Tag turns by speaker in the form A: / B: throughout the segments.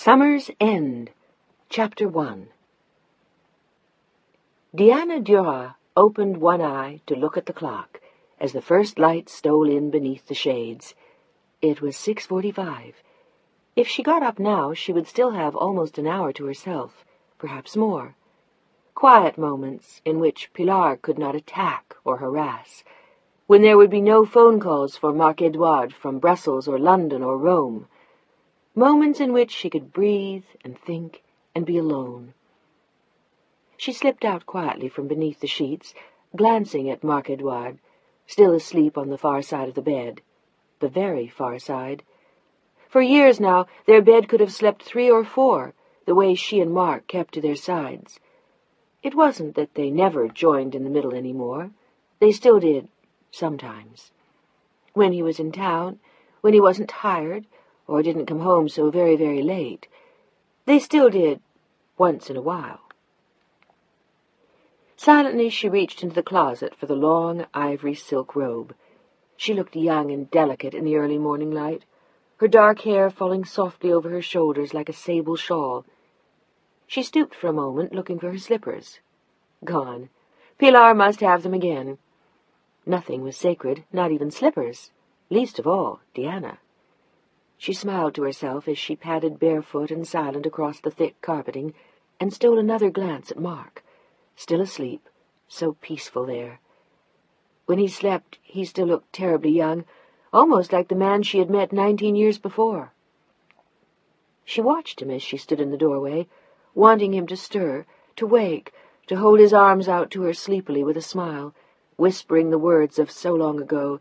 A: Summer's End, Chapter 1. Diana Duras opened one eye to look at the clock as the first light stole in beneath the shades. It was 6:45. If she got up now, she would still have almost an hour to herself, perhaps more. Quiet moments in which Pilar could not attack or harass, when there would be no phone calls for Marc-Edouard from Brussels or London or Rome. Moments in which she could breathe and think and be alone. She slipped out quietly from beneath the sheets, glancing at Marc-Edouard, still asleep on the far side of the bed, the very far side. For years now their bed could have slept 3 or 4, the way she and Marc kept to their sides. It wasn't that they never joined in the middle any more. They still did, sometimes. When he was in town, when he wasn't tired, or didn't come home so very, very late. They still did, once in a while. Silently she reached into the closet for the long ivory silk robe. She looked young and delicate in the early morning light, her dark hair falling softly over her shoulders like a sable shawl. She stooped for a moment, looking for her slippers. Gone. Pilar must have them again. Nothing was sacred, not even slippers, least of all Diana. She smiled to herself as she padded barefoot and silent across the thick carpeting, and stole another glance at Marc, still asleep, so peaceful there. When he slept, he still looked terribly young, almost like the man she had met 19 years before. She watched him as she stood in the doorway, wanting him to stir, to wake, to hold his arms out to her sleepily with a smile, whispering the words of so long ago,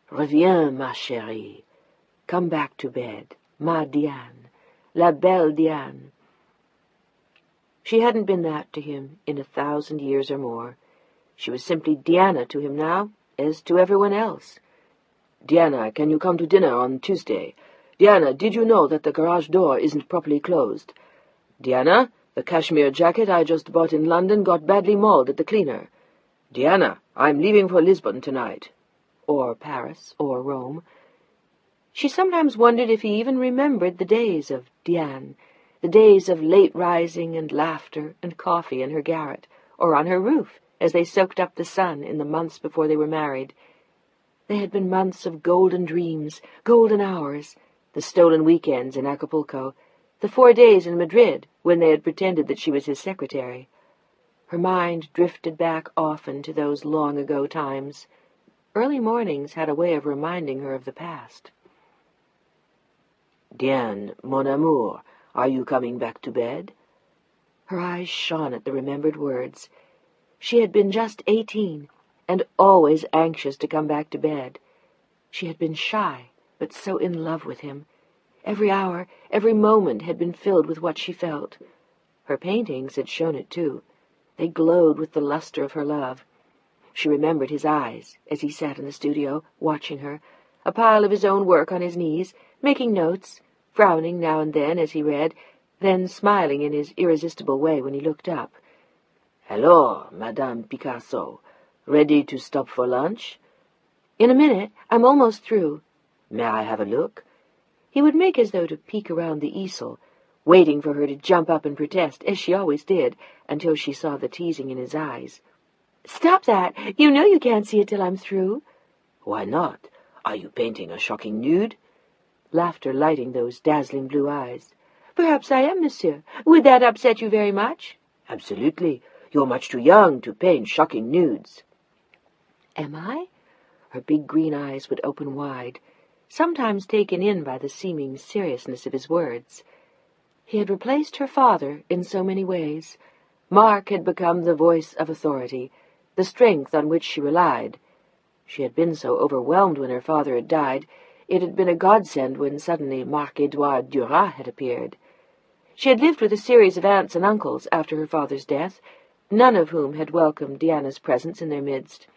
A: "Reviens, ma chérie. Come back to bed, ma Diane, la belle Diane." She hadn't been that to him in 1,000 years or more. She was simply Diana to him now, as to everyone else.
B: "Diana, can you come to dinner on Tuesday? Diana, did you know that the garage door isn't properly closed? Diana, the cashmere jacket I just bought in London got badly mauled at the cleaner. Diana, I'm leaving for Lisbon tonight."
A: Or Paris, or Rome. She sometimes wondered if he even remembered the days of Diane, the days of late rising and laughter and coffee in her garret, or on her roof, as they soaked up the sun in the months before they were married. They had been months of golden dreams, golden hours, the stolen weekends in Acapulco, the 4 days in Madrid when they had pretended that she was his secretary. Her mind drifted back often to those long-ago times. Early mornings had a way of reminding her of the past.
B: "Diane, mon amour, are you coming back to bed?"
A: Her eyes shone at the remembered words. She had been just 18, and always anxious to come back to bed. She had been shy, but so in love with him. Every hour, every moment had been filled with what she felt. Her paintings had shown it too. They glowed with the luster of her love. She remembered his eyes as he sat in the studio, watching her, a pile of his own work on his knees, making notes, frowning now and then as he read, then smiling in his irresistible way when he looked up.
B: "Hello, Madame Picasso. Ready to stop for lunch?"
A: "In a minute. I'm almost through."
B: "May I have a look?"
A: He would make as though to peek around the easel, waiting for her to jump up and protest, as she always did, until she saw the teasing in his eyes. "Stop that! You know you can't see it till I'm through."
B: "Why not? Are you painting a shocking nude?"
A: Laughter lighting those dazzling blue eyes. "Perhaps I am, monsieur. Would that upset you very much?"
B: "Absolutely. You're much too young to paint shocking nudes."
A: "Am I?" Her big green eyes would open wide, sometimes taken in by the seeming seriousness of his words. He had replaced her father in so many ways. Marc had become the voice of authority, the strength on which she relied. She had been so overwhelmed when her father had died, it had been a godsend when suddenly Marc-Edouard Duras had appeared. She had lived with a series of aunts and uncles after her father's death, none of whom had welcomed Diana's presence in their midst.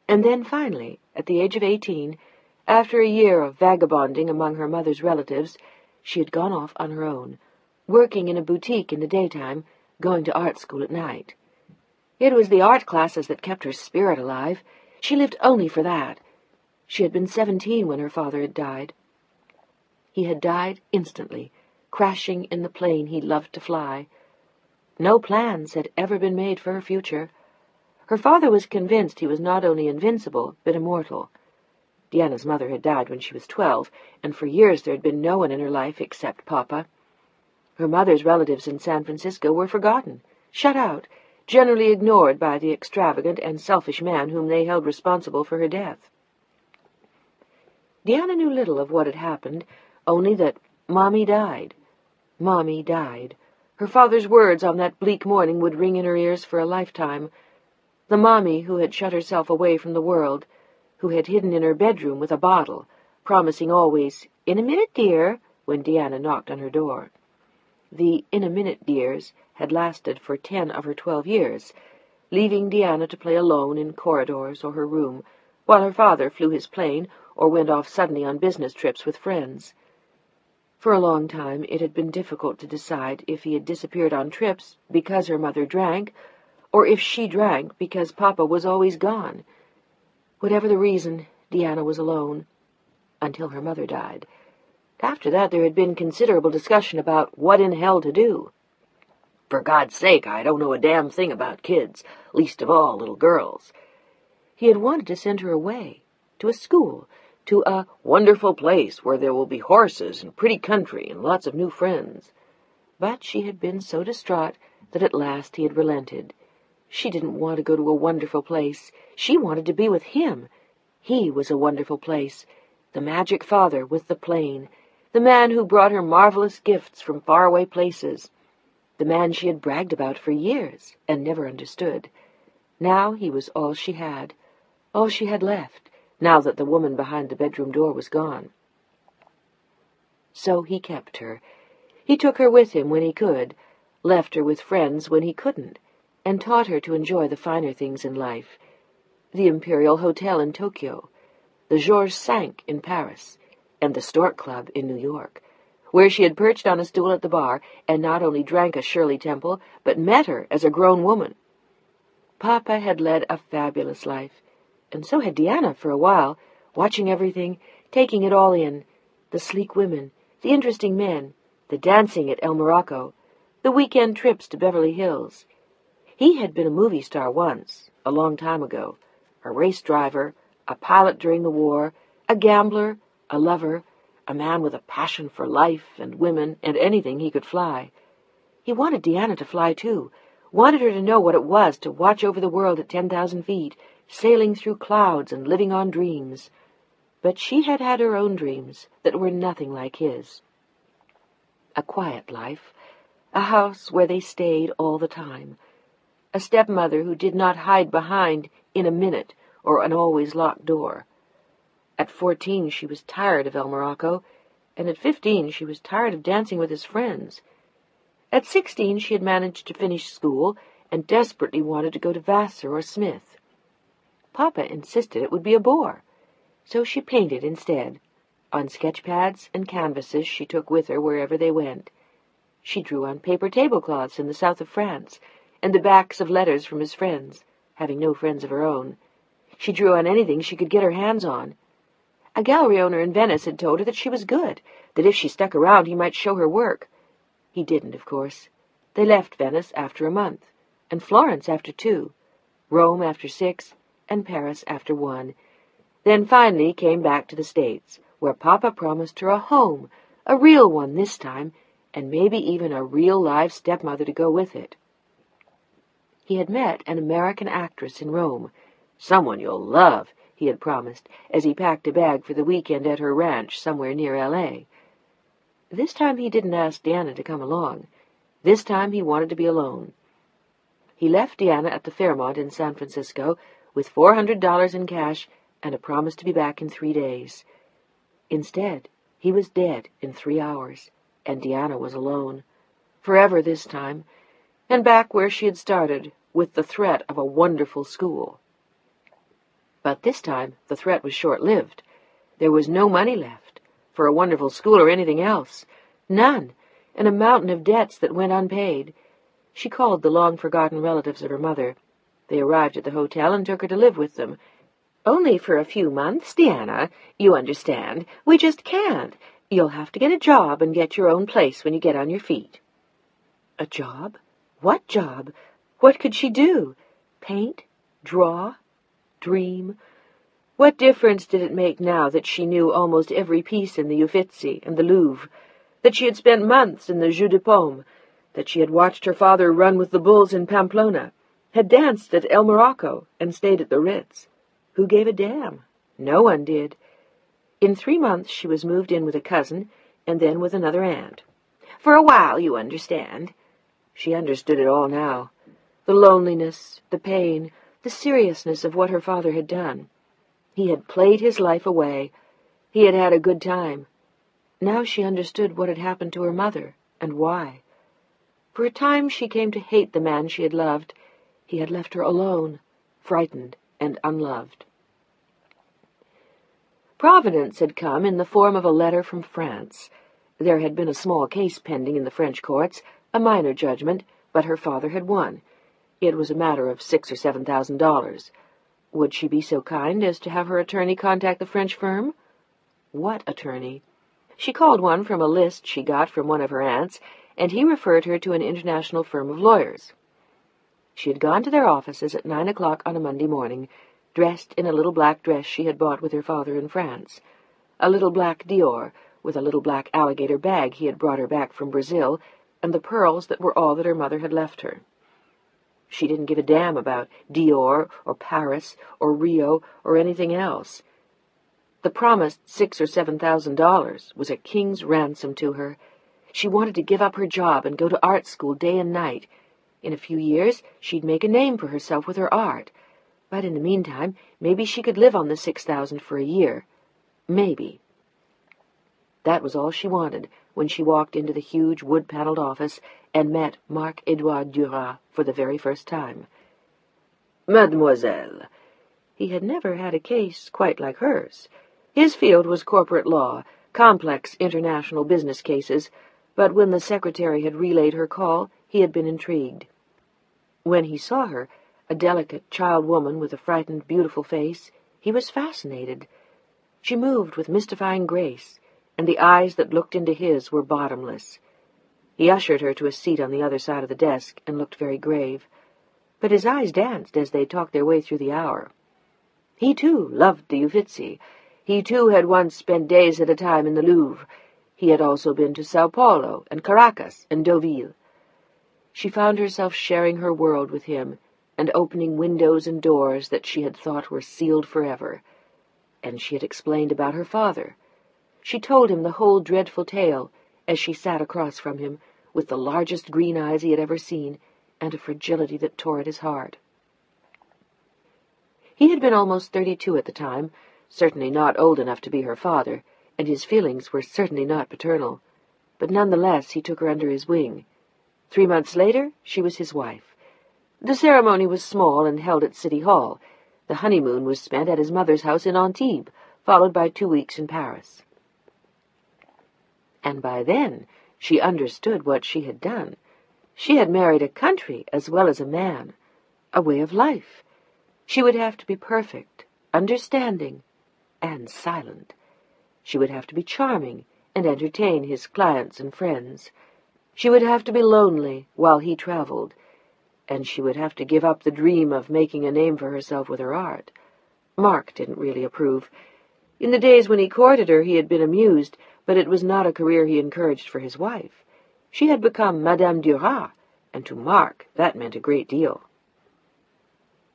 A: And then finally, at the age of 18, after a year of vagabonding among her mother's relatives, she had gone off on her own, working in a boutique in the daytime, going to art school at night. It was the art classes that kept her spirit alive. She lived only for that. She had been 17 when her father had died. He had died instantly, crashing in the plane he loved to fly. No plans had ever been made for her future. Her father was convinced he was not only invincible, but immortal. Deanna's mother had died when she was 12, and for years there had been no one in her life except Papa. Her mother's relatives in San Francisco were forgotten, shut out, generally ignored by the extravagant and selfish man whom they held responsible for her death. Deanna knew little of what had happened, only that Mommy died. Mommy died. Her father's words on that bleak morning would ring in her ears for a lifetime. The Mommy who had shut herself away from the world, who had hidden in her bedroom with a bottle, promising always, "In a minute, dear," when Deanna knocked on her door. The "in a minute, dears" had lasted for 10 of her 12 years, leaving Deanna to play alone in corridors or her room, while her father flew his plane or went off suddenly on business trips with friends. For a long time it had been difficult to decide if he had disappeared on trips because her mother drank, or if she drank because Papa was always gone. Whatever the reason, Deanna was alone, until her mother died. After that there had been considerable discussion about what in hell to do. "For God's sake, I don't know a damn thing about kids, least of all little girls." He had wanted to send her away, to a school, to a wonderful place where there will be horses and pretty country and lots of new friends. But she had been so distraught that at last he had relented. She didn't want to go to a wonderful place. She wanted to be with him. He was a wonderful place, the magic father with the plane, the man who brought her marvelous gifts from faraway places, the man she had bragged about for years and never understood. Now he was all she had left, now that the woman behind the bedroom door was gone. So he kept her. He took her with him when he could, left her with friends when he couldn't, and taught her to enjoy the finer things in life. The Imperial Hotel in Tokyo, the Georges V in Paris, and the Stork Club in New York, where she had perched on a stool at the bar and not only drank a Shirley Temple, but met her as a grown woman. Papa had led a fabulous life, and so had Deanna for a while, watching everything, taking it all in, the sleek women, the interesting men, the dancing at El Morocco, the weekend trips to Beverly Hills. He had been a movie star once, a long time ago, a race driver, a pilot during the war, a gambler, a lover, a man with a passion for life and women and anything he could fly. He wanted Deanna to fly too, wanted her to know what it was to watch over the world at 10,000 feet, sailing through clouds and living on dreams. But she had had her own dreams that were nothing like his. A quiet life, a house where they stayed all the time, a stepmother who did not hide behind "in a minute" or an always locked door. At 14 she was tired of El Morocco, and at 15 she was tired of dancing with his friends. At 16 she had managed to finish school and desperately wanted to go to Vassar or Smith. Papa insisted it would be a bore, so she painted instead, on sketch pads and canvases she took with her wherever they went. She drew on paper tablecloths in the south of France, and the backs of letters from his friends, having no friends of her own. She drew on anything she could get her hands on. A gallery owner in Venice had told her that she was good, that if she stuck around he might show her work. He didn't, of course. They left Venice after a month, and Florence after 2, Rome after 6, and Paris after 1. Then finally came back to the States, where Papa promised her a home, a real one this time, and maybe even a real live stepmother to go with it. He had met an American actress in Rome, "Someone you'll love," he had promised, as he packed a bag for the weekend at her ranch somewhere near L.A. This time he didn't ask Deanna to come along. This time he wanted to be alone. He left Deanna at the Fairmont in San Francisco with $400 in cash and a promise to be back in 3 days. Instead, he was dead in 3 hours, and Deanna was alone, forever this time, and back where she had started, with the threat of a wonderful school. But this time the threat was short-lived. There was no money left, for a wonderful school or anything else. None, and a mountain of debts that went unpaid. She called the long-forgotten relatives of her mother. They arrived at the hotel and took her to live with them. "Only for a few months, Deanna. You understand. We just can't. You'll have to get a job and get your own place when you get on your feet." A job? What job? What could she do? Paint? Draw? Dream? What difference did it make now that she knew almost every piece in the Uffizi and the Louvre, that she had spent months in the Jeu de Paume, that she had watched her father run with the bulls in Pamplona, had danced at El Morocco and stayed at the Ritz? Who gave a damn? No one did. In 3 months she was moved in with a cousin, and then with another aunt. For a while, you understand. She understood it all now. The loneliness, the pain, the seriousness of what her father had done. He had played his life away. He had had a good time. Now she understood what had happened to her mother, and why. For a time she came to hate the man she had loved. He had left her alone, frightened and unloved. Providence had come in the form of a letter from France. There had been a small case pending in the French courts, a minor judgment, but her father had won. It was a matter of $6,000 or $7,000. Would she be so kind as to have her attorney contact the French firm? What attorney? She called one from a list she got from one of her aunts, and he referred her to an international firm of lawyers. She had gone to their offices at 9 o'clock on a Monday morning, dressed in a little black dress she had bought with her father in France, a little black Dior, with a little black alligator bag he had brought her back from Brazil, and the pearls that were all that her mother had left her. She didn't give a damn about Dior or Paris or Rio or anything else. The promised $6,000 or $7,000 was a king's ransom to her. She wanted to give up her job and go to art school day and night. In a few years she'd make a name for herself with her art. But in the meantime, maybe she could live on the $6,000 for a year. Maybe. That was all she wanted when she walked into the huge wood-paneled office and met Marc-Edouard Duras for the very first time. "Mademoiselle." He had never had a case quite like hers. His field was corporate law, complex international business cases, but when the secretary had relayed her call, he had been intrigued. When he saw her, a delicate child woman with a frightened, beautiful face, he was fascinated. She moved with mystifying grace, and the eyes that looked into his were bottomless. He ushered her to a seat on the other side of the desk and looked very grave, but his eyes danced as they talked their way through the hour. He, too, loved the Uffizi. He, too, had once spent days at a time in the Louvre. He had also been to Sao Paulo and Caracas and Deauville. She found herself sharing her world with him and opening windows and doors that she had thought were sealed forever. And she had explained about her father. She told him the whole dreadful tale as she sat across from him, with the largest green eyes he had ever seen, and a fragility that tore at his heart. He had been almost 32 at the time, certainly not old enough to be her father, and his feelings were certainly not paternal. But nonetheless he took her under his wing. 3 months later she was his wife. The ceremony was small and held at City Hall. The honeymoon was spent at his mother's house in Antibes, followed by 2 weeks in Paris. And by then she understood what she had done. She had married a country as well as a man, a way of life. She would have to be perfect, understanding, and silent. She would have to be charming and entertain his clients and friends. She would have to be lonely while he traveled, and she would have to give up the dream of making a name for herself with her art. Mark didn't really approve. In the days when he courted her he had been amused, but it was not a career he encouraged for his wife. She had become Madame Duras, and to Mark that meant a great deal.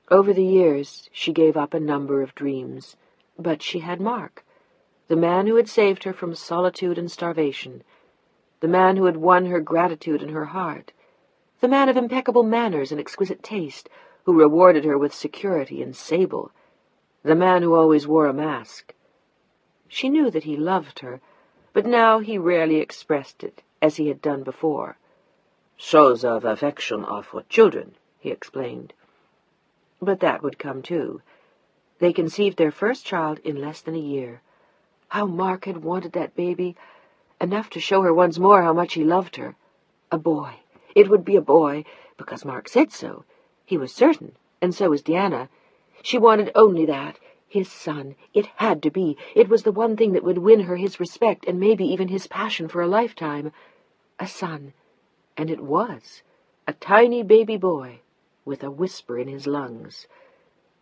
A: Over the years she gave up a number of dreams, but she had Mark, the man who had saved her from solitude and starvation, the man who had won her gratitude and her heart, the man of impeccable manners and exquisite taste, who rewarded her with security and sable, the man who always wore a mask. She knew that he loved her, but now he rarely expressed it, as he had done before. "Shows of affection are for children," he explained. But that would come too. They conceived their first child in less than a year. How Mark had wanted that baby, enough to show her once more how much he loved her. A boy. It would be a boy, because Mark said so. He was certain, and so was Diana. She wanted only that, His son. It had to be. It was the one thing that would win her his respect and maybe even his passion for a lifetime. A son. And it was. A tiny baby boy, with a whisper in his lungs.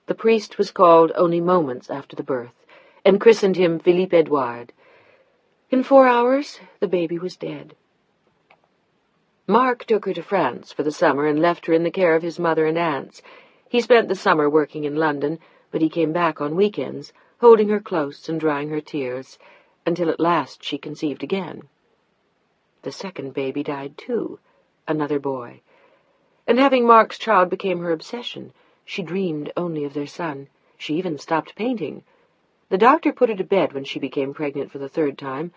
A: The priest was called only moments after the birth, and christened him Philippe Edouard. In 4 hours, the baby was dead. Mark took her to France for the summer and left her in the care of his mother and aunts. He spent the summer working in London, but he came back on weekends, holding her close and drying her tears, until at last she conceived again. The second baby died too, another boy. And having Mark's child became her obsession. She dreamed only of their son. She even stopped painting. The doctor put her to bed when she became pregnant for the 3rd time.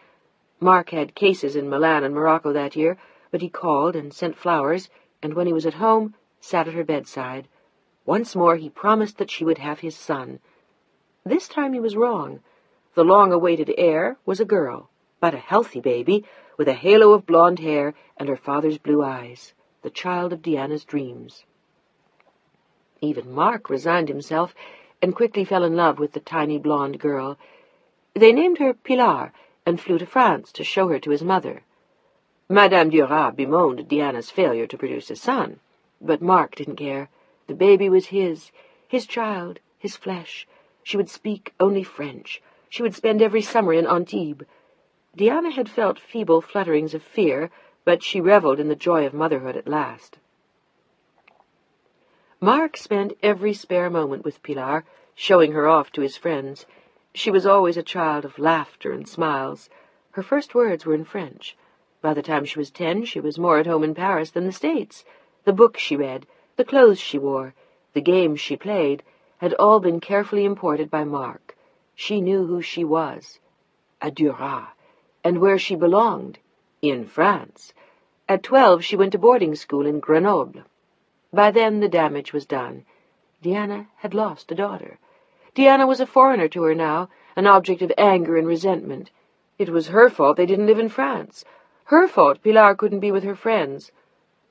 A: Mark had cases in Milan and Morocco that year, but he called and sent flowers, and when he was at home, sat at her bedside. Once more he promised that she would have his son. This time he was wrong. The long-awaited heir was a girl, but a healthy baby, with a halo of blonde hair and her father's blue eyes, the child of Diana's dreams. Even Mark resigned himself and quickly fell in love with the tiny blonde girl. They named her Pilar and flew to France to show her to his mother. Madame Duras bemoaned Diana's failure to produce a son, but Mark didn't care. The baby was his child, his flesh. She would speak only French. She would spend every summer in Antibes. Diana had felt feeble flutterings of fear, but she reveled in the joy of motherhood at last. Mark spent every spare moment with Pilar, showing her off to his friends. She was always a child of laughter and smiles. Her first words were in French. By the time she was 10, she was more at home in Paris than the States. The books she read, the clothes she wore, the games she played, had all been carefully imported by Mark. She knew who she was, a Duras, and where she belonged, in France. At 12, she went to boarding school in Grenoble. By then, the damage was done. Diana had lost a daughter. Diana was a foreigner to her now, an object of anger and resentment. It was her fault they didn't live in France. Her fault Pilar couldn't be with her friends.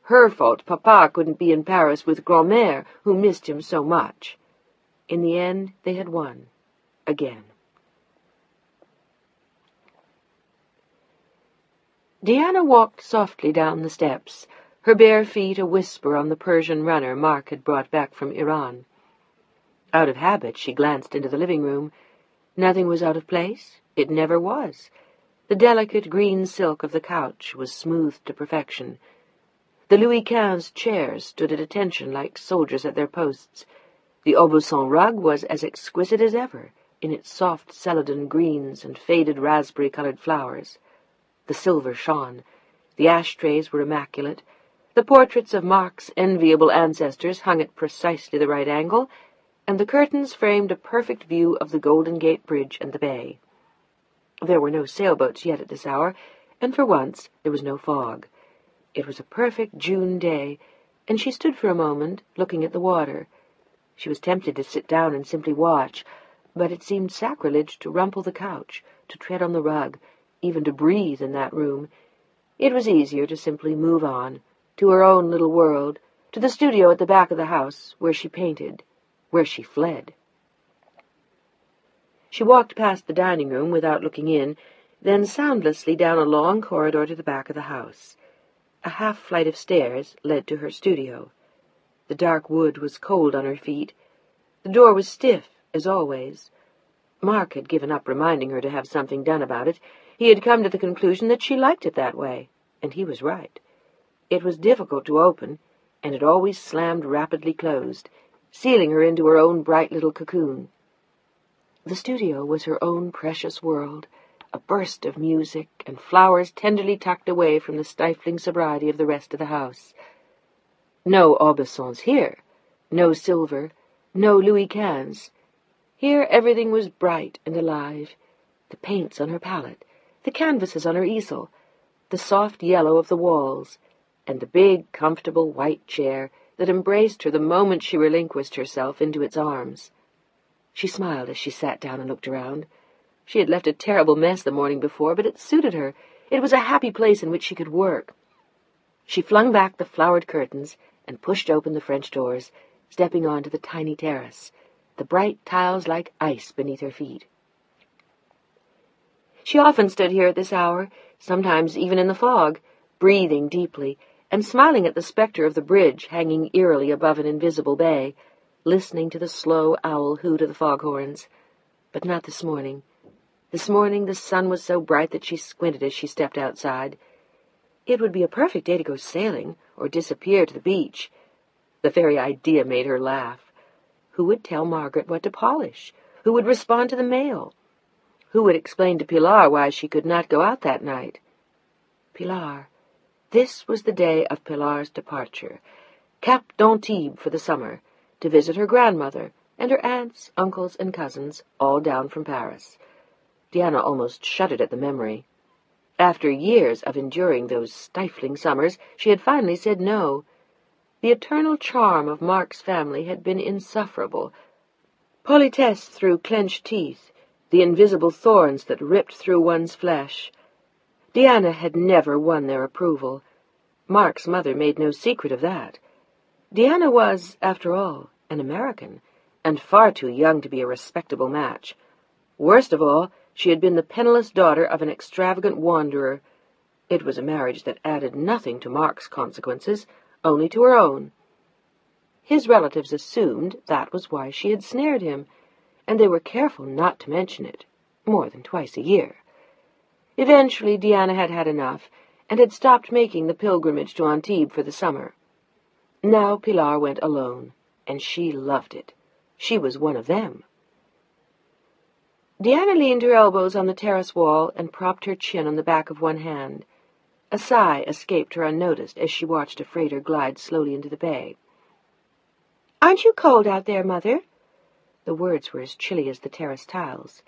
A: Her fault Papa couldn't be in Paris with Grand-mère, who missed him so much. In the end, they had won. Again. Diana walked softly down the steps, her bare feet a whisper on the Persian runner Mark had brought back from Iran. Out of habit, she glanced into the living room. Nothing was out of place. It never was. The delicate green silk of the couch was smoothed to perfection. The Louis XV chairs stood at attention like soldiers at their posts. The Aubusson rug was as exquisite as ever, in its soft celadon greens and faded raspberry-colored flowers. The silver shone. The ashtrays were immaculate. The portraits of Mark's enviable ancestors hung at precisely the right angle, and the curtains framed a perfect view of the Golden Gate Bridge and the bay. There were no sailboats yet at this hour, and for once there was no fog. It was a perfect June day, and she stood for a moment, looking at the water. She was tempted to sit down and simply watch, but it seemed sacrilege to rumple the couch, to tread on the rug, even to breathe in that room. It was easier to simply move on, to her own little world, to the studio at the back of the house, where she painted, where she fled. She walked past the dining room without looking in, then soundlessly down a long corridor to the back of the house. A half-flight of stairs led to her studio. The dark wood was cold on her feet. The door was stiff, as always. Mark had given up reminding her to have something done about it. He had come to the conclusion that she liked it that way, and he was right. It was difficult to open, and it always slammed rapidly closed, sealing her into her own bright little cocoon. The studio was her own precious world, a burst of music and flowers tenderly tucked away from the stifling sobriety of the rest of the house. No Aubussons here, no silver, no Louis XV. Here everything was bright and alive. The paints on her palette, the canvases on her easel, the soft yellow of the walls, and the big, comfortable white chair that embraced her the moment she relinquished herself into its arms. She smiled as she sat down and looked around. She had left a terrible mess the morning before, but it suited her. It was a happy place in which she could work. She flung back the flowered curtains and pushed open the French doors, stepping onto the tiny terrace. the bright tiles like ice beneath her feet. She often stood here at this hour, sometimes even in the fog, breathing deeply, and smiling at the spectre of the bridge hanging eerily above an invisible bay, listening to the slow owl hoot of the foghorns. But not this morning. This morning the sun was so bright that she squinted as she stepped outside. It would be a perfect day to go sailing, or disappear to the beach. The very idea made her laugh. Who would tell Margaret what to polish? Who would respond to the mail? Who would explain to Pilar why she could not go out that night? Pilar. This was the day of Pilar's departure, Cap d'Antibes for the summer, to visit her grandmother and her aunts, uncles, and cousins, all down from Paris. Diana almost shuddered at the memory. After years of enduring those stifling summers, she had finally said no. The eternal charm of Mark's family had been insufferable. Politesse through clenched teeth, the invisible thorns that ripped through one's flesh. Diana had never won their approval. Mark's mother made no secret of that. Diana was, after all, an American, and far too young to be a respectable match. Worst of all, she had been the penniless daughter of an extravagant wanderer. It was a marriage that added nothing to Mark's consequences, only to her own. His relatives assumed that was why she had snared him, and they were careful not to mention it, more than twice a year. Eventually Diana had had enough, and had stopped making the pilgrimage to Antibes for the summer. Now Pilar went alone, and she loved it. She was one of them. Diana leaned her elbows on the terrace wall and propped her chin on the back of one hand. A sigh escaped her unnoticed as she watched a freighter glide slowly into the bay. "Aren't you cold out there, Mother?" The words were as chilly as the terrace tiles.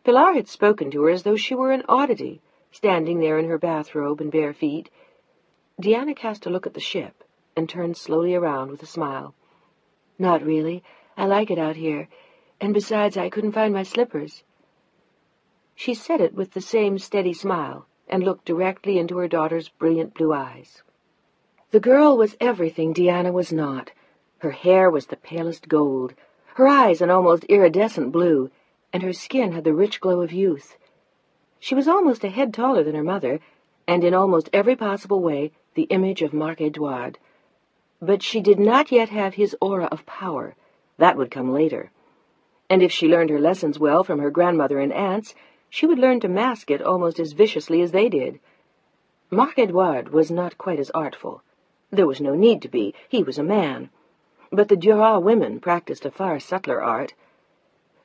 A: Pilar had spoken to her as though she were an oddity, standing there in her bathrobe and bare feet. Diana cast a look at the ship, and turned slowly around with a smile. "Not really. I like it out here. And besides, I couldn't find my slippers." She said it with the same steady smile, and looked directly into her daughter's brilliant blue eyes. The girl was everything Diana was not. Her hair was the palest gold, her eyes an almost iridescent blue, and her skin had the rich glow of youth. She was almost a head taller than her mother, and in almost every possible way the image of Marc Edouard. But she did not yet have his aura of power. That would come later. And if she learned her lessons well from her grandmother and aunts, she would learn to mask it almost as viciously as they did. Marc Edouard was not quite as artful. There was no need to be. He was a man. But the Duras women practiced a far subtler art.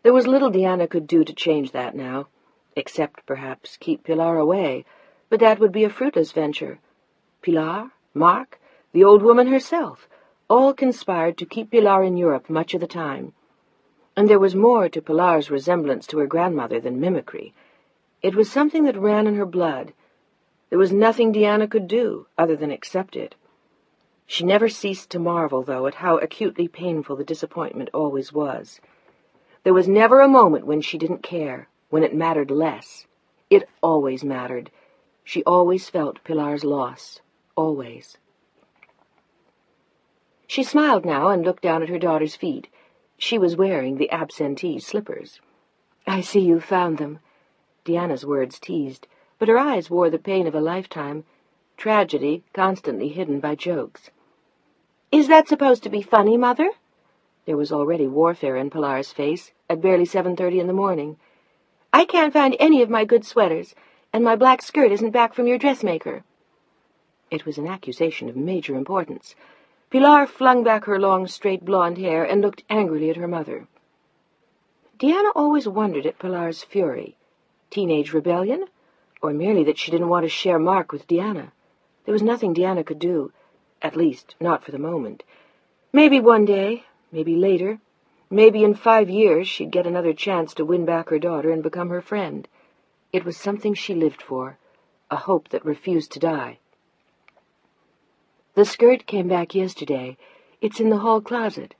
A: There was little Diana could do to change that now, except, perhaps, keep Pilar away, but that would be a fruitless venture. Pilar, Marc, the old woman herself, all conspired to keep Pilar in Europe much of the time. And there was more to Pilar's resemblance to her grandmother than mimicry. It was something that ran in her blood. There was nothing Diana could do other than accept it. She never ceased to marvel, though, at how acutely painful the disappointment always was. There was never a moment when she didn't care, when it mattered less. It always mattered. She always felt Pilar's loss. Always. She smiled now and looked down at her daughter's feet. She was wearing the absentee slippers. "I see you found them." Diana's words teased, but her eyes wore the pain of a lifetime, tragedy constantly hidden by jokes. "Is that supposed to be funny, Mother?" There was already warfare in Pilar's face at barely 7:30 in the morning. "I can't find any of my good sweaters, and my black skirt isn't back from your dressmaker." It was an accusation of major importance. Pilar flung back her long, straight blonde hair and looked angrily at her mother. Diana always wondered at Pilar's fury. Teenage rebellion? Or merely that she didn't want to share Marc with Diana? There was nothing Diana could do, at least not for the moment. Maybe one day, maybe later, maybe in 5 years she'd get another chance to win back her daughter and become her friend. It was something she lived for, a hope that refused to die. "The skirt came back yesterday. It's in the hall closet.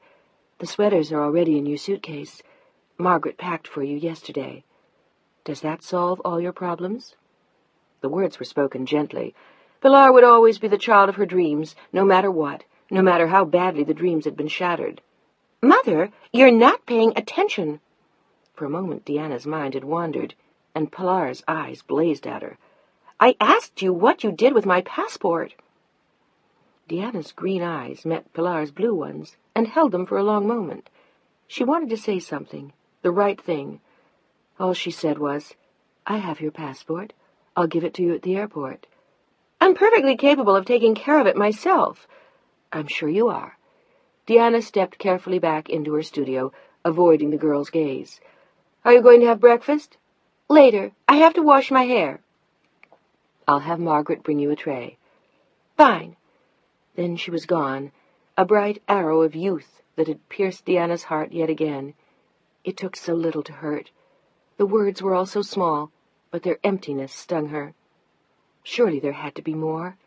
A: The sweaters are already in your suitcase. Margaret packed for you yesterday. Does that solve all your problems?" The words were spoken gently. Pilar would always be the child of her dreams, no matter what, no matter how badly the dreams had been shattered. Mother, you're not paying attention. For a moment Deanna's mind had wandered, and Pilar's eyes blazed at her. I asked you what you did with my passport. Deanna's green eyes met Pilar's blue ones and held them for a long moment. She wanted to say something, the right thing. All she said was, I have your passport. I'll give it to you at the airport. I'm perfectly capable of taking care of it myself. I'm sure you are. Deanna stepped carefully back into her studio, avoiding the girl's gaze. Are you going to have breakfast? Later. I have to wash my hair. I'll have Margaret bring you a tray. Fine. Then she was gone, a bright arrow of youth that had pierced Deanna's heart yet again. It took so little to hurt. The words were all so small, but their emptiness stung her. Surely there had to be more.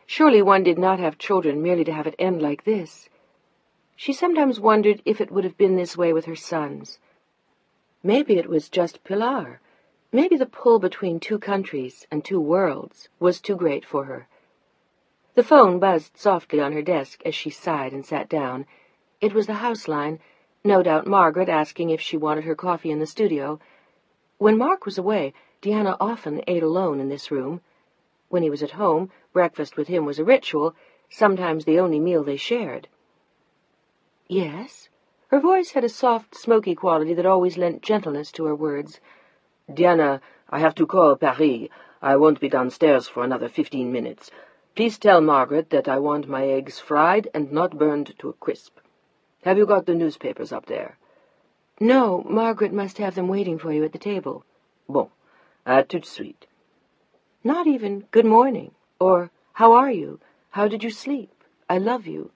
A: Surely one did not have children merely to have it end like this. She sometimes wondered if it would have been this way with her sons. Maybe it was just Pilar. Maybe the pull between two countries and two worlds was too great for her. The phone buzzed softly on her desk as she sighed and sat down. It was the house line, no doubt Margaret asking if she wanted her coffee in the studio. When Mark was away, Deanna often ate alone in this room. When he was at home, breakfast with him was a ritual, sometimes the only meal they shared. Yes? Her voice had a soft, smoky quality that always lent gentleness to her words.
B: Diana, I have to call Paris. I won't be downstairs for another 15 minutes. Please tell Margaret that I want my eggs fried and not burned to a crisp. Have you got the newspapers up there?
A: No, Margaret must have them waiting for you at the table.
B: Bon, à tout de suite.
A: Not even good morning, or how are you? How did you sleep? I love you.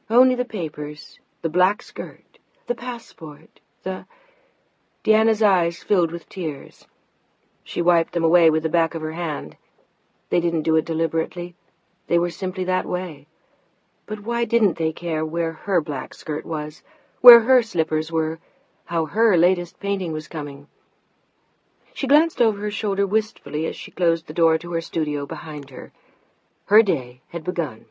A: Only the papers, the black skirt, the passport, Deanna's eyes filled with tears. She wiped them away with the back of her hand. They didn't do it deliberately. They were simply that way. But why didn't they care where her black skirt was, where her slippers were, how her latest painting was coming? She glanced over her shoulder wistfully as she closed the door to her studio behind her. Her day had begun.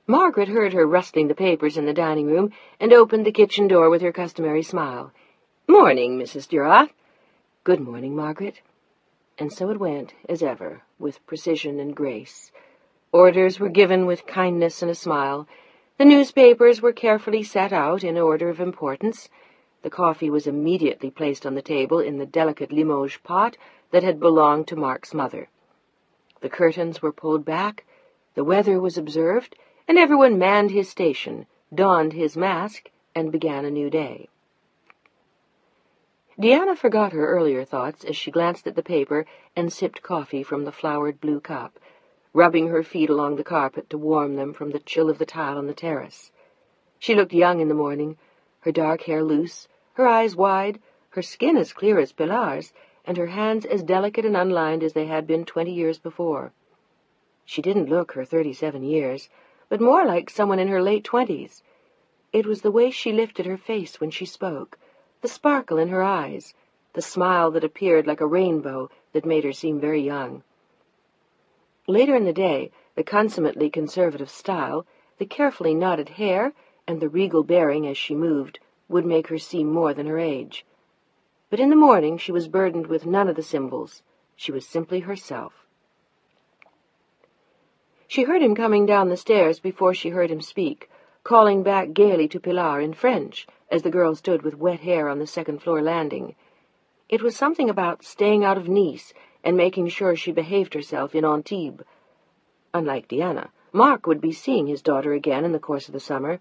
A: Margaret heard her rustling the papers in the dining room and opened the kitchen door with her customary smile. "Morning, Mrs. Duroth." "Good morning, Margaret." And so it went, as ever, with precision and grace. Orders were given with kindness and a smile. The newspapers were carefully set out in order of importance. The coffee was immediately placed on the table in the delicate Limoges pot that had belonged to Mark's mother. The curtains were pulled back, the weather was observed, and everyone manned his station, donned his mask, and began a new day. Deanna forgot her earlier thoughts as she glanced at the paper and sipped coffee from the flowered blue cup, rubbing her feet along the carpet to warm them from the chill of the tile on the terrace. She looked young in the morning, her dark hair loose, her eyes wide, her skin as clear as Pilar's, and her hands as delicate and unlined as they had been 20 years before. She didn't look her 37 years, but more like someone in her late 20s. It was the way she lifted her face when she spoke, the sparkle in her eyes, the smile that appeared like a rainbow that made her seem very young. Later in the day, the consummately conservative style, the carefully knotted hair, and the regal bearing as she moved would make her seem more than her age. But in the morning she was burdened with none of the symbols. She was simply herself. She heard him coming down the stairs before she heard him speak, calling back gaily to Pilar in French as the girl stood with wet hair on the second-floor landing. It was something about staying out of Nice and making sure she behaved herself in Antibes. Unlike Diana, Mark would be seeing his daughter again in the course of the summer.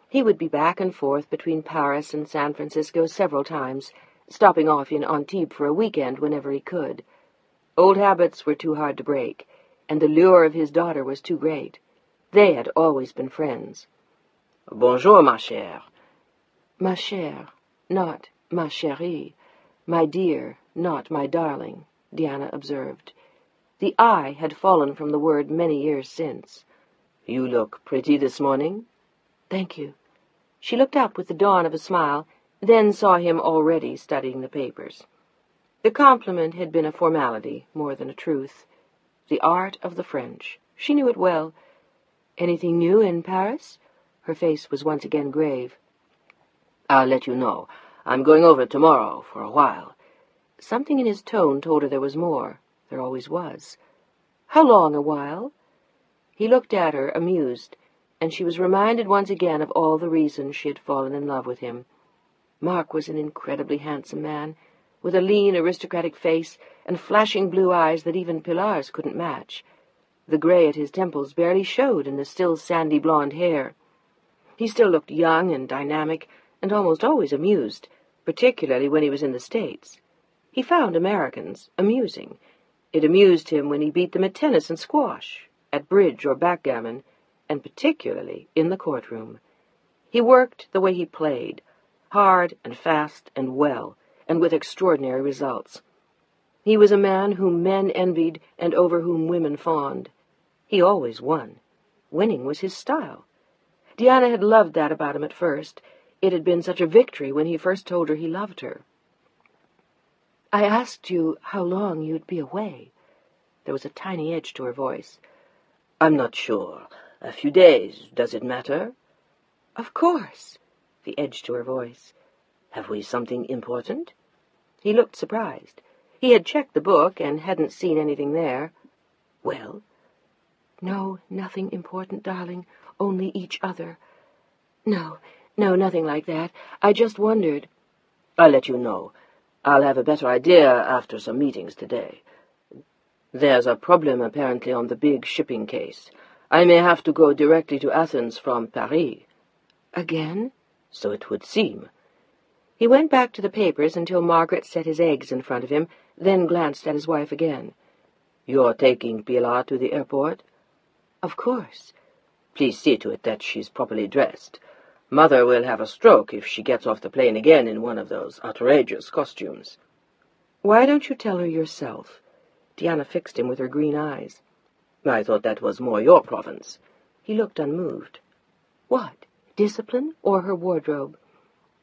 A: He would be back and forth between Paris and San Francisco several times, stopping off in Antibes for a weekend whenever he could. Old habits were too hard to break, and the lure of his daughter was too great. They had always been friends.
B: "Bonjour, ma chère."
A: Ma chère, not ma chérie. My dear, not my darling, Diana observed. The I had fallen from the word many years since.
B: "You look pretty this morning."
A: "Thank you." She looked up with the dawn of a smile, then saw him already studying the papers. The compliment had been a formality more than a truth. The art of the French. She knew it well. "Anything new in Paris?" Her face was once again grave.
B: "I'll let you know. I'm going over tomorrow for a while."
A: Something in his tone told her there was more. There always was. "How long a while?" He looked at her, amused, and she was reminded once again of all the reasons she had fallen in love with him. Mark was an incredibly handsome man, with a lean, aristocratic face and flashing blue eyes that even Pilar's couldn't match. The gray at his temples barely showed in the still sandy blonde hair. He still looked young and dynamic, and almost always amused, particularly when he was in the States. He found Americans amusing. It amused him when he beat them at tennis and squash, at bridge or backgammon, and particularly in the courtroom. He worked the way he played, hard and fast and well, and with extraordinary results. He was a man whom men envied and over whom women fawned. He always won. Winning was his style. Diana had loved that about him at first. It had been such a victory when he first told her he loved her. "I asked you how long you'd be away." There was a tiny edge to her voice.
B: "I'm not sure. A few days. Does it matter?"
A: "Of course." The edge to her voice.
B: "Have we something important?"
A: He looked surprised. He had checked the book and hadn't seen anything there.
B: "Well?"
A: "No, nothing important, darling. Only each other. No, nothing like that. I just wondered."
B: "I'll let you know. I'll have a better idea after some meetings today. There's a problem apparently on the big shipping case. I may have to go directly to Athens from Paris."
A: "Again?"
B: "So it would seem."
A: He went back to the papers until Margaret set his eggs in front of him, then glanced at his wife again.
B: "You're taking Pilar to the airport?"
A: "Of course."
B: "Please see to it that she's properly dressed. Mother will have a stroke if she gets off the plane again in one of those outrageous costumes."
A: "Why don't you tell her yourself?" Diana fixed him with her green eyes.
B: "I thought that was more your province."
A: He looked unmoved. What? Discipline or her wardrobe?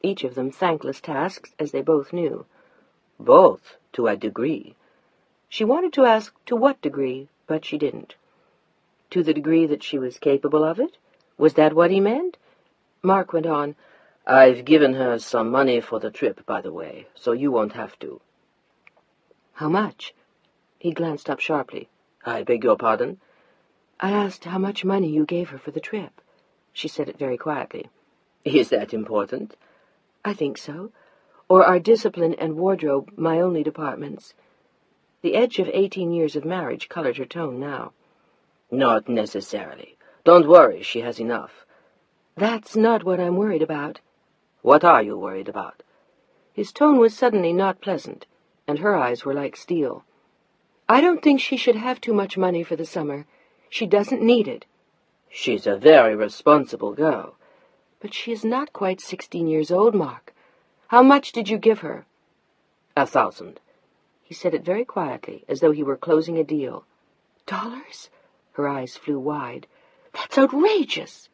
A: Each of them thankless tasks, as they both knew.
B: "Both, to a degree."
A: She wanted to ask to what degree, but she didn't. To the degree that she was capable of it? Was that what he meant? Mark went on.
B: "I've given her some money for the trip, by the way, so you won't have to."
A: "How much?" He glanced up sharply.
B: "I beg your pardon?"
A: "I asked how much money you gave her for the trip." She said it very quietly.
B: "Is that important?"
A: "I think so. Or are discipline and wardrobe my only departments?" The edge of 18 years of marriage colored her tone now.
B: "Not necessarily. Don't worry, she has enough."
A: "That's not what I'm worried about."
B: "What are you worried about?"
A: His tone was suddenly not pleasant, and her eyes were like steel. "I don't think she should have too much money for the summer. She doesn't need it."
B: "She's a very responsible girl."
A: "But she is not quite 16 years old, Mark. How much did you give her?"
B: 1,000.
A: He said it very quietly, as though he were closing a deal. "Dollars?" Her eyes flew wide. "That's outrageous."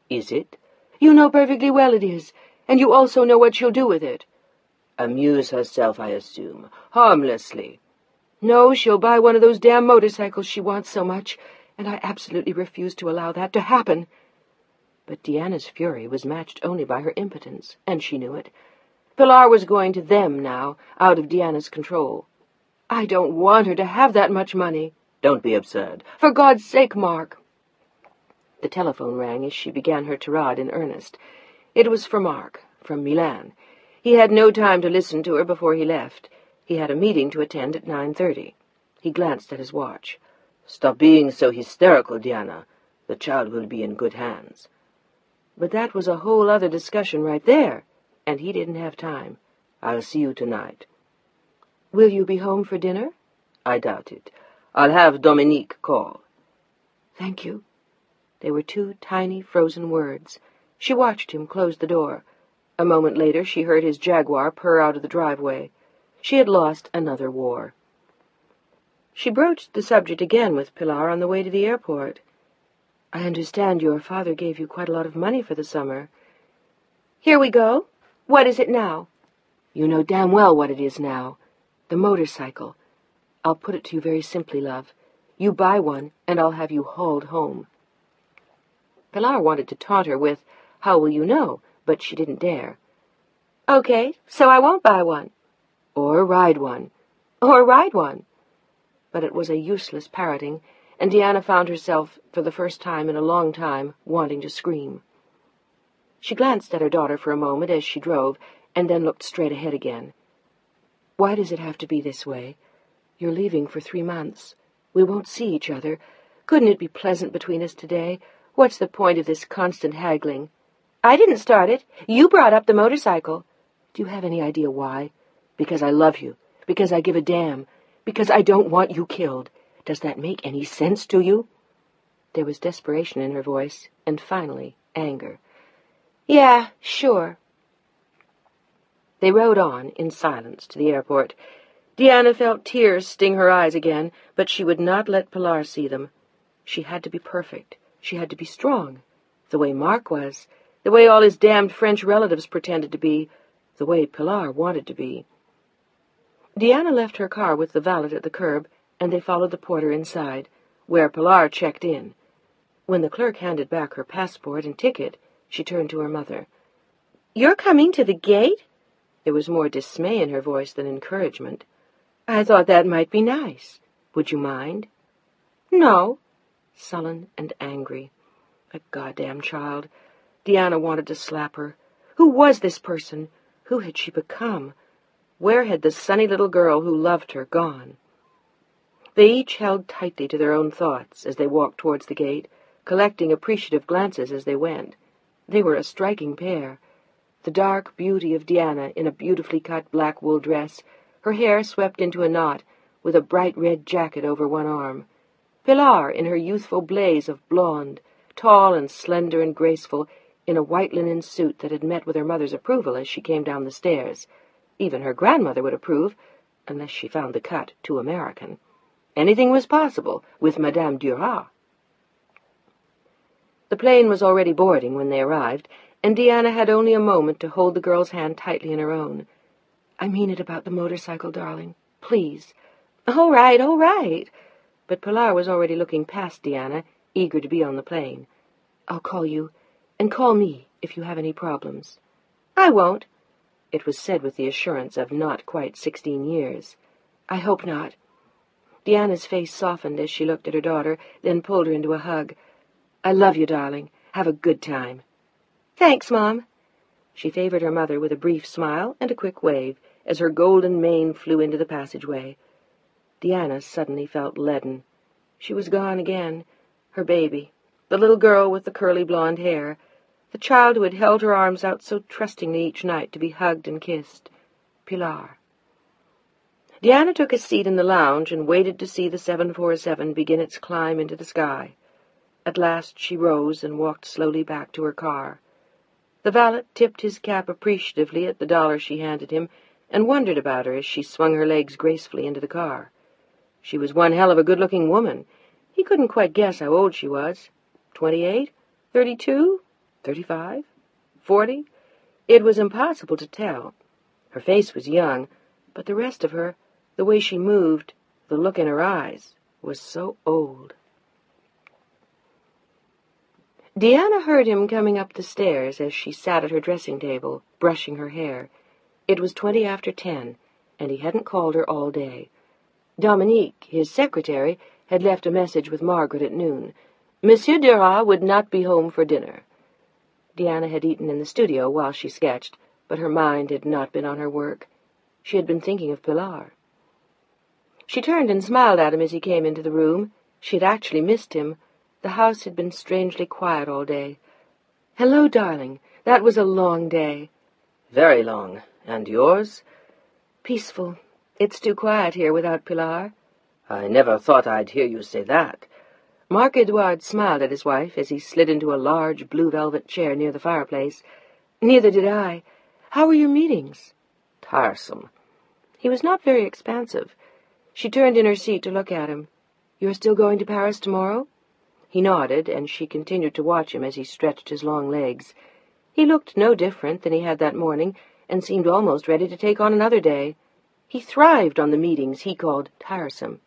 B: "Is it?"
A: "You know perfectly well it is, and you also know what she'll do with it."
B: "Amuse herself, I assume. Harmlessly."
A: "No, she'll buy one of those damn motorcycles she wants so much, and I absolutely refuse to allow that to happen." But Diana's fury was matched only by her impotence, and she knew it. Pilar was going to them now, out of Diana's control. "I don't want her to have that much money."
B: "Don't be absurd."
A: "For God's sake, Mark." The telephone rang as she began her tirade in earnest. It was for Mark, from Milan. He had no time to listen to her before he left. He had a meeting to attend at 9:30. He glanced at his watch.
B: "Stop being so hysterical, Diana. The child will be in good hands."
A: But that was a whole other discussion right there, and he didn't have time.
B: "I'll see you tonight."
A: "Will you be home for dinner?"
B: "I doubt it. I'll have Dominique call."
A: "Thank you." They were two tiny, frozen words. She watched him close the door. A moment later she heard his Jaguar purr out of the driveway. She had lost another war. She broached the subject again with Pilar on the way to the airport. "I understand your father gave you quite a lot of money for the summer." "Here we go. What is it now?" "You know damn well what it is now. The motorcycle. I'll put it to you very simply, love. You buy one, and I'll have you hauled home." Pilar wanted to taunt her with, "How will you know?" but she didn't dare. "Okay, so I won't buy one." "Or ride one." "Or ride one." But it was a useless parroting, and Deanna found herself, for the first time in a long time, wanting to scream. She glanced at her daughter for a moment as she drove, and then looked straight ahead again. "Why does it have to be this way? You're leaving for 3 months. We won't see each other. Couldn't it be pleasant between us today? What's the point of this constant haggling?" "I didn't start it. You brought up the motorcycle." "Do you have any idea why? Because I love you. Because I give a damn. Because I don't want you killed. Does that make any sense to you?" There was desperation in her voice, and finally anger. "Yeah, sure." They rode on, in silence, to the airport. Deanna felt tears sting her eyes again, but she would not let Pilar see them. She had to be perfect. She had to be strong. The way Mark was. The way all his damned French relatives pretended to be. The way Pilar wanted to be. Deanna left her car with the valet at the curb, and they followed the porter inside, where Pilar checked in. When the clerk handed back her passport and ticket, she turned to her mother. "You're coming to the gate?" There was more dismay in her voice than encouragement. "I thought that might be nice. Would you mind?" "No." Sullen and angry. A goddamn child. Deanna wanted to slap her. Who was this person? Who had she become? Where had the sunny little girl who loved her gone? They each held tightly to their own thoughts as they walked towards the gate, collecting appreciative glances as they went. They were a striking pair. The dark beauty of Deanna in a beautifully cut black wool dress, her hair swept into a knot, with a bright red jacket over one arm. Pilar in her youthful blaze of blonde, tall and slender and graceful, in a white linen suit that had met with her mother's approval as she came down the stairs. Even her grandmother would approve, unless she found the cut too American. Anything was possible with Madame Duras. The plane was already boarding when they arrived, and Deanna had only a moment to hold the girl's hand tightly in her own. "I mean it about the motorcycle, darling. Please." All right, all right." But Pilar was already looking past Deanna, eager to be on the plane. "I'll call you, and call me if you have any problems." "I won't." It was said with the assurance of not quite 16 years. "I hope not." Deanna's face softened as she looked at her daughter, then pulled her into a hug. "I love you, darling. Have a good time." "Thanks, Mom." She favored her mother with a brief smile and a quick wave as her golden mane flew into the passageway. Deanna suddenly felt leaden. She was gone again. Her baby, the little girl with the curly blonde hair, the child who had held her arms out so trustingly each night to be hugged and kissed. Pilar. Deanna took a seat in the lounge and waited to see the 747 begin its climb into the sky. At last she rose and walked slowly back to her car. The valet tipped his cap appreciatively at the dollar she handed him and wondered about her as she swung her legs gracefully into the car. She was one hell of a good-looking woman. He couldn't quite guess how old she was. 28? 32? 35? 40? It was impossible to tell. Her face was young, but the rest of her, the way she moved, the look in her eyes, was so old. Deanna heard him coming up the stairs as she sat at her dressing table, brushing her hair. It was 20 after 10, and he hadn't called her all day. Dominique, his secretary, had left a message with Margaret at noon. Monsieur Duras would not be home for dinner. Deanna had eaten in the studio while she sketched, but her mind had not been on her work. She had been thinking of Pilar. She turned and smiled at him as he came into the room. She had actually missed him. The house had been strangely quiet all day. "Hello, darling. That was a long day."
B: "Very long. And yours?"
A: "Peaceful. It's too quiet here without Pilar."
B: "I never thought I'd hear you say that."
A: Marc-Edouard smiled at his wife as he slid into a large blue velvet chair near the fireplace. "Neither did I. How were your meetings?"
B: "Tiresome."
A: He was not very expansive. She turned in her seat to look at him. "You're still going to Paris tomorrow?" He nodded, and she continued to watch him as he stretched his long legs. He looked no different than he had that morning, and seemed almost ready to take on another day. He thrived on the meetings he called tiresome.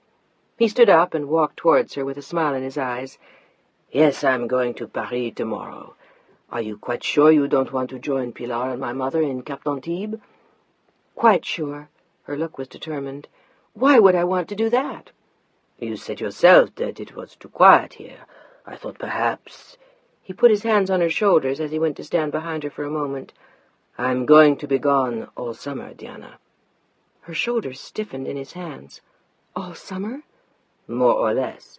A: He stood up and walked towards her with a smile in his eyes.
B: Yes, I'm going to Paris tomorrow. Are you quite sure you don't want to join Pilar and my mother in Cap d'Antibes?
A: Quite sure. Her look was determined. Why would I want to do that?
B: You said yourself that it was too quiet here. I thought perhaps...
A: He put his hands on her shoulders as he went to stand behind her for a moment.
B: I'm going to be gone all summer, Diana.
A: Her shoulders stiffened in his hands. All summer?
B: More or less.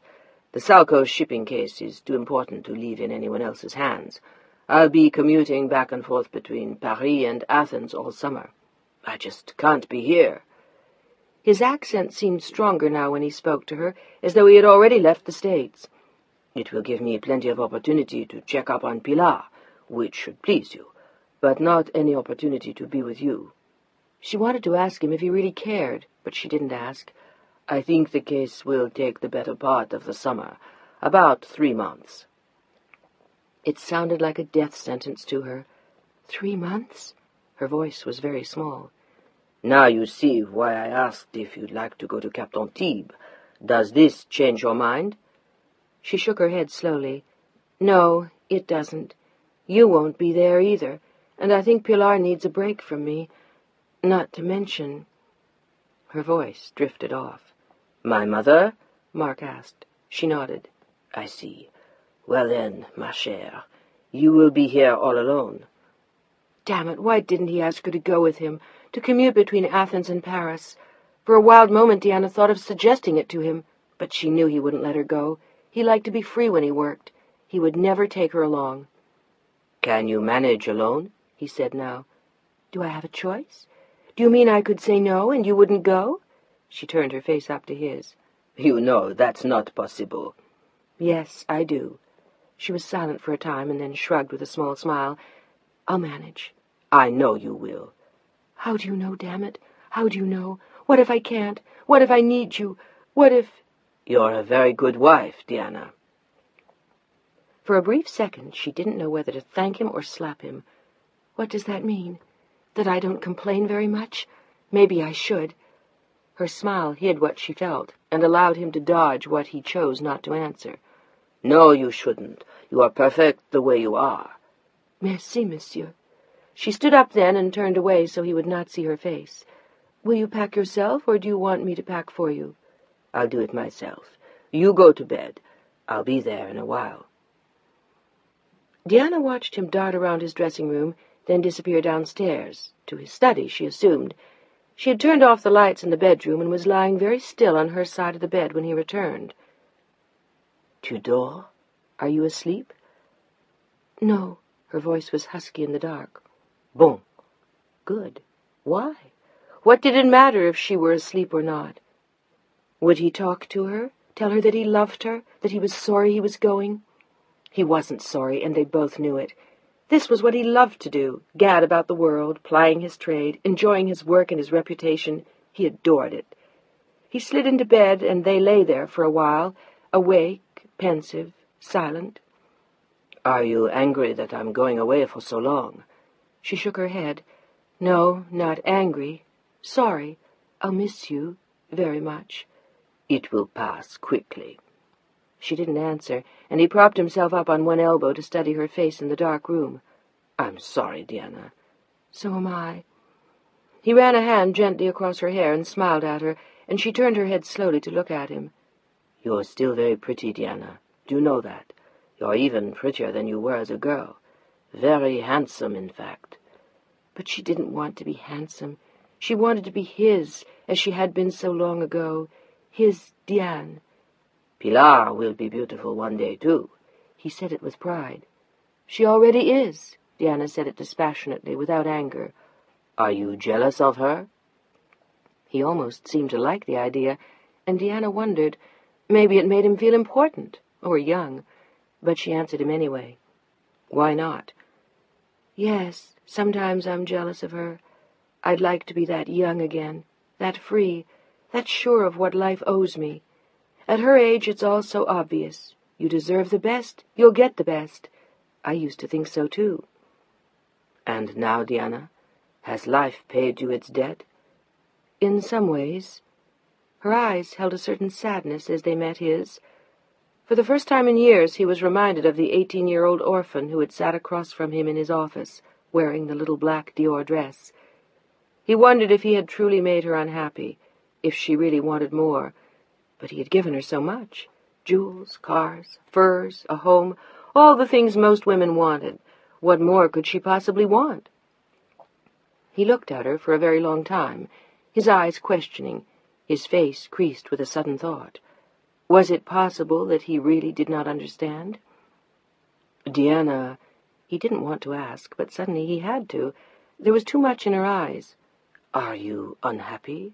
B: The Salco shipping case is too important to leave in anyone else's hands. I'll be commuting back and forth between Paris and Athens all summer. I just can't be here.
A: His accent seemed stronger now when he spoke to her, as though he had already left the States.
B: It will give me plenty of opportunity to check up on Pilar, which should please you, but not any opportunity to be with you.
A: She wanted to ask him if he really cared, but she didn't ask.
B: I think the case will take the better part of the summer, about 3 months.
A: It sounded like a death sentence to her. 3 months? Her voice was very small.
B: Now you see why I asked if you'd like to go to Cap d'Antibes. Does this change your mind?
A: She shook her head slowly. No, it doesn't. You won't be there either, and I think Pilar needs a break from me. Not to mention... Her voice drifted off.
B: My mother?
A: Mark asked. She nodded.
B: I see. Well then, ma chère, you will be here all alone.
A: Damn it, why didn't he ask her to go with him, to commute between Athens and Paris? For a wild moment Diana thought of suggesting it to him, but she knew he wouldn't let her go. He liked to be free when he worked. He would never take her along.
B: Can you manage alone? He said now.
A: Do I have a choice? Do you mean I could say no and you wouldn't go? She turned her face up to his.
B: You know that's not possible.
A: Yes, I do. She was silent for a time and then shrugged with a small smile. I'll manage.
B: I know you will.
A: How do you know, damn it? How do you know? What if I can't? What if I need you? What if...
B: You're a very good wife, Diana.
A: For a brief second, she didn't know whether to thank him or slap him. What does that mean? That I don't complain very much? Maybe I should. Her smile hid what she felt, and allowed him to dodge what he chose not to answer.
B: No, you shouldn't. You are perfect the way you are.
A: Merci, monsieur. She stood up then and turned away so he would not see her face. Will you pack yourself, or do you want me to pack for you?
B: I'll do it myself. You go to bed. I'll be there in a while.
A: Diana watched him dart around his dressing room, then disappear downstairs, to his study, she assumed. She had turned off the lights in the bedroom and was lying very still on her side of the bed when he returned.
B: Tu dors?
A: Are you asleep? No. Her voice was husky in the dark.
B: Bon.
A: Good. Why? What did it matter if she were asleep or not? Would he talk to her, tell her that he loved her, that he was sorry he was going? He wasn't sorry, and they both knew it. This was what he loved to do, gad about the world, plying his trade, enjoying his work and his reputation. He adored it. He slid into bed, and they lay there for a while, awake, pensive, silent.
B: Are you angry that I'm going away for so long?
A: She shook her head. No, not angry. Sorry. I'll miss you very much.
B: It will pass quickly.
A: She didn't answer, and he propped himself up on one elbow to study her face in the dark room.
B: I'm sorry, Diana.
A: So am I. He ran a hand gently across her hair and smiled at her, and she turned her head slowly to look at him.
B: You're still very pretty, Diana. Do you know that? You're even prettier than you were as a girl. Very handsome, in fact.
A: But she didn't want to be handsome. She wanted to be his, as she had been so long ago. His Diane.
B: Pilar will be beautiful one day, too.
A: He said it with pride. She already is. Diana said it dispassionately, without anger.
B: Are you jealous of her?
A: He almost seemed to like the idea, and Diana wondered. Maybe it made him feel important, or young. But she answered him anyway. Why not? Yes, sometimes I'm jealous of her. I'd like to be that young again, that free, that sure of what life owes me. At her age, it's all so obvious. You deserve the best, you'll get the best. I used to think so, too.
B: And now, Diana, has life paid you its debt?
A: In some ways. Her eyes held a certain sadness as they met his. For the first time in years he was reminded of the 18-year-old orphan who had sat across from him in his office, wearing the little black Dior dress. He wondered if he had truly made her unhappy, if she really wanted more. But he had given her so much. Jewels, cars, furs, a home, all the things most women wanted. What more could she possibly want? He looked at her for a very long time, his eyes questioning, his face creased with a sudden thought. Was it possible that he really did not understand? Diana, he didn't want to ask, but suddenly he had to. There was too much in her eyes. Are you unhappy?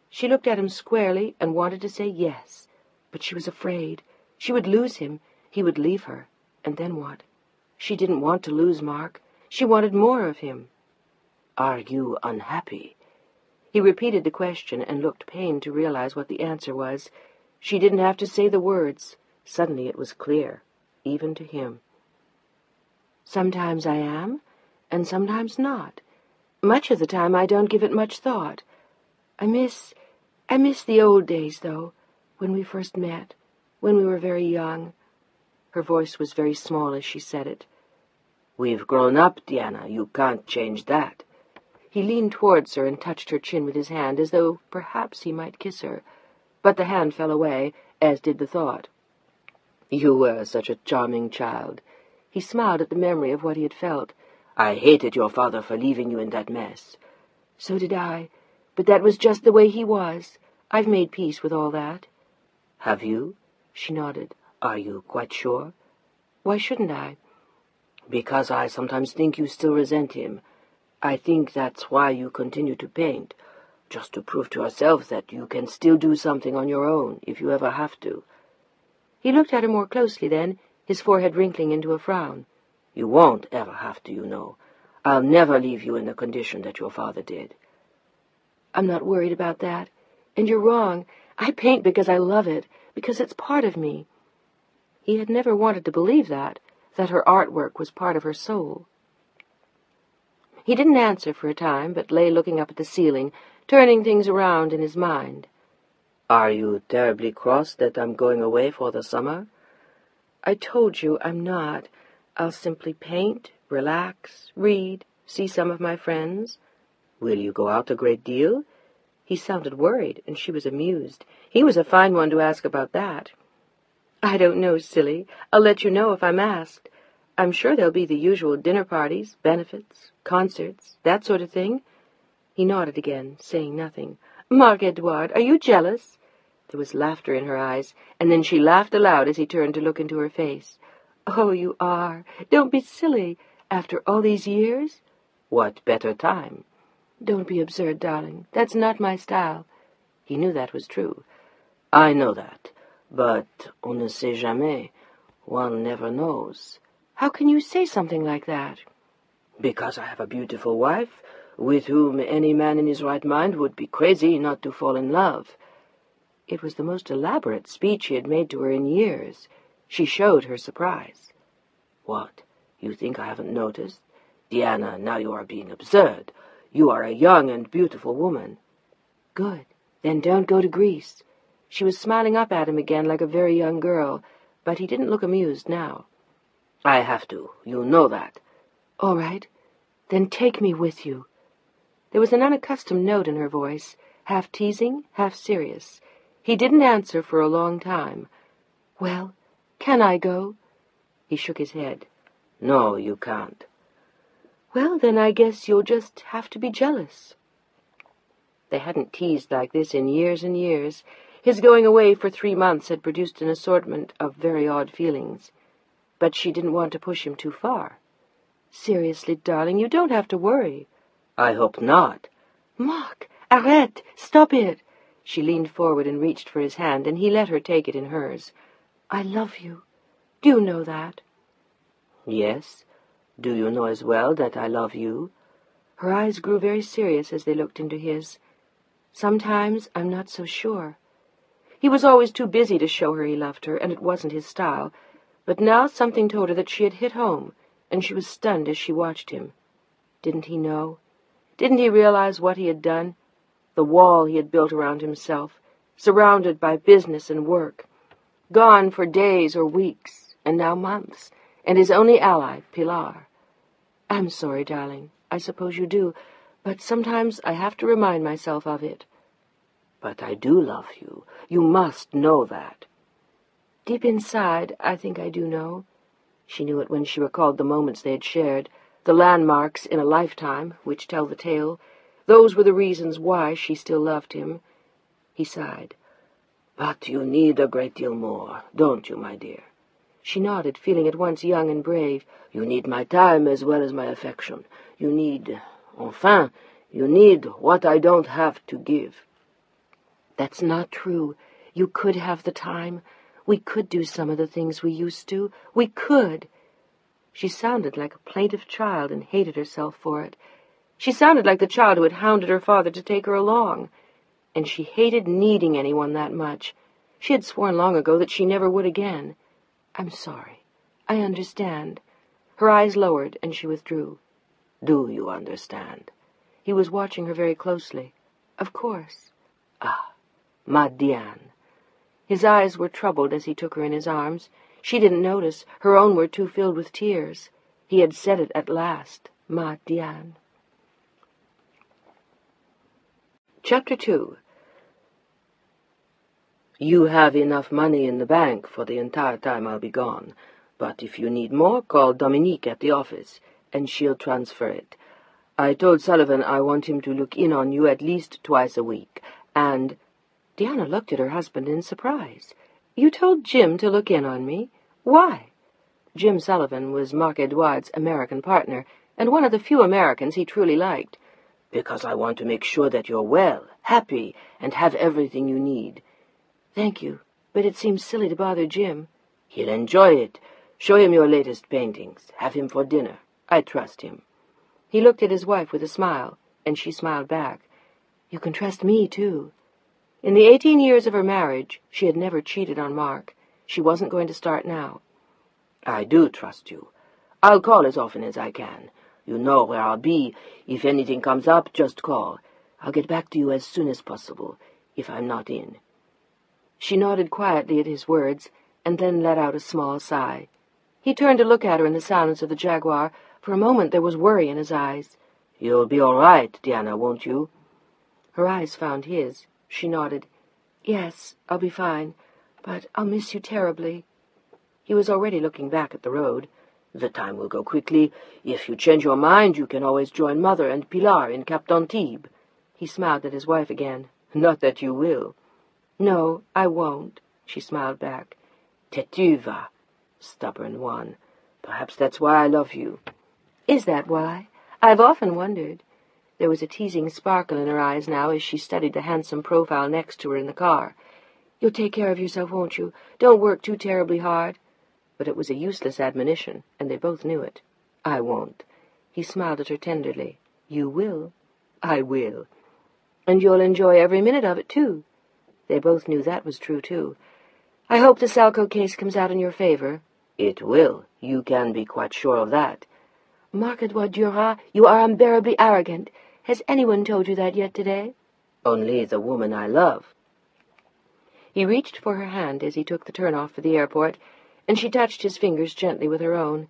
A: She looked at him squarely and wanted to say yes, but she was afraid. She would lose him. He would leave her. And then what? She didn't want to lose Mark. She wanted more of him. Are you unhappy? He repeated the question and looked pained to realize what the answer was. She didn't have to say the words. Suddenly it was clear, even to him. Sometimes I am, and sometimes not. Much of the time I don't give it much thought. I miss the old days, though, when we first met, when we were very young. Her voice was very small as she said it. We've grown up, Diana. You can't change that. He leaned towards her and touched her chin with his hand, as though perhaps he might kiss her. But the hand fell away, as did the thought. You were such a charming child. He smiled at the memory of what he had felt. I hated your father for leaving you in that mess. So did I, but that was just the way he was. I've made peace with all that. Have you? She nodded. Are you quite sure? Why shouldn't I? Because I sometimes think you still resent him. I think that's why you continue to paint, just to prove to yourself that you can still do something on your own, if you ever have to. He looked at her more closely then, his forehead wrinkling into a frown. You won't ever have to, you know. I'll never leave you in the condition that your father did. I'm not worried about that. And you're wrong. I paint because I love it, because it's part of me. He had never wanted to believe that her artwork was part of her soul. He didn't answer for a time, but lay looking up at the ceiling, turning things around in his mind. Are you terribly cross that I'm going away for the summer? I told you I'm not. I'll simply paint, relax, read, see some of my friends. Will you go out a great deal? He sounded worried, and she was amused. He was a fine one to ask about that. I don't know, silly. I'll let you know if I'm asked. I'm sure there'll be the usual dinner parties, benefits, concerts, that sort of thing. He nodded again, saying nothing. Marc-Edouard, are you jealous? There was laughter in her eyes, and then she laughed aloud as he turned to look into her face. Oh, you are. Don't be silly. After all these years? What better time? Don't be absurd, darling. That's not my style. He knew that was true. I know that, but on ne sait jamais. One never knows. How can you say something like that? Because I have a beautiful wife, with whom any man in his right mind would be crazy not to fall in love. It was the most elaborate speech he had made to her in years. She showed her surprise. What? You think I haven't noticed? Diana, now you are being absurd. You are a young and beautiful woman. Good. Then don't go to Greece. She was smiling up at him again like a very young girl, but he didn't look amused now. I have to. You know that. All right. Then take me with you. There was an unaccustomed note in her voice, half teasing, half serious. He didn't answer for a long time. Well, can I go? He shook his head. No, you can't. Well, then I guess you'll just have to be jealous. They hadn't teased like this in years and years. His going away for 3 months had produced an assortment of very odd feelings. But she didn't want to push him too far. Seriously, darling, you don't have to worry. I hope not. Marc, arrête! Stop it! She leaned forward and reached for his hand, and he let her take it in hers. I love you. Do you know that? Yes. Do you know as well that I love you? Her eyes grew very serious as they looked into his. Sometimes I'm not so sure. He was always too busy to show her he loved her, and it wasn't his style. But now something told her that she had hit home, and she was stunned as she watched him. Didn't he know? Didn't he realize what he had done? The wall he had built around himself, surrounded by business and work. Gone for days or weeks, and now months, and his only ally, Pilar. I'm sorry, darling. I suppose you do, but sometimes I have to remind myself of it.
B: But I do love you. You must know that.
A: Deep inside, I think I do know. She knew it when she recalled the moments they had shared, the landmarks in a lifetime which tell the tale. Those were the reasons why she still loved him. He sighed.
B: But you need a great deal more, don't you, my dear?
A: She nodded, feeling at once young and brave.
B: You need my time as well as my affection. You need, enfin, you need what I don't have to give.
A: That's not true. You could have the time. We could do some of the things we used to. We could. She sounded like a plaintive child and hated herself for it. She sounded like the child who had hounded her father to take her along. And she hated needing anyone that much. She had sworn long ago that she never would again. I'm sorry. I understand. Her eyes lowered, and she withdrew.
B: Do you understand?
A: He was watching her very closely. Of course.
B: Ah, ma Diane.
A: His eyes were troubled as he took her in his arms. She didn't notice. Her own were too filled with tears. He had said it at last. Ma Diane. Chapter 2.
B: You have enough money in the bank for the entire time I'll be gone, but if you need more, call Dominique at the office, and she'll transfer it. I told Sullivan I want him to look in on you at least twice a week, and—
A: Diana looked at her husband in surprise. You told Jim to look in on me? Why? Jim Sullivan was Marc Edouard's American partner, and one of the few Americans he truly liked.
B: Because I want to make sure that you're well, happy, and have everything you need.
A: Thank you, but it seems silly to bother Jim.
B: He'll enjoy it. Show him your latest paintings. Have him for dinner. I trust him.
A: He looked at his wife with a smile, and she smiled back. You can trust me, too. In the 18 years of her marriage, she had never cheated on Mark. She wasn't going to start now.
B: I do trust you. I'll call as often as I can. You know where I'll be. If anything comes up, just call. I'll get back to you as soon as possible, if I'm not in.
A: She nodded quietly at his words, and then let out a small sigh. He turned to look at her in the silence of the Jaguar. For a moment there was worry in his eyes.
B: You'll be all right, Diana, won't you?
A: Her eyes found his. She nodded. Yes, I'll be fine, but I'll miss you terribly. He was already looking back at the road.
B: The time will go quickly. If you change your mind, you can always join Mother and Pilar in Cap d'Antibes.
A: He smiled at his wife again.
B: Not that you will.
A: No, I won't, she smiled back.
B: Têtu va, stubborn one. Perhaps that's why I love you.
A: Is that why? I've often wondered. There was a teasing sparkle in her eyes now as she studied the handsome profile next to her in the car. You'll take care of yourself, won't you? Don't work too terribly hard. But it was a useless admonition, and they both knew it.
B: I won't.
A: He smiled at her tenderly. You will.
B: I will.
A: And you'll enjoy every minute of it, too. They both knew that was true, too. I hope the Salco case comes out in your favor.
B: It will. You can be quite sure of that.
A: Marc-Edouard Duras, you are unbearably arrogant. Has anyone told you that yet today?
B: Only the woman I love.
A: He reached for her hand as he took the turn-off for the airport, and she touched his fingers gently with her own.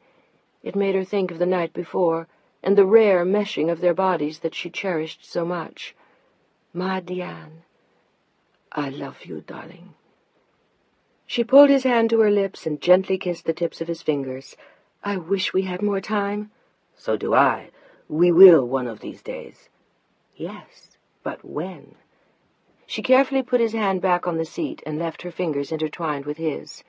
A: It made her think of the night before, and the rare meshing of their bodies that she cherished so much. Ma Diane, I love you, darling. She pulled his hand to her lips and gently kissed the tips of his fingers. I wish we had more time.
B: So do I. We will one of these days.
A: Yes, but when? She carefully put his hand back on the seat and left her fingers intertwined with his.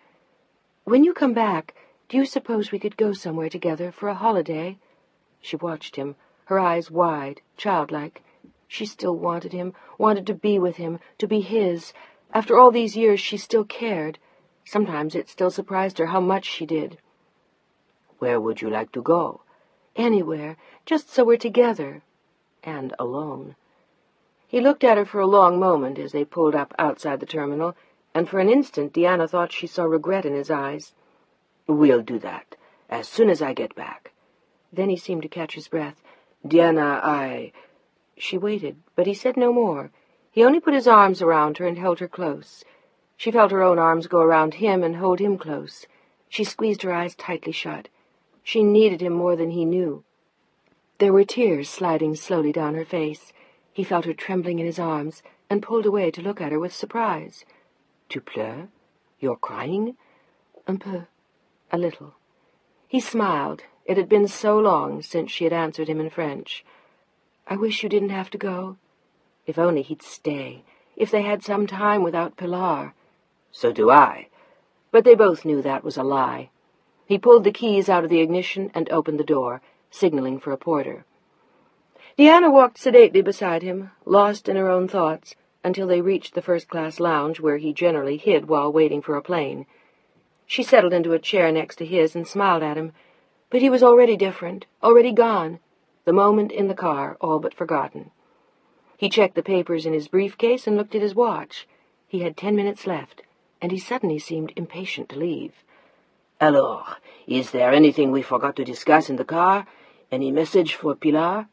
A: When you come back, do you suppose we could go somewhere together for a holiday? She watched him, her eyes wide, childlike. She still wanted him, wanted to be with him, to be his. After all these years, she still cared. Sometimes it still surprised her how much she did.
B: Where would you like to go?
A: Anywhere, just so we're together. And alone. He looked at her for a long moment as they pulled up outside the terminal, and for an instant Diana thought she saw regret in his eyes.
B: We'll do that, as soon as I get back.
A: Then he seemed to catch his breath.
B: Diana,
A: She waited, but he said no more. He only put his arms around her and held her close. She felt her own arms go around him and hold him close. She squeezed her eyes tightly shut. She needed him more than he knew. There were tears sliding slowly down her face. He felt her trembling in his arms and pulled away to look at her with surprise. "Tu pleures? You're crying?" "Un peu. A little." He smiled. It had been so long since she had answered him in French. "I wish you didn't have to go." If only he'd stay. If they had some time without Pilar.
B: "So do I."
A: But they both knew that was a lie. He pulled the keys out of the ignition and opened the door, signaling for a porter. Deanna walked sedately beside him, lost in her own thoughts, until they reached the first-class lounge where he generally hid while waiting for a plane. She settled into a chair next to his and smiled at him, but he was already different, already gone, the moment in the car all but forgotten. He checked the papers in his briefcase and looked at his watch. He had 10 minutes left, and he suddenly seemed impatient to leave.
B: "Alors, is there anything we forgot to discuss in the car? Any message for Pilar?"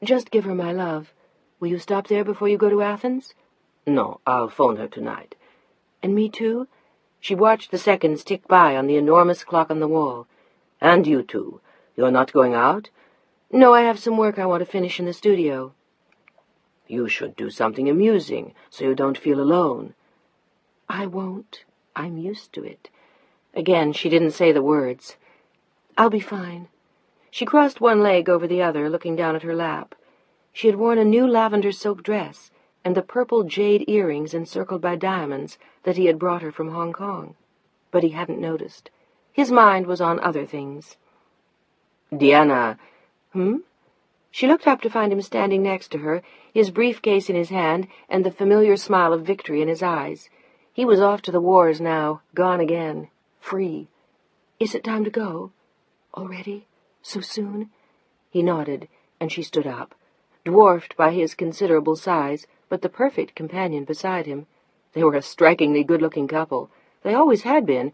A: "Just give her my love. Will you stop there before you go to Athens?"
B: "No, I'll phone her tonight."
A: "And me too?" She watched the seconds tick by on the enormous clock on the wall.
B: "And you too. You're not going out?"
A: "No, I have some work I want to finish in the studio."
B: "You should do something amusing, so you don't feel alone."
A: "I won't. I'm used to it." Again, she didn't say the words. "I'll be fine." She crossed one leg over the other, looking down at her lap. She had worn a new lavender silk dress and the purple jade earrings encircled by diamonds that he had brought her from Hong Kong. But he hadn't noticed. His mind was on other things.
B: "Diana."
A: She looked up to find him standing next to her, his briefcase in his hand and the familiar smile of victory in his eyes. He was off to the wars now, gone again, free. "Is it time to go? Already? So soon?" He nodded, and she stood up, dwarfed by his considerable size, but the perfect companion beside him. They were a strikingly good-looking couple. They always had been.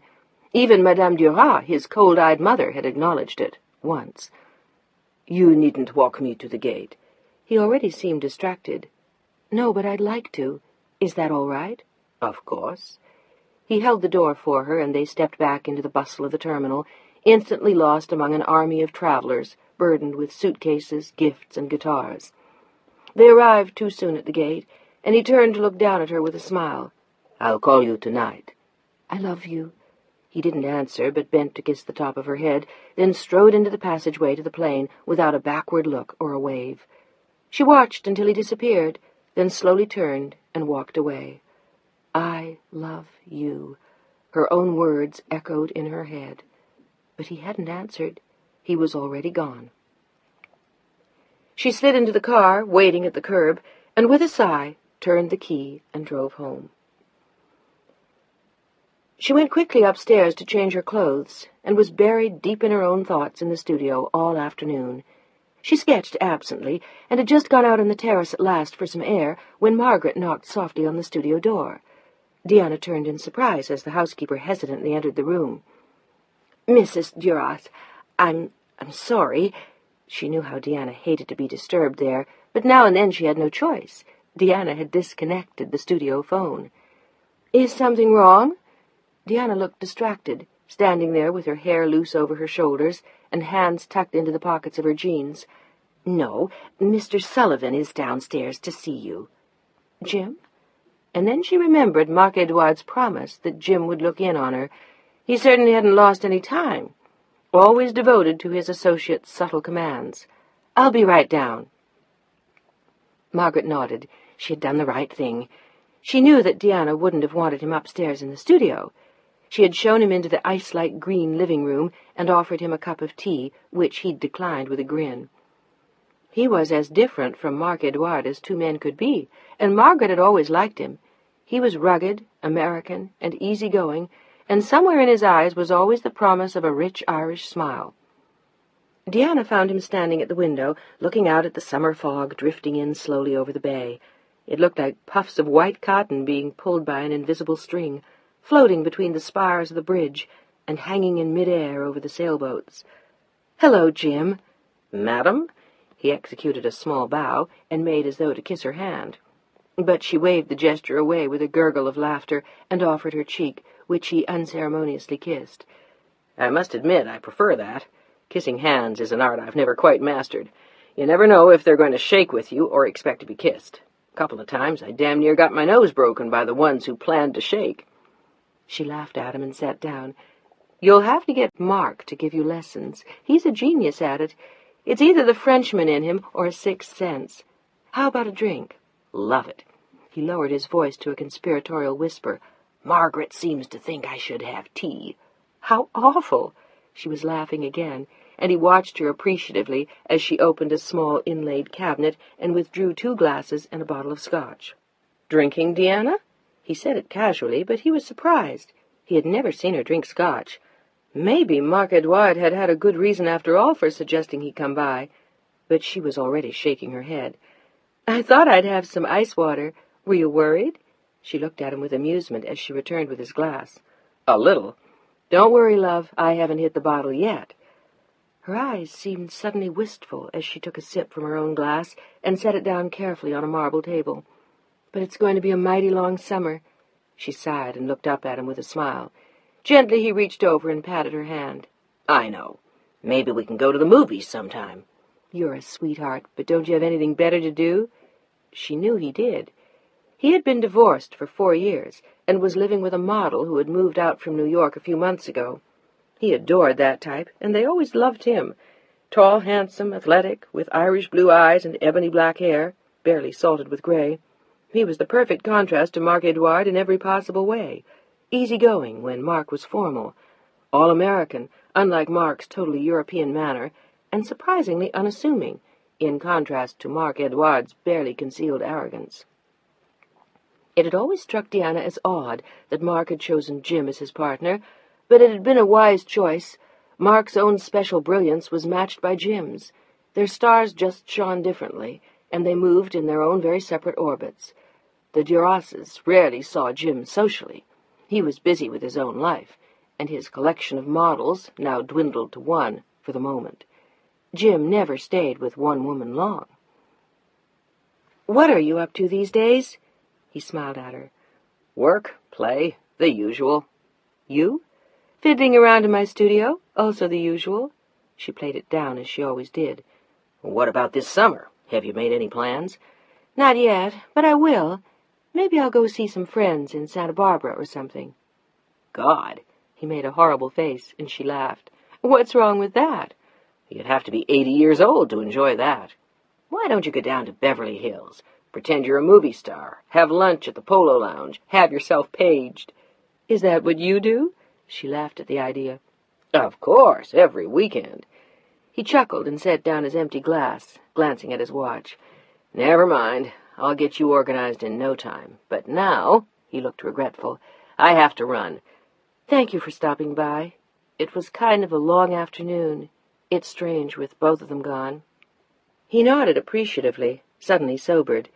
A: Even Madame Duras, his cold-eyed mother, had acknowledged it, once.
B: "You needn't walk me to the gate."
A: He already seemed distracted. "No, but I'd like to. Is that all right?"
B: "Of course."
A: He held the door for her, and they stepped back into the bustle of the terminal, instantly lost among an army of travelers, burdened with suitcases, gifts, and guitars. They arrived too soon at the gate, and he turned to look down at her with a smile.
B: "I'll call you tonight."
A: "I love you." He didn't answer, but bent to kiss the top of her head, then strode into the passageway to the plane without a backward look or a wave. She watched until he disappeared, then slowly turned and walked away. "I love you." Her own words echoed in her head. But he hadn't answered. He was already gone. She slid into the car, waiting at the curb, and with a sigh turned the key and drove home. She went quickly upstairs to change her clothes, and was buried deep in her own thoughts in the studio all afternoon. She sketched absently, and had just gone out on the terrace at last for some air, when Margaret knocked softly on the studio door. Deanna turned in surprise as the housekeeper hesitantly entered the room. "Mrs. Duras, I'm sorry." She knew how Deanna hated to be disturbed there, but now and then she had no choice. Deanna had disconnected the studio phone. "Is something wrong?" Deanna looked distracted, standing there with her hair loose over her shoulders and hands tucked into the pockets of her jeans. "No, Mr. Sullivan is downstairs to see you." "Jim?" And then she remembered Marc Edouard's promise that Jim would look in on her. He certainly hadn't lost any time, always devoted to his associate's subtle commands. "I'll be right down." Margaret nodded. She had done the right thing. She knew that Deanna wouldn't have wanted him upstairs in the studio. She had shown him into the ice-like green living room and offered him a cup of tea, which he'd declined with a grin. He was as different from Marc Edouard as two men could be, and Margaret had always liked him. He was rugged, American, and easy-going, and somewhere in his eyes was always the promise of a rich Irish smile. Deanna found him standing at the window, looking out at the summer fog drifting in slowly over the bay. It looked like puffs of white cotton being pulled by an invisible string, floating between the spars of the bridge and hanging in mid-air over the sailboats. "Hello, Jim." "Madam?" He executed a small bow and made as though to kiss her hand. But she waved the gesture away with a gurgle of laughter and offered her cheek, which he unceremoniously kissed.
B: I must admit I prefer that. Kissing hands is an art I've never quite mastered. You never know if they're going to shake with you or expect to be kissed. A couple of times I damn near got my nose broken by the ones who planned to shake.
A: She laughed at him and sat down. You'll have to get Mark to give you lessons. He's a genius at it. It's either the Frenchman in him or a sixth sense. How about a drink?
B: Love it.
A: He lowered his voice to a conspiratorial whisper.
B: Margaret seems to think I should have tea.
A: How awful! She was laughing again, and he watched her appreciatively as she opened a small inlaid cabinet and withdrew 2 glasses and a bottle of scotch.
B: Drinking, Deanna?
A: He said it casually, but he was surprised. He had never seen her drink scotch. Maybe Mark Edouard had had a good reason after all for suggesting he come by, but she was already shaking her head. I thought I'd have some ice water. Were you worried? She looked at him with amusement as she returned with his glass.
B: A little.
A: Don't worry, love. I haven't hit the bottle yet. Her eyes seemed suddenly wistful as she took a sip from her own glass and set it down carefully on a marble table. But it's going to be a mighty long summer. She sighed and looked up at him with a smile. Gently he reached over and patted her hand.
B: I know. Maybe we can go to the movies sometime.
A: You're a sweetheart, but don't you have anything better to do? She knew he did. He had been divorced for 4 years and was living with a model who had moved out from New York a few months ago. He adored that type, and they always loved him. Tall, handsome, athletic, with Irish blue eyes and ebony black hair, barely salted with gray. He was the perfect contrast to Mark Edouard in every possible way. Easy-going when Mark was formal. All-American, unlike Mark's totally European manner, and surprisingly unassuming, in contrast to Mark Edouard's barely concealed arrogance. It had always struck Deanna as odd that Mark had chosen Jim as his partner, but it had been a wise choice. Mark's own special brilliance was matched by Jim's. Their stars just shone differently, and they moved in their own very separate orbits. The Durasses rarely saw Jim socially. He was busy with his own life, and his collection of models now dwindled to 1 for the moment. Jim never stayed with one woman long. What are you up to these days? He smiled at her.
B: Work, play, the usual.
A: You? Fiddling around in my studio, also the usual. She played it down as she always did.
B: What about this summer? Have you made any plans?
A: Not yet, but I will. Maybe I'll go see some friends in Santa Barbara or something.
B: God!
A: He made a horrible face, and she laughed. What's wrong with that?
B: You'd have to be 80 years old to enjoy that. Why don't you go down to Beverly Hills? Pretend you're a movie star. Have lunch at the Polo Lounge. Have yourself paged.
A: Is that what you do? She laughed at the idea.
B: Of course, every weekend.
A: He chuckled and set down his empty glass, glancing at his watch.
B: Never mind. I'll get you organized in no time. But now, he looked regretful, I have to run.
A: Thank you for stopping by. It was kind of a long afternoon. It's strange with both of them gone. He nodded appreciatively, suddenly sobered.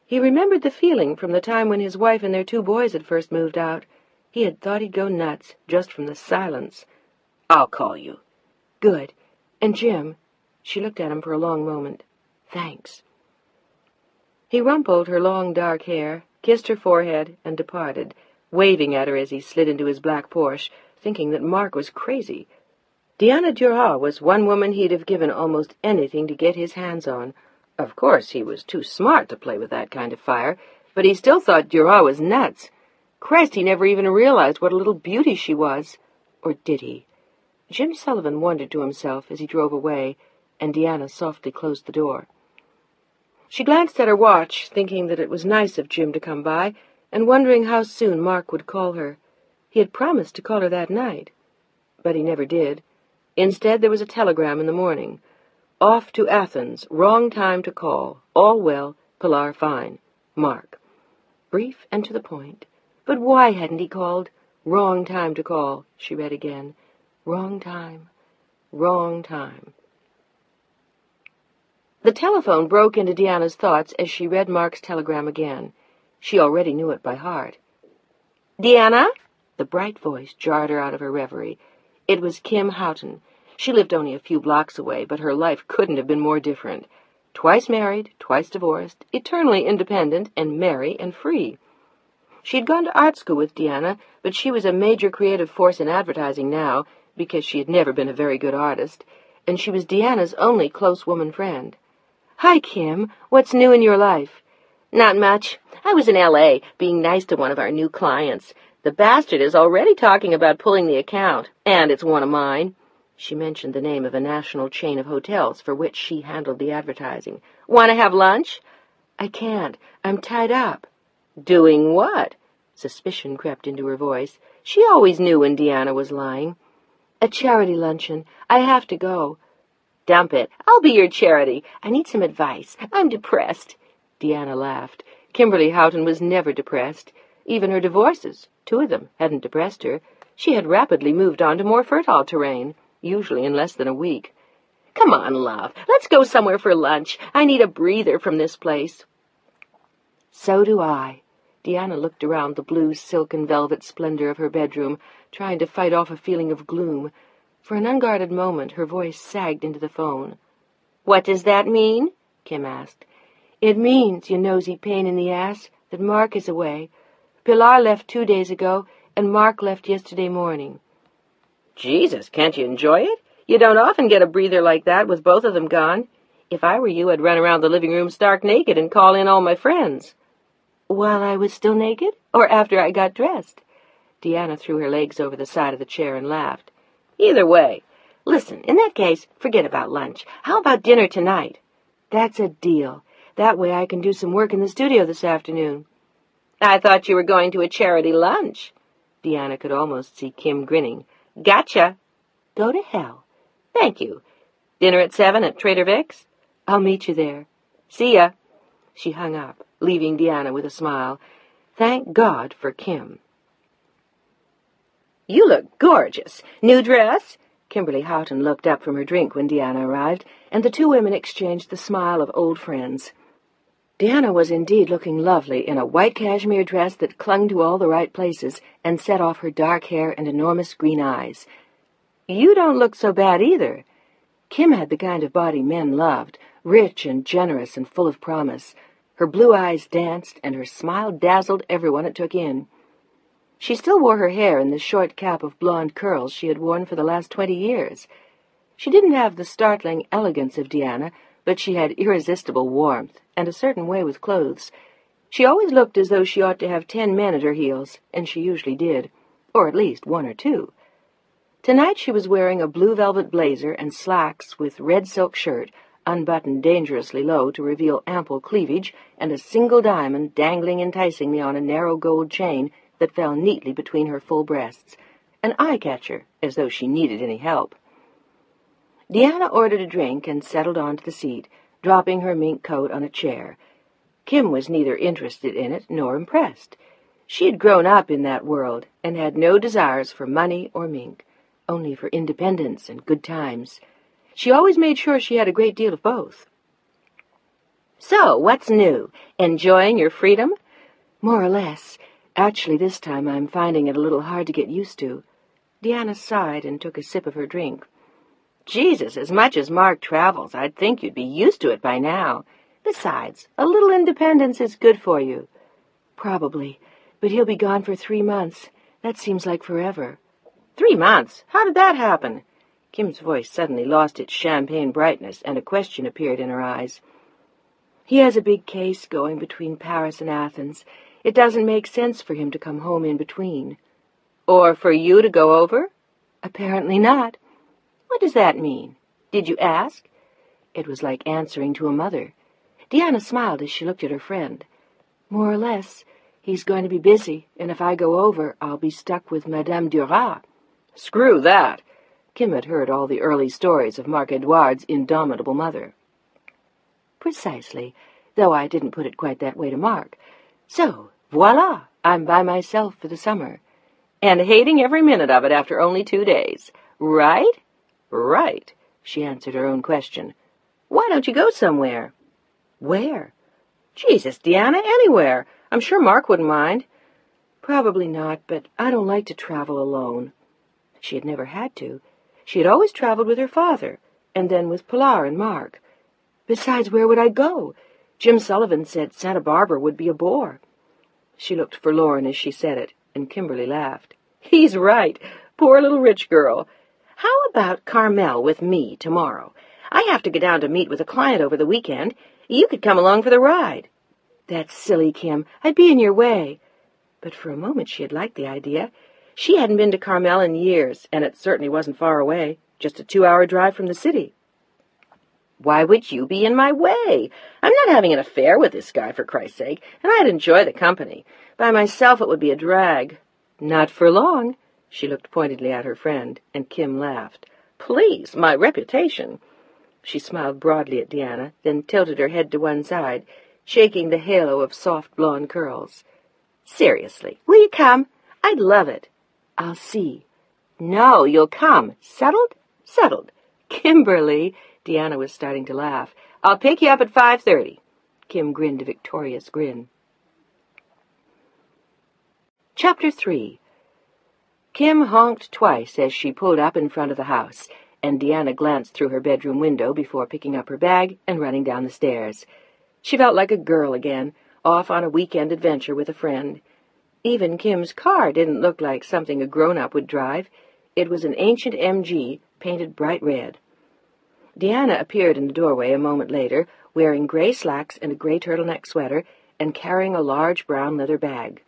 A: He remembered the feeling from the time when his wife and their 2 boys had first moved out. He had thought he'd go nuts, just from the silence.
B: I'll call you.
A: Good. And Jim, she looked at him for a long moment. Thanks. He rumpled her long dark hair, kissed her forehead, and departed, waving at her as he slid into his black Porsche, thinking that Mark was crazy. Deanna Duras was one woman he'd have given almost anything to get his hands on. Of course, he was too smart to play with that kind of fire, but he still thought Duras was nuts. Christ, he never even realized what a little beauty she was. Or did he? Jim Sullivan wondered to himself as he drove away, and Deanna softly closed the door. She glanced at her watch, thinking that it was nice of Jim to come by, and wondering how soon Mark would call her. He had promised to call her that night, but he never did. Instead, there was a telegram in the morning. Off to Athens, wrong time to call. All well, Pilar fine. Mark. Brief and to the point. But why hadn't he called? Wrong time to call, she read again. Wrong time. Wrong time. The telephone broke into Deanna's thoughts as she read Mark's telegram again. She already knew it by heart. Deanna? The bright voice jarred her out of her reverie. It was Kim Houghton. She lived only a few blocks away, but her life couldn't have been more different. twice married, twice divorced, eternally independent and merry and free. She'd gone to art school with Deanna, but she was a major creative force in advertising now, because she had never been a very good artist, and she was Deanna's only close woman friend. "Hi, Kim. What's new in your life?" "Not much. I was in L.A. being nice to one of our new clients. The bastard is already talking about pulling the account, and it's one of mine." She mentioned the name of a national chain of hotels for which she handled the advertising. "Want to have lunch?" "I can't. I'm tied up." "Doing what?" Suspicion crept into her voice. She always knew when Deanna was lying. "A charity luncheon. I have to go." "Dump it. I'll be your charity. I need some advice. I'm depressed." Deanna laughed. Kimberly Houghton was never depressed. Even her divorces, 2 of them, hadn't depressed her. She had rapidly moved on to more fertile terrain, usually in less than a week. "Come on, love. Let's go somewhere for lunch. I need a breather from this place." "So do I." Deanna looked around the blue silk and velvet splendor of her bedroom, trying to fight off a feeling of gloom. For an unguarded moment, her voice sagged into the phone. "What does that mean?" Kim asked. "It means, you nosy pain in the ass, that Mark is away. Pilar left 2 days ago, and Mark left yesterday morning." "Jesus, can't you enjoy it? You don't often get a breather like that with both of them gone. If I were you, I'd run around the living room stark naked and call in all my friends." "While I was still naked, or after I got dressed?" Deanna threw her legs over the side of the chair and laughed. "Either way. Listen, in that case, forget about lunch. How about dinner tonight?" "That's a deal. That way I can do some work in the studio this afternoon." "I thought you were going to a charity lunch." Deanna could almost see Kim grinning. "Gotcha." "Go to hell." "Thank you. Dinner at 7 at Trader Vic's?" "I'll meet you there." "See ya." She hung up, leaving Deanna with a smile. Thank God for Kim. "You look gorgeous. New dress?" Kimberly Houghton looked up from her drink when Deanna arrived, and the 2 women exchanged the smile of old friends. Deanna was indeed looking lovely in a white cashmere dress that clung to all the right places and set off her dark hair and enormous green eyes. "You don't look so bad either." Kim had the kind of body men loved, rich and generous and full of promise. Her blue eyes danced, and her smile dazzled everyone it took in. She still wore her hair in the short cap of blonde curls she had worn for the last 20 years. She didn't have the startling elegance of Deanna, but she had irresistible warmth and a certain way with clothes. She always looked as though she ought to have 10 men at her heels, and she usually did, or at least 1 or 2. Tonight she was wearing a blue velvet blazer and slacks with red silk shirt, unbuttoned dangerously low to reveal ample cleavage, and a single diamond dangling enticingly on a narrow gold chain that fell neatly between her full breasts, an eye-catcher, as though she needed any help. Deanna ordered a drink and settled onto the seat, dropping her mink coat on a chair. Kim was neither interested in it nor impressed. She had grown up in that world and had no desires for money or mink, only for independence and good times. She always made sure she had a great deal of both. "So, what's new? Enjoying your freedom?" "More or less. Actually, this time I'm finding it a little hard to get used to." Deanna sighed and took a sip of her drink. "Jesus, as much as Mark travels, I'd think you'd be used to it by now. Besides, a little independence is good for you." "Probably, but he'll be gone for 3 months. That seems like forever." 3 months? How did that happen?" Kim's voice suddenly lost its champagne brightness, and a question appeared in her eyes. "He has a big case going between Paris and Athens. It doesn't make sense for him to come home in between." "Or for you to go over?" "Apparently not." "What does that mean? Did you ask?" It was like answering to a mother. Deanna smiled as she looked at her friend. "More or less. He's going to be busy, and if I go over, I'll be stuck with Madame Duras." "Screw that." Kim had heard all the early stories of Marc Edouard's indomitable mother. "Precisely, though I didn't put it quite that way to Mark. So, voila, I'm by myself for the summer." "And hating every minute of it after only 2 days. Right?" "Right," she answered her own question. "Why don't you go somewhere?" "Where?" "Jesus, Deanna, anywhere. I'm sure Mark wouldn't mind." "Probably not, but I don't like to travel alone." She had never had to. She had always traveled with her father, and then with Pilar and Mark. Besides, where would I go? Jim Sullivan said Santa Barbara would be a bore. She looked forlorn as she said it, and Kimberly laughed. He's right. Poor little rich girl. How about Carmel with me tomorrow? I have to go down to meet with a client over the weekend. You could come along for the ride. That's silly, Kim. I'd be in your way. But for a moment she had liked the idea. She hadn't been to Carmel in years, and it certainly wasn't far away, just a 2-hour drive from the city. Why would you be in my way? I'm not having an affair with this guy, for Christ's sake, and I'd enjoy the company. By myself it would be a drag. Not for long. She looked pointedly at her friend, and Kim laughed. Please, my reputation. She smiled broadly at Deanna, then tilted her head to one side, shaking the halo of soft blonde curls. Seriously, will you come? I'd love it. I'll see. No, you'll come. Settled? Settled. Kimberly, Deanna was starting to laugh. I'll pick you up at 5:30. Kim grinned a victorious grin. Chapter 3. Kim honked twice as she pulled up in front of the house, and Deanna glanced through her bedroom window before picking up her bag and running down the stairs. She felt like a girl again, off on a weekend adventure with a friend. Even Kim's car didn't look like something a grown-up would drive. It was an ancient MG, painted bright red. Deanna appeared in the doorway a moment later, wearing gray slacks and a gray turtleneck sweater, and carrying a large brown leather bag.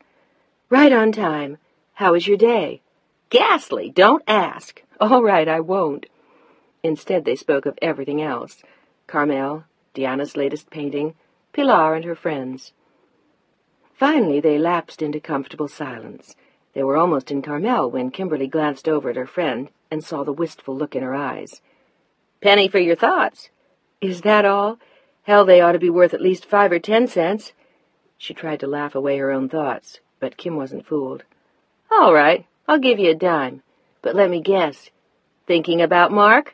A: Right on time. How was your day? Ghastly, don't ask. All right, I won't. Instead, they spoke of everything else. Carmel, Deanna's latest painting, Pilar and her friends. Finally, they lapsed into comfortable silence. They were almost in Carmel when Kimberly glanced over at her friend and saw the wistful look in her eyes. Penny for your thoughts. Is that all? Hell, they ought to be worth at least 5 or 10 cents. She tried to laugh away her own thoughts, but Kim wasn't fooled. All right, I'll give you a dime. But let me guess. Thinking about Mark?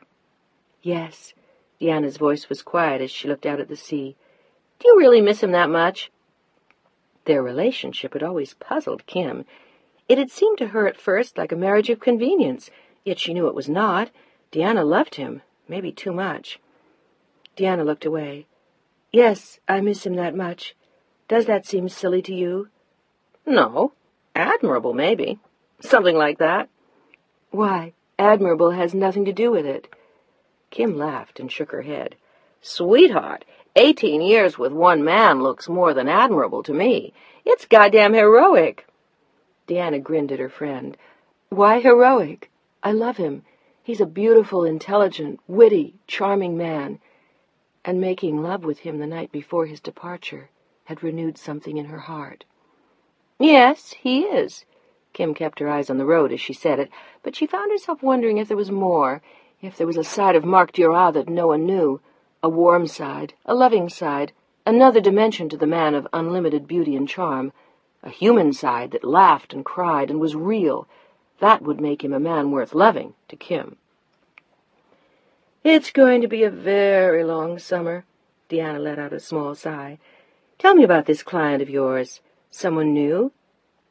A: Yes. Deanna's voice was quiet as she looked out at the sea. Do you really miss him that much? Their relationship had always puzzled Kim. It had seemed to her at first like a marriage of convenience, yet she knew it was not. Deanna loved him, maybe too much. Deanna looked away. Yes, I miss him that much. Does that seem silly to you? No. Admirable, maybe. Something like that. Why, admirable has nothing to do with it. Kim laughed and shook her head. Sweetheart, 18 years with one man looks more than admirable to me. It's goddamn heroic. Deanna grinned at her friend. Why heroic? I love him. He's a beautiful, intelligent, witty, charming man. And making love with him the night before his departure had renewed something in her heart. Yes, he is. Kim kept her eyes on the road as she said it, but she found herself wondering if there was more, if there was a side of Marc Duras that no one knew, a warm side, a loving side, another dimension to the man of unlimited beauty and charm, a human side that laughed and cried and was real. That would make him a man worth loving, to Kim. It's going to be a very long summer. Deanna let out a small sigh. Tell me about this client of yours. Someone new?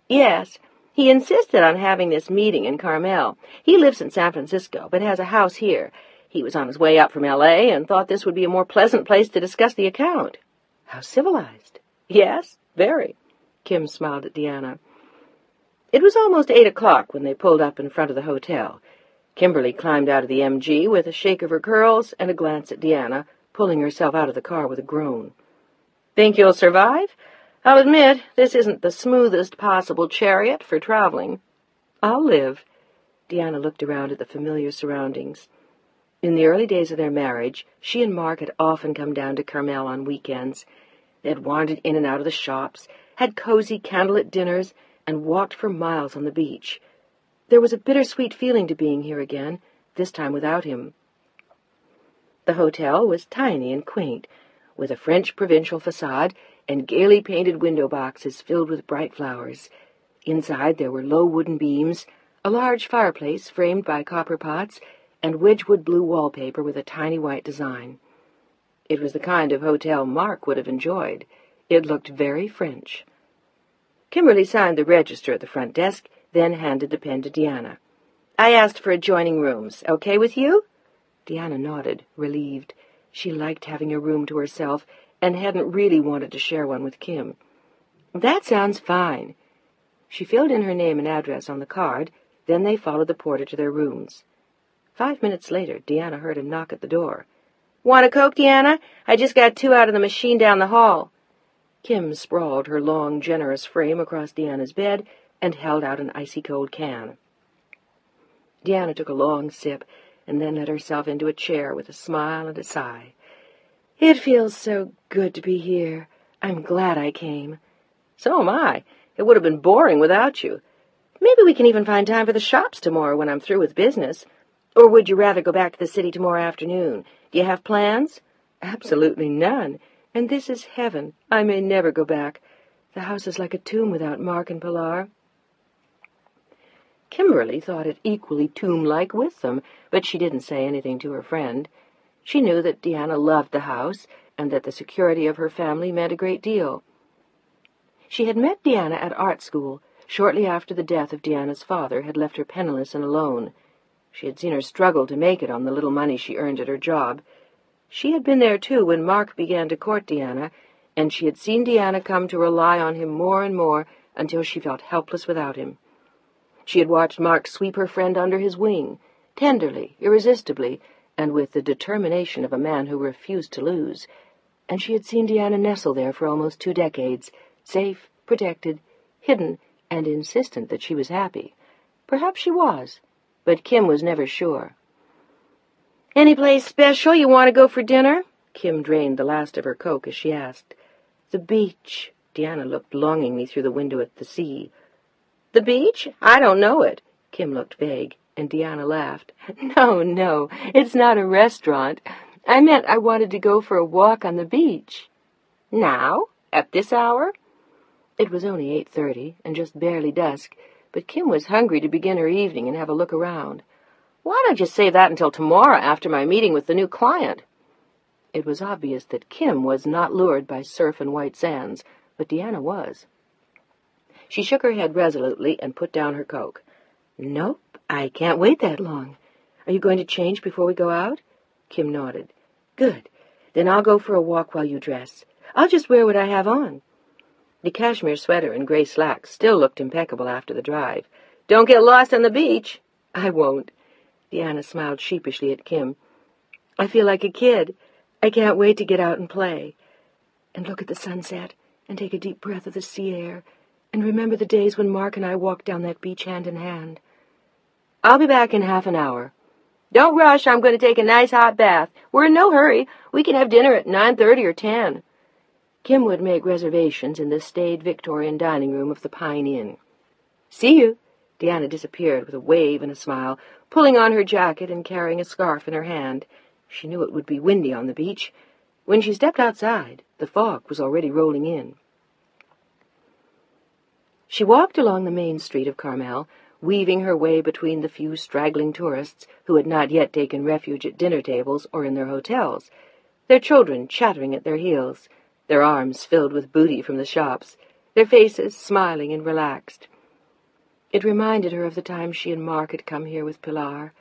A: Yes. He insisted on having this meeting in Carmel. He lives in San Francisco, but has a house here. He was on his way up from L.A. and thought this would be a more pleasant place to discuss the account. How civilized. Yes, very. Kim smiled at Deanna. It was almost 8 o'clock when they pulled up in front of the hotel. Kimberly climbed out of the MG with a shake of her curls and a glance at Deanna, pulling herself out of the car with a groan. Think you'll survive? I'll admit, this isn't the smoothest possible chariot for traveling. I'll live. Deanna looked around at the familiar surroundings. In the early days of their marriage, she and Mark had often come down to Carmel on weekends. They had wandered in and out of the shops, had cozy candlelit dinners, and walked for miles on the beach. There was a bittersweet feeling to being here again, this time without him. The hotel was tiny and quaint, with a French provincial facade and gaily painted window boxes filled with bright flowers. Inside there were low wooden beams, a large fireplace framed by copper pots, and Wedgwood blue wallpaper with a tiny white design. It was the kind of hotel Mark would have enjoyed. It looked very French. Kimberly signed the register at the front desk, then handed the pen to Deanna. I asked for adjoining rooms. Okay with you? Deanna nodded, relieved. She liked having a room to herself and hadn't really wanted to share one with Kim. "That sounds fine." She filled in her name and address on the card, then they followed the porter to their rooms. 5 minutes later, Deanna heard a knock at the door. "Want a Coke, Deanna? I just got 2 out of the machine down the hall." Kim sprawled her long, generous frame across Deanna's bed and held out an icy-cold can. Deanna took a long sip and then let herself into a chair with a smile and a sigh. "It feels so good to be here. I'm glad I came." "So am I. It would have been boring without you. Maybe we can even find time for the shops tomorrow when I'm through with business. Or would you rather go back to the city tomorrow afternoon? Do you have plans?" "Absolutely none. And this is heaven. I may never go back. The house is like a tomb without Mark and Pilar." Kimberly thought it equally tomb-like with them, but she didn't say anything to her friend. She knew that Deanna loved the house, and that the security of her family meant a great deal. She had met Deanna at art school, shortly after the death of Deanna's father had left her penniless and alone. She had seen her struggle to make it on the little money she earned at her job. She had been there, too, when Mark began to court Deanna, and she had seen Deanna come to rely on him more and more until she felt helpless without him. She had watched Mark sweep her friend under his wing, tenderly, irresistibly, and with the determination of a man who refused to lose. And she had seen Deanna nestle there for almost 2 decades, safe, protected, hidden, and insistent that she was happy. Perhaps she was, but Kim was never sure. "Any place special you want to go for dinner?" Kim drained the last of her Coke as she asked. "The beach." Deanna looked longingly through the window at the sea. "The beach? I don't know it." Kim looked vague, and Deanna laughed. No, it's not a restaurant. I meant I wanted to go for a walk on the beach." "Now? At this hour?" It was only 8:30, and just barely dusk, but Kim was hungry to begin her evening and have a look around. "Why don't you save that until tomorrow after my meeting with the new client?" It was obvious that Kim was not lured by surf and white sands, but Deanna was. She shook her head resolutely and put down her Coke. "Nope, I can't wait that long. Are you going to change before we go out?" Kim nodded. "Good. Then I'll go for a walk while you dress. I'll just wear what I have on." The cashmere sweater and gray slacks still looked impeccable after the drive. "Don't get lost on the beach." "I won't." Deanna smiled sheepishly at Kim. "I feel like a kid. I can't wait to get out and play. And look at the sunset, and take a deep breath of the sea air, and remember the days when Mark and I walked down that beach hand in hand." "I'll be back in half an hour." "Don't rush. I'm going to take a nice hot bath. We're in no hurry. We can have dinner at 9:30 or 10. Kim would make reservations in the staid Victorian dining room of the Pine Inn. "See you." Deanna disappeared with a wave and a smile, pulling on her jacket and carrying a scarf in her hand. She knew it would be windy on the beach. When she stepped outside, the fog was already rolling in. She walked along the main street of Carmel, weaving her way between the few straggling tourists who had not yet taken refuge at dinner tables or in their hotels, their children chattering at their heels, their arms filled with booty from the shops, their faces smiling and relaxed. It reminded her of the time she and Mark had come here with Pilar.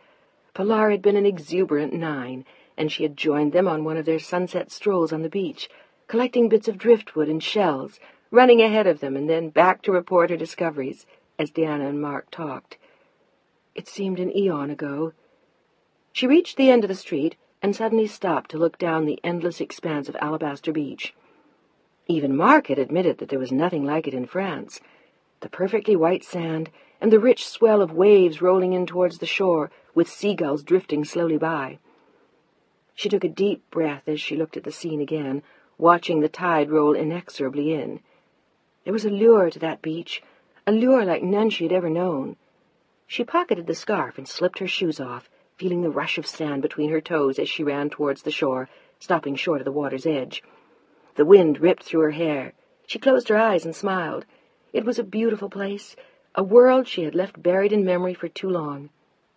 A: Pilar had been an exuberant 9, and she had joined them on one of their sunset strolls on the beach, collecting bits of driftwood and shells, running ahead of them and then back to report her discoveries as Deanna and Mark talked. It seemed an eon ago. She reached the end of the street and suddenly stopped to look down the endless expanse of Alabaster Beach. Even Mark had admitted that there was nothing like it in France. The perfectly white sand and the rich swell of waves rolling in towards the shore, with seagulls drifting slowly by. She took a deep breath as she looked at the scene again, watching the tide roll inexorably in. There was a lure to that beach, a lure like none she had ever known. She pocketed the scarf and slipped her shoes off, feeling the rush of sand between her toes as she ran towards the shore, stopping short of the water's edge. The wind ripped through her hair. She closed her eyes and smiled. It was a beautiful place, a world she had left buried in memory for too long.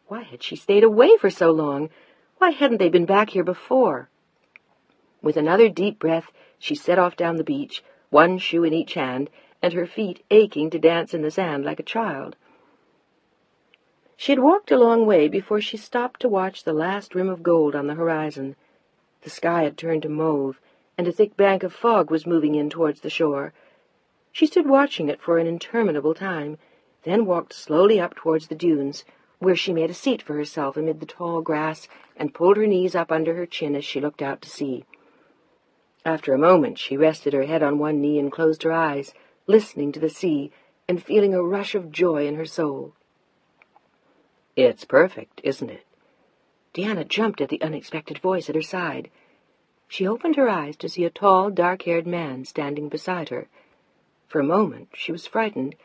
A: Why had she stayed away for so long? Why hadn't they been back here before? With another deep breath, she set off down the beach, one shoe in each hand, and her feet aching to dance in the sand like a child. She had walked a long way before she stopped to watch the last rim of gold on the horizon. The sky had turned to mauve, and a thick bank of fog was moving in towards the shore. She stood watching it for an interminable time, then walked slowly up towards the dunes, where she made a seat for herself amid the tall grass and pulled her knees up under her chin as she looked out to sea. After a moment she rested her head on one knee and closed her eyes, listening to the sea and feeling a rush of joy in her soul. "It's perfect, isn't it?" Deanna jumped at the unexpected voice at her side. She opened her eyes to see a tall, dark-haired man standing beside her. For a moment she was frightened,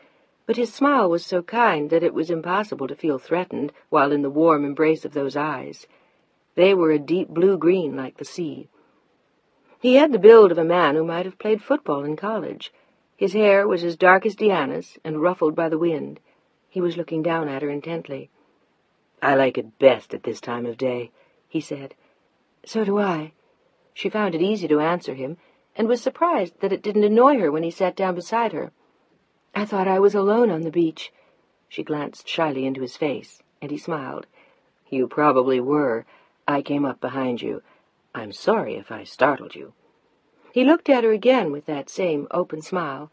A: but his smile was so kind that it was impossible to feel threatened while in the warm embrace of those eyes. They were a deep blue-green like the sea. He had the build of a man who might have played football in college. His hair was as dark as Deanna's and ruffled by the wind. He was looking down at her intently. "I like it best at this time of day," he said. "So do I." She found it easy to answer him, and was surprised that it didn't annoy her when he sat down beside her. "I thought I was alone on the beach." She glanced shyly into his face, and he smiled. "You probably were. I came up behind you. I'm sorry if I startled you." He looked at her again with that same open smile.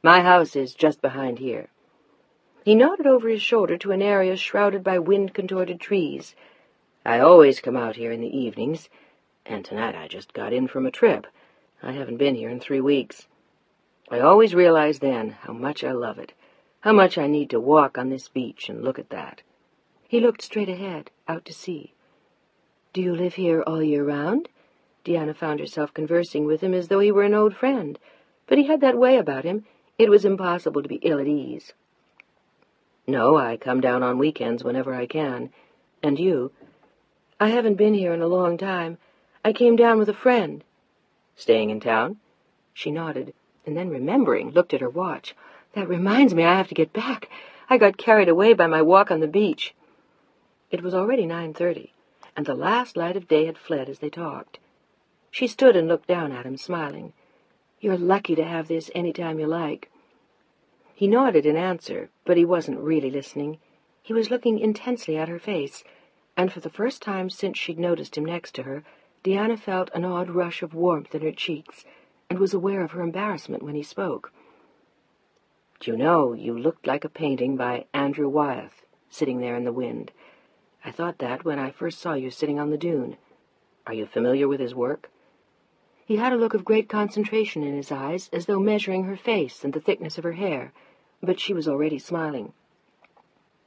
A: "My house is just behind here." He nodded over his shoulder to an area shrouded by wind-contorted trees. "I always come out here in the evenings, and tonight I just got in from a trip. I haven't been here in 3 weeks. I always realize then how much I love it, how much I need to walk on this beach and look at that." He looked straight ahead, out to sea. "Do you live here all year round?" Deanna found herself conversing with him as though he were an old friend, but he had that way about him. It was impossible to be ill at ease. "No, I come down on weekends whenever I can. And you?" "I haven't been here in a long time. I came down with a friend." "Staying in town?" She nodded, and then remembering, looked at her watch. "That reminds me I have to get back. I got carried away by my walk on the beach." It was already 9:30, and the last light of day had fled as they talked. She stood and looked down at him, smiling. "You're lucky to have this any time you like." He nodded in answer, but he wasn't really listening. He was looking intensely at her face, and for the first time since she'd noticed him next to her, Deanna felt an odd rush of warmth in her cheeks, and was aware of her embarrassment when he spoke. "Do you know, you looked like a painting by Andrew Wyeth, sitting there in the wind. I thought that when I first saw you sitting on the dune. Are you familiar with his work?" He had a look of great concentration in his eyes, as though measuring her face and the thickness of her hair, but she was already smiling.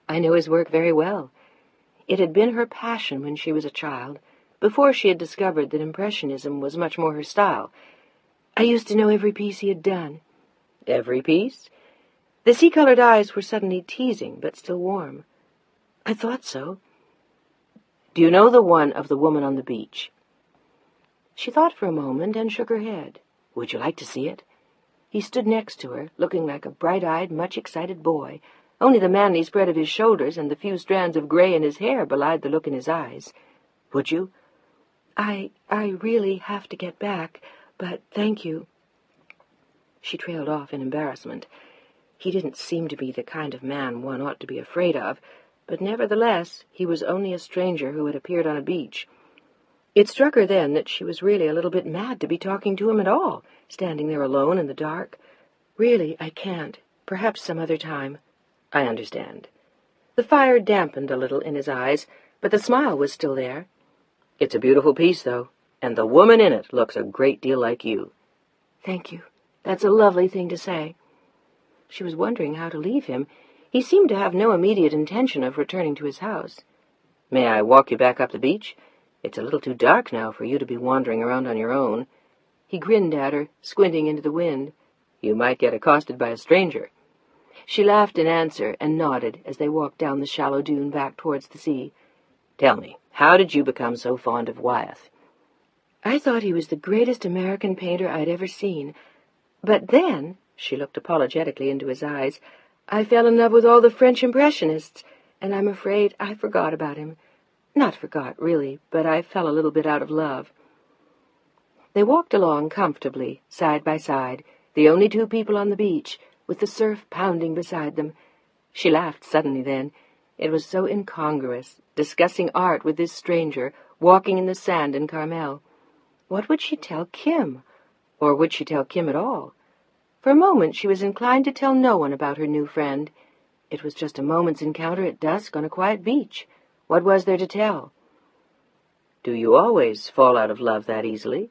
A: "I know his work very well. It had been her passion when she was a child, before she had discovered that Impressionism was much more her style. I used to know every piece he had done." "Every piece?" The sea-colored eyes were suddenly teasing, but still warm. "I thought so." "Do you know the one of the woman on the beach?" She thought for a moment and shook her head. "Would you like to see it?" He stood next to her, looking like a bright-eyed, much-excited boy. Only the manly spread of his shoulders and the few strands of gray in his hair belied the look in his eyes. "Would you?" I really have to get back, but thank you." She trailed off in embarrassment. He didn't seem to be the kind of man one ought to be afraid of, but nevertheless he was only a stranger who had appeared on a beach. It struck her then that she was really a little bit mad to be talking to him at all, standing there alone in the dark. "Really, I can't. Perhaps some other time." "I understand." The fire dampened a little in his eyes, but the smile was still there. "It's a beautiful piece, though, and the woman in it looks a great deal like you." "Thank you. That's a lovely thing to say." She was wondering how to leave him. He seemed to have no immediate intention of returning to his house. "May I walk you back up the beach? It's a little too dark now for you to be wandering around on your own." He grinned at her, squinting into the wind. "You might get accosted by a stranger." She laughed in answer and nodded as they walked down the shallow dune back towards the sea. "Tell me, how did you become so fond of Wyeth?" "I thought he was the greatest American painter I'd ever seen. But then," she looked apologetically into his eyes, "I fell in love with all the French Impressionists, and I'm afraid I forgot about him. Not forgot, really, but I fell a little bit out of love." They walked along comfortably, side by side, the only two people on the beach, with the surf pounding beside them. She laughed suddenly then. It was so incongruous, discussing art with this stranger, walking in the sand in Carmel. What would she tell Kim? Or would she tell Kim at all? For a moment she was inclined to tell no one about her new friend. It was just a moment's encounter at dusk on a quiet beach. What was there to tell?
B: Do you always fall out of love that easily?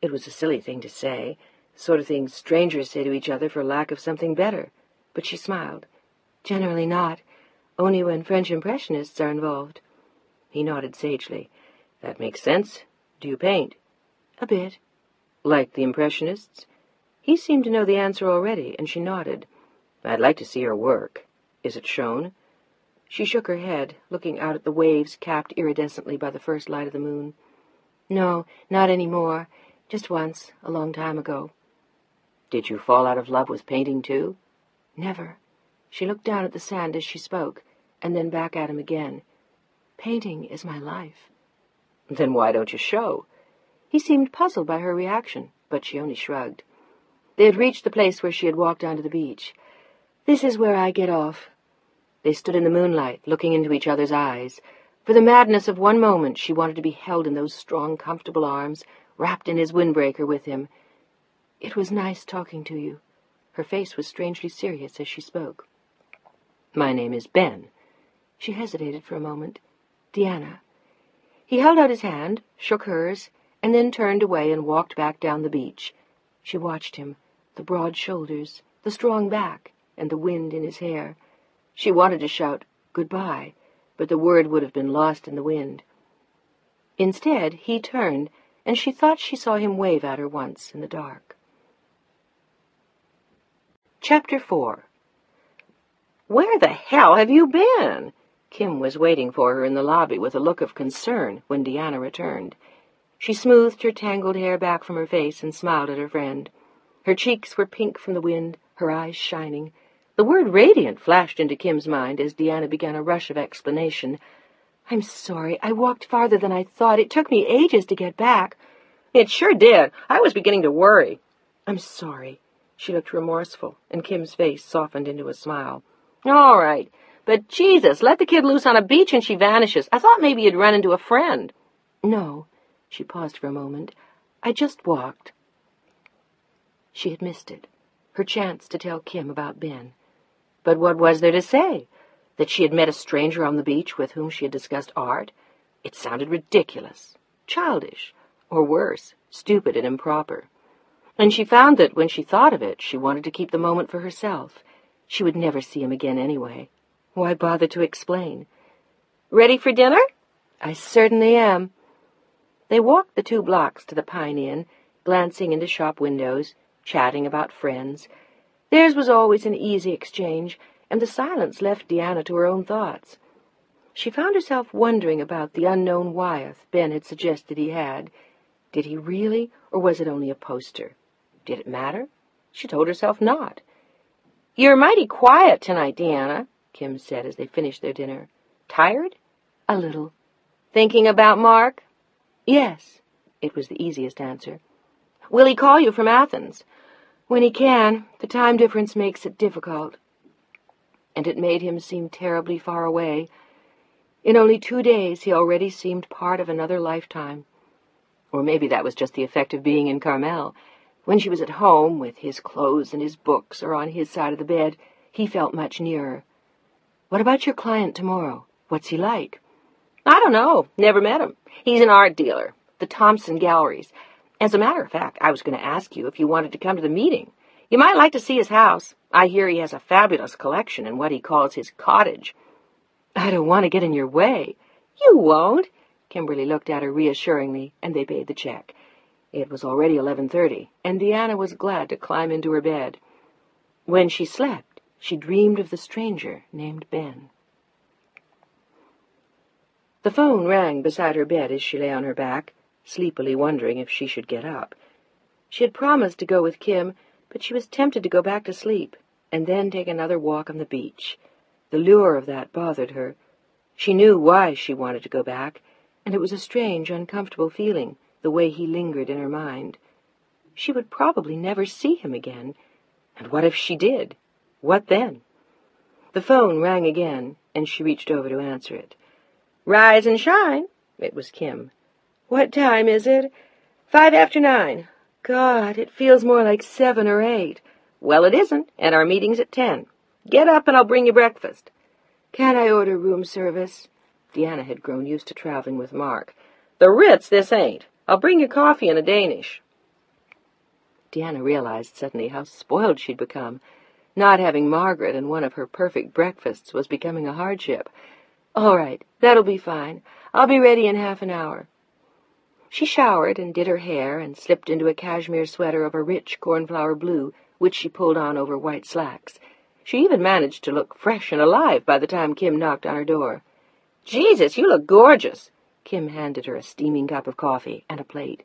A: It was a silly thing to say, the sort of thing strangers say to each other for lack of something better. But she smiled. Generally not. Only when French Impressionists are involved.
B: He nodded sagely. That makes sense. Do you paint?
A: A bit.
B: Like the Impressionists?
A: He seemed to know the answer already, and she nodded.
B: I'd like to see your work. Is it shown?
A: She shook her head, looking out at the waves capped iridescently by the first light of the moon. No, not any more. Just once, a long time ago.
B: Did you fall out of love with painting, too?
A: Never. She looked down at the sand as she spoke, and then back at him again. Painting is my life.
B: Then why don't you show?
A: He seemed puzzled by her reaction, but she only shrugged. They had reached the place where she had walked onto the beach. This is where I get off. They stood in the moonlight, looking into each other's eyes. For the madness of one moment, she wanted to be held in those strong, comfortable arms, wrapped in his windbreaker with him. It was nice talking to you. Her face was strangely serious as she spoke.
B: My name is Ben.
A: She hesitated for a moment. Deanna. He held out his hand, shook hers, and then turned away and walked back down the beach. She watched him, the broad shoulders, the strong back, and the wind in his hair. She wanted to shout, "Goodbye," but the word would have been lost in the wind. Instead, he turned, and she thought she saw him wave at her once in the dark. Chapter 4.
B: Where the hell have you been? Kim was waiting for her in the lobby with a look of concern when Deanna returned.
A: She smoothed her tangled hair back from her face and smiled at her friend. Her cheeks were pink from the wind, her eyes shining. The word radiant flashed into Kim's mind as Deanna began a rush of explanation. I'm sorry. I walked farther than I thought. It took me ages to get back.
B: It sure did. I was beginning to worry.
A: I'm sorry. She looked remorseful, and Kim's face softened into a smile.
B: All right. But Jesus, let the kid loose on a beach and she vanishes. I thought maybe you'd run into a friend.
A: No. She paused for a moment. I just walked. She had missed it. Her chance to tell Kim about Ben.
B: But what was there to say? That she had met a stranger on the beach with whom she had discussed art? It sounded ridiculous, childish, or worse, stupid and improper.
A: And she found that when she thought of it, she wanted to keep the moment for herself. She would never see him again anyway. Why bother to explain?
B: Ready for dinner?
A: I certainly am. They walked the 2 blocks to the Pine Inn, glancing into shop windows, chatting about friends. Theirs was always an easy exchange, and the silence left Deanna to her own thoughts. She found herself wondering about the unknown Wyeth Ben had suggested he had. Did he really, or was it only a poster? Did it matter? She told herself not.
B: You're mighty quiet tonight, Deanna, Kim said as they finished their dinner. Tired?
A: A little.
B: Thinking about Mark?
A: Yes, it was the easiest answer.
B: Will he call you from Athens?
A: When he can. The time difference makes it difficult. And it made him seem terribly far away. In only 2 days he already seemed part of another lifetime. Or maybe that was just the effect of being in Carmel. When she was at home, with his clothes and his books, or on his side of the bed, he felt much nearer. What about your client tomorrow? What's he like?
B: I don't know. Never met him. He's an art dealer. The Thompson Galleries. As a matter of fact, I was going to ask you if you wanted to come to the meeting. You might like to see his house. I hear he has a fabulous collection in what he calls his cottage.
A: I don't want to get in your way.
B: You won't.
A: Kimberly looked at her reassuringly, and they paid the check. It was already 11:30, and Deanna was glad to climb into her bed. When she slept, she dreamed of the stranger named Ben. The phone rang beside her bed as she lay on her back, sleepily wondering if she should get up. She had promised to go with Kim, but she was tempted to go back to sleep, and then take another walk on the beach. The lure of that bothered her. She knew why she wanted to go back, and it was a strange, uncomfortable feeling, the way he lingered in her mind. She would probably never see him again. And what if she did? What then? The phone rang again, and she reached over to answer it.
B: Rise and shine.
A: It was Kim. What time is it? 5 after 9. God, it feels more like 7 or 8. Well, it isn't, and our meeting's at 10. Get up and I'll bring you breakfast. Can't I order room service? Deanna had grown used to traveling with Mark. The Ritz, this ain't. I'll bring you coffee and a Danish. Deanna realized suddenly how spoiled she'd become. Not having Margaret and one of her perfect breakfasts was becoming a hardship. All right, that'll be fine. I'll be ready in half an hour. She showered and did her hair and slipped into a cashmere sweater of a rich cornflower blue, which she pulled on over white slacks. She even managed to look fresh and alive by the time Kim knocked on her door. Jesus, you look gorgeous. Kim handed her a steaming cup of coffee and a plate.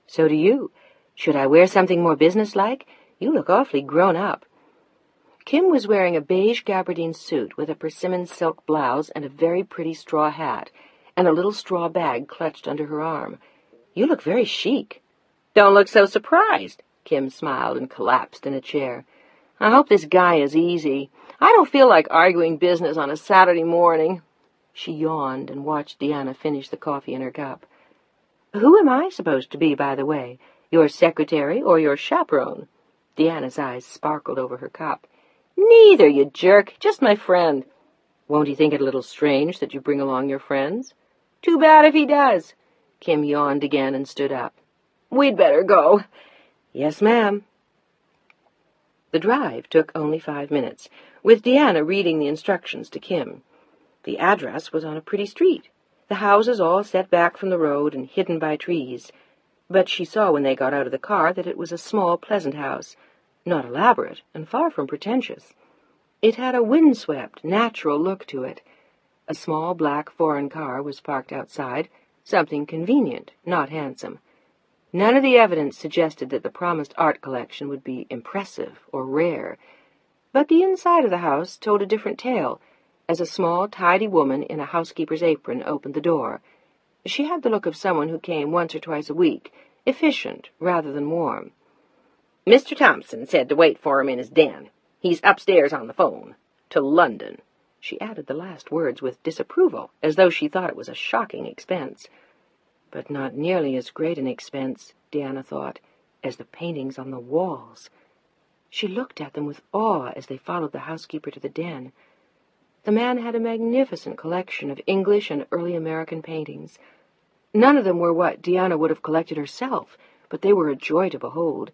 A: So do you. Should I wear something more businesslike? You look awfully grown up. Kim was wearing a beige gabardine suit with a persimmon silk blouse and a very pretty straw hat, and a little straw bag clutched under her arm. You look very chic. Don't look so surprised. Kim smiled and collapsed in a chair. I hope this guy is easy. I don't feel like arguing business on a Saturday morning. She yawned and watched Deanna finish the coffee in her cup. Who am I supposed to be, by the way? Your secretary or your chaperone? Deanna's eyes sparkled over her cup. Neither, you jerk. Just my friend. Won't he think it a little strange that you bring along your friends? Too bad if he does. Kim yawned again and stood up. We'd better go. Yes, ma'am. The drive took only 5 minutes, with Deanna reading the instructions to Kim. The address was on a pretty street, the houses all set back from the road and hidden by trees. But she saw when they got out of the car that it was a small, pleasant house, not elaborate and far from pretentious. It had a windswept, natural look to it. A small black foreign car was parked outside, something convenient, not handsome. None of the evidence suggested that the promised art collection would be impressive or rare, but the inside of the house told a different tale, as a small, tidy woman in a housekeeper's apron opened the door. She had the look of someone who came once or twice a week, efficient rather than warm. Mr. Thompson said to wait for him in his den. He's upstairs on the phone. To London. She added the last words with disapproval, as though she thought it was a shocking expense. But not nearly as great an expense, Deanna thought, as the paintings on the walls. She looked at them with awe as they followed the housekeeper to the den. The man had a magnificent collection of English and early American paintings. None of them were what Deanna would have collected herself, but they were a joy to behold.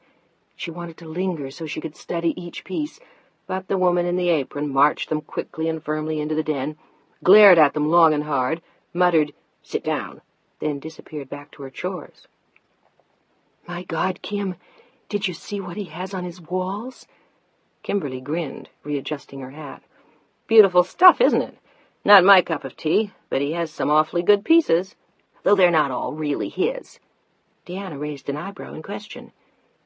A: She wanted to linger so she could study each piece, but the woman in the apron marched them quickly and firmly into the den, glared at them long and hard, muttered, "Sit down," then disappeared back to her chores. "My God, Kim, did you see what he has on his walls?" Kimberly grinned, readjusting her hat. "Beautiful stuff, isn't it? Not my cup of tea, but he has some awfully good pieces, though they're not all really his." Deanna raised an eyebrow in question.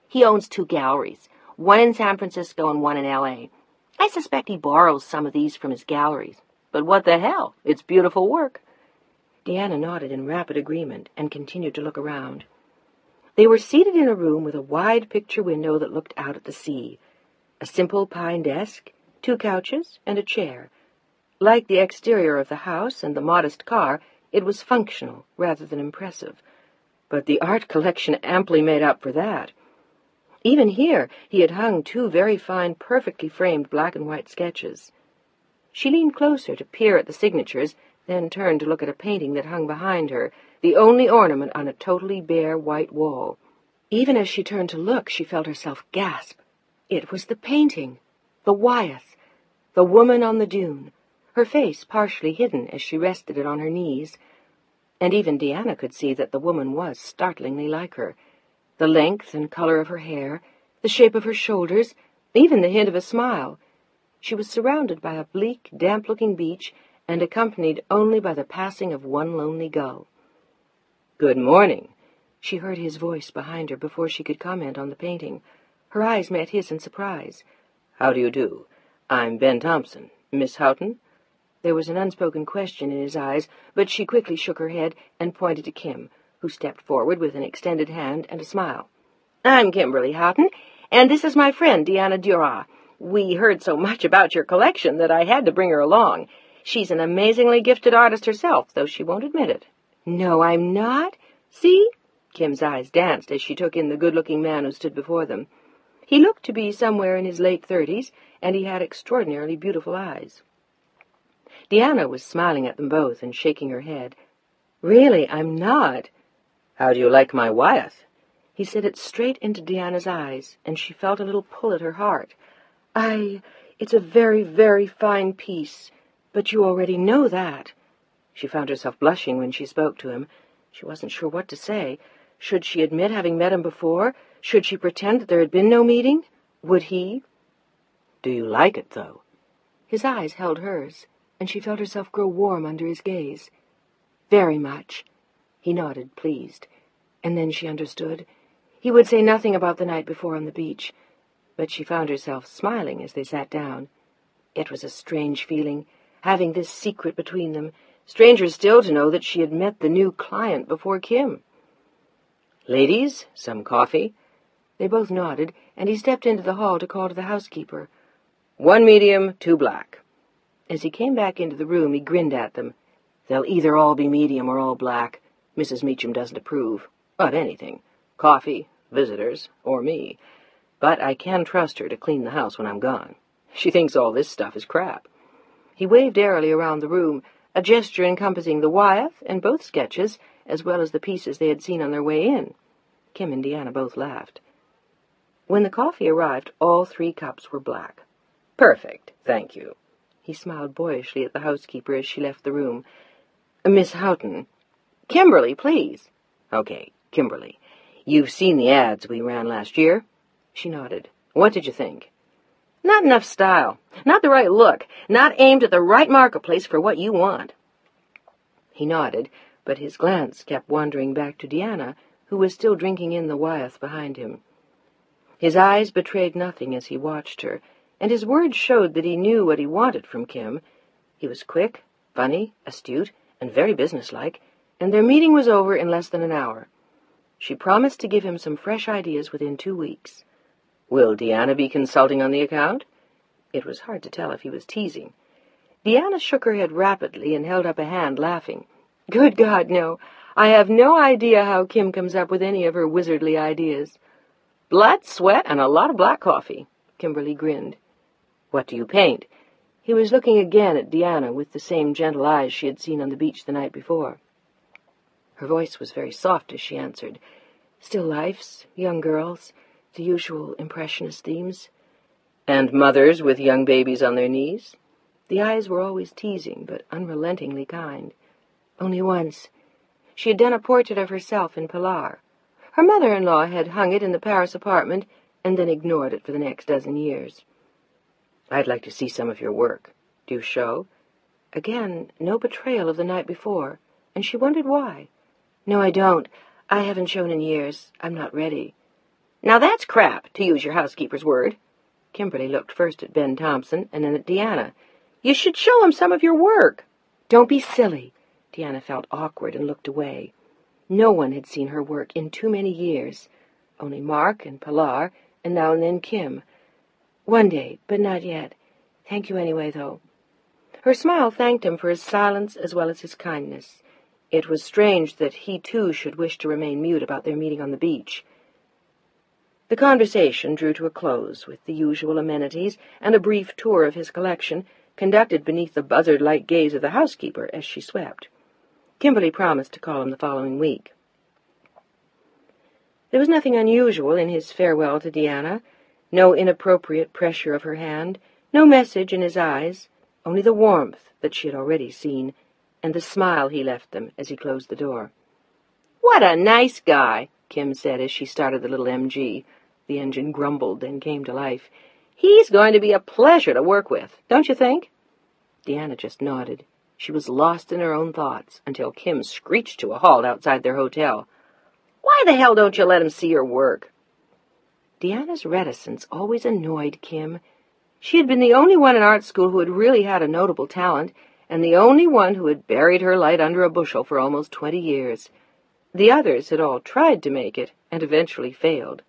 A: "He owns 2 galleries, one in San Francisco and one in L.A. I suspect he borrows some of these from his galleries. But what the hell? It's beautiful work." Deanna nodded in rapid agreement and continued to look around. They were seated in a room with a wide picture window that looked out at the sea. A simple pine desk, 2 couches, and a chair. Like the exterior of the house and the modest car, it was functional rather than impressive. But the art collection amply made up for that. Even here he had hung 2 very fine, perfectly framed black and white sketches. She leaned closer to peer at the signatures, then turned to look at a painting that hung behind her, the only ornament on a totally bare white wall. Even as she turned to look, she felt herself gasp. It was the painting, the Wyeth, the woman on the dune, her face partially hidden as she rested it on her knees. And even Deanna could see that the woman was startlingly like her. The length and color of her hair, the shape of her shoulders, even the hint of a smile. She was surrounded by a bleak, damp-looking beach and accompanied only by the passing of one lonely gull. "Good morning." She heard his voice behind her before she could comment on the painting. Her eyes met his in surprise. "How do you do? I'm Ben Thompson. Miss Houghton?" There was an unspoken question in his eyes, but she quickly shook her head and pointed to Kim, who stepped forward with an extended hand and a smile. "I'm Kimberly Houghton, and this is my friend, Deanna Duras. We heard so much about your collection that I had to bring her along. She's an amazingly gifted artist herself, though she won't admit it." "No, I'm not. See? Kim's eyes danced as she took in the good-looking man who stood before them. He looked to be somewhere in his late 30s, and he had extraordinarily beautiful eyes. Deanna was smiling at them both and shaking her head. "Really, I'm not." "How do you like my Wyeth?" He said it straight into Deanna's eyes, and she felt a little pull at her heart. It's a very, very fine piece, but you already know that." She found herself blushing when she spoke to him. She wasn't sure what to say. Should she admit having met him before? Should she pretend that there had been no meeting? Would he?
B: "Do you like it, though?"
A: His eyes held hers, and she felt herself grow warm under his gaze. "Very much." He nodded, pleased. And then she understood. He would say nothing about the night before on the beach, but she found herself smiling as they sat down. It was a strange feeling, having this secret between them. Stranger still to know that she had met the new client before Kim.
B: "Ladies, some coffee?"
A: They both nodded, and he stepped into the hall to call to the housekeeper.
B: "1 medium, 2 black."
A: As he came back into the room, he grinned at them.
B: "They'll either all be medium or all black. Mrs. Meacham doesn't approve of anything. Coffee, visitors, or me. But I can trust her to clean the house when I'm gone. She thinks all this stuff is crap."
A: He waved airily around the room, a gesture encompassing the Wyeth and both sketches, as well as the pieces they had seen on their way in. Kim and Deanna both laughed. When the coffee arrived, all 3 cups were black.
B: "Perfect, thank you."
A: He smiled boyishly at the housekeeper as she left the room.
B: "Miss Houghton."
A: "Kimberly, please."
B: "Okay, Kimberly. You've seen the ads we ran last year?"
A: She nodded.
B: "What did you think?"
A: "Not enough style. Not the right look. Not aimed at the right marketplace for what you want." He nodded, but his glance kept wandering back to Deanna, who was still drinking in the Wyeth behind him. His eyes betrayed nothing as he watched her, and his words showed that he knew what he wanted from Kim. He was quick, funny, astute, and very businesslike, and their meeting was over in less than an hour. She promised to give him some fresh ideas within 2 weeks.
B: "Will Deanna be consulting on the account?"
A: It was hard to tell if he was teasing. Deanna shook her head rapidly and held up a hand, laughing. "Good God, no. I have no idea how Kim comes up with any of her wizardly ideas."
B: "Blood, sweat, and a lot of black coffee."
A: Kimberly grinned.
B: "What do you paint?"
A: He was looking again at Deanna with the same gentle eyes she had seen on the beach the night before. Her voice was very soft as she answered. "Still lifes, young girls, the usual impressionist themes."
B: "And mothers with young babies on their knees?"
A: The eyes were always teasing, but unrelentingly kind. "Only once. She had done a portrait of herself in Pilar. Her mother-in-law had hung it in the Paris apartment and then ignored it for the next dozen years."
B: "I'd like to see some of your work. Do you show?"
A: Again, no betrayal of the night before, and she wondered why. "No, I don't. I haven't shown in years. I'm not ready."
B: "Now that's crap, to use your housekeeper's word."
A: Kimberly looked first at Ben Thompson and then at Deanna.
B: "You should show him some of your work."
A: "Don't be silly." Deanna felt awkward and looked away. No one had seen her work in too many years. Only Mark and Pilar, and now and then Kim. "One day, but not yet. Thank you anyway, though." Her smile thanked him for his silence as well as his kindness. It was strange that he, too, should wish to remain mute about their meeting on the beach. The conversation drew to a close, with the usual amenities and a brief tour of his collection, conducted beneath the buzzard-like gaze of the housekeeper as she swept. Kimberly promised to call him the following week. There was nothing unusual in his farewell to Deanna, no inappropriate pressure of her hand, no message in his eyes, only the warmth that she had already seen, and the smile he left them as he closed the door.
B: "What a nice guy,"
A: Kim said as she started the little MG. The engine grumbled, then came to life.
B: "He's going to be a pleasure to work with, don't you think?"
A: Deanna just nodded. She was lost in her own thoughts until Kim screeched to a halt outside their hotel.
B: "Why the hell don't you let him see your work?"
A: Deanna's reticence always annoyed Kim. She had been the only one in art school who had really had a notable talent, and the only one who had buried her light under a bushel for almost 20 years. The others had all tried to make it, and eventually failed.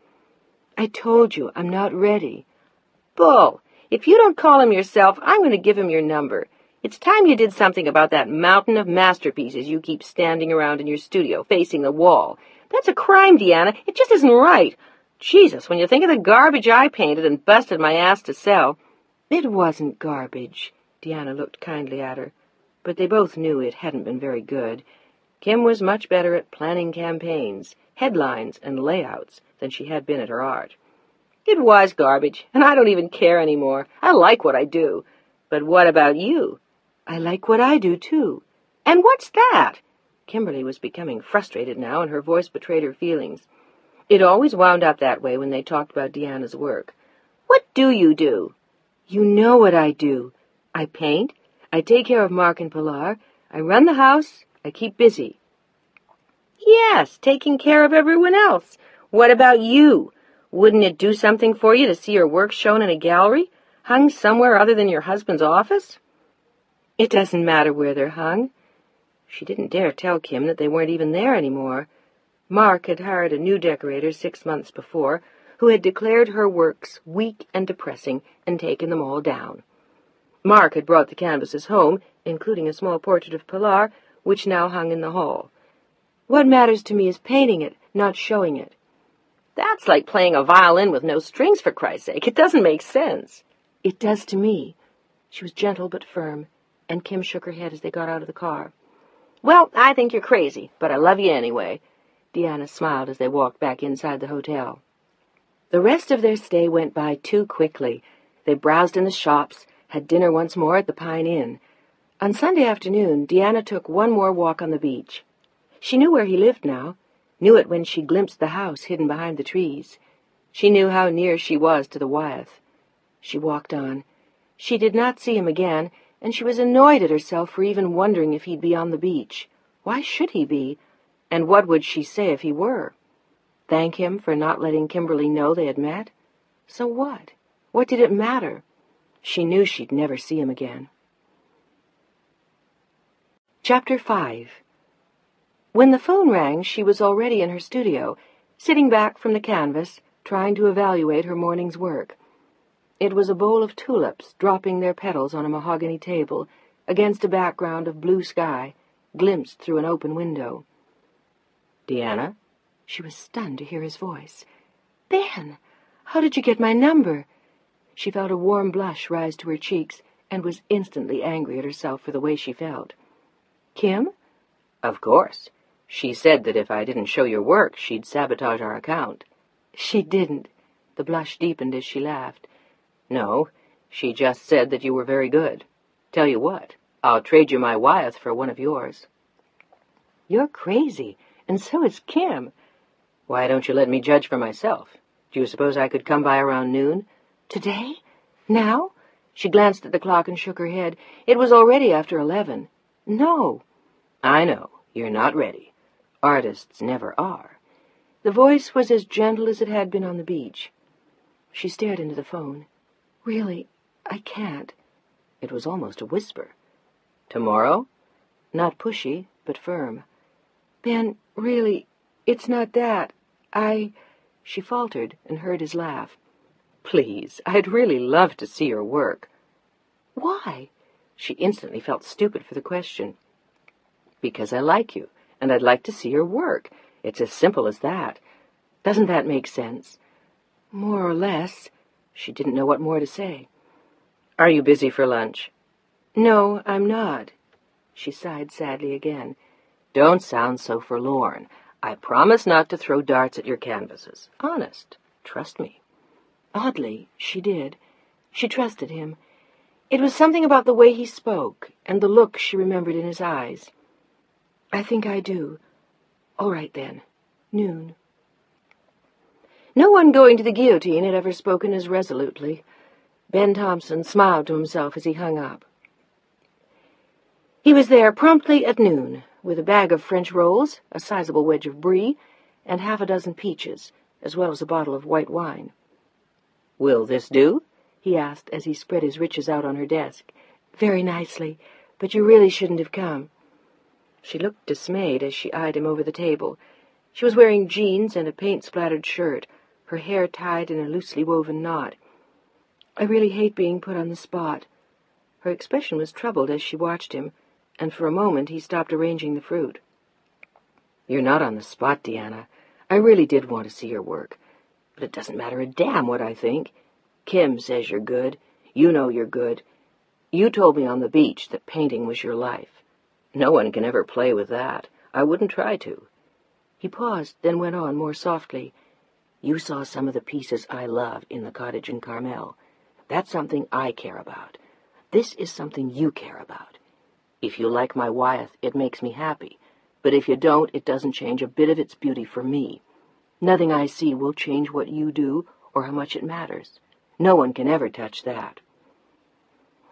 A: "I told you, I'm not ready."
B: "Bull! If you don't call him yourself, I'm going to give him your number.
C: It's time you did something about that mountain of masterpieces you keep standing around in your studio, facing the wall. That's a crime, Deanna. It just isn't right. Jesus, when you think of the garbage I painted and busted my ass to sell—"
A: "It wasn't garbage." Deanna looked kindly at her, but they both knew it hadn't been very good. Kim was much better at planning campaigns, headlines, and layouts than she had been at her art.
C: "It was garbage, and I don't even care anymore. I like what I do. But what about you?"
A: "I like what I do, too."
C: "And what's that?"
A: Kimberly was becoming frustrated now, and her voice betrayed her feelings.
C: It always wound up that way when they talked about Deanna's work. "What do you do?"
A: "You know what I do. I paint, I take care of Mark and Pilar, I run the house, I keep busy."
C: "Yes, taking care of everyone else. What about you? Wouldn't it do something for you to see your work shown in a gallery, hung somewhere other than your husband's office?"
A: "It doesn't matter where they're hung." She didn't dare tell Kim that they weren't even there anymore. Mark had hired a new decorator 6 months before, who had declared her works weak and depressing and taken them all down. Mark had brought the canvases home, including a small portrait of Pilar, which now hung in the hall. "What matters to me is painting it, not showing it."
C: "That's like playing a violin with no strings, for Christ's sake. It doesn't make sense."
A: "It does to me." She was gentle but firm, and Kim shook her head as they got out of the car.
C: "Well, I think you're crazy, but I love you anyway."
A: Deanna smiled as they walked back inside the hotel. The rest of their stay went by too quickly. They browsed in the shops, had dinner once more at the Pine Inn. On Sunday afternoon, Deanna took one more walk on the beach. She knew where he lived now, knew it when she glimpsed the house hidden behind the trees. She knew how near she was to the Wyeth. She walked on. She did not see him again, and she was annoyed at herself for even wondering if he'd be on the beach. Why should he be? And what would she say if he were? Thank him for not letting Kimberly know they had met? So what? What did it matter? She knew she'd never see him again. Chapter 5. When the phone rang, she was already in her studio, sitting back from the canvas, trying to evaluate her morning's work. It was a bowl of tulips dropping their petals on a mahogany table against a background of blue sky, glimpsed through an open window. "Deanna?" She was stunned to hear his voice. "Ben, how did you get my number?" She felt a warm blush rise to her cheeks and was instantly angry at herself for the way she felt. "Kim?"
B: "Of course. She said that if I didn't show your work, she'd sabotage our account."
A: "She didn't." The blush deepened as she laughed.
B: "No, she just said that you were very good. Tell you what, I'll trade you my Wyeth for one of yours."
A: "You're crazy, and so is Kim."
B: "Why don't you let me judge for myself? Do you suppose I could come by around noon?"
A: "Today? Now?" She glanced at the clock and shook her head. It was already after 11. "No."
B: "I know. You're not ready. Artists never are."
A: The voice was as gentle as it had been on the beach. She stared into the phone. "Really, I can't."
B: It was almost a whisper. "Tomorrow?"
A: Not pushy, but firm. "Ben, really, it's not that. She faltered and heard his laugh.
B: "Please, I'd really love to see your work."
A: "Why?"
B: She instantly felt stupid for the question. "Because I like you, and I'd like to see your work. It's as simple as that. Doesn't that make sense?"
A: "More or less." She didn't know what more to say.
B: "Are you busy for lunch?"
A: "No, I'm not." She sighed sadly again.
B: "Don't sound so forlorn. I promise not to throw darts at your canvases. Honest. Trust me."
A: Oddly, she did. She trusted him. It was something about the way he spoke, and the look she remembered in his eyes. "I think I do. All right, then. Noon." No one going to the guillotine had ever spoken as resolutely. Ben Thompson smiled to himself as he hung up. He was there promptly at noon, with a bag of French rolls, a sizable wedge of brie, and half a dozen peaches, as well as a bottle of white wine.
B: "Will this do?"
A: he asked as he spread his riches out on her desk. "Very nicely, but you really shouldn't have come." She looked dismayed as she eyed him over the table. She was wearing jeans and a paint-splattered shirt, her hair tied in a loosely woven knot. "I really hate being put on the spot."
C: Her expression was troubled as she watched him, and for a moment he stopped arranging the fruit. "You're not on the spot, Deanna. I really did want to see your work. But it doesn't matter a damn what I think. Kim says you're good. You know you're good. You told me on the beach that painting was your life. No one can ever play with that. I wouldn't try to." He paused, then went on more softly. "You saw some of the pieces I love in the cottage in Carmel. That's something I care about. This is something you care about. If you like my Wyeth, it makes me happy. But if you don't, it doesn't change a bit of its beauty for me. Nothing I see will change what you do or how much it matters. No one can ever touch that."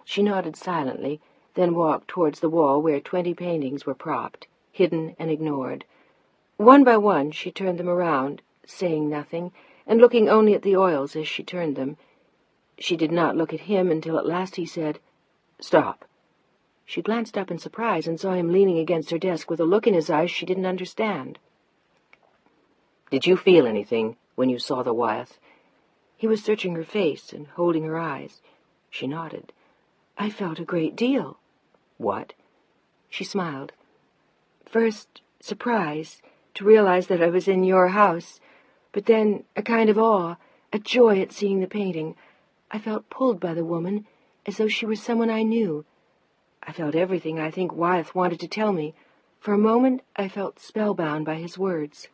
C: She nodded silently, then walked towards the wall where 20 paintings were propped, hidden and ignored. One by one she turned them around, saying nothing, and looking only at the oils as she turned them. She did not look at him until at last he said, "Stop." She glanced up in surprise and saw him leaning against her desk with a look in his eyes she didn't understand. "Did you feel anything when you saw the Wyeth?" He was searching her face and holding her eyes. She nodded. "I felt a great deal." "What?" She smiled. "First, surprise, to realize that I was in your house, but then a kind of awe, a joy at seeing the painting. I felt pulled by the woman, as though she were someone I knew. I felt everything I think Wyeth wanted to tell me. For a moment I felt spellbound by his words."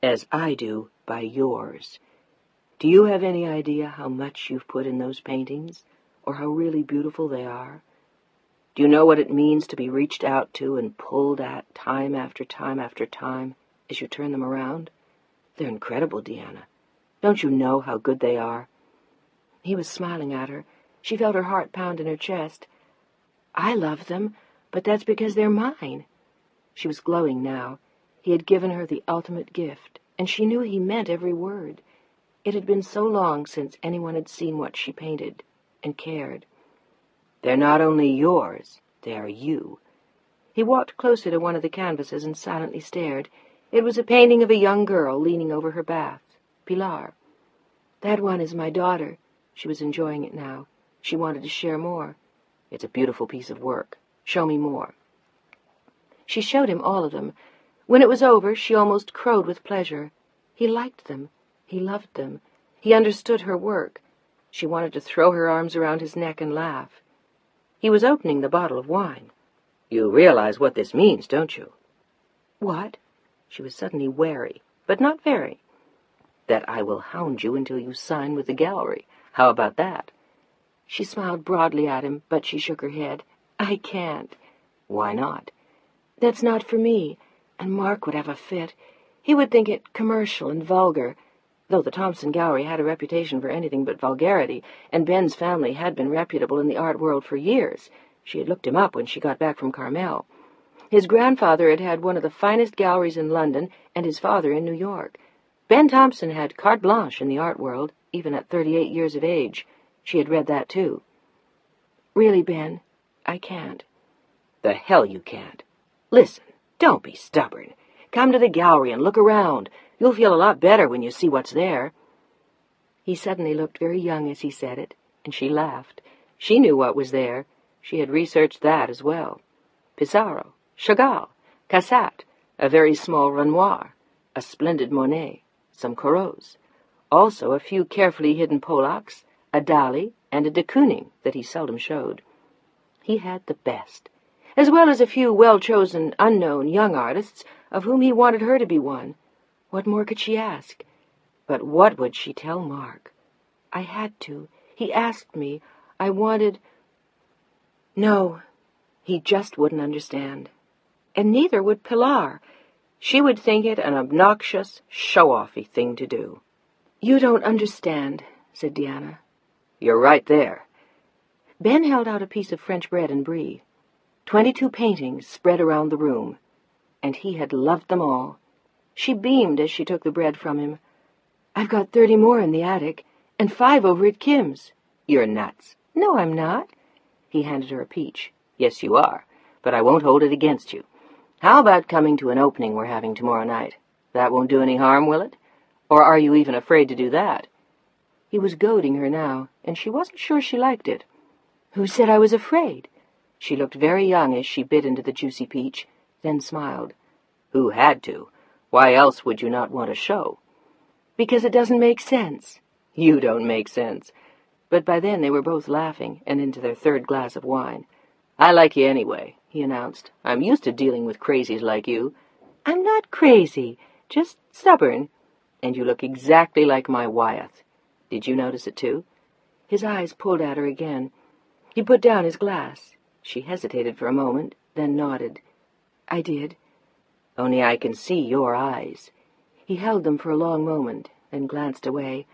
C: "As I do by yours. Do you have any idea how much you've put in those paintings, or how really beautiful they are? Do you know what it means to be reached out to and pulled at time after time after time as you turn them around? They're incredible, Deanna. Don't you know how good they are?" He was smiling at her. She felt her heart pound in her chest. "I love them, but that's because they're mine." She was glowing now. He had given her the ultimate gift, and she knew he meant every word. It had been so long since anyone had seen what she painted and cared. "They're not only yours, they are you." He walked closer to one of the canvases and silently stared. It was a painting of a young girl leaning over her bath, Pilar. "That one is my daughter." She was enjoying it now. She wanted to share more. "It's a beautiful piece of work. Show me more." She showed him all of them. When it was over, she almost crowed with pleasure. He liked them. He loved them. He understood her work. She wanted to throw her arms around his neck and laugh. He was opening the bottle of wine. "You realize what this means, don't you?" "What?" She was suddenly wary, but not very. "That I will hound you until you sign with the gallery. How about that?" She smiled broadly at him, but she shook her head. "I can't." "Why not?" "That's not for me, and Mark would have a fit. He would think it commercial and vulgar, though the Thompson Gallery had a reputation for anything but vulgarity, and Ben's family had been reputable in the art world for years. She had looked him up when she got back from Carmel. His grandfather had had one of the finest galleries in London, and his father in New York. Ben Thompson had carte blanche in the art world, even at 38 years of age. She had read that, too. "Really, Ben, I can't." "The hell you can't. Listen, don't be stubborn. Come to the gallery and look around. You'll feel a lot better when you see what's there." He suddenly looked very young as he said it, and she laughed. She knew what was there. She had researched that as well. Pissarro, Chagall, Cassatt, a very small Renoir, a splendid Monet, some Corot, also a few carefully hidden Polacks, a Dali, and a de Kooning that he seldom showed. He had the best, as well as a few well-chosen, unknown young artists of whom he wanted her to be one. What more could she ask? But what would she tell Mark? "I had to. He asked me. I wanted—" No, he just wouldn't understand. And neither would Pilar. She would think it an obnoxious, show-offy thing to do. "You don't understand," said Deanna. "You're right there." Ben held out a piece of French bread and brie. 22 paintings spread around the room, and he had loved them all. She beamed as she took the bread from him. "I've got 30 more in the attic, and 5 over at Kim's." "You're nuts." "No, I'm not." He handed her a peach. "Yes, you are, but I won't hold it against you. How about coming to an opening we're having tomorrow night? That won't do any harm, will it? Or are you even afraid to do that?" He was goading her now, and she wasn't sure she liked it.
A: Who said I was afraid? She looked very young as she bit into the juicy peach, then smiled.
C: Who had to? Why else would you not want a show?
A: Because it doesn't make sense.
C: You don't make sense. But by then they were both laughing and into their third glass of wine. I like you anyway, he announced. I'm used to dealing with crazies like you.
A: I'm not crazy, just stubborn.
C: And you look exactly like my Wyeth. Did you notice it too?
A: His eyes pulled at her again. He put down his glass. She hesitated for a moment, then nodded. I did.
C: Only I can see your eyes.
A: He held them for a long moment, then glanced away.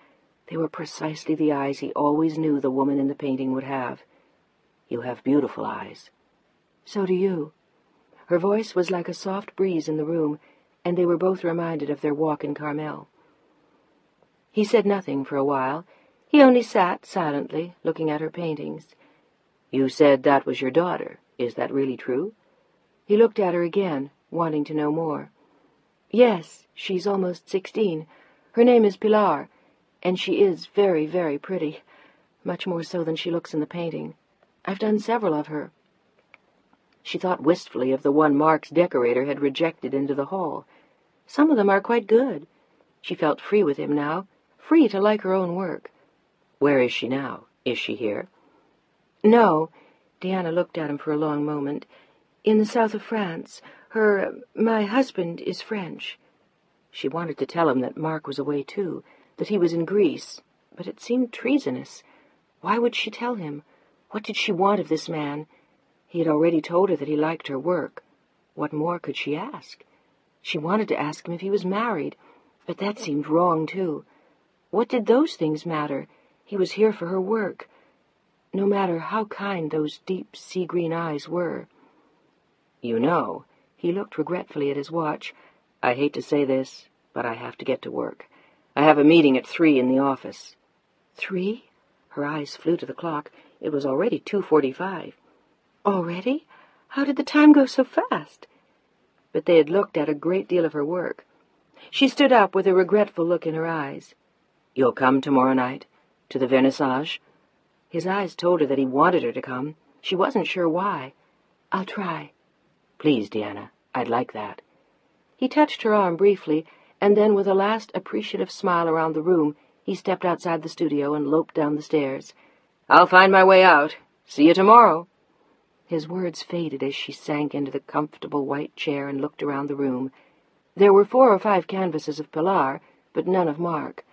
A: They were precisely the eyes he always knew the woman in the painting would have.
C: You have beautiful eyes.
A: So do you. Her voice was like a soft breeze in the room, and they were both reminded of their walk in Carmel. He said nothing for a while. He only sat silently, looking at her paintings.
C: You said that was your daughter. Is that really true?
A: He looked at her again, wanting to know more. Yes, she's almost 16. Her name is Pilar, and she is very, very pretty, much more so than she looks in the painting. I've done several of her.
C: She thought wistfully of the one Mark's decorator had rejected into the hall.
A: Some of them are quite good. She felt free with him now, free to like her own work.
C: Where is she now? Is she here?
A: No. Diana looked at him for a long moment. In the south of France. My husband is French. She wanted to tell him that Mark was away too, that he was in Greece, but it seemed treasonous. Why would she tell him? What did she want of this man? He had already told her that he liked her work. What more could she ask? She wanted to ask him if he was married, but that seemed wrong too. What did those things matter? He was here for her work. No matter how kind those deep sea-green eyes were.
C: You know, he looked regretfully at his watch. I hate to say this, but I have to get to work. I have a meeting at 3 in the office.
A: 3?
C: Her eyes flew to the clock. It was already 2:45.
A: Already? How did the time go so fast?
C: But they had looked at a great deal of her work.
A: She stood up with a regretful look in her eyes.
C: You'll come tomorrow night? To the vernissage?
A: His eyes told her that he wanted her to come. She wasn't sure why. I'll try.
C: Please, Diana, I'd like that.
A: He touched her arm briefly, and then with a last appreciative smile around the room, he stepped outside the studio and loped down the stairs.
C: I'll find my way out. See you tomorrow.
A: His words faded as she sank into the comfortable white chair and looked around the room. There were 4 or 5 canvases of Pilar, but none of Mark.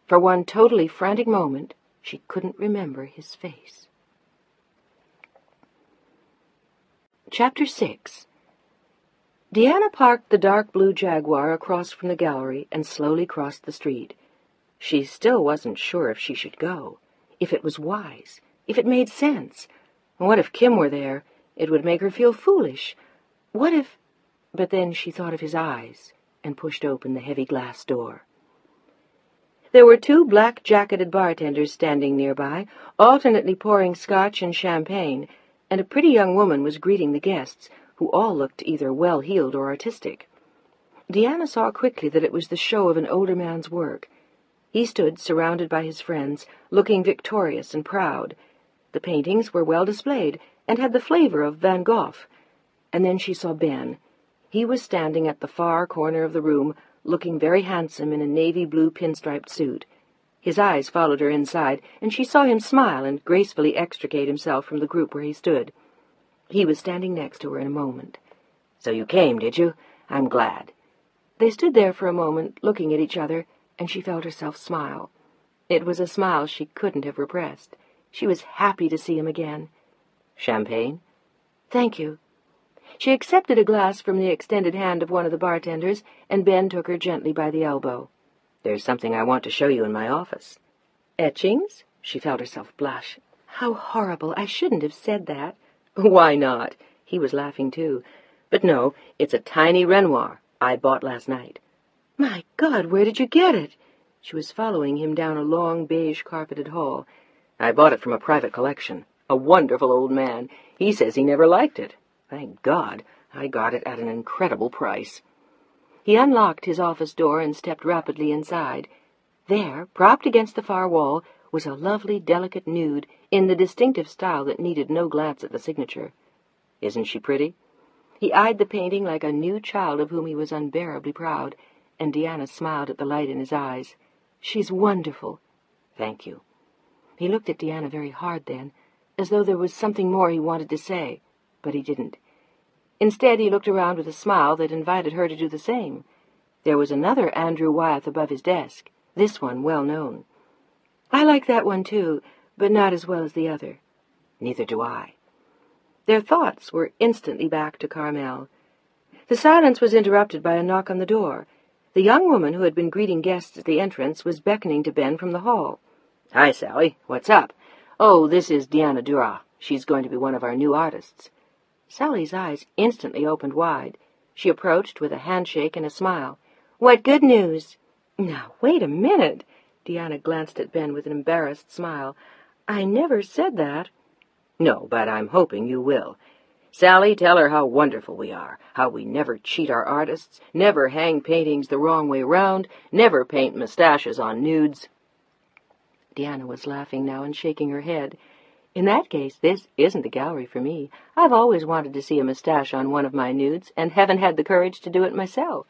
A: For one totally frantic moment, she couldn't remember his face. Chapter 6. Diana parked the dark blue Jaguar across from the gallery and slowly crossed the street. She still wasn't sure if she should go, if it was wise, if it made sense. What if Kim were there? It would make her feel foolish. What if... But then she thought of his eyes and pushed open the heavy glass door. There were 2 black-jacketed bartenders standing nearby, alternately pouring scotch and champagne, and a pretty young woman was greeting the guests, who all looked either well-heeled or artistic. Diana saw quickly that it was the show of an older man's work. He stood surrounded by his friends, looking victorious and proud. The paintings were well displayed and had the flavor of Van Gogh. And then she saw Ben. He was standing at the far corner of the room, looking very handsome in a navy-blue pinstriped suit. His eyes followed her inside, and she saw him smile and gracefully extricate himself from the group where he stood. He was standing next to her in a moment.
C: So you came, did you? I'm glad.
A: They stood there for a moment, looking at each other, and she felt herself smile. It was a smile she couldn't have repressed. She was happy to see him again.
C: Champagne?
A: Thank you. She accepted a glass from the extended hand of one of the bartenders, and Ben took her gently by the elbow.
C: There's something I want to show you in my office.
A: Etchings? She felt herself blush. How horrible. I shouldn't have said that.
C: Why not? He was laughing too. But no, it's a tiny Renoir I bought last night.
A: My God, where did you get it? She was following him down a long beige-carpeted hall.
C: I bought it from a private collection. A wonderful old man. He says he never liked it. Thank God, I got it at an incredible price.
A: He unlocked his office door and stepped rapidly inside. There, propped against the far wall,
C: was a lovely, delicate nude in the distinctive style that needed no glance at the signature. "Isn't she pretty?" He eyed the painting like a new child of whom he was unbearably proud, and Deanna smiled at the light in his eyes. "She's wonderful." "Thank you." He looked at Deanna very hard then, as though there was something more he wanted to say, but he didn't. Instead, he looked around with a smile that invited her to do the same. There was another Andrew Wyeth above his desk, this one well known. "I like that one, too, but not as well as the other." "Neither do I." Their thoughts were instantly back to Carmel. The silence was interrupted by a knock on the door. The young woman who had been greeting guests at the entrance was beckoning to Ben from the hall. "Hi, Sally. What's up?" "Oh, this is Deanna Dura. She's going to be one of our new artists." Sally's eyes instantly opened wide. She approached with a handshake and a smile. "What good news?" "Now, wait a minute." Deanna glanced at Ben with an embarrassed smile. "I never said that." "No, but I'm hoping you will. Sally, tell her how wonderful we are, how we never cheat our artists, never hang paintings the wrong way round, never paint mustaches on nudes." Deanna was laughing now and shaking her head. "In that case, this isn't the gallery for me. I've always wanted to see a mustache on one of my nudes, and haven't had the courage to do it myself."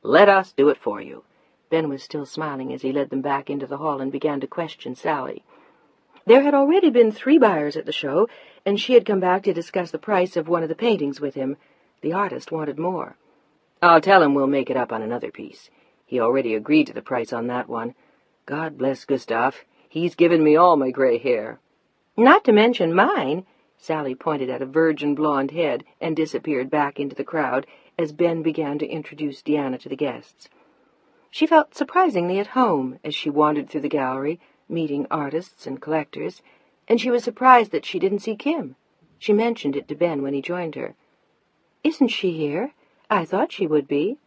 C: "Let us do it for you." Ben was still smiling as he led them back into the hall and began to question Sally. There had already been 3 buyers at the show, and she had come back to discuss the price of one of the paintings with him. The artist wanted more. "I'll tell him we'll make it up on another piece. He already agreed to the price on that one. God bless Gustav. He's given me all my gray hair." "Not to mention mine." Sally pointed at a virgin blonde head and disappeared back into the crowd as Ben began to introduce Deanna to the guests. She felt surprisingly at home as she wandered through the gallery, meeting artists and collectors, and she was surprised that she didn't see Kim. She mentioned it to Ben when he joined her. "Isn't she here? I thought she would be."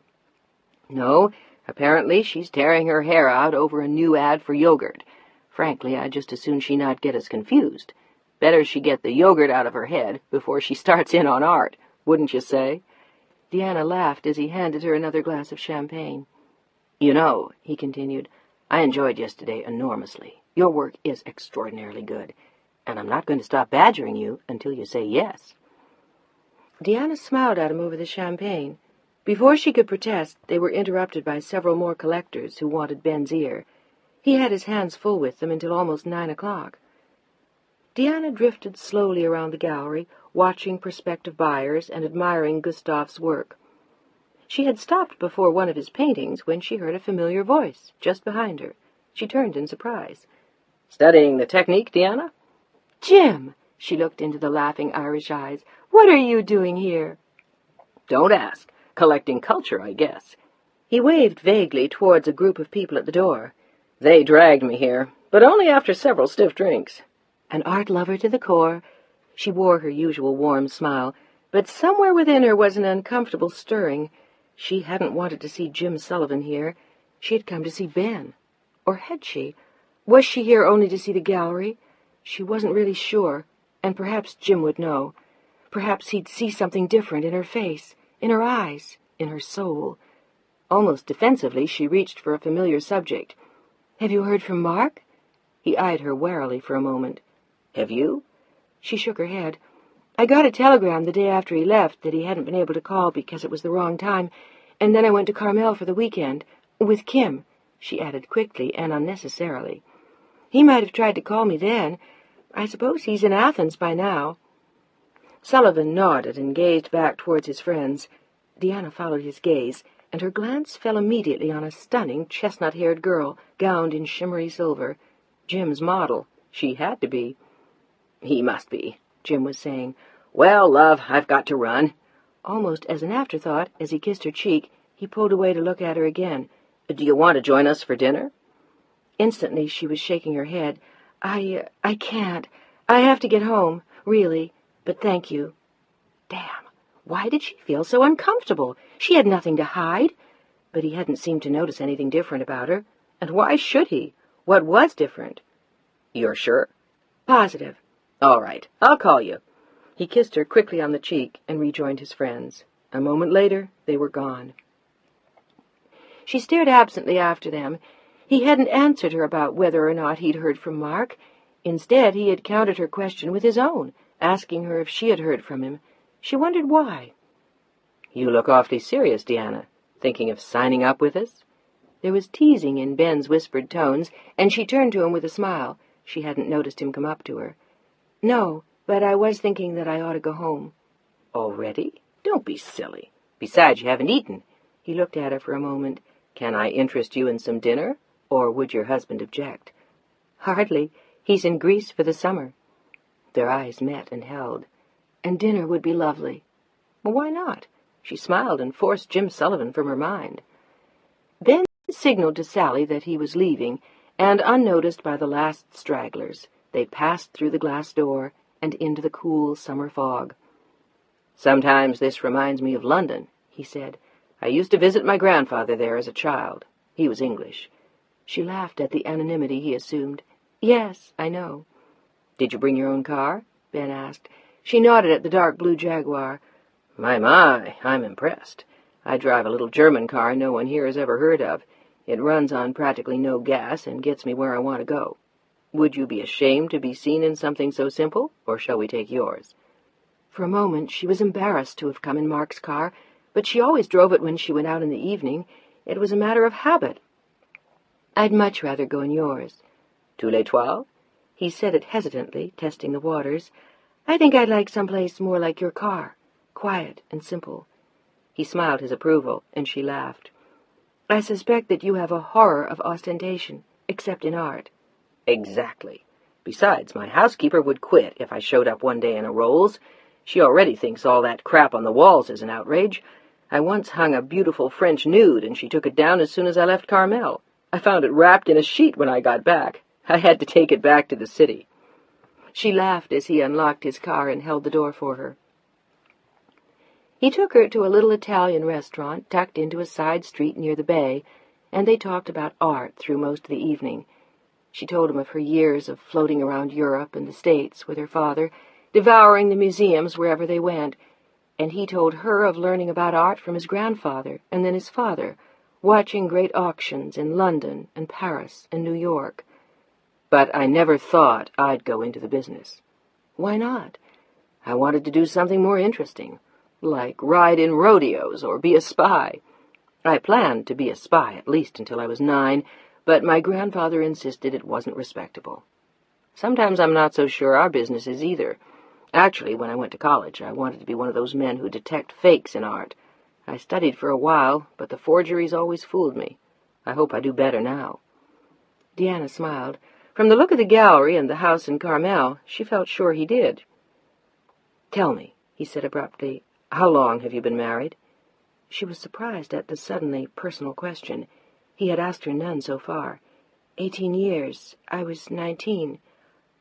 C: "No, apparently she's tearing her hair out over a new ad for yogurt. Frankly, I'd just as soon she not get us confused. Better she get the yogurt out of her head before she starts in on art, wouldn't you say?" Deanna laughed as he handed her another glass of champagne. "You know," he continued, "I enjoyed yesterday enormously. Your work is extraordinarily good, and I'm not going to stop badgering you until you say yes." Deanna smiled at him over the champagne. Before she could protest, they were interrupted by several more collectors who wanted Ben's ear. He had his hands full with them until almost 9 o'clock. Deanna drifted slowly around the gallery, watching prospective buyers and admiring Gustav's work. She had stopped before one of his paintings when she heard a familiar voice just behind her. She turned in surprise. "Studying the technique, Deanna?" "Jim!" She looked into the laughing Irish eyes. "What are you doing here?" "Don't ask. Collecting culture, I guess." He waved vaguely towards a group of people at the door. "They dragged me here, but only after several stiff drinks." An art lover to the core. She wore her usual warm smile, but somewhere within her was an uncomfortable stirring. She hadn't wanted to see Jim Sullivan here. She had come to see Ben. Or had she? Was she here only to see the gallery? She wasn't really sure, and perhaps Jim would know. Perhaps he'd see something different in her face, in her eyes, in her soul. Almost defensively, she reached for a familiar subject. "Have you heard from Mark?" He eyed her warily for a moment. "Have you?" She shook her head. "I got a telegram the day after he left that he hadn't been able to call because it was the wrong time, and then I went to Carmel for the weekend, with Kim," she added quickly and unnecessarily. "He might have tried to call me then. I suppose he's in Athens by now." Sullivan nodded and gazed back towards his friends. Deanna followed his gaze, and her glance fell immediately on a stunning chestnut-haired girl, gowned in shimmery silver. Jim's model. She had to be. "He must be," Jim was saying. "Well, love, I've got to run." Almost as an afterthought, as he kissed her cheek, he pulled away to look at her again. "Do you want to join us for dinner?" Instantly she was shaking her head. I can't. I have to get home, really, but thank you." Damn! Why did she feel so uncomfortable? She had nothing to hide. But he hadn't seemed to notice anything different about her. And why should he? What was different? "You're sure?" "Positive." "All right, I'll call you." He kissed her quickly on the cheek and rejoined his friends. A moment later, they were gone. She stared absently after them. He hadn't answered her about whether or not he'd heard from Mark. Instead, he had countered her question with his own, asking her if she had heard from him. She wondered why. "You look awfully serious, Deanna. Thinking of signing up with us?" There was teasing in Ben's whispered tones, and she turned to him with a smile. She hadn't noticed him come up to her. "No, but I was thinking that I ought to go home." "Already? Don't be silly. Besides, you haven't eaten." He looked at her for a moment. "Can I interest you in some dinner, or would your husband object?" "Hardly. He's in Greece for the summer." Their eyes met and held. "And dinner would be lovely." "Well, why not?" She smiled and forced Jim Sullivan from her mind. Ben signaled to Sally that he was leaving, and unnoticed by the last stragglers, they passed through the glass door and into the cool summer fog. "Sometimes this reminds me of London," he said. "I used to visit my grandfather there as a child. He was English." She laughed at the anonymity he assumed. "Yes, I know." "Did you bring your own car?" Ben asked. She nodded at the dark blue Jaguar. My, I'm impressed. I drive a little German car no one here has ever heard of. It runs on practically no gas and gets me where I want to go. Would you be ashamed to be seen in something so simple, or shall we take yours?" For a moment she was embarrassed to have come in Mark's car, but she always drove it when she went out in the evening. It was a matter of habit. "I'd much rather go in yours." "Tous les trois?" He said it hesitantly, testing the waters. "I think I'd like someplace more like your car, quiet and simple." He smiled his approval, and she laughed. "I suspect that you have a horror of ostentation, except in art." "Exactly. Besides, my housekeeper would quit if I showed up one day in a Rolls. She already thinks all that crap on the walls is an outrage. I once hung a beautiful French nude, and she took it down as soon as I left Carmel. I found it wrapped in a sheet when I got back. I had to take it back to the city." She laughed as he unlocked his car and held the door for her. He took her to a little Italian restaurant tucked into a side street near the bay, and they talked about art through most of the evening. She told him of her years of floating around Europe and the States with her father, devouring the museums wherever they went, and he told her of learning about art from his grandfather and then his father, watching great auctions in London and Paris and New York. "But I never thought I'd go into the business." "Why not?" "I wanted to do something more interesting, like ride in rodeos or be a spy. I planned to be a spy at least until I was 9, but my grandfather insisted it wasn't respectable. Sometimes I'm not so sure our business is either. Actually, when I went to college, I wanted to be one of those men who detect fakes in art. I studied for a while, but the forgeries always fooled me. I hope I do better now." Deanna smiled. From the look of the gallery and the house in Carmel, she felt sure he did. "Tell me," he said abruptly, "how long have you been married?" She was surprised at the suddenly personal question. He had asked her none so far. 18 years. I was 19.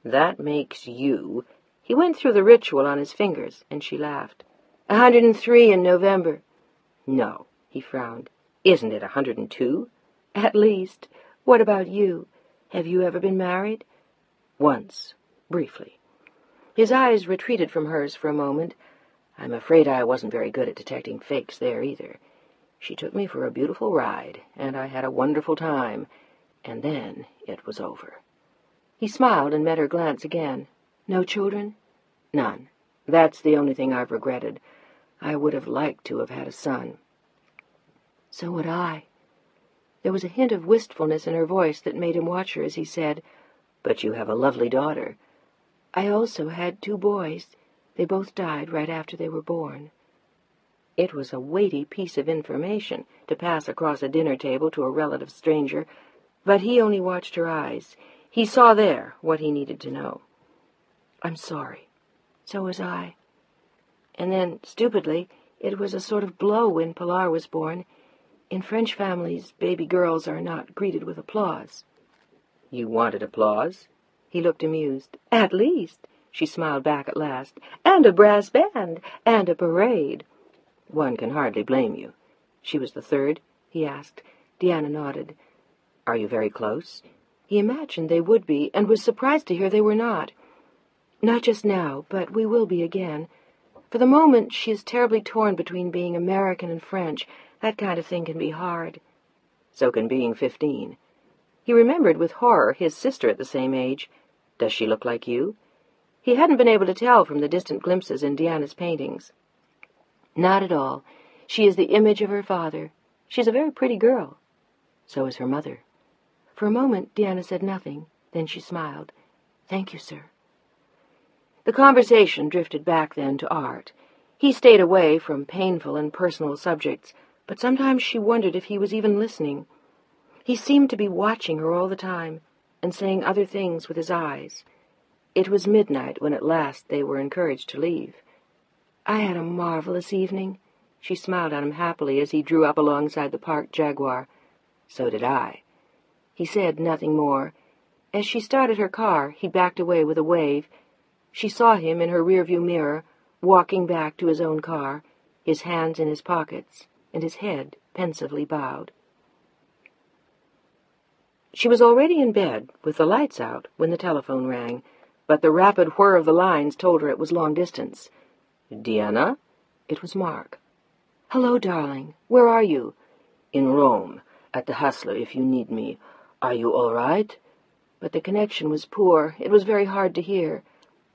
C: "That makes you—" He went through the ritual on his fingers, and she laughed. 103 in November. "No," he frowned. "Isn't it 102? "At least. What about you? Have you ever been married?" "Once, briefly." His eyes retreated from hers for a moment. I'm afraid I wasn't very good at detecting fakes there either. She took me for a beautiful ride, and I had a wonderful time, and then it was over. He smiled and met her glance again. "No children?" "None. That's the only thing I've regretted. I would have liked to have had a son." "So would I." There was a hint of wistfulness in her voice that made him watch her as he said, "But you have a lovely daughter." "I also had 2 boys. They both died right after they were born." It was a weighty piece of information to pass across a dinner table to a relative stranger, but he only watched her eyes. He saw there what he needed to know. "I'm sorry." "So was I." And then, stupidly, it was a sort of blow when Pilar was born. In French families, baby girls are not greeted with applause. "You wanted applause?" He looked amused. "At least," she smiled back at last, "and a brass band, and a parade." "One can hardly blame you." "She was the 3rd?" he asked. Deanna nodded. "Are you very close?" He imagined they would be, and was surprised to hear they were not. "Not just now, but we will be again. For the moment, she is terribly torn between being American and French. That kind of thing can be hard." "So can being 15. He remembered with horror his sister at the same age. Does she look like you? He hadn't been able to tell from the distant glimpses in Deanna's paintings. Not at all. She is the image of her father. She's a very pretty girl. So is her mother. For a moment, Deanna said nothing. Then she smiled. Thank you, sir. The conversation drifted back then to art. He stayed away from painful and personal subjects, but sometimes she wondered if he was even listening. He seemed to be watching her all the time, and saying other things with his eyes. It was midnight when at last they were encouraged to leave. I had a marvelous evening. She smiled at him happily as he drew up alongside the parked Jaguar. So did I. He said nothing more. As she started her car, he backed away with a wave. She saw him in her rearview mirror, walking back to his own car, his hands in his pockets, and his head pensively bowed. She was already in bed, with the lights out, when the telephone rang, but the rapid whir of the lines told her it was long distance. Deanna? It was Mark. Hello, darling. Where are you? In Rome, at the Hassler if you need me. Are you all right? But the connection was poor. It was very hard to hear.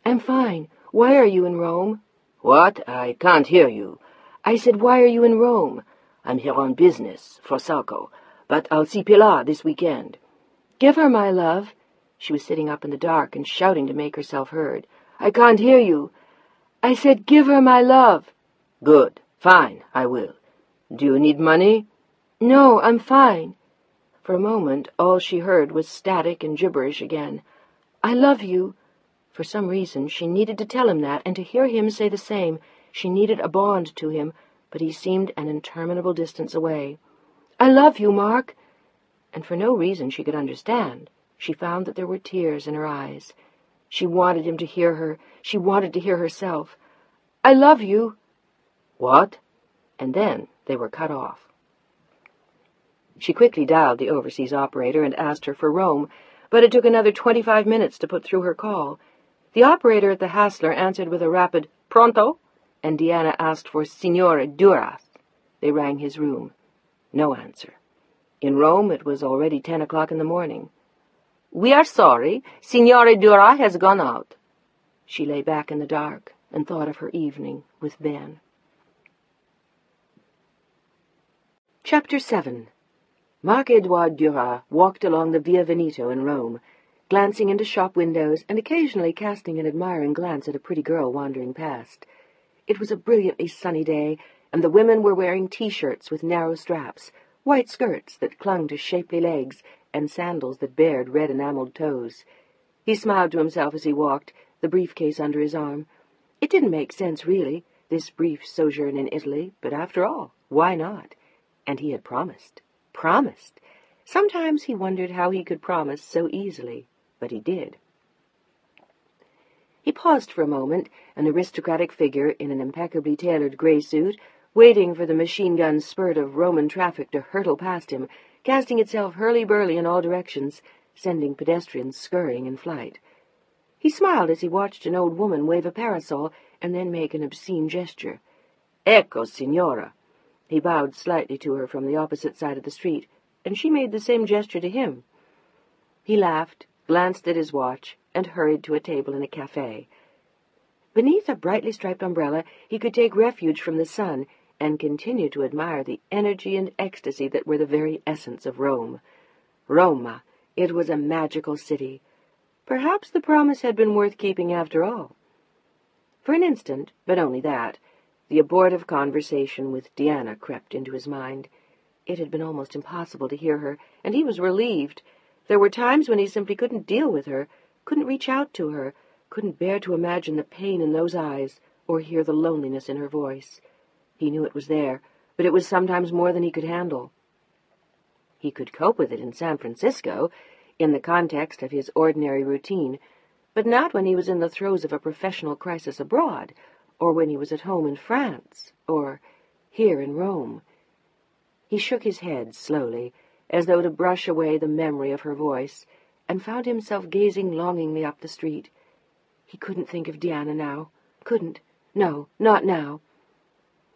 C: I'm fine. Why are you in Rome? What? I can't hear you. I said, why are you in Rome? I'm here on business, for Salco, but I'll see Pilar this weekend. Give her my love. She was sitting up in the dark and shouting to make herself heard. I can't hear you. I said, give her my love. Good. Fine, I will. Do you need money? No, I'm fine. For a moment, all she heard was static and gibberish again. I love you. For some reason, she needed to tell him that, and to hear him say the same. She needed a bond to him, but he seemed an interminable distance away. I love you, Mark. And for no reason she could understand, she found that there were tears in her eyes. She wanted him to hear her. She wanted to hear herself. I love you. What? And then they were cut off. She quickly dialed the overseas operator and asked her for Rome, but it took another 25 minutes to put through her call. The operator at the Hassler answered with a rapid "Pronto?" and Deanna asked for Signore Duras. They rang his room. No answer. In Rome it was already 10 o'clock in the morning. We are sorry. Signore Duras has gone out. She lay back in the dark and thought of her evening with Ben. Chapter 7. Marc-Edouard Duras walked along the Via Veneto in Rome, glancing into shop windows and occasionally casting an admiring glance at a pretty girl wandering past. It was a brilliantly sunny day, and the women were wearing T-shirts with narrow straps, white skirts that clung to shapely legs, and sandals that bared red enameled toes. He smiled to himself as he walked, the briefcase under his arm. It didn't make sense, really, this brief sojourn in Italy, but after all, why not? And he had promised. Promised. Sometimes he wondered how he could promise so easily, but he did. He paused for a moment, an aristocratic figure in an impeccably tailored gray suit, waiting for the machine-gun spurt of Roman traffic to hurtle past him, casting itself hurly-burly in all directions, sending pedestrians scurrying in flight. He smiled as he watched an old woman wave a parasol and then make an obscene gesture. Ecco, signora. He bowed slightly to her from the opposite side of the street, and she made the same gesture to him. He laughed, glanced at his watch, and hurried to a table in a café. Beneath a brightly striped umbrella, he could take refuge from the sun and continue to admire the energy and ecstasy that were the very essence of Rome. Roma, it was a magical city. Perhaps the promise had been worth keeping after all. For an instant, but only that, the abortive conversation with Deanna crept into his mind. It had been almost impossible to hear her, and he was relieved. There were times when he simply couldn't deal with her, couldn't reach out to her, couldn't bear to imagine the pain in those eyes or hear the loneliness in her voice. He knew it was there, but it was sometimes more than he could handle. He could cope with it in San Francisco, in the context of his ordinary routine, but not when he was in the throes of a professional crisis abroad, or when he was at home in France, or here in Rome. He shook his head slowly, as though to brush away the memory of her voice, and found himself gazing longingly up the street. He couldn't think of Deanna now. Couldn't. No, not now.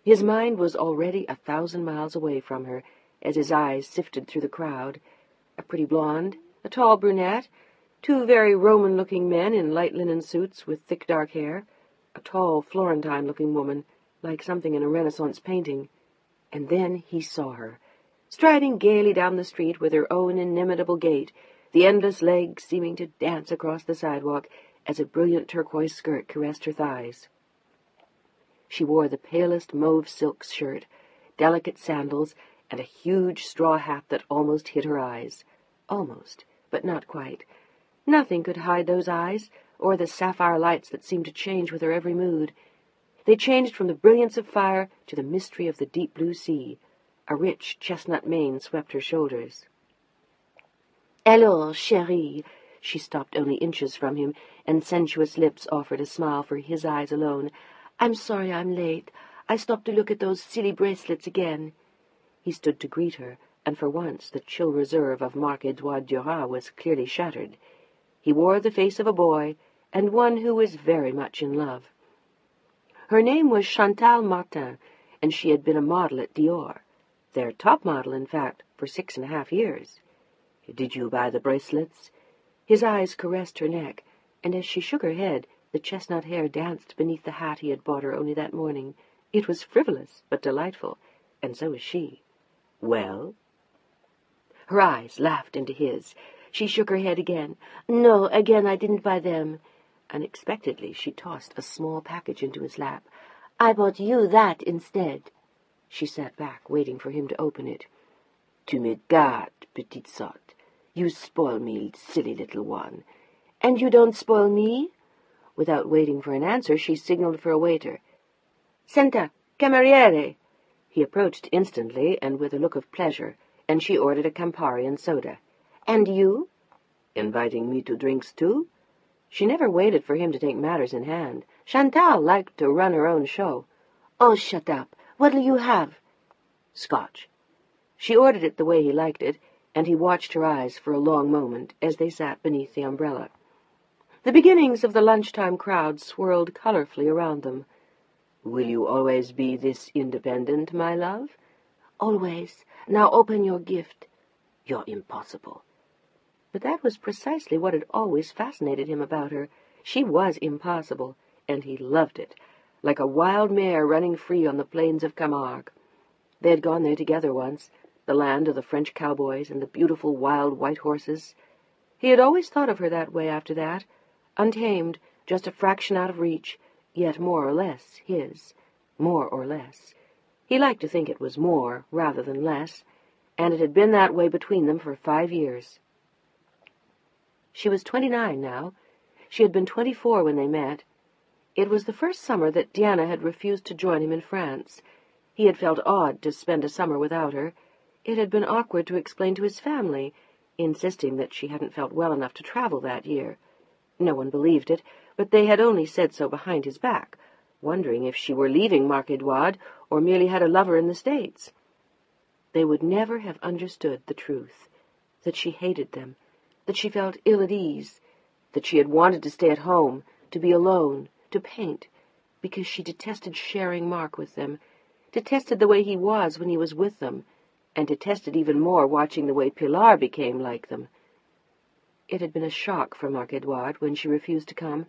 C: His mind was already 1,000 miles away from her, as his eyes sifted through the crowd.
A: a pretty blonde, a tall brunette, two very Roman-looking men in light linen suits with thick dark hair, a tall Florentine-looking woman, like something in a Renaissance painting. And then he saw her, striding gaily down the street with her own inimitable gait, the endless legs seeming to dance across the sidewalk as a brilliant turquoise skirt caressed her thighs. She wore the palest mauve silk shirt, delicate sandals, and a huge straw hat that almost hid her eyes. Almost, but not quite. Nothing could hide those eyes, or the sapphire lights that seemed to change with her every mood. They changed from the brilliance of fire to the mystery of the deep blue sea. A rich chestnut mane swept her shoulders. "Alors, chérie," she stopped only inches from him, and sensuous lips offered a smile for his eyes alone. "I'm sorry I'm late. I stopped to look at those silly bracelets again." He stood to greet her, and for once the chill reserve of Marc-Edouard Duras was clearly shattered. He wore the face of a boy, and one who was very much in love. Her name was Chantal Martin, and she had been a model at Dior, their top model, in fact, for 6.5 years. "Did you buy the bracelets?" His eyes caressed her neck, and as she shook her head, the chestnut hair danced beneath the hat he had bought her only that morning. It was frivolous, but delightful, and so was she. "Well?" Her eyes laughed into his. She shook her head again. "No, again I didn't buy them." Unexpectedly, she tossed a small package into his lap. "I bought you that instead." She sat back, waiting for him to open it. "Tu me gâtes, petite sotte. You spoil me, silly little one." "And you don't spoil me?" Without waiting for an answer, she signaled for a waiter. "Senta, cameriere." He approached instantly and with a look of pleasure, and she ordered a Campari and soda. "And you?" "Inviting me to drinks too?" She never waited for him to take matters in hand. Chantal liked to run her own show. "Oh, shut up. What'll you have?" "Scotch." She ordered it the way he liked it, and he watched her eyes for a long moment as they sat beneath the umbrella. The beginnings of the lunchtime crowd swirled colorfully around them. "Will you always be this independent, my love?" "Always. Now open your gift." "You're impossible." But that was precisely what had always fascinated him about her. She was impossible, and he loved it, like a wild mare running free on the plains of Camargue. They had gone there together once, the land of the French cowboys and the beautiful wild white horses. He had always thought of her that way after that, untamed, just a fraction out of reach, yet more or less his. More or less. He liked to think it was more rather than less, and it had been that way between them for 5 years. She was 29 now. She had been 24 when they met. It was the first summer that Diana had refused to join him in France. He had felt odd to spend a summer without her. It had been awkward to explain to his family, insisting that she hadn't felt well enough to travel that year. No one believed it, but they had only said so behind his back, wondering if she were leaving Marc-Edouard or merely had a lover in the States. They would never have understood the truth, that she hated them, that she felt ill at ease, that she had wanted to stay at home, to be alone, to paint, because she detested sharing Marc with them, detested the way he was when he was with them, and detested even more watching the way Pilar became like them. It had been a shock for Marc-Edouard when she refused to come,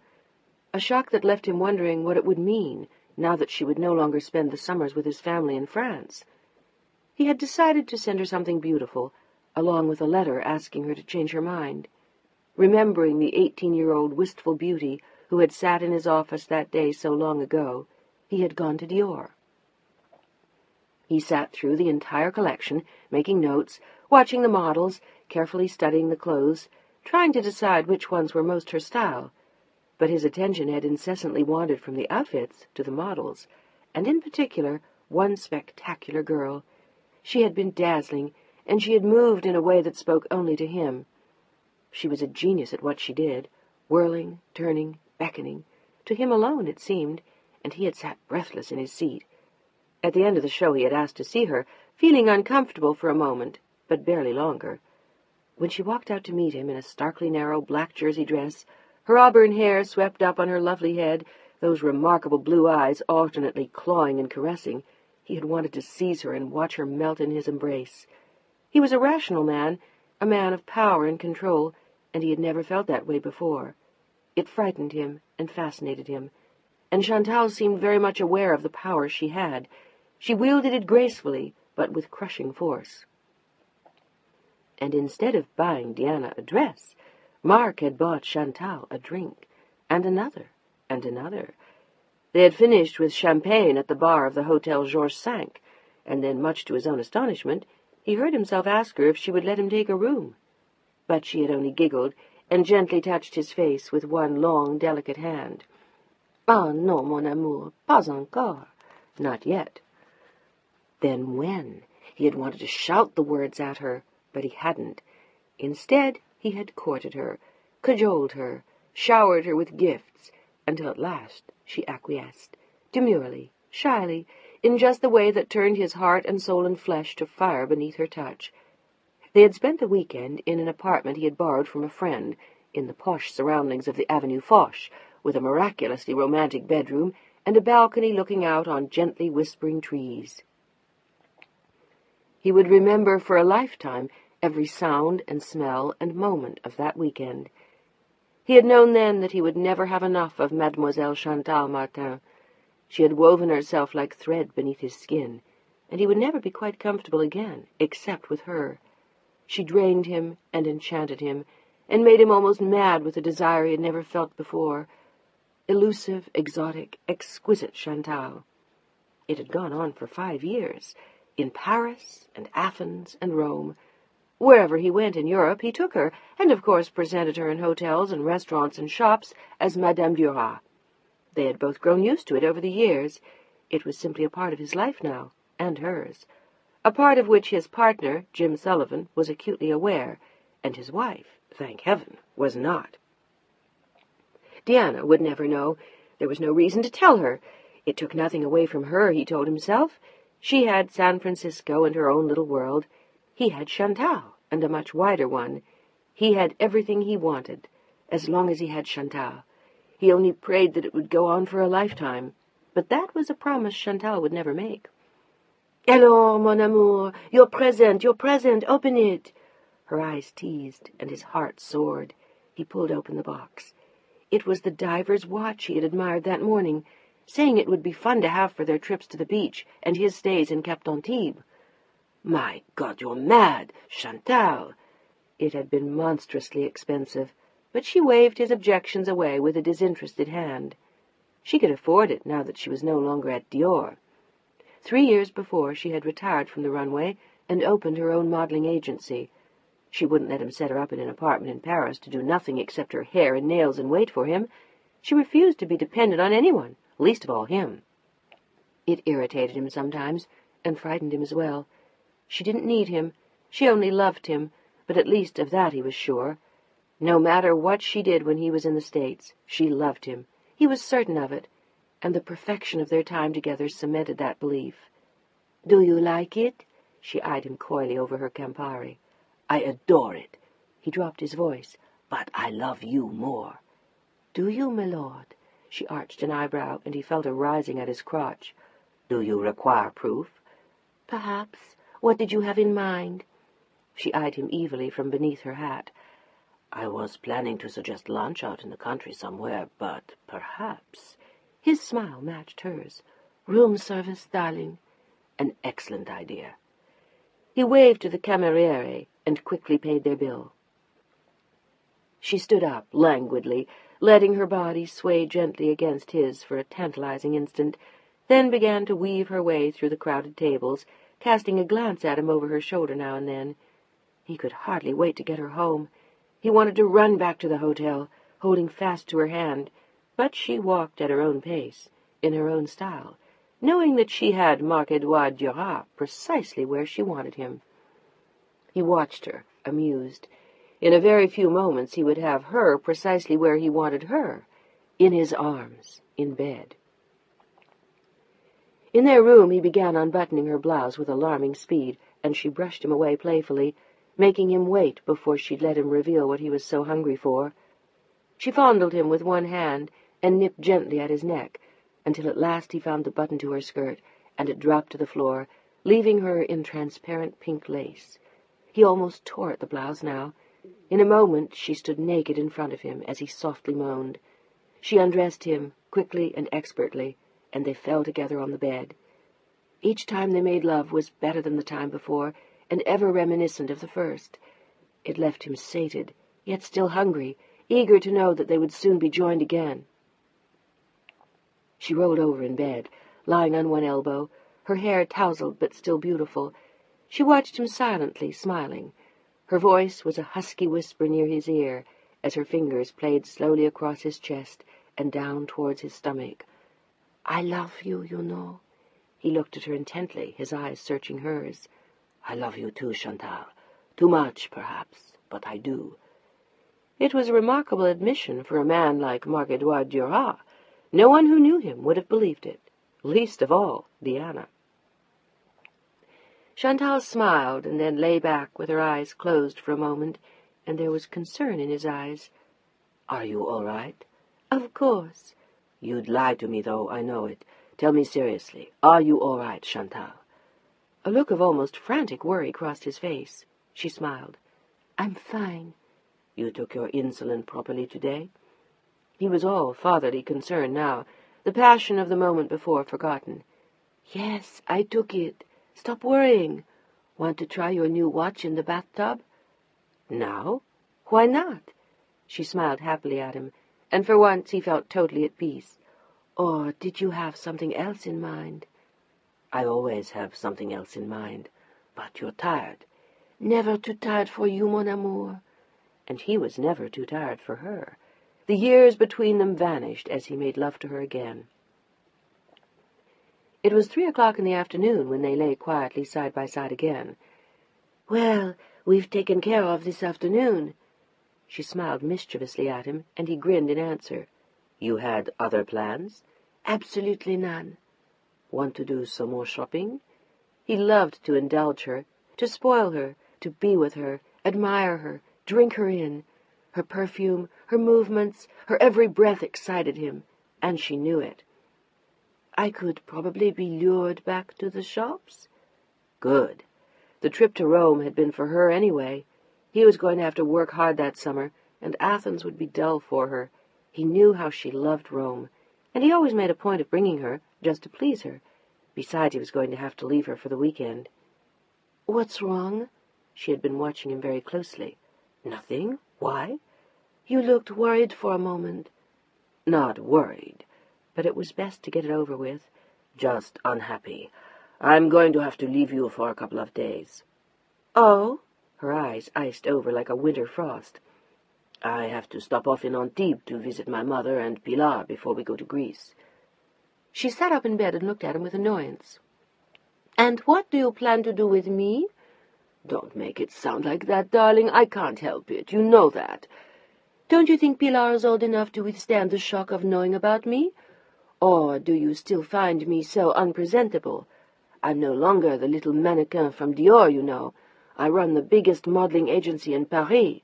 A: a shock that left him wondering what it would mean now that she would no longer spend the summers with his family in France. He had decided to send her something beautiful, along with a letter asking her to change her mind. Remembering the 18-year-old wistful beauty who had sat in his office that day so long ago, he had gone to Dior. He sat through the entire collection, making notes, watching the models, carefully studying the clothes, trying to decide which ones were most her style. But his attention had incessantly wandered from the outfits to the models, and in particular one spectacular girl. She had been dazzling, and she had moved in a way that spoke only to him. She was a genius at what she did, whirling, turning, beckoning. To him alone, it seemed, and he had sat breathless in his seat. At the end of the show he had asked to see her, feeling uncomfortable for a moment, but barely longer. When she walked out to meet him in a starkly narrow black jersey dress, her auburn hair swept up on her lovely head, those remarkable blue eyes alternately clawing and caressing, he had wanted to seize her and watch her melt in his embrace. He was a rational man, a man of power and control, and he had never felt that way before. It frightened him and fascinated him, and Chantal seemed very much aware of the power she had. She wielded it gracefully, but with crushing force. And instead of buying Diana a dress, Mark had bought Chantal a drink, and another, and another. They had finished with champagne at the bar of the Hotel Georges V, and then, much to his own astonishment, he heard himself ask her if she would let him take a room. But she had only giggled, and gently touched his face with one long, delicate hand. "Ah, non, mon amour, pas encore. Not yet." Then when? He had wanted to shout the words at her, but he hadn't. Instead, he had courted her, cajoled her, showered her with gifts, until at last she acquiesced, demurely, shyly, in just the way that turned his heart and soul and flesh to fire beneath her touch. They had spent the weekend in an apartment he had borrowed from a friend, in the posh surroundings of the Avenue Foch, with a miraculously romantic bedroom and a balcony looking out on gently whispering trees. He would remember for a lifetime every sound and smell and moment of that weekend. He had known then that he would never have enough of Mademoiselle Chantal Martin. She had woven herself like thread beneath his skin, and he would never be quite comfortable again, except with her. She drained him and enchanted him, and made him almost mad with a desire he had never felt before. Elusive, exotic, exquisite Chantal. It had gone on for 5 years, in Paris and Athens and Rome. Wherever he went in Europe, he took her, and of course presented her in hotels and restaurants and shops as Madame Duras. They had both grown used to it over the years. It was simply a part of his life now, and hers. A part of which his partner, Jim Sullivan, was acutely aware, and his wife, thank heaven, was not. Diana would never know. There was no reason to tell her. It took nothing away from her, he told himself. She had San Francisco and her own little world. He had Chantal, and a much wider one. He had everything he wanted, as long as he had Chantal. He only prayed that it would go on for a lifetime, but that was a promise Chantal would never make. "Alors, mon amour, your present, open it." Her eyes teased, and his heart soared. He pulled open the box. It was the diver's watch he had admired that morning, saying it would be fun to have for their trips to the beach and his stays in Cap d'Antibes. "My God, you're mad! Chantal!" It had been monstrously expensive, but she waved his objections away with a disinterested hand. She could afford it now that she was no longer at Dior. 3 years before, she had retired from the runway and opened her own modeling agency. She wouldn't let him set her up in an apartment in Paris to do nothing except her hair and nails and wait for him. She refused to be dependent on anyone, least of all him. It irritated him sometimes, and frightened him as well. She didn't need him. She only loved him, but at least of that he was sure. No matter what she did when he was in the States, she loved him. He was certain of it, and the perfection of their time together cemented that belief. "Do you like it?" She eyed him coyly over her Campari. "I adore it." He dropped his voice. "But I love you more." "Do you, my lord?" She arched an eyebrow, and he felt her rising at his crotch. "Do you require proof?" "Perhaps. What did you have in mind?" She eyed him evilly from beneath her hat. "I was planning to suggest lunch out in the country somewhere, but perhaps—" His smile matched hers. "Room service, darling." "An excellent idea." He waved to the cameriere and quickly paid their bill. She stood up languidly, letting her body sway gently against his for a tantalizing instant, then began to weave her way through the crowded tables, casting a glance at him over her shoulder now and then. He could hardly wait to get her home. He wanted to run back to the hotel, holding fast to her hand, but she walked at her own pace, in her own style, knowing that she had Marc-Edouard Duras precisely where she wanted him. He watched her, amused. In a very few moments he would have her precisely where he wanted her, in his arms, in bed. In their room he began unbuttoning her blouse with alarming speed, and she brushed him away playfully, making him wait before she'd let him reveal what he was so hungry for. She fondled him with one hand and nipped gently at his neck, until at last he found the button to her skirt, and it dropped to the floor, leaving her in transparent pink lace. He almost tore at the blouse now. In a moment she stood naked in front of him as he softly moaned. She undressed him, quickly and expertly, and they fell together on the bed. Each time they made love was better than the time before, and ever reminiscent of the first. It left him sated, yet still hungry, eager to know that they would soon be joined again. She rolled over in bed, lying on one elbow, her hair tousled but still beautiful. She watched him silently, smiling. Her voice was a husky whisper near his ear, as her fingers played slowly across his chest and down towards his stomach. "I love you, you know." He looked at her intently, his eyes searching hers. "I love you too, Chantal. Too much, perhaps, but I do." It was a remarkable admission for a man like Marc-Edouard Duras. No one who knew him would have believed it, least of all Diana. Chantal smiled and then lay back with her eyes closed for a moment, and there was concern in his eyes. "Are you all right?" "Of course." "You'd lie to me, though, I know it. Tell me seriously, are you all right, Chantal?" A look of almost frantic worry crossed his face. She smiled. "I'm fine." "You took your insulin properly today?" He was all fatherly concern now, the passion of the moment before forgotten. "Yes, I took it. Stop worrying. Want to try your new watch in the bathtub?" "Now? Why not?" She smiled happily at him, and for once he felt totally at peace. "Or did you have something else in mind?" "I always have something else in mind. But you're tired." "Never too tired for you, mon amour." And he was never too tired for her. The years between them vanished as he made love to her again. It was 3 o'clock in the afternoon when they lay quietly side by side again. "Well, we've taken care of this afternoon." She smiled mischievously at him, and he grinned in answer. "You had other plans?" "Absolutely none." "Want to do some more shopping?" He loved to indulge her, to spoil her, to be with her, admire her, drink her in. Her perfume, her movements, her every breath excited him, and she knew it. "I could probably be lured back to the shops." Good. The trip to Rome had been for her anyway. He was going to have to work hard that summer, and Athens would be dull for her. He knew how she loved Rome, and he always made a point of bringing her, just to please her. Besides, he was going to have to leave her for the weekend. "What's wrong?" She had been watching him very closely. "Nothing. Why?" "You looked worried for a moment." "Not worried, but it was best to get it over with. Just unhappy. I'm going to have to leave you for a couple of days." "Oh?" Her eyes iced over like a winter frost. "I have to stop off in Antibes to visit my mother and Pilar before we go to Greece." She sat up in bed and looked at him with annoyance. "And what do you plan to do with me?" "Don't make it sound like that, darling. I can't help it. You know that." "Don't you think Pilar is old enough to withstand the shock of knowing about me? Or do you still find me so unpresentable? I'm no longer the little mannequin from Dior, you know. I run the biggest modeling agency in Paris."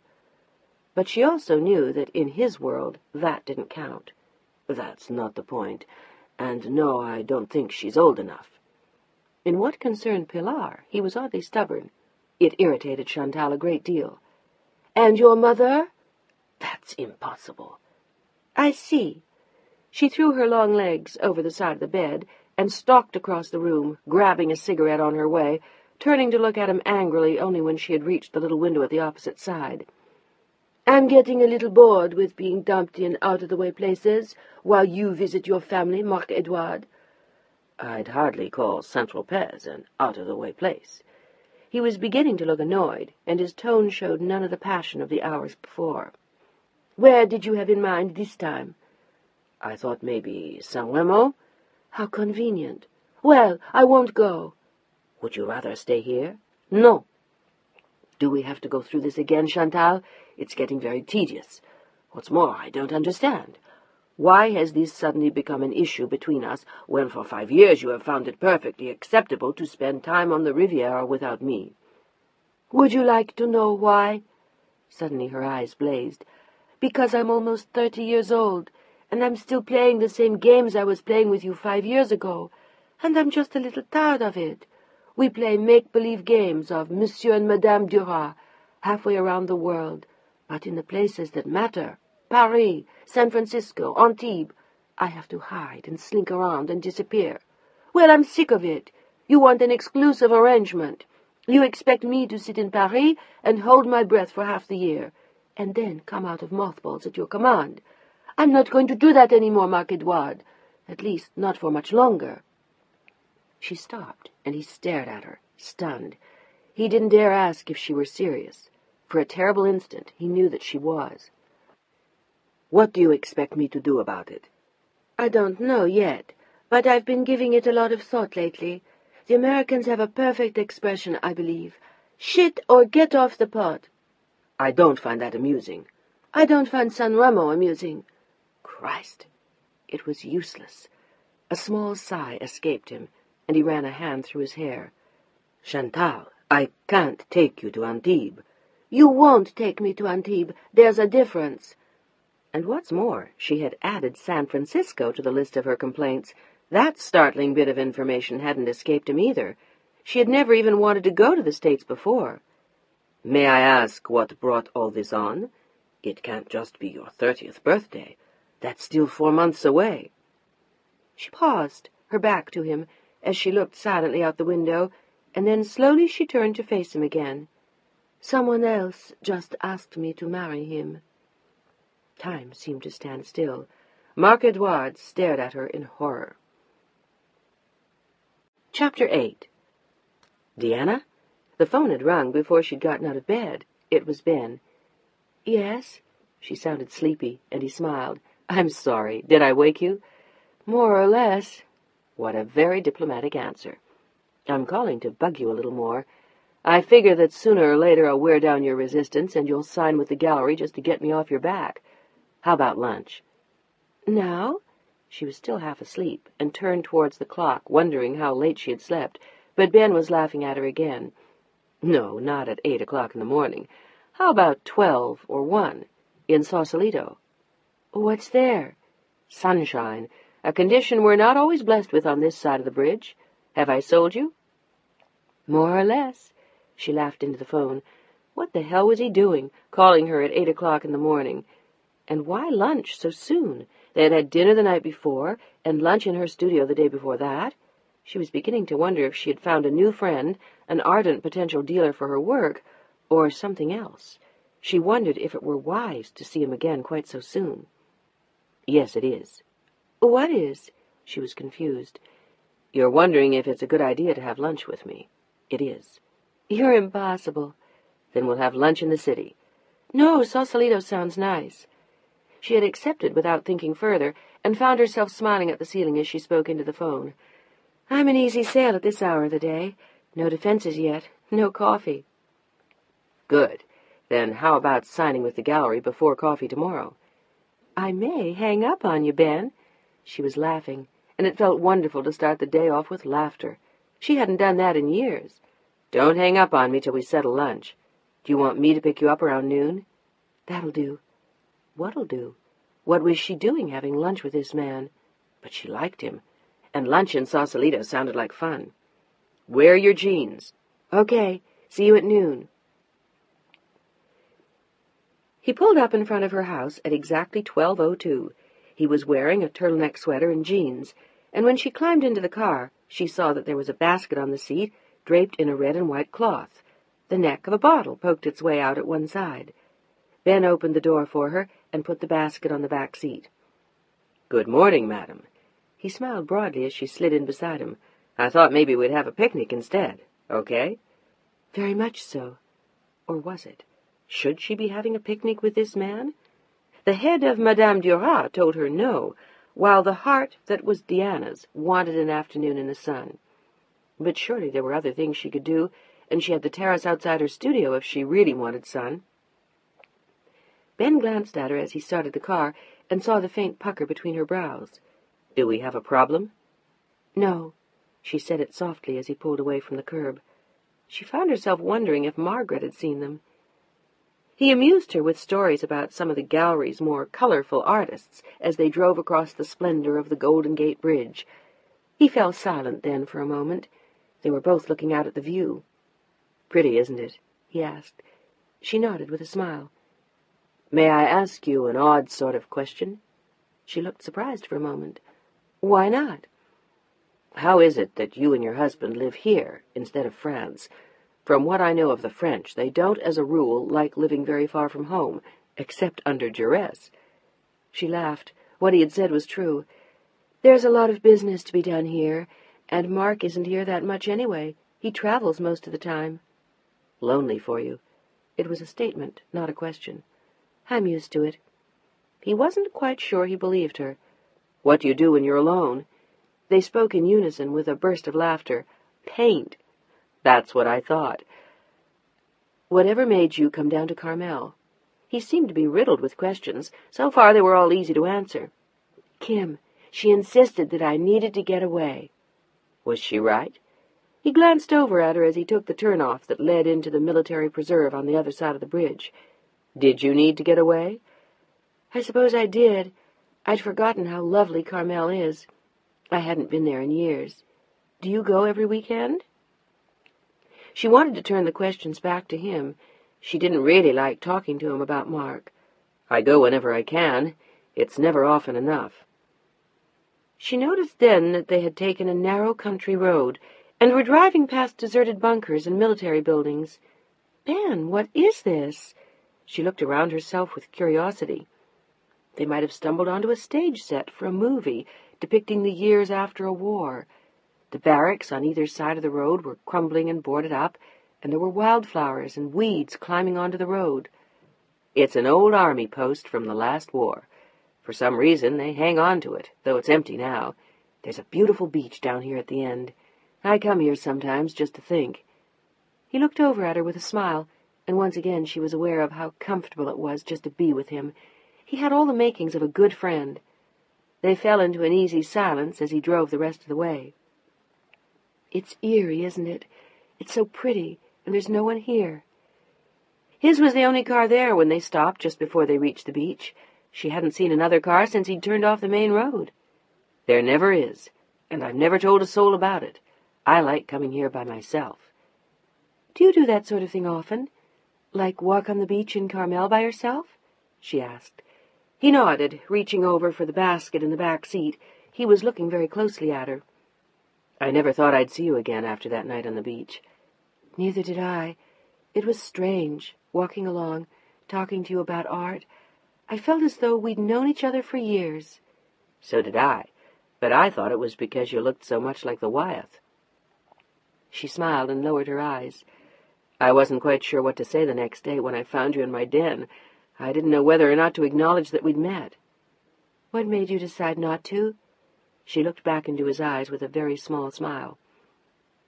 A: But she also knew that in his world that didn't count. "That's not the point. And no, I don't think she's old enough." In what concerned Pilar, he was oddly stubborn. It irritated Chantal a great deal. "And your mother?" "That's impossible." "I see." She threw her long legs over the side of the bed and stalked across the room, grabbing a cigarette on her way, turning to look at him angrily only when she had reached the little window at the opposite side. "I'm getting a little bored with being dumped in out-of-the-way places while you visit your family, Marc-Edouard." "I'd hardly call Saint-Tropez an out-of-the-way place." He was beginning to look annoyed, and his tone showed none of the passion of the hours before. "Where did you have in mind this time?" "I thought maybe Saint-Remo." "How convenient." "Well, I won't go." "Would you rather stay here?" "No." "Do we have to go through this again, Chantal? It's getting very tedious. What's more, I don't understand. Why has this suddenly become an issue between us, when for 5 years you have found it perfectly acceptable to spend time on the Riviera without me?" "Would you like to know why?" Suddenly her eyes blazed. "Because I'm almost 30 years old, and I'm still playing the same games I was playing with you 5 years ago, and I'm just a little tired of it. We play make-believe games of Monsieur and Madame Duras halfway around the world, but in the places that matter, Paris, San Francisco, Antibes, I have to hide and slink around and disappear. Well, I'm sick of it. You want an exclusive arrangement. You expect me to sit in Paris and hold my breath for half the year, and then come out of mothballs at your command. I'm not going to do that any more, Marc Edouard. At least, not for much longer. She stopped, and he stared at her, stunned. He didn't dare ask if she were serious. For a terrible instant, he knew that she was.
B: What do you expect me to do about it?
A: I don't know yet, but I've been giving it a lot of thought lately. The Americans have a perfect expression, I believe. Shit or get off the pot.
B: I don't find that amusing.
A: I don't find San Ramo amusing.
B: Christ! It was useless. A small sigh escaped him, and he ran a hand through his hair. Chantal, I can't take you to Antibes.
A: You won't take me to Antibes. There's a difference.
C: And what's more, she had added San Francisco to the list of her complaints. That startling bit of information hadn't escaped him either. She had never even wanted to go to the States before.
B: May I ask what brought all this on? It can't just be your 30th birthday. That's still 4 months away.
A: She paused, her back to him, as she looked silently out the window, and then slowly she turned to face him again. Someone else just asked me to marry him.
C: Time seemed to stand still. Marc Edouard stared at her in horror. Chapter 8. Deanna? The phone had rung before she'd gotten out of bed. It was Ben.
A: Yes?
C: She sounded sleepy, and he smiled. I'm sorry. Did I wake you?
A: More or less.
C: What a very diplomatic answer. I'm calling to bug you a little more. I figure that sooner or later I'll wear down your resistance and you'll sign with the gallery just to get me off your back. How about lunch?
A: Now?
C: She was still half asleep and turned towards the clock, wondering how late she had slept, but Ben was laughing at her again. No, not at 8 o'clock in the morning. How about 12 or 1 in Sausalito?
A: What's there?
C: Sunshine, a condition we're not always blessed with on this side of the bridge. Have I sold you?
A: More or less.
C: She laughed into the phone. What the hell was he doing, calling her at 8 o'clock in the morning? And why lunch so soon? They had had dinner the night before, and lunch in her studio the day before that. She was beginning to wonder if she had found a new friend, an ardent potential dealer for her work, or something else. She wondered if it were wise to see him again quite so soon. Yes, it is.
A: What is?
C: She was confused. You're wondering if it's a good idea to have lunch with me. It is.
A: You're impossible.
C: Then we'll have lunch in the city.
A: No, Sausalito sounds nice. She had accepted without thinking further, and found herself smiling at the ceiling as she spoke into the phone. I'm an easy sail at this hour of the day. No defenses yet. No coffee.
C: Good. Then how about signing with the gallery before coffee tomorrow?
A: I may hang up on you, Ben. She was laughing, and it felt wonderful to start the day off with laughter. She hadn't done that in years.
C: Don't hang up on me till we settle lunch. Do you want me to pick you up around noon?
A: That'll do.
C: What'll do? What was she doing having lunch with this man? But she liked him, and lunch in Sausalito sounded like fun. Wear your jeans.
A: Okay, see you at noon.
C: He pulled up in front of her house at exactly 12:02. He was wearing a turtleneck sweater and jeans, and when she climbed into the car, she saw that there was a basket on the seat draped in a red and white cloth. The neck of a bottle poked its way out at one side. Ben opened the door for her and put the basket on the back seat. Good morning, madam. He smiled broadly as she slid in beside him. I thought maybe we'd have a picnic instead. Okay?
A: Very much so.
C: Or was it? Should she be having a picnic with this man? The head of Madame Duras told her no, while the heart that was Deanna's wanted an afternoon in the sun. But surely there were other things she could do, and she had the terrace outside her studio if she really wanted sun. Ben glanced at her as he started the car and saw the faint pucker between her brows. Do we have a problem?
A: No.
C: She said it softly as he pulled away from the curb. She found herself wondering if Margaret had seen them. He amused her with stories about some of the gallery's more colorful artists as they drove across the splendor of the Golden Gate Bridge. He fell silent then for a moment.
A: They were both looking out at the view.
B: "Pretty, isn't it?"
A: he asked. She nodded with a smile.
B: "May I ask you an odd sort of question?"
A: She looked surprised for a moment. "Why not?"
B: "How is it that you and your husband live here instead of France? From what I know of the French, they don't, as a rule, like living very far from home, except under duress."
A: She laughed. What he had said was true. "There's a lot of business to be done here, and Mark isn't here that much anyway. He travels most of the time."
B: "Lonely for you?"
A: It was a statement, not a question. "I'm used to it." He wasn't quite sure he believed her.
B: "What do you do when you're alone?"
A: They spoke in unison with a burst of laughter.
B: "Paint." "That's what I thought."
A: "Whatever made you come down to Carmel?" He seemed to be riddled with questions. So far they were all easy to answer. "Kim. She insisted that I needed to get away."
B: "Was she right?"
A: He glanced over at her as he took the turnoff that led into the military preserve on the other side of the bridge.
B: "Did you need to get away?"
A: "I suppose I did. I'd forgotten how lovely Carmel is. I hadn't been there in years. Do you go every weekend?" She wanted to turn the questions back to him. She didn't really like talking to him about Mark.
B: "I go whenever I can. It's never often enough."
A: She noticed then that they had taken a narrow country road and were driving past deserted bunkers and military buildings. "Ben, what is this?" She looked around herself with curiosity. They might have stumbled onto a stage set for a movie depicting the years after a war. The barracks on either side of the road were crumbling and boarded up, and there were wildflowers and weeds climbing onto the road.
B: "It's an old army post from the last war. For some reason they hang on to it, though it's empty now. There's a beautiful beach down here at the end. I come here sometimes just to think."
A: He looked over at her with a smile, and once again she was aware of how comfortable it was just to be with him. He had all the makings of a good friend. They fell into an easy silence as he drove the rest of the way. "It's eerie, isn't it? It's so pretty, and there's no one here." His was the only car there when they stopped just before they reached the beach. She hadn't seen another car since he'd turned off the main road.
B: "There never is, and I've never told a soul about it. I like coming here by myself."
A: "Do you do that sort of thing often? Like walk on the beach in Carmel by yourself?" she asked. He nodded, reaching over for the basket in the back seat. He was looking very closely at her.
B: "I never thought I'd see you again after that night on the beach."
A: "Neither did I. It was strange, walking along, talking to you about art. I felt as though we'd known each other for years."
B: "So did I, but I thought it was because you looked so much like the Wyeth."
A: She smiled and lowered her eyes.
B: "I wasn't quite sure what to say the next day when I found you in my den. I didn't know whether or not to acknowledge that we'd met."
A: "What made you decide not to?" She looked back into his eyes with a very small smile.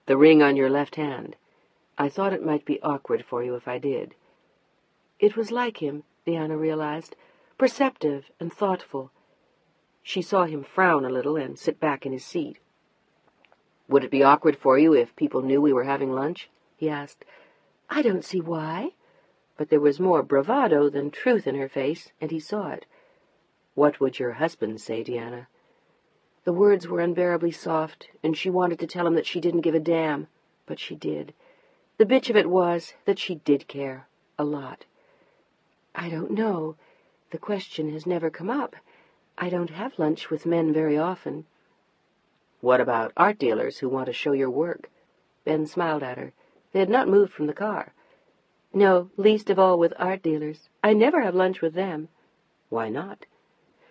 B: "The ring on your left hand. I thought it might be awkward for you if I did."
A: It was like him, Diana realized, perceptive and thoughtful. She saw him frown a little and sit back in his seat.
B: "Would it be awkward for you if people knew we were having lunch?"
A: he asked. "I don't see why." But there was more bravado than truth in her face, and he saw it.
B: "What would your husband say, Diana?"
A: The words were unbearably soft, and she wanted to tell him that she didn't give a damn, but she did. The bitch of it was that she did care, a lot. "I don't know. The question has never come up. I don't have lunch with men very often."
B: "What about art dealers who want to show your work?"
A: Ben smiled at her. They had not moved from the car. "No, least of all with art dealers. I never have lunch with them."
B: "Why not?"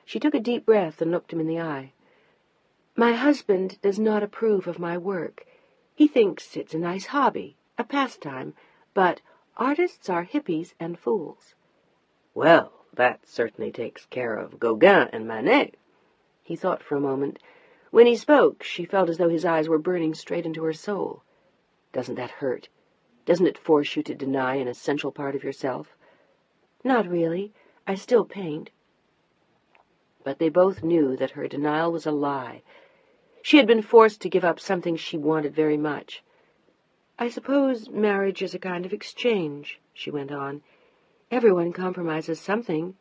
A: She took a deep breath and looked him in the eye. "My husband does not approve of my work. He thinks it's a nice hobby, a pastime, but artists are hippies and fools."
B: "Well, that certainly takes care of Gauguin and Manet."
A: He thought for a moment. When he spoke, she felt as though his eyes were burning straight into her soul. "Doesn't that hurt? Doesn't it force you to deny an essential part of yourself?" "Not really. I still paint." But they both knew that her denial was a lie. She had been forced to give up something she wanted very much. "I suppose marriage is a kind of exchange," she went on. "Everyone compromises something."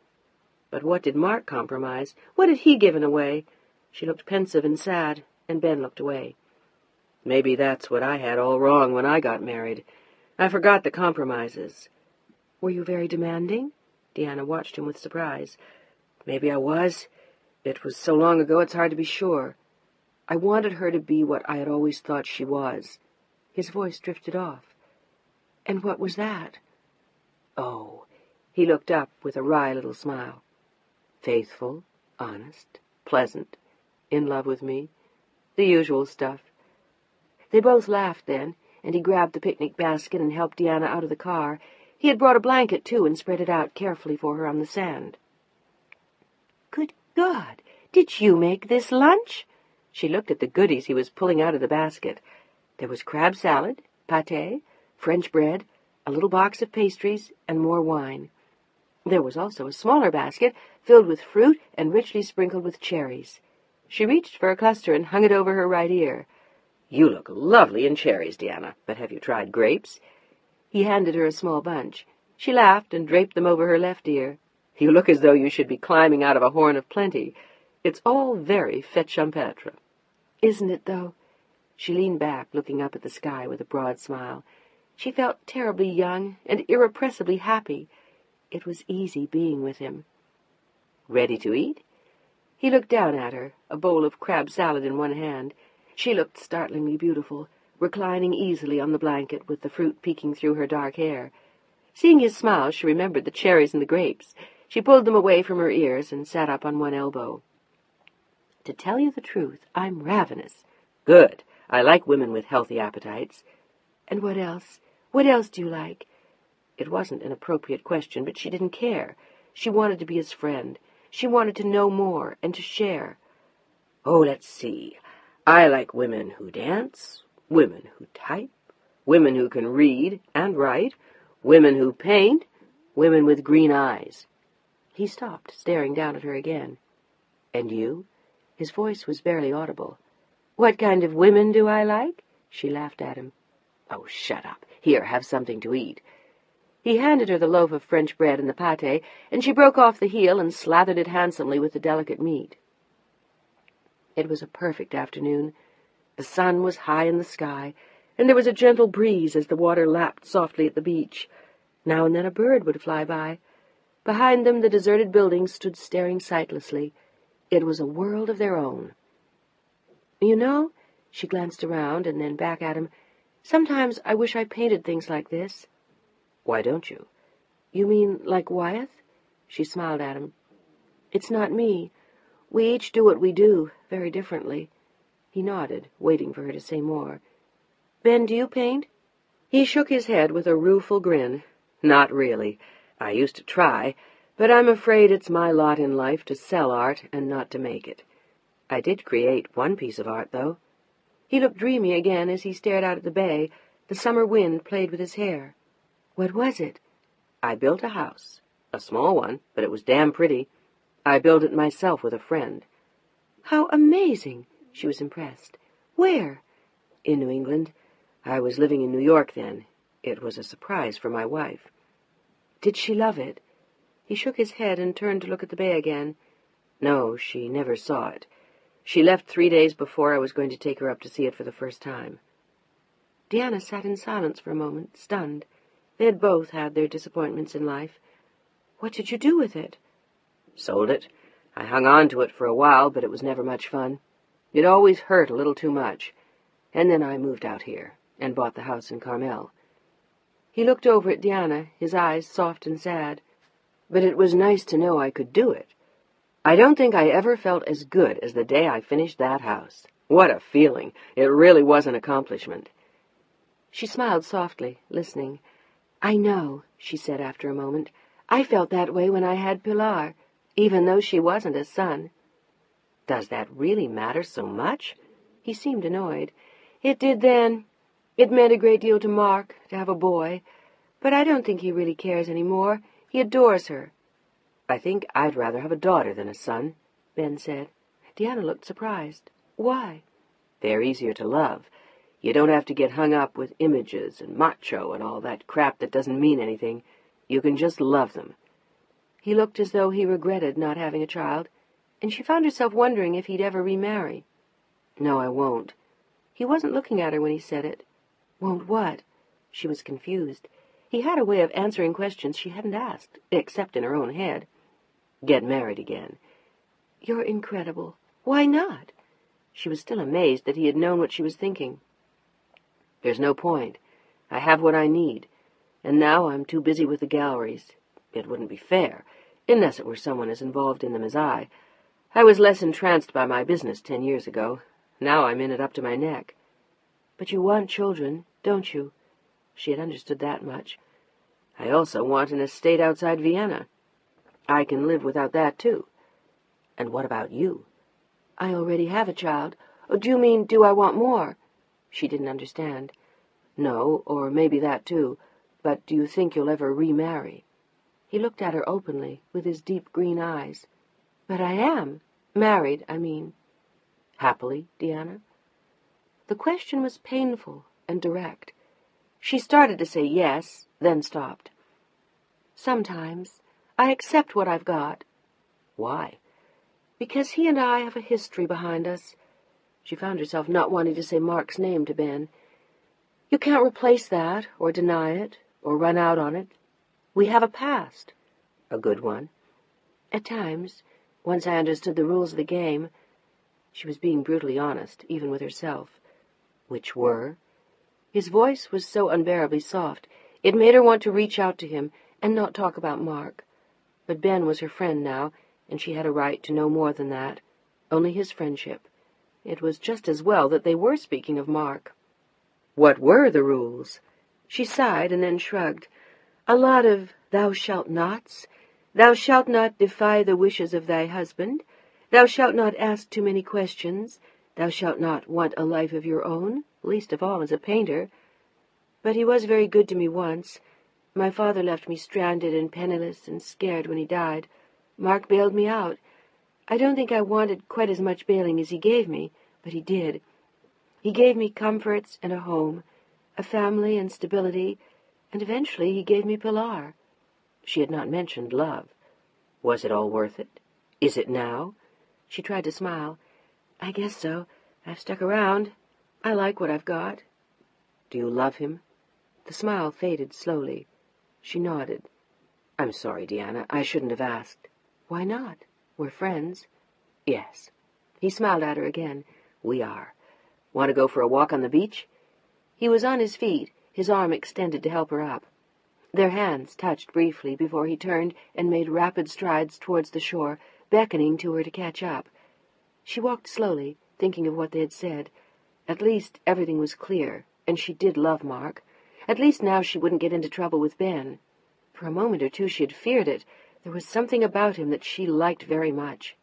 B: "But what did Mark compromise?
A: What had he given away?" She looked pensive and sad, and Ben looked away.
C: Maybe that's what I had all wrong when I got married. I forgot the compromises.
A: Were you very demanding? Deanna watched him with surprise.
C: Maybe I was. It was so long ago it's hard to be sure. I wanted her to be what I had always thought she was.
A: His voice drifted off. And what was that?
C: Oh, he looked up with a wry little smile. Faithful, honest, pleasant, in love with me. The usual stuff.
A: They both laughed then, and he grabbed the picnic basket and helped Deanna out of the car. He had brought a blanket, too, and spread it out carefully for her on the sand. Good God! Did you make this lunch?
C: She looked at the goodies he was pulling out of the basket.
A: There was crab salad, pâté, French bread, a little box of pastries, and more wine. There was also a smaller basket filled with fruit and richly sprinkled with cherries. She reached for a cluster and hung it over her right ear.
C: You look lovely in cherries, Deanna, but have you tried grapes?
A: He handed her a small bunch. She laughed and draped them over her left ear.
C: You look as though you should be climbing out of a horn of plenty. It's all very fête champêtre.
A: Isn't it, though? She leaned back, looking up at the sky with a broad smile. She felt terribly young and irrepressibly happy. It was easy being with him.
C: Ready to eat?
A: He looked down at her, a bowl of crab salad in one hand. She looked startlingly beautiful, reclining easily on the blanket with the fruit peeking through her dark hair. Seeing his smile, she remembered the cherries and the grapes. She pulled them away from her ears and sat up on one elbow. To tell you the truth, I'm ravenous.
C: Good. I like women with healthy appetites.
A: And what else? What else do you like?
C: It wasn't an appropriate question, but she didn't care. She wanted to be his friend. She wanted to know more and to share. Oh, let's see. I like women who dance, women who type, women who can read and write, women who paint, women with green eyes.
A: He stopped, staring down at her again.
C: And you?
A: His voice was barely audible. What kind of women do I like? She laughed at him.
C: Oh, shut up. Here, have something to eat.
A: He handed her the loaf of French bread and the pâté, and she broke off the heel and slathered it handsomely with the delicate meat. It was a perfect afternoon. The sun was high in the sky, and there was a gentle breeze as the water lapped softly at the beach. Now and then a bird would fly by. Behind them the deserted buildings stood staring sightlessly. It was a world of their own. You know, she glanced around and then back at him, sometimes I wish I painted things like this.
C: Why don't you?
A: You mean like Wyeth? She smiled at him. It's not me. We each do what we do, very differently. He nodded, waiting for her to say more. Ben, do you paint?
C: He shook his head with a rueful grin. Not really. I used to try, but I'm afraid it's my lot in life to sell art and not to make it. I did create one piece of art, though.
A: He looked dreamy again as he stared out at the bay. The summer wind played with his hair. What was it?
C: I built a house. A small one, but it was damn pretty. I built it myself with a friend.
A: How amazing! She was impressed. Where?
C: In New England. I was living in New York then. It was a surprise for my wife.
A: Did she love it? He shook his head and turned to look at the bay again.
C: No, she never saw it. She left 3 days before I was going to take her up to see it for the first time.
A: Deanna sat in silence for a moment, stunned. They had both had their disappointments in life. What did you do with it?
C: Sold it. I hung on to it for a while, but it was never much fun. It always hurt a little too much. And then I moved out here and bought the house in Carmel.
A: He looked over at Deanna, his eyes soft and sad.
C: But it was nice to know I could do it. I don't think I ever felt as good as the day I finished that house. What a feeling! It really was an accomplishment.
A: She smiled softly, listening. I know, she said after a moment. I felt that way when I had Pilar, even though she wasn't a son.
C: Does that really matter so much?
A: He seemed annoyed. It did then. It meant a great deal to Mark to have a boy, but I don't think he really cares any more. He adores her.
C: I think I'd rather have a daughter than a son,
A: Ben said. Deanna looked surprised. Why?
C: They're easier to love. You don't have to get hung up with images and macho and all that crap that doesn't mean anything. You can just love them.
A: He looked as though he regretted not having a child, and she found herself wondering if he'd ever remarry.
C: No, I won't. He wasn't looking at her when he said it. "Won't what?" She was confused. He had a way of answering questions she hadn't asked, except in her own head. "Get married again." "You're incredible. Why not?" She was still amazed that he had known what she was thinking. "There's no point. I have what I need. And now I'm too busy with the galleries. It wouldn't be fair, unless it were someone as involved in them as I. I was less entranced by my business 10 years ago. Now I'm in it up to my neck." "But you want children, don't you?" She had understood that much. "I also want an estate outside Vienna. I can live without that, too." "And what about you?" "I already have a child. Oh, do you mean, do I want more?" She didn't understand. "No, or maybe that, too. But do you think you'll ever remarry?" He looked at her openly, with his deep green eyes. "But I am. Married, I mean." "Happily, Deanna?" The question was painful and direct. She started to say yes, then stopped. "Sometimes. I accept what I've got." "Why?" "Because he and I have a history behind us." She found herself not wanting to say Mark's name to Ben. "You can't replace that, or deny it, or run out on it. We have a past." "A good one?" "At times, once I understood the rules of the game." She was being brutally honest, even with herself. "Which were?" His voice was so unbearably soft, it made her want to reach out to him and not talk about Mark. But Ben was her friend now, and she had a right to no more than that, only his friendship. It was just as well that they were speaking of Mark. "What were the rules?" She sighed and then shrugged. "A lot of thou shalt nots. Thou shalt not defy the wishes of thy husband. Thou shalt not ask too many questions. Thou shalt not want a life of your own, least of all as a painter. But he was very good to me once. My father left me stranded and penniless and scared when he died. Mark bailed me out. I don't think I wanted quite as much bailing as he gave me, but he did. He gave me comforts and a home, a family and stability, and eventually he gave me Pilar." She had not mentioned love. "Was it all worth it? Is it now?" She tried to smile. "I guess so. I've stuck around. I like what I've got." "Do you love him?" The smile faded slowly. She nodded. "I'm sorry, Deanna. I shouldn't have asked." "Why not? We're friends." "Yes." He smiled at her again. "We are. Want to go for a walk on the beach?" He was on his feet, his arm extended to help her up. Their hands touched briefly before he turned and made rapid strides towards the shore, beckoning to her to catch up. She walked slowly, thinking of what they had said. At least everything was clear, and she did love Mark. At least now she wouldn't get into trouble with Ben. For a moment or two she had feared it. There was something about him that she liked very much.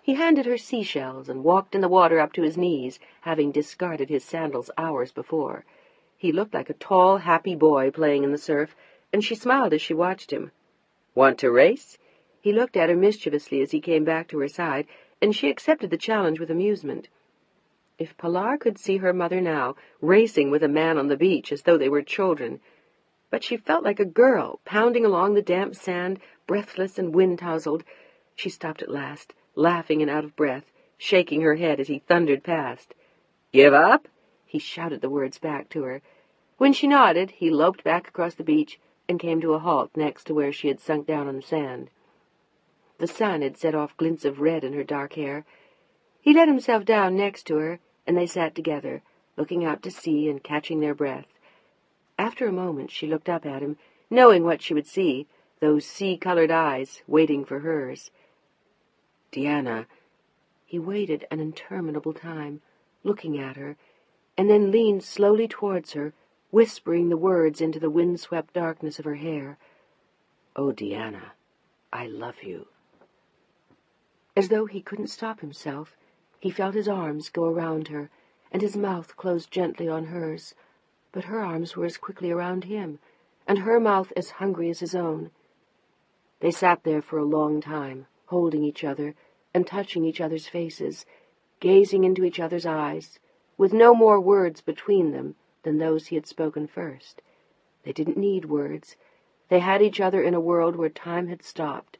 C: He handed her seashells and walked in the water up to his knees, having discarded his sandals hours before. He looked like a tall, happy boy playing in the surf, and she smiled as she watched him. "Want to race?" He looked at her mischievously as he came back to her side, and she accepted the challenge with amusement. If Pilar could see her mother now, racing with a man on the beach as though they were children. But she felt like a girl, pounding along the damp sand, breathless and wind-tousled. She stopped at last, laughing and out of breath, shaking her head as he thundered past. "Give up?" He shouted the words back to her. When she nodded, he loped back across the beach and came to a halt next to where she had sunk down on the sand. The sun had set off glints of red in her dark hair. He let himself down next to her, and they sat together, looking out to sea and catching their breath. After a moment she looked up at him, knowing what she would see, those sea-colored eyes waiting for hers. "Deanna." He waited an interminable time, looking at her, and then leaned slowly towards her, whispering the words into the wind-swept darkness of her hair. "Oh, Deanna, I love you." As though he couldn't stop himself, he felt his arms go around her, and his mouth closed gently on hers, but her arms were as quickly around him, and her mouth as hungry as his own. They sat there for a long time, holding each other and touching each other's faces, gazing into each other's eyes, with no more words between them than those he had spoken first. They didn't need words. They had each other in a world where time had stopped.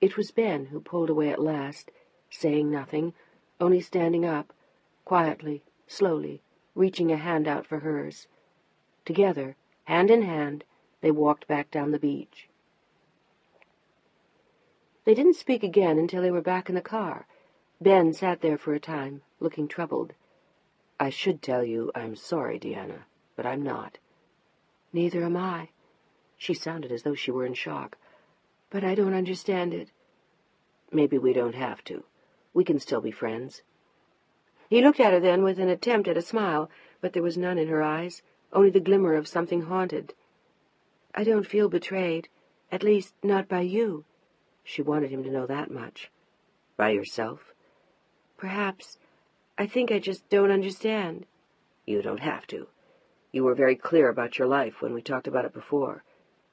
C: It was Ben who pulled away at last, saying nothing, only standing up,
A: quietly, slowly, reaching a hand out for hers. Together, hand in hand, they walked back down the beach. They didn't speak again until they were back in the car. Ben sat there for a time, looking troubled.
B: "I should tell you I'm sorry, Deanna, but I'm not."
A: "Neither am I." She sounded as though she were in shock. "But I don't understand it."
B: "Maybe we don't have to. We can still be friends."
A: He looked at her then with an attempt at a smile, but there was none in her eyes, only the glimmer of something haunted. "I don't feel betrayed, at least not by you." She wanted him to know that much.
B: "By yourself?"
A: "Perhaps. I think I just don't understand."
B: "You don't have to. You were very clear about your life when we talked about it before.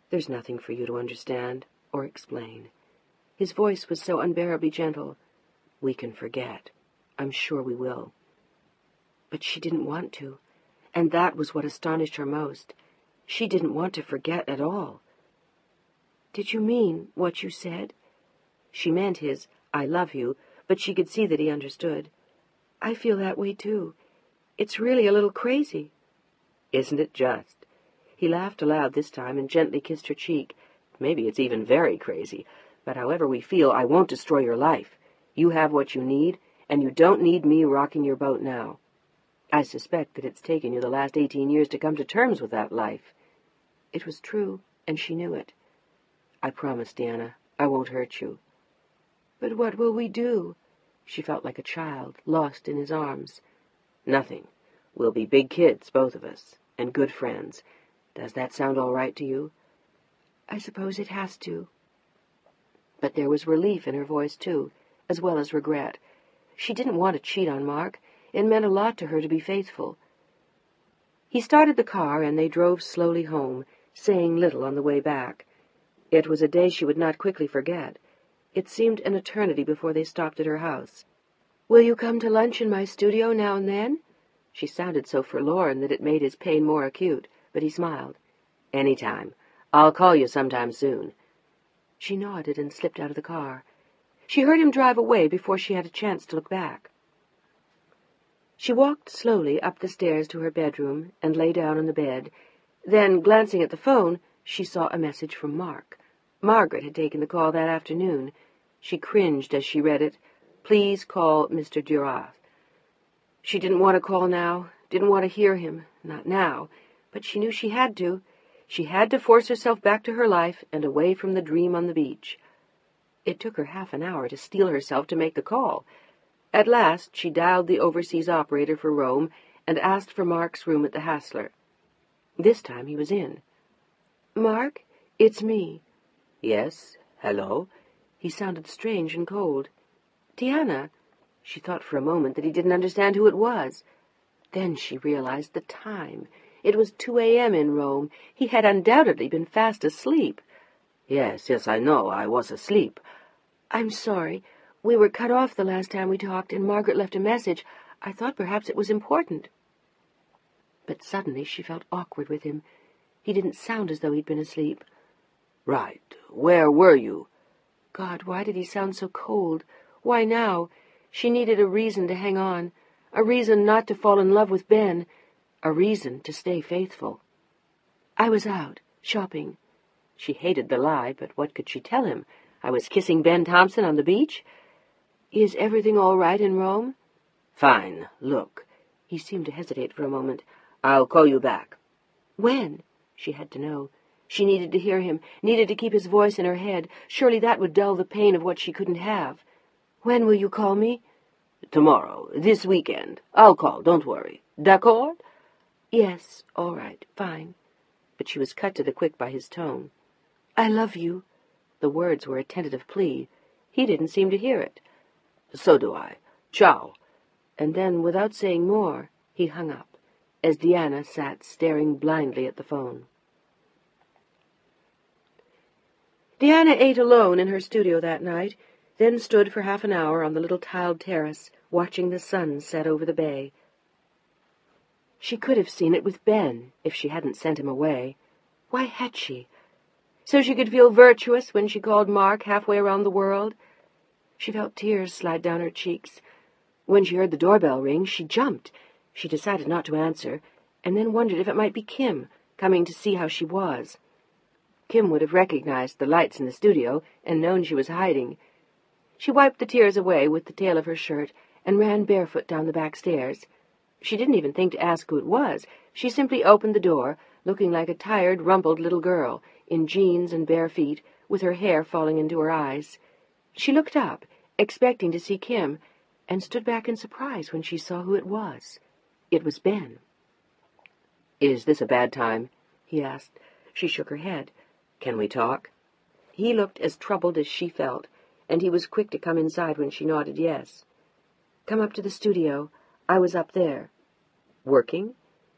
B: There's nothing for you to understand or explain."
A: His voice was so unbearably gentle.
B: "We can forget. I'm sure we will."
A: But she didn't want to, and that was what astonished her most. She didn't want to forget at all. "Did you mean what you said?" She meant his "I love you," but she could see that he understood. "I feel that way, too. It's really a little crazy."
B: "Isn't it just?" He laughed aloud this time and gently kissed her cheek. "Maybe it's even very crazy, but however we feel, I won't destroy your life. You have what you need, and you don't need me rocking your boat now. I suspect that it's taken you the last 18 years to come to terms with that life."
A: It was true, and she knew it.
B: "I promise, Deanna, I won't hurt you."
A: "But what will we do?" She felt like a child, lost in his arms.
B: "Nothing. We'll be big kids, both of us, and good friends. Does that sound all right to you?"
A: "I suppose it has to." But there was relief in her voice, too, as well as regret. She didn't want to cheat on Mark. It meant a lot to her to be faithful. He started the car, and they drove slowly home, saying little on the way back. It was a day she would not quickly forget. It seemed an eternity before they stopped at her house. "Will you come to lunch in my studio now and then?" She sounded so forlorn that it made his pain more acute, but he smiled.
B: "Any time. I'll call you sometime soon."
A: She nodded and slipped out of the car. She heard him drive away before she had a chance to look back. She walked slowly up the stairs to her bedroom and lay down on the bed. Then, glancing at the phone, she saw a message from Mark. Margaret had taken the call that afternoon. She cringed as she read it. "Please call Mr. Duras." She didn't want to call now, didn't want to hear him, not now, but she knew she had to. She had to force herself back to her life and away from the dream on the beach. It took her half an hour to steel herself to make the call. At last she dialed the overseas operator for Rome and asked for Mark's room at the Hassler. This time he was in. "Mark, it's me."
B: "Yes? Hello?"
A: He sounded strange and cold. "Deanna." She thought for a moment that he didn't understand who it was. Then she realized the time. It was 2 a.m. in Rome. He had undoubtedly been fast asleep.
B: Yes, I know. I was asleep."
A: "I'm sorry. We were cut off the last time we talked, and Margaret left a message. I thought perhaps it was important." But suddenly she felt awkward with him. He didn't sound as though he'd been asleep.
B: "Right. Where were you?"
A: God, why did he sound so cold? Why now? She needed a reason to hang on, a reason not to fall in love with Ben, a reason to stay faithful. "I was out, shopping." She hated the lie, but what could she tell him? I was kissing Ben Thompson on the beach? "Is everything all right in Rome?"
B: "Fine. Look."
A: He seemed to hesitate for a moment.
B: "I'll call you back."
A: "When?" She had to know. She needed to hear him, needed to keep his voice in her head. Surely that would dull the pain of what she couldn't have. "When will you call me?"
B: "Tomorrow. This weekend. I'll call, don't worry. D'accord?"
A: "Yes, all right, fine." But she was cut to the quick by his tone. "I love you." The words were a tentative plea. He didn't seem to hear it.
B: "So do I. Ciao."
A: And then, without saying more, he hung up, as Deanna sat staring blindly at the phone. Deanna ate alone in her studio that night, then stood for half an hour on the little tiled terrace, watching the sun set over the bay. She could have seen it with Ben if she hadn't sent him away. Why had she? So she could feel virtuous when she called Mark halfway around the world? She felt tears slide down her cheeks. When she heard the doorbell ring, she jumped. She decided not to answer, and then wondered if it might be Kim, coming to see how she was. Kim would have recognized the lights in the studio and known she was hiding. She wiped the tears away with the tail of her shirt and ran barefoot down the back stairs. She didn't even think to ask who it was. She simply opened the door, looking like a tired, rumpled little girl, in jeans and bare feet, with her hair falling into her eyes. She looked up, expecting to see Kim, and stood back in surprise when she saw who it was. It was Ben.
B: "Is this a bad time?" he asked. She shook her head. "Can we talk?"
A: He looked as troubled as she felt, and he was quick to come inside when she nodded yes. "Come up to the studio. I was up there."
B: "Working?"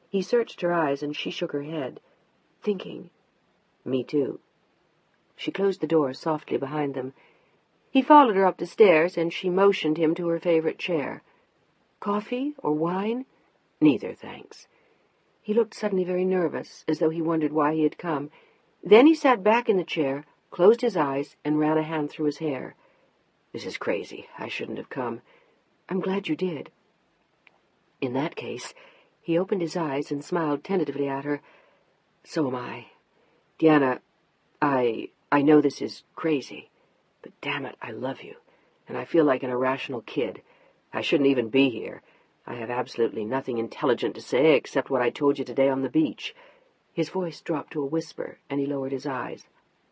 A: He searched her eyes, and she shook her head. "Thinking."
B: "Me too."
A: She closed the door softly behind them. He followed her up the stairs, and she motioned him to her favorite chair. "Coffee or wine?"
B: "Neither, thanks."
A: He looked suddenly very nervous, as though he wondered why he had come. Then he sat back in the chair, closed his eyes, and ran a hand through his hair.
B: "This is crazy. I shouldn't have come."
A: "I'm glad you did." "In that case," he opened his eyes and smiled tentatively at her. "So am I. Deanna, I know this is crazy, but damn it, I love you, and I feel like an irrational kid. I shouldn't even be here. I have absolutely nothing intelligent to say except what I told you today on the beach." His voice dropped to a whisper, and he lowered his eyes.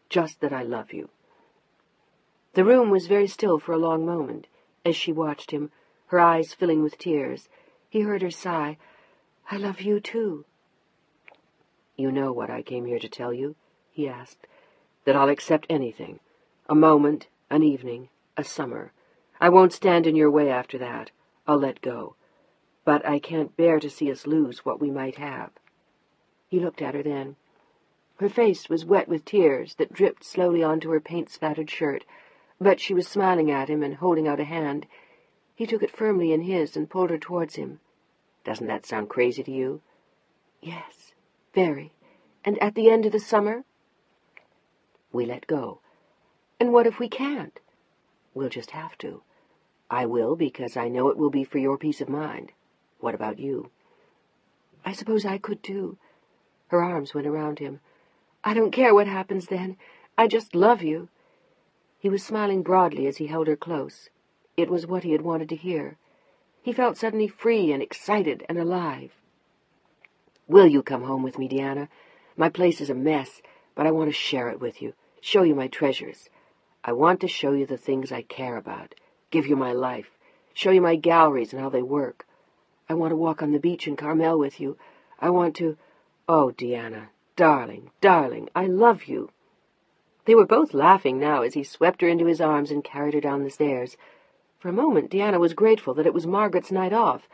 A: "Just that I love you." The room was very still for a long moment, as she watched him, her eyes filling with tears. He heard her sigh, "I love you, too."
B: "You know what I came here to tell you?" he asked. "That I'll accept anything. A moment, an evening, a summer. I won't stand in your way after that. I'll let go. But I can't bear to see us lose what we might have."
A: He looked at her then. Her face was wet with tears that dripped slowly onto her paint-spattered shirt, but she was smiling at him and holding out a hand. He took it firmly in his and pulled her towards him.
B: "Doesn't that sound crazy to you?"
A: "Yes, very. And at the end of the summer?"
B: "We let go."
A: "And what if we can't?"
B: "We'll just have to. I will, because I know it will be for your peace of mind. What about you?"
A: "I suppose I could, too." Her arms went around him. "I don't care what happens then. I just love you." He was smiling broadly as he held her close. It was what he had wanted to hear. He felt suddenly free and excited and alive. "Will you come home with me, Deanna? My place is a mess, but I want to share it with you, show you my treasures. I want to show you the things I care about, give you my life, show you my galleries and how they work. I want to walk on the beach in Carmel with you. I want to... Oh, Deanna, darling, darling, I love you." They were both laughing now as he swept her into his arms and carried her down the stairs. For a moment Deanna was grateful that it was Margaret's night off,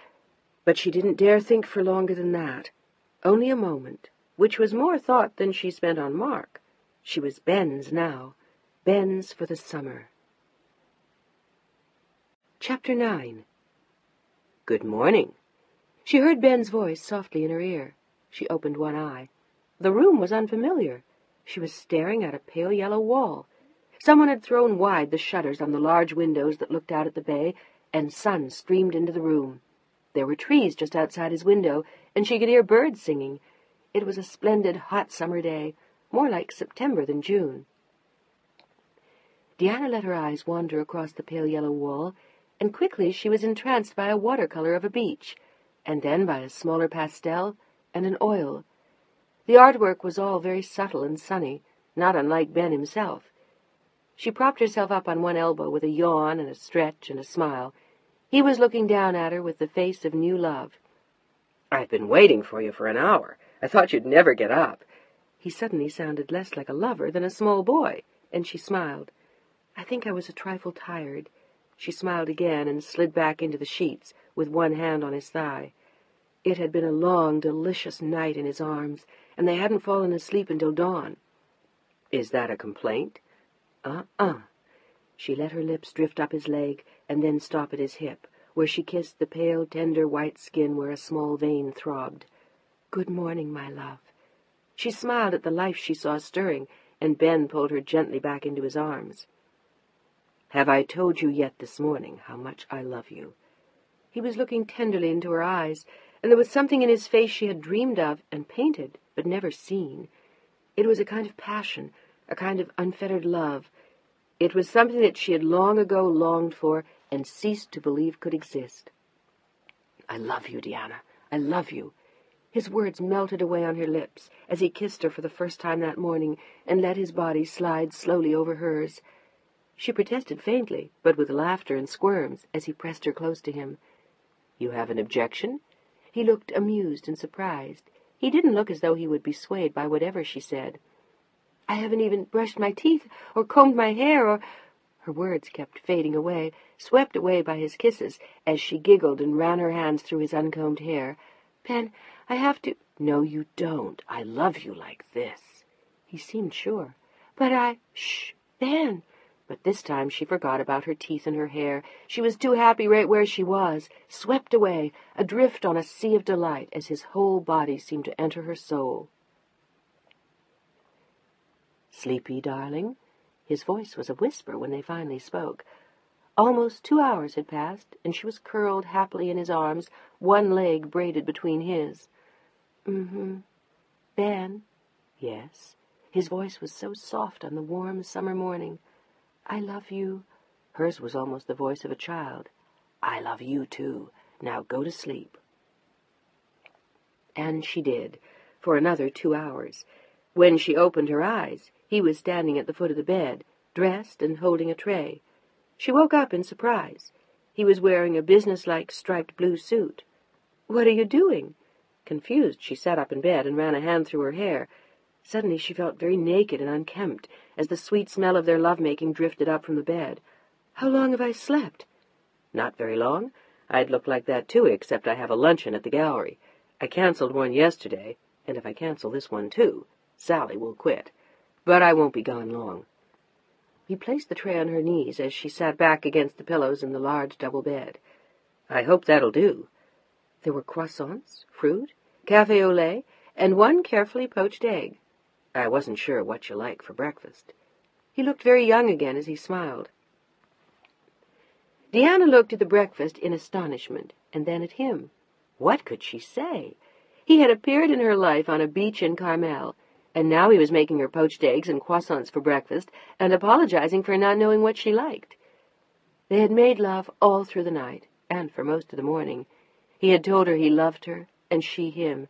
A: but she didn't dare think for longer than that. Only a moment, which was more thought than she spent on Mark. She was Ben's now, Ben's for the summer. Chapter 9.
B: "Good morning."
A: She heard Ben's voice softly in her ear. She opened one eye. The room was unfamiliar. She was staring at a pale yellow wall. Someone had thrown wide the shutters on the large windows that looked out at the bay, and sun streamed into the room. There were trees just outside his window, and she could hear birds singing. It was a splendid, hot summer day, more like September than June. Deanna let her eyes wander across the pale yellow wall, and quickly she was entranced by a watercolor of a beach, and then by a smaller pastel and an oil. The artwork was all very subtle and sunny, not unlike Ben himself. She propped herself up on one elbow with a yawn and a stretch and a smile. He was looking down at her with the face of new love.
B: "I've been waiting for you for an hour. I thought you'd never get up."
A: He suddenly sounded less like a lover than a small boy, and she smiled. "I think I was a trifle tired." She smiled again and slid back into the sheets, with one hand on his thigh. It had been a long, delicious night in his arms, and they hadn't fallen asleep until dawn.
B: "Is that a complaint?"
A: She let her lips drift up his leg and then stop at his hip, where she kissed the pale, tender white skin where a small vein throbbed. "Good morning, my love." She smiled at the life she saw stirring, and Ben pulled her gently back into his arms.
B: "Have I told you yet this morning how much I love you?"
C: He was looking tenderly into her eyes, and there was something in his face she had dreamed of and painted, but never seen. It was a kind of passion, a kind of unfettered love. It was something that she had long ago longed for and ceased to believe could exist. "I love you, Diana. I love you." His words melted away on her lips as he kissed her for the first time that morning and let his body slide slowly over hers. She protested faintly, but with laughter and squirms, as he pressed her close to him. "You have an objection?" He looked amused and surprised. He didn't look as though he would be swayed by whatever she said. "I haven't even brushed my teeth or combed my hair or—" Her words kept fading away, swept away by his kisses, as she giggled and ran her hands through his uncombed hair. "Ben, I have to—" "No, you don't. I love you like this." He seemed sure. "But Shh, Ben." But this time she forgot about her teeth and her hair. She was too happy right where she was, swept away, adrift on a sea of delight as his whole body seemed to enter her soul. "Sleepy, darling?" His voice was a whisper when they finally spoke. Almost 2 hours had passed, and she was curled happily in his arms, one leg braided between his. "Mm-hmm. Ben?" "Yes." His voice was so soft on the warm summer morning. "I love you." Hers was almost the voice of a child. "I love you, too. Now go to sleep." And she did, for another 2 hours. When she opened her eyes, he was standing at the foot of the bed, dressed and holding a tray. She woke up in surprise. He was wearing a businesslike striped blue suit. "What are you doing?" Confused, she sat up in bed and ran a hand through her hair. Suddenly she felt very naked and unkempt, as the sweet smell of their love-making drifted up from the bed. "How long have I slept?" "Not very long. I'd look like that, too, except I have a luncheon at the gallery. I canceled one yesterday, and if I cancel this one, too, Sally will quit. But I won't be gone long." He placed the tray on her knees as she sat back against the pillows in the large double bed. "I hope that'll do." There were croissants, fruit, café au lait, and one carefully poached egg. "I wasn't sure what you like for breakfast." He looked very young again as he smiled. Diana looked at the breakfast in astonishment, and then at him. What could she say? He had appeared in her life on a beach in Carmel, and now he was making her poached eggs and croissants for breakfast and apologizing for not knowing what she liked. They had made love all through the night, and for most of the morning. He had told her he loved her, and she him.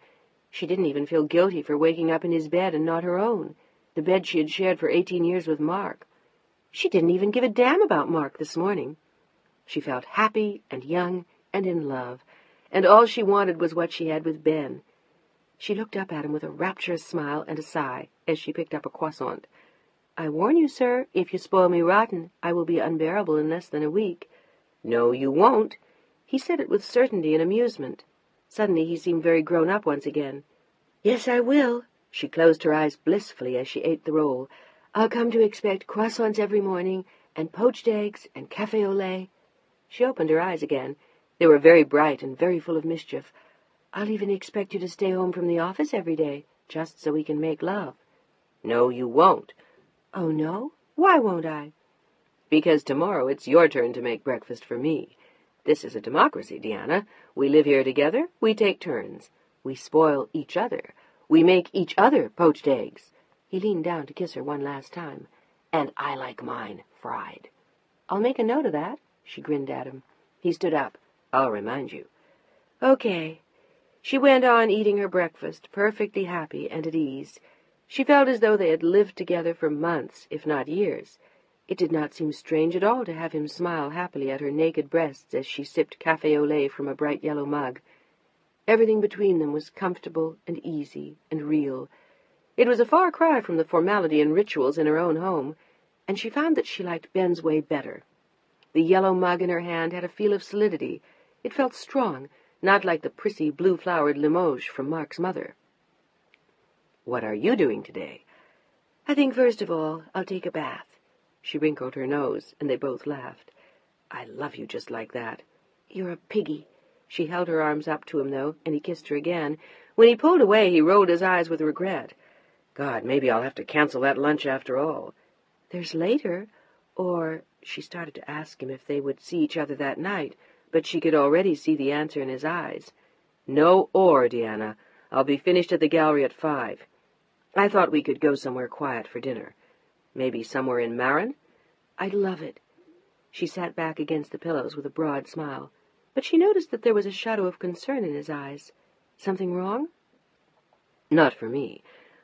C: She didn't even feel guilty for waking up in his bed and not her own, the bed she had shared for 18 years with Mark. She didn't even give a damn about Mark this morning. She felt happy and young and in love, and all she wanted was what she had with Ben. She looked up at him with a rapturous smile and a sigh as she picked up a croissant. "I warn you, sir, if you spoil me rotten, I will be unbearable in less than a week." "No, you won't." He said it with certainty and amusement. Suddenly he seemed very grown up once again. "Yes, I will." She closed her eyes blissfully as she ate the roll. "I'll come to expect croissants every morning, and poached eggs, and café au lait." She opened her eyes again. They were very bright and very full of mischief. "I'll even expect you to stay home from the office every day, just so we can make love." "No, you won't." "Oh, no? Why won't I?" "Because tomorrow it's your turn to make breakfast for me. This is a democracy, Diana. We live here together. We take turns. We spoil each other. We make each other poached eggs." He leaned down to kiss her one last time. "And I like mine fried." "I'll make a note of that." She grinned at him. He stood up. "I'll remind you." "Okay." She went on eating her breakfast, perfectly happy and at ease. She felt as though they had lived together for months, if not years. It did not seem strange at all to have him smile happily at her naked breasts as she sipped café au lait from a bright yellow mug. Everything between them was comfortable and easy and real. It was a far cry from the formality and rituals in her own home, and she found that she liked Ben's way better. The yellow mug in her hand had a feel of solidity. It felt strong, not like the prissy blue-flowered Limoges from Mark's mother. "What are you doing today?" "I think first of all I'll take a bath." She wrinkled her nose, and they both laughed. "I love you just like that." "You're a piggy." She held her arms up to him, though, and he kissed her again. When he pulled away, he rolled his eyes with regret. "God, maybe I'll have to cancel that lunch after all." "There's later, or—" She started to ask him if they would see each other that night, but she could already see the answer in his eyes. "No or, Deanna. I'll be finished at the gallery at 5. I thought we could go somewhere quiet for dinner. Maybe somewhere in Marin?"
A: "I'd love it." She sat back against the pillows with a broad smile, but she noticed that there was a shadow of concern in his eyes. "Something wrong?"
C: "Not for me.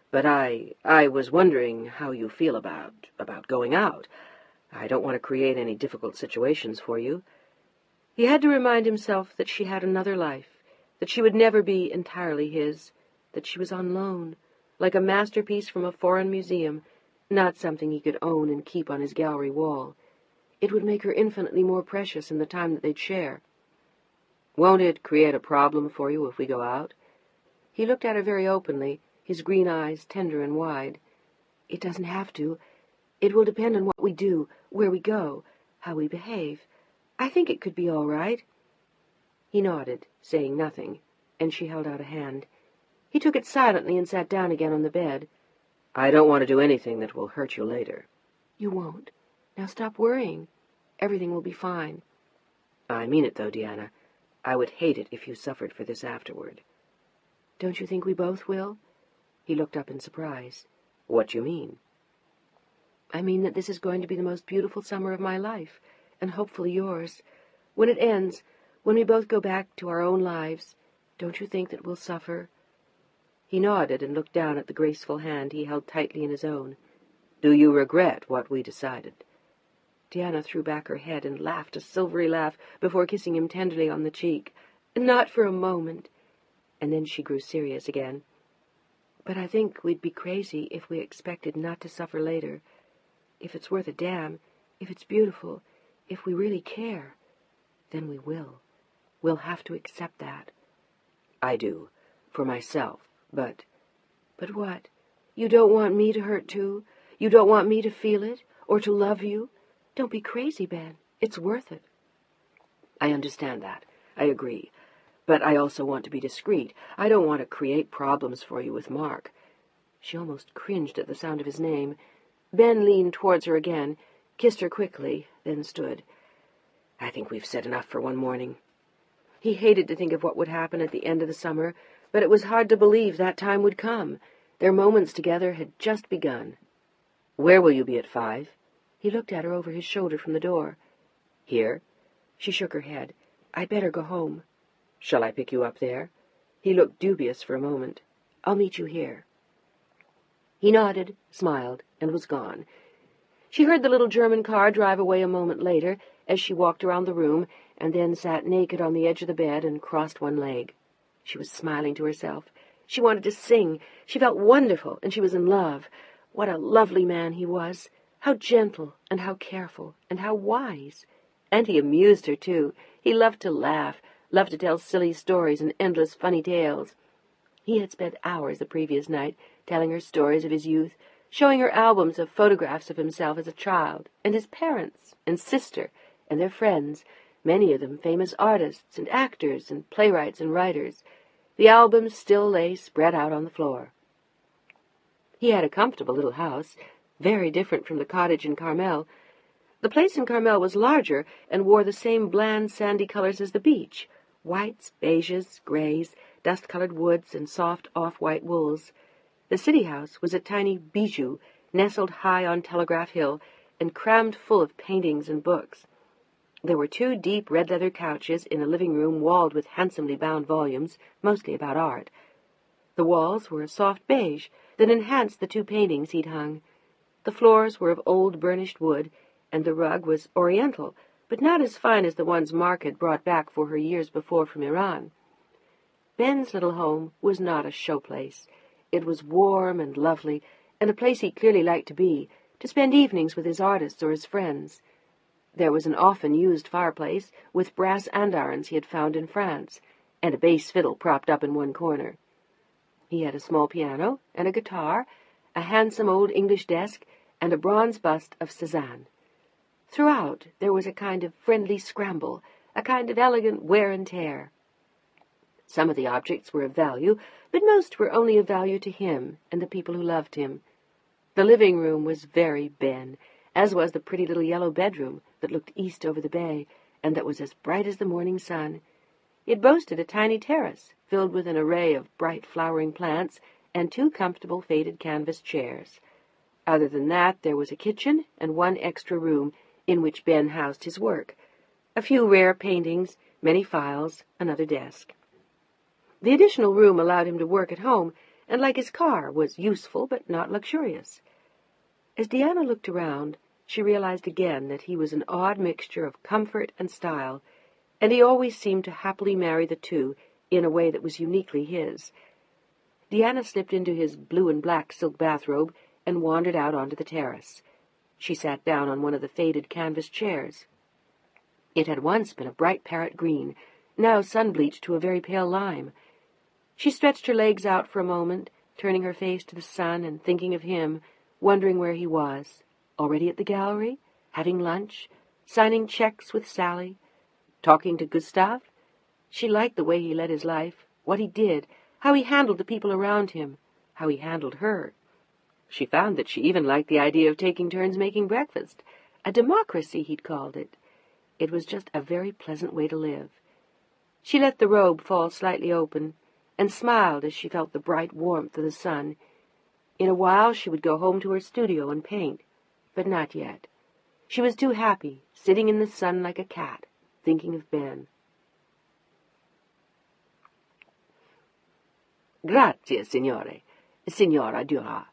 C: But I was wondering how you feel about going out. I don't want to create any difficult situations for you." He had to remind himself that she had another life, that she would never be entirely his, that she was on loan, like a masterpiece from a foreign museum, not something he could own and keep on his gallery wall. It would make her infinitely more precious in the time that they'd share. "Won't it create a problem for you if we go out?" He looked at her very openly, his green eyes tender and wide. "It doesn't have to. It will depend on what we do, where we go, how we behave. I think it could be all right." He nodded, saying nothing, and she held out a hand. He took it silently and sat down again on the bed. "I don't want to do anything that will hurt you later."
A: "You won't. Now stop worrying. Everything will be fine."
C: "I mean it, though, Deanna. I would hate it if you suffered for this afterward."
A: "Don't you think we both will?" He looked up in surprise.
C: "What do you mean?"
A: "I mean that this is going to be the most beautiful summer of my life, and hopefully yours. When it ends, when we both go back to our own lives, don't you think that we'll suffer?"
C: He nodded and looked down at the graceful hand he held tightly in his own. "Do you regret what we decided?"
A: Deanna threw back her head and laughed a silvery laugh before kissing him tenderly on the cheek. "Not for a moment." And then she grew serious again. "But I think we'd be crazy if we expected not to suffer later. If it's worth a damn, if it's beautiful, if we really care, then we will. We'll have to accept that."
C: "I do. For myself. But—"
A: "But what? You don't want me to hurt too? You don't want me to feel it, or to love you? Don't be crazy, Ben. It's worth it."
C: "I understand that. I agree. But I also want to be discreet. I don't want to create problems for you with Mark."
A: She almost cringed at the sound of his name. Ben leaned towards her again, kissed her quickly, then stood.
C: "I think we've said enough for one morning."
A: He hated to think of what would happen at the end of the summer, but it was hard to believe that time would come. Their moments together had just begun.
C: "Where will you be at 5?
A: He looked at her over his shoulder from the door.
C: "Here?"
A: She shook her head. "I'd better go home."
C: "Shall I pick you up there?"
A: He looked dubious for a moment. "I'll meet you here." He nodded, smiled, and was gone. She heard the little German car drive away a moment later as she walked around the room and then sat naked on the edge of the bed and crossed one leg. She was smiling to herself. She wanted to sing. She felt wonderful, and she was in love. What a lovely man he was. How gentle, and how careful, and how wise. And he amused her, too. He loved to laugh, loved to tell silly stories and endless funny tales. He had spent hours the previous night telling her stories of his youth, showing her albums of photographs of himself as a child, and his parents, and sister, and their friends, many of them famous artists and actors and playwrights and writers. The albums still lay spread out on the floor. He had a comfortable little house, very different from the cottage in Carmel. The place in Carmel was larger and wore the same bland sandy colors as the beach, whites, beiges, grays, dust-colored woods, and soft off-white wools. The city house was a tiny bijou, nestled high on Telegraph Hill, and crammed full of paintings and books. There were 2 deep red-leather couches in a living room walled with handsomely bound volumes, mostly about art. The walls were a soft beige that enhanced the 2 paintings he'd hung. The floors were of old burnished wood, and the rug was oriental, but not as fine as the ones Mark had brought back for her years before from Iran. Ben's little home was not a showplace. It was warm and lovely, and a place he clearly liked to be, to spend evenings with his artists or his friends. There was an often-used fireplace with brass andirons he had found in France, and a bass fiddle propped up in one corner. He had a small piano and a guitar, a handsome old English desk, and a bronze bust of Cézanne. Throughout there was a kind of friendly scramble, a kind of elegant wear and tear. Some of the objects were of value, but most were only of value to him and the people who loved him. The living room was very Ben, as was the pretty little yellow bedroom that looked east over the bay,
C: and that was as bright as the morning sun. It boasted a tiny terrace, filled with an array of bright flowering plants and 2 comfortable faded canvas chairs. Other than that, there was a kitchen and 1 extra room in which Ben housed his work, a few rare paintings, many files, another desk. The additional room allowed him to work at home, and, like his car, was useful but not luxurious. As Deanna looked around, she realized again that he was an odd mixture of comfort and style, and he always seemed to happily marry the two in a way that was uniquely his. Deanna slipped into his blue and black silk bathrobe and wandered out onto the terrace. She sat down on one of the faded canvas chairs. It had once been a bright parrot green, now sun-bleached to a very pale lime. She stretched her legs out for a moment, turning her face to the sun and thinking of him, wondering where he was, already at the gallery, having lunch, signing checks with Sally, talking to Gustav. She liked the way he led his life, what he did, how he handled the people around him, how he handled her. She found that she even liked the idea of taking turns making breakfast. A democracy, he'd called it. It was just a very pleasant way to live. She let the robe fall slightly open, and smiled as she felt the bright warmth of the sun. In a while she would go home to her studio and paint, but not yet. She was too happy, sitting in the sun like a cat, thinking of Ben.
B: Grazie, signore. Signora Duras.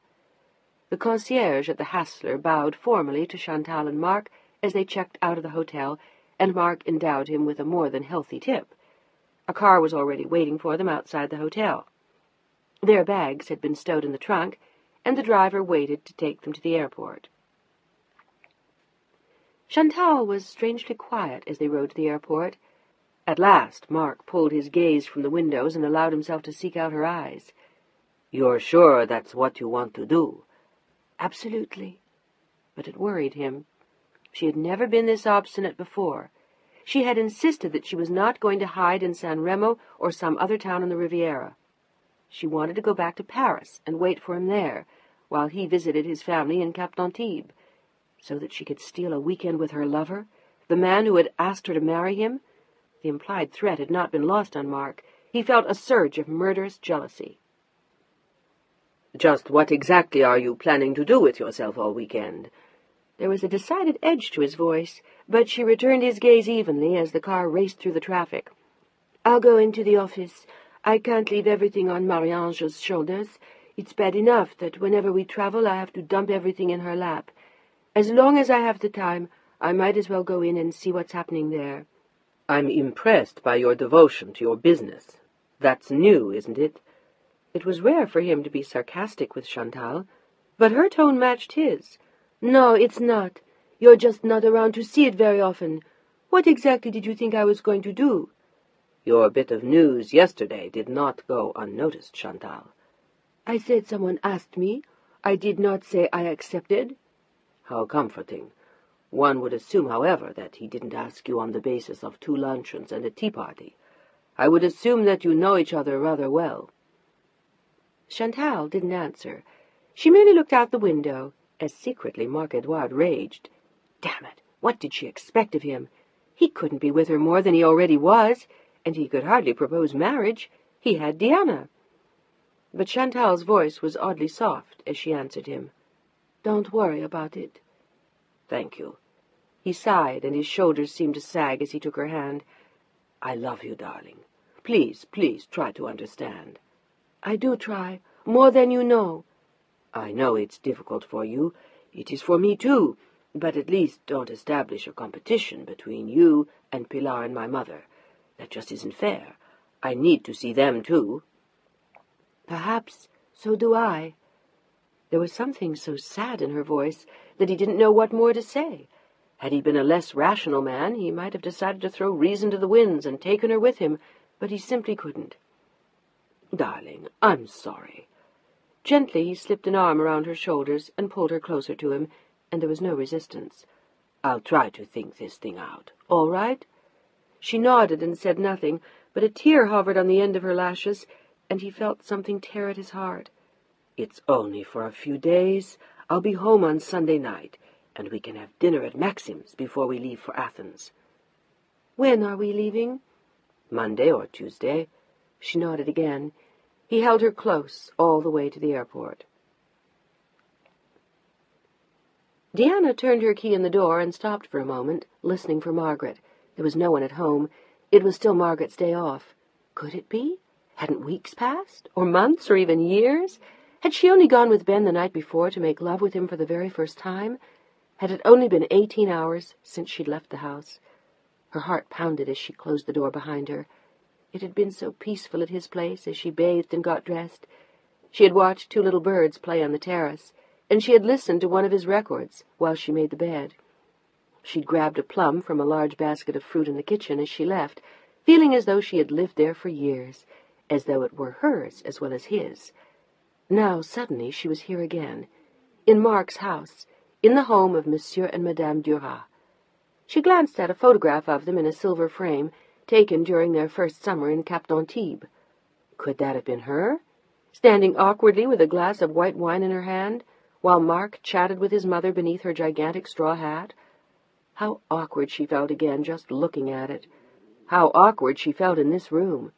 C: The concierge at the Hassler bowed formally to Chantal and Mark as they checked out of the hotel, and Mark endowed him with a more than healthy tip. A car was already waiting for them outside the hotel. Their bags had been stowed in the trunk, and the driver waited to take them to the airport. Chantal was strangely quiet as they rode to the airport. At last Mark pulled his gaze from the windows and allowed himself to seek out her eyes.
B: "You're sure that's what you want to do?"
C: Absolutely. But it worried him. She had never been this obstinate before. She had insisted that she was not going to hide in San Remo or some other town on the Riviera. She wanted to go back to Paris and wait for him there, while he visited his family in Cap d'Antibes, so that she could steal a weekend with her lover, the man who had asked her to marry him. The implied threat had not been lost on Mark. He felt a surge of murderous jealousy.
B: "Just what exactly are you planning to do with yourself all weekend?"
C: There was a decided edge to his voice, but she returned his gaze evenly as the car raced through the traffic. "I'll go into the office. I can't leave everything on Marie-Ange's shoulders. It's bad enough that whenever we travel I have to dump everything in her lap. As long as I have the time, I might as well go in and see what's happening there."
B: "I'm impressed by your devotion to your business. That's new, isn't it?"
C: It was rare for him to be sarcastic with Chantal, but her tone matched his. "No, it's not. You're just not around to see it very often. What exactly did you think I was going to do?"
B: "Your bit of news yesterday did not go unnoticed, Chantal."
C: "I said someone asked me. I did not say I accepted."
B: "How comforting. One would assume, however, that he didn't ask you on the basis of 2 luncheons and a tea party. I would assume that you know each other rather well."
C: Chantal didn't answer. She merely looked out the window, as secretly Marc-Edouard raged. Damn it, what did she expect of him? He couldn't be with her more than he already was, and he could hardly propose marriage. He had Diana. But Chantal's voice was oddly soft as she answered him. "Don't worry about it."
B: "Thank you."
C: He sighed, and his shoulders seemed to sag as he took her hand.
B: "I love you, darling. Please, please try to understand."
C: "I do try, more than you know."
B: "I know it's difficult for you. It is for me, too. But at least don't establish a competition between you and Pilar and my mother. That just isn't fair. I need to see them, too."
C: "Perhaps so do I." There was something so sad in her voice that he didn't know what more to say. Had he been a less rational man, he might have decided to throw reason to the winds and taken her with him, but he simply couldn't.
B: "Darling, I'm sorry."
C: Gently he slipped an arm around her shoulders and pulled her closer to him, and there was no resistance.
B: "I'll try to think this thing out.
C: All right?" She nodded and said nothing, but a tear hovered on the end of her lashes, and he felt something tear at his heart.
B: "It's only for a few days. I'll be home on Sunday night, and we can have dinner at Maxim's before we leave for Athens."
A: When are we leaving?
B: Monday or Tuesday.
A: She nodded again. He held her close all the way to the airport. Deanna turned her key in the door and stopped for a moment, listening for Margaret. There was no one at home. It was still Margaret's day off. Could it be? Hadn't weeks passed? Or months? Or even years? Had she only gone with Ben the night before to make love with him for the very first time? Had it only been 18 hours since she'd left the house? Her heart pounded as she closed the door behind her. It had been so peaceful at his place as she bathed and got dressed. She had watched two little birds play on the terrace, and she had listened to one of his records while she made the bed. She'd grabbed a plum from a large basket of fruit in the kitchen as she left, feeling as though she had lived there for years, as though it were hers as well as his. Now, suddenly, she was here again, in Mark's house, in the home of Monsieur and Madame Duras. She glanced at a photograph of them in a silver frame, taken during their first summer in Cap d'Antibes. Could that have been her, standing awkwardly with a glass of white wine in her hand, while Mark chatted with his mother beneath her gigantic straw hat? How awkward she felt again just looking at it. How awkward she felt in this room.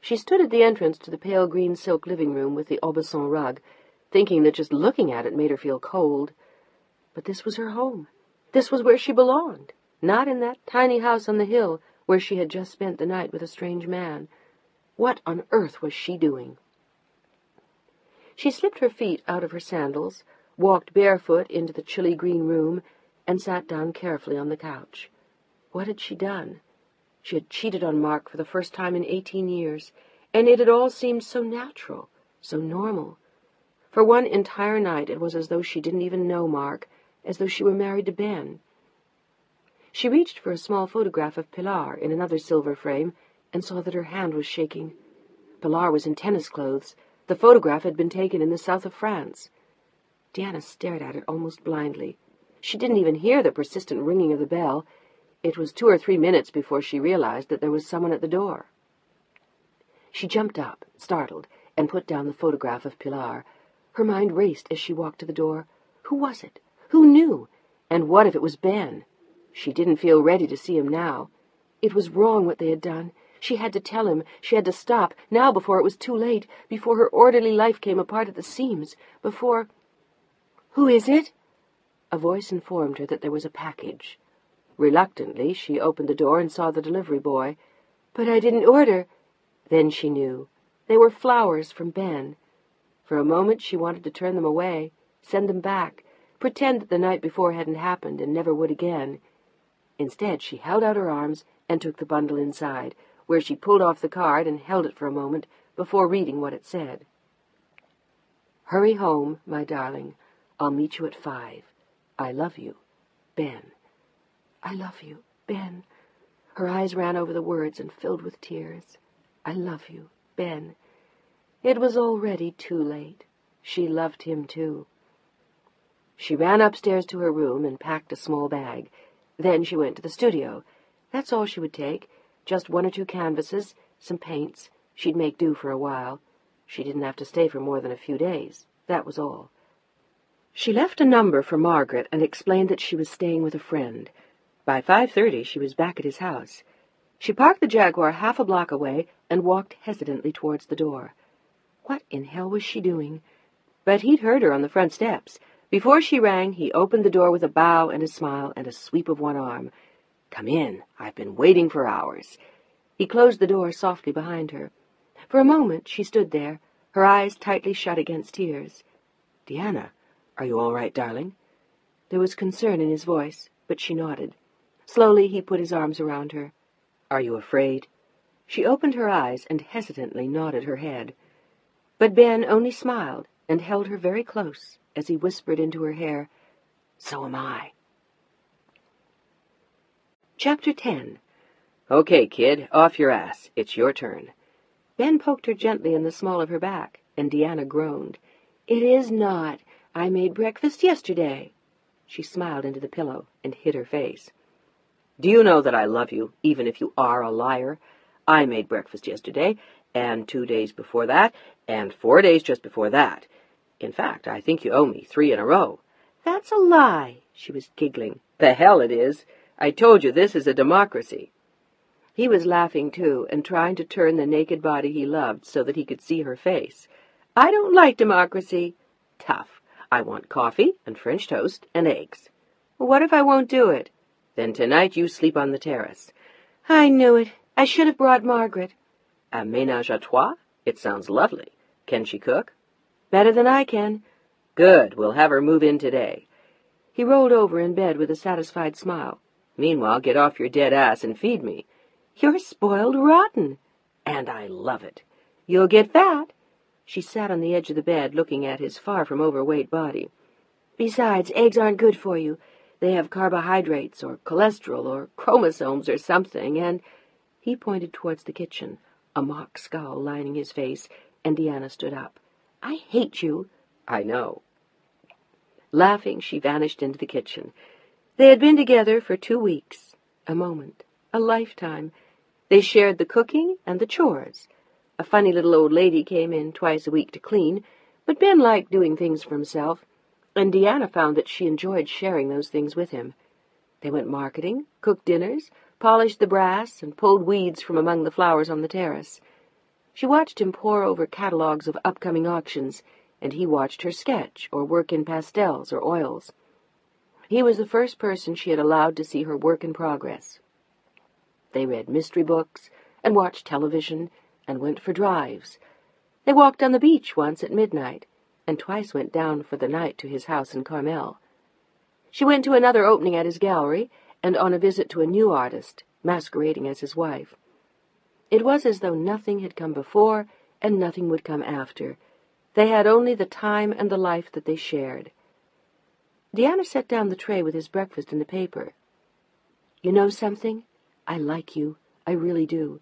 A: She stood at the entrance to the pale green silk living room with the Aubusson rug, thinking that just looking at it made her feel cold. But this was her home. This was where she belonged, not in that tiny house on the hill where she had just spent the night with a strange man. What on earth was she doing? She slipped her feet out of her sandals, walked barefoot into the chilly green room, and sat down carefully on the couch. What had she done? She had cheated on Mark for the first time in 18 years, and it had all seemed so natural, so normal. For one entire night it was as though she didn't even know Mark, as though she were married to Ben. She reached for a small photograph of Pilar in another silver frame and saw that her hand was shaking. Pilar was in tennis clothes. The photograph had been taken in the south of France. Deanna stared at it almost blindly. She didn't even hear the persistent ringing of the bell. It was 2 or 3 minutes before she realized that there was someone at the door. She jumped up, startled, and put down the photograph of Pilar. Her mind raced as she walked to the door. Who was it? Who knew? And what if it was Ben? She didn't feel ready to see him now. It was wrong what they had done. She had to tell him. She had to stop, now before it was too late, before her orderly life came apart at the seams, before... "Who is it?" A voice informed her that there was a package. Reluctantly, she opened the door and saw the delivery boy. "But I didn't order." Then she knew. They were flowers from Ben. For a moment she wanted to turn them away, send them back, pretend that the night before hadn't happened and never would again. Instead, she held out her arms and took the bundle inside, where she pulled off the card and held it for a moment before reading what it said. "Hurry home, my darling. I'll meet you at 5. I love you, Ben." "I love you, Ben." Her eyes ran over the words and filled with tears. "I love you, Ben." It was already too late. She loved him too. She ran upstairs to her room and packed a small bag. Then she went to the studio. That's all she would take, just 1 or 2 canvases, some paints. She'd make do for a while. She didn't have to stay for more than a few days. That was all. She left a number for Margaret and explained that she was staying with a friend. By 5:30 she was back at his house. She parked the Jaguar half a block away and walked hesitantly towards the door. What in hell was she doing? But he'd heard her on the front steps. Before she rang, he opened the door with a bow and a smile and a sweep of one arm. "Come in. I've been waiting for hours." He closed the door softly behind her. For a moment she stood there, her eyes tightly shut against tears. "Deanna, are you all right, darling?" There was concern in his voice, but she nodded. Slowly he put his arms around her. "Are you afraid?" She opened her eyes and hesitantly nodded her head. But Ben only smiled and held her very close as he whispered into her hair, "So am I." Chapter 10. "Okay, kid, off your ass. It's your turn." Ben poked her gently in the small of her back, and Deanna groaned. "It is not. I made breakfast yesterday." She smiled into the pillow and hid her face. "Do you know that I love you, even if you are a liar? I made breakfast yesterday, and 2 days before that, and 4 days just before that. In fact, I think you owe me 3 in a row." "That's a lie." She was giggling. "The hell it is.
C: I told you this is a democracy." He was laughing, too, and trying to turn the naked body he loved so that he could see her face. "I don't like democracy." "Tough. I want coffee and French toast and eggs." "What if I won't do it?" "Then tonight you sleep on the terrace." "I knew it. I should have brought Margaret." "A ménage à trois? It sounds lovely. Can she cook?" "Better than I can." "Good. We'll have her move in today." He rolled over in bed with a satisfied smile. "Meanwhile, get off your dead ass and feed me." "You're spoiled rotten." "And I love it." "You'll get fat." She sat on the edge of the bed, looking at his far from overweight body. "Besides, eggs aren't good for you. They have carbohydrates or cholesterol or chromosomes or something, and—" He pointed towards the kitchen, a mock scowl lining his face, and Deanna stood up. "I hate you." "I know." Laughing, she vanished into the kitchen. They had been together for 2 weeks. A moment. A lifetime. They shared the cooking and the chores. A funny little old lady came in twice a week to clean, but Ben liked doing things for himself, and Deanna found that she enjoyed sharing those things with him. They went marketing, cooked dinners, polished the brass, and pulled weeds from among the flowers on the terrace. She watched him pore over catalogues of upcoming auctions, and he watched her sketch or work in pastels or oils. He was the first person she had allowed to see her work in progress. They read mystery books and watched television and went for drives. They walked on the beach once at midnight, and twice went down for the night to his house in Carmel. She went to another opening at his gallery and on a visit to a new artist, masquerading as his wife. It was as though nothing had come before and nothing would come after. They had only the time and the life that they shared. Deanna set down the tray with his breakfast and the paper. "You know something? I like you. I really do."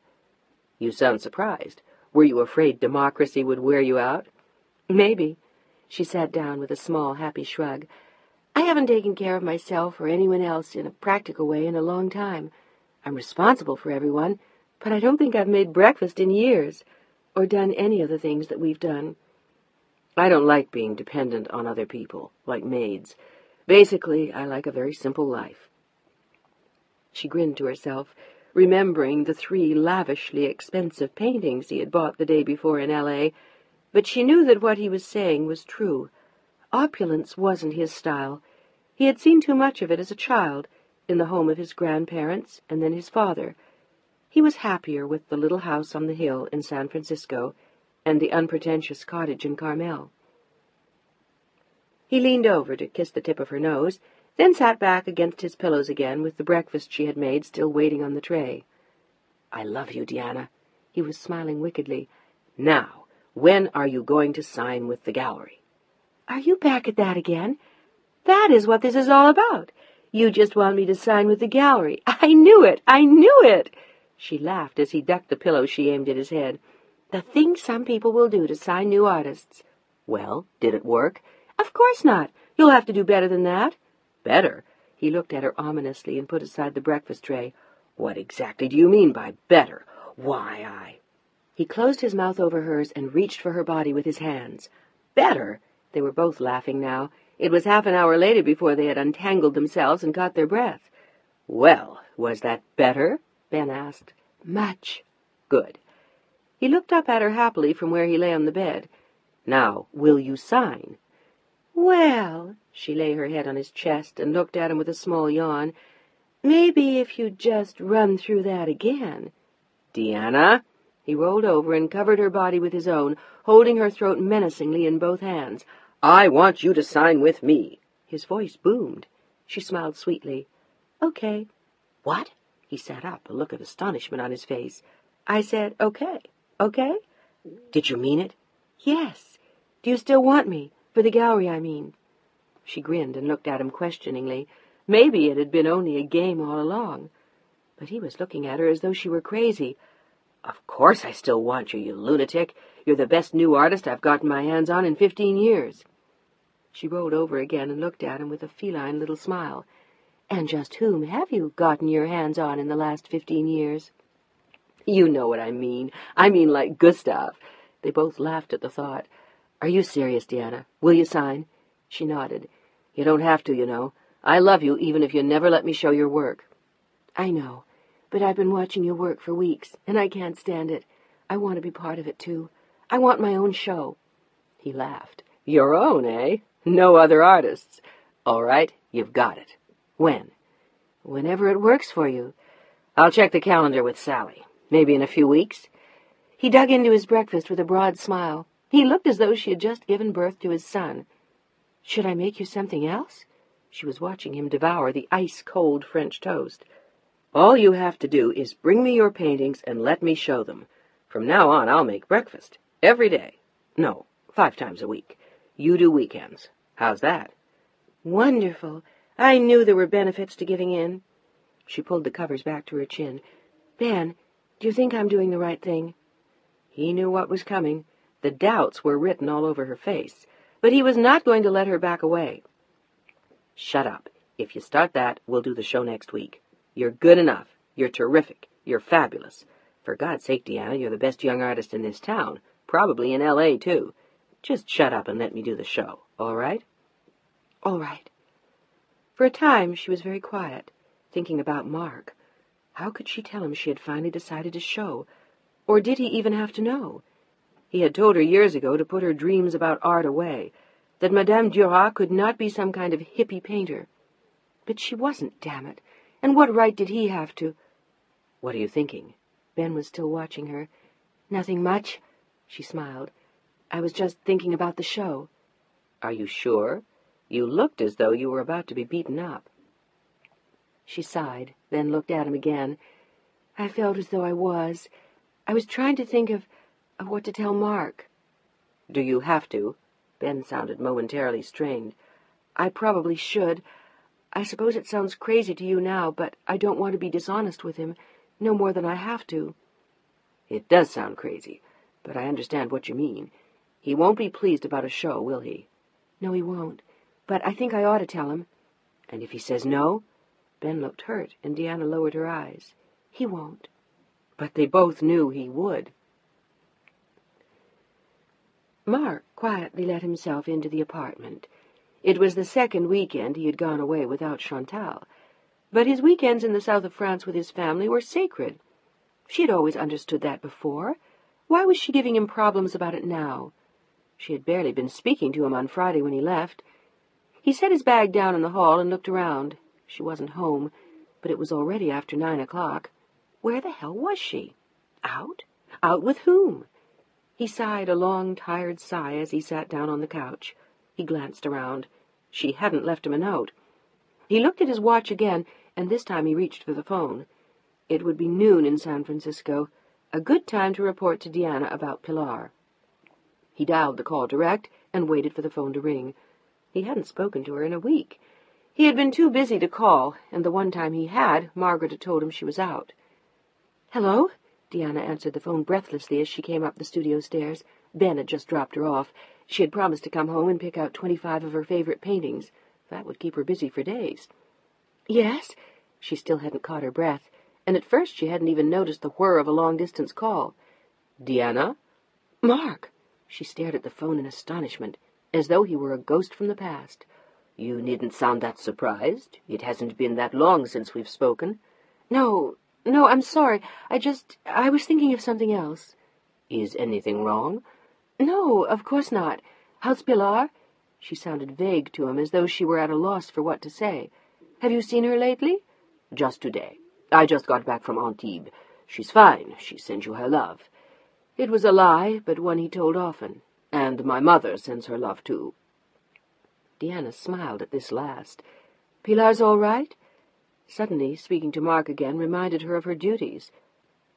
C: "You sound surprised. Were you afraid democracy would wear you out?" "Maybe." She sat down with a small, happy shrug. "I haven't taken care of myself or anyone else in a practical way in a long time. I'm responsible for everyone, but I don't think I've made breakfast in years, or done any of the things that we've done." "I don't like being dependent on other people, like maids. Basically, I like a very simple life." She grinned to herself, remembering the 3 lavishly expensive paintings he had bought the day before in L.A., but she knew that what he was saying was true. Opulence wasn't his style. He had seen too much of it as a child, in the home of his grandparents and then his father. He was happier with the little house on the hill in San Francisco and the unpretentious cottage in Carmel. He leaned over to kiss the tip of her nose, then sat back against his pillows again with the breakfast she had made still waiting on the tray. "I love you, Deanna." He was smiling wickedly. "Now, when are you going to sign with the gallery?" "Are you back at that again? That is what this is all about. You just want me to sign with the gallery. I knew it! I knew it!" She laughed as he ducked the pillow she aimed at his head. "The things some people will do to sign new artists." "Well, did it work?" "Of course not. You'll have to do better than that." "Better?" He looked at her ominously and put aside the breakfast tray. "What exactly do you mean by better? Why, He closed his mouth over hers and reached for her body with his hands. "Better?" They were both laughing now. It was half an hour later before they had untangled themselves and caught their breath. "Well, was that better?" Ben asked. "Much." "Good." He looked up at her happily from where he lay on the bed. "Now, will you sign?" "Well," she lay her head on his chest and looked at him with a small yawn, "maybe if you'd just run through that again." "Deanna!" He rolled over and covered her body with his own, holding her throat menacingly in both hands. "I want you to sign with me." His voice boomed. She smiled sweetly. "Okay." "What?" He sat up, a look of astonishment on his face. "I said okay. Okay?" "Did you mean it?" "Yes. Do you still want me? For the gallery, I mean." She grinned and looked at him questioningly. Maybe it had been only a game all along. But he was looking at her as though she were crazy. "Of course I still want you, you lunatic. You're the best new artist I've gotten my hands on in 15 years. She rolled over again and looked at him with a feline little smile. "And just whom have you gotten your hands on in the last 15 years?" "You know what I mean. I mean like Gustav." They both laughed at the thought. "Are you serious, Deanna? Will you sign?" She nodded. "You don't have to, you know. I love you even if you never let me show your work."
A: I know, but I've been watching you work for weeks, and I can't stand it. I want to be part of it, too. I want my own show."
C: He laughed. "Your own, eh? No other artists. All right, you've got it. When?"
A: "Whenever it works for you."
C: "I'll check the calendar with Sally. Maybe in a few weeks."
A: He dug into his breakfast with a broad smile. He looked as though she had just given birth to his son. "Should I make you something else?" She was watching him devour the ice-cold French toast.
C: "All you have to do is bring me your paintings and let me show them. From now on, I'll make breakfast. Every day. No, 5 times a week. You do weekends. How's that?"
A: "Wonderful. I knew there were benefits to giving in." She pulled the covers back to her chin. "Ben, do you think I'm doing the right thing?"
C: He knew what was coming. The doubts were written all over her face. But he was not going to let her back away. "Shut up. If you start that, we'll do the show next week. You're good enough. You're terrific. You're fabulous. For God's sake, Deanna, you're the best young artist in this town. Probably in L.A., too. Just shut up and let me do the show, all right?"
A: "All right." For a time she was very quiet, thinking about Mark. How could she tell him she had finally decided to show? Or did he even have to know? He had told her years ago to put her dreams about art away, that Madame Duras could not be some kind of hippie painter. But she wasn't, damn it, and what right did he have to—
C: "What are you thinking?"
A: Ben was still watching her. "Nothing much," she smiled. "I was just thinking about the show."
C: "Are you sure? You looked as though you were about to be beaten up."
A: She sighed, then looked at him again. "I felt as though I was. I was trying to think of what to tell Mark."
C: "Do you have to?" Ben sounded momentarily strained.
A: "I probably should. I suppose it sounds crazy to you now, but I don't want to be dishonest with him, no more than I have to."
C: "It does sound crazy, but I understand what you mean. He won't be pleased about a show, will he?"
A: "No, he won't. But I think I ought to tell him."
C: "And if he says no?"
A: Ben looked hurt, and Deanna lowered her eyes. "He won't."
C: But they both knew he would.
A: Mark quietly let himself into the apartment. It was the second weekend he had gone away without Chantal. But his weekends in the south of France with his family were sacred. She had always understood that before. Why was she giving him problems about it now? She had barely been speaking to him on Friday when he left. He set his bag down in the hall and looked around. She wasn't home, but it was already after 9 o'clock. Where the hell was she? Out? Out with whom? He sighed a long, tired sigh as he sat down on the couch. He glanced around. She hadn't left him a note. He looked at his watch again, and this time he reached for the phone. It would be noon in San Francisco, a good time to report to Deanna about Pilar. He dialed the call direct and waited for the phone to ring. He hadn't spoken to her in a week. He had been too busy to call, and the one time he had, Margaret had told him she was out. "Hello?" Deanna answered the phone breathlessly as she came up the studio stairs. Ben had just dropped her off. She had promised to come home and pick out 25 of her favorite paintings. That would keep her busy for days. "Yes?" She still hadn't caught her breath, and at first she hadn't even noticed the whir of a long-distance call.
C: "Deanna?"
A: "Mark!" She stared at the phone in astonishment, as though he were a ghost from the past.
C: "You needn't sound that surprised. It hasn't been that long since we've spoken."
A: No, I'm sorry. I was thinking of something else."
C: "Is anything wrong?"
A: "No, of course not. How's Pilar?" She sounded vague to him, as though she were at a loss for what to say. "Have you seen her lately?"
C: "Just today. I just got back from Antibes. She's fine. She sends you her love."
A: It was a lie, but one he told often.
C: "And my mother sends her love, too."
A: Deanna smiled at this last. "Pilar's all right?" Suddenly, speaking to Mark again reminded her of her duties.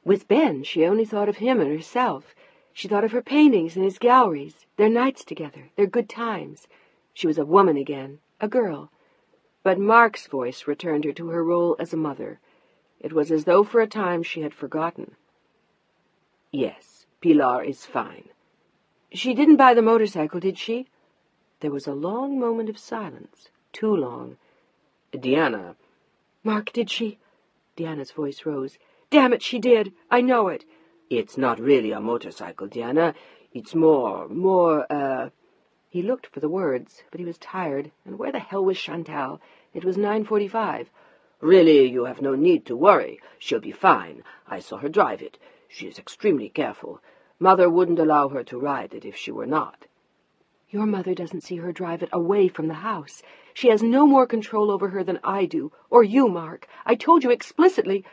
A: With Ben, she only thought of him and herself. She thought of her paintings and his galleries, their nights together, their good times. She was a woman again, a girl. But Mark's voice returned her to her role as a mother. It was as though for a time she had forgotten.
C: "Yes, Pilar is fine."
A: "She didn't buy the motorcycle, did she?" There was a long moment of silence, too long.
C: "Deanna—"
A: "Mark, did she?" Deanna's voice rose. "Damn it, she did. I know it."
C: "It's not really a motorcycle, Deanna. It's more...
A: He looked for the words, but he was tired, and where the hell was Chantal? It was 9:45.
B: Really, you have no need to worry. She'll be fine. I saw her drive it. She is extremely careful. Mother wouldn't allow her to ride it if she were not."
A: "Your mother doesn't see her drive it away from the house. She has no more control over her than I do, or you, Mark. I told you explicitly—"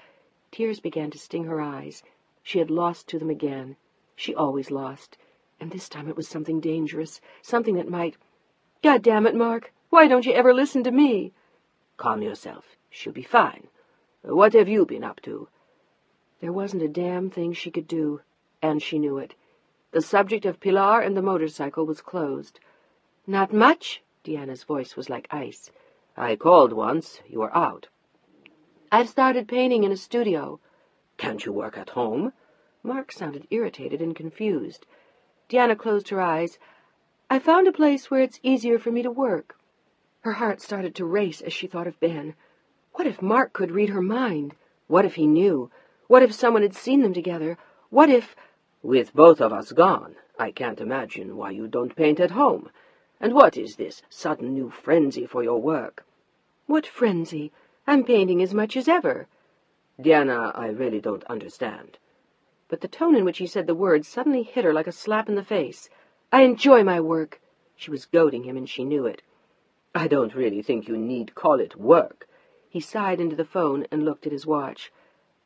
A: Tears began to sting her eyes. She had lost to them again. She always lost. And this time it was something dangerous, something that might— "God damn it, Mark, why don't you ever listen to me?"
B: "Calm yourself. She'll be fine. What have you been up to?"
A: There wasn't a damn thing she could do, and she knew it. The subject of Pilar and the motorcycle was closed. "Not much?" Deanna's voice was like ice.
B: "I called once. You were out."
A: "I've started painting in a studio."
B: "Can't you work at home?"
A: Mark sounded irritated and confused. Deanna closed her eyes. "I found a place where it's easier for me to work." Her heart started to race as she thought of Ben. What if Mark could read her mind? What if he knew? What if someone had seen them together? What if—
B: "With both of us gone, I can't imagine why you don't paint at home. And what is this sudden new frenzy for your work?"
A: "What frenzy? I'm painting as much as ever."
B: "Diana, I really don't understand."
A: But the tone in which he said the words suddenly hit her like a slap in the face. "I enjoy my work." She was goading him, and she knew it.
B: "I don't really think you need call it work."
A: He sighed into the phone and looked at his watch.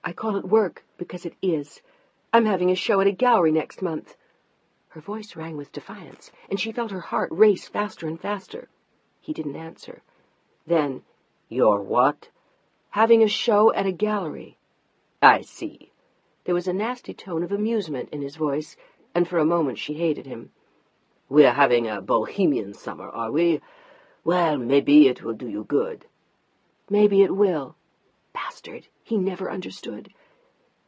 A: "I call it work because it is. I'm having a show at a gallery next month." Her voice rang with defiance, and she felt her heart race faster and faster. He didn't answer. Then—
B: "You're what?"
A: "Having a show at a gallery."
B: "I see."
A: There was a nasty tone of amusement in his voice, and for a moment she hated him.
B: "We're having a bohemian summer, are we? Well, maybe it will do you good."
A: "Maybe it will." Bastard! He never understood.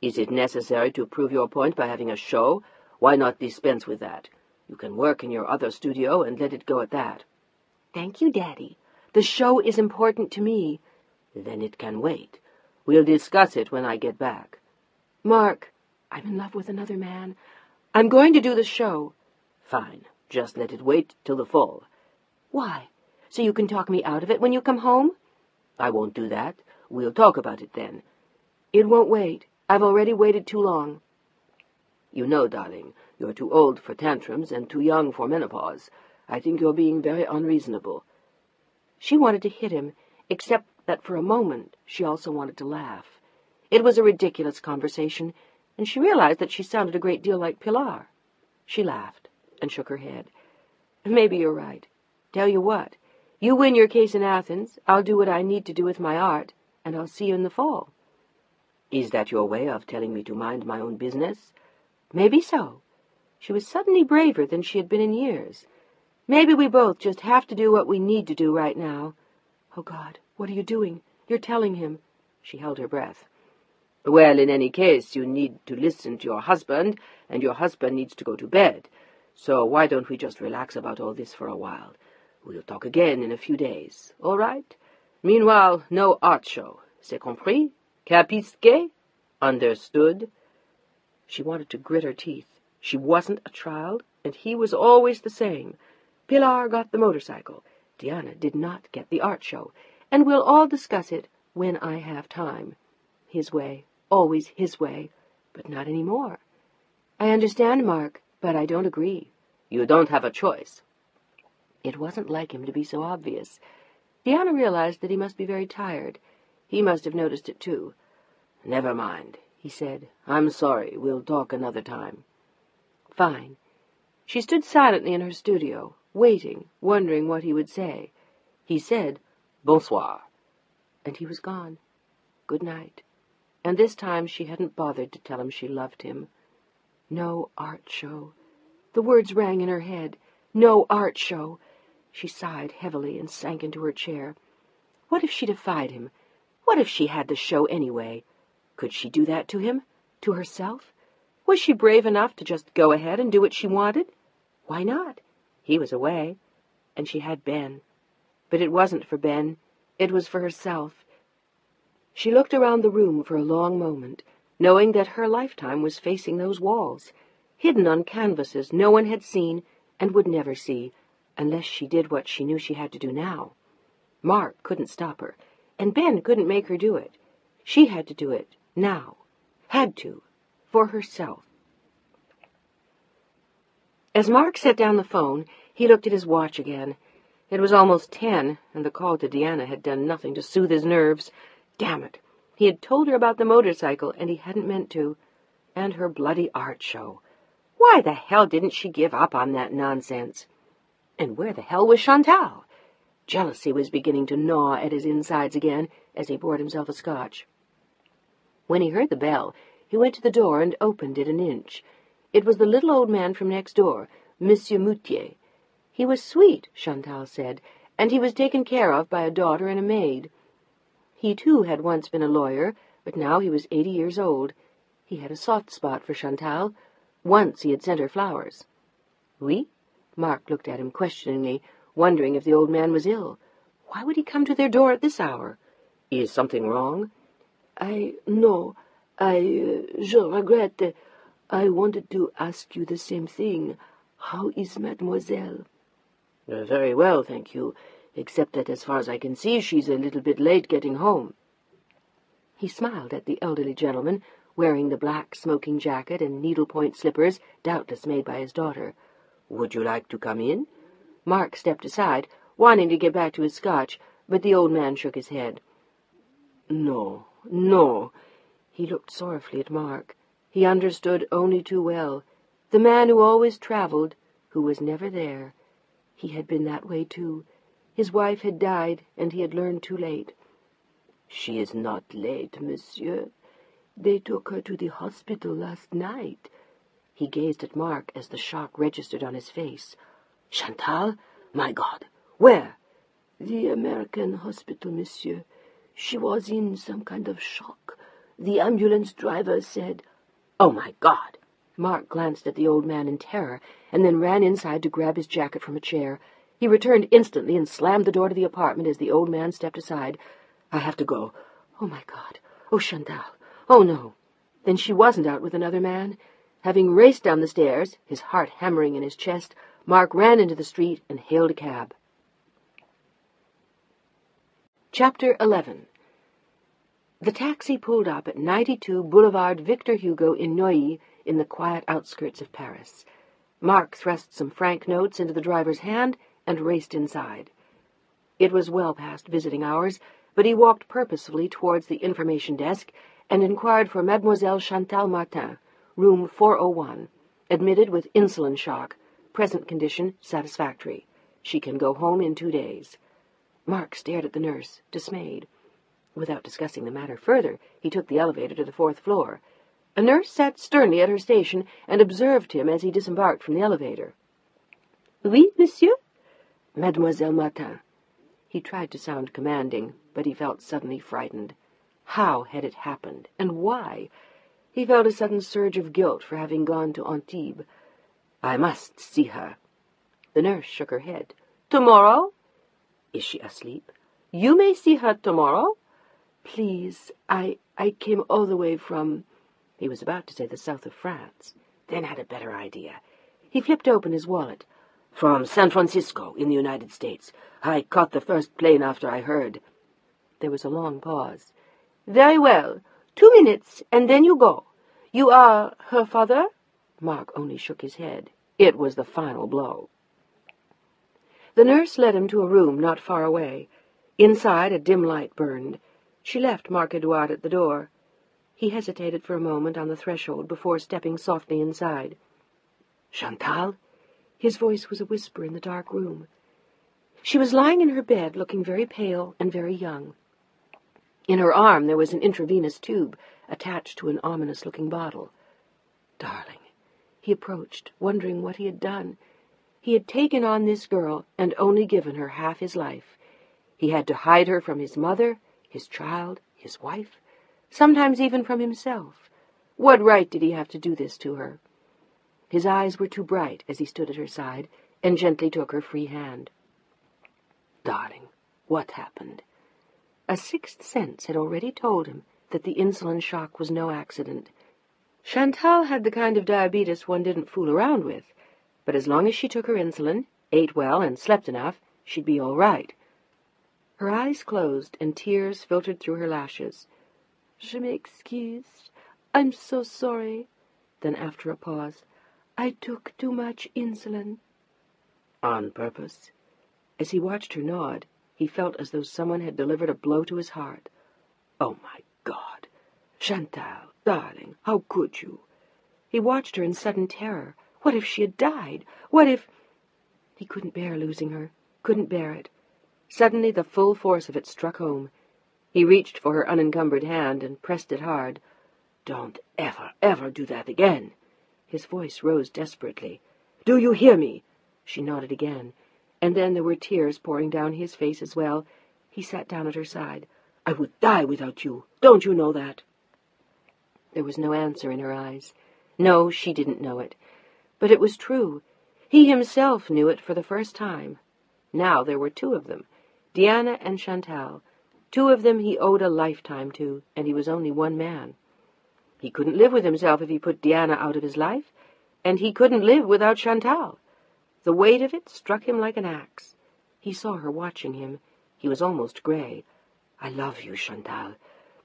B: "Is it necessary to prove your point by having a show? Why not dispense with that? You can work in your other studio and let it go at that."
A: "Thank you, Daddy. The show is important to me."
B: "Then it can wait. We'll discuss it when I get back."
A: "Mark, I'm in love with another man. I'm going to do the show."
B: "Fine. Just let it wait till the fall."
A: "Why? So you can talk me out of it when you come home?"
B: "I won't do that. We'll talk about it then."
A: "It won't wait. I've already waited too long."
B: "You know, darling, you're too old for tantrums and too young for menopause. I think you're being very unreasonable."
A: She wanted to hit him, except that for a moment she also wanted to laugh. It was a ridiculous conversation, and she realized that she sounded a great deal like Pilar. She laughed and shook her head. "Maybe you're right. Tell you what, you win your case in Athens, I'll do what I need to do with my art, and I'll see you in the fall."
B: "Is that your way of telling me to mind my own business?"
A: "Maybe so." She was suddenly braver than she had been in years. "Maybe we both just have to do what we need to do right now." "Oh, God, what are you doing? You're telling him." She held her breath.
B: "Well, in any case, you need to listen to your husband, and your husband needs to go to bed. So why don't we just relax about all this for a while? We'll talk again in a few days, all right? Meanwhile, no art show. C'est compris? Capisce? Understood?"
A: She wanted to grit her teeth. She wasn't a child, and he was always the same. Pilar got the motorcycle. Diana did not get the art show, and we'll all discuss it when I have time. His way, always his way, but not any more. "I understand, Mark, but I don't agree."
B: "You don't have a choice."
A: It wasn't like him to be so obvious. Diana realized that he must be very tired. He must have noticed it, too.
B: "Never mind," he said. "I'm sorry. We'll talk another time."
A: "Fine." She stood silently in her studio, waiting, wondering what he would say. He said,
B: "Bonsoir."
A: And he was gone. Good night. And this time she hadn't bothered to tell him she loved him. No art show. The words rang in her head. No art show. She sighed heavily and sank into her chair. What if she defied him? What if she had the show anyway? Could she do that to him? To herself? Was she brave enough to just go ahead and do what she wanted? Why not? He was away, and she had Ben. But it wasn't for Ben. It was for herself. She looked around the room for a long moment, knowing that her lifetime was facing those walls, hidden on canvases no one had seen and would never see, unless she did what she knew she had to do now. Mark couldn't stop her.
C: And Ben couldn't make her do it. She had to do it, now. Had to. For herself. As Mark set down the phone, he looked at his watch again. It was almost 10, and the call to Deanna had done nothing to soothe his nerves. Damn it. He had told her about the motorcycle, and he hadn't meant to. And her bloody art show. Why the hell didn't she give up on that nonsense? And where the hell was Chantal? Jealousy was beginning to gnaw at his insides again as he poured himself a scotch. When he heard the bell, he went to the door and opened it an inch. It was the little old man from next door, Monsieur Moutier. He was sweet, Chantal said, and he was taken care of by a daughter and a maid. He, too, had once been a lawyer, but now he was 80 years old. He had a soft spot for Chantal. Once he had sent her flowers. Oui? Mark looked at him questioningly, wondering if the old man was ill. Why would he come to their door at this hour? Is something wrong? Je regrette. I wanted to ask you the same thing. How is mademoiselle? Very well, thank you, except that as far as I can see, she's a little bit late getting home. He smiled at the elderly gentleman, wearing the black smoking jacket and needlepoint slippers, doubtless made by his daughter. Would you like to come in? Mark stepped aside, wanting to get back to his scotch, but the old man shook his head. No. He looked sorrowfully at Mark. He understood only too well. The man who always travelled, who was never there. He had been that way, too. His wife had died, and he had learned too late. She is not late, monsieur. They took her to the hospital last night. He gazed at Mark as the shock registered on his face. Chantal? My God! Where? The American hospital, monsieur. She was in some kind of shock. The ambulance driver said... Oh, my God! Mark glanced at the old man in terror, and then ran inside to grab his jacket from a chair. He returned instantly and slammed the door to the apartment as the old man stepped aside. I have to go. Oh, my God. Oh, Chantal. Oh, no. Then she wasn't out with another man. Having raced down the stairs, his heart hammering in his chest, Mark ran into the street and hailed a cab. Chapter 11. The taxi pulled up at 92 Boulevard Victor Hugo in Neuilly, in the quiet outskirts of Paris. Mark thrust some franc notes into the driver's hand and raced inside. It was well past visiting hours, but he walked purposefully towards the information desk and inquired for Mademoiselle Chantal Martin, room 401, admitted with insulin shock, present condition satisfactory. She can go home in 2 days. Mark stared at the nurse, dismayed. Without discussing the matter further, he took the elevator to the 4th floor. A nurse sat sternly at her station and observed him as he disembarked from the elevator. Oui, monsieur? Mademoiselle Martin. He tried to sound commanding, but he felt suddenly frightened. How had it happened, and why? He felt a sudden surge of guilt for having gone to Antibes. I must see her. The nurse shook her head. Tomorrow? Is she asleep? You may see her tomorrow. Please, I came all the way from... He was about to say the south of France, then had a better idea. He flipped open his wallet. From San Francisco, in the United States. I caught the first plane after I heard. There was a long pause. Very well. 2 minutes, and then you go. You are her father? Mark only shook his head. It was the final blow. The nurse led him to a room not far away. Inside, a dim light burned. She left Marc-Edouard at the door. He hesitated for a moment on the threshold before stepping softly inside. Chantal? His voice was a whisper in the dark room. She was lying in her bed, looking very pale and very young. In her arm there was an intravenous tube attached to an ominous-looking bottle. Darling. He approached, wondering what he had done. He had taken on this girl and only given her half his life. He had to hide her from his mother, his child, his wife, sometimes even from himself. What right did he have to do this to her? His eyes were too bright as he stood at her side and gently took her free hand. Darling, what happened? A sixth sense had already told him that the insulin shock was no accident. Chantal had the kind of diabetes one didn't fool around with, but as long as she took her insulin, ate well, and slept enough, she'd be all right.
A: Her eyes closed, and tears filtered through her lashes. "Je m'excuse. I'm so sorry." Then, after a pause, "I took too much insulin."
B: On purpose?
A: As he watched her nod, he felt as though someone had delivered a blow to his heart.
B: Oh, my God! Chantal, darling, how could you?
A: He watched her in sudden terror. What if she had died? What if... He couldn't bear losing her, couldn't bear it. Suddenly the full force of it struck home. He reached for her unencumbered hand and pressed it hard.
B: "Don't ever do that again."
A: His voice rose desperately.
B: "Do you hear me?"
A: She nodded again, and then there were tears pouring down his face as well. He sat down at her side.
B: "I would die without you. Don't you know that?"
A: There was no answer in her eyes. No, she didn't know it. But it was true. He himself knew it for the first time. Now there were two of them, Diana and Chantal. Two of them he owed a lifetime to, and he was only one man. He couldn't live with himself if he put Diana out of his life, and he couldn't live without Chantal. The weight of it struck him like an axe. He saw her watching him. He was almost gray.
B: "I love you, Chantal.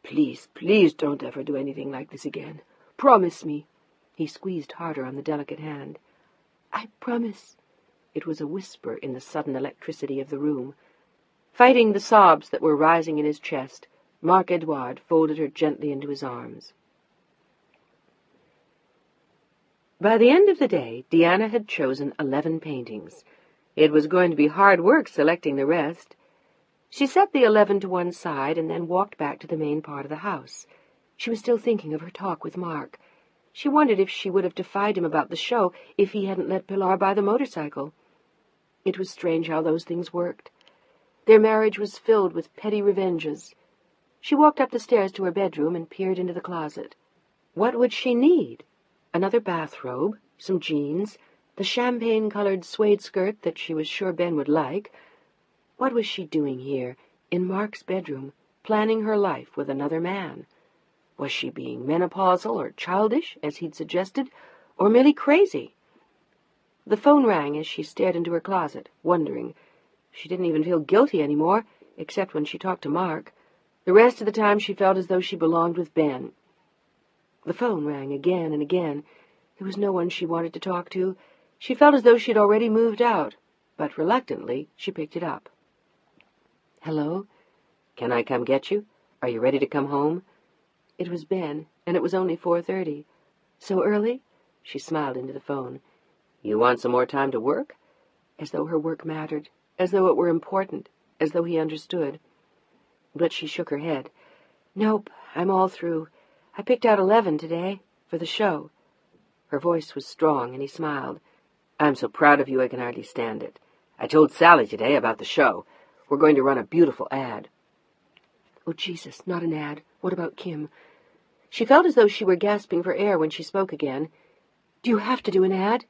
B: Please, please don't ever do anything like this again. Promise me."
A: He squeezed harder on the delicate hand. "I promise." It was a whisper in the sudden electricity of the room. Fighting the sobs that were rising in his chest, Marc Edouard folded her gently into his arms. By the end of the day, Diana had chosen 11 paintings. It was going to be hard work selecting the rest. She set the 11 to one side and then walked back to the main part of the house. She was still thinking of her talk with Marc. She wondered if she would have defied him about the show if he hadn't let Pilar buy the motorcycle. It was strange how those things worked. Their marriage was filled with petty revenges. She walked up the stairs to her bedroom and peered into the closet. What would she need? Another bathrobe, some jeans, the champagne-colored suede skirt that she was sure Ben would like. What was she doing here, in Marc's bedroom, planning her life with another man? Was she being menopausal or childish, as he'd suggested, or merely crazy? The phone rang as she stared into her closet, wondering. She didn't even feel guilty anymore, except when she talked to Marc. The rest of the time she felt as though she belonged with Ben. The phone rang again and again. There was no one she wanted to talk to. She felt as though she'd already moved out, but reluctantly she picked it up. "Hello?
B: "Can I come get you? Are you ready to come home?"
A: It was Ben, and it was only 4:30. "So early?" She smiled into the phone.
B: "You want some more time to work?"
A: As though her work mattered, as though it were important, as though he understood. But she shook her head. "Nope, I'm all through. I picked out 11 today, for the show." Her voice was strong, and he smiled.
B: "I'm so proud of you I can hardly stand it. I told Sally today about the show. We're going to run a beautiful ad."
A: Oh, Jesus, not an ad. What about Kim? She felt as though she were gasping for air when she spoke again. "Do you have to do an ad?"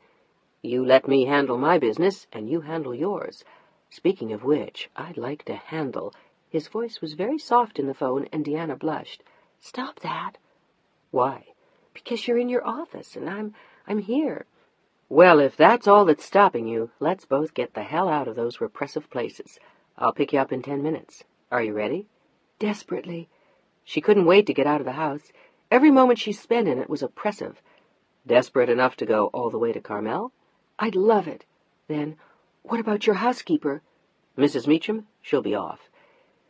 B: "You let me handle my business, and you handle yours. Speaking of which, I'd like to handle—"
A: His voice was very soft in the phone, and Diana blushed. "Stop that."
B: "Why?"
A: "Because you're in your office, and I'm here."
B: "Well, if that's all that's stopping you, let's both get the hell out of those repressive places. I'll pick you up in 10 minutes. Are you ready?"
A: Desperately. She couldn't wait to get out of the house. Every moment she spent in it was oppressive.
B: "Desperate enough to go all the way to Carmel?"
A: "I'd love it." Then, "What about your housekeeper?"
B: "Mrs. Meacham? She'll be off."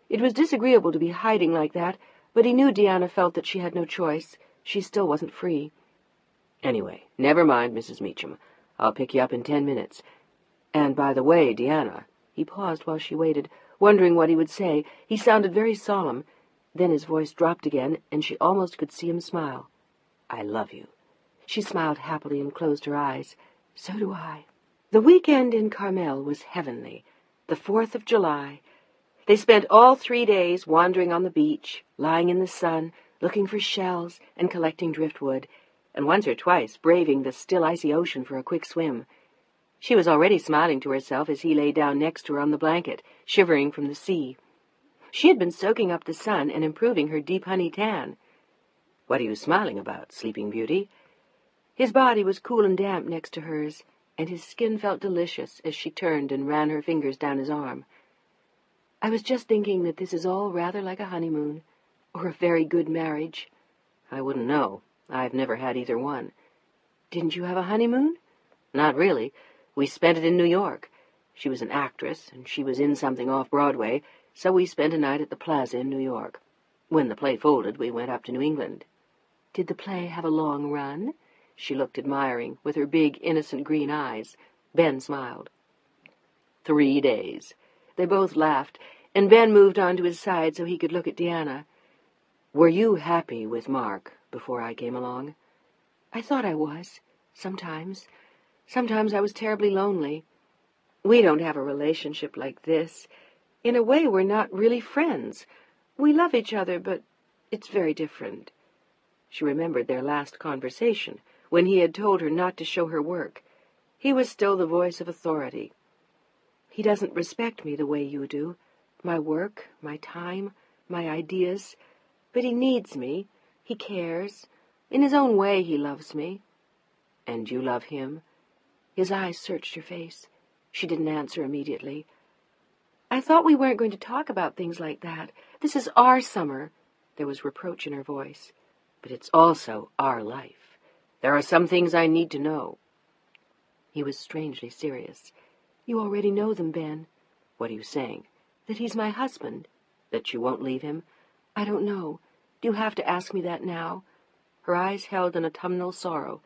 A: It was disagreeable to be hiding like that, but he knew Diana felt that she had no choice. She still wasn't free.
B: "Anyway, never mind Mrs. Meacham. I'll pick you up in 10 minutes. And by the way, Diana—"
A: He paused while she waited, wondering what he would say. He sounded very solemn. Then his voice dropped again, and she almost could see him smile.
B: "I love you."
A: She smiled happily and closed her eyes. "So do I." The weekend in Carmel was heavenly. The 4th of July. They spent all 3 days wandering on the beach, lying in the sun, looking for shells and collecting driftwood, and once or twice braving the still icy ocean for a quick swim. She was already smiling to herself as he lay down next to her on the blanket, shivering from the sea. She had been soaking up the sun and improving her deep honey tan.
B: "What are you smiling about, Sleeping Beauty?"
A: His body was cool and damp next to hers, and his skin felt delicious as she turned and ran her fingers down his arm. I was just thinking that this is all rather like a honeymoon, or a very good marriage.
C: I wouldn't know. I've never had either one.
A: Didn't you have a honeymoon?
C: Not really. We spent it in New York. She was an actress, and she was in something off Broadway, so we spent a night at the Plaza in New York. When the play folded, we went up to New England.
A: Did the play have a long run?
C: She looked admiring, with her big, innocent green eyes. Ben smiled. 3 days. They both laughed, and Ben moved on to his side so he could look at Deanna. Were you happy with Mark before I came along?
A: I thought I was. Sometimes. Sometimes I was terribly lonely.
C: We don't have a relationship like this. In a way, we're not really friends. We love each other, but it's very different. She remembered their last conversation, when he had told her not to show her work. He was still the voice of authority.
A: He doesn't respect me the way you do, my work, my time, my ideas, but he needs me. He cares. In his own way, he loves me.
C: And you love him?
A: His eyes searched her face. She didn't answer immediately. I thought we weren't going to talk about things like that. This is our summer. There was reproach in her voice.
C: But it's also our life. There are some things I need to know.
A: He was strangely serious. You already know them, Ben.
C: What are you saying?
A: That he's my husband.
C: That you won't leave him?
A: I don't know. Do you have to ask me that now?
C: Her eyes held an autumnal sorrow.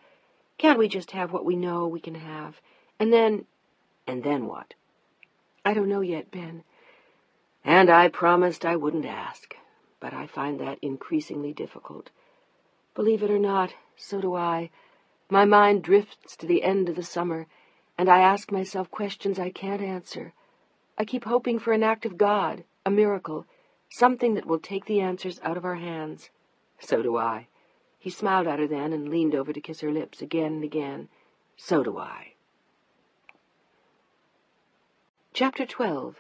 C: Can't we just have what we know we can have? And then what?
A: I don't know yet, Ben.
C: And I promised I wouldn't ask, but I find that increasingly difficult.
A: Believe it or not, so do I. My mind drifts to the end of the summer, and I ask myself questions I can't answer. I keep hoping for an act of God, a miracle, something that will take the answers out of our hands.
C: So do I.
A: He smiled at her then and leaned over to kiss her lips again and again.
C: So do I.
A: Chapter 12.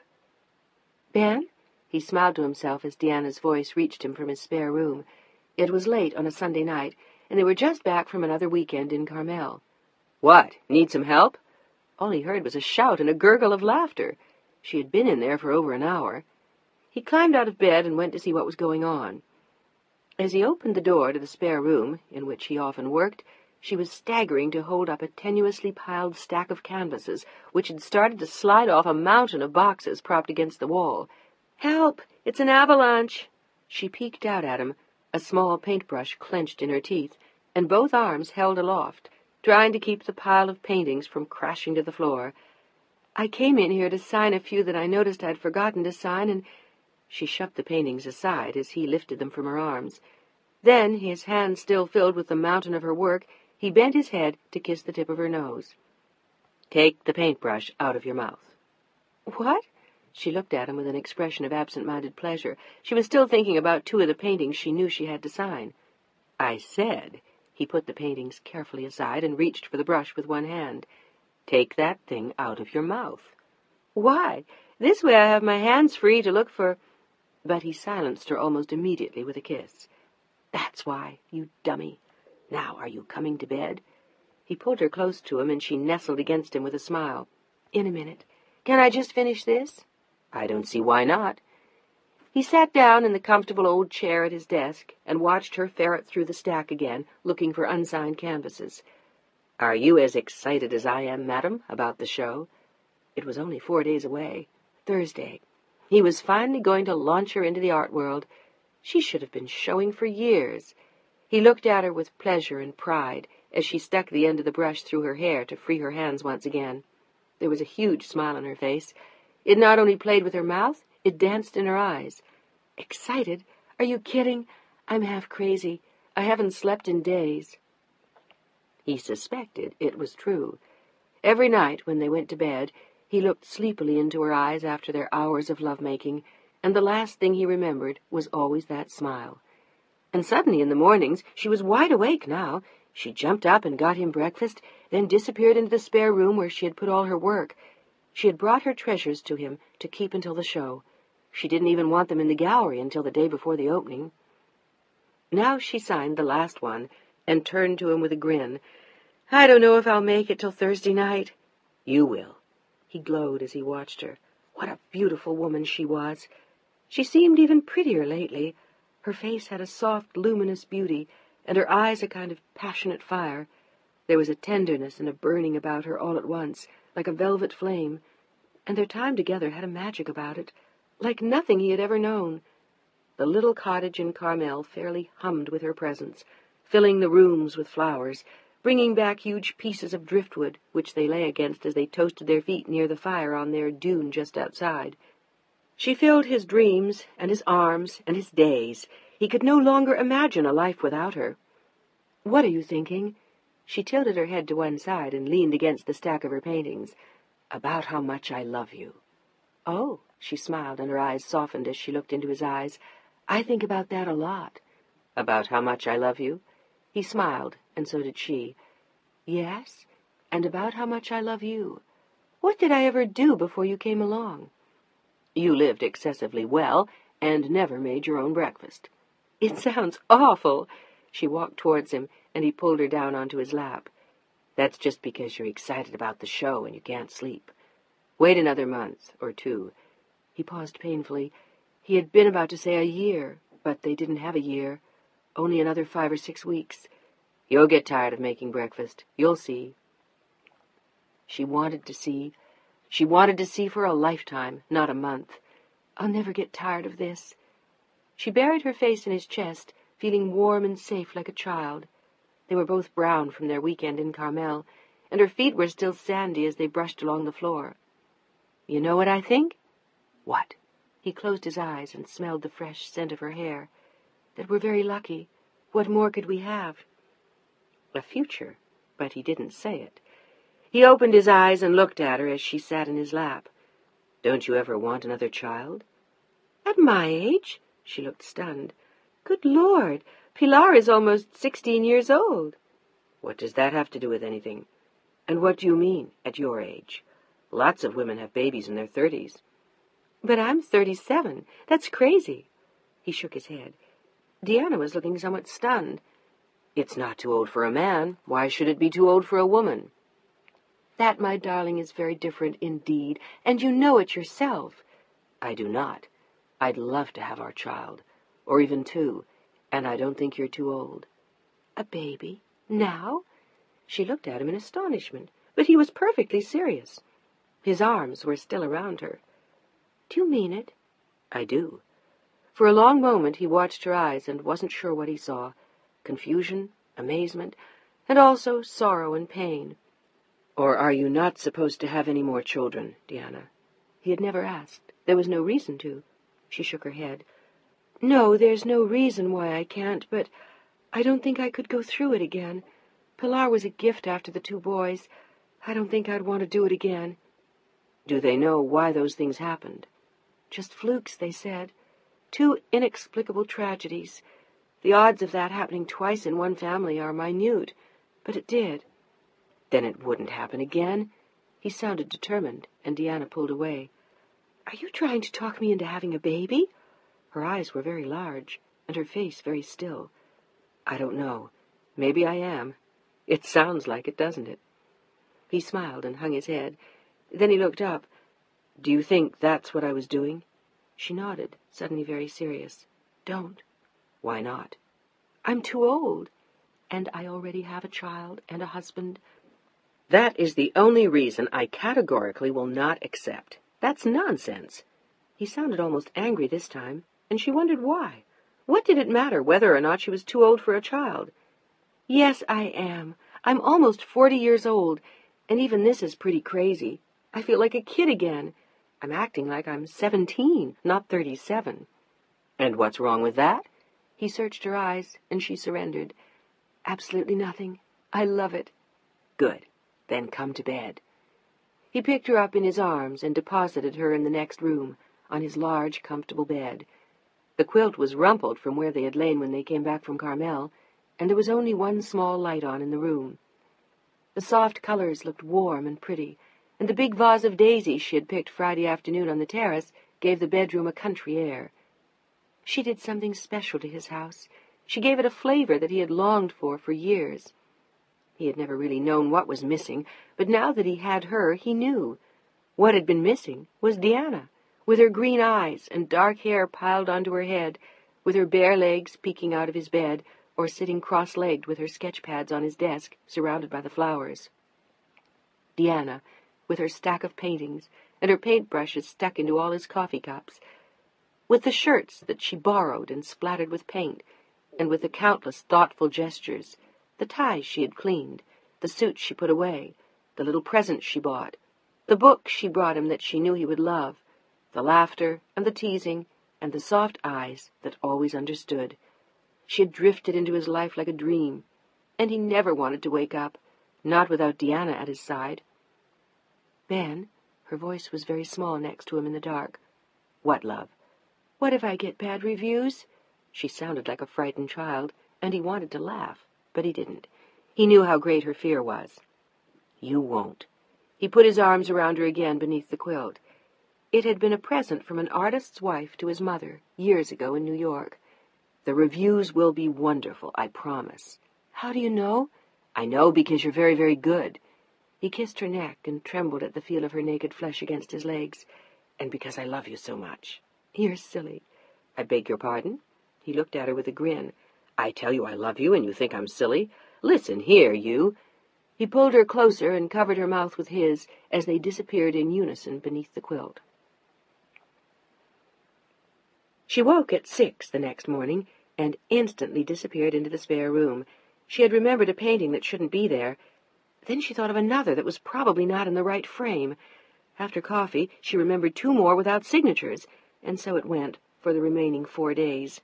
A: Ben? He smiled to himself as Deanna's voice reached him from his spare room. It was late on a Sunday night, and they were just back from another weekend in Carmel.
C: What? Need some help? All he heard was a shout and a gurgle of laughter. She had been in there for over an hour. He climbed out of bed and went to see what was going on. As he opened the door to the spare room, in which he often worked, she was staggering to hold up a tenuously piled stack of canvases, which had started to slide off a mountain of boxes propped against the wall. "Help! It's an avalanche!" She peeked out at him, a small paintbrush clenched in her teeth, and both arms held aloft, trying to keep the pile of paintings from crashing to the floor. "I came in here to sign a few that I noticed I'd forgotten to sign, and—" She shoved the paintings aside as he lifted them from her arms. Then, his hand still filled with the mountain of her work, he bent his head to kiss the tip of her nose. "Take the paintbrush out of your mouth."
A: "What?"
C: She looked at him with an expression of absent-minded pleasure. She was still thinking about 2 of the paintings she knew she had to sign. "I said," he put the paintings carefully aside and reached for the brush with one hand, "take that thing out of your mouth." "Why? This way I have my hands free to look for—" But he silenced her almost immediately with a kiss. "That's why, you dummy. Now, are you coming to bed?" He pulled her close to him, and she nestled against him with a smile. "In a minute. Can I just finish this?" "I don't see why not." He sat down in the comfortable old chair at his desk and watched her ferret through the stack again, looking for unsigned canvases. "Are you as excited as I am, madam, about the show?" It was only 4 days away. Thursday. He was finally going to launch her into the art world. She should have been showing for years. He looked at her with pleasure and pride as she stuck the end of the brush through her hair to free her hands once again. There was a huge smile on her face. It not only played with her mouth, it danced in her eyes. "Excited? Are you kidding? I'm half crazy. I haven't slept in days." He suspected it was true. Every night when they went to bed, he looked sleepily into her eyes after their hours of love-making, and the last thing he remembered was always that smile. And suddenly in the mornings she was wide awake now. She jumped up and got him breakfast, then disappeared into the spare room where she had put all her work. She had brought her treasures to him to keep until the show. She didn't even want them in the gallery until the day before the opening. Now she signed the last one and turned to him with a grin. "I don't know if I'll make it till Thursday night." "You will." He glowed as he watched her. What a beautiful woman she was! She seemed even prettier lately. Her face had a soft, luminous beauty, and her eyes a kind of passionate fire. There was a tenderness and a burning about her all at once, like a velvet flame, and their time together had a magic about it, like nothing he had ever known. The little cottage in Carmel fairly hummed with her presence, filling the rooms with flowers, bringing back huge pieces of driftwood, which they lay against as they toasted their feet near the fire on their dune just outside. She filled his dreams and his arms and his days. He could no longer imagine a life without her. "What are you thinking?" She tilted her head to one side and leaned against the stack of her paintings. "About how much I love you." "Oh," she smiled, and her eyes softened as she looked into his eyes. "I think about that a lot." "About how much I love you?" He smiled, and so did she. "Yes, and about how much I love you. What did I ever do before you came along?" "You lived excessively well, and never made your own breakfast." "It sounds awful." She walked towards him, and he pulled her down onto his lap. "That's just because you're excited about the show and you can't sleep. Wait another month or two." He paused painfully. He had been about to say a year, but they didn't have a year. Only another 5 or 6 weeks. "You'll get tired of making breakfast. You'll see." She wanted to see. She wanted to see for a lifetime, not a month. "I'll never get tired of this." She buried her face in his chest, feeling warm and safe like a child. They were both brown from their weekend in Carmel, and her feet were still sandy as they brushed along the floor. "You know what I think?" "What?" He closed his eyes and smelled the fresh scent of her hair. "That we're very lucky. What more could we have?" A future, but he didn't say it. He opened his eyes and looked at her as she sat in his lap. "Don't you ever want another child?" "At my age?" She looked stunned. "Good Lord, Pilar is almost 16 years old." "What does that have to do with anything? And what do you mean, at your age? Lots of women have babies in their 30s. "But I'm 37. That's crazy." He shook his head. Deanna was looking somewhat stunned. "It's not too old for a man. Why should it be too old for a woman?" "That, my darling, is very different indeed, and you know it yourself." "I do not. I'd love to have our child, or even 2, and I don't think you're too old." "A baby? Now?" She looked at him in astonishment, but he was perfectly serious. His arms were still around her. "Do you mean it?" "I do." For a long moment he watched her eyes and wasn't sure what he saw. Confusion, amazement, and also sorrow and pain. "Or are you not supposed to have any more children, Deanna?" He had never asked. There was no reason to. She shook her head. "No, there's no reason why I can't, but I don't think I could go through it again. Pilar was a gift after the 2 boys. I don't think I'd want to do it again." "Do they know why those things happened?" "Just flukes, they said. 2 inexplicable tragedies. The odds of that happening twice in one family are minute, but it did." "Then it wouldn't happen again?" He sounded determined, and Deanna pulled away. "Are you trying to talk me into having a baby?" Her eyes were very large, and her face very still. "I don't know. Maybe I am. It sounds like it, doesn't it?" He smiled and hung his head. Then he looked up. "Do you think that's what I was doing?" She nodded, suddenly very serious. "Don't." "Why not?" "I'm too old, and I already have a child and a husband." "That is the only reason I categorically will not accept. That's nonsense." He sounded almost angry this time, and she wondered why. What did it matter whether or not she was too old for a child? "Yes, I am. I'm almost 40 years old, and even this is pretty crazy. I feel like a kid again. I'm acting like I'm 17, not 37. "And what's wrong with that?" He searched her eyes, and she surrendered. "Absolutely nothing. I love it." "Good. Then come to bed." He picked her up in his arms and deposited her in the next room, on his large, comfortable bed. The quilt was rumpled from where they had lain when they came back from Carmel, and there was only one small light on in the room. The soft colors looked warm and pretty, and the big vase of daisies she had picked Friday afternoon on the terrace gave the bedroom a country air. She did something special to his house. She gave it a flavor that he had longed for years. He had never really known what was missing, but now that he had her, he knew. What had been missing was Deanna, with her green eyes and dark hair piled onto her head, with her bare legs peeking out of his bed, or sitting cross-legged with her sketch pads on his desk, surrounded by the flowers. Deanna, with her stack of paintings, and her paintbrushes stuck into all his coffee cups, with the shirts that she borrowed and splattered with paint, and with the countless thoughtful gestures, the ties she had cleaned, the suits she put away, the little presents she bought, the books she brought him that she knew he would love, the laughter and the teasing, and the soft eyes that always understood. She had drifted into his life like a dream, and he never wanted to wake up, not without Deanna at his side. "Ben," her voice was very small next to him in the dark. "What, love?" "What if I get bad reviews?" She sounded like a frightened child, and he wanted to laugh, but he didn't. He knew how great her fear was. "You won't." He put his arms around her again beneath the quilt. It had been a present from an artist's wife to his mother, years ago in New York. "The reviews will be wonderful, I promise." "How do you know?" "I know because you're very, very good." He kissed her neck and trembled at the feel of her naked flesh against his legs. "And because I love you so much." "You're silly." "I beg your pardon?" He looked at her with a grin. "I tell you I love you, and you think I'm silly? Listen here, you." He pulled her closer and covered her mouth with his as they disappeared in unison beneath the quilt. She woke at 6 the next morning and instantly disappeared into the spare room. She had remembered a painting that shouldn't be there. Then she thought of another that was probably not in the right frame. After coffee, she remembered 2 more without signatures, and so it went for the remaining 4 days.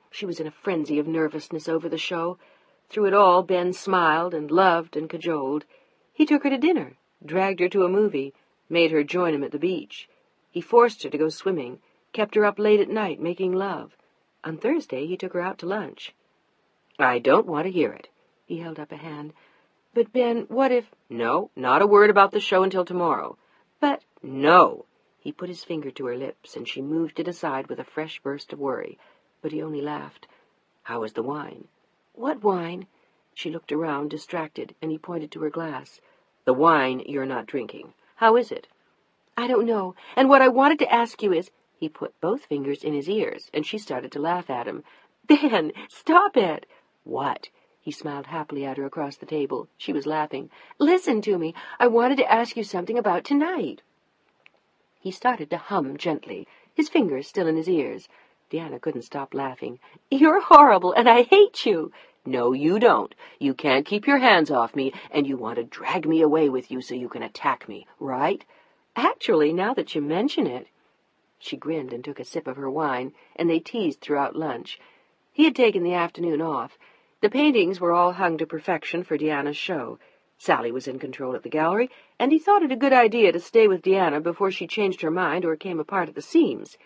C: She was in a frenzy of nervousness over the show. Through it all, Ben smiled and loved and cajoled. He took her to dinner, dragged her to a movie, made her join him at the beach. He forced her to go swimming, kept her up late at night making love. On Thursday, he took her out to lunch. "I don't want to hear it." He held up a hand. "But, Ben, what if—" "No, not a word about the show until tomorrow." "But—" "No." He put his finger to her lips, and she moved it aside with a fresh burst of worry. But he only laughed. "How was the wine?" "What wine?" She looked around, distracted, and he pointed to her glass. "The wine you're not drinking. How is it?" "I don't know. And what I wanted to ask you is—" He put both fingers in his ears, and she started to laugh at him. "Ben, stop it!" "What?" He smiled happily at her across the table. She was laughing. "Listen to me. I wanted to ask you something about tonight." He started to hum gently, his fingers still in his ears. Deanna couldn't stop laughing. "You're horrible, and I hate you." "No, you don't. You can't keep your hands off me, and you want to drag me away with you so you can attack me, right?" "Actually, now that you mention it—" She grinned and took a sip of her wine, and they teased throughout lunch. He had taken the afternoon off. The paintings were all hung to perfection for Deanna's show. Sally was in control at the gallery, and he thought it a good idea to stay with Deanna before she changed her mind or came apart at the seams.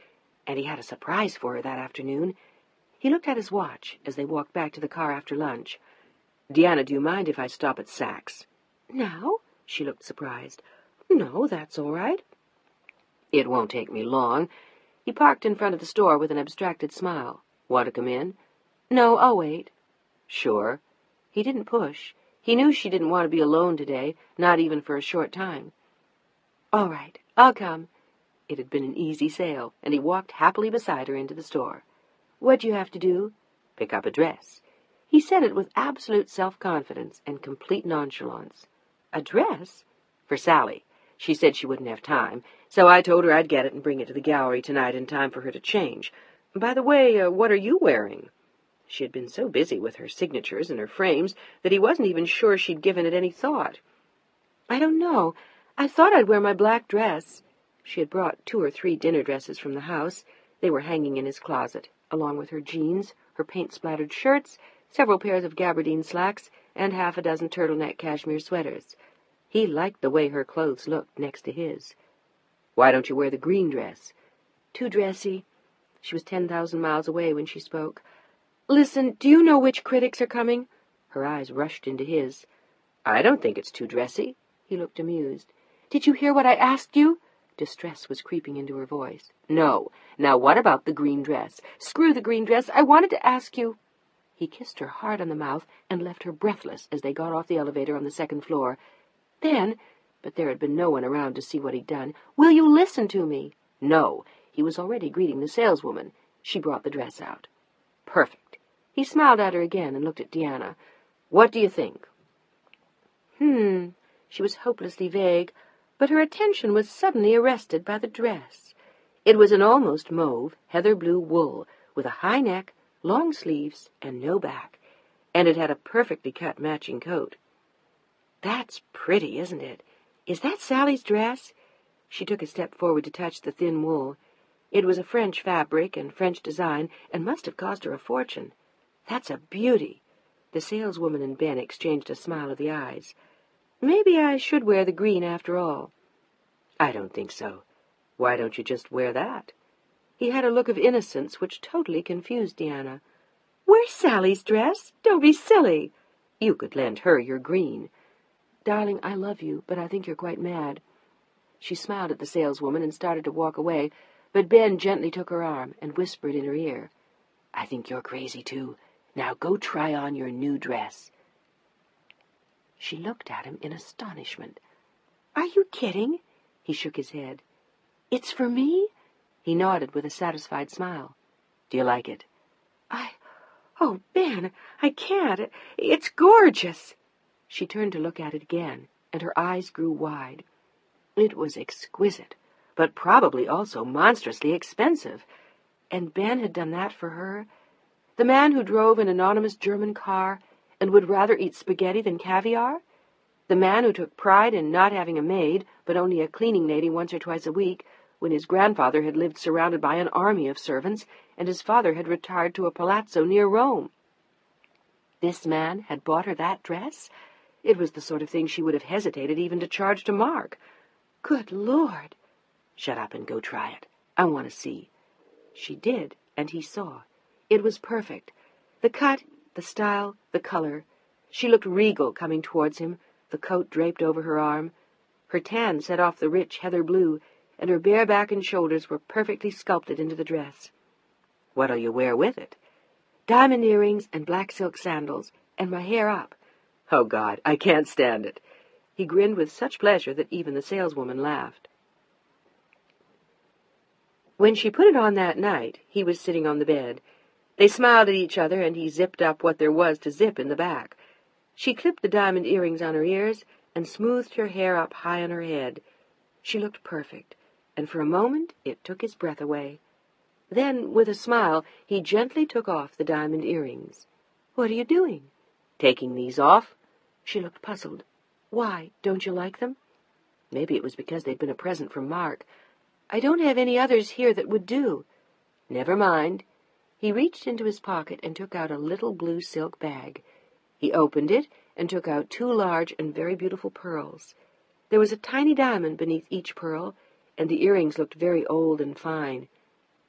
C: And he had a surprise for her that afternoon. He looked at his watch as they walked back to the car after lunch. "Deanna, do you mind if I stop at Saks?" "Now?" She looked surprised. "No, that's all right." "It won't take me long." He parked in front of the store with an abstracted smile. "Want to come in?" "No, I'll wait." "Sure?" He didn't push. He knew she didn't want to be alone today, not even for a short time. "All right, I'll come." It had been an easy sale, and he walked happily beside her into the store. "What'd you have to do?" "Pick up a dress." He said it with absolute self-confidence and complete nonchalance. "A dress?" "For Sally. She said she wouldn't have time, so I told her I'd get it and bring it to the gallery tonight in time for her to change. By the way, what are you wearing?" She had been so busy with her signatures and her frames that he wasn't even sure she'd given it any thought. "I don't know. I thought I'd wear my black dress." She had brought 2 or 3 dinner dresses from the house. They were hanging in his closet, along with her jeans, her paint-splattered shirts, several pairs of gabardine slacks, and 6 turtleneck cashmere sweaters. He liked the way her clothes looked next to his. "Why don't you wear the green dress?" "Too dressy." She was 10,000 miles away when she spoke. "Listen, do you know which critics are coming?" Her eyes rushed into his. "I don't think it's too dressy." He looked amused. "Did you hear what I asked you?" Distress was creeping into her voice. "No. Now what about the green dress?" "Screw the green dress. I wanted to ask you—" He kissed her hard on the mouth and left her breathless as they got off the elevator on the 2nd floor. "Ben,
A: but there had been no one around to see what he'd done. "Will you listen to me?" No. He was already greeting the saleswoman. She brought the dress out. "Perfect." He smiled at her again and looked at Deanna. "What do you think?" She was hopelessly vague, but her attention was suddenly arrested by the dress. It was an almost mauve, heather-blue wool, with a high neck, long sleeves, and no back, and it had a perfectly cut matching coat. "That's pretty, isn't it? Is that Sally's dress?" She took a step forward to touch the thin wool. It was a French fabric and French design, and must have cost her a fortune. "That's a beauty." The saleswoman and Ben exchanged a smile of the eyes. "Maybe I should wear the green after all." "I don't think so. Why don't you just wear that?" He had a look of innocence which totally confused Deanna. "Wear Sally's dress? Don't be silly." "You could lend her your green." "Darling, I love you, but I think you're quite mad." She smiled at the saleswoman and started to walk away, but Ben gently took her arm and whispered in her ear, "I think you're crazy, too. Now go try on your new dress." She looked at him in astonishment. "Are you kidding?" He shook his head. "It's for me?" He nodded with a satisfied smile. "Do you like it?" Oh, Ben, I can't. It's gorgeous." She turned to look at it again, and her eyes grew wide. It was exquisite, but probably also monstrously expensive. And Ben had done that for her? The man who drove an anonymous German car and would rather eat spaghetti than caviar? The man who took pride in not having a maid, but only a cleaning lady once or twice a week, when his grandfather had lived surrounded by an army of servants, and his father had retired to a palazzo near Rome. This man had bought her that dress? It was the sort of thing she would have hesitated even to charge to Mark. Good Lord! "Shut up and go try it. I want to see." She did, and he saw. It was perfect. The cut, the style, the color. She looked regal coming towards him, the coat draped over her arm. Her tan set off the rich heather blue, and her bare back and shoulders were perfectly sculpted into the dress. "What'll you wear with it?" "Diamond earrings and black silk sandals, and my hair up." "Oh, God, I can't stand it." He grinned with such pleasure that even the saleswoman laughed. When she put it on that night, he was sitting on the bed. They smiled at each other, and he zipped up what there was to zip in the back. She clipped the diamond earrings on her ears and smoothed her hair up high on her head. She looked perfect, and for a moment it took his breath away. Then, with a smile, he gently took off the diamond earrings. "What are you doing?" "Taking these off." She looked puzzled. "Why, don't you like them?" Maybe it was because they'd been a present from Mark. "I don't have any others here that would do." "Never mind." He reached into his pocket and took out a little blue silk bag. He opened it and took out 2 large and very beautiful pearls. There was a tiny diamond beneath each pearl, and the earrings looked very old and fine.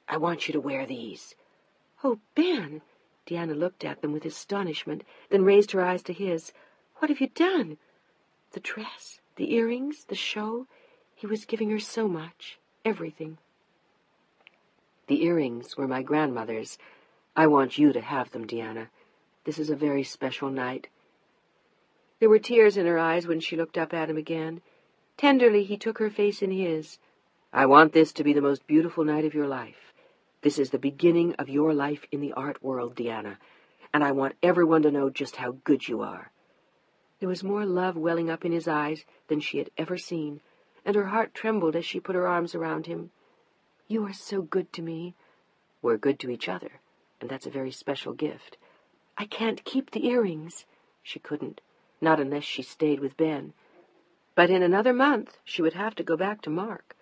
A: "I want you to wear these." "Oh, Ben!" Deanna looked at them with astonishment, then raised her eyes to his. "What have you done?" The dress, the earrings, the show. He was giving her so much, everything. "The earrings were my grandmother's. I want you to have them, Deanna. This is a very special night." There were tears in her eyes when she looked up at him again. Tenderly he took her face in his. "I want this to be the most beautiful night of your life. This is the beginning of your life in the art world, Deanna, and I want everyone to know just how good you are." There was more love welling up in his eyes than she had ever seen, and her heart trembled as she put her arms around him. "You are so good to me." "We're good to each other, and that's a very special gift." "I can't keep the earrings." She couldn't, not unless she stayed with Ben. But in another month she would have to go back to Mark.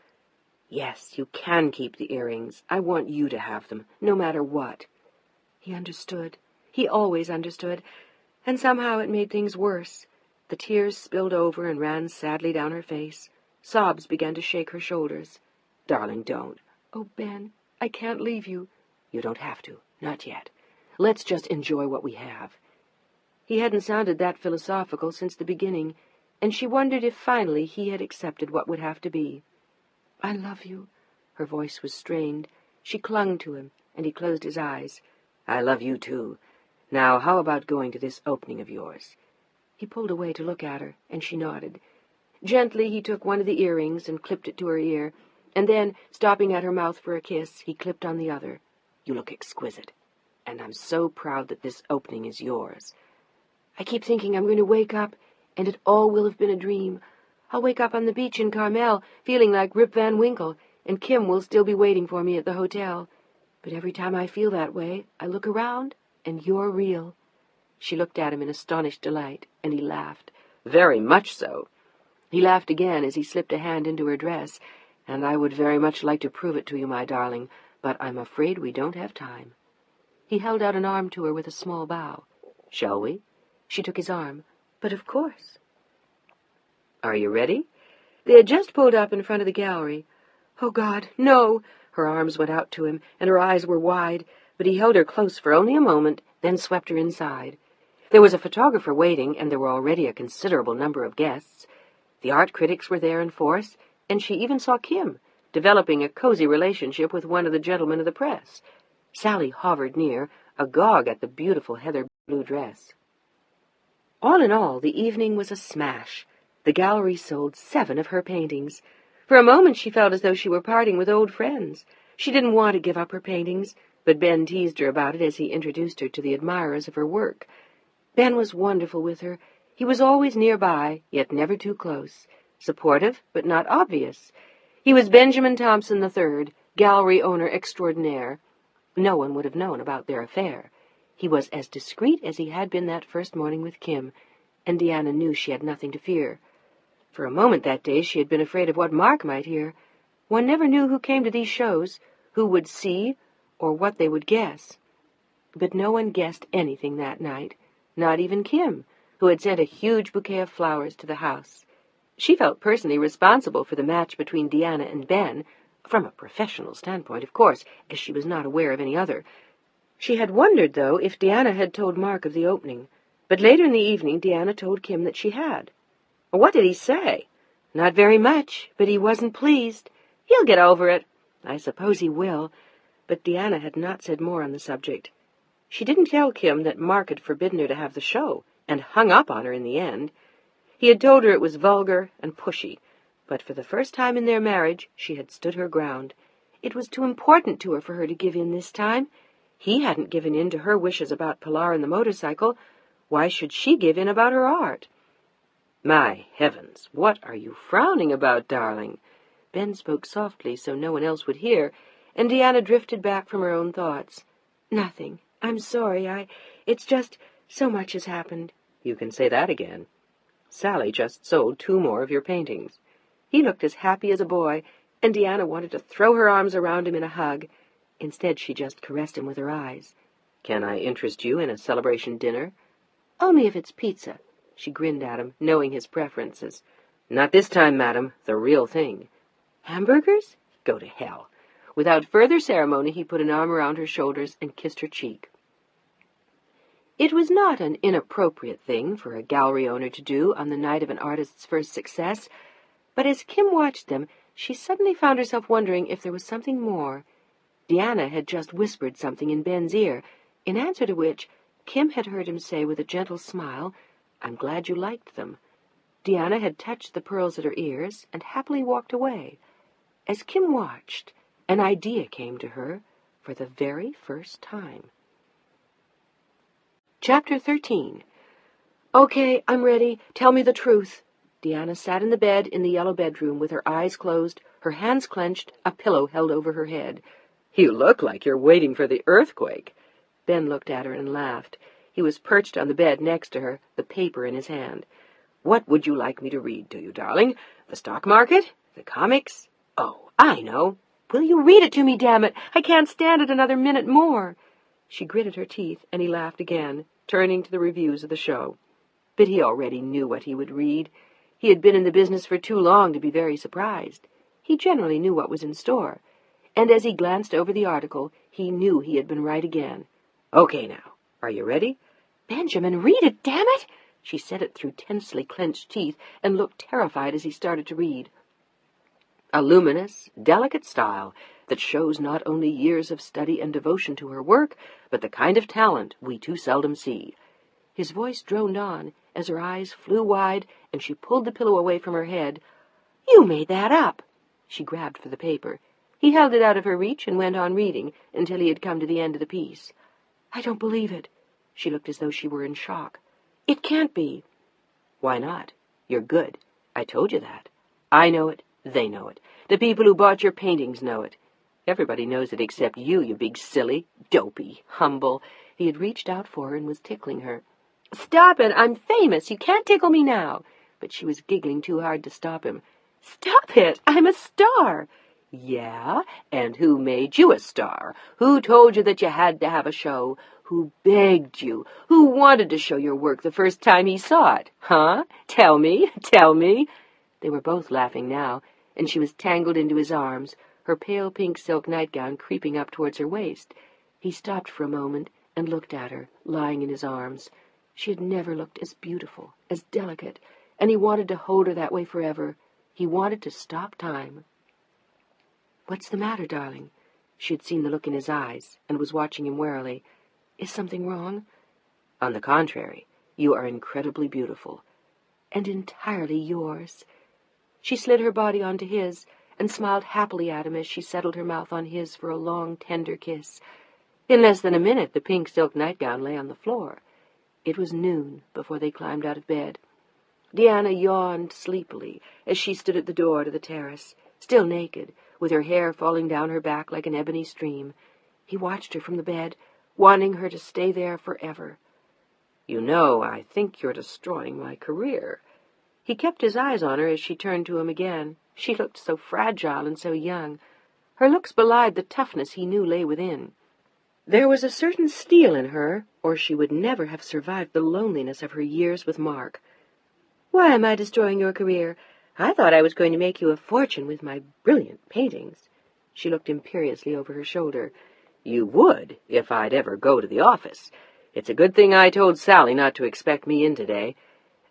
A: "Yes, you can keep the earrings. I want you to have them, no matter what." He understood. He always understood. And somehow it made things worse. The tears spilled over and ran sadly down her face. Sobs began to shake her shoulders. "Darling, don't." "Oh, Ben, I can't leave you." "You don't have to. Not yet. Let's just enjoy what we have." He hadn't sounded that philosophical since the beginning, and she wondered if finally he had accepted what would have to be. "I love you." Her voice was strained. She clung to him, and he closed his eyes. "I love you, too. Now, how about going to this opening of yours?" He pulled away to look at her, and she nodded. Gently he took one of the earrings and clipped it to her ear, and then, stopping at her mouth for a kiss, he clipped on the other. "You look exquisite, and I'm so proud that this opening is yours. I keep thinking I'm going to wake up, and it all will have been a dream. I'll wake up on the beach in Carmel, feeling like Rip Van Winkle, and Kim will still be waiting for me at the hotel. But every time I feel that way, I look around, and you're real." She looked at him in astonished delight, and he laughed. "Very much so." He laughed again as he slipped a hand into her dress. "And I would very much like to prove it to you, my darling, but I'm afraid we don't have time." He held out an arm to her with a small bow. "Shall we?" She took his arm. "But of course." "Are you ready?" They had just pulled up in front of the gallery. "Oh, God, no!" Her arms went out to him, and her eyes were wide, but he held her close for only a moment, then swept her inside. There was a photographer waiting, and there were already a considerable number of guests. The art critics were there in force, and she even saw Kim, developing a cozy relationship with one of the gentlemen of the press. Sally hovered near, agog at the beautiful heather blue dress. All in all, the evening was a smash. The gallery sold 7 of her paintings. For a moment she felt as though she were parting with old friends. She didn't want to give up her paintings, but Ben teased her about it as he introduced her to the admirers of her work. Ben was wonderful with her. He was always nearby, yet never too close. Supportive, but not obvious. He was Benjamin Thompson III, gallery owner extraordinaire. No one would have known about their affair. He was as discreet as he had been that first morning with Kim, and Deanna knew she had nothing to fear. For a moment that day she had been afraid of what Mark might hear. One never knew who came to these shows, who would see, or what they would guess. But no one guessed anything that night, not even Kim, who had sent a huge bouquet of flowers to the house. She felt personally responsible for the match between Deanna and Ben, from a professional standpoint, of course, as she was not aware of any other. She had wondered, though, if Deanna had told Mark of the opening, but later in the evening Deanna told Kim that she had. "What did he say?" "Not very much, but he wasn't pleased." "He'll get over it." "I suppose he will." But Deanna had not said more on the subject. She didn't tell Kim that Mark had forbidden her to have the show, and hung up on her in the end. He had told her it was vulgar and pushy, but for the first time in their marriage she had stood her ground. It was too important to her for her to give in this time. He hadn't given in to her wishes about Pilar and the motorcycle. Why should she give in about her art? "My heavens, what are you frowning about, darling?" Ben spoke softly so no one else would hear, and Deanna drifted back from her own thoughts. "Nothing. I'm sorry. It's just so much has happened." "You can say that again. Sally just sold 2 more of your paintings." He looked as happy as a boy, and Deanna wanted to throw her arms around him in a hug. Instead, she just caressed him with her eyes. "Can I interest you in a celebration dinner?" "Only if it's pizza." She grinned at him, knowing his preferences. "Not this time, madam. The real thing." "Hamburgers? Go to hell." Without further ceremony, he put an arm around her shoulders and kissed her cheek. It was not an inappropriate thing for a gallery owner to do on the night of an artist's first success, but as Kim watched them, she suddenly found herself wondering if there was something more. Deanna had just whispered something in Ben's ear, in answer to which Kim had heard him say with a gentle smile, "I'm glad you liked them." Deanna had touched the pearls at her ears and happily walked away. As Kim watched, an idea came to her for the very first time. Chapter 13. "Okay, I'm ready. Tell me the truth." Deanna sat in the bed in the yellow bedroom with her eyes closed, her hands clenched, a pillow held over her head. "You look like you're waiting for the earthquake." Ben looked at her and laughed. He was perched on the bed next to her, the paper in his hand. "What would you like me to read to you, darling? The stock market? The comics? Oh, I know. Will you read it to me, damn it? I can't stand it another minute more." She gritted her teeth, and he laughed again, turning to the reviews of the show. But he already knew what he would read. He had been in the business for too long to be very surprised. He generally knew what was in store. And as he glanced over the article, he knew he had been right again. "Okay, now, are you ready?" "Benjamin, read it, damn it!" She said it through tensely clenched teeth, and looked terrified as he started to read. A luminous, delicate style that shows not only years of study and devotion to her work, but the kind of talent we too seldom see. His voice droned on, as her eyes flew wide and she pulled the pillow away from her head. "You made that up!" She grabbed for the paper. He held it out of her reach and went on reading until he had come to the end of the piece. "I don't believe it." She looked as though she were in shock. "It can't be." "Why not? You're good. I told you that. I know it. They know it. The people who bought your paintings know it. Everybody knows it except you, you big silly. Dopey. Humble." He had reached out for her and was tickling her. "Stop it! I'm famous. You can't tickle me now." But she was giggling too hard to stop him. "Stop it! I'm a star." "Yeah? And who made you a star? Who told you that you had to have a show? Who begged you? Who wanted to show your work the first time he saw it? Huh? Tell me, tell me." They were both laughing now, and she was tangled into his arms, her pale pink silk nightgown creeping up towards her waist. He stopped for a moment and looked at her, lying in his arms. She had never looked as beautiful, as delicate, and he wanted to hold her that way forever. He wanted to stop time. "What's the matter, darling?" She had seen the look in his eyes and was watching him warily. "Is something wrong?" "On the contrary, you are incredibly beautiful." "And entirely yours." She slid her body onto his and smiled happily at him as she settled her mouth on his for a long, tender kiss. In less than a minute, the pink silk nightgown lay on the floor. It was noon before they climbed out of bed. Deanna yawned sleepily as she stood at the door to the terrace, still naked, with her hair falling down her back like an ebony stream. He watched her from the bed, wanting her to stay there forever. "You know, I think you're destroying my career." He kept his eyes on her as she turned to him again. She looked so fragile and so young. Her looks belied the toughness he knew lay within. There was a certain steel in her, or she would never have survived the loneliness of her years with Mark. "Why am I destroying your career? I thought I was going to make you a fortune with my brilliant paintings." She looked imperiously over her shoulder. "You would, if I'd ever go to the office. It's a good thing I told Sally not to expect me in today.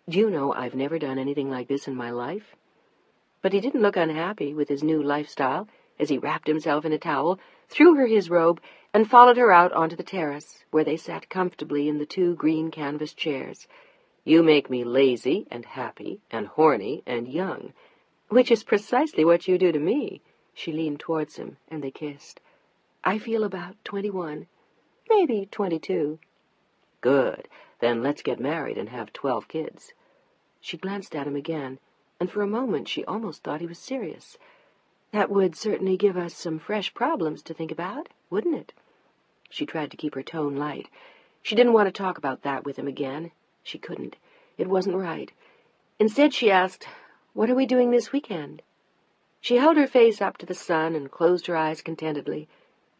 A: Do you know I've never done anything like this in my life?" But he didn't look unhappy with his new lifestyle as he wrapped himself in a towel, threw her his robe, and followed her out onto the terrace, where they sat comfortably in the 2 green canvas chairs. "You make me lazy and happy and horny and young." "Which is precisely what you do to me." She leaned towards him, and they kissed. "I feel about 21, maybe 22. "Good. Then let's get married and have 12 kids. She glanced at him again, and for a moment she almost thought he was serious. "That would certainly give us some fresh problems to think about, wouldn't it?" She tried to keep her tone light. She didn't want to talk about that with him again. She couldn't. It wasn't right. Instead, she asked, "What are we doing this weekend?" She held her face up to the sun and closed her eyes contentedly.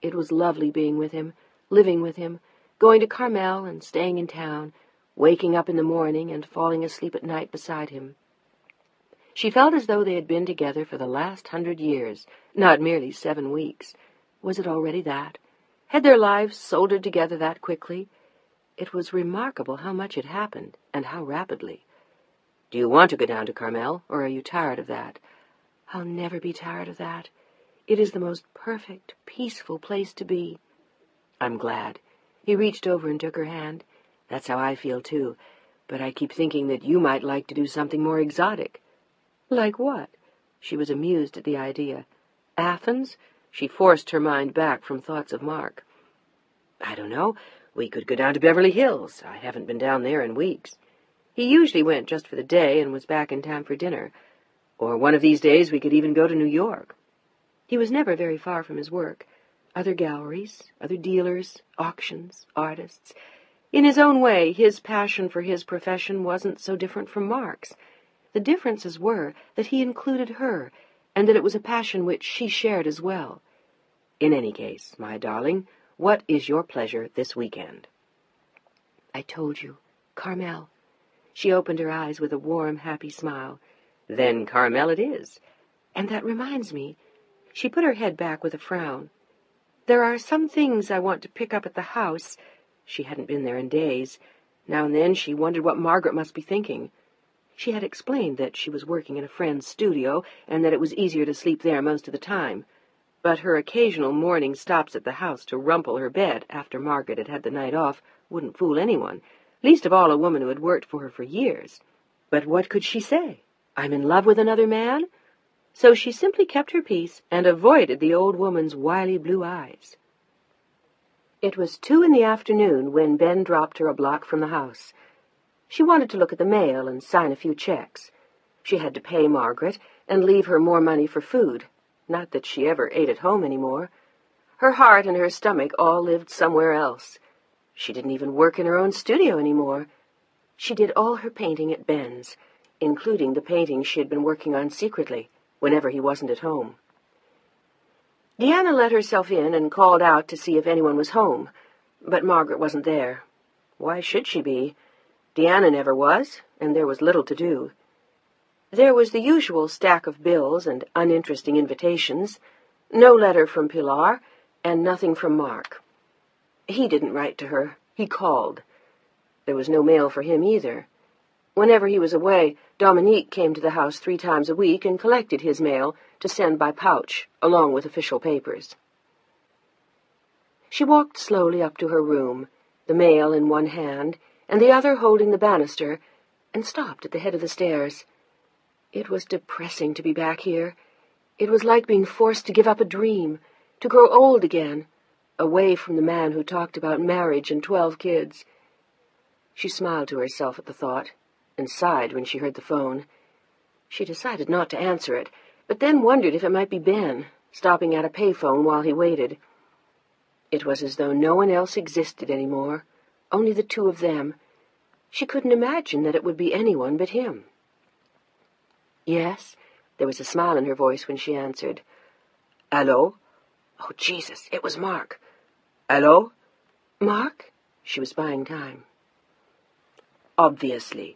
A: It was lovely being with him, living with him, going to Carmel and staying in town, waking up in the morning and falling asleep at night beside him. She felt as though they had been together for the last 100 years, not merely 7 weeks. Was it already that? Had their lives soldered together that quickly? It was remarkable how much had happened, and how rapidly. "Do you want to go down to Carmel, or are you tired of that?" "I'll never be tired of that. It is the most perfect, peaceful place to be." "I'm glad." He reached over and took her hand. "That's how I feel, too. But I keep thinking that you might like to do something more exotic." "Like what?" She was amused at the idea. "Athens?" She forced her mind back from thoughts of Mark. "I don't know. We could go down to Beverly Hills. I haven't been down there in weeks." He usually went just for the day and was back in time for dinner. "Or one of these days we could even go to New York." He was never very far from his work. Other galleries, other dealers, auctions, artists. In his own way, his passion for his profession wasn't so different from Mark's. The differences were that he included her, and that it was a passion which she shared as well. "In any case, my darling, what is your pleasure this weekend?" "I told you. Carmel." She opened her eyes with a warm, happy smile. "Then Carmel it is." "And that reminds me." She put her head back with a frown. "There are some things I want to pick up at the house." She hadn't been there in days. Now and then she wondered what Margaret must be thinking. She had explained that she was working in a friend's studio, and that it was easier to sleep there most of the time. But her occasional morning stops at the house to rumple her bed after Margaret had had the night off wouldn't fool anyone.
C: least of all a woman who had worked for her for years. But what could she say? I'm in love with another man? So she simply kept her peace and avoided the old woman's wily blue eyes. It was 2 in the afternoon when Ben dropped her a block from the house. She wanted to look at the mail and sign a few checks. She had to pay Margaret and leave her more money for food. Not that she ever ate at home anymore. Her heart and her stomach all lived somewhere else. She didn't even work in her own studio anymore. She did all her painting at Ben's, including the paintings she had been working on secretly, whenever he wasn't at home. Deanna let herself in and called out to see if anyone was home, but Margaret wasn't there. Why should she be? Deanna never was, and there was little to do. There was the usual stack of bills and uninteresting invitations, no letter from Pilar, and nothing from Mark. He didn't write to her. He called. There was no mail for him either. Whenever he was away, Dominique came to the house 3 times a week and collected his mail to send by pouch, along with official papers. She walked slowly up to her room, the mail in one hand, and the other holding the banister, and stopped at the head of the stairs. It was depressing to be back here. It was like being forced to give up a dream, to grow old again, away from the man who talked about marriage and 12 kids. She smiled to herself at the thought, and sighed when she heard the phone. She decided not to answer it, but then wondered if it might be Ben, stopping at a payphone while he waited. It was as though no one else existed anymore, only the 2 of them. She couldn't imagine that it would be anyone but him. Yes, there was a smile in her voice when she answered. Hello? Oh, Jesus, it was Mark. Hello? Mark? She was buying time. Obviously.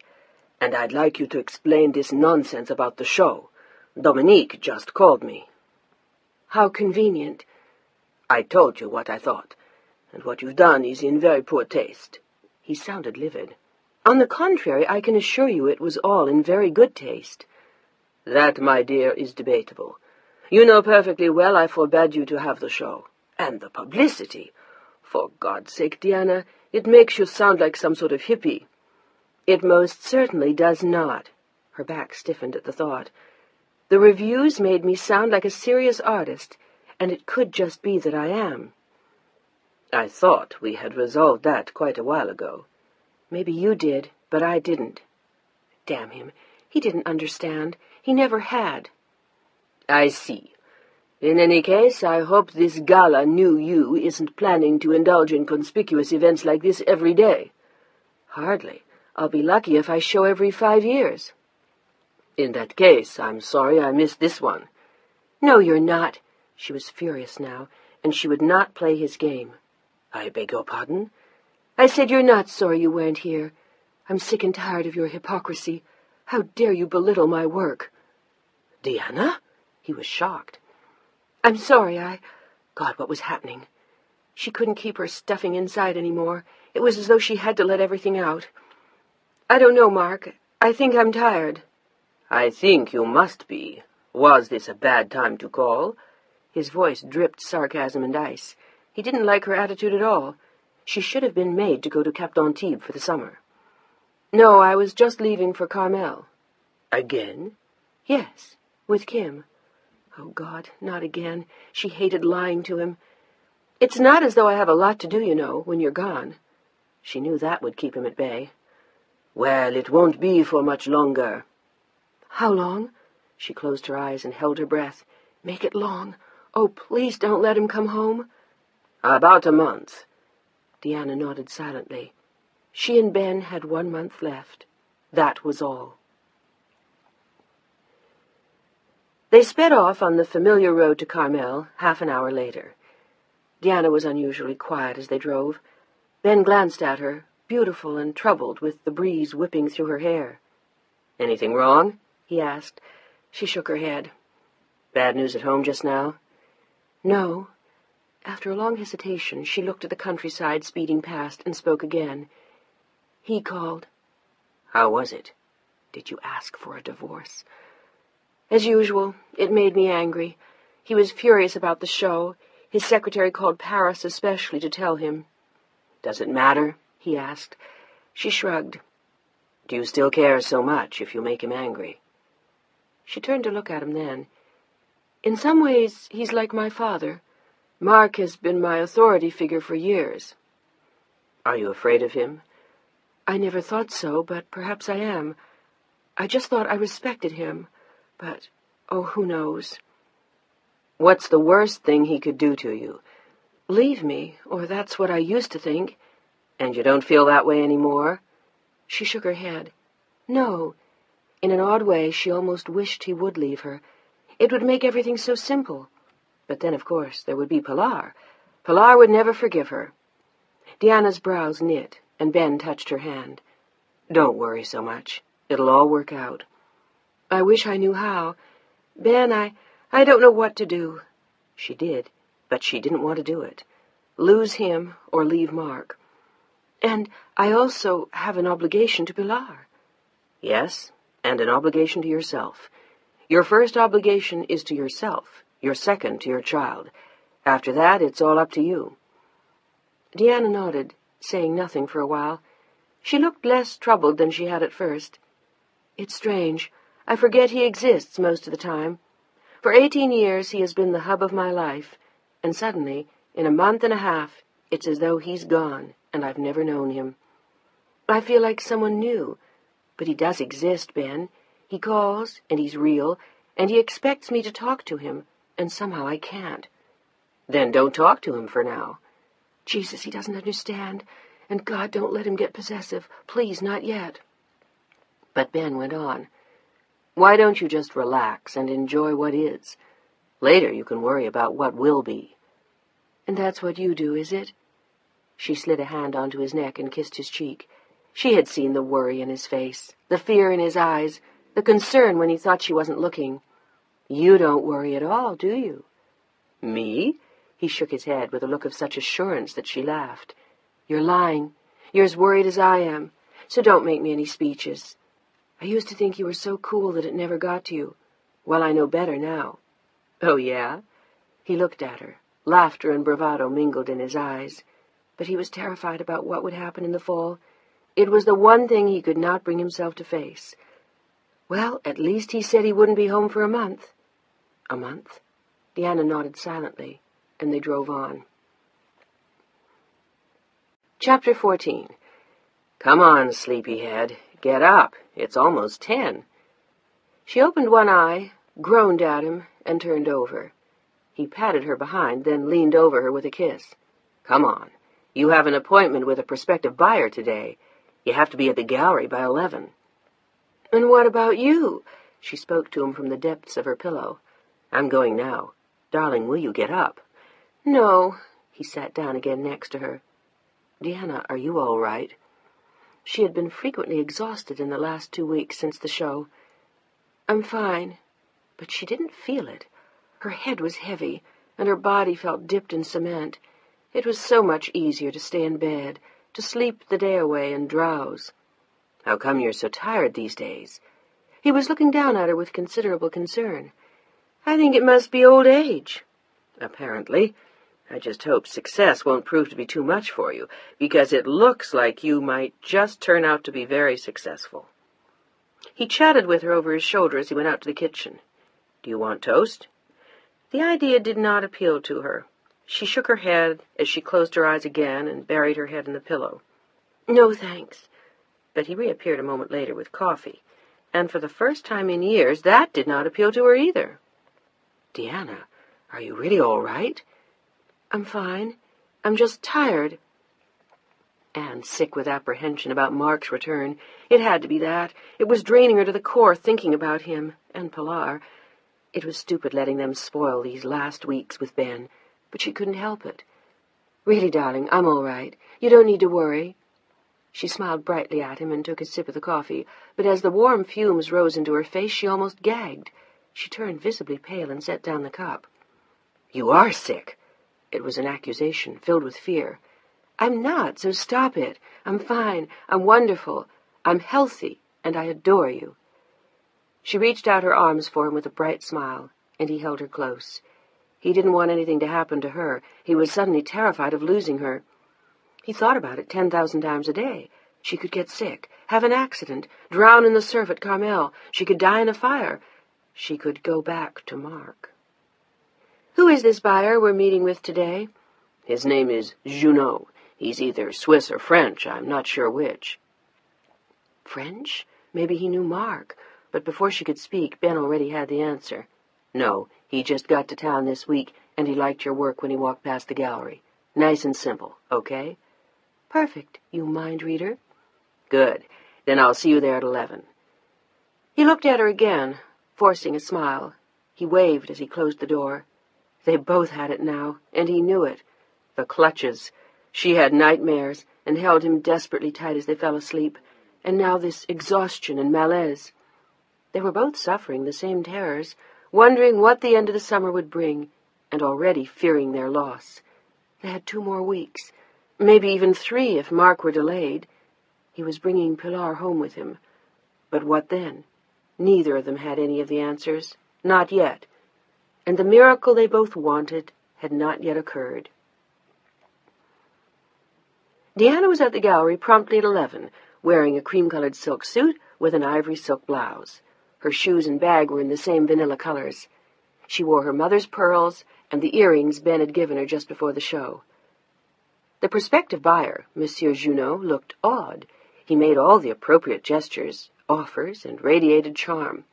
C: And I'd like you to explain this nonsense about the show. Dominique just called me. How convenient. I told you what I thought, and what you've done is in very poor taste. He sounded livid. On the contrary, I can assure you it was all in very good taste. That, my dear, is debatable. You know perfectly well I forbade you to have the show. And the publicity. For God's sake, Deanna, it makes you sound like some sort of hippie. It most certainly does not. Her back stiffened at the thought. The reviews made me sound like a serious artist, and it could just be that I am. I thought we had resolved that quite a while ago. Maybe you did, but I didn't. Damn him. He didn't understand. He never had. I see. In any case, I hope this gala new you isn't planning to indulge in conspicuous events like this every day. Hardly. I'll be lucky if I show every 5 years. In that case, I'm sorry I missed this one. No, you're not. She was furious now, and she would not play his game. I beg your pardon? I said you're not sorry you weren't here. I'm sick and tired of your hypocrisy. How dare you belittle my work? Deanna? He was shocked. I'm sorry, God, what was happening? She couldn't keep her stuffing inside anymore. It was as though she had to let everything out. I don't know, Mark. I think I'm tired. I think you must be. Was this a bad time to call? His voice dripped sarcasm and ice. He didn't like her attitude at all. She should have been made to go to Cap d'Antibes for the summer. No, I was just leaving for Carmel. Again? Yes, with Kim. Oh, God, not again. She hated lying to him. It's not as though I have a lot to do, you know, when you're gone. She knew that would keep him at bay. Well, it won't be for much longer. How long? She closed her eyes and held her breath. Make it long. Oh, please don't let him come home. About a month. Deanna nodded silently. She and Ben had 1 month left. That was all. They sped off on the familiar road to Carmel half an hour later. Deanna was unusually quiet as they drove. Ben glanced at her, beautiful and troubled, with the breeze whipping through her hair. Anything wrong? He asked. She shook her head. Bad news at home just now? No. After a long hesitation, she looked at the countryside speeding past and spoke again. He called. How was it? Did you ask for a divorce? As usual, it made me angry. He was furious about the show. His secretary called Paris especially to tell him. Does it matter? He asked.
B: She shrugged. "Do you still care so much if you make him angry?" She turned to look at him then. "In some ways, he's like my father. Mark has been my authority figure for years." "Are you afraid of him?" "I never thought so, but perhaps I am. I just thought I respected him. But, oh, who knows?" "What's the worst thing he could do to you?" "Leave me, or that's what I used to think." "And you don't feel that way any more?" She shook her head. No. In an odd way, she almost wished he would leave her. It would make everything so simple. But then, of course, there would be Pilar. Pilar would never forgive her. Deanna's brows knit, and Ben touched her hand. "Don't worry so much. It'll all work out." "I wish I knew how. Ben, I don't know what to do." She did, but she didn't want to do it. Lose him or leave Mark. "And I also have an obligation to Pilar." "Yes, and an obligation to yourself. Your first obligation is to yourself, your second to your child. After that, it's all up to you." Deanna nodded, saying nothing for a while. She looked less troubled than she had at first. "It's strange. I forget he exists most of the time. For 18 years he has been the hub of my life, and suddenly, in a month and a half, it's as though he's gone, and I've never known him. I feel like someone new, but he does exist, Ben. He calls, and he's real, and he expects me to talk to him, and somehow I can't." "Then don't talk to him for now." "Jesus, he doesn't understand, and God, don't let him get possessive. Please, not yet." But Ben went on. "Why don't you just relax and enjoy what is? Later you can worry about what will be." "And that's what you do, is it?" She slid a hand onto his neck and kissed his cheek. She had seen the worry in his face, the fear in his eyes, the concern when he thought she wasn't looking. "You don't worry at all, do you?" "Me?" He shook his head with a look of such assurance that she laughed. "You're lying. You're as worried as I am. So don't make me any speeches. I used to think you were so cool that it never got to you. Well, I know better now." "Oh, yeah?" He looked at her. Laughter and bravado mingled in his eyes. But he was terrified about what would happen in the fall. It was the one thing he could not bring himself to face. Well, at least he said he wouldn't be home for a month. A month? Deanna nodded silently, and they drove on. Chapter 14. "Come on, sleepyhead. Get up. It's almost 10. She opened one eye, groaned at him, and turned over. He patted her behind, then leaned over her with a kiss. "Come on. You have an appointment with a prospective buyer today. You have to be at the gallery by 11. "And what about you?" She spoke to him from the depths of her pillow. "I'm going now. Darling, will you get up?" "No." He sat down again next to her. "Deanna, are you all right?" She had been frequently exhausted in the last 2 weeks since the show. "I'm fine." But she didn't feel it. Her head was heavy, and her body felt dipped in cement. It was so much easier to stay in bed, to sleep the day away and drowse. "How come you're so tired these days?" He was looking down at her with considerable concern. "I think it must be old age." "Apparently. I just hope success won't prove to be too much for you, because it looks like you might just turn out to be very successful." He chatted with her over his shoulder as he went out to the kitchen. "Do you want toast?" The idea did not appeal to her. She shook her head as she closed her eyes again and buried her head in the pillow. "No, thanks." But he reappeared a moment later with coffee, and for the first time in years that did not appeal to her either. "Deanna, are you really all right?" "I'm fine. I'm just tired." And sick with apprehension about Mark's return. It had to be that. It was draining her to the core thinking about him and Pilar. It was stupid letting them spoil these last weeks with Ben, but she couldn't help it. "Really, darling, I'm all right. You don't need to worry." She smiled brightly at him and took a sip of the coffee, but as the warm fumes rose into her face, she almost gagged. She turned visibly pale and set down the cup. "You are sick." It was an accusation, filled with fear. "I'm not, so stop it. I'm fine. I'm wonderful. I'm healthy, and I adore you." She reached out her arms for him with a bright smile, and he held her close. He didn't want anything to happen to her. He was suddenly terrified of losing her. He thought about it 10,000 times a day.
A: She could get sick, have an accident, drown in the surf at Carmel. She could die in a fire. She could go back to Mark. "Who is this buyer we're meeting with today?"
B: "His name is Junot. He's either Swiss or French. I'm not sure which."
A: French? Maybe he knew Mark. But before she could speak, Ben already had the answer.
B: "No, he just got to town this week, and he liked your work when he walked past the gallery. Nice and simple, okay?"
A: "Perfect, you mind reader."
B: "Good. Then I'll see you there at 11.
A: He looked at her again, forcing a smile. He waved as he closed the door. They both had it now, and he knew it. The clutches. She had nightmares, and held him desperately tight as they fell asleep, and now this exhaustion and malaise. They were both suffering the same terrors, wondering what the end of the summer would bring, and already fearing their loss. They had 2 more weeks, maybe even 3 if Mark were delayed. He was bringing Pilar home with him. But what then? Neither of them had any of the answers, not yet, and the miracle they both wanted had not yet occurred. Deanna was at the gallery promptly at 11, wearing a cream-colored silk suit with an ivory silk blouse. Her shoes and bag were in the same vanilla colors. She wore her mother's pearls and the earrings Ben had given her just before the show. The prospective buyer, Monsieur Junot, looked awed. He made all the appropriate gestures, offers, and radiated charm.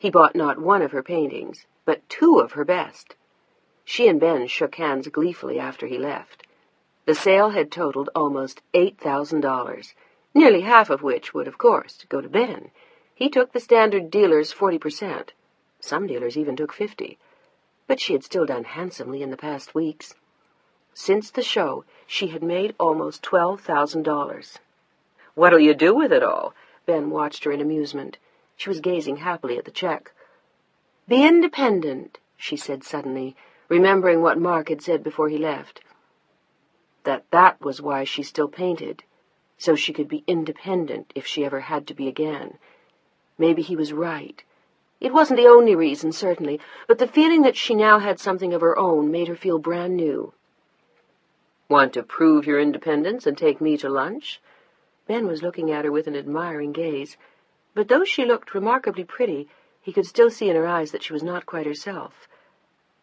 A: He bought not 1 of her paintings, but 2 of her best. She and Ben shook hands gleefully after he left. The sale had totaled almost $8,000, nearly half of which would, of course, go to Ben. He took the standard dealer's 40%. Some dealers even took 50%. But she had still done handsomely in the past weeks. Since the show, she had made almost $12,000.
B: "What'll you do with it all?"
A: Ben watched her in amusement. She was gazing happily at the check. "Be independent," she said suddenly, remembering what Mark had said before he left. That was why she still painted, so she could be independent if she ever had to be again. Maybe he was right. It wasn't the only reason, certainly, but the feeling that she now had something of her own made her feel brand new.
B: "Want to prove your independence and take me to lunch?"
A: Ben was looking at her with an admiring gaze, but though she looked remarkably pretty, he could still see in her eyes that she was not quite herself.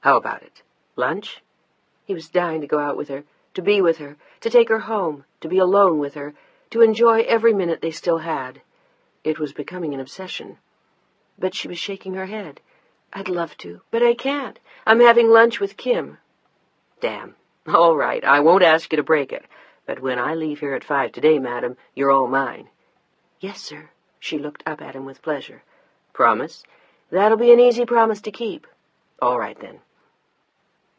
B: "How about it? Lunch?"
A: He was dying to go out with her, to be with her, to take her home, to be alone with her, to enjoy every minute they still had. It was becoming an obsession. But she was shaking her head. "I'd love to, but I can't. I'm having lunch with Kim."
B: "Damn. All right, I won't ask you to break it. But when I leave here at 5 today, madam, you're all mine."
A: "Yes, sir." She looked up at him with pleasure.
B: "Promise?"
A: "That'll be an easy promise to keep."
B: "All right, then."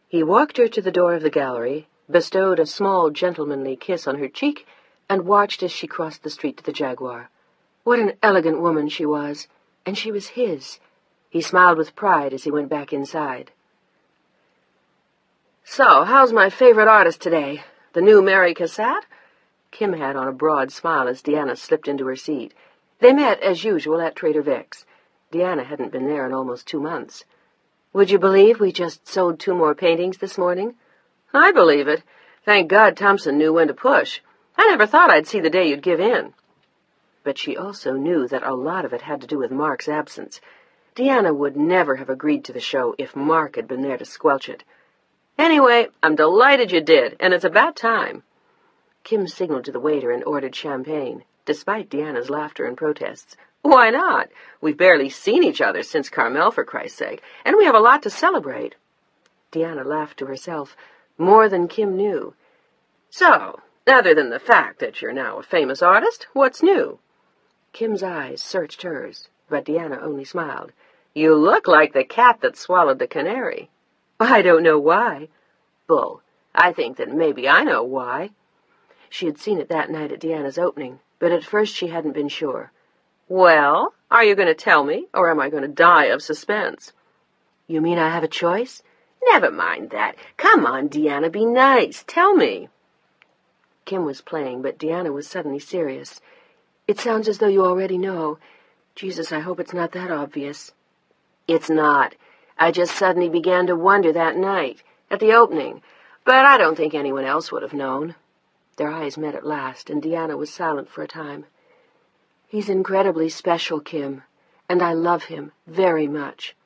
A: He walked her to the door of the gallery, bestowed a small gentlemanly kiss on her cheek, and watched as she crossed the street to the Jaguar. What an elegant woman she was, and she was his. He smiled with pride as he went back inside. "So, how's my favorite artist today? The new Mary Cassatt?" Kim had on a broad smile as Deanna slipped into her seat. They met, as usual, at Trader Vic's. Deanna hadn't been there in almost 2 months. "Would you believe we just sold 2 more paintings this morning?"
B: "I believe it. Thank God Thompson knew when to push. I never thought I'd see the day you'd give in."
A: But she also knew that a lot of it had to do with Mark's absence. Deanna would never have agreed to the show if Mark had been there to squelch it.
B: "Anyway, I'm delighted you did, and it's about time."
A: Kim signaled to the waiter and ordered champagne, despite Deanna's laughter and protests.
B: "Why not? We've barely seen each other since Carmel, for Christ's sake, and we have a lot to celebrate."
A: Deanna laughed to herself, more than Kim knew.
B: "So, other than the fact that you're now a famous artist, what's new?"
A: Kim's eyes searched hers, but Deanna only smiled.
B: "You look like the cat that swallowed the canary."
A: "I don't know why."
B: "Bull. I think that maybe I know why."
A: She had seen it that night at Deanna's opening, but at first she hadn't been sure.
B: "Well, are you going to tell me, or am I going to die of suspense?"
A: "You mean I have a choice?"
B: "Never mind that. Come on, Deanna, be nice. Tell me."
A: Kim was playing, but Deanna was suddenly serious. "It sounds as though you already know. Jesus, I hope it's not that obvious."
B: "It's not. I just suddenly began to wonder that night, at the opening, but I don't think anyone else would have known."
A: Their eyes met at last, and Deanna was silent for a time. "He's incredibly special, Kim, and I love him very much."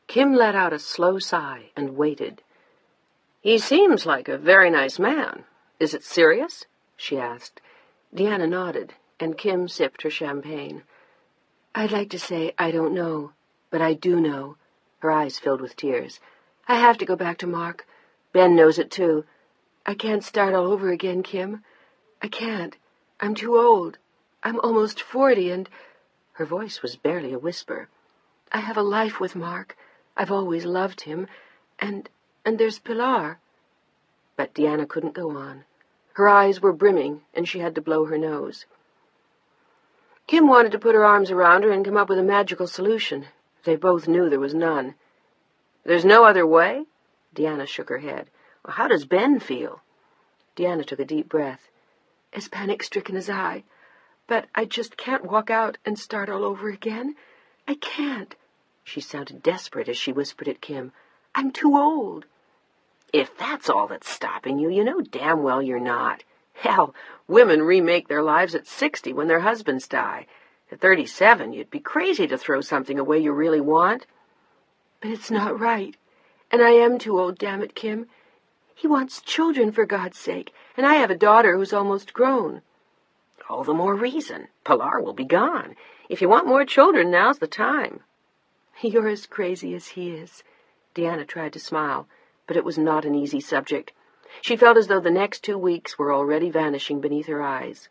C: Kim let out a slow sigh and waited. "He seems like a very nice man. Is it serious?" she asked.
A: Deanna nodded, and Kim sipped her champagne. "I'd like to say I don't know, but I do know." Her eyes filled with tears. "I have to go back to Mark. Ben knows it too. I can't start all over again, Kim. I can't. I'm too old. I'm almost 40, and—" her voice was barely a whisper. "I have a life with Mark. I've always loved him. And there's Pilar." But Deanna couldn't go on. Her eyes were brimming, and she had to blow her nose. Kim wanted to put her arms around her and come up with a magical solution. They both knew there was none.
C: "There's no other way?" Deanna shook her head. "Well, how does Ben feel?"
A: Deanna took a deep breath. "As panic-stricken as I. But I just can't walk out and start all over again. I can't." She sounded desperate as she whispered at Kim. "I'm too old."
C: "If that's all that's stopping you, you know damn well you're not. Hell, women remake their lives at 60 when their husbands die. At 37, you'd be crazy to throw something away you really want."
A: "But it's not right. And I am too old, damn it, Kim. He wants children, for God's sake, and I have a daughter who's almost grown."
C: "All the more reason. Pilar will be gone. If you want more children, now's the time."
A: "You're as crazy as he is." Deanna tried to smile, but it was not an easy subject. She felt as though the next 2 weeks were already vanishing beneath her eyes.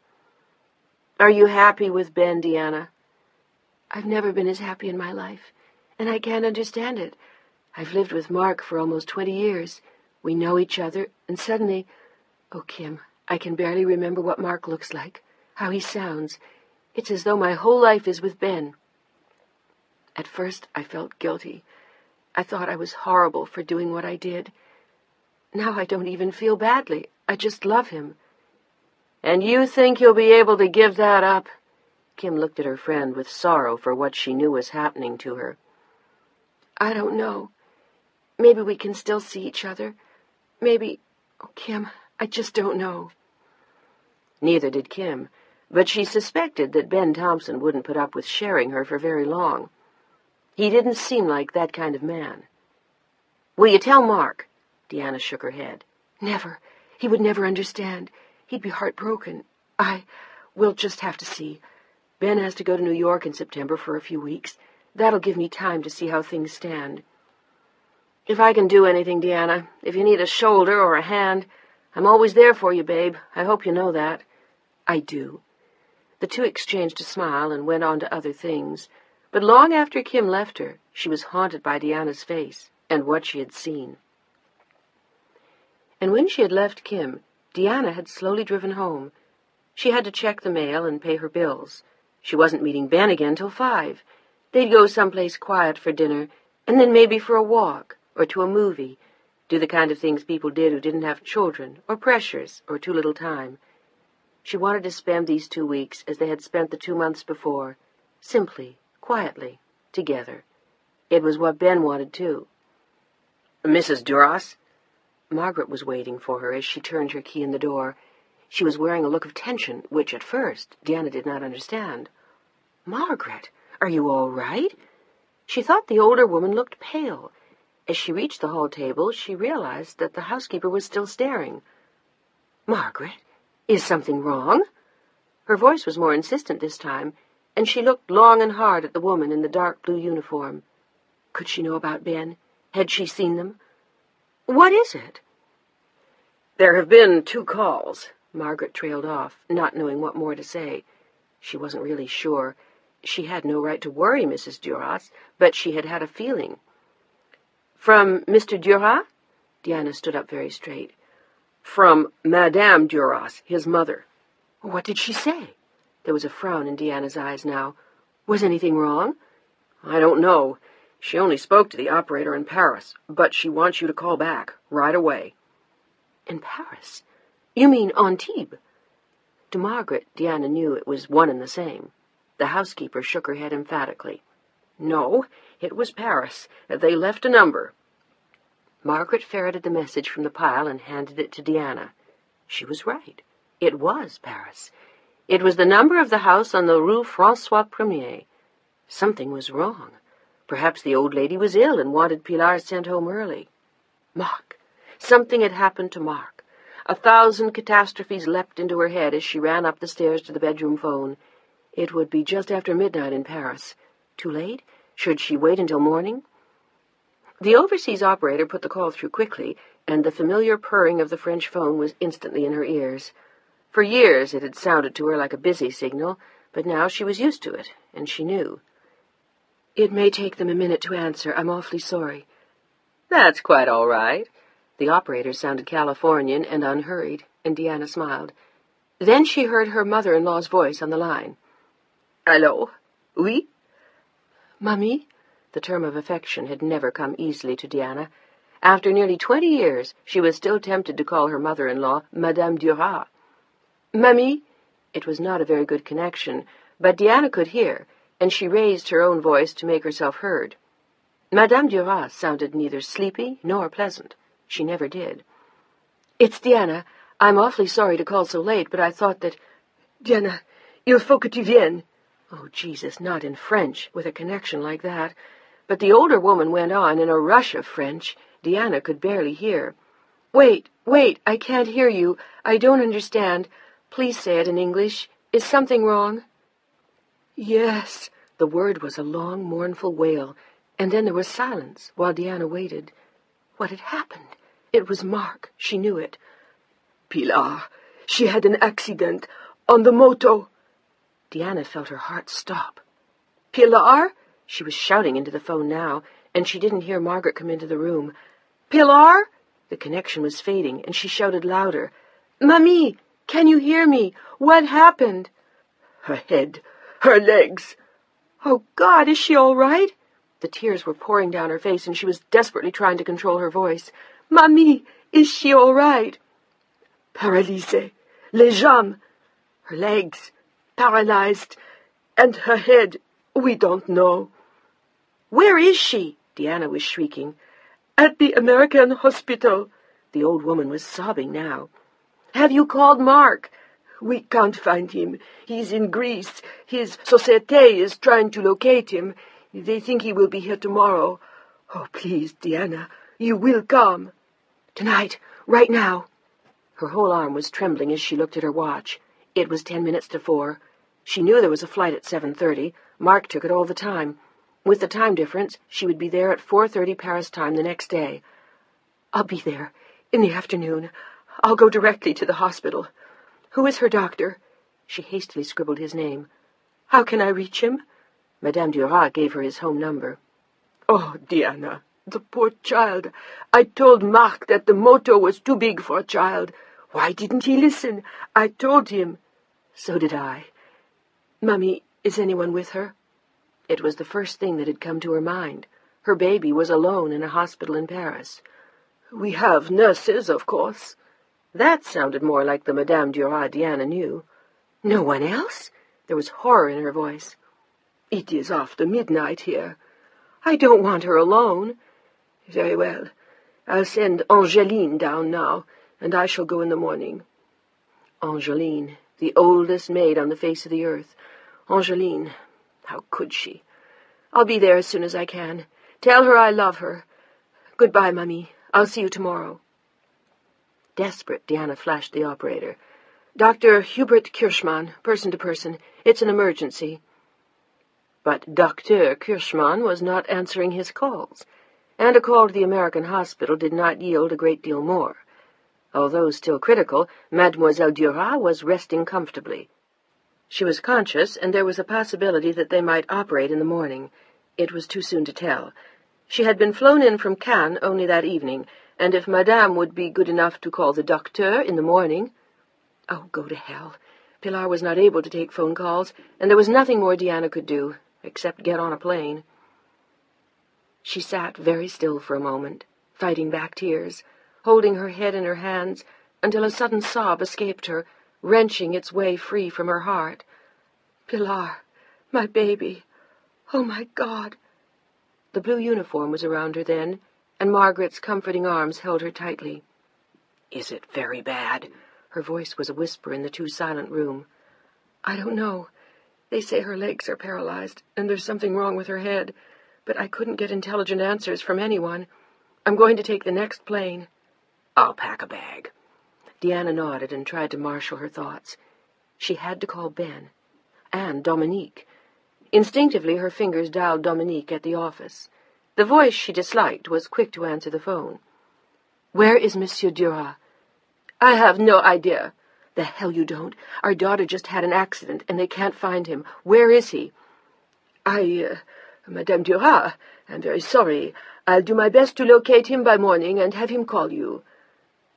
C: "Are you happy with Ben, Deanna?"
A: "I've never been as happy in my life, and I can't understand it. I've lived with Mark for almost 20 years. We know each other, and suddenly— Oh, Kim, I can barely remember what Mark looks like, how he sounds. It's as though my whole life is with Ben. At first I felt guilty. I thought I was horrible for doing what I did. Now I don't even feel badly. I just love him."
C: "And you think you'll be able to give that up?" Kim looked at her friend with sorrow for what she knew was happening to her.
A: "I don't know. Maybe we can still see each other. Maybe— Oh, Kim, I just don't know."
C: Neither did Kim, but she suspected that Ben Thompson wouldn't put up with sharing her for very long. He didn't seem like that kind of man. "Will you tell Mark?" Deanna shook her head.
A: "Never. He would never understand. He'd be heartbroken. We'll just have to see. Ben has to go to New York in September for a few weeks. That'll give me time to see how things stand."
C: "If I can do anything, Deanna, if you need a shoulder or a hand, I'm always there for you, babe. I hope you know that."
A: "I do." The two exchanged a smile and went on to other things, but long after Kim left her, she was haunted by Deanna's face and what she had seen. And when she had left Kim, Deanna had slowly driven home. She had to check the mail and pay her bills. She wasn't meeting Ben again till 5. They'd go someplace quiet for dinner, and then maybe for a walk, or to a movie, do the kind of things people did who didn't have children, or pressures, or too little time. She wanted to spend these 2 weeks as they had spent the 2 months before, simply, quietly, together. It was what Ben wanted, too.
C: "Mrs. Duras?"
A: Margaret was waiting for her as she turned her key in the door. She was wearing a look of tension, which, at first, Deanna did not understand. "Margaret, are you all right?" She thought the older woman looked pale. As she reached the hall table, she realized that the housekeeper was still staring. "Margaret, is something wrong?" Her voice was more insistent this time, and she looked long and hard at the woman in the dark blue uniform. Could she know about Ben? Had she seen them? "What is it?"
C: "There have been 2 calls.
A: Margaret trailed off, not knowing what more to say. She wasn't really sure. She had no right to worry Mrs. Duras, but she had had a feeling.
C: "From Mr. Duras?"
A: Deanna stood up very straight.
C: "From Madame Duras, his mother."
A: "What did she say?" There was a frown in Deanna's eyes now. "Was anything wrong?"
C: "I don't know. She only spoke to the operator in Paris, but she wants you to call back, right away."
A: "In Paris? You mean Antibes?" To Margaret, Deanna knew it was one and the same. The housekeeper shook her head emphatically.
C: "No, it was Paris. They left a number."
A: Margaret ferreted the message from the pile and handed it to Deanna.
C: She was right. It was Paris. It was the number of the house on the Rue François Premier. Something was wrong. Perhaps the old lady was ill and wanted Pilar sent home early. Mark. Something had happened to Mark. 1,000 catastrophes leapt into her head as she ran up the stairs to the bedroom phone. It would be just after midnight in Paris. Too late? Should she wait until morning? The overseas operator put the call through quickly, and the familiar purring of the French phone was instantly in her ears. For years it had sounded to her like a busy signal, but now she was used to it, and she knew. "It may take them a minute to answer. I'm awfully sorry." "That's quite all right." The operator sounded Californian and unhurried, and Deanna smiled. Then she heard her mother-in-law's voice on the line. "Allô? Oui?" "Mummy?" The term of affection had never come easily to Deanna. After nearly 20 years, she was still tempted to call her mother-in-law Madame Duras. "Mummy?" It was not a very good connection, but Deanna could hear, and she raised her own voice to make herself heard. Madame Duras sounded neither sleepy nor pleasant. She never did. "It's Deanna. I'm awfully sorry to call so late, but I thought that—" "Deanna, il faut que tu viennes." Oh, Jesus, not in French, with a connection like that. But the older woman went on in a rush of French. Deanna could barely hear. Wait, I can't hear you. I don't understand. Please say it in English. Is something wrong?" "Yes." The word was a long, mournful wail, and then there was silence while Deanna waited. What had happened? It was Mark. She knew it. "Pilar, she had an accident on the moto." Deanna felt her heart stop. "Pilar?" She was shouting into the phone now, and she didn't hear Margaret come into the room. "Pilar?" The connection was fading, and she shouted louder. "Mamie, can you hear me? What happened?" "Her head, her legs." "Oh, God, is she all right?" The tears were pouring down her face, and she was desperately trying to control her voice. "Mamie, is she all right?" "Paralysée. Les jambes." "Her legs paralyzed. And her head, we don't know." "Where is she?" Deanna was shrieking. "At the American hospital." The old woman was sobbing now. "Have you called Mark?" "We can't find him. He's in Greece. His société is trying to locate him. They think he will be here tomorrow. Oh, please, Deanna, you will come." "Tonight, right now." Her whole arm was trembling as she looked at her watch. It was 10 minutes to 4. She knew there was a flight at 7:30. Mark took it all the time. With the time difference, she would be there at 4:30 Paris time the next day. "I'll be there. In the afternoon. I'll go directly to the hospital. Who is her doctor?" She hastily scribbled his name. "How can I reach him?" Madame Duras gave her his home number. "Oh, Deanna, the poor child. I told Mark that the moto was too big for a child. Why didn't he listen? I told him." "So did I." "Mummy, is anyone with her?" It was the first thing that had come to her mind. Her baby was alone in a hospital in Paris. "We have nurses, of course." That sounded more like the Madame Duras Deanna knew. "No one else?" There was horror in her voice. "It is after midnight here." "I don't want her alone." "Very well. I'll send Angeline down now, and I shall go in the morning." Angeline, the oldest maid on the face of the earth. Angeline, how could she? "I'll be there as soon as I can. Tell her I love her. Goodbye, Mummy. I'll see you tomorrow." Desperate, Deanna flashed the operator. "Dr. Hubert Kirschmann, person to person. It's an emergency." But Dr. Kirschmann was not answering his calls, and a call to the American hospital did not yield a great deal more. Although still critical, Mademoiselle Duras was resting comfortably. She was conscious, and there was a possibility that they might operate in the morning. It was too soon to tell. She had been flown in from Cannes only that evening, and if Madame would be good enough to call the docteur in the morning— Oh, go to hell. Pilar was not able to take phone calls, and there was nothing more Deanna could do, except get on a plane. She sat very still for a moment, fighting back tears, holding her head in her hands, until a sudden sob escaped her, wrenching its way free from her heart. "Pilar, my baby. Oh, my God." The blue uniform was around her then, and Margaret's comforting arms held her tightly. "Is it very bad?"
A: Her voice was a whisper in the too silent room. "I don't know. They say her legs are paralyzed, and there's something wrong with her head, but I couldn't get intelligent answers from anyone. I'm going to take the next plane."
B: "I'll pack a bag."
A: Deanna nodded and tried to marshal her thoughts. She had to call Ben. And Dominique. Instinctively, her fingers dialed Dominique at the office. The voice she disliked was quick to answer the phone. "Where is Monsieur Duras?" "I have no idea." "The hell you don't. Our daughter just had an accident, and they can't find him. Where is he?"
B: Madame Duras, I'm very sorry. I'll do my best to locate him by morning and have him call you."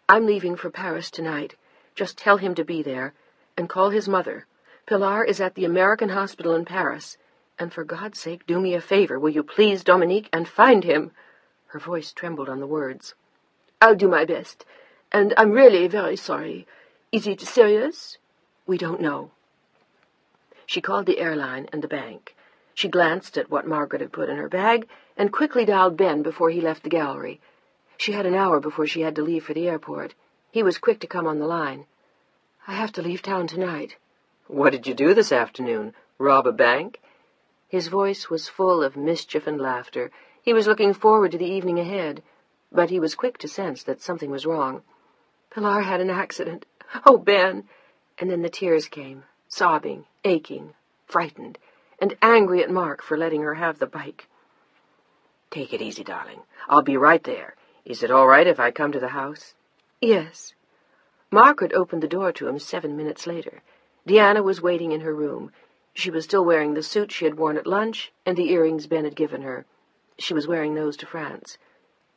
A: "I'm leaving for Paris tonight. Just tell him to be there, and call his mother. Pilar is at the American hospital in Paris. And for God's sake, do me a favor, will you please, Dominique, and find him?" Her voice trembled on the words.
B: "I'll do my best, and I'm really very sorry. Is it serious?"
A: "We don't know." She called the airline and the bank. She glanced at what Margaret had put in her bag and quickly dialed Ben before he left the gallery. She had an hour before she had to leave for the airport. He was quick to come on the line. "I have to leave town tonight."
C: "What did you do this afternoon? Rob a bank?"
A: His voice was full of mischief and laughter. He was looking forward to the evening ahead, but he was quick to sense that something was wrong. "Pilar had an accident. Oh, Ben!" And then the tears came, sobbing, aching, frightened, and angry at Mark for letting her have the bike.
B: "Take it easy, darling. I'll be right there. Is it all right if I come to the house?"
A: "Yes." Margaret opened the door to him 7 minutes later. Deanna was waiting in her room. She was still wearing the suit she had worn at lunch and the earrings Ben had given her. She was wearing those to France.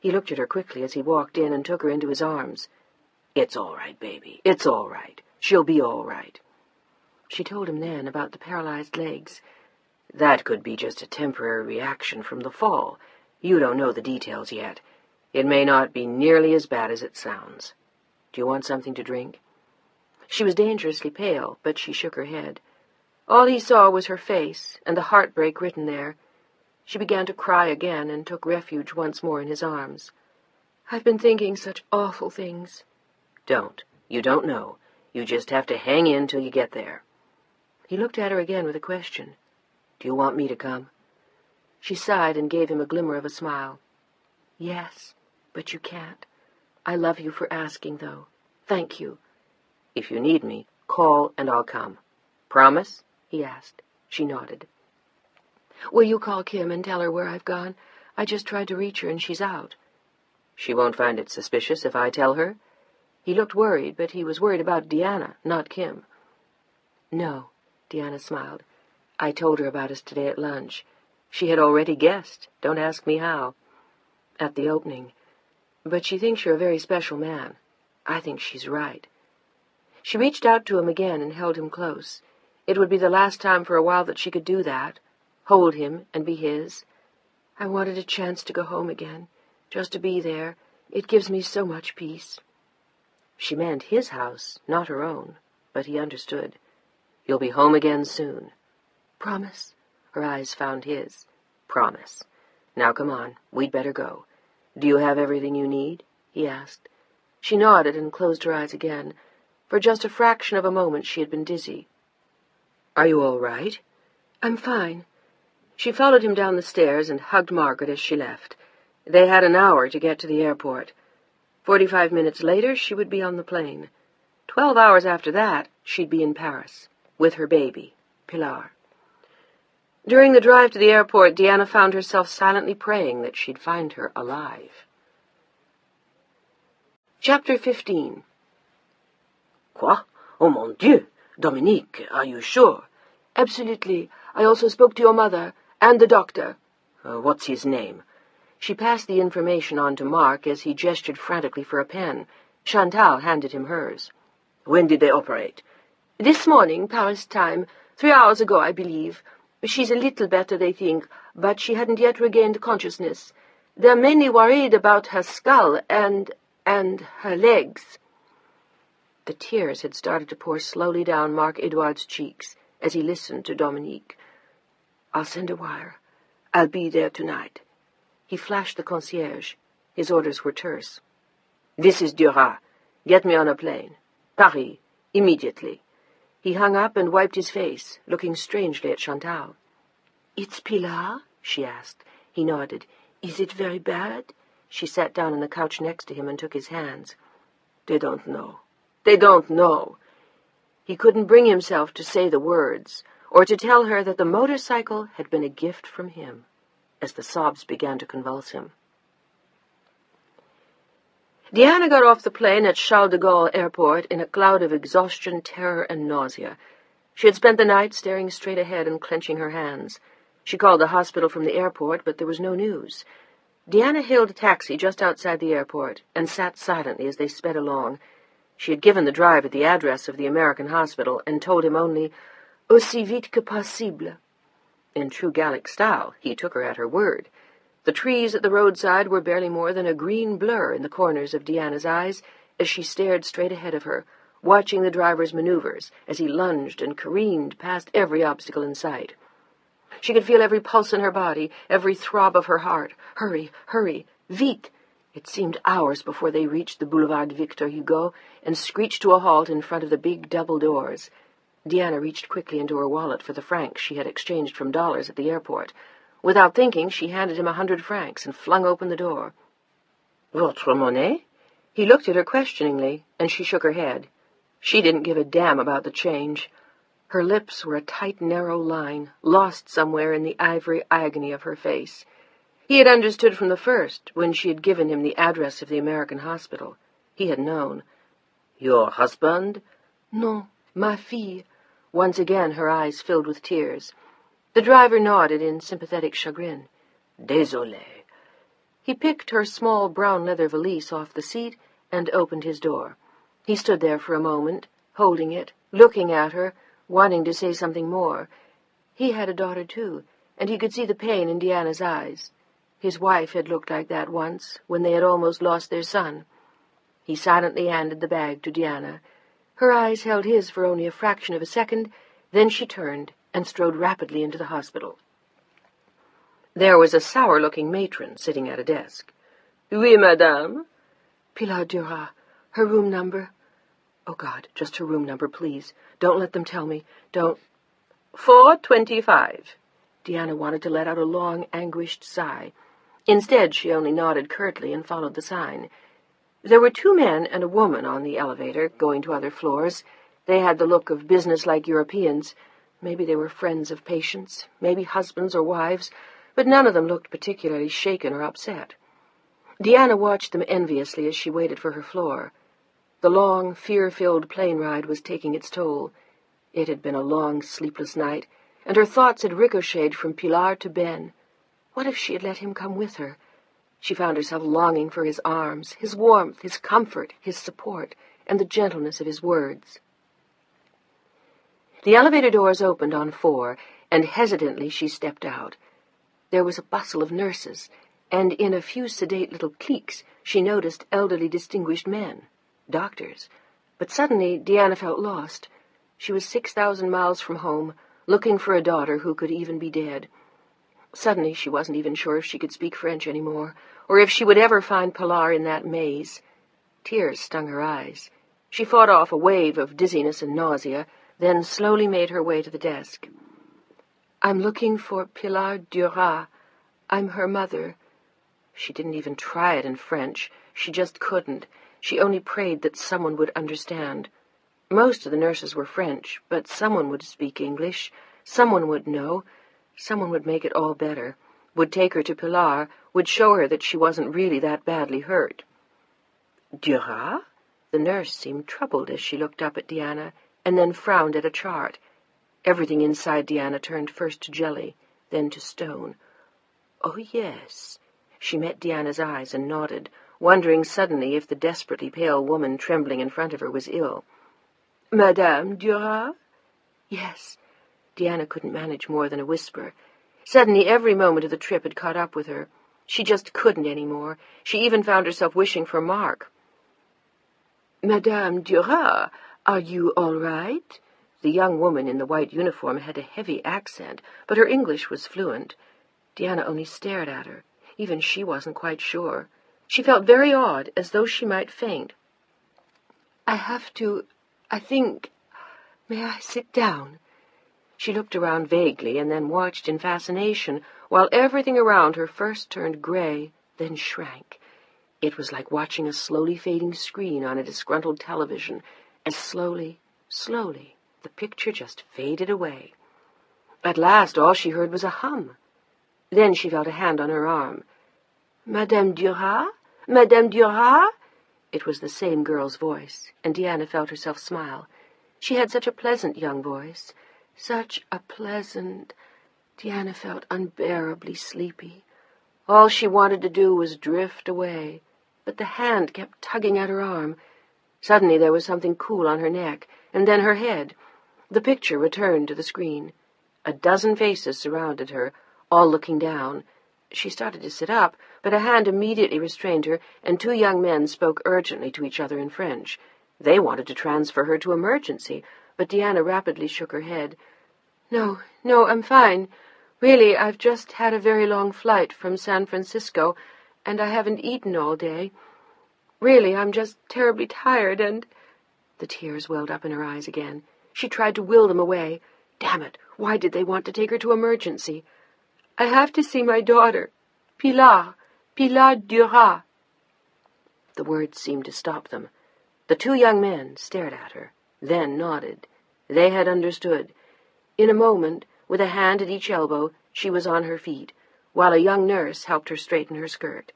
A: He looked at her quickly as he walked in and took her into his arms.
B: "It's all right, baby. It's all right. She'll be all right."
A: She told him then about the paralyzed legs.
B: "That could be just a temporary reaction from the fall. You don't know the details yet. It may not be nearly as bad as it sounds.
A: Do you want something to drink?" She was dangerously pale, but she shook her head. All he saw was her face and the heartbreak written there. She began to cry again and took refuge once more in his arms. "I've been thinking such awful things."
B: "Don't. You don't know. You just have to hang in till you get there."
A: He looked at her again with a question. "Do you want me to come?" She sighed and gave him a glimmer of a smile. "Yes, but you can't. I love you for asking, though. Thank you."
B: "If you need me, call and I'll come. Promise?"
A: he asked. She nodded. "Will you call Kim and tell her where I've gone? I just tried to reach her and she's out."
B: "She won't find it suspicious if I tell her?"
A: He looked worried, but he was worried about Deanna, not Kim. "No," Deanna smiled. "I told her about us today at lunch. She had already guessed, don't ask me how, at the opening. But she thinks you're a very special man. I think she's right." She reached out to him again and held him close. It would be the last time for a while that she could do that, hold him and be his. "I wanted a chance to go home again, just to be there. It gives me so much peace." She meant his house, not her own, but he understood. "You'll be home again soon." "Promise?" Her eyes found his. "Promise. Now come on, we'd better go. Do you have everything you need?" he asked. She nodded and closed her eyes again. For just a fraction of a moment she had been dizzy. "Are you all right?" "I'm fine." She followed him down the stairs and hugged Margaret as she left. They had an hour to get to the airport. 45 minutes later she would be on the plane. 12 hours after that she'd be in Paris, with her baby, Pilar. During the drive to the airport, Deanna found herself silently praying that she'd find her alive. Chapter 15.
B: "Quoi? Oh, mon Dieu! Dominique, are you sure?"
A: "Absolutely. I also spoke to your mother, and the doctor."
B: What's his name?"
A: She passed the information on to Mark as he gestured frantically for a pen. Chantal handed him hers.
B: "When did they operate?"
A: "This morning, Paris time. 3 hours ago, I believe. She's a little better, they think, but she hadn't yet regained consciousness. They're mainly worried about her skull and her legs." The tears had started to pour slowly down Mark Edouard's cheeks as he listened to Dominique. "I'll send a wire. I'll be there tonight." He flashed the concierge. His orders were terse.
B: "This is Duras. Get me on a plane." Paris, immediately." He hung up and wiped his face, looking strangely at Chantal.
A: "It's Pilar?" she asked. He nodded. "Is it very bad?"
B: She sat down on the couch next to him and took his hands. "They don't know. They don't know." He couldn't bring himself to say the words, or to tell her that the motorcycle had been a gift from him, as the sobs began to convulse him. Diana got off the plane at Charles de Gaulle Airport in a cloud of exhaustion, terror, and nausea. She had spent the night staring straight ahead and clenching her hands. She called the hospital from the airport, but there was no news. Diana hailed a taxi just outside the airport and sat silently as they sped along. She had given the driver the address of the American hospital and told him only, "Aussi vite que possible." In true Gallic style, he took her at her word. The trees at the roadside were barely more than a green blur in the corners of Diana's eyes as she stared straight ahead of her, watching the driver's maneuvers as he lunged and careened past every obstacle in sight. She could feel every pulse in her body, every throb of her heart. Hurry, hurry, vite! It seemed hours before they reached the Boulevard Victor Hugo and screeched to a halt in front of the big double doors. Diana reached quickly into her wallet for the francs she had exchanged from dollars at the airport. Without thinking, she handed him 100 francs and flung open the door. "Votre monnaie?" He looked at her questioningly, and she shook her head. She didn't give a damn about the change. Her lips were a tight, narrow line, lost somewhere in the ivory agony of her face. He had understood from the first, when she had given him the address of the American hospital. He had known. "Your husband?"
A: "Non, ma fille."
B: Once again her eyes filled with tears. The driver nodded in sympathetic chagrin. "Désolé." He picked her small brown leather valise off the seat and opened his door. He stood there for a moment, holding it, looking at her, wanting to say something more. He had a daughter, too, and he could see the pain in Diana's eyes. His wife had looked like that once, when they had almost lost their son. He silently handed the bag to Diana. Her eyes held his for only a fraction of a second, then she turned and strode rapidly into the hospital. There was a sour-looking matron sitting at a desk. "Oui, madame."
A: "Pilar Duras. Her room number?" "Oh, God, just her room number, please. Don't let them tell me. Don't—"
B: 425.
A: Diana wanted to let out a long, anguished sigh. Instead, she only nodded curtly and followed the sign. There were 2 men and a woman on the elevator, going to other floors. They had the look of business-like Europeans. Maybe they were friends of patients, maybe husbands or wives, but none of them looked particularly shaken or upset. Diana watched them enviously as she waited for her floor. The long, fear-filled plane ride was taking its toll. It had been a long, sleepless night, and her thoughts had ricocheted from Pilar to Ben. What if she had let him come with her? She found herself longing for his arms, his warmth, his comfort, his support, and the gentleness of his words. The elevator doors opened on 4, and hesitantly she stepped out. There was a bustle of nurses, and in a few sedate little cliques she noticed elderly distinguished men, doctors. But suddenly Diana felt lost. She was 6,000 miles from home, looking for a daughter who could even be dead. Suddenly she wasn't even sure if she could speak French anymore, or if she would ever find Pilar in that maze. Tears stung her eyes. She fought off a wave of dizziness and nausea, then slowly made her way to the desk. "I'm looking for Pilar Duras. I'm her mother." She didn't even try it in French. She just couldn't. She only prayed that someone would understand. Most of the nurses were French, but someone would speak English. Someone would know. Someone would make it all better, would take her to Pilar, would show her that she wasn't really that badly hurt. "Duras?" The nurse seemed troubled as she looked up at Diana, and then frowned at a chart. Everything inside Diana turned first to jelly, then to stone. "Oh, yes." She met Diana's eyes and nodded, wondering suddenly if the desperately pale woman trembling in front of her was ill. "Madame Duras?" "Yes." Diana couldn't manage more than a whisper. Suddenly every moment of the trip had caught up with her. She just couldn't any more. She even found herself wishing for Mark. "Madame Duras, are you all right?" The young woman in the white uniform had a heavy accent, but her English was fluent. Diana only stared at her. Even she wasn't quite sure. She felt very odd, as though she might faint. "I have to
C: I think... May I sit down?" She looked around vaguely and then watched in fascination while everything around her first turned gray, then shrank. It was like watching a slowly fading screen on a disgruntled television, as slowly, the picture just faded away. At last all she heard was a hum. Then she felt a hand on her arm. "Madame Duras? Madame Duras?" It was the same girl's voice, and Deanna felt herself smile. She had such a pleasant young voice. Such a pleasant... Deanna felt unbearably sleepy. All she wanted to do was drift away, but the hand kept tugging at her arm. Suddenly there was something cool on her neck, and then her head. The picture returned to the screen. A dozen faces surrounded her, all looking down. She started to sit up, but a hand immediately restrained her, and two young men spoke urgently to each other in French. They wanted to transfer her to emergency, but Deanna rapidly shook her head. No, I'm fine. Really, I've just had a very long flight from San Francisco, and I haven't eaten all day. Really, I'm just terribly tired, and—" The tears welled up in her eyes again. She tried to will them away. Damn it, why did they want to take her to emergency? "I have to see my daughter, Pilar Duras." The words seemed to stop them. The two young men stared at her, then nodded. They had understood. In a moment, with a hand at each elbow, she was on her feet, while a young nurse helped her straighten her skirt.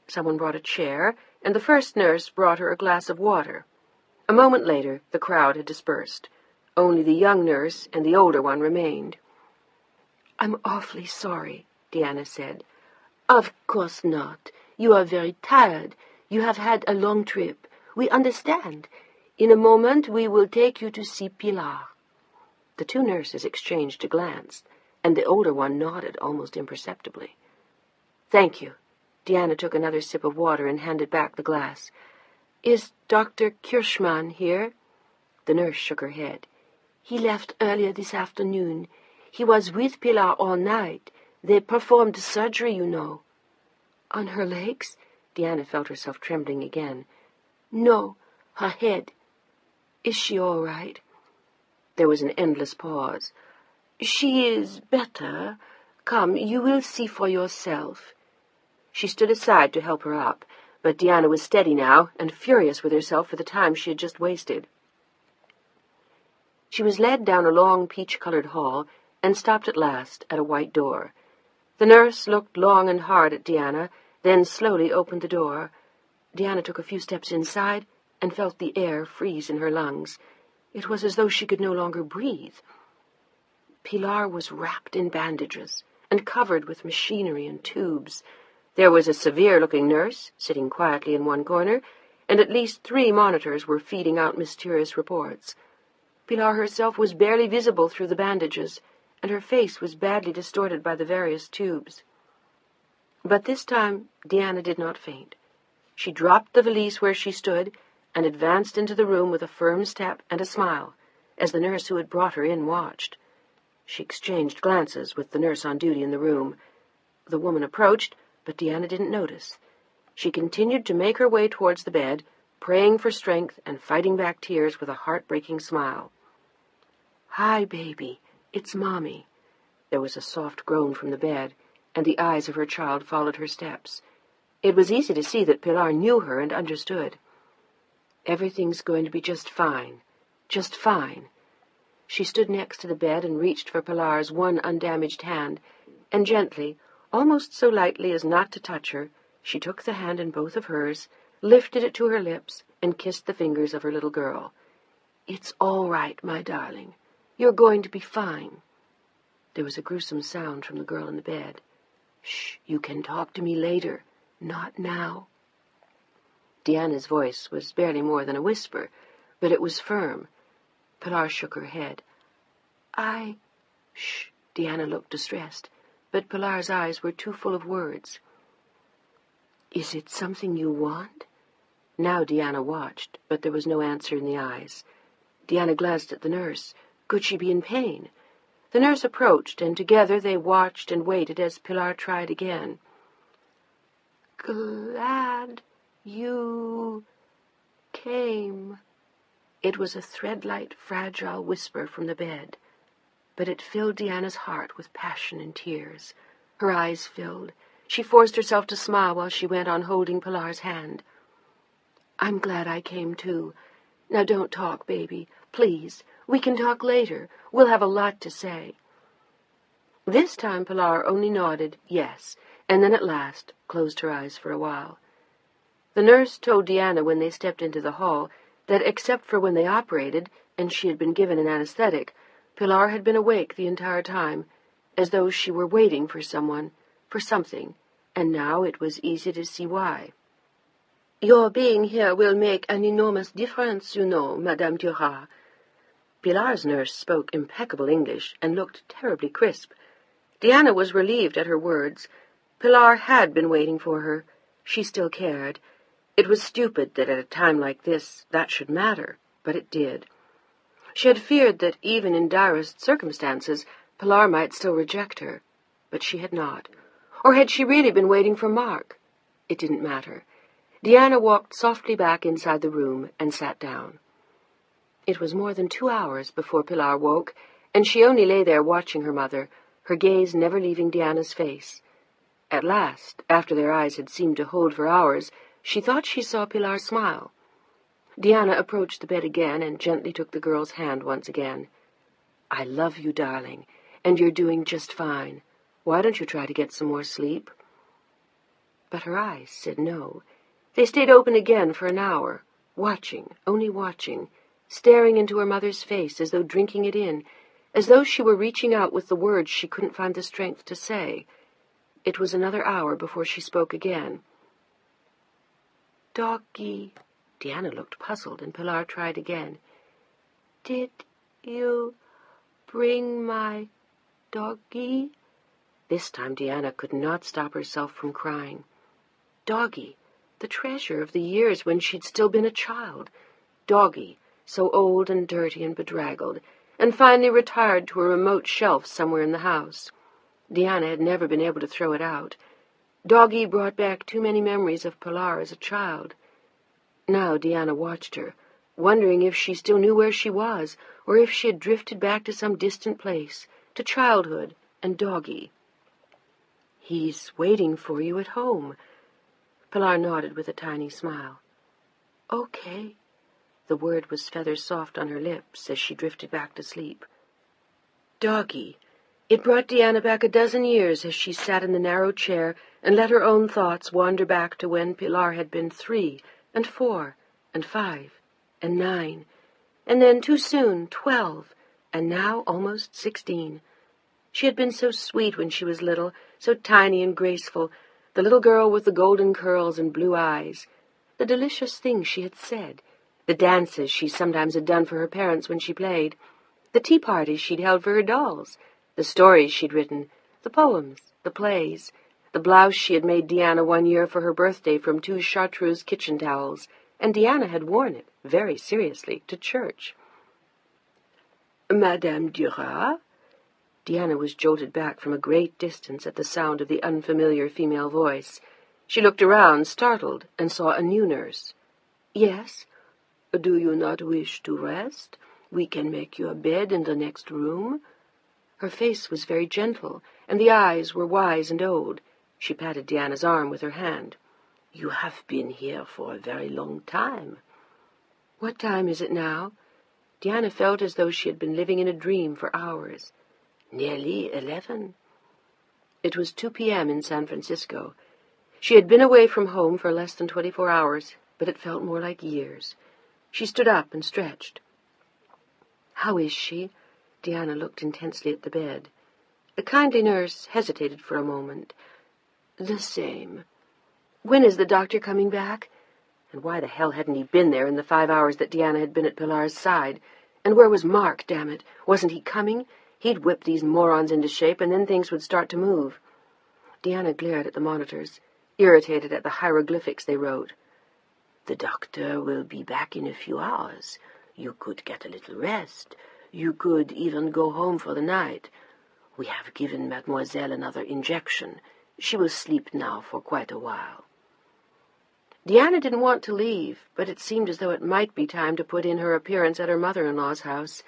C: Someone brought a chair, and the first nurse brought her a glass of water. A moment later, the crowd had dispersed. Only the young nurse and the older one remained. "I'm awfully sorry," Deanna said. "Of course not. You are very tired. You have had a long trip. We understand. In a moment we will take you to see Pilar." The two nurses exchanged a glance, and the older one nodded almost imperceptibly. "Thank you." Deanna took another sip of water and handed back the glass. "Is Dr. Kirschmann here?" The nurse shook her head. "He left earlier this afternoon. He was with Pilar all night. They performed surgery, you know." "On her legs?" Deanna felt herself trembling again. "No, her head. Is she all right?" There was an endless pause. "She is better. Come, you will see for yourself." She stood aside to help her up, but Deanna was steady now and furious with herself for the time she had just wasted. She was led down a long peach-colored hall and stopped at last at a white door. The nurse looked long and hard at Deanna, then slowly opened the door. Deanna took a few steps inside and felt the air freeze in her lungs. It was as though she could no longer breathe. Pilar was wrapped in bandages and covered with machinery and tubes. There was a severe-looking nurse sitting quietly in one corner, and at least 3 monitors were feeding out mysterious reports. Pilar herself was barely visible through the bandages, and her face was badly distorted by the various tubes. But this time Deanna did not faint. She dropped the valise where she stood and advanced into the room with a firm step and a smile, as the nurse who had brought her in watched. She exchanged glances with the nurse on duty in the room. The woman approached, but Deanna didn't notice. She continued to make her way towards the bed, praying for strength and fighting back tears with a heartbreaking smile. "Hi, baby. It's Mommy." There was a soft groan from the bed, and the eyes of her child followed her steps. It was easy to see that Pilar knew her and understood. "Everything's going to be just fine. Just fine." She stood next to the bed and reached for Pilar's one undamaged hand, and gently, almost so lightly as not to touch her, she took the hand in both of hers, lifted it to her lips, and kissed the fingers of her little girl. "It's all right, my darling. You're going to be fine." There was a gruesome sound from the girl in the bed. "Shh, you can talk to me later. Not now." Deanna's voice was barely more than a whisper, but it was firm. Pilar shook her head. Shh. Deanna looked distressed, but Pilar's eyes were too full of words. "Is it something you want?" Now Deanna watched, but there was no answer in the eyes. Deanna glanced at the nurse. Could she be in pain? The nurse approached, and together they watched and waited as Pilar tried again. "Glad you came."
A: It was a thread-light, fragile whisper from the bed, but it filled Deanna's heart with passion and tears. Her eyes filled. She forced herself to smile while she went on holding Pilar's hand. "I'm glad I came, too. Now don't talk, baby. Please. We can talk later. We'll have a lot to say." This time Pilar only nodded yes, and then at last closed her eyes for a while. The nurse told Deanna when they stepped into the hall that except for when they operated, and she had been given an anesthetic, Pilar had been awake the entire time, as though she were waiting for someone, for something, and now it was easy to see why. "Your being here will make an enormous difference, you know, Madame Durand." Pilar's nurse spoke impeccable English and looked terribly crisp. Deanna was relieved at her words. Pilar had been waiting for her. She still cared. It was stupid that at a time like this that should matter, but it did. She had feared that even in direst circumstances Pilar might still reject her, but she had not. Or had she really been waiting for Mark? It didn't matter. Deanna walked softly back inside the room and sat down. It was more than 2 hours before Pilar woke, and she only lay there watching her mother, her gaze never leaving Deanna's face. At last, after their eyes had seemed to hold for hours, she thought she saw Pilar smile. Deanna approached the bed again and gently took the girl's hand once again. "I love you, darling, and you're doing just fine. Why don't you try to get some more sleep?" But her eyes said no. They stayed open again for an hour, watching, only watching, staring into her mother's face as though drinking it in, as though she were reaching out with the words she couldn't find the strength to say. It was another hour before she spoke again. "Doggy," Deanna looked puzzled, and Pilar tried again. "Did you bring my doggy?" This time Deanna could not stop herself from crying. Doggy, the treasure of the years when she'd still been a child. Doggy, so old and dirty and bedraggled, and finally retired to a remote shelf somewhere in the house. Deanna had never been able to throw it out. Doggy brought back too many memories of Pilar as a child. Now Deanna watched her, wondering if she still knew where she was, or if she had drifted back to some distant place, to childhood and Doggy. "He's waiting for you at home." Pilar nodded with a tiny smile. "Okay." The word was feather soft on her lips as she drifted back to sleep. Doggy. It brought Deanna back a dozen years as she sat in the narrow chair and let her own thoughts wander back to when Pilar had been 3 and 4 and 5 and 9, and then too soon 12, and now almost 16. She had been so sweet when she was little, so tiny and graceful, the little girl with the golden curls and blue eyes, the delicious things she had said, the dances she sometimes had done for her parents when she played, the tea parties she'd held for her dolls, the stories she'd written, the poems, the plays, the blouse she had made Deanna one year for her birthday from 2 chartreuse kitchen towels, and Deanna had worn it, very seriously, to church. "Madame Durand?" Deanna was jolted back from a great distance at the sound of the unfamiliar female voice. She looked around, startled, and saw a new nurse. "Yes?" "Do you not wish to rest? We can make you a bed in the next room." Her face was very gentle, and the eyes were wise and old. She patted Deanna's arm with her hand. "You have been here for a very long time." "What time is it now?" Deanna felt as though she had been living in a dream for hours. "Nearly 11. It was 2 p.m. in San Francisco. She had been away from home for less than 24 hours, but it felt more like years. She stood up and stretched. "How is she?" Deanna looked intensely at the bed. The kindly nurse hesitated for a moment. "The same." "When is the doctor coming back?" And why the hell hadn't he been there in the 5 hours that Deanna had been at Pilar's side? And where was Mark, damn it? Wasn't he coming? He'd whip these morons into shape, and then things would start to move. Deanna glared at the monitors, irritated at the hieroglyphics they wrote. "The doctor will be back in a few hours. You could get a little rest. You could even go home for the night. We have given Mademoiselle another injection. She will sleep now for quite a while."
C: Diana didn't want to leave, but it seemed as though it might be time to put in her appearance at her mother-in-law's house.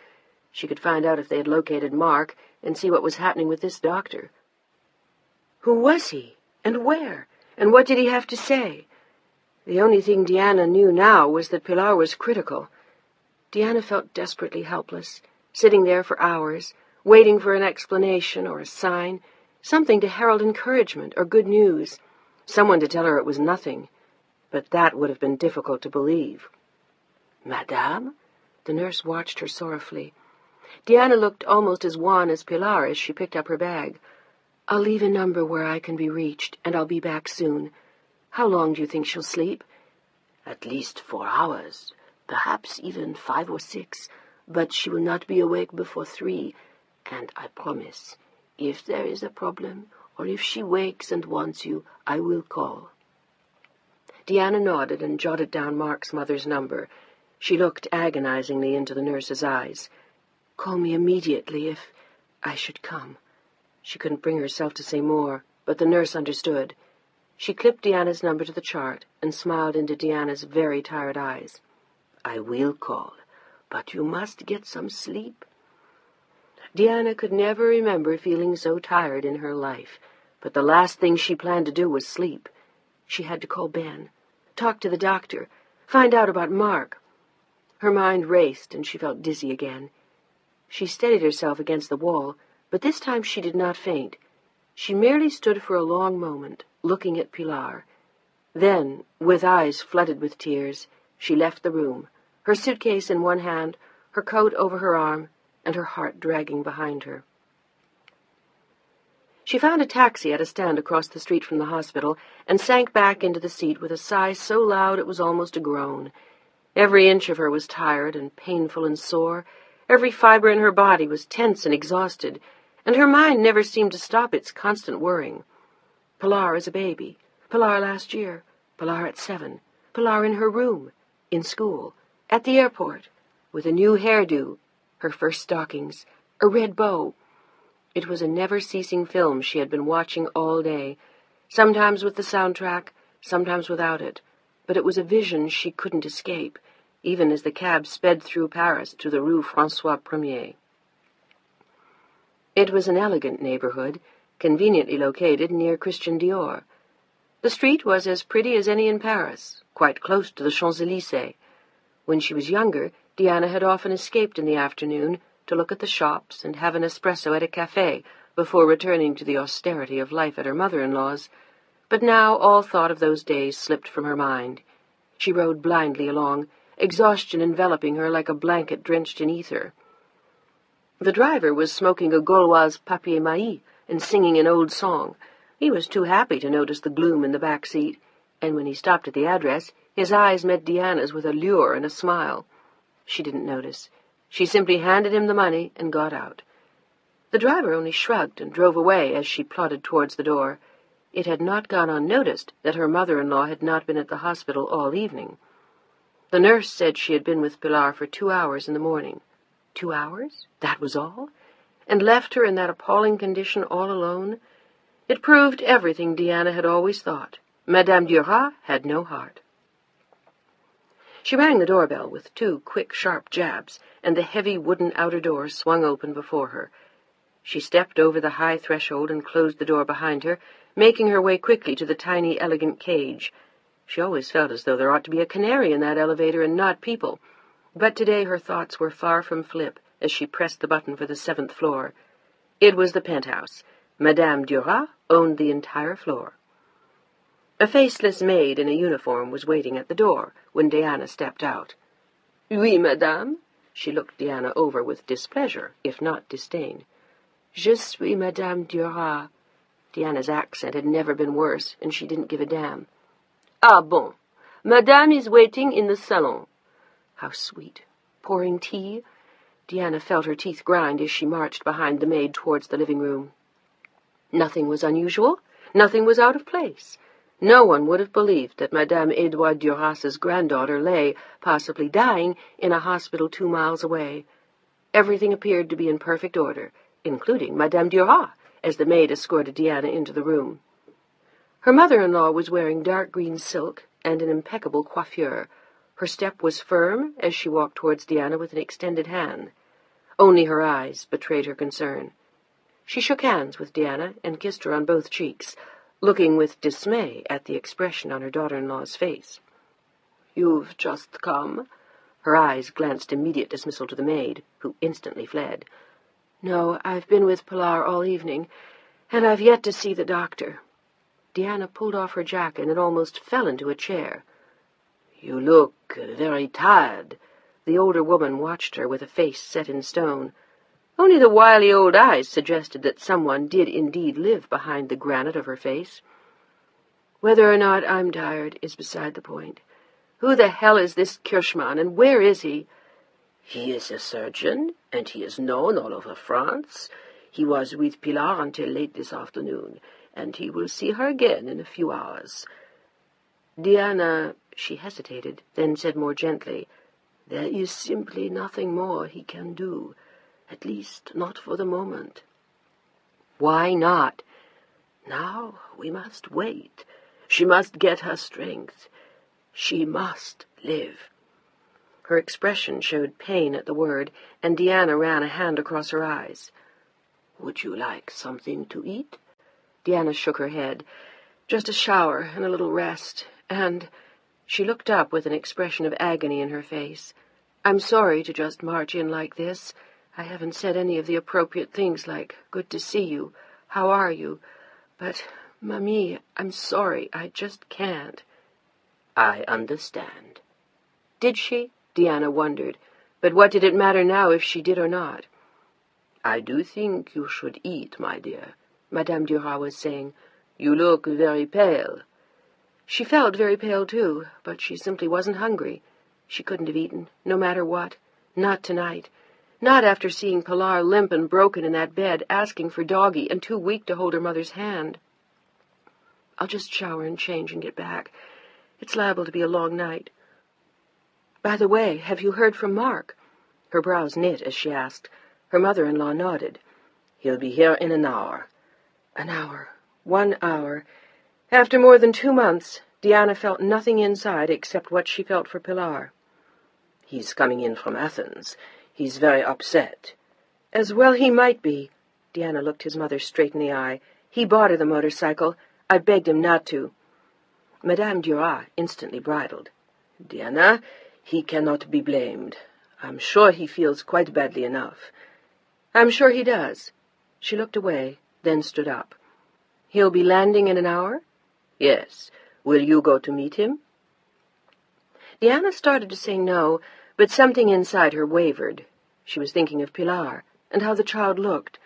C: She could find out if they had located Mark and see what was happening with this doctor. Who was he? And where? And what did he have to say? The only thing Diana knew now was that Pilar was critical. Diana felt desperately helpless, sitting there for hours, waiting for an explanation or a sign, something to herald encouragement or good news, someone to tell her it was nothing. But that would have been difficult to believe. "Madame?" The nurse watched her sorrowfully. Diana looked almost as wan as Pilar as she picked up her bag. "I'll leave a number where I can be reached, and I'll be back soon. How long do you think she'll sleep?" "At least 4 hours, perhaps even 5 or 6, but she will not be awake before 3, and I promise, if there is a problem, or if she wakes and wants you, I will call." Diana nodded and jotted down Mark's mother's number. She looked agonizingly into the nurse's eyes. "Call me immediately if I should come." She couldn't bring herself to say more, but the nurse understood. She clipped Diana's number to the chart and smiled into Diana's very tired eyes. "I will call, but you must get some sleep." Diana could never remember feeling so tired in her life, but the last thing she planned to do was sleep. She had to call Ben, talk to the doctor, find out about Mark. Her mind raced and she felt dizzy again. She steadied herself against the wall, but this time she did not faint. She merely stood for a long moment, looking at Pilar. Then, with eyes flooded with tears, she left the room, her suitcase in one hand, her coat over her arm, and her heart dragging behind her. She found a taxi at a stand across the street from the hospital and sank back into the seat with a sigh so loud it was almost a groan. Every inch of her was tired and painful and sore. Every fiber in her body was tense and exhausted, and her mind never seemed to stop its constant worrying. Pilar as a baby, Pilar last year, Pilar at 7, Pilar in her room, in school, at the airport, with a new hairdo, her first stockings, a red bow. It was a never-ceasing film she had been watching all day, sometimes with the soundtrack, sometimes without it, but it was a vision she couldn't escape, even as the cab sped through Paris to the Rue François Ier. It was an elegant neighborhood, conveniently located near Christian Dior. The street was as pretty as any in Paris, quite close to the Champs-Élysées. When she was younger, Diana had often escaped in the afternoon to look at the shops and have an espresso at a café before returning to the austerity of life at her mother-in-law's, but now all thought of those days slipped from her mind. She rode blindly along, exhaustion enveloping her like a blanket drenched in ether. The driver was smoking a Gauloise papier-mâché and singing an old song. He was too happy to notice the gloom in the back seat, and when he stopped at the address, his eyes met Diana's with a lure and a smile. She didn't notice. She simply handed him the money and got out. The driver only shrugged and drove away as she plodded towards the door. It had not gone unnoticed that her mother-in-law had not been at the hospital all evening. The nurse said she had been with Pilar for 2 hours in the morning. 2 hours? That was all? And left her in that appalling condition all alone? It proved everything Diana had always thought. Madame Duras had no heart. She rang the doorbell with 2 quick, sharp jabs, and the heavy wooden outer door swung open before her. She stepped over the high threshold and closed the door behind her, making her way quickly to the tiny, elegant cage. She always felt as though there ought to be a canary in that elevator and not people, but today her thoughts were far from flip as she pressed the button for the 7th floor. It was the penthouse. Madame Duras owned the entire floor. A faceless maid in a uniform was waiting at the door when Diana stepped out. "Oui, madame." She looked Diana over with displeasure, if not disdain. "Je suis Madame Duras." Diana's accent had never been worse, and she didn't give a damn. "Ah, bon. Madame is waiting in the salon." How sweet. Pouring tea? Diana felt her teeth grind as she marched behind the maid towards the living room. Nothing was unusual. Nothing was out of place. No one would have believed that Madame Edouard Duras's granddaughter lay, possibly dying, in a hospital 2 miles away. Everything appeared to be in perfect order, including Madame Duras, as the maid escorted Diana into the room.
A: Her mother-in-law was wearing dark green silk and an impeccable coiffure. Her step was firm as she walked towards Diana with an extended hand. Only her eyes betrayed her concern. She shook hands with Diana and kissed her on both cheeks, looking with dismay at the expression on her daughter-in-law's face. "You've just come?" Her eyes glanced immediate dismissal to the maid, who instantly fled. "No, I've been with Pilar all evening, and I've yet to see the doctor." Diana pulled off her jacket and almost fell into a chair. "You look very tired." The older woman watched her with a face set in stone. Only the wily old eyes suggested that someone did indeed live behind the granite of her face. "Whether or not I'm tired is beside the point. Who the hell is this Kirschmann, and where is he?" "He is a surgeon, and he is known all over France. He was with Pilar until late this afternoon, and he will see her again in a few hours." "Diana," she hesitated, then said more gently, "there is simply nothing more he can do, at least not for the moment." "Why not?" "Now we must wait. She must get her strength. She must live." Her expression showed pain at the word, and Diana ran a hand across her eyes. "Would you like something to eat?" Diana shook her head. "Just a shower and a little rest, and—" She looked up with an expression of agony in her face. "I'm sorry to just march in like this. I haven't said any of the appropriate things like, 'Good to see you. How are you?' But, Mamie, I'm sorry. I just can't." "I understand." Did she? Diana wondered. But what did it matter now if she did or not? "I do think you should eat, my dear," Madame Duras was saying. "You look very pale." She felt very pale, too, but she simply wasn't hungry. She couldn't have eaten, no matter what. Not tonight. Not after seeing Pilar limp and broken in that bed, asking for Doggy, and too weak to hold her mother's hand. "I'll just shower and change and get back. It's liable to be a long night. By the way, have you heard from Mark?" Her brows knit as she asked. Her mother-in-law nodded. "He'll be here in an hour." An hour. 1 hour. After more than 2 months, Diana felt nothing inside except what she felt for Pilar. "He's coming in from Athens. He's very upset." As well he might be. Diana looked his mother straight in the eye. "He bought her the motorcycle. I begged him not to." Madame Duras instantly bridled. "Diana, he cannot be blamed. I'm sure he feels quite badly enough." "I'm sure he does." She looked away, then stood up. "He'll be landing in an hour?" "Yes. Will you go to meet him?" Diana started to say no, but something inside her wavered. She was thinking of Pilar, and how the child looked,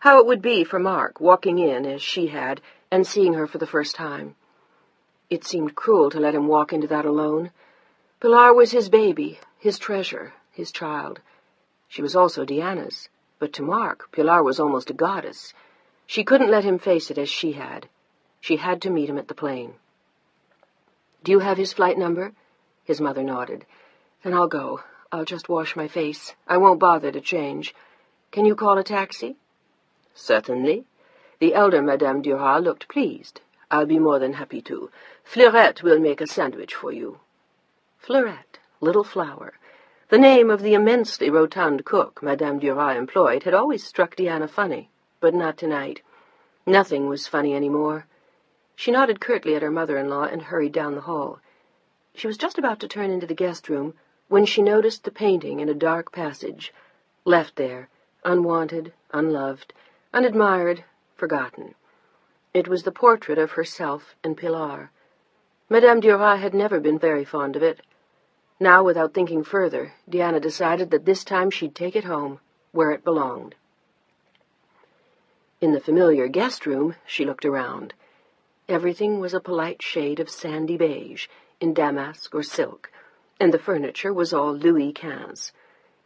A: how it would be for Mark, walking in, as she had, and seeing her for the first time. It seemed cruel to let him walk into that alone. Pilar was his baby, his treasure, his child. She was also Diana's, but to Mark, Pilar was almost a goddess. She couldn't let him face it as she had. She had to meet him at the plane. "Do you have his flight number?" His mother nodded. "Then I'll go. I'll just wash my face. I won't bother to change. Can you call a taxi?" "Certainly." The elder Madame Duras looked pleased. "I'll be more than happy to. Fleurette will make a sandwich for you." Fleurette, Little Flower. The name of the immensely rotund cook Madame Duras employed had always struck Diana funny, but not tonight. Nothing was funny any more. She nodded curtly at her mother-in-law and hurried down the hall. She was just about to turn into the guest room when she noticed the painting in a dark passage, left there, unwanted, unloved, unadmired, forgotten. It was the portrait of herself and Pilar. Madame Duras had never been very fond of it. Now, without thinking further, Diana decided that this time she'd take it home, where it belonged. In the familiar guest room, she looked around. Everything was a polite shade of sandy beige, in damask or silk, and the furniture was all Louis XV.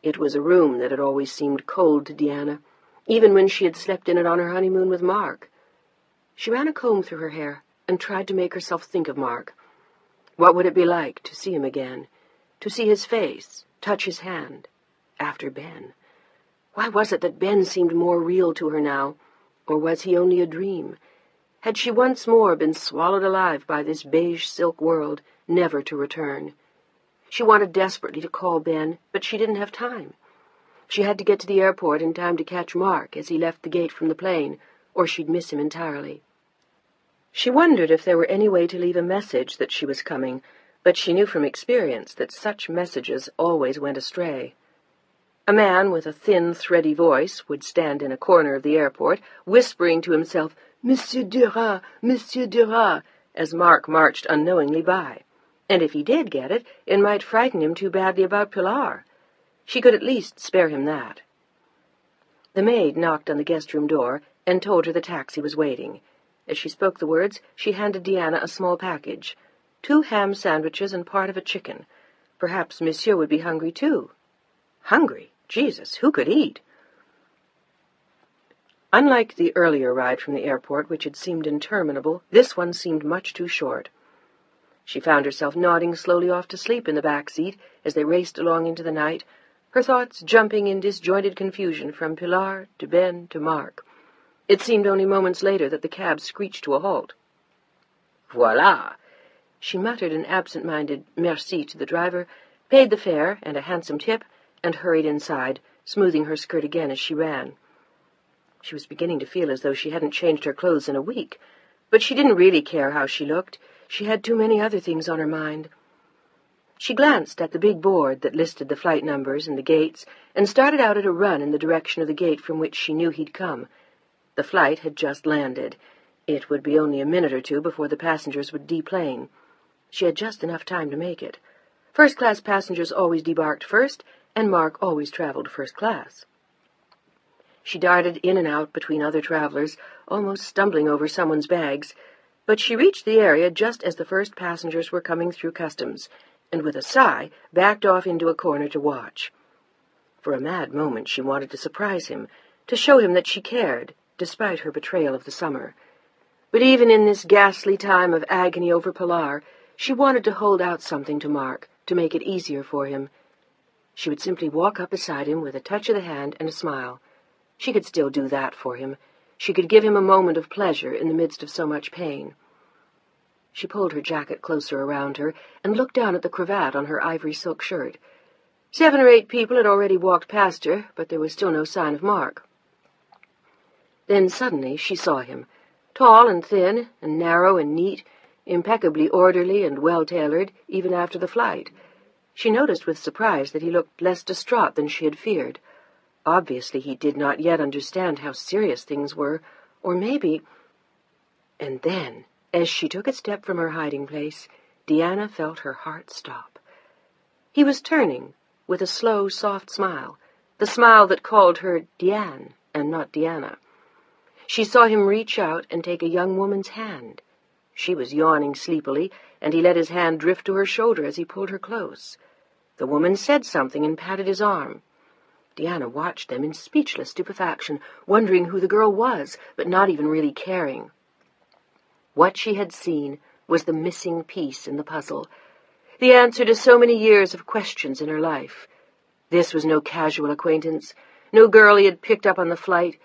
A: It was a room that had always seemed cold to Diana, even when she had slept in it on her honeymoon with Mark. She ran a comb through her hair and tried to make herself think of Mark. What would it be like to see him again, to see his face, touch his hand, after Ben? Why was it that Ben seemed more real to her now, or was he only a dream? Had she once more been swallowed alive by this beige silk world, never to return? She wanted desperately to call Ben, but she didn't have time. She had to get to the airport in time to catch Mark as he left the gate from the plane, or she'd miss him entirely. She wondered if there were any way to leave a message that she was coming, but she knew from experience that such messages always went astray. A man with a thin, thready voice would stand in a corner of the airport, whispering to himself, "Monsieur Duras, Monsieur Duras," as Mark marched unknowingly by. And if he did get it, it might frighten him too badly about Pilar. She could at least spare him that. The maid knocked on the guest-room door and told her the taxi was waiting. As she spoke the words, she handed Diana a small package, 2 ham sandwiches and part of a chicken. Perhaps Monsieur would be hungry too. Hungry? Jesus, who could eat? Unlike the earlier ride from the airport, which had seemed interminable, this one seemed much too short. She found herself nodding slowly off to sleep in the back seat as they raced along into the night, her thoughts jumping in disjointed confusion from Pilar to Ben to Mark. It seemed only moments later that the cab screeched to a halt. "Voilà!" She muttered an absent-minded merci to the driver, paid the fare and a handsome tip, and hurried inside, smoothing her skirt again as she ran. She was beginning to feel as though she hadn't changed her clothes in a week, but she didn't really care how she looked. She had too many other things on her mind. She glanced at the big board that listed the flight numbers and the gates, and started out at a run in the direction of the gate from which she knew he'd come. The flight had just landed. It would be only a minute or two before the passengers would deplane. She had just enough time to make it. First-class passengers always debarked first, and Mark always traveled first class. She darted in and out between other travelers, almost stumbling over someone's bags, but she reached the area just as the first passengers were coming through customs, and with a sigh backed off into a corner to watch. For a mad moment she wanted to surprise him, to show him that she cared, despite her betrayal of the summer. But even in this ghastly time of agony over Pilar, she wanted to hold out something to Mark, to make it easier for him. She would simply walk up beside him with a touch of the hand and a smile. She could still do that for him. She could give him a moment of pleasure in the midst of so much pain. She pulled her jacket closer around her and looked down at the cravat on her ivory silk shirt. 7 or 8 people had already walked past her, but there was still no sign of Mark. Then suddenly she saw him, tall and thin and narrow and neat, impeccably orderly and well-tailored, even after the flight. She noticed with surprise that he looked less distraught than she had feared. Obviously he did not yet understand how serious things were, or maybe... And then, as she took a step from her hiding place, Diana felt her heart stop. He was turning, with a slow, soft smile, the smile that called her Diane and not Diana. She saw him reach out and take a young woman's hand. She was yawning sleepily, and he let his hand drift to her shoulder as he pulled her close. The woman said something and patted his arm. Diana watched them in speechless stupefaction, wondering who the girl was, but not even really caring. What she had seen was the missing piece in the puzzle, the answer to so many years of questions in her life. This was no casual acquaintance, no girl he had picked up on the flight.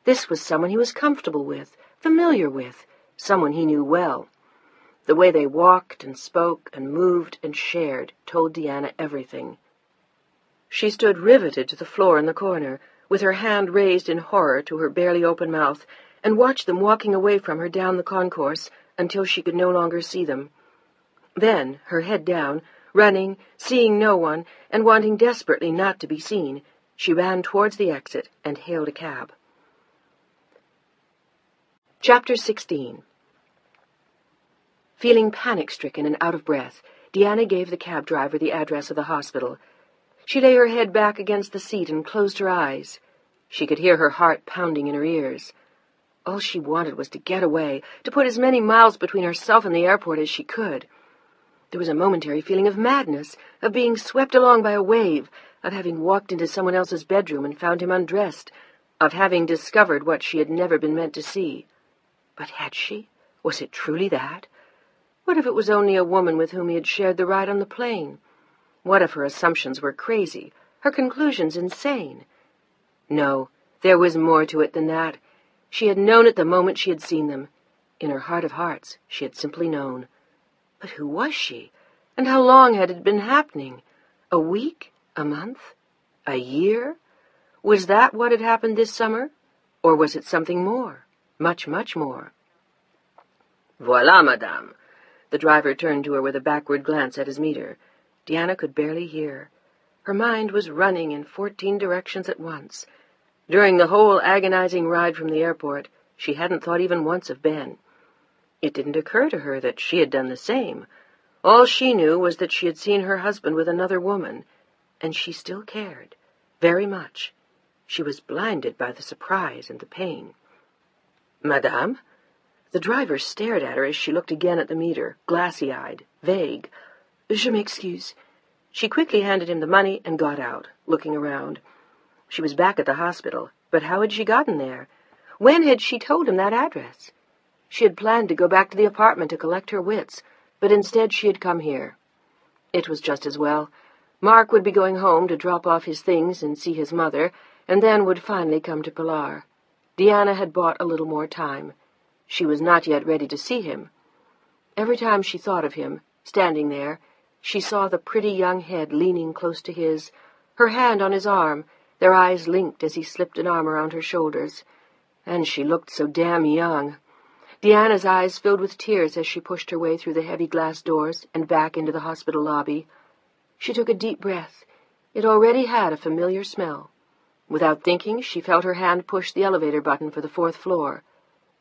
A: This was someone he was comfortable with, familiar with, someone he knew well. The way they walked and spoke and moved and shared told Diana everything. She stood riveted to the floor in the corner, with her hand raised in horror to her barely open mouth, and watched them walking away from her down the concourse until she could no longer see them. Then, her head down, running, seeing no one, and wanting desperately not to be seen, she ran towards the exit and hailed a cab. Chapter 16. Feeling panic-stricken and out of breath, Diana gave the cab driver the address of the hospital. She lay her head back against the seat and closed her eyes. She could hear her heart pounding in her ears. All she wanted was to get away, to put as many miles between herself and the airport as she could. There was a momentary feeling of madness, of being swept along by a wave, of having walked into someone else's bedroom and found him undressed, of having discovered what she had never been meant to see. But had she? Was it truly that? What if it was only a woman with whom he had shared the ride on the plane? What if her assumptions were crazy, her conclusions insane? No, there was more to it than that. She had known it the moment she had seen them.
C: In her heart of hearts, she had simply known. But who was she? And how long had it been happening? A week? A month? A year? Was that what had happened this summer? Or was it something more? Much, much more. Voilà, madame. The driver turned to her with a backward glance at his meter. Diana could barely hear. Her mind was running in 14 directions at once. During the whole agonizing ride from the airport, she hadn't thought even once of Ben. It didn't occur to her that she had done the same. All she knew was that she had seen her husband with another woman, and she still cared, very much. She was blinded by the surprise and the pain. Madame? The driver stared at her as she looked again at the meter, glassy-eyed, vague. Je m'excuse. She quickly handed him the money and got out, looking around. She was back at the hospital, but how had she gotten there? When had she told him that address? She had planned to go back to the apartment to collect her wits, but instead she had come here. It was just as well. Mark would be going home to drop off his things and see his mother, and then would finally come to Pilar. Diana had bought a little more time. She was not yet ready to see him. Every time she thought of him, standing there, she saw the pretty young head leaning close to his, her hand on his arm, their eyes linked as he slipped an arm around her shoulders. And she looked so damn young. Diana's eyes filled with tears as she pushed her way through the heavy glass doors and back into the hospital lobby. She took a deep breath. It already had a familiar smell. Without thinking, she felt her hand push the elevator button for the 4th floor.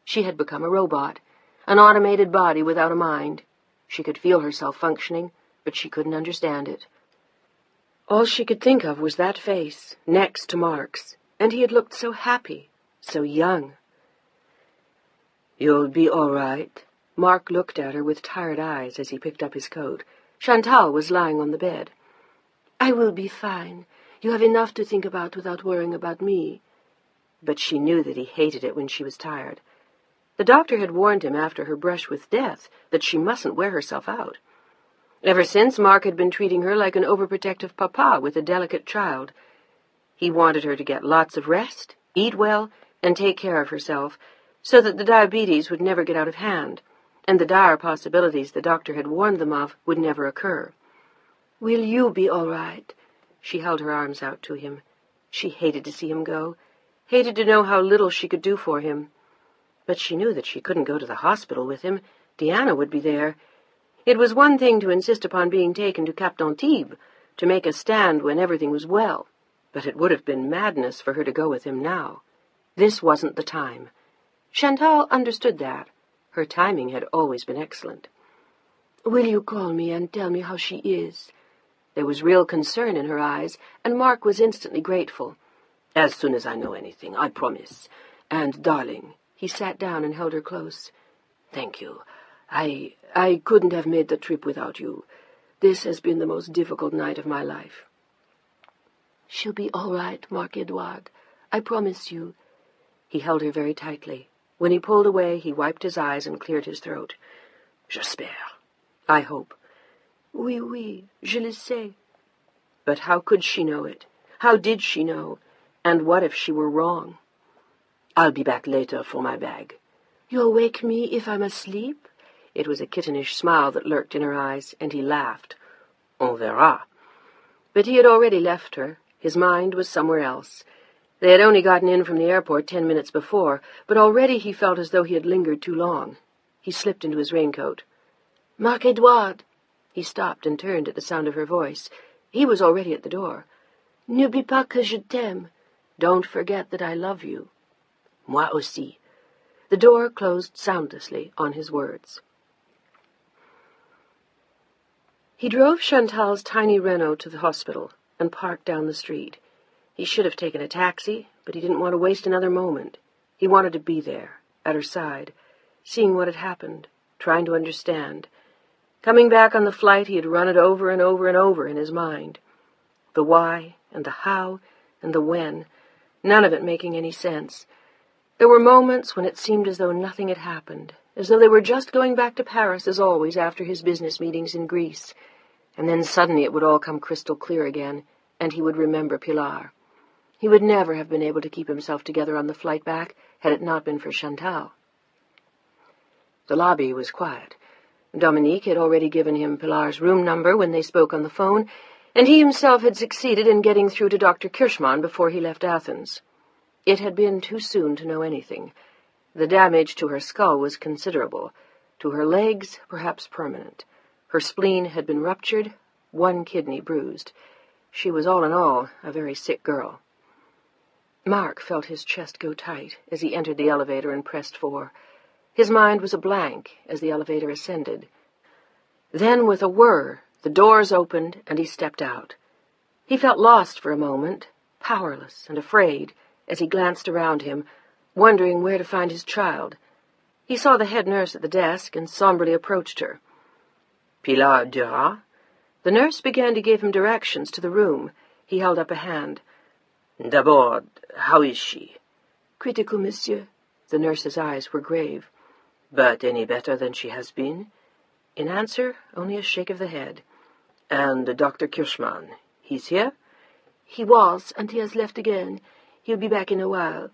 C: She had become a robot, an automated body without a mind. She could feel herself functioning, but she couldn't understand it. All she could think of was that face, next to Mark's, and he had looked so happy, so young. You'll be all right. Mark looked at her with tired eyes as he picked up his coat. Chantal was lying on the bed. I will be fine. You have enough to think about without worrying about me. But she knew that he hated it when she was tired. The doctor had warned him after her brush with death that she mustn't wear herself out. Ever since, Mark had been treating her like an overprotective papa with a delicate child. He wanted her to get lots of rest, eat well, and take care of herself, so that the diabetes would never get out of hand, and the dire possibilities the doctor had warned them of would never occur. Will you be all right? She held her arms out to him. She hated to see him go, hated to know how little she could do for him. But she knew that she couldn't go to the hospital with him. Diana would be there. It was one thing to insist upon being taken to Cap d'Antibes, to make a stand when everything was well, but it would have been madness for her to go with him now. This wasn't the time. Chantal understood that. Her timing had always been excellent. Will you call me and tell me how she is? There was real concern in her eyes, and Mark was instantly grateful. As soon as I know anything, I promise. And, darling, he sat down and held her close. Thank you. I couldn't have made the trip without you. This has been the most difficult night of my life. She'll be all right, Marc-Edouard. I promise you. He held her very tightly. When he pulled away, he wiped his eyes and cleared his throat. J'espère. I hope. Oui, oui, je le sais. But how could she know it? How did she know? And what if she were wrong? I'll be back later for my bag. You'll wake me if I'm asleep? It was a kittenish smile that lurked in her eyes, and he laughed. On verra. But he had already left her. His mind was somewhere else. They had only gotten in from the airport 10 minutes before, but already he felt as though he had lingered too long. He slipped into his raincoat. Marc-Edouard! He stopped and turned at the sound of her voice. He was already at the door. N'oublie pas que je t'aime. Don't forget that I love you. Moi aussi. The door closed soundlessly on his words. He drove Chantal's tiny Renault to the hospital and parked down the street. He should have taken a taxi, but he didn't want to waste another moment. He wanted to be there, at her side, seeing what had happened, trying to understand. Coming back on the flight, he had run it over and over and over in his mind. The why, and the how, and the when, none of it making any sense. There were moments when it seemed as though nothing had happened, as though they were just going back to Paris as always after his business meetings in Greece. And then suddenly it would all come crystal clear again, and he would remember Pilar. He would never have been able to keep himself together on the flight back had it not been for Chantal. The lobby was quiet. Dominique had already given him Pilar's room number when they spoke on the phone, and he himself had succeeded in getting through to Dr. Kirschmann before he left Athens. It had been too soon to know anything. The damage to her skull was considerable, to her legs perhaps permanent. Her spleen had been ruptured, one kidney bruised. She was all in all a very sick girl. Mark felt his chest go tight as he entered the elevator and pressed 4. His mind was a blank as the elevator ascended. Then, with a whir, the doors opened and he stepped out. He felt lost for a moment, powerless and afraid, as he glanced around him, wondering where to find his child. He saw the head nurse at the desk and somberly approached her. "Pilar Duras?" The nurse began to give him directions to the room. He held up a hand. "D'abord, how is she?"
A: "Critical, monsieur." The nurse's eyes were grave.
C: "But any better than she has been?"
A: In answer, only a shake of the head.
C: "And Dr. Kirschmann, he's here?"
A: "He was, and he has left again. He'll be back in a while.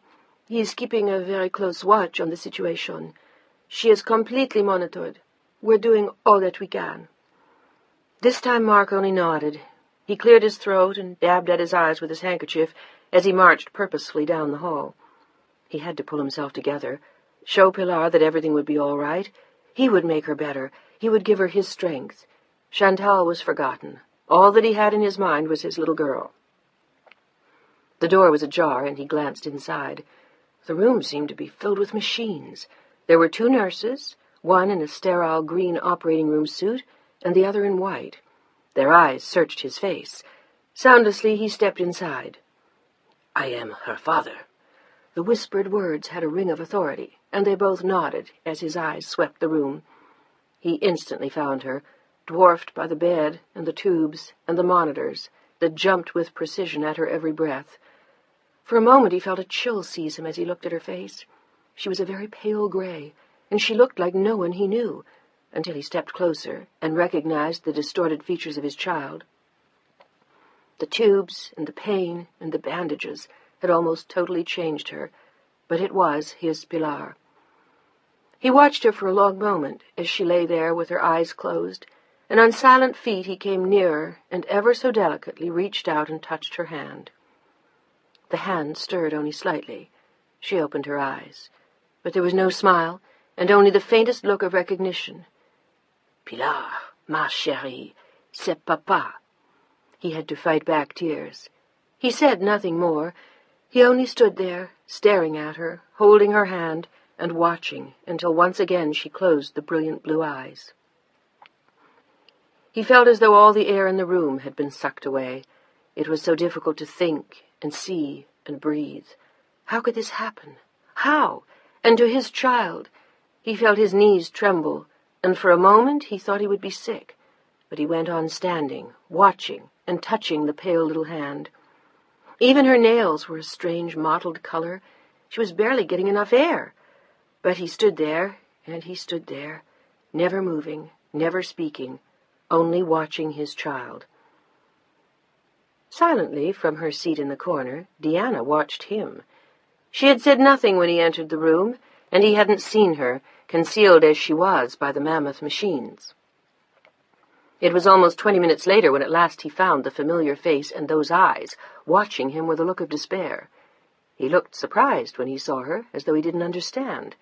A: He is keeping a very close watch on the situation. She is completely monitored. We're doing all that we can."
C: This time Mark only nodded. He cleared his throat and dabbed at his eyes with his handkerchief as he marched purposefully down the hall. He had to pull himself together, show Pilar that everything would be all right. He would make her better. He would give her his strength. Chantal was forgotten. All that he had in his mind was his little girl. The door was ajar, and he glanced inside. The room seemed to be filled with machines. There were 2 nurses, one in a sterile green operating room suit, and the other in white. Their eyes searched his face. Soundlessly he stepped inside.
B: "I am her father."
A: The whispered words had a ring of authority, and they both nodded as his eyes swept the room.
C: He instantly found her, dwarfed by the bed and the tubes and the monitors that jumped with precision at her every breath. For a moment he felt a chill seize him as he looked at her face. She was a very pale gray, and she looked like no one he knew, until he stepped closer and recognized the distorted features of his child. The tubes and the pain and the bandages had almost totally changed her, but it was his Pilar. He watched her for a long moment as she lay there with her eyes closed, and on silent feet he came nearer and ever so delicately reached out and touched her hand. The hand stirred only slightly. She opened her eyes, but there was no smile, and only the faintest look of recognition.
B: "Pilar, ma chérie, c'est papa."
C: He had to fight back tears. He said nothing more. He only stood there, staring at her, holding her hand, and watching until once again she closed the brilliant blue eyes. He felt as though all the air in the room had been sucked away. It was so difficult to think and see and breathe. How could this happen? How? And to his child? He felt his knees tremble, and for a moment he thought he would be sick, but he went on standing, watching, and touching the pale little hand. Even her nails were a strange mottled color. She was barely getting enough air. But he stood there, and he stood there, never moving, never speaking, only watching his child. Silently, from her seat in the corner, Deanna watched him. She had said nothing when he entered the room, and he hadn't seen her, concealed as she was by the mammoth machines. It was almost 20 minutes later when at last he found the familiar face and those eyes, watching him with a look of despair. He looked surprised when he saw her, as though he didn't understand.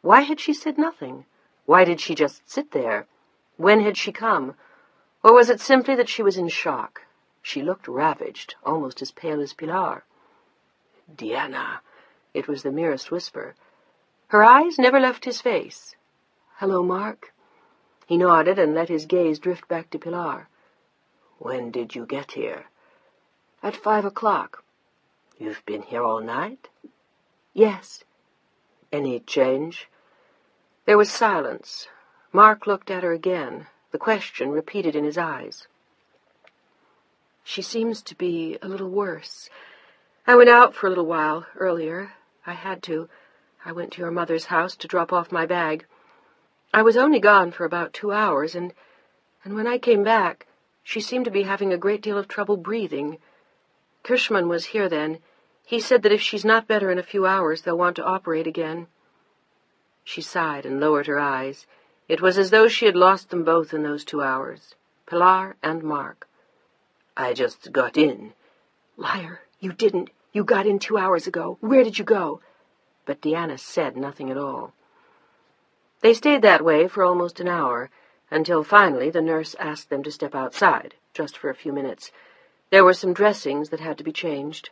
C: Why had she said nothing? Why did she just sit there? When had she come? Or was it simply that she was in shock? She looked ravaged, almost as pale as Pilar.
B: "Diana."
C: It was the merest whisper. Her eyes never left his face. "Hello, Mark." He nodded and let his gaze drift back to Pilar.
B: "When did you get here?"
A: "At 5 o'clock.
B: "You've been here all night?"
A: "Yes."
C: "Any change?" There was silence. Mark looked at her again, the question repeated in his eyes.
A: "She seems to be a little worse. I went out for a little while earlier. I had to. I went to your mother's house to drop off my bag. I was only gone for about 2 hours, and when I came back, she seemed to be having a great deal of trouble breathing. Kirschmann was here then. He said that if she's not better in a few hours, they'll want to operate again."
C: She sighed and lowered her eyes. It was as though she had lost them both in those 2 hours. Pilar and Mark.
B: I just got in.
A: Liar, you didn't. You got in 2 hours ago. Where did you go?
C: But Deanna said nothing at all. They stayed that way for almost an hour, until finally the nurse asked them to step outside, just for a few minutes. There were some dressings that had to be changed.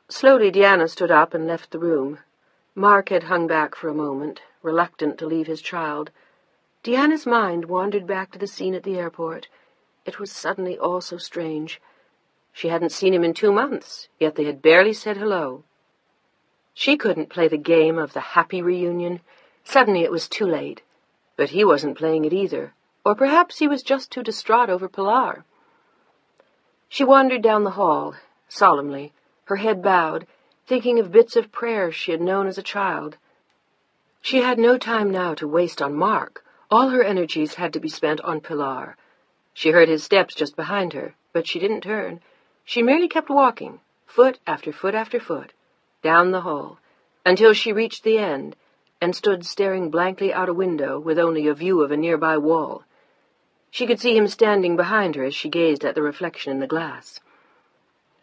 C: Slowly Deanna stood up and left the room. Mark had hung back for a moment, reluctant to leave his child. Deanna's mind wandered back to the scene at the airport. It was suddenly all so strange. She hadn't seen him in 2 months, yet they had barely said hello. She couldn't play the game of the happy reunion. Suddenly it was too late. But he wasn't playing it either, or perhaps he was just too distraught over Pilar. She wandered down the hall, solemnly, her head bowed, thinking of bits of prayers she had known as a child. She had no time now to waste on Mark. All her energies had to be spent on Pilar. She heard his steps just behind her, but she didn't turn. She merely kept walking, foot after foot after foot, down the hall, until she reached the end, and stood staring blankly out a window with only a view of a nearby wall. She could see him standing behind her as she gazed at the reflection in the glass.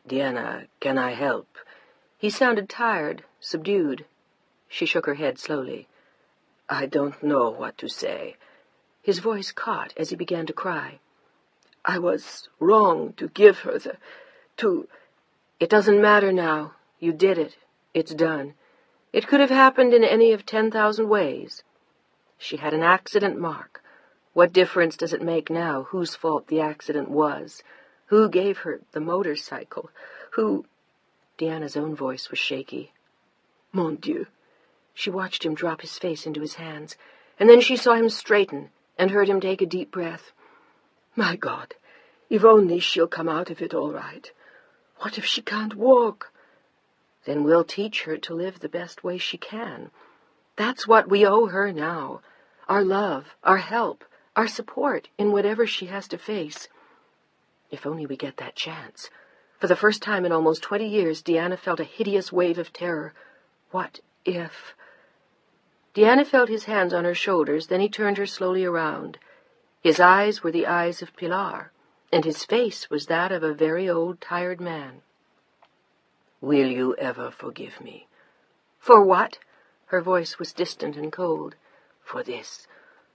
B: Deanna, can I help?
C: He sounded tired, subdued. She shook her head slowly.
B: I don't know what to say.
C: His voice caught as he began to cry.
B: I was wrong to give her
C: It doesn't matter now. You did it. It's done. It could have happened in any of 10,000 ways. She had an accident, Mark. What difference does it make now whose fault the accident was? Who gave her the motorcycle? Who... Deanna's own voice was shaky.
B: Mon Dieu.
C: She watched him drop his face into his hands, and then she saw him straighten and heard him take a deep breath.
B: My God, if only she'll come out of it all right. What if she can't walk?
C: Then we'll teach her to live the best way she can. That's what we owe her now. Our love, our help, our support in whatever she has to face. If only we get that chance. For the first time in almost 20 years, Deanna felt a hideous wave of terror. What if... Deanna felt his hands on her shoulders, then he turned her slowly around. His eyes were the eyes of Pilar, and his face was that of a very old, tired man.
B: Will you ever forgive me?
C: For what? Her voice was distant and cold.
B: For this.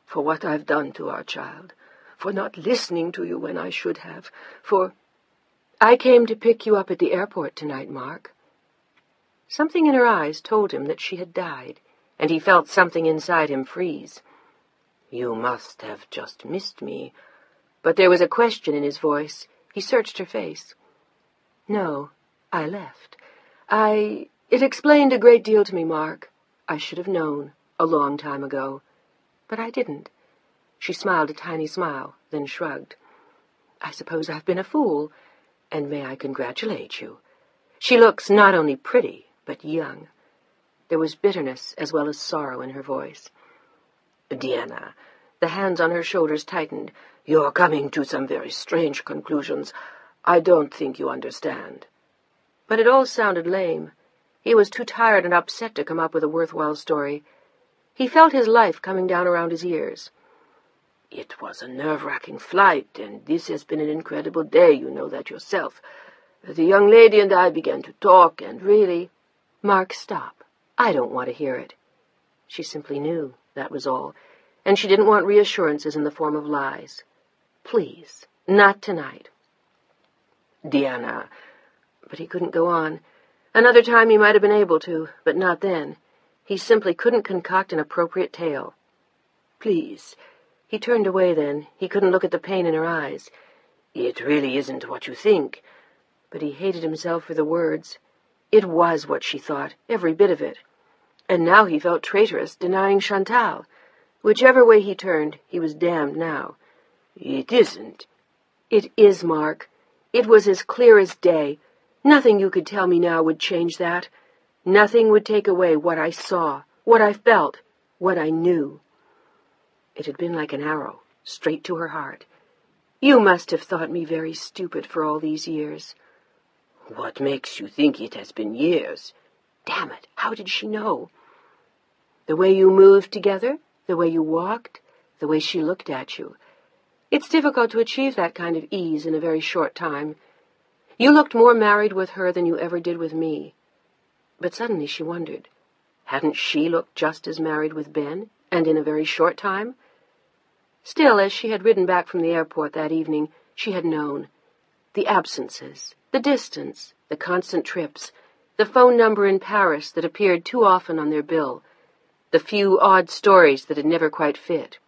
B: For what I've done to our child. For not listening to you when I should have. For...
C: I came to pick you up at the airport tonight, Mark. Something in her eyes told him that she had died, and he felt something inside him freeze.
B: You must have just missed me.
C: But there was a question in his voice. He searched her face. No, I left. It explained a great deal to me, Mark. I should have known, a long time ago. But I didn't. She smiled a tiny smile, then shrugged. I suppose I've been a fool, and may I congratulate you. She looks not only pretty, but young. There was bitterness as well as sorrow in her voice.
B: Deanna,
C: the hands on her shoulders tightened.
B: You're coming to some very strange conclusions. I don't think you understand.
C: But it all sounded lame. He was too tired and upset to come up with a worthwhile story. He felt his life coming down around his ears.
B: It was a nerve-wracking flight, and this has been an incredible day, you know that yourself. The young lady and I began to talk, and really...
C: Mark, stop. I don't want to hear it. She simply knew, that was all, and she didn't want reassurances in the form of lies. Please, not tonight.
B: Deanna...
C: But he couldn't go on. Another time he might have been able to, but not then. He simply couldn't concoct an appropriate tale.
B: Please...
C: He turned away then. He couldn't look at the pain in her eyes.
B: It really isn't what you think.
C: But he hated himself for the words. It was what she thought, every bit of it. And now he felt traitorous, denying Chantal. Whichever way he turned, he was damned now.
B: It isn't.
C: It is, Mark. It was as clear as day. Nothing you could tell me now would change that. Nothing would take away what I saw, what I felt, what I knew. It had been like an arrow, straight to her heart. You must have thought me very stupid for all these years.
B: What makes you think it has been years?
C: Damn it, how did she know?
A: The way you moved together, the way you walked, the way she looked at you. It's difficult to achieve that kind of ease in a very short time. You looked more married with her than you ever did with me. But suddenly she wondered, hadn't she looked just as married with Ben, and in a very short time? Still, as she had ridden back from the airport that evening, she had known. The absences, the distance, the constant trips, the phone number in Paris that appeared too often on their bill, the few odd stories that had never quite fit.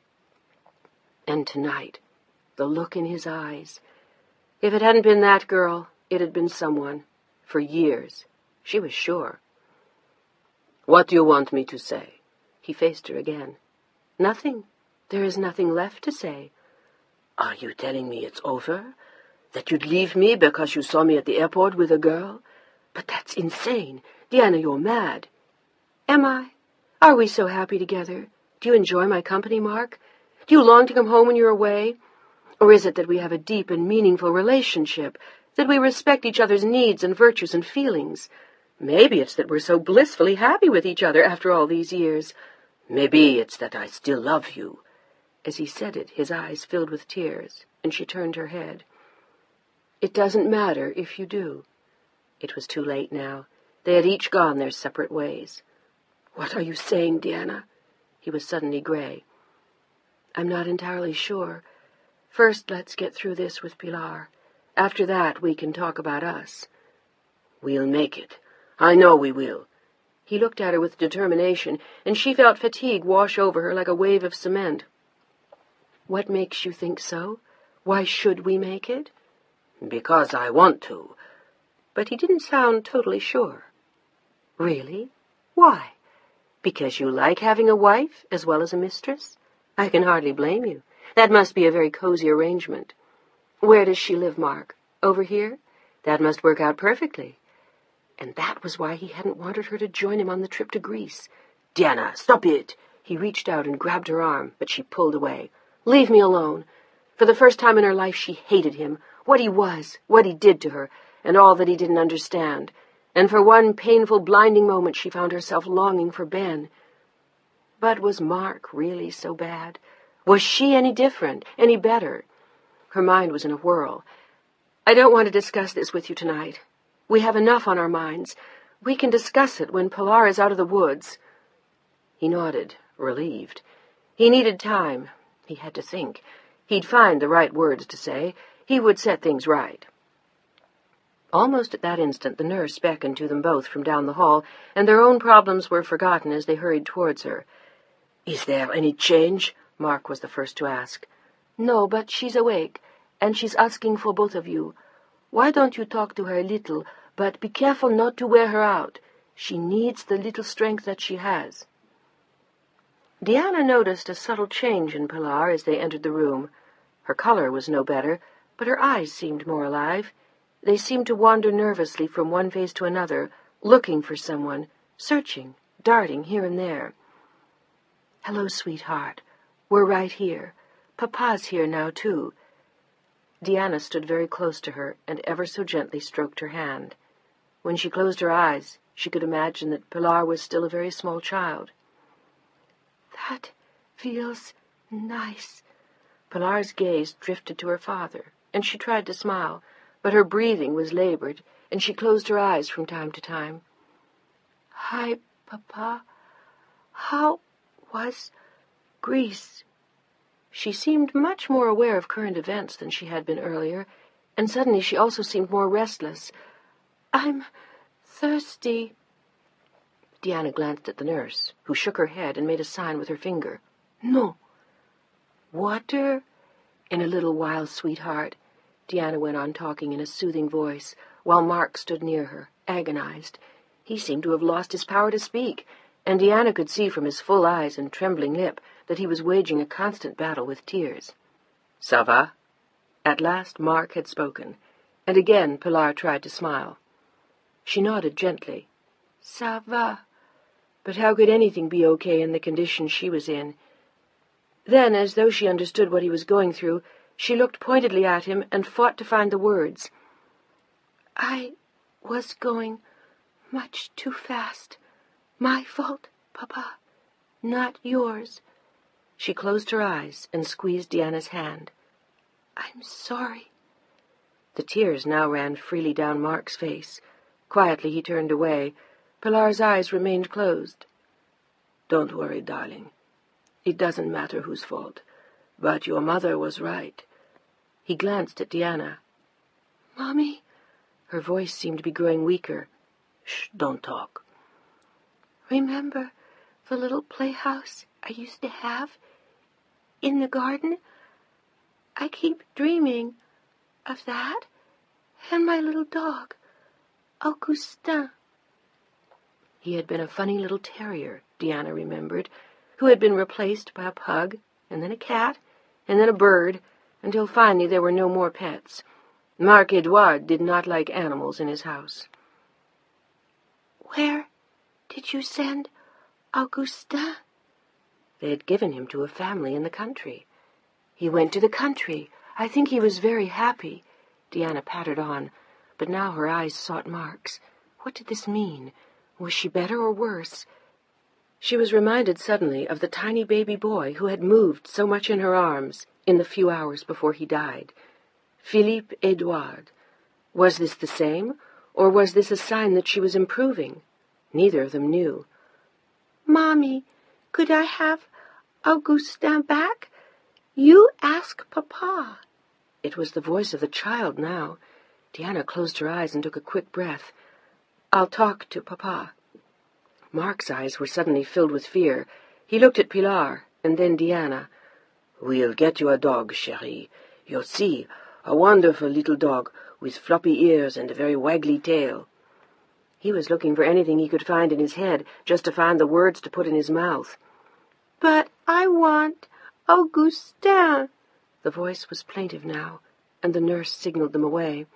A: And tonight, the look in his eyes. If it hadn't been that girl, it had been someone. For years. She was sure. "What do you want me to say?" He faced her again. "Nothing. There is nothing left to say." "Are you telling me it's over? That you'd leave me because you saw me at the airport with a girl? But that's insane. Diana, you're mad." Am I? Are we so happy together? Do you enjoy my company, Mark? Do you long to come home when you're away? Or is it that we have a deep and meaningful relationship, that we respect each other's needs and virtues and feelings? Maybe it's that we're so blissfully happy with each other after all these years.
B: Maybe it's that I still love you.
A: As he said it, his eyes filled with tears, and she turned her head. It doesn't matter if you do. It was too late now. They had each gone their separate ways. What are you saying, Diana? He was suddenly gray. I'm not entirely sure. First, let's get through this with Pilar. After that, we can talk about us.
B: We'll make it. I know we will.
A: He looked at her with determination, and she felt fatigue wash over her like a wave of cement. What makes you think so? Why should we make it?
B: Because I want to.
A: But he didn't sound totally sure. Really? Why? Because you like having a wife as well as a mistress? I can hardly blame you. That must be a very cozy arrangement. Where does she live, Mark? Over here? That must work out perfectly. And that was why he hadn't wanted her to join him on the trip to Greece.
B: Diana, stop it!
A: He reached out and grabbed her arm, but she pulled away. Leave me alone. For the first time in her life, she hated him, what he was, what he did to her, and all that he didn't understand. And for one painful, blinding moment, she found herself longing for Ben. But was Mark really so bad? Was she any different, any better? Her mind was in a whirl. I don't want to discuss this with you tonight. We have enough on our minds. We can discuss it when Pilar is out of the woods. He nodded, relieved. He needed time. He had to think. He'd find the right words to say. He would set things right. Almost at that instant, the nurse beckoned to them both from down the hall, and their own problems were forgotten as they hurried towards her.
B: Is there any change?
A: Mark was the first to ask. No, but she's awake, and she's asking for both of you. Why don't you talk to her a little, but be careful not to wear her out. She needs the little strength that she has. Diana noticed a subtle change in Pilar as they entered the room. Her color was no better, but her eyes seemed more alive. They seemed to wander nervously from one face to another, looking for someone, searching, darting here and there. Hello, sweetheart. We're right here. Papa's here now, too. Diana stood very close to her and ever so gently stroked her hand. When she closed her eyes, she could imagine that Pilar was still a very small child. That feels nice. Pilar's gaze drifted to her father, and she tried to smile, but her breathing was labored, and she closed her eyes from time to time. Hi, Papa. How was Greece? She seemed much more aware of current events than she had been earlier, and suddenly she also seemed more restless. I'm thirsty. Diana glanced at the nurse, who shook her head and made a sign with her finger. No. Water? In a little while, sweetheart. Diana went on talking in a soothing voice, while Mark stood near her, agonized. He seemed to have lost his power to speak, and Diana could see from his full eyes and trembling lip that he was waging a constant battle with tears.
B: Ça va?
A: At last Mark had spoken, and again Pilar tried to smile. She nodded gently. Ça va. But how could anything be okay in the condition she was in? Then, as though she understood what he was going through, she looked pointedly at him and fought to find the words. I was going much too fast. My fault, Papa. not yours."
C: She closed her eyes and squeezed Deanna's hand.
A: "I'm sorry."
C: The tears now ran freely down Mark's face. Quietly he turned away. Pilar's eyes remained closed.
B: "Don't worry, darling. It doesn't matter whose fault. But your mother was right."
C: He glanced at Deanna.
A: "Mommy?"
C: Her voice seemed to be growing weaker.
B: "Shh, don't talk."
A: "Remember the little playhouse I used to have in the garden? I keep dreaming of that and my little dog, Augustin."
C: He had been a funny little terrier, Deanna remembered, who had been replaced by a pug, and then a cat, and then a bird, until finally there were no more pets. Marc Edouard did not like animals in his house.
A: "Where did you send Augustin?"
C: They had given him to a family in the country. "He went to the country. I think he was very happy." Deanna pattered on, but now her eyes sought Mark's. What did this mean? Was she better or worse? She was reminded suddenly of the tiny baby boy who had moved so much in her arms in the few hours before he died. Philippe Edouard. Was this the same, or was this a sign that she was improving? Neither of them knew.
A: "Mommy, could I have Augustin back? You ask Papa."
C: It was the voice of the child now. Deanna closed her eyes and took a quick breath. "I'll talk to Papa." Mark's eyes were suddenly filled with fear. He looked at Pilar, and then Deanna.
B: "We'll get you a dog, chérie. You'll see, a wonderful little dog with floppy ears and a very waggly tail."
C: He was looking for anything he could find in his head, just to find the words to put in his mouth.
A: "But I want Augustin."
C: The voice was plaintive now, and the nurse signaled them away.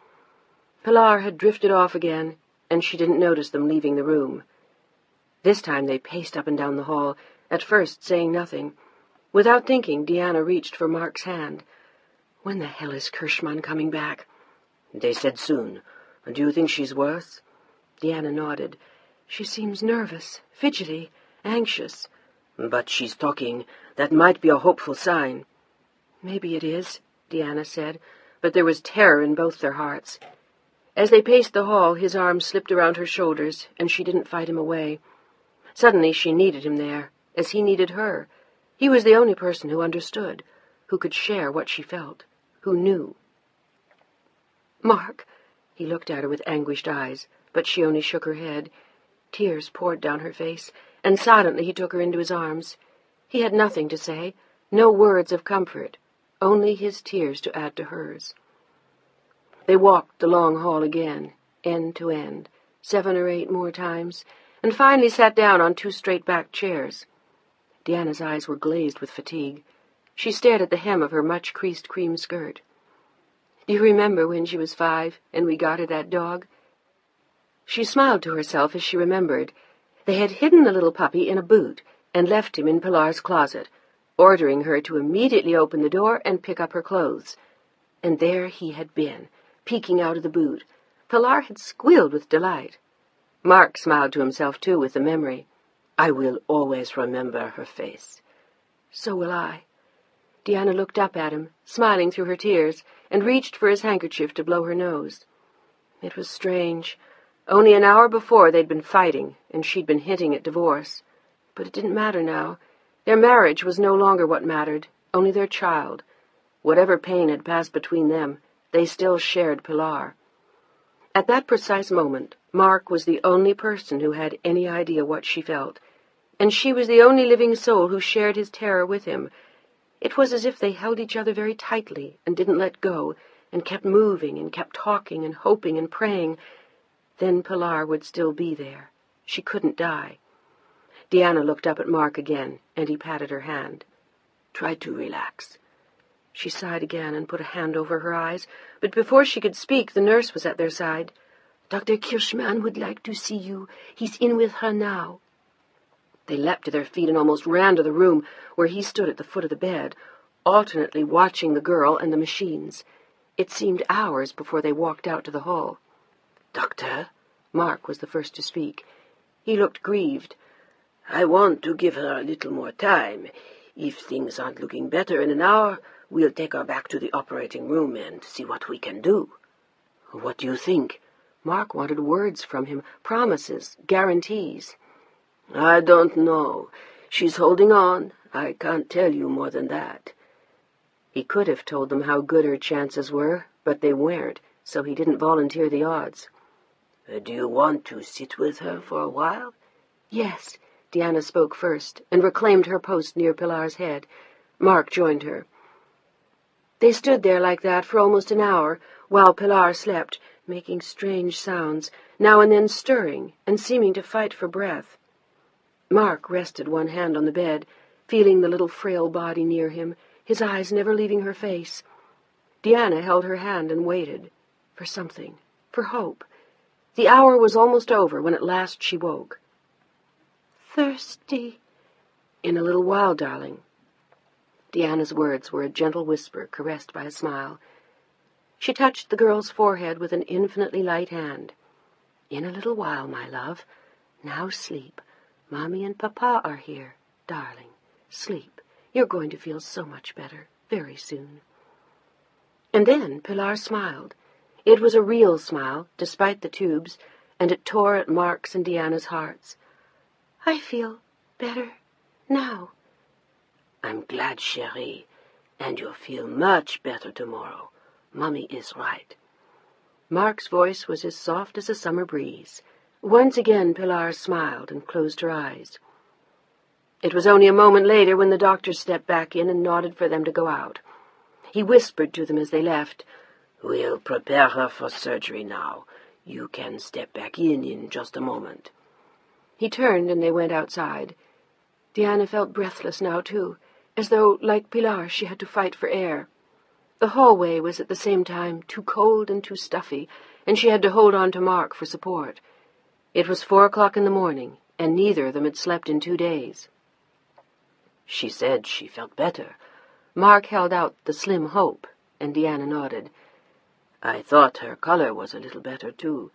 C: Pilar had drifted off again, and she didn't notice them leaving the room. This time they paced up and down the hall, at first saying nothing. Without thinking, Deanna reached for Mark's hand. "When the hell is Kirschmann coming back?"
B: "They said soon. Do you think she's worse?"
C: Deanna nodded. "She seems nervous, fidgety, anxious."
B: "But she's talking. That might be a hopeful sign."
C: "Maybe it is," Deanna said, but there was terror in both their hearts. As they paced the hall, his arm slipped around her shoulders, and she didn't fight him away. Suddenly she needed him there, as he needed her. He was the only person who understood, who could share what she felt, who knew. "Mark," he looked at her with anguished eyes, but she only shook her head. Tears poured down her face, and silently he took her into his arms. He had nothing to say, no words of comfort, only his tears to add to hers. They walked the long hall again, end to end, 7 or 8 more times, and finally sat down on 2 straight-backed chairs. Deanna's eyes were glazed with fatigue. She stared at the hem of her much-creased cream skirt. "Do you remember when she was 5 and we got her that dog?" She smiled to herself as she remembered. They had hidden the little puppy in a boot and left him in Pilar's closet, ordering her to immediately open the door and pick up her clothes. And there he had been, peeking out of the boot. Pilar had squealed with delight. Mark smiled to himself, too, with the memory.
B: "I will always remember her face."
C: "So will I." Deanna looked up at him, smiling through her tears, and reached for his handkerchief to blow her nose. It was strange. Only an hour before they'd been fighting, and she'd been hinting at divorce. But it didn't matter now. Their marriage was no longer what mattered, only their child. Whatever pain had passed between them, they still shared Pilar. At that precise moment, Mark was the only person who had any idea what she felt, and she was the only living soul who shared his terror with him. It was as if they held each other very tightly and didn't let go, and kept moving and kept talking and hoping and praying. Then Pilar would still be there. She couldn't die. Deanna looked up at Mark again, and he patted her hand.
B: "Try to relax."
C: She sighed again and put a hand over her eyes, but before she could speak, the nurse was at their side.
A: "Dr. Kirschmann would like to see you. He's in with her now."
C: They leapt to their feet and almost ran to the room where he stood at the foot of the bed, alternately watching the girl and the machines. It seemed hours before they walked out to the hall.
B: "Doctor?"
C: Mark was the first to speak. He looked grieved.
B: I want to give her a little more time. If things aren't looking better in an hour, we'll take her back to the operating room and see what we can do." "What do you think?" Mark wanted words from him, promises, guarantees. "I don't know. She's holding on. I can't tell you more than that." He could have told them how good her chances were, but they weren't, so he didn't volunteer the odds. "Do you want to sit with her for a while?" "Yes." Deanna spoke first, and reclaimed her post near Pilar's head. Mark joined her. They stood there like that for almost an hour, while Pilar slept, making strange sounds, now and then stirring, and seeming to fight for breath. Mark rested one hand on the bed, feeling the little frail body near him, his eyes never leaving her face. Deanna held her hand and waited, for something, for hope. The hour was almost over when at last she woke. "Thirsty." "In a little while, darling." Deanna's words were a gentle whisper caressed by a smile. She touched the girl's forehead with an infinitely light hand. "In a little while, my love. Now sleep. Mommy and Papa are here, darling. Sleep. You're going to feel so much better very soon." And then Pilar smiled. It was a real smile, despite the tubes, and it tore at Mark's and Deanna's hearts. "I feel better now." "I'm glad, chérie, and you'll feel much better tomorrow. Mommy is right." Mark's voice was as soft as a summer breeze. Once again Pilar smiled and closed her eyes. It was only a moment later when the doctor stepped back in and nodded for them to go out. He whispered to them as they left, "We'll prepare her for surgery now. You can step back in just a moment." He turned and they went outside. Deanna felt breathless now, too, as though, like Pilar, she had to fight for air. The hallway was at the same time too cold and too stuffy, and she had to hold on to Mark for support. It was 4 o'clock in the morning, and neither of them had slept in 2 days. She said she felt better. Mark held out the slim hope, and Deanna nodded. "I thought her color was a little better, too."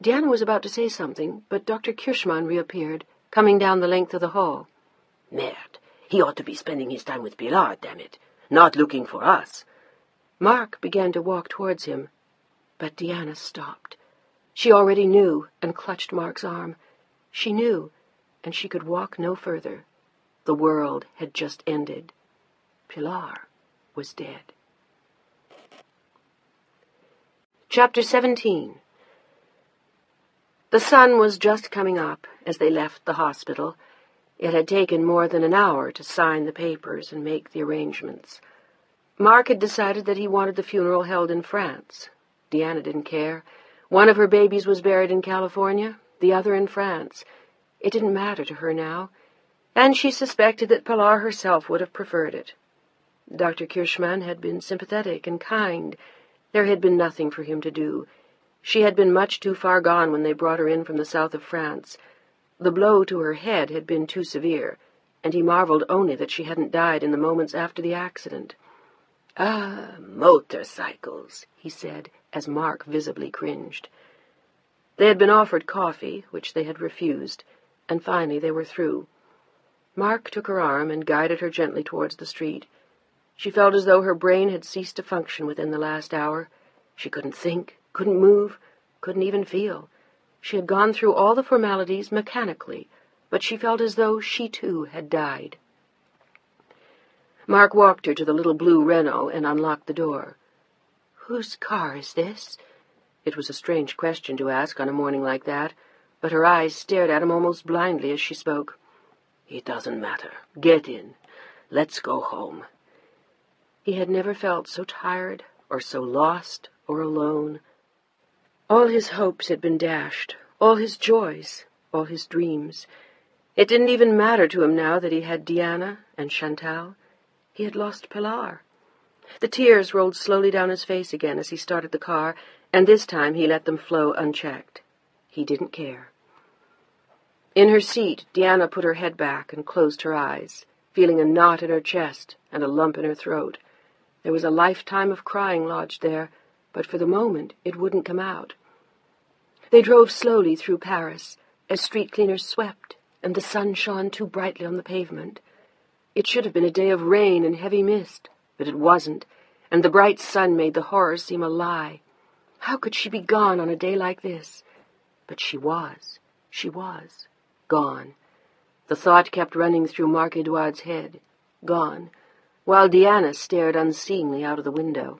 B: Deanna was about to say something, but Dr. Kirschmann reappeared, coming down the length of the hall. "Merde, he ought to be spending his time with Pilar, damn it, not looking for us." Mark began to walk towards him, but Deanna stopped. She already knew, and clutched Mark's arm. She knew, and she could walk no further. The world had just ended. Pilar was dead. Chapter 17. The sun was just coming up as they left the hospital. It had taken more than an hour to sign the papers and make the arrangements. Mark had decided that he wanted the funeral held in France. Deanna didn't care. One of her babies was buried in California, the other in France. It didn't matter to her now, and she suspected that Pilar herself would have preferred it. Dr. Kirschmann had been sympathetic and kind. There had been nothing for him to do. She had been much too far gone when they brought her in from the south of France. The blow to her head had been too severe, and he marveled only that she hadn't died in the moments after the accident. "Ah, motorcycles," he said, as Mark visibly cringed. They had been offered coffee, which they had refused, and finally they were through. Mark took her arm and guided her gently towards the street. She felt as though her brain had ceased to function within the last hour. She couldn't think, couldn't move, couldn't even feel. She had gone through all the formalities mechanically, but she felt as though she too had died. Mark walked her to the little blue Renault and unlocked the door. "Whose car is this?" It was a strange question to ask on a morning like that, but her eyes stared at him almost blindly as she spoke. "It doesn't matter. Get in. Let's go home." He had never felt so tired or so lost or alone. All his hopes had been dashed, all his joys, all his dreams. It didn't even matter to him now that he had Deanna and Chantal. He had lost Pilar. The tears rolled slowly down his face again as he started the car, and this time he let them flow unchecked. He didn't care. In her seat, Deanna put her head back and closed her eyes, feeling a knot in her chest and a lump in her throat. There was a lifetime of crying lodged there, but for the moment it wouldn't come out. They drove slowly through Paris, as street cleaners swept,
A: and the sun shone too brightly on the pavement. It should have been a day of rain and heavy mist, but it wasn't, and the bright sun made the horror seem a lie. How could she be gone on a day like this? But she was. Gone. The thought kept running through Mark Edouard's head. Gone. While Diana stared unseeingly out of the window.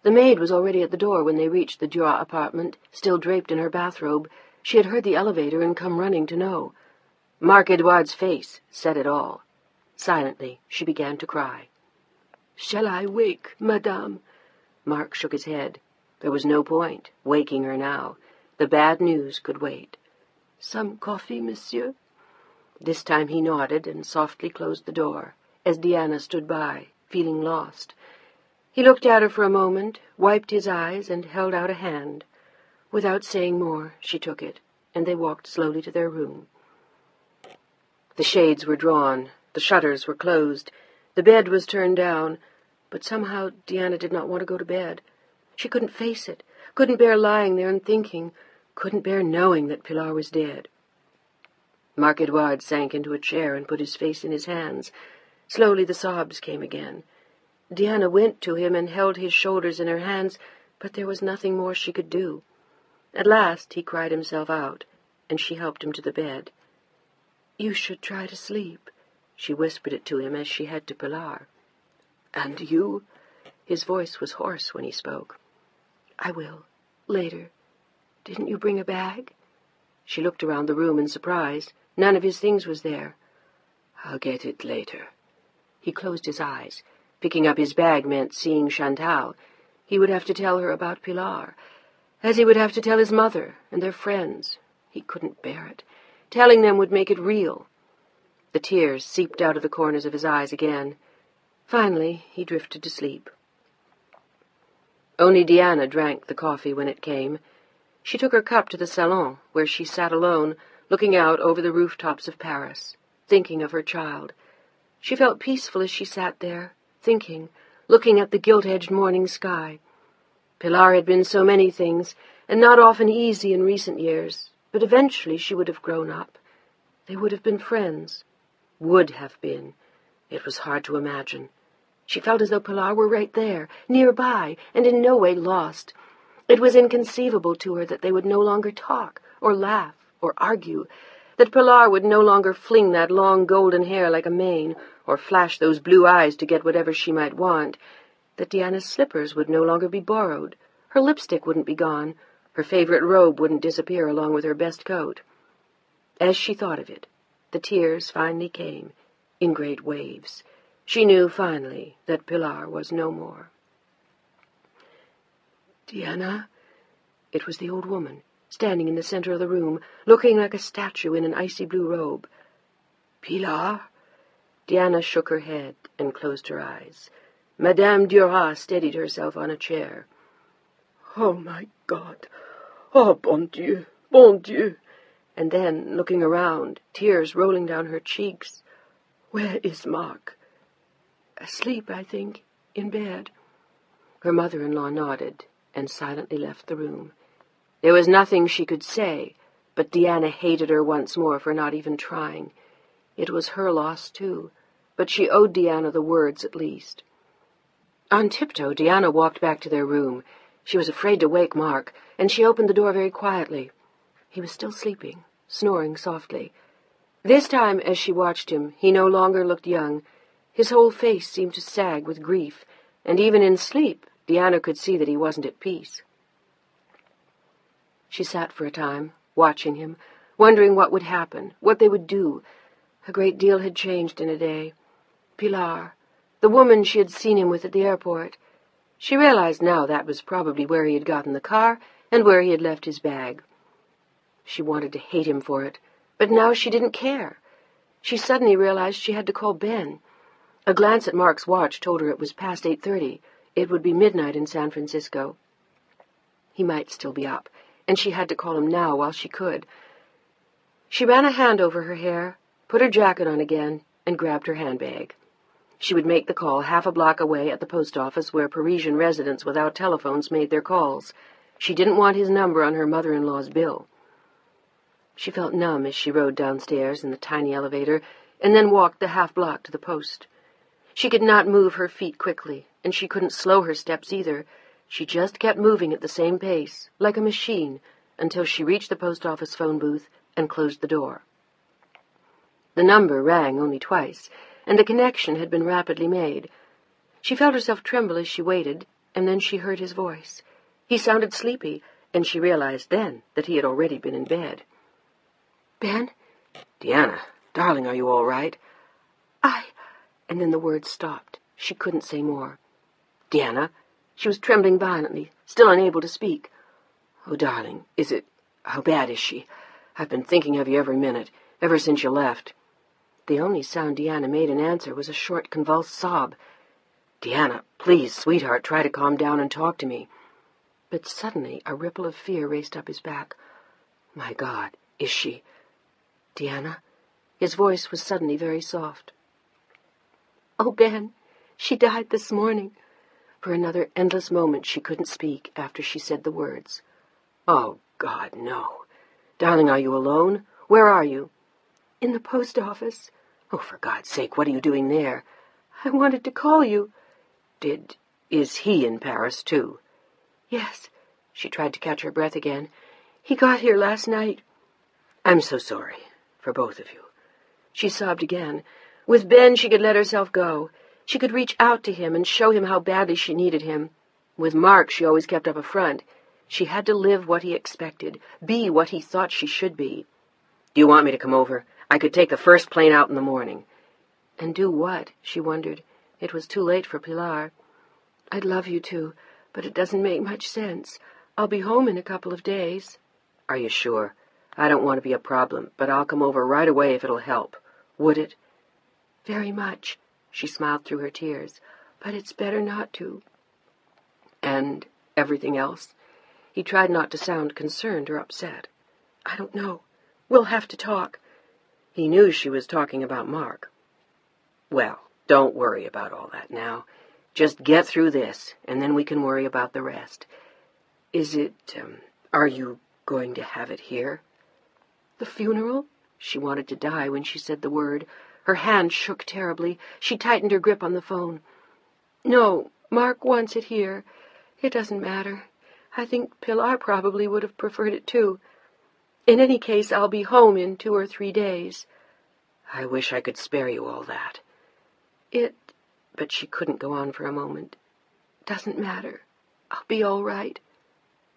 A: The maid was already at the door when they reached the Duras apartment, still draped in her bathrobe. She had heard the elevator and come running to know. Mark Edouard's face said it all. Silently, she began to cry. "Shall I wake, madame?" Mark shook his head. There was no point waking her now. The bad news could wait. "Some coffee, monsieur?" This time he nodded and softly closed the door, as Diana stood by, feeling lost. He looked at her for a moment, wiped his eyes, and held out a hand. Without saying more, she took it, and they walked slowly to their room. The shades were drawn, the shutters were closed, the bed was turned down, but somehow Diana did not want to go to bed. She couldn't face it, couldn't bear lying there and thinking, couldn't bear knowing that Pilar was dead. Mark Edouard sank into a chair and put his face in his hands. Slowly the sobs came again. Diana went to him and held his shoulders in her hands, but there was nothing more she could do. At last he cried himself out, and she helped him to the bed. "You should try to sleep," she whispered it to him as she had to Pilar. "And you?" His voice was hoarse when he spoke. "I will. Later. Didn't you bring a bag?" She looked around the room in surprise. None of his things was there. "I'll get it later." He closed his eyes. Picking up his bag meant seeing Chantal. He would have to tell her about Pilar, as he would have to tell his mother and their friends. He couldn't bear it. Telling them would make it real. The tears seeped out of the corners of his eyes again. Finally, he drifted to sleep. Only Diana drank the coffee when it came. She took her cup to the salon, where she sat alone, looking out over the rooftops of Paris, thinking of her child. She felt peaceful as she sat there, thinking, looking at the gilt-edged morning sky. Pilar had been so many things, and not often easy in recent years, but eventually she would have grown up. They would have been friends. Would have been. It was hard to imagine. She felt as though Pilar were right there, nearby, and in no way lost. It was inconceivable to her that they would no longer talk, or laugh, or argue, that Pilar would no longer fling that long golden hair like a mane, or flash those blue eyes to get whatever she might want, that Diana's slippers would no longer be borrowed, her lipstick wouldn't be gone, her favorite robe wouldn't disappear along with her best coat. As she thought of it, the tears finally came, in great waves. She knew finally that Pilar was no more. "Diana?" It was the old woman, standing in the center of the room, looking like a statue in an icy blue robe. "Pilar?" Diana shook her head and closed her eyes. Madame Duras steadied herself on a chair. "Oh, my God! Oh, bon Dieu! Bon Dieu!" And then, looking around, tears rolling down her cheeks, "Where is Mark?" "Asleep, I think, in bed." Her mother-in-law nodded and silently left the room. There was nothing she could say, but Diana hated her once more for not even trying. It was her loss, too, but she owed Diana the words at least. On tiptoe, Diana walked back to their room. She was afraid to wake Mark, and she opened the door very quietly. He was still sleeping, snoring softly. This time, as she watched him, he no longer looked young. His whole face seemed to sag with grief, and even in sleep, Diana could see that he wasn't at peace. She sat for a time, watching him, wondering what would happen, what they would do. A great deal had changed in a day. Pilar, the woman she had seen him with at the airport. She realized now that was probably where he had gotten the car and where he had left his bag. She wanted to hate him for it, but now she didn't care. She suddenly realized she had to call Ben. A glance at Mark's watch told her it was past 8:30. It would be midnight in San Francisco. He might still be up, and she had to call him now while she could. She ran a hand over her hair, put her jacket on again, and grabbed her handbag. She would make the call half a block away at the post office where Parisian residents without telephones made their calls. She didn't want his number on her mother-in-law's bill.
C: She felt numb as she rode downstairs in the tiny elevator and then walked the half-block to the post. She could not move her feet quickly, and she couldn't slow her steps either. She just kept moving at the same pace, like a machine, until she reached the post office phone booth and closed the door. The number rang only twice, and the connection had been rapidly made. She felt herself tremble as she waited, and then she heard his voice. He sounded sleepy, and she realized then that he had already been in bed.
A: Ben?
C: Deanna, darling, are you all right?
A: And then the words stopped. She couldn't say more.
C: Deanna?
A: She was trembling violently, still unable to speak.
C: Oh, darling, how bad is she? I've been thinking of you every minute, ever since you left.
A: The only sound Deanna made in answer was a short, convulsed sob.
C: Deanna, please, sweetheart, try to calm down and talk to me.
A: But suddenly a ripple of fear raced up his back.
C: My God, is she...
A: Deanna? His voice was suddenly very soft. Oh, Ben, she died this morning. For another endless moment she couldn't speak after she said the words.
C: Oh, God, no. Darling, are you alone? Where are you?
A: In the post office.
C: Oh, for God's sake, what are you doing there?
A: I wanted to call you.
C: Is he in Paris, too?
A: Yes. She tried to catch her breath again. He got here last night.
C: I'm so sorry, for both of you.
A: She sobbed again. With Ben, she could let herself go. She could reach out to him and show him how badly she needed him. With Mark, she always kept up a front. She had to live what he expected, be what he thought she should be.
C: Do you want me to come over? I could take the first plane out in the morning.
A: And do what? She wondered. It was too late for Pilar. I'd love you to, but it doesn't make much sense. I'll be home in a couple of days.
C: Are you sure? I don't want to be a problem, but I'll come over right away if it'll help. Would it?
A: Very much. She smiled through her tears. But it's better not to.
C: And everything else?
A: He tried not to sound concerned or upset. I don't know. We'll have to talk.
C: He knew she was talking about Mark. Well, don't worry about all that now. Just get through this, and then we can worry about the rest. Are you going to have it here?
A: The funeral? She wanted to die when she said the word. Her hand shook terribly. She tightened her grip on the phone. No, Mark wants it here. It doesn't matter. I think Pilar probably would have preferred it too. In any case, I'll be home in 2 or 3 days.
C: I wish I could spare you all that.
A: But she couldn't go on for a moment. Doesn't matter. I'll be all right.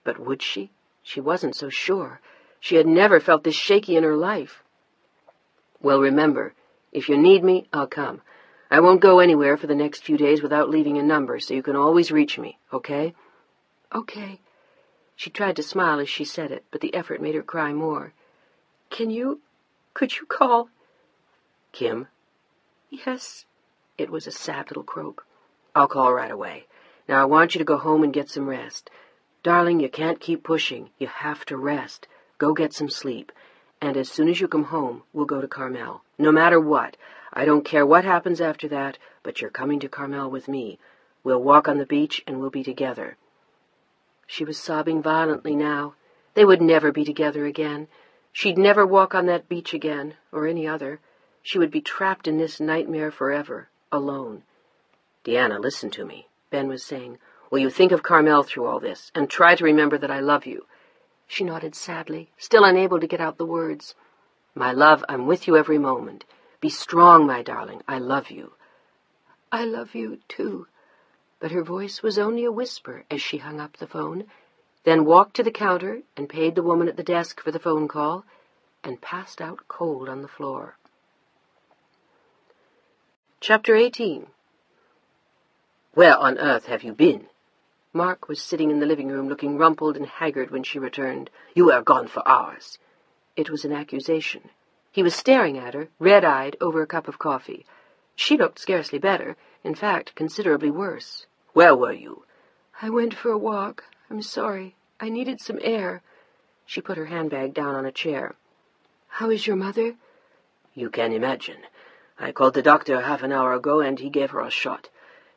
C: But would she? She wasn't so sure. She had never felt this shaky in her life. Well, remember, if you need me, I'll come. I won't go anywhere for the next few days without leaving a number, so you can always reach me, okay?
A: Okay. She tried to smile as she said it, but the effort made her cry more. Could you call?
C: Kim?
A: Yes. It was a sad little croak.
C: I'll call right away. Now I want you to go home and get some rest. Darling, you can't keep pushing. You have to rest. Go get some sleep. And as soon as you come home, we'll go to Carmel. No matter what. I don't care what happens after that, but you're coming to Carmel with me. We'll walk on the beach and we'll be together.
A: She was sobbing violently now. They would never be together again. She'd never walk on that beach again, or any other. She would be trapped in this nightmare forever, alone.
C: Deanna, listen to me, Ben was saying. Will you think of Carmel through all this, and try to remember that I love you?
A: She nodded sadly, still unable to get out the words.
C: My love, I'm with you every moment. Be strong, my darling. I love you.
A: I love you, too. But her voice was only a whisper as she hung up the phone, then walked to the counter and paid the woman at the desk for the phone call, and passed out cold on the floor.
C: Chapter 18. Where on earth have you been?
A: Mark was sitting in the living room looking rumpled and haggard when she returned.
C: You were gone for hours.
A: It was an accusation. He was staring at her, red-eyed, over a cup of coffee. She looked scarcely better, in fact, considerably worse.
C: Where were you?
A: I went for a walk. I'm sorry. I needed some air. She put her handbag down on a chair. How is your mother?
C: You can imagine. I called the doctor half an hour ago, and he gave her a shot.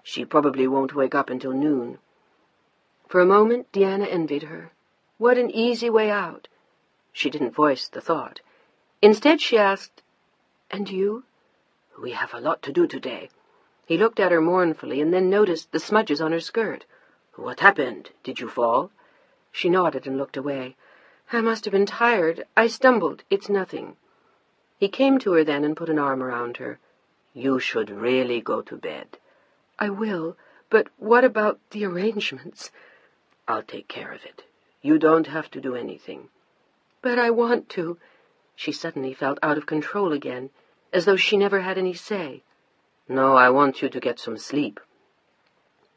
C: She probably won't wake up until noon.
A: For a moment, Deanna envied her. What an easy way out.
C: She didn't voice the thought. Instead, she asked, "And you?"
B: "We have a lot to do today."
C: He looked at her mournfully and then noticed the smudges on her skirt.
B: "What happened? Did you fall?"
C: She nodded and looked away. "I must have been tired. I stumbled. It's nothing." He came to her then and put an arm around her.
B: "You should really go to bed."
C: "I will, but what about the arrangements?"
B: "I'll take care of it. You don't have to do anything."
C: "But I want to." She suddenly felt out of control again, as though she never had any say.
B: "No, I want you to get some sleep."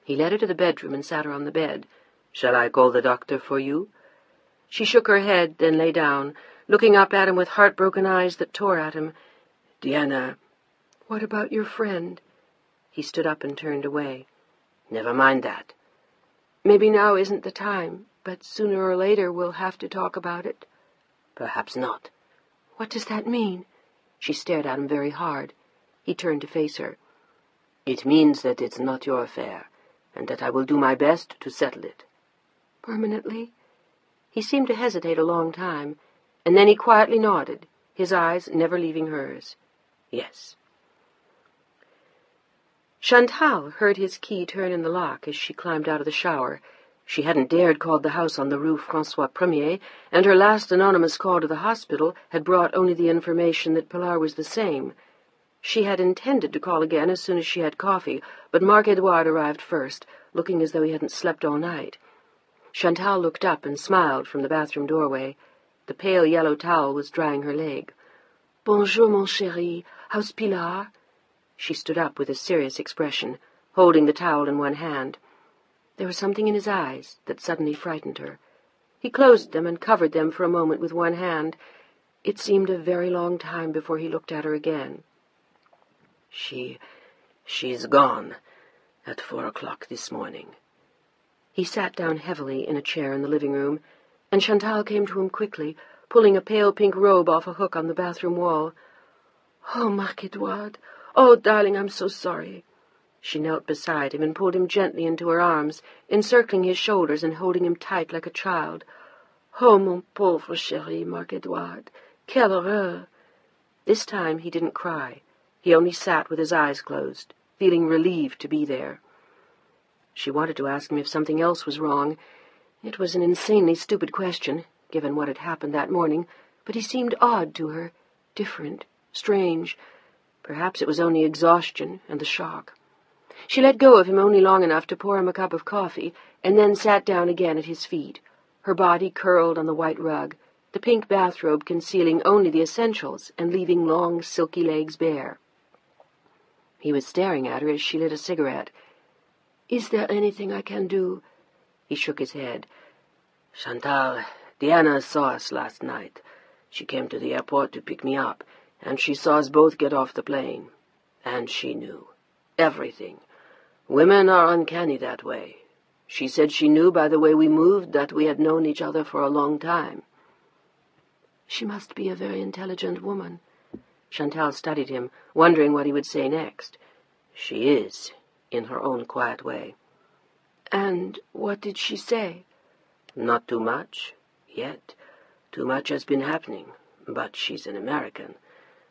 C: He led her to the bedroom and sat her on the bed.
B: "Shall I call the doctor for you?"
C: She shook her head, then lay down, looking up at him with heartbroken eyes that tore at him.
B: "Diana."
C: "What about your friend?" He stood up and turned away.
B: "Never mind that."
C: "Maybe now isn't the time, but sooner or later we'll have to talk about it."
B: "Perhaps not."
C: "What does that mean?" She stared at him very hard. He turned to face her.
B: "It means that it's not your affair, and that I will do my best to settle it."
C: "Permanently?" He seemed to hesitate a long time, and then he quietly nodded, his eyes never leaving hers.
B: "Yes."
C: Chantal heard his key turn in the lock as she climbed out of the shower. She hadn't dared call the house on the Rue François Premier, and her last anonymous call to the hospital had brought only the information that Pilar was the same. She had intended to call again as soon as she had coffee, but Marc-Edouard arrived first, looking as though he hadn't slept all night. Chantal looked up and smiled from the bathroom doorway. The pale yellow towel was drying her leg. "Bonjour, mon chéri. How's Pilar?" She stood up with a serious expression, holding the towel in one hand. There was something in his eyes that suddenly frightened her. He closed them and covered them for a moment with one hand. It seemed a very long time before he looked at her again.
B: She's gone at 4 o'clock this morning."
C: He sat down heavily in a chair in the living room, and Chantal came to him quickly, pulling a pale pink robe off a hook on the bathroom wall. "Oh, Marc-Edouard! Oh, darling, I'm so sorry." She knelt beside him and pulled him gently into her arms, encircling his shoulders and holding him tight like a child. "Oh, mon pauvre chéri, Marc-Edouard! Quelle horreur!" This time he didn't cry. He only sat with his eyes closed, feeling relieved to be there. She wanted to ask him if something else was wrong. It was an insanely stupid question, given what had happened that morning, but he seemed odd to her, different, strange. Perhaps it was only exhaustion and the shock. She let go of him only long enough to pour him a cup of coffee, and then sat down again at his feet, her body curled on the white rug, the pink bathrobe concealing only the essentials and leaving long, silky legs bare. He was staring at her as she lit a cigarette. "Is there anything I can do?" He shook his head.
B: "Chantal, Diana saw us last night. She came to the airport to pick me up, and she saw us both get off the plane. And she knew. Everything. Women are uncanny that way. She said she knew by the way we moved that we had known each other for a long time."
C: "She must be a very intelligent woman." Chantal studied him, wondering what he would say next.
B: "She is, in her own quiet way."
C: "And what did she say?"
B: "Not too much, yet. Too much has been happening, but she's an American.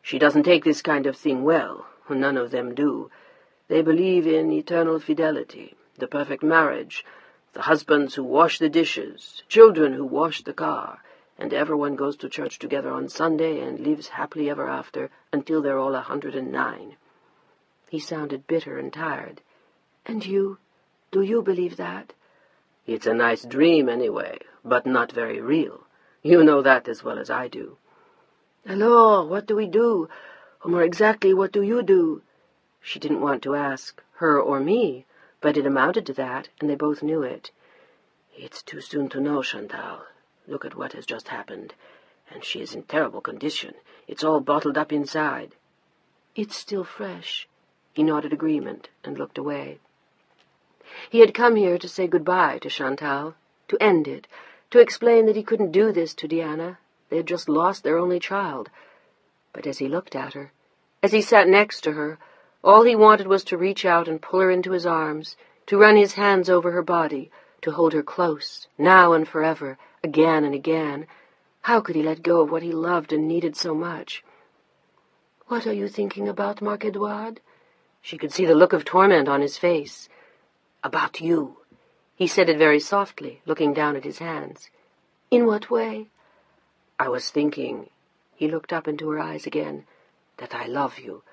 B: She doesn't take this kind of thing well. None of them do. They believe in eternal fidelity, the perfect marriage, the husbands who wash the dishes, children who wash the car, and everyone goes to church together on Sunday and lives happily ever after until they're all 109.
C: He sounded bitter and tired. "And you? Do you believe that?"
B: "It's a nice dream anyway, but not very real. You know that as well as I do."
C: "Alors, what do we do? Or more exactly, what do you do?" She didn't want to ask, her or me, but it amounted to that, and they both knew it.
B: "It's too soon to know, Chantal. Look at what has just happened. And she is in terrible condition. It's all bottled up inside."
C: "It's still fresh." He nodded agreement and looked away. He had come here to say goodbye to Chantal, to end it, to explain that he couldn't do this to Diana. They had just lost their only child. But as he looked at her, as he sat next to her, all he wanted was to reach out and pull her into his arms, to run his hands over her body, to hold her close, now and forever, again and again.
A: How could he let go of what he loved and needed so much? "What are you thinking about, Marc-Edouard?"
C: She could see the look of torment on his face. "About you." He said it very softly, looking down at his hands.
A: "In what way?"
C: "I was thinking," he looked up into her eyes again, "that I love you,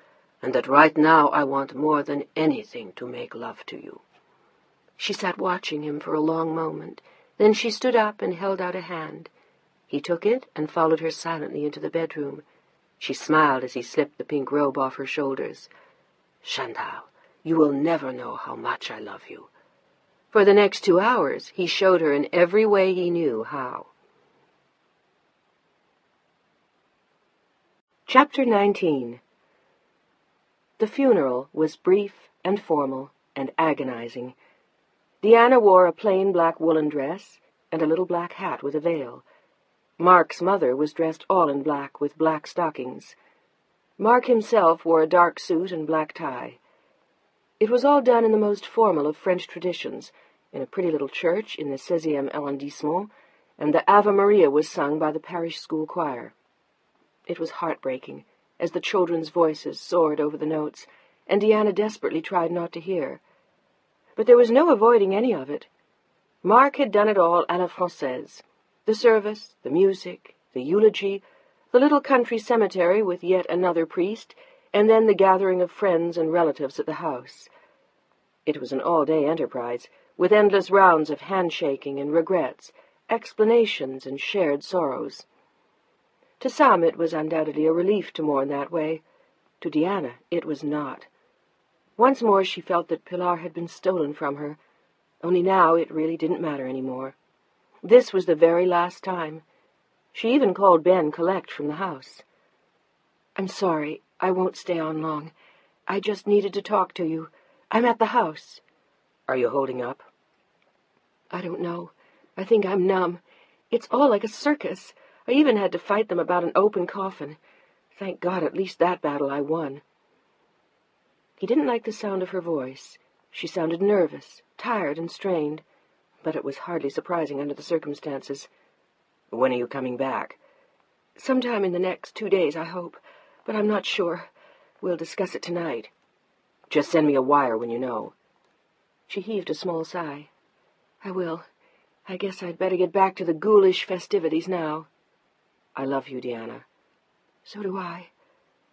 C: and that right now I want more than anything to make love to you."
A: She sat watching him for a long moment. Then she stood up and held out a hand. He took it and followed her silently into the bedroom. She smiled as he slipped the pink robe off her shoulders.
C: "Chantal, you will never know how much I love you."
A: For the next 2 hours, he showed her in every way he knew how. Chapter 19. The funeral was brief and formal and agonizing. Diana wore a plain black woolen dress and a little black hat with a veil. Mark's mother was dressed all in black with black stockings. Mark himself wore a dark suit and black tie. It was all done in the most formal of French traditions, in a pretty little church in the 16e arrondissement, and the Ave Maria was sung by the parish school choir. It was heartbreaking, as the children's voices soared over the notes, and Diana desperately tried not to hear. But there was no avoiding any of it. Mark had done it all à la française. The service, the music, the eulogy, the little country cemetery with yet another priest, and then the gathering of friends and relatives at the house. It was an all-day enterprise, with endless rounds of handshaking and regrets, explanations and shared sorrows. To some it was undoubtedly a relief to mourn that way. To Diana it was not. Once more she felt that Pilar had been stolen from her, only now it really didn't matter any more. This was the very last time. She even called Ben collect from the house. "I'm sorry, I won't stay on long. I just needed to talk to you. I'm at the house."
C: "Are you holding up?"
A: "I don't know. I think I'm numb. It's all like a circus. I even had to fight them about an open coffin. Thank God, at least that battle I won." He didn't like the sound of her voice. She sounded nervous, tired and strained, but it was hardly surprising under the circumstances.
C: "When are you coming back?"
A: "Sometime in the next 2 days, I hope, but I'm not sure. We'll discuss it tonight."
C: "Just send me a wire when you know."
A: She heaved a small sigh. "I will. I guess I'd better get back to the ghoulish festivities now."
C: "I love you, Diana."
A: "So do I."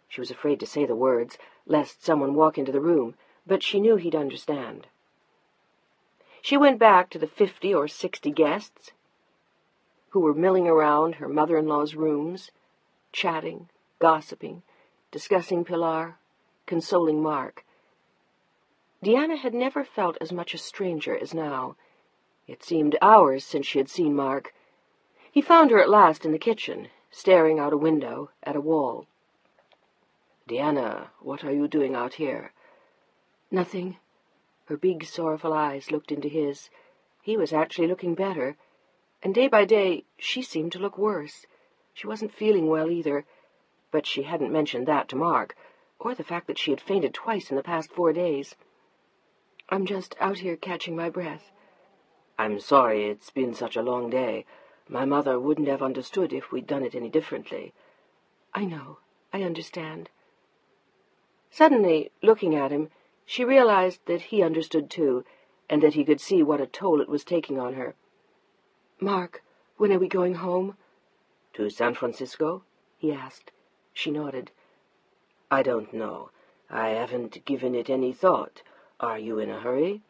C: She was afraid to say the words, lest someone walk into the room, but she knew he'd understand.
A: She went back to the 50 or 60 guests who were milling around her mother-in-law's rooms, chatting, gossiping, discussing Pilar, consoling Mark. Diana had never felt as much a stranger as now. It seemed hours since she had seen Mark. He found her at last in the kitchen, staring out a window at a wall.
C: "Diana, what are you doing out here?"
A: "Nothing." Her big, sorrowful eyes looked into his. He was actually looking better, and day by day she seemed to look worse. She wasn't feeling well either, but she hadn't mentioned that to Mark, or the fact that she had fainted twice in the past 4 days. "I'm just out here catching my breath."
C: "I'm sorry it's been such a long day. My mother wouldn't have understood if we'd done it any differently."
A: "I know. I understand." Suddenly, looking at him, she realized that he understood too, and that he could see what a toll it was taking on her. "Mark, when are we going home?"
C: "To San Francisco?"
A: he asked. She nodded.
C: "I don't know. I haven't given it any thought. Are you in a hurry?"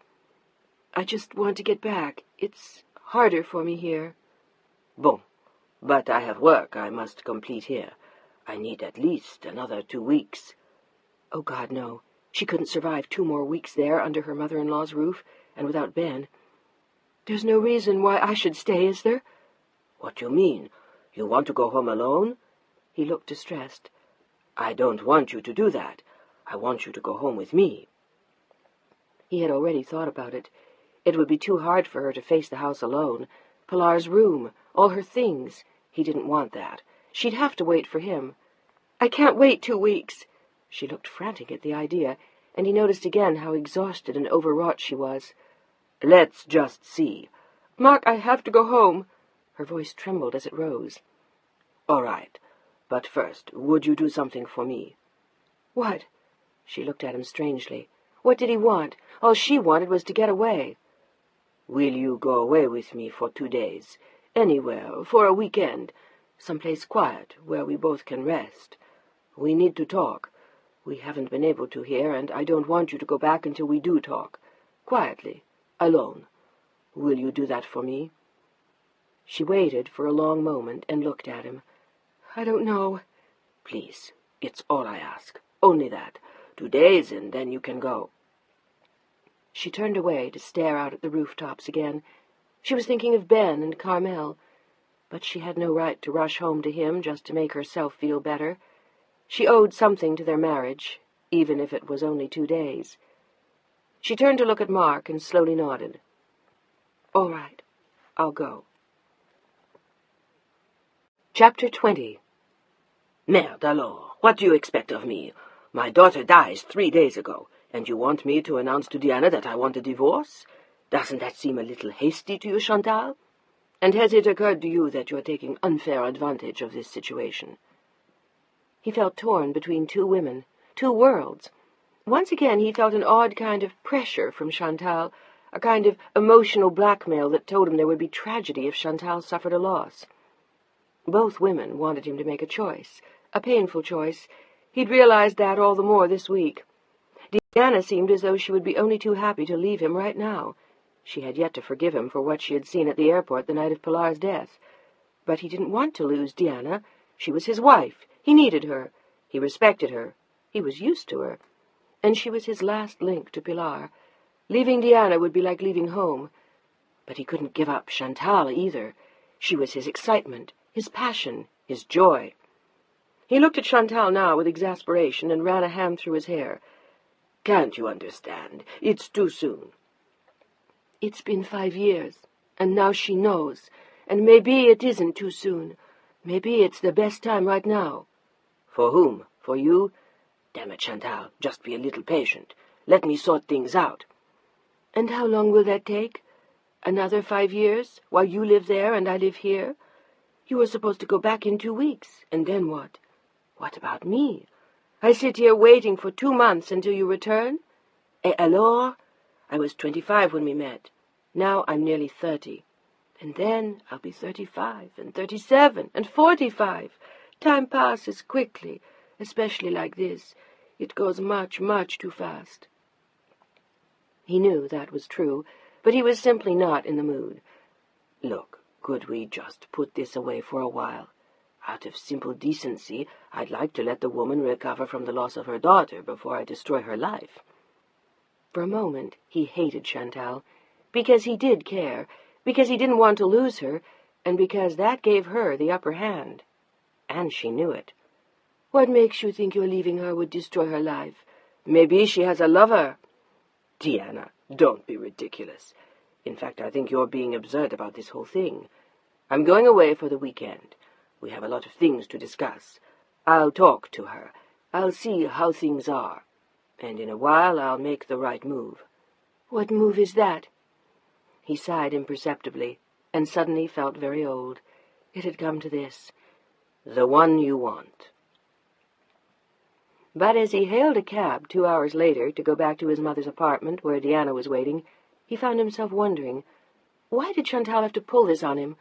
A: "I just want to get back. It's harder for me here."
C: "Bon. But I have work I must complete here. I need at least another 2 weeks.
A: Oh, God, no. She couldn't survive 2 more weeks there under her mother-in-law's roof, and without Ben. "There's no reason why I should stay, is there?"
C: "What do you mean? You want to go home alone?"
A: He looked distressed.
C: "I don't want you to do that. I want you to go home with me."
A: He had already thought about it. It would be too hard for her to face the house alone. Pilar's room, all her things. He didn't want that. She'd have to wait for him. "I can't wait 2 weeks." She looked frantic at the idea, and he noticed again how exhausted and overwrought she was.
C: "Let's just see."
A: "Mark, I have to go home." Her voice trembled as it rose.
B: All right. But first, would you do something for me?"
A: "What?" She looked at him strangely. What did he want? All she wanted was to get away.
B: "Will you go away with me for 2 days? Anywhere, for a weekend. Someplace quiet, where we both can rest. We need to talk. We haven't been able to here, and I don't want you to go back until we do talk. Quietly. Alone. Will you do that for me?"
A: She waited for a long moment and looked at him. "I don't know."
B: "Please, it's all I ask. Only that. 2 days, and then you can go."
A: She turned away to stare out at the rooftops again. She was thinking of Ben and Carmel, but she had no right to rush home to him just to make herself feel better. She owed something to their marriage, even if it was only 2 days. She turned to look at Mark and slowly nodded. "All right, I'll go." Chapter 20.
B: "Merde, alors, what do you expect of me? My daughter dies 3 days ago, and you want me to announce to Diana that I want a divorce? Doesn't that seem a little hasty to you, Chantal? And has it occurred to you that you're taking unfair advantage of this situation?"
A: He felt torn between two women, two worlds. Once again he felt an odd kind of pressure from Chantal, a kind of emotional blackmail that told him there would be tragedy if Chantal suffered a loss. Both women wanted him to make a choice, a painful choice. He'd realized that all the more this week. Diana seemed as though she would be only too happy to leave him right now. She had yet to forgive him for what she had seen at the airport the night of Pilar's death. But he didn't want to lose Diana. She was his wife. He needed her. He respected her. He was used to her. And she was his last link to Pilar. Leaving Diana would be like leaving home. But he couldn't give up Chantal either. She was his excitement, his passion, his joy. He looked at Chantal now with exasperation and ran a hand through his hair.
B: "Can't you understand? It's too soon."
A: "It's been 5 years, and now she knows. And maybe it isn't too soon. Maybe it's the best time right now."
B: "For whom? For you? Damn it, Chantal, just be a little patient. Let me sort things out."
A: "And how long will that take? Another 5 years, while you live there and I live here? You were supposed to go back in 2 weeks, and then what? What about me? I sit here waiting for 2 months until you return? Et alors? I was 25 when we met. Now I'm nearly 30. And then I'll be 35, and 37, and 45. Time passes quickly, especially like this. It goes much, much too fast." He knew that was true, but he was simply not in the mood.
B: "Look, could we just put this away for a while? Out of simple decency, I'd like to let the woman recover from the loss of her daughter before I destroy her life."
A: For a moment he hated Chantal, because he did care, because he didn't want to lose her, and because that gave her the upper hand. And she knew it. "What makes you think your leaving her would destroy her life? Maybe she has a lover."
B: "Diana, don't be ridiculous. In fact, I think you're being absurd about this whole thing. I'm going away for the weekend. We have a lot of things to discuss. I'll talk to her. I'll see how things are. And in a while I'll make the right move."
A: "What move is that?" He sighed imperceptibly, and suddenly felt very old. It had come to this.
B: "The one you want."
A: But as he hailed a cab 2 hours later to go back to his mother's apartment where Diana was waiting, he found himself wondering, why did Chantal have to pull this on him?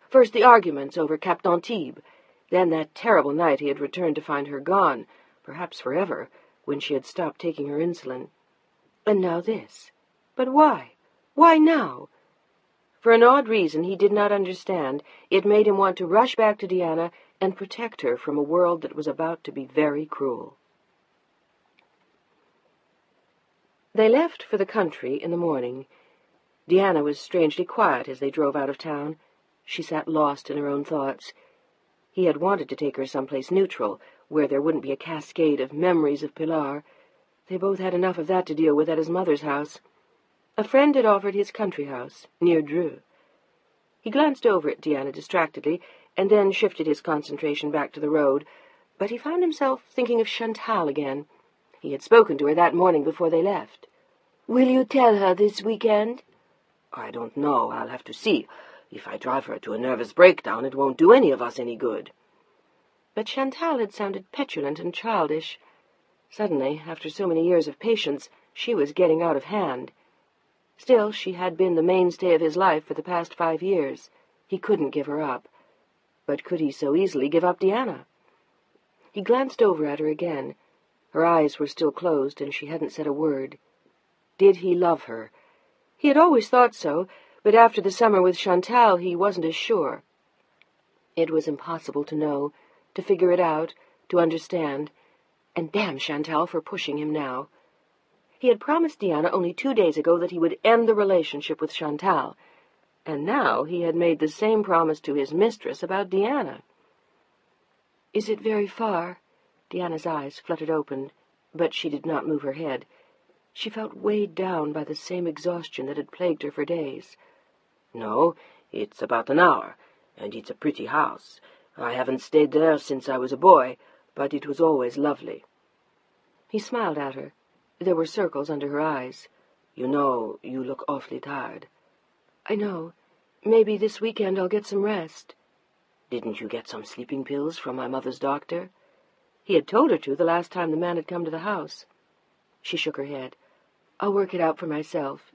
A: First the arguments over Cap d'Antibes, then that terrible night he had returned to find her gone, perhaps forever, when she had stopped taking her insulin. And now this. But why? Why now? For an odd reason he did not understand, it made him want to rush back to Diana and protect her from a world that was about to be very cruel. They left for the country in the morning. Diana was strangely quiet as they drove out of town. She sat lost in her own thoughts. He had wanted to take her someplace neutral, where there wouldn't be a cascade of memories of Pilar. They both had enough of that to deal with at his mother's house. A friend had offered his country house, near Dreux. He glanced over at Diana distractedly, and then shifted his concentration back to the road, but he found himself thinking of Chantal again. He had spoken to her that morning before they left. "Will you tell her this weekend?"
B: "I don't know. I'll have to see. If I drive her to a nervous breakdown, it won't do any of us any good."
C: But Chantal had sounded petulant and childish. Suddenly, after so many years of patience, she was getting out of hand. Still, she had been the mainstay of his life for the past 5 years. He couldn't give her up. But could he so easily give up Deanna? He glanced over at her again. Her eyes were still closed, and she hadn't said a word. Did he love her? He had always thought so, but after the summer with Chantal he wasn't as sure. It was impossible to know, to figure it out, to understand, and damn Chantal for pushing him now. He had promised Deanna only 2 days ago that he would end the relationship with Chantal, and now he had made the same promise to his mistress about Deanna. "Is it very far?" Deanna's eyes fluttered open, but she did not move her head. She felt weighed down by the same exhaustion that had plagued her for days.
B: "No, it's about an hour, and it's a pretty house. I haven't stayed there since I was a boy, but it was always lovely."
C: He smiled at her. There were circles under her eyes.
B: "You know, you look awfully tired."
C: "I know. Maybe this weekend I'll get some rest."
B: "Didn't you get some sleeping pills from my mother's doctor?"
C: He had told her to the last time the man had come to the house. She shook her head. "I'll work it out for myself."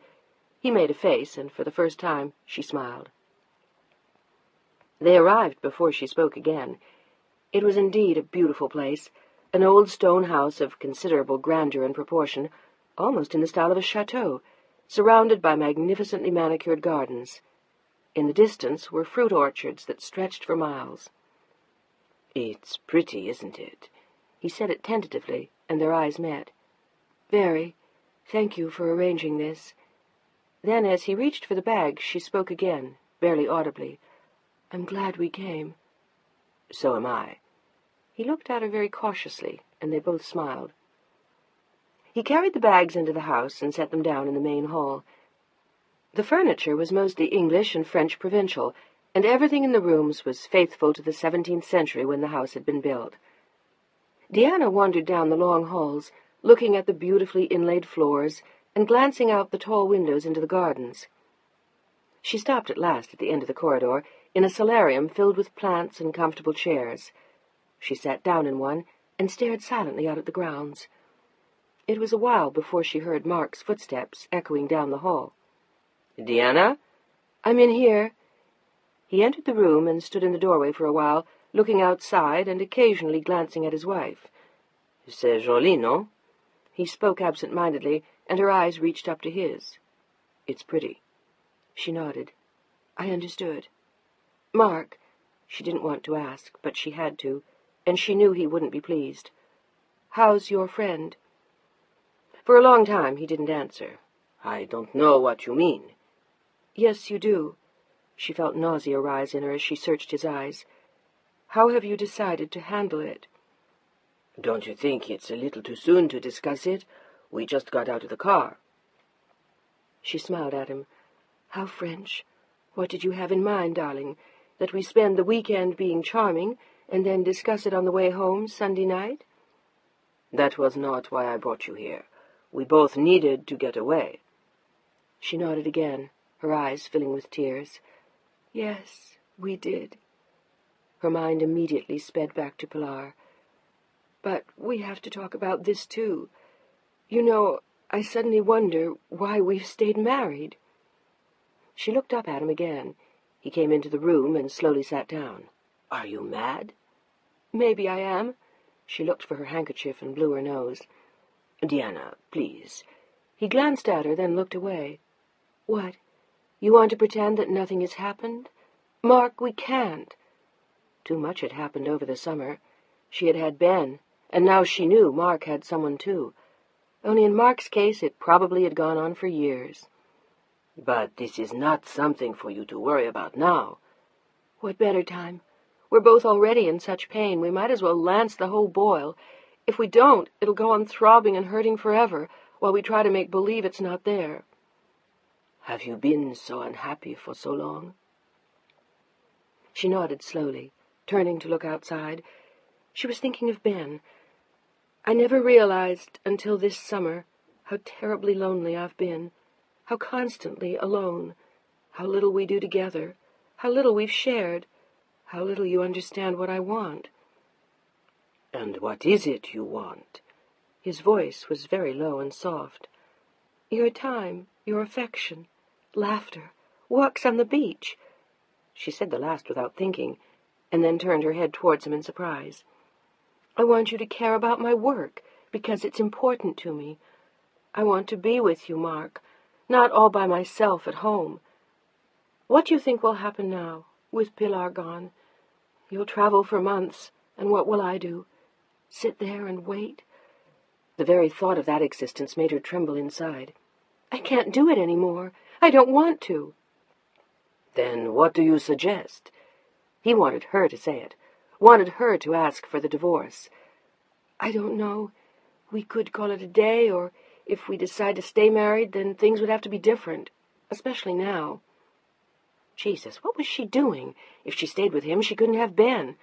C: He made a face, and for the first time she smiled. They arrived before she spoke again. It was indeed a beautiful place, an old stone house of considerable grandeur and proportion, almost in the style of a chateau, surrounded by magnificently manicured gardens. In the distance were fruit orchards that stretched for miles.
B: "It's pretty, isn't it?"
C: He said it tentatively, and their eyes met. "Very. Thank you for arranging this." Then, as he reached for the bag, she spoke again, barely audibly. "I'm glad we came."
B: "So am I."
C: He looked at her very cautiously, and they both smiled. He carried the bags into the house and set them down in the main hall. The furniture was mostly English and French provincial, and everything in the rooms was faithful to the 17th century when the house had been built. Deanna wandered down the long halls, looking at the beautifully inlaid floors and glancing out the tall windows into the gardens. She stopped at last at the end of the corridor, in a solarium filled with plants and comfortable chairs. She sat down in one and stared silently out at the grounds. It was a while before she heard Mark's footsteps echoing down the hall.
B: "Deanna?"
C: "I'm in here." He entered the room and stood in the doorway for a while, looking outside and occasionally glancing at his wife.
B: "C'est joli, non?"
C: He spoke absent-mindedly, and her eyes reached up to his.
B: "It's pretty."
C: She nodded. "I understood." "Mark," she didn't want to ask, but she had to, and she knew he wouldn't be pleased. "How's your friend?" For a long time he didn't answer.
B: "I don't know what you mean."
C: "Yes, you do." She felt nausea rise in her as she searched his eyes. "How have you decided to handle it?"
B: "Don't you think it's a little too soon to discuss it? We just got out of the car."
C: She smiled at him. "How French. What did you have in mind, darling? That we spend the weekend being charming, and then discuss it on the way home Sunday night?"
B: "That was not why I brought you here. We both needed to get away."
C: She nodded again, her eyes filling with tears. "Yes, we did." Her mind immediately sped back to Pilar. "But we have to talk about this, too. You know, I suddenly wonder why we've stayed married." She looked up at him again. He came into the room and slowly sat down.
B: "Are you mad?"
C: "Maybe I am." She looked for her handkerchief and blew her nose.
B: "Deanna, please."
C: He glanced at her, then looked away. "What? You want to pretend that nothing has happened? Mark, we can't." Too much had happened over the summer. She had had Ben, and now she knew Mark had someone too. Only in Mark's case it probably had gone on for years.
B: "But this is not something for you to worry about now."
C: "What better time? We're both already in such pain, we might as well lance the whole boil. If we don't, it'll go on throbbing and hurting forever, while we try to make believe it's not there."
B: "Have you been so unhappy for so long?"
C: She nodded slowly, turning to look outside. She was thinking of Ben. "I never realized until this summer how terribly lonely I've been, how constantly alone, how little we do together, how little we've shared, how little you understand what I want."
B: "And what is it you want?"
C: His voice was very low and soft. "Your time, your affection, laughter, walks on the beach." She said the last without thinking, and then turned her head towards him in surprise. "I want you to care about my work, because it's important to me. I want to be with you, Mark, not all by myself at home. What do you think will happen now, with Pilar gone? You'll travel for months, and what will I do? Sit there and wait?" The very thought of that existence made her tremble inside. "I can't do it any more. I don't want to."
B: "Then what do you suggest?"
C: He wanted her to say it, wanted her to ask for the divorce. "I don't know. We could call it a day, or if we decide to stay married, then things would have to be different, especially now." Jesus, what was she doing? If she stayed with him, she couldn't have Ben.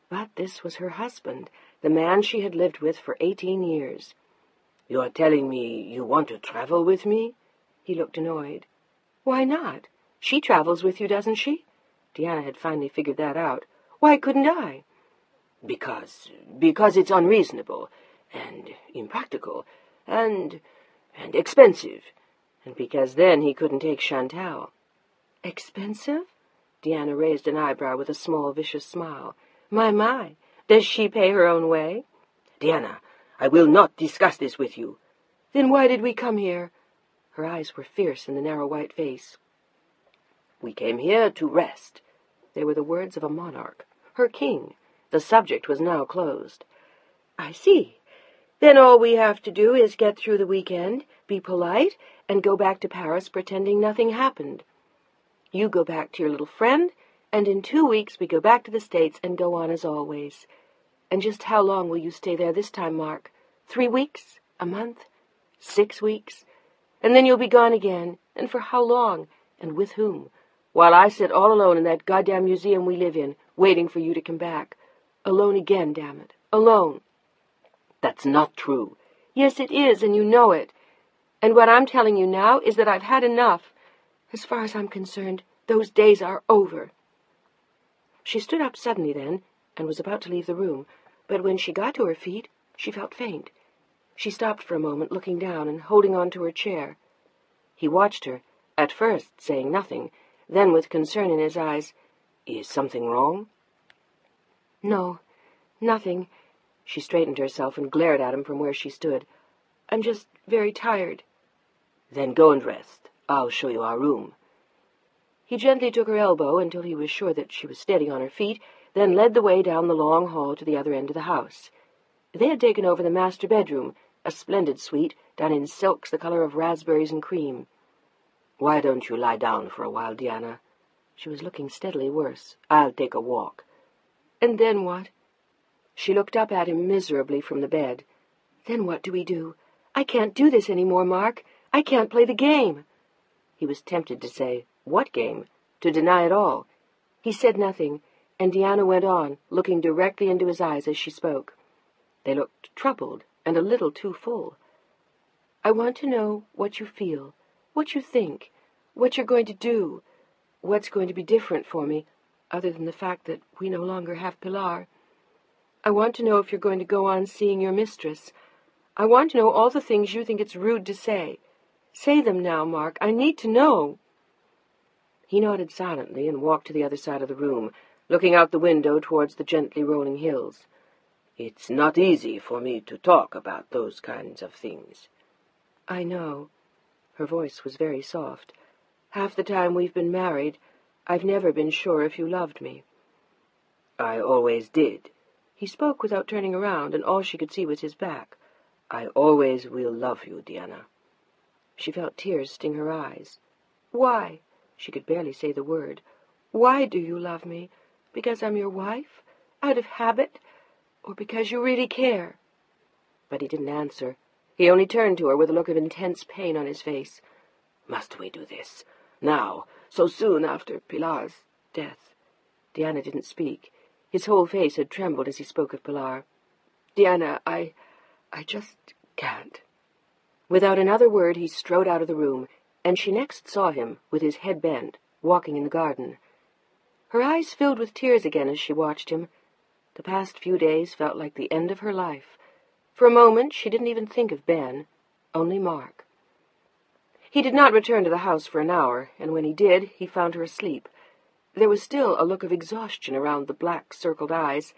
C: But this was her husband, the man she had lived with for 18 years.
B: "You are telling me you want to travel with me?"
C: He looked annoyed. "Why not? She travels with you, doesn't she?" Deanna had finally figured that out. "Why couldn't I?"
B: Because it's unreasonable, and impractical, and expensive,
C: and because then he couldn't take Chantal." "Expensive?" Deanna raised an eyebrow with a small, vicious smile. My, does she pay her own way?"
B: "Deanna, I will not discuss this with you."
C: "Then why did we come here?" Her eyes were fierce in the narrow white face.
B: "We came here to rest."
C: They were the words of a monarch, her king. The subject was now closed. "I see. Then all we have to do is get through the weekend, be polite, and go back to Paris pretending nothing happened. You go back to your little friend, and in 2 weeks we go back to the States and go on as always. And just how long will you stay there this time, Mark? 3 weeks? A month? 6 weeks? And then you'll be gone again, and for how long, and with whom? While I sit all alone in that goddamn museum we live in, waiting for you to come back. Alone again, damn it. Alone."
B: "That's not true."
C: "Yes, it is, and you know it. And what I'm telling you now is that I've had enough. As far as I'm concerned, those days are over." She stood up suddenly then, and was about to leave the room, but when she got to her feet, she felt faint. She stopped for a moment, looking down and holding on to her chair. He watched her, at first saying nothing, then with concern in his eyes.
B: "Is something wrong?"
C: "No, nothing." She straightened herself and glared at him from where she stood. "I'm just very tired."
B: "Then go and rest. I'll show you our room."
C: He gently took her elbow until he was sure that she was steady on her feet, then led the way down the long hall to the other end of the house. They had taken over the master bedroom, a splendid suite, done in silks the color of raspberries and cream.
B: "Why don't you lie down for a while, Deanna?"
C: She was looking steadily worse.
B: "I'll take a walk."
C: "And then what?" She looked up at him miserably from the bed. "Then what do we do? I can't do this any more, Mark. I can't play the game." He was tempted to say, "What game?" to deny it all. He said nothing, and Deanna went on, looking directly into his eyes as she spoke. They looked troubled and a little too full. "I want to know what you feel, what you think, what you're going to do, what's going to be different for me, other than the fact that we no longer have Pilar. I want to know if you're going to go on seeing your mistress. I want to know all the things you think it's rude to say. Say them now, Mark. I need to know." He nodded silently and walked to the other side of the room, looking out the window towards the gently rolling hills.
B: "It's not easy for me to talk about those kinds of things."
C: "I know." Her voice was very soft. "Half the time we've been married, I've never been sure if you loved me."
B: "I always did."
C: He spoke without turning around, and all she could see was his back.
B: "I always will love you, Deanna."
C: She felt tears sting her eyes. "Why?" She could barely say the word. "Why do you love me? Because I'm your wife? Out of habit? Or because you really care?" But he didn't answer. He only turned to her with a look of intense pain on his face.
B: "Must we do this? Now? So soon after Pilar's
C: death?" Deanna didn't speak. His whole face had trembled as he spoke of Pilar. "Deanna, I just can't." Without another word he strode out of the room, and she next saw him, with his head bent, walking in the garden. Her eyes filled with tears again as she watched him.
A: The past few days felt like the end of her life. For a moment she didn't even think of Ben, only Mark. He did not return to the house for an hour, and when he did, he found her asleep. There was still a look of exhaustion around the black, circled eyes.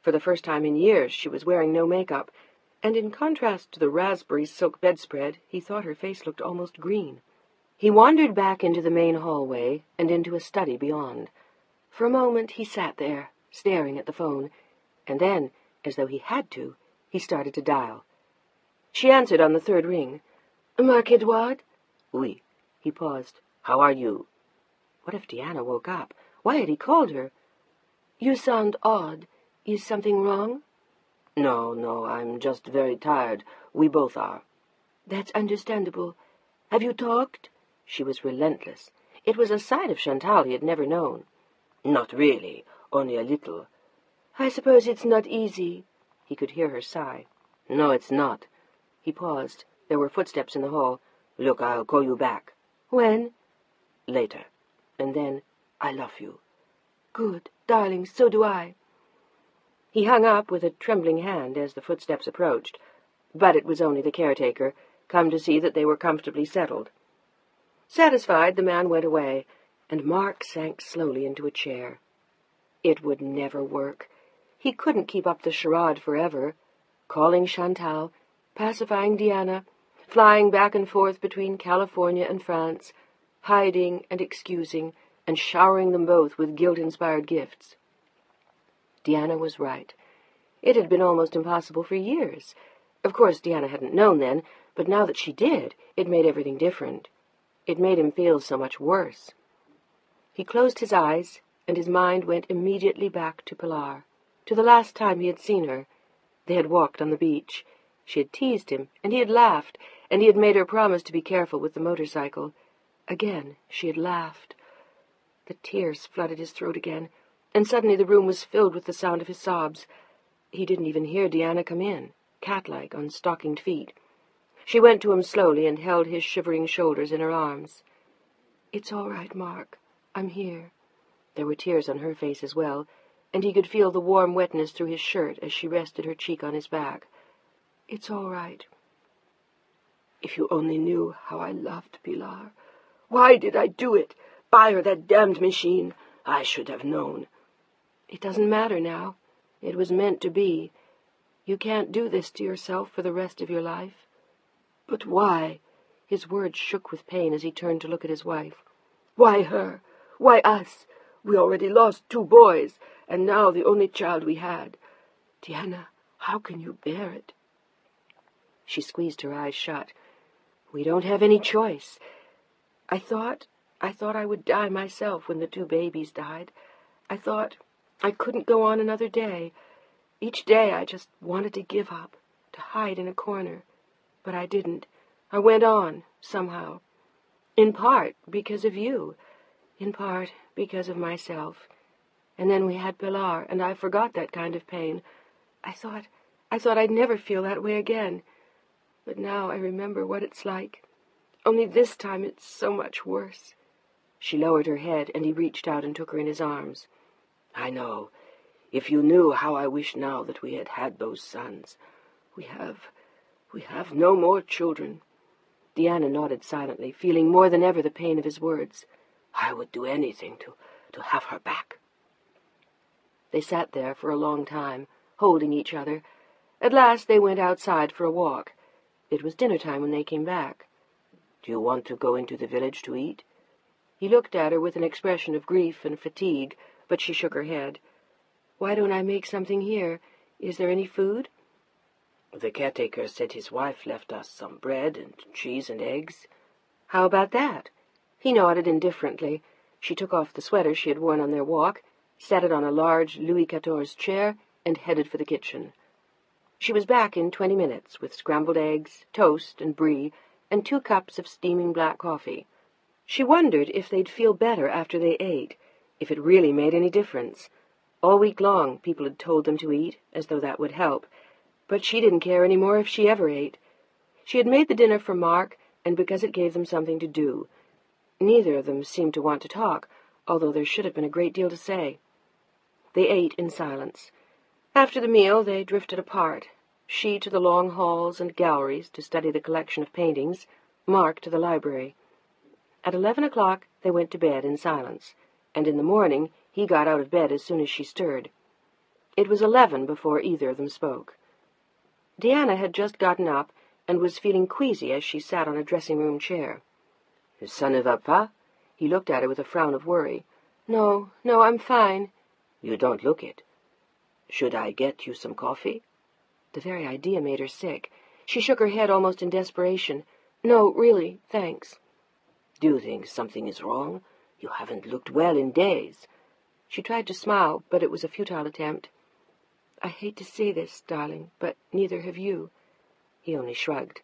A: For the first time in years she was wearing no makeup, and in contrast to the raspberry silk bedspread, he thought her face looked almost green. He wandered back into the main hallway and into a study beyond. For a moment he sat there, staring at the phone, and then, as though he had to, he started to dial. She answered on the third ring. "Mark Edouard?"
B: "Oui."
A: He paused.
B: "How are you?"
A: What if Deanna woke up? Why had he called her? "You sound odd. Is something wrong?"
B: No, I'm just very tired. We both are."
A: "That's understandable. Have you talked?"
B: She was relentless. It was a side of Chantal he had never known. "Not really, only a little."
A: "I suppose it's not easy."
B: He could hear her sigh. "No, it's not." He paused. There were footsteps in the hall. "Look, I'll call you back."
A: "When?"
B: "Later." And then, "I love you."
A: "Good, darling, so do I." He hung up with a trembling hand as the footsteps approached, but it was only the caretaker, come to see that they were comfortably settled. Satisfied, the man went away, and Mark sank slowly into a chair. It would never work. He couldn't keep up the charade forever, calling Chantal, pacifying Deanna, flying back and forth between California and France, hiding and excusing, and showering them both with guilt-inspired gifts. Deanna was right. It had been almost impossible for years. Of course, Deanna hadn't known then, but now that she did, it made everything different. It made him feel so much worse. He closed his eyes, and his mind went immediately back to Pilar, to the last time he had seen her. They had walked on the beach. She had teased him, and he had laughed, and he had made her promise to be careful with the motorcycle. Again she had laughed. The tears flooded his throat again, and suddenly the room was filled with the sound of his sobs. He didn't even hear Deanna come in, cat-like, on stockinged feet. She went to him slowly and held his shivering shoulders in her arms. "It's all right, Mark. I'm here." There were tears on her face as well, and he could feel the warm wetness through his shirt as she rested her cheek on his back. "It's all right." "If you only knew how I loved Pilar. Why did I do it? Buy her that damned machine. I should have known." "It doesn't matter now. It was meant to be. You can't do this to yourself for the rest of your life." "But why?" His words shook with pain as he turned to look at his wife. "Why her? Why us? We already lost 2 boys, and now the only child we had. Deanna, how can you bear it?" She squeezed her eyes shut. "We don't have any choice. I thought I would die myself when the 2 babies died. I thought I couldn't go on another day. Each day I just wanted to give up, to hide in a corner. But I didn't. I went on, somehow. In part because of you. In part because of myself. And then we had Pilar, and I forgot that kind of pain. I thought I'd never feel that way again. But now I remember what it's like. Only this time it's so much worse." She lowered her head, and he reached out and took her in his arms. "I know. If you knew how I wish now that we had had those sons. We have no more children." Deanna nodded silently, feeling more than ever the pain of his words. "I would do anything to have her back." They sat there for a long time, holding each other. At last they went outside for a walk. It was dinner time when they came back. "Do you want to go into the village to eat?" He looked at her with an expression of grief and fatigue, but she shook her head. "Why don't I make something here? Is there any food?" "The caretaker said his wife left us some bread and cheese and eggs." "How about that?" He nodded indifferently. She took off the sweater she had worn on their walk, set it on a large Louis XIV chair, and headed for the kitchen. She was back in 20 minutes with scrambled eggs, toast, and brie, and 2 cups of steaming black coffee. She wondered if they'd feel better after they ate, if it really made any difference. All week long people had told them to eat, as though that would help, but she didn't care any more if she ever ate. She had made the dinner for Mark, and because it gave them something to do. Neither of them seemed to want to talk, although there should have been a great deal to say. They ate in silence.
C: After the meal, they drifted apart. She to the long halls and galleries to study the collection of paintings, Mark to the library. At 11 o'clock, they went to bed in silence, and in the morning he got out of bed as soon as she stirred. It was 11 before either of them spoke. Deanna had just gotten up and was feeling queasy as she sat on a dressing-room chair.
B: Ça ne va pas?
C: He looked at her with a frown of worry. No, I'm fine.
B: You don't look it. Should I get you some coffee?
C: The very idea made her sick. She shook her head almost in desperation. No, really, thanks.
B: Do you think something is wrong? You haven't looked well in days.
C: She tried to smile, but it was a futile attempt. I hate to say this, darling, but neither have you.
B: He only shrugged.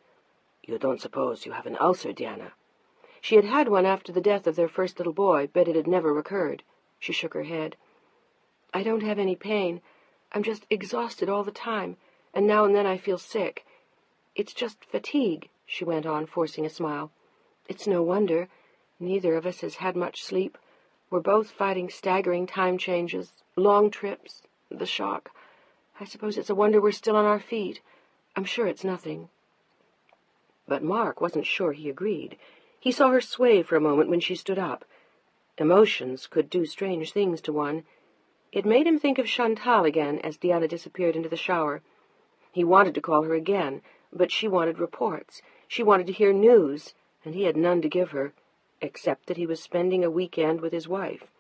B: You don't suppose you have an ulcer, Deanna?
C: She had had one after the death of their first little boy, but it had never recurred. She shook her head. I don't have any pain. I'm just exhausted all the time, and now and then I feel sick. It's just fatigue, she went on, forcing a smile. It's no wonder. Neither of us has had much sleep. We're both fighting staggering time changes, long trips, the shock. I suppose it's a wonder we're still on our feet. I'm sure it's nothing. But Mark wasn't sure he agreed. He saw her sway for a moment when she stood up. Emotions could do strange things to one. It made him think of Chantal again as Deanna disappeared into the shower. He wanted to call her again, but she wanted reports. She wanted to hear news, and he had none to give her, except that he was spending a weekend with his wife,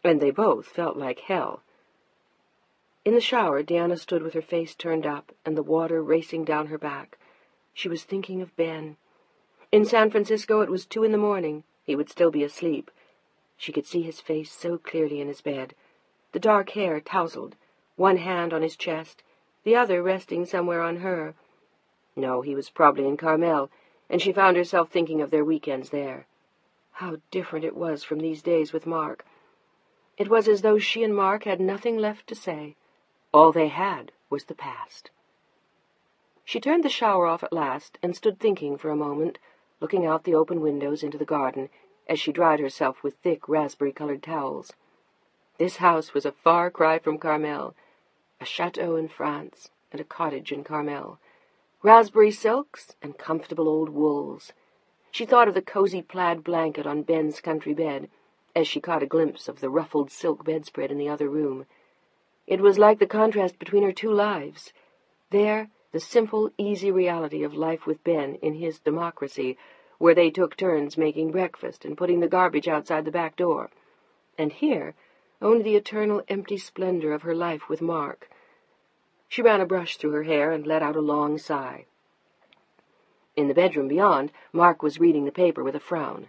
C: and they both felt like hell. In the shower, Deanna stood with her face turned up and the water racing down her back. She was thinking of Ben. In San Francisco it was 2 a.m. He would still be asleep. She could see his face so clearly in his bed, the dark hair tousled, one hand on his chest, the other resting somewhere on her. No, he was probably in Carmel, and she found herself thinking of their weekends there. How different it was from these days with Mark. It was as though she and Mark had nothing left to say. All they had was the past. She turned the shower off at last and stood thinking for a moment, looking out the open windows into the garden as she dried herself with thick raspberry-colored towels. This house was a far cry from Carmel, a chateau in France and a cottage in Carmel, raspberry silks and comfortable old wools. She thought of the cozy plaid blanket on Ben's country bed as she caught a glimpse of the ruffled silk bedspread in the other room. It was like the contrast between her two lives. There, the simple, easy reality of life with Ben in his democracy, where they took turns making breakfast and putting the garbage outside the back door. And here, only the eternal empty splendor of her life with Mark. She ran a brush through her hair and let out a long sigh. In the bedroom beyond, Mark was reading the paper with a frown.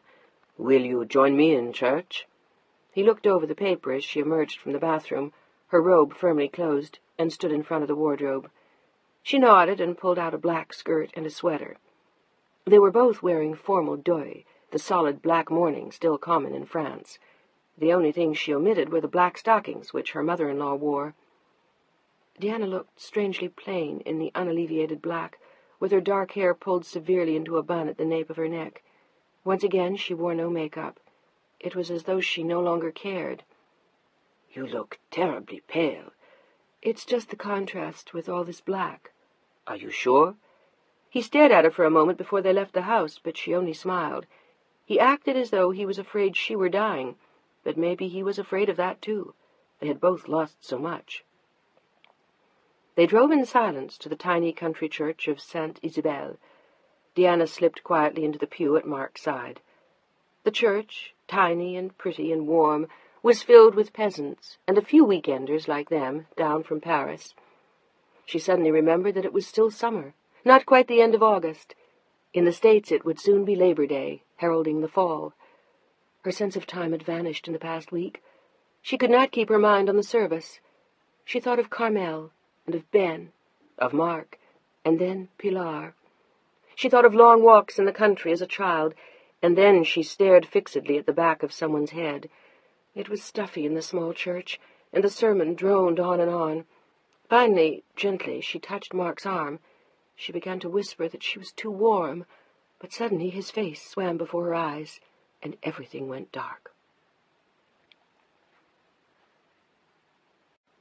B: Will you join me in church?
C: He looked over the paper as she emerged from the bathroom, her robe firmly closed, and stood in front of the wardrobe. She nodded and pulled out a black skirt and a sweater. They were both wearing formal deuil, the solid black mourning still common in France. The only things she omitted were the black stockings which her mother-in-law wore. Deanna looked strangely plain in the unalleviated black, with her dark hair pulled severely into a bun at the nape of her neck. Once again she wore no makeup. It was as though she no longer cared.
B: You look terribly pale.
C: It's just the contrast with all this black.
B: Are you sure?
C: He stared at her for a moment before they left the house, but she only smiled. He acted as though he was afraid she were dying, but maybe he was afraid of that too. They had both lost so much. They drove in silence to the tiny country church of Sainte Isabelle. Deanna slipped quietly into the pew at Mark's side. The church, tiny and pretty and warm, was filled with peasants, and a few weekenders like them, down from Paris. She suddenly remembered that it was still summer, not quite the end of August. In the States it would soon be Labor Day, heralding the fall. Her sense of time had vanished in the past week. She could not keep her mind on the service. She thought of Carmel, and of Ben, of Mark, and then Pilar. She thought of long walks in the country as a child, and then she stared fixedly at the back of someone's head. It was stuffy in the small church, and the sermon droned on and on. Finally, gently, she touched Mark's arm. She began to whisper that she was too warm, but suddenly his face swam before her eyes, and everything went dark.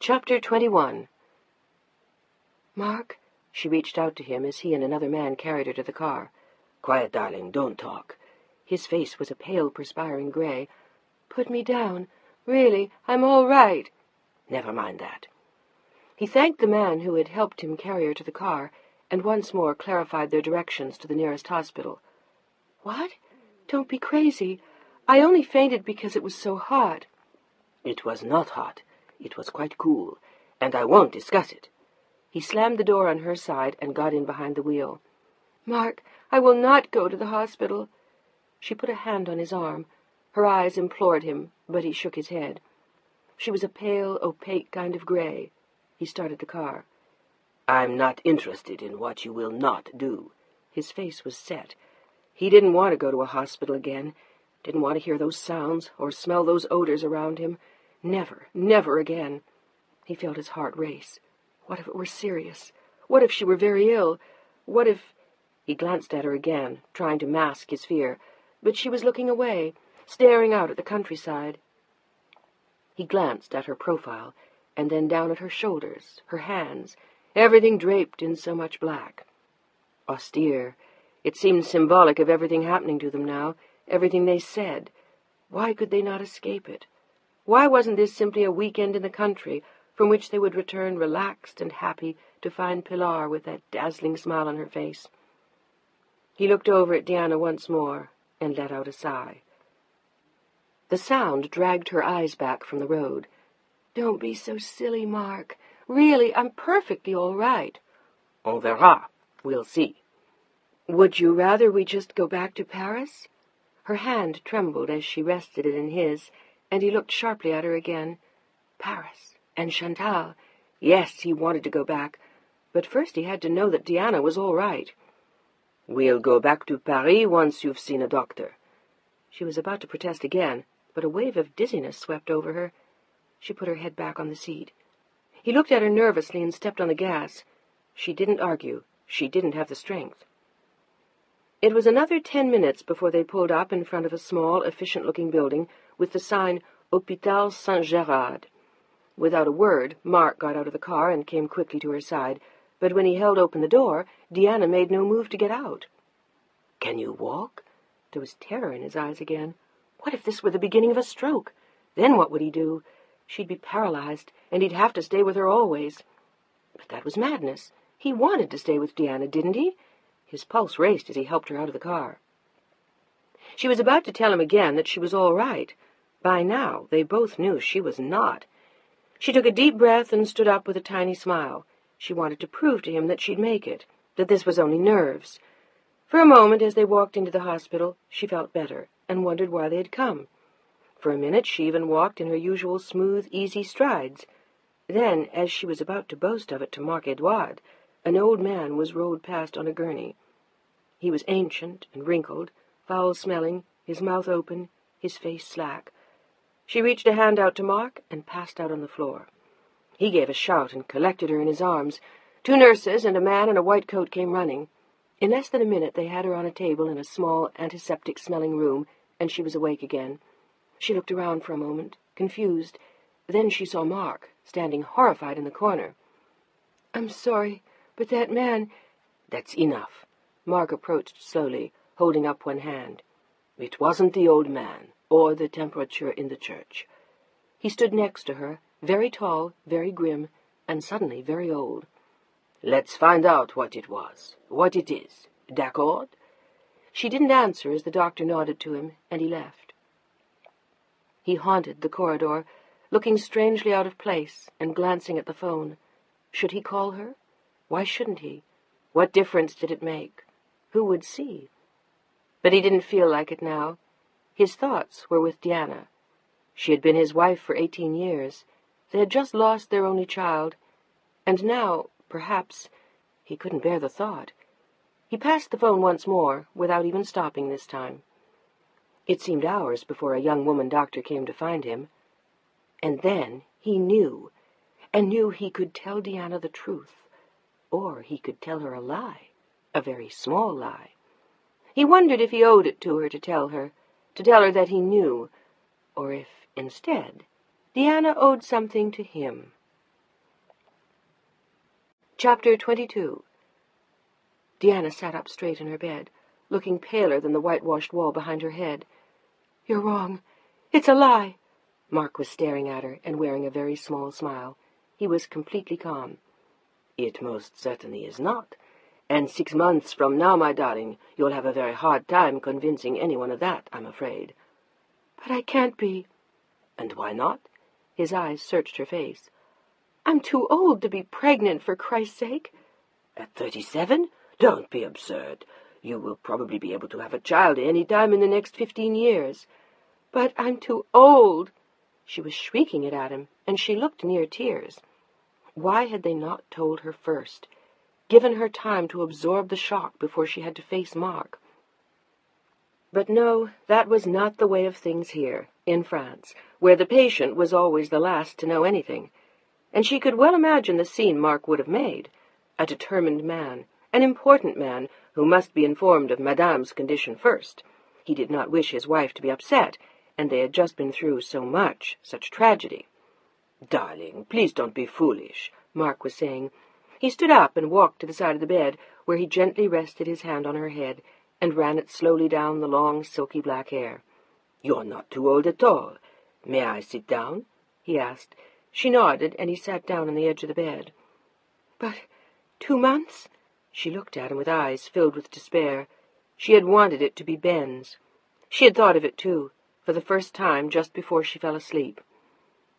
C: Chapter 21.
A: Mark? She reached out to him as he and another man carried her to the car.
B: Quiet, darling, don't talk.
A: His face was a pale, perspiring gray. Put me down. Really, I'm all right.
B: Never mind that.
A: He thanked the man who had helped him carry her to the car, and once more clarified their directions to the nearest hospital. What? Don't be crazy. I only fainted because it was so hot.
B: It was not hot. It was quite cool, and I won't discuss it.
A: He slammed the door on her side and got in behind the wheel. Mark, I will not go to the hospital. She put a hand on his arm. Her eyes implored him, but he shook his head. She was a pale, opaque kind of gray. He started the car.
B: I'm not interested in what you will not do.
A: His face was set. He didn't want to go to a hospital again. Didn't want to hear those sounds or smell those odors around him. Never, never again. He felt his heart race. What if it were serious? What if she were very ill? What if... He glanced at her again, trying to mask his fear, but she was looking away, staring out at the countryside. He glanced at her profile, and then down at her shoulders, her hands, everything draped in so much black. Austere. It seemed symbolic of everything happening to them now, everything they said. Why could they not escape it? Why wasn't this simply a weekend in the country, from which they would return relaxed and happy to find Pilar with that dazzling smile on her face? He looked over at Diana once more and let out a sigh. The sound dragged her eyes back from the road. Don't be so silly, Mark. Really, I'm perfectly all right.
B: On verra. We'll see.
A: Would you rather we just go back to Paris? Her hand trembled as she rested it in his, and he looked sharply at her again. Paris. And Chantal. Yes, he wanted to go back, but first he had to know that Diana was all right.
B: We'll go back to Paris once you've seen a doctor.
A: She was about to protest again, but a wave of dizziness swept over her. She put her head back on the seat. He looked at her nervously and stepped on the gas. She didn't argue. She didn't have the strength. It was another 10 minutes before they pulled up in front of a small, efficient-looking building with the sign Hôpital Saint-Gérard. Without a word, Mark got out of the car and came quickly to her side, but when he held open the door, Diana made no move to get out.
B: Can you walk?
A: There was terror in his eyes again. What if this were the beginning of a stroke? Then what would he do? She'd be paralyzed, and he'd have to stay with her always. But that was madness. He wanted to stay with Diana, didn't he? His pulse raced as he helped her out of the car. She was about to tell him again that she was all right. By now, they both knew she was not. She took a deep breath and stood up with a tiny smile. She wanted to prove to him that she'd make it, that this was only nerves. For a moment, as they walked into the hospital, she felt better and wondered why they had come. For a minute, she even walked in her usual smooth, easy strides. Then, as she was about to boast of it to Marc Edouard, an old man was rowed past on a gurney. He was ancient and wrinkled, foul-smelling, his mouth open, his face slack. She reached a hand out to Mark and passed out on the floor. He gave a shout and collected her in his arms. 2 nurses and a man in a white coat came running. In less than a minute they had her on a table in a small, antiseptic-smelling room, and she was awake again. She looked around for a moment, confused. Then she saw Mark, standing horrified in the corner. "I'm sorry, but that man—"
B: "That's enough."
A: Mark approached slowly, holding up one hand.
B: "It wasn't the old man, or the temperature in the church."
A: He stood next to her, very tall, very grim, and suddenly very old.
B: "Let's find out what it was, what it is. D'accord?"
A: She didn't answer as the doctor nodded to him, and he left. He haunted the corridor, looking strangely out of place and glancing at the phone. Should he call her? Why shouldn't he? What difference did it make? Who would see? But he didn't feel like it now. His thoughts were with Diana. She had been his wife for 18 years. They had just lost their only child. And now, perhaps, he couldn't bear the thought. He passed the phone once more, without even stopping this time. It seemed hours before a young woman doctor came to find him. And then he knew, and knew he could tell Diana the truth. Or he could tell her a lie, a very small lie. He wondered if he owed it to her to tell her that he knew, or if, instead, Diana owed something to him. Chapter 22. Deanna sat up straight in her bed, looking paler than the whitewashed wall behind her head. "You're wrong. It's a lie." Mark was staring at her and wearing a very small smile. He was completely calm.
B: "It most certainly is not. And 6 months from now, my darling, you'll have a very hard time convincing anyone of that, I'm afraid."
A: "But I can't be."
B: "And why not?"
A: His eyes searched her face. "I'm too old to be pregnant, for Christ's sake."
B: "At 37? Don't be absurd. You will probably be able to have a child any time in the next 15 years.
A: "But I'm too old." She was shrieking it at him, and she looked near tears. Why had they not told her first, given her time to absorb the shock before she had to face Mark? But no, that was not the way of things here, in France, where the patient was always the last to know anything. And she could well imagine the scene Mark would have made. A determined man, an important man, who must be informed of Madame's condition first. He did not wish his wife to be upset, and they had just been through so much, such tragedy.
B: "Darling, please don't be foolish,"
A: Mark was saying. He stood up and walked to the side of the bed, where he gently rested his hand on her head and ran it slowly down the long, silky black hair.
B: "You're not too old at all. May I sit down?"
A: he asked. She nodded, and he sat down on the edge of the bed. "But 2 months?" She looked at him with eyes filled with despair. She had wanted it to be Ben's. She had thought of it, too, for the first time just before she fell asleep.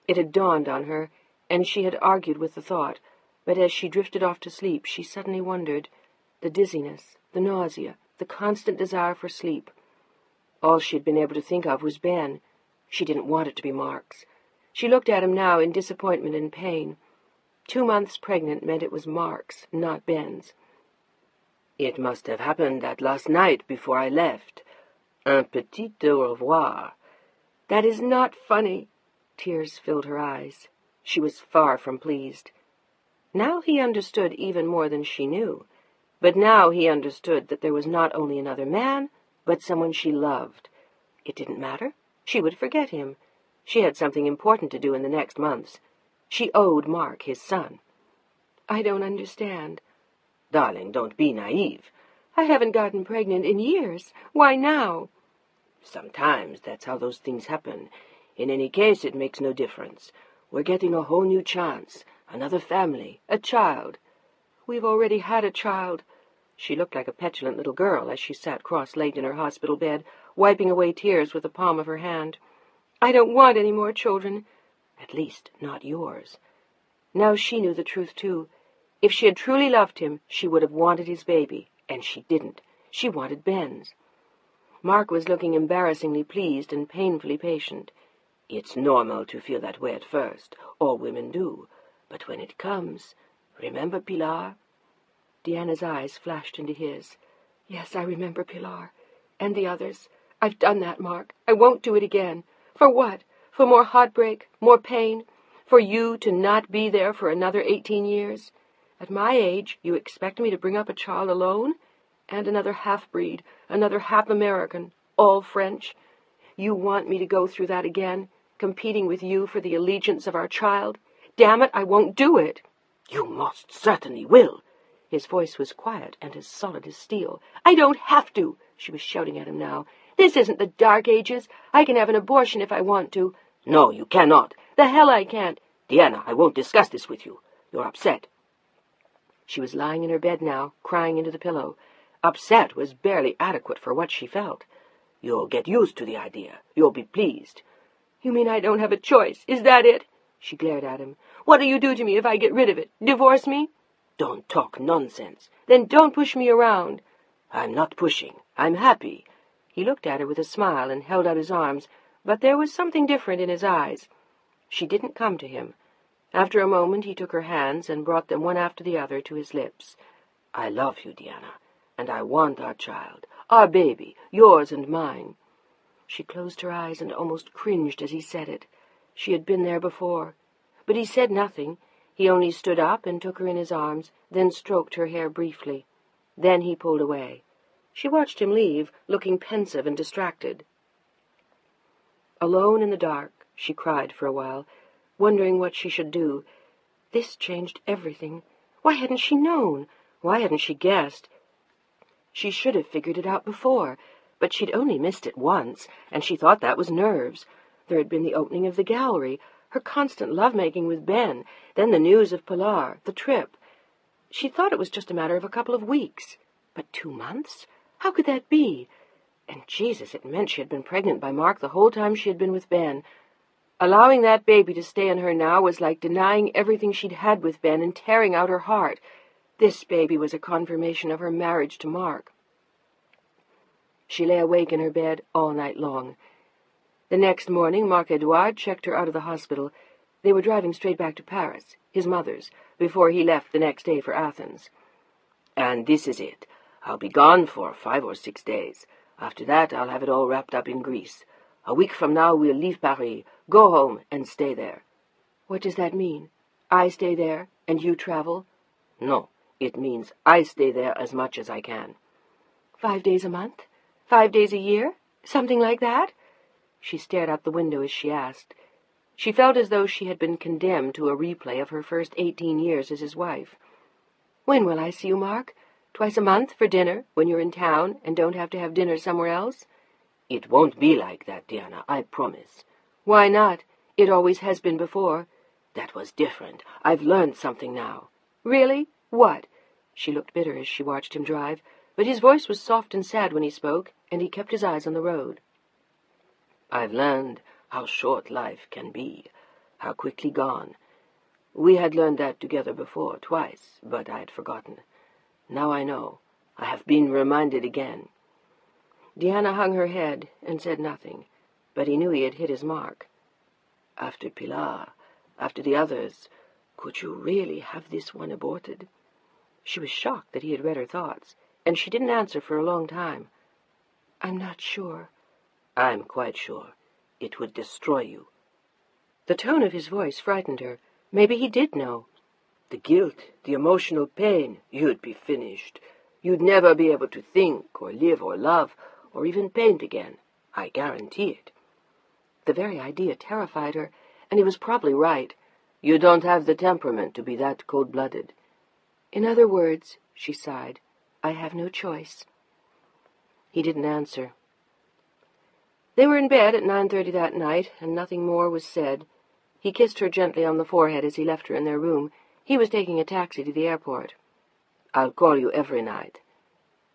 A: It had dawned on her, and she had argued with the thought, but as she drifted off to sleep, she suddenly wondered. The dizziness, the nausea, the constant desire for sleep. All she had been able to think of was Ben. She didn't want it to be Mark's. She looked at him now in disappointment and pain. 2 months pregnant meant it was Mark's, not Ben's.
B: "It must have happened that last night before I left. Un petit au revoir."
A: "That is not funny." Tears filled her eyes. She was far from pleased. Now he understood even more than she knew. But now he understood that there was not only another man, but someone she loved. It didn't matter. She would forget him. She had something important to do in the next months. She owed Mark his son. "I don't understand."
B: "Darling, don't be naive."
A: "I haven't gotten pregnant in years. Why now?"
B: "Sometimes that's how those things happen. In any case, it makes no difference. We're getting a whole new chance, another family, a child."
A: "We've already had a child." She looked like a petulant little girl as she sat cross-legged in her hospital bed, wiping away tears with the palm of her hand. "I don't want any more children. At least, not yours." Now she knew the truth, too. If she had truly loved him, she would have wanted his baby, and she didn't. She wanted Ben's. Mark was looking embarrassingly pleased and painfully patient.
B: "It's normal to feel that way at first. All women do. But when it comes, remember Pilar?"
A: Deanna's eyes flashed into his. "Yes, I remember Pilar. And the others. I've done that, Mark. I won't do it again. For what? For more heartbreak, more pain? For you to not be there for another 18 years? At my age, you expect me to bring up a child alone? And another half-breed, another half-American, all French? You want me to go through that again, competing with you for the allegiance of our child? Damn it, I won't do it."
B: "You most certainly will."
A: His voice was quiet and as solid as steel. "I don't have to," she was shouting at him now. "This isn't the Dark Ages. I can have an abortion if I want to."
B: "No, you cannot."
A: "The hell I can't."
B: "Deanna, I won't discuss this with you. You're upset."
A: She was lying in her bed now, crying into the pillow. Upset was barely adequate for what she felt.
B: "You'll get used to the idea. You'll be pleased."
A: "You mean I don't have a choice? Is that it?" She glared at him. "What'll you do to me if I get rid of it? Divorce me?"
B: "Don't talk nonsense."
A: "Then don't push me around."
B: "I'm not pushing. I'm happy."
A: He looked at her with a smile and held out his arms, but there was something different in his eyes. She didn't come to him. After a moment he took her hands and brought them one after the other to his lips.
B: "I love you, Deanna, and I want our child, our baby, yours and mine."
A: She closed her eyes and almost cringed as he said it. She had been there before. But he said nothing. He only stood up and took her in his arms, then stroked her hair briefly. Then he pulled away. She watched him leave, looking pensive and distracted. Alone in the dark, she cried for a while, wondering what she should do. This changed everything.
C: Why hadn't she known? Why hadn't she guessed? She should have figured it out before, but she'd only missed it once, and she thought that was nerves. There had been the opening of the gallery, her constant love-making with Ben, then the news of Pilar, the trip. She thought it was just a matter of a couple of weeks. But 2 months? How could that be? And Jesus, it meant she had been pregnant by Mark the whole time she had been with Ben. Allowing that baby to stay in her now was like denying everything she'd had with Ben and tearing out her heart. This baby was a confirmation of her marriage to Mark. She lay awake in her bed all night long. The next morning, Marc-Edouard checked her out of the hospital. They were driving straight back to Paris, his mother's, before he left the next day for Athens. "And this is it. I'll be gone for 5 or 6 days. After that, I'll have it all wrapped up in Greece. A week from now, we'll leave Paris, go home, and stay there."
A: "What does that mean? I stay there, and you travel?"
C: "No, it means I stay there as much as I can."
A: 5 days a month? 5 days a year? Something like that?" She stared out the window as she asked. She felt as though she had been condemned to a replay of her first 18 years as his wife. "When will I see you, Mark? Twice a month for dinner, when you're in town and don't have to have dinner somewhere else?"
C: "It won't be like that, Diana, I promise."
A: "Why not? It always has been before."
C: "That was different. I've learned something now."
A: "Really? What?" She looked bitter as she watched him drive, but his voice was soft and sad when he spoke, and he kept his eyes on the road.
C: "I've learned how short life can be, how quickly gone. We had learned that together before, twice, but I had forgotten. Now I know. I have been reminded again."
A: Diana hung her head and said nothing, but he knew he had hit his mark.
C: "After Pilar, after the others, could you really have this one aborted?"
A: She was shocked that he had read her thoughts, and she didn't answer for a long time. "I'm not sure."
C: "I'm quite sure. It would destroy you."
A: The tone of his voice frightened her. Maybe he did know.
C: "The guilt, the emotional pain, you'd be finished. You'd never be able to think or live or love or even paint again. I guarantee it."
A: The very idea terrified her, and he was probably right.
C: "You don't have the temperament to be that cold-blooded."
A: "In other words," she sighed, "I have no choice." He didn't answer. They were in bed at 9:30 that night, and nothing more was said. He kissed her gently on the forehead as he left her in their room. He was taking a taxi to the airport.
C: "I'll call you every night."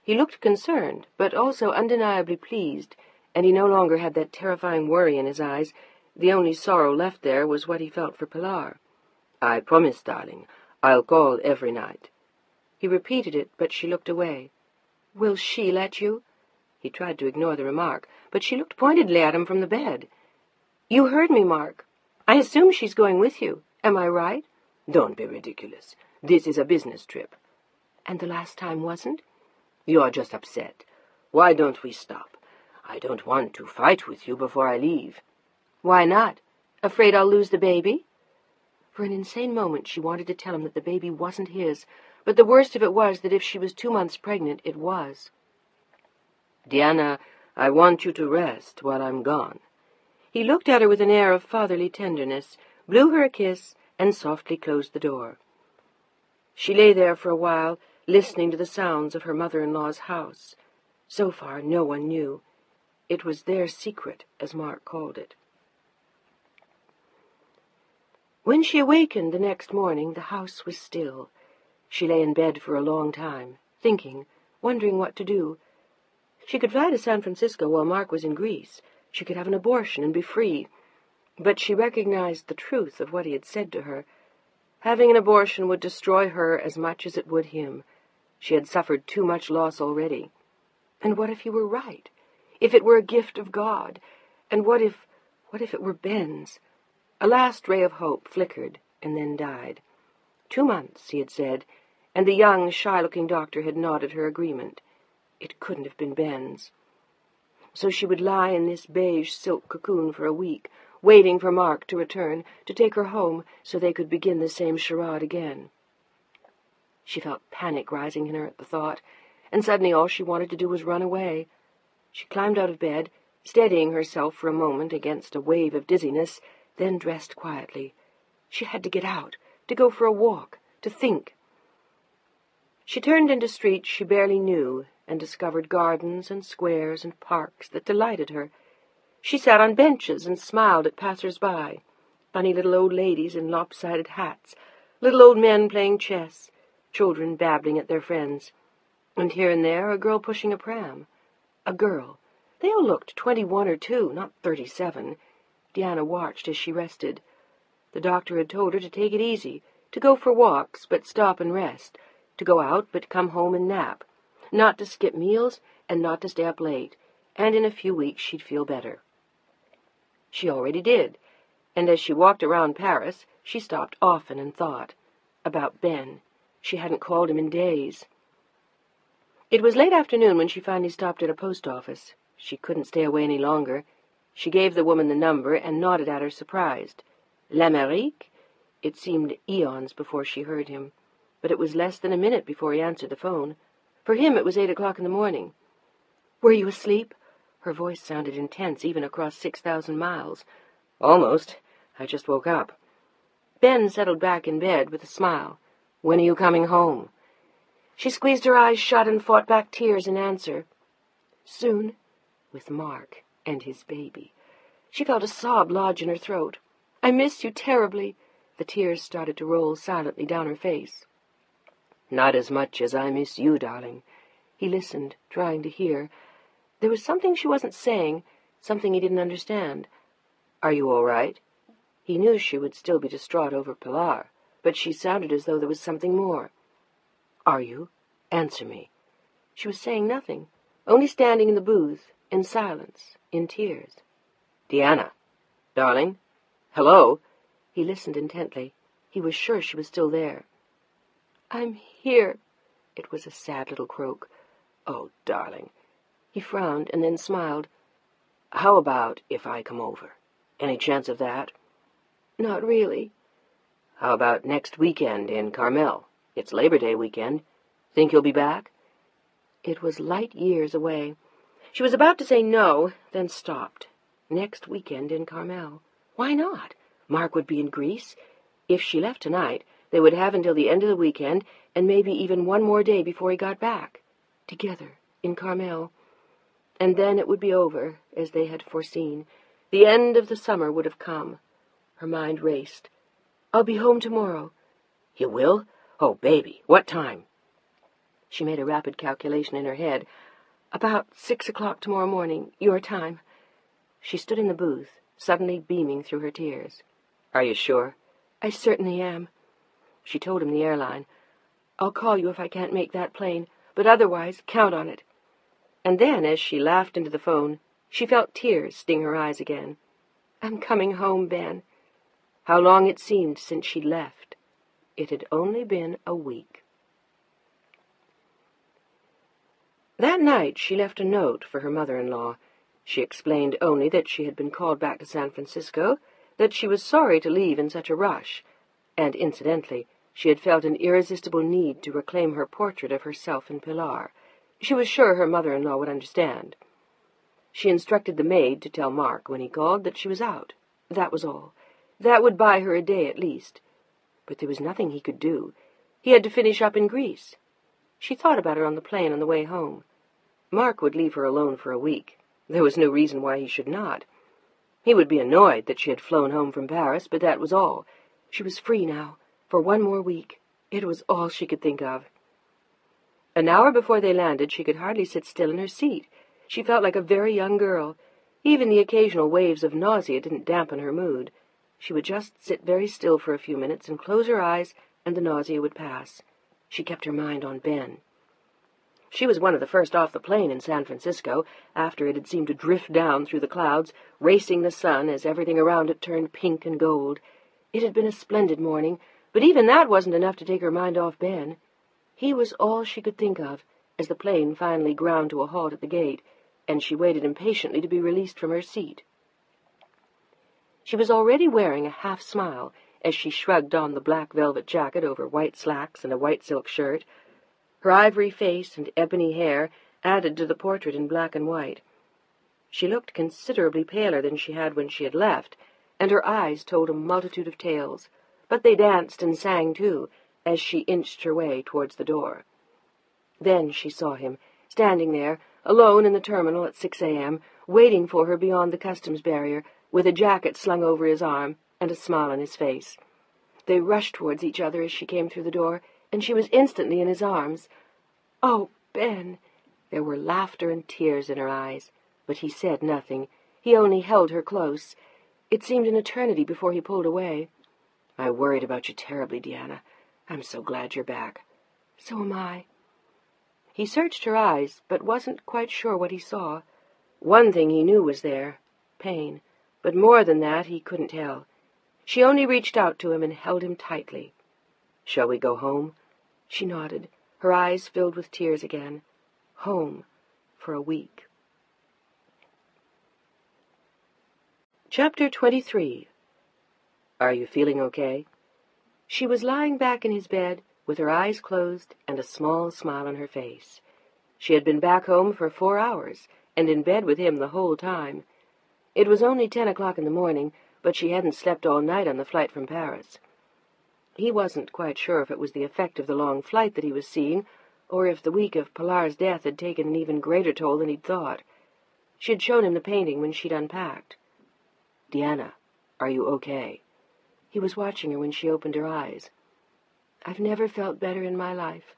A: He looked concerned, but also undeniably pleased, and he no longer had that terrifying worry in his eyes. The only sorrow left there was what he felt for Pilar.
C: "I promise, darling. I'll call every night."
A: He repeated it, but she looked away. "Will she let you?" He tried to ignore the remark, but she looked pointedly at him from the bed. "You heard me, Mark. I assume she's going with you. Am I right?"
C: "Don't be ridiculous. This is a business trip."
A: "And the last time wasn't?"
C: "You're just upset. Why don't we stop? I don't want to fight with you before I leave."
A: "Why not? Afraid I'll lose the baby?" For an insane moment she wanted to tell him that the baby wasn't his, but the worst of it was that if she was 2 months pregnant, it was.
C: "Diana, I want you to rest while I'm gone."
A: He looked at her with an air of fatherly tenderness, blew her a kiss, and softly closed the door. She lay there for a while, listening to the sounds of her mother-in-law's house. So far, no one knew. It was their secret, as Mark called it. When she awakened the next morning, the house was still. She lay in bed for a long time, thinking, wondering what to do. She could fly to San Francisco while Mark was in Greece. She could have an abortion and be free. But she recognized the truth of what he had said to her. Having an abortion would destroy her as much as it would him. She had suffered too much loss already. And what if he were right? If it were a gift of God? And what if it were Ben's? A last ray of hope flickered and then died. 2 months, he had said, and the young, shy-looking doctor had nodded her agreement. It couldn't have been Ben's. So she would lie in this beige silk cocoon for a week, waiting for Mark to return, to take her home so they could begin the same charade again. She felt panic rising in her at the thought, and suddenly all she wanted to do was run away. She climbed out of bed, steadying herself for a moment against a wave of dizziness, then dressed quietly. She had to get out, to go for a walk, to think.
C: She turned into streets she barely knew and discovered gardens and squares and parks that delighted her. She sat on benches and smiled at passers-by, funny little old ladies in lopsided hats, little old men playing chess, children babbling at their friends, and here and there a girl pushing a pram. A girl. They all looked 21 or 2, not 37. Deanna watched as she rested. The doctor had told her to take it easy, to go for walks but stop and rest, to go out but come home and nap, not to skip meals and not to stay up late, and in a few weeks she'd feel better. She already did, and as she walked around Paris, she stopped often and thought. About Ben. She hadn't called him in days. It was late afternoon when she finally stopped at a post office. She couldn't stay away any longer. She gave the woman the number and nodded at her, surprised. L'Amérique? It seemed eons before she heard him, but it was less than a minute before he answered the phone. For him it was 8 o'clock in the morning. "Were you asleep?" Her voice sounded intense, even across 6,000 miles. "Almost. I just woke up." Ben settled back in bed with a smile. "When are you coming home?" She squeezed her eyes shut and fought back tears in answer. "Soon, with Mark and his baby." She felt a sob lodge in her throat. "I miss you terribly." The tears started to roll silently down her face. "Not as much as I miss you, darling." He listened, trying to hear. There was something she wasn't saying, something he didn't understand. "Are you all right?" He knew she would still be distraught over Pilar, but she sounded as though there was something more. "Are you? Answer me." She was saying nothing, only standing in the booth, in silence, in tears. "Deanna, darling, hello?" He listened intently. He was sure she was still there. "I'm here." It was a sad little croak. "Oh, darling." He frowned and then smiled. "How about if I come over? Any chance of that?" "Not really." "How about next weekend in Carmel? It's Labor Day weekend. Think you'll be back?" It was light years away. She was about to say no, then stopped. Next weekend in Carmel. Why not? Mark would be in Greece. If she left tonight, they would have until the end of the weekend, and maybe even one more day before he got back. Together, in Carmel. And then it would be over, as they had foreseen. The end of the summer would have come. Her mind raced. "I'll be home tomorrow." "You will? Oh, baby, what time?" She made a rapid calculation in her head. "About 6 o'clock tomorrow morning, your time." She stood in the booth, suddenly beaming through her tears. "Are you sure?" "I certainly am." She told him the airline. "I'll call you if I can't make that plane, but otherwise count on it." And then, as she laughed into the phone, she felt tears sting her eyes again. "I'm coming home, Ben." How long it seemed since she'd left. It had only been a week. That night she left a note for her mother-in-law. She explained only that she had been called back to San Francisco, that she was sorry to leave in such a rush, and, incidentally, she had felt an irresistible need to reclaim her portrait of herself and Pilar. She was sure her mother-in-law would understand. She instructed the maid to tell Mark when he called that she was out. That was all. That would buy her a day at least. But there was nothing he could do. He had to finish up in Greece. She thought about it on the plane on the way home. Mark would leave her alone for a week. There was no reason why he should not. He would be annoyed that she had flown home from Paris, but that was all. She was free now, for one more week. It was all she could think of. An hour before they landed, she could hardly sit still in her seat. She felt like a very young girl. Even the occasional waves of nausea didn't dampen her mood. She would just sit very still for a few minutes and close her eyes, and the nausea would pass. She kept her mind on Ben. She was one of the first off the plane in San Francisco, after it had seemed to drift down through the clouds, racing the sun as everything around it turned pink and gold. It had been a splendid morning, but even that wasn't enough to take her mind off Ben. He was all she could think of, as the plane finally ground to a halt at the gate, and she waited impatiently to be released from her seat. She was already wearing a half-smile as she shrugged on the black velvet jacket over white slacks and a white silk shirt. Her ivory face and ebony hair added to the portrait in black and white. She looked considerably paler than she had when she had left, and her eyes told a multitude of tales, but they danced and sang too, as she inched her way towards the door.
A: Then she saw him, standing there, alone in the terminal at 6 a.m., waiting for her beyond the customs barrier, with a jacket slung over his arm and a smile on his face. They rushed towards each other as she came through the door, and she was instantly in his arms. "Oh, Ben!" There were laughter and tears in her eyes, but he said nothing. He only held her close. It seemed an eternity before he pulled away. "I worried about you terribly, Deanna. I'm so glad you're back." "So am I." He searched her eyes, but wasn't quite sure what he saw. One thing he knew was there, pain, but more than that he couldn't tell. She only reached out to him and held him tightly. "Shall we go home?" She nodded, her eyes filled with tears again. Home for a week. Chapter 23. Are you feeling okay? She was lying back in his bed, with her eyes closed and a small smile on her face. She had been back home for 4 hours, and in bed with him the whole time. It was only 10 o'clock in the morning, but she hadn't slept all night on the flight from Paris. He wasn't quite sure if it was the effect of the long flight that he was seeing, or if the week of Pilar's death had taken an even greater toll than he'd thought. She had shown him the painting when she'd unpacked. "Deanna, are you okay?" He was watching her when she opened her eyes. "I've never felt better in my life."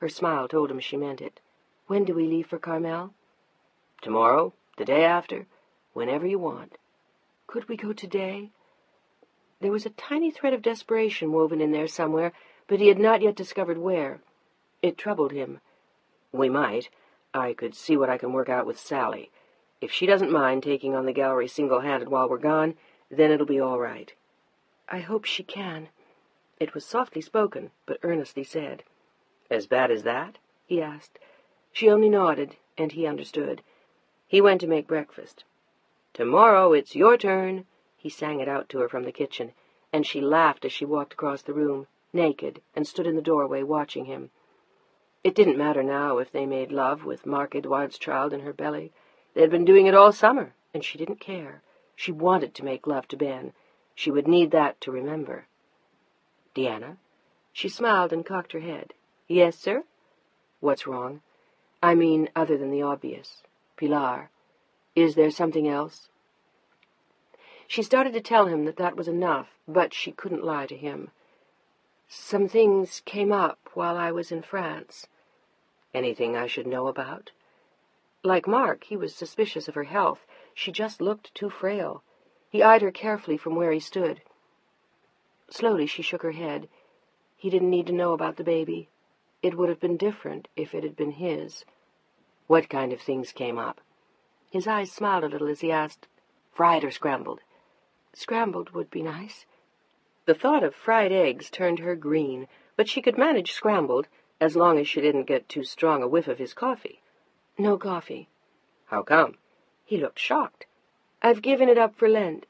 A: Her smile told him she meant it. "When do we leave for Carmel?" "Tomorrow, the day after, whenever you want." "Could we go today?" There was a tiny thread of desperation woven in there somewhere, but he had not yet discovered where. It troubled him. "We might. I could see what I can work out with Sally. If she doesn't mind taking on the gallery single-handed while we're gone, then it'll be all right." "I hope she can." It was softly spoken, but earnestly said. "As bad as that?" he asked. She only nodded, and he understood. He went to make breakfast. "Tomorrow it's your turn," he sang it out to her from the kitchen, and she laughed as she walked across the room, naked, and stood in the doorway watching him. It didn't matter now if they made love with Mark Edouard's child in her belly. They had been doing it all summer, and she didn't care. She wanted to make love to Ben. She would need that to remember. "Deanna?" She smiled and cocked her head. "Yes, sir?" "What's wrong? I mean, other than the obvious. Pilar. Is there something else?" She started to tell him that that was enough, but she couldn't lie to him. "Some things came up while I was in France." "Anything I should know about?" Like Mark, he was suspicious of her health. She just looked too frail. He eyed her carefully from where he stood. Slowly she shook her head. He didn't need to know about the baby. It would have been different if it had been his. "What kind of things came up?" His eyes smiled a little as he asked, "Fried or scrambled?" "Scrambled would be nice." The thought of fried eggs turned her green, but she could manage scrambled, as long as she didn't get too strong a whiff of his coffee. "No coffee." "How come?" He looked shocked. "I've given it up for Lent."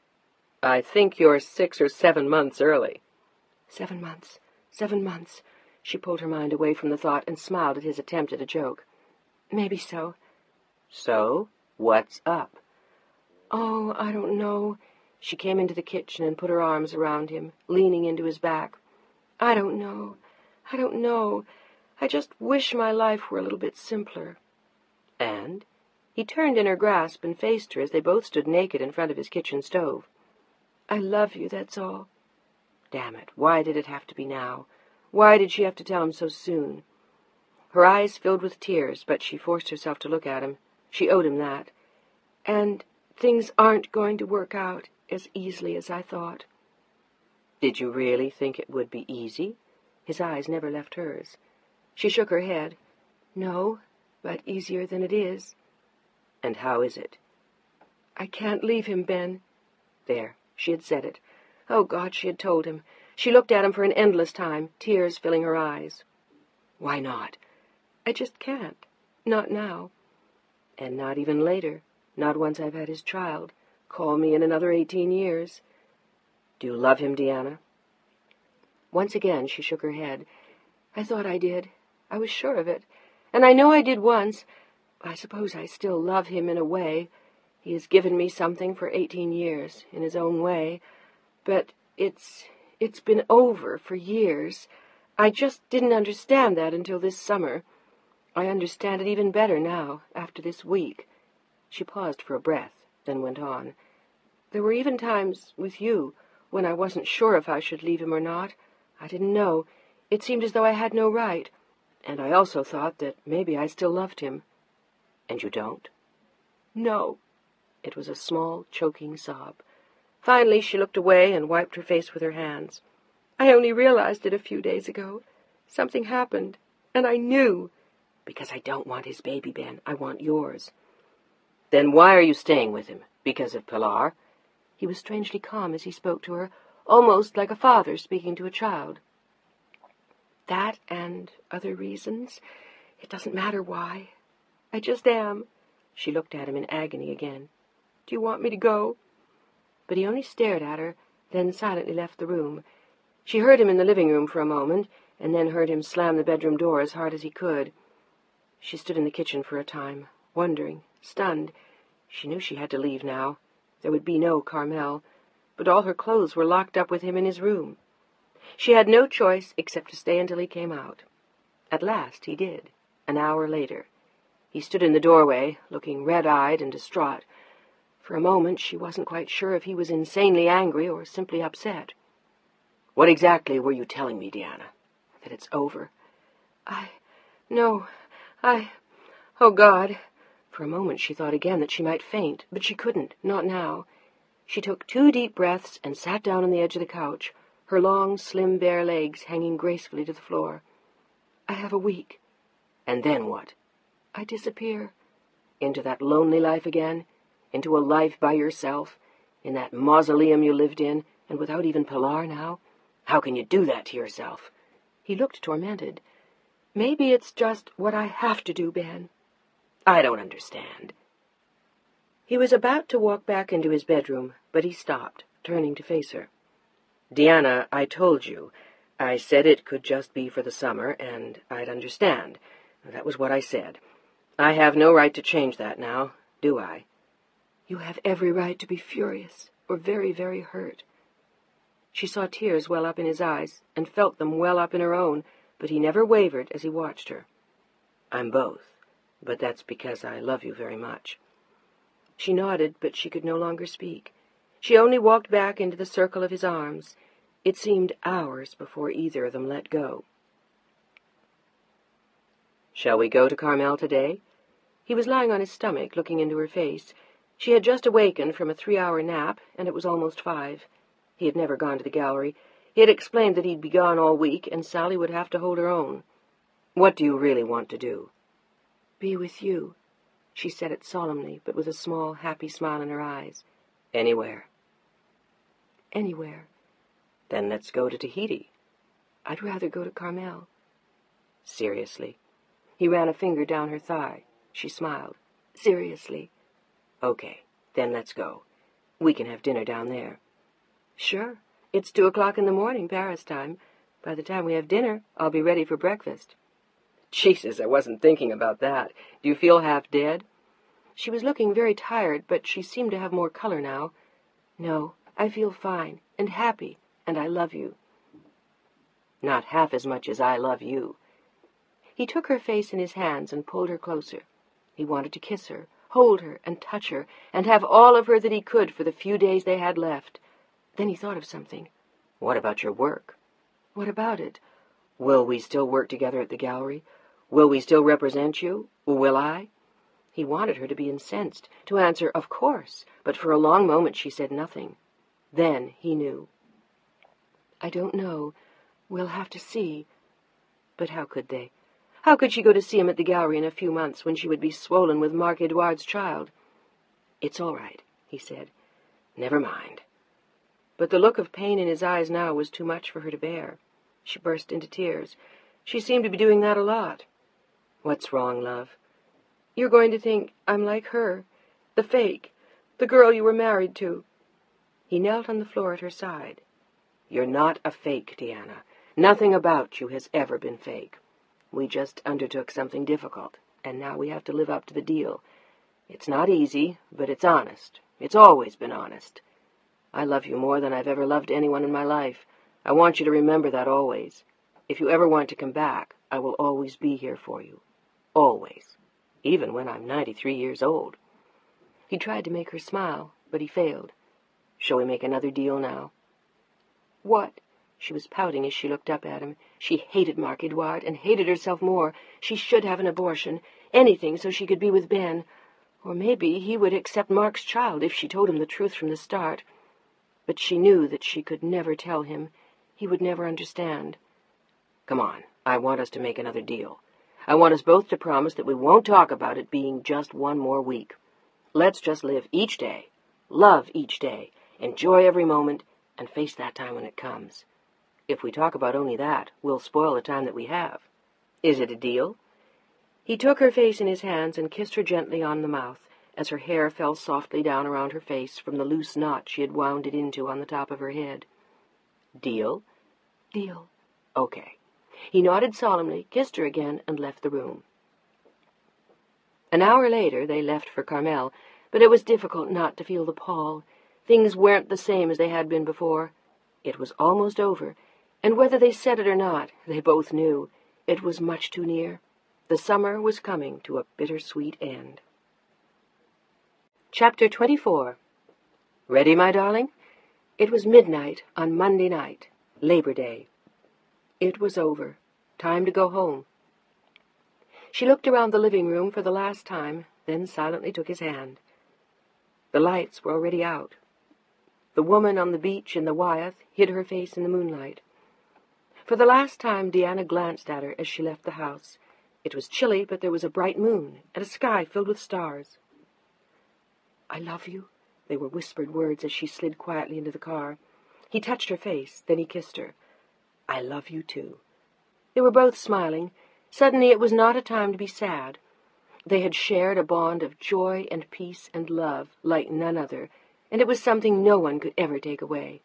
A: "I think you're 6 or 7 months early." 7 months. 7 months. She pulled her mind away from the thought and smiled at his attempt at a joke. "Maybe so." "So? What's up?" "Oh, I don't know." She came into the kitchen and put her arms around him, leaning into his back. "I don't know. I don't know. I just wish my life were a little bit simpler." "And?" He turned in her grasp and faced her as they both stood naked in front of his kitchen stove. "I love you, that's all." Damn it, why did it have to be now? Why did she have to tell him so soon? Her eyes filled with tears, but she forced herself to look at him. She owed him that. "And things aren't going to work out as easily as I thought." "Did you really think it would be easy?" His eyes never left hers. She shook her head. "No, but easier than it is." "And how is it?" "I can't leave him, Ben." There, she had said it. Oh, God, she had told him. She looked at him for an endless time, tears filling her eyes. "Why not?" "I just can't. Not now." "And not even later? Not once I've had his child? Call me in another 18 years. "Do you love him, Deanna?" Once again she shook her head. "I thought I did. I was sure of it. And I know I did once. I suppose I still love him in a way. He has given me something for 18 years, in his own way. But it's been over for years. I just didn't understand that until this summer. I understand it even better now, after this week." She paused for a breath, then went on. "There were even times, with you, when I wasn't sure if I should leave him or not. I didn't know. It seemed as though I had no right. And I also thought that maybe I still loved him." "And you don't?" "No." It was a small, choking sob. Finally she looked away and wiped her face with her hands. "I only realized it a few days ago. Something happened, and I knew. Because I don't want his baby, Ben. I want yours." "Then why are you staying with him? Because of Pilar?" He was strangely calm as he spoke to her, almost like a father speaking to a child. "That and other reasons. It doesn't matter why. I just am." She looked at him in agony again. "Do you want me to go?" But he only stared at her, then silently left the room. She heard him in the living room for a moment, and then heard him slam the bedroom door as hard as he could. She stood in the kitchen for a time, wondering, stunned. She knew she had to leave now. There would be no Carmel, but all her clothes were locked up with him in his room. She had no choice except to stay until he came out. At last he did, an hour later. He stood in the doorway, looking red-eyed and distraught. For a moment she wasn't quite sure if he was insanely angry or simply upset. "What exactly were you telling me, Deanna?" "That it's over." Oh, God." For a moment she thought again that she might faint, but she couldn't, not now. She took 2 deep breaths and sat down on the edge of the couch, her long, slim, bare legs hanging gracefully to the floor. "I have a week." "And then what?" "I disappear." "Into that lonely life again? Into a life by yourself? In that mausoleum you lived in, and without even Pilar now? How can you do that to yourself?" He looked tormented. "Maybe it's just what I have to do, Ben." "I don't understand." He was about to walk back into his bedroom, but he stopped, turning to face her. "Deanna, I told you. I said it could just be for the summer, and I'd understand. That was what I said. I have no right to change that now, do I?" "You have every right to be furious, or very, very hurt." She saw tears well up in his eyes, and felt them well up in her own, but he never wavered as he watched her. "I'm both, but that's because I love you very much." She nodded, but she could no longer speak. She only walked back into the circle of his arms. It seemed hours before either of them let go. "Shall we go to Carmel today?" He was lying on his stomach, looking into her face. She had just awakened from a 3-hour nap, and it was almost 5. He had never gone to the gallery. He had explained that he'd be gone all week, and Sally would have to hold her own. "What do you really want to do?" "Be with you." She said it solemnly, but with a small, happy smile in her eyes. "Anywhere?" "Anywhere." "Then let's go to Tahiti." "I'd rather go to Carmel." "Seriously?" He ran a finger down her thigh. She smiled. "Seriously." "Okay, then let's go. We can have dinner down there." "Sure. It's 2 o'clock in the morning, Paris time. By the time we have dinner, I'll be ready for breakfast." "Jesus, I wasn't thinking about that. Do you feel half dead?" She was looking very tired, but she seemed to have more color now. "No, I feel fine, and happy, and I love you." "Not half as much as I love you." He took her face in his hands and pulled her closer. He wanted to kiss her, hold her, and touch her, and have all of her that he could for the few days they had left. Then he thought of something. "What about your work?" "What about it?" "Will we still work together at the gallery? Will we still represent you? Will I?" He wanted her to be incensed, to answer, "Of course," but for a long moment she said nothing. Then he knew. "I don't know. We'll have to see." But how could they? How could she go to see him at the gallery in a few months when she would be swollen with Marc Edouard's child? "It's all right," he said. "Never mind." But the look of pain in his eyes now was too much for her to bear. She burst into tears. She seemed to be doing that a lot. "What's wrong, love?" "You're going to think I'm like her, the fake, the girl you were married to." He knelt on the floor at her side. "You're not a fake, Deanna. Nothing about you has ever been fake. We just undertook something difficult, and now we have to live up to the deal. It's not easy, but it's honest. It's always been honest. I love you more than I've ever loved anyone in my life. I want you to remember that always. If you ever want to come back, I will always be here for you.
C: Always. Even when I'm 93 years old.
A: He tried to make her smile, but he failed.
C: Shall we make another deal now?
A: What? She was pouting as she looked up at him. She hated Mark Edouard and hated herself more. She should have an abortion, anything so she could be with Ben. Or maybe he would accept Mark's child if she told him the truth from the start. But she knew that she could never tell him. He would never understand.
C: Come on, I want us to make another deal. I want us both to promise that we won't talk about it being just one more week. Let's just live each day, love each day, enjoy every moment, and face that time when it comes. If we talk about only that, we'll spoil the time that we have. Is it a deal?
A: He took her face in his hands and kissed her gently on the mouth, as her hair fell softly down around her face from the loose knot she had wound it into on the top of her head.
C: Deal?
A: Deal.
C: Okay.
A: He nodded solemnly, kissed her again, and left the room. An hour later, they left for Carmel, but it was difficult not to feel the pall. Things weren't the same as they had been before. It was almost over, and whether they said it or not, they both knew. It was much too near. The summer was coming to a bittersweet end. Chapter 24.
C: Ready, my darling?
A: It was midnight on Monday night, Labor Day. It was over. Time to go home. She looked around the living room for the last time, then silently took his hand. The lights were already out. The woman on the beach in the Wyeth hid her face in the moonlight. For the last time, Deanna glanced at her as she left the house. It was chilly, but there was a bright moon and a sky filled with stars. "I love you," they were whispered words as she slid quietly into the car. He touched her face, then he kissed her. "I love you, too." They were both smiling. Suddenly it was not a time to be sad. They had shared a bond of joy and peace and love like none other, and it was something no one could ever take away.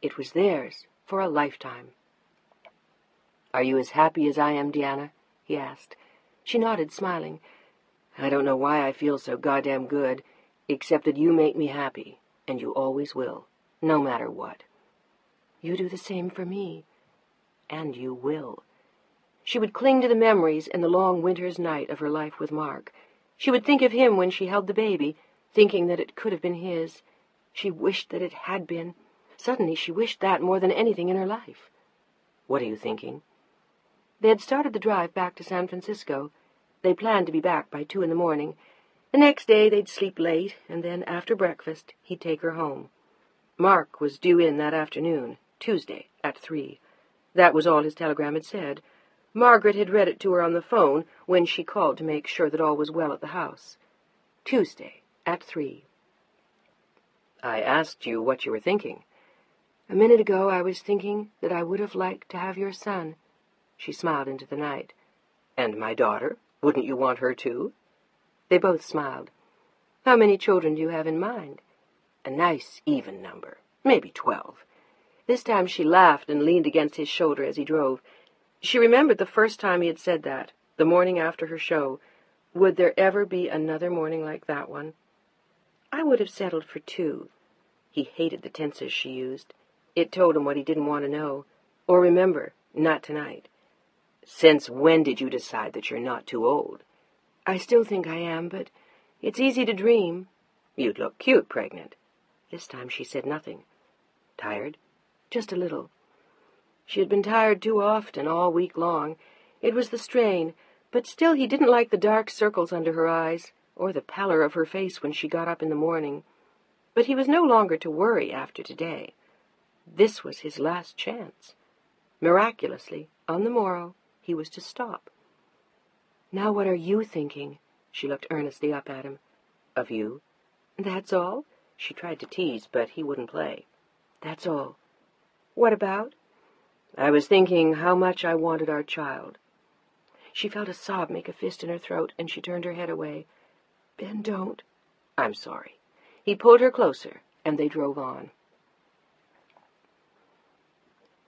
A: It was theirs for a lifetime. "Are you as happy as I am, Deanna?" he asked. She nodded, smiling. "I don't know why I feel so goddamn good, except that you make me happy, and you always will, no matter what." "You do the same for me." "And you will." She would cling to the memories in the long winter's night of her life with Mark. She would think of him when she held the baby, thinking that it could have been his. She wished that it had been. Suddenly she wished that more than anything in her life.
C: "What are you thinking?"
A: They had started the drive back to San Francisco. They planned to be back by 2 a.m. The next day they'd sleep late, and then after breakfast he'd take her home. Mark was due in that afternoon, Tuesday, at 3. That was all his telegram had said. Margaret had read it to her on the phone when she called to make sure that all was well at the house. Tuesday, at 3.
C: "I asked you what you were thinking."
A: "A minute ago I was thinking that I would have liked to have your son." She smiled into the night.
C: "And my daughter? Wouldn't you want her too?"
A: They both smiled. "How many children do you have in mind?"
C: "A nice even number. Maybe 12.
A: This time she laughed and leaned against his shoulder as he drove. She remembered the first time he had said that, the morning after her show. Would there ever be another morning like that one? "I would have settled for 2. He hated the tenses she used. It told him what he didn't want to know. Or remember, not tonight.
C: "Since when did you decide that you're not too old?"
A: "I still think I am, but it's easy to dream."
C: "You'd look cute pregnant."
A: This time she said nothing.
C: "Tired?"
A: "Just a little." She had been tired too often all week long. It was the strain, but still he didn't like the dark circles under her eyes, or the pallor of her face when she got up in the morning. But he was no longer to worry after today. This was his last chance. Miraculously, on the morrow, he was to stop. "Now what are you thinking?" She looked earnestly up at him.
C: "Of you."
A: "That's all?"
C: She tried to tease, but he wouldn't play.
A: "That's all. What about?"
C: "I was thinking how much I wanted our child."
A: She felt a sob make a fist in her throat, and she turned her head away. "Ben, don't."
C: "I'm sorry."
A: He pulled her closer, and they drove on.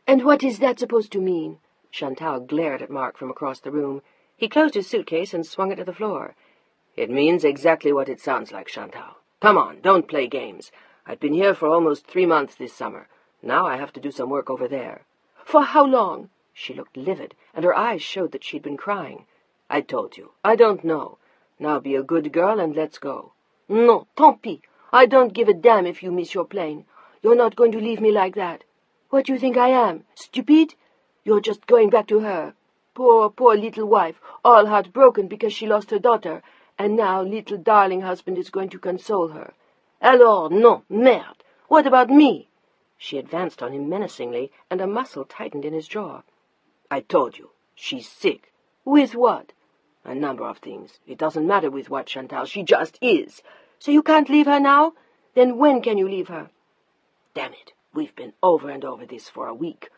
A: "And what is that supposed to mean?" Chantal glared at Mark from across the room. He closed his suitcase and swung it to the floor.
C: "It means exactly what it sounds like, Chantal. Come on, don't play games. I've been here for almost 3 months this summer. Now I have to do some work over there."
A: "For how long?" She looked livid, and her eyes showed that she'd been crying.
B: I told you. I don't know. Now be a good girl and let's go.
C: No, tant pis. I don't give a damn if you miss your plane. You're not going to leave me like that. What do you think I am? Stupid? You're just going back to her. Poor, poor little wife, all heartbroken because she lost her daughter, and now little darling husband is going to console her. Alors, non, merde. What about me? She advanced on him menacingly, and a muscle tightened in his jaw.
B: I told you. She's sick.
C: With what?
B: A number of things. It doesn't matter with what, Chantal. She just is.
C: So you can't leave her now? Then when can you leave her?
B: Damn it. We've been over and over this for a week.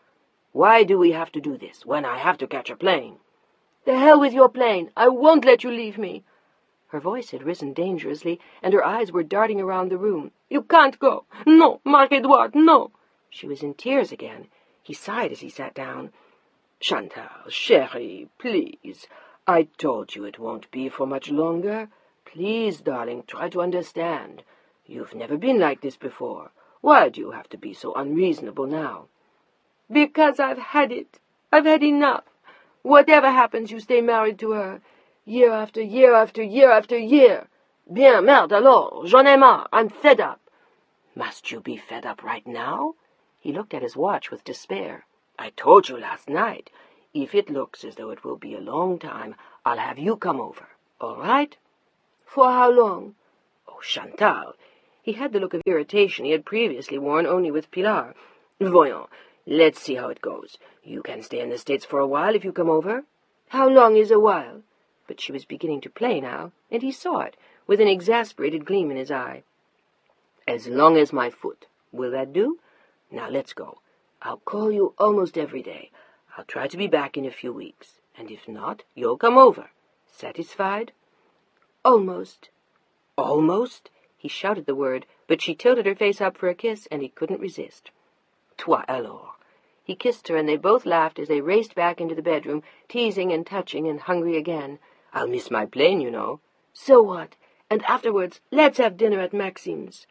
B: Why do we have to do this when I have to catch a plane?
C: The hell with your plane. I won't let you leave me.
A: Her voice had risen dangerously, and her eyes were darting around the room.
C: You can't go. No, Marc-Edouard, no.
A: She was in tears again. He sighed as he sat down.
B: Chantal, chérie, please. I told you it won't be for much longer. Please, darling, try to understand. You've never been like this before. Why do you have to be so unreasonable now?
C: Because I've had it. I've had enough. Whatever happens, you stay married to her. Year after year after year after year. Bien, merde, alors, j'en ai marre. I'm fed up.
B: Must you be fed up right now?
A: He looked at his watch with despair.
B: I told you last night. If it looks as though it will be a long time, I'll have you come over. All right?
C: For how long?
B: Oh, Chantal.
A: He had the look of irritation he had previously worn only with Pilar.
B: Voyons, let's see how it goes. You can stay in the States for a while if you come over.
C: How long is a while?
A: But she was beginning to play now, and he saw it, with an exasperated gleam in his eye.
B: As long as my foot. Will that do? Now let's go. I'll call you almost every day. I'll try to be back in a few weeks. And if not, you'll come over. Satisfied?
C: Almost.
B: Almost?
A: He shouted the word, but she tilted her face up for a kiss, and he couldn't resist.
B: Toi alors.
A: He kissed her, and they both laughed as they raced back into the bedroom, teasing and touching and hungry again.
B: I'll miss my plane, you know.
C: So what? And afterwards, let's have dinner at Maxime's.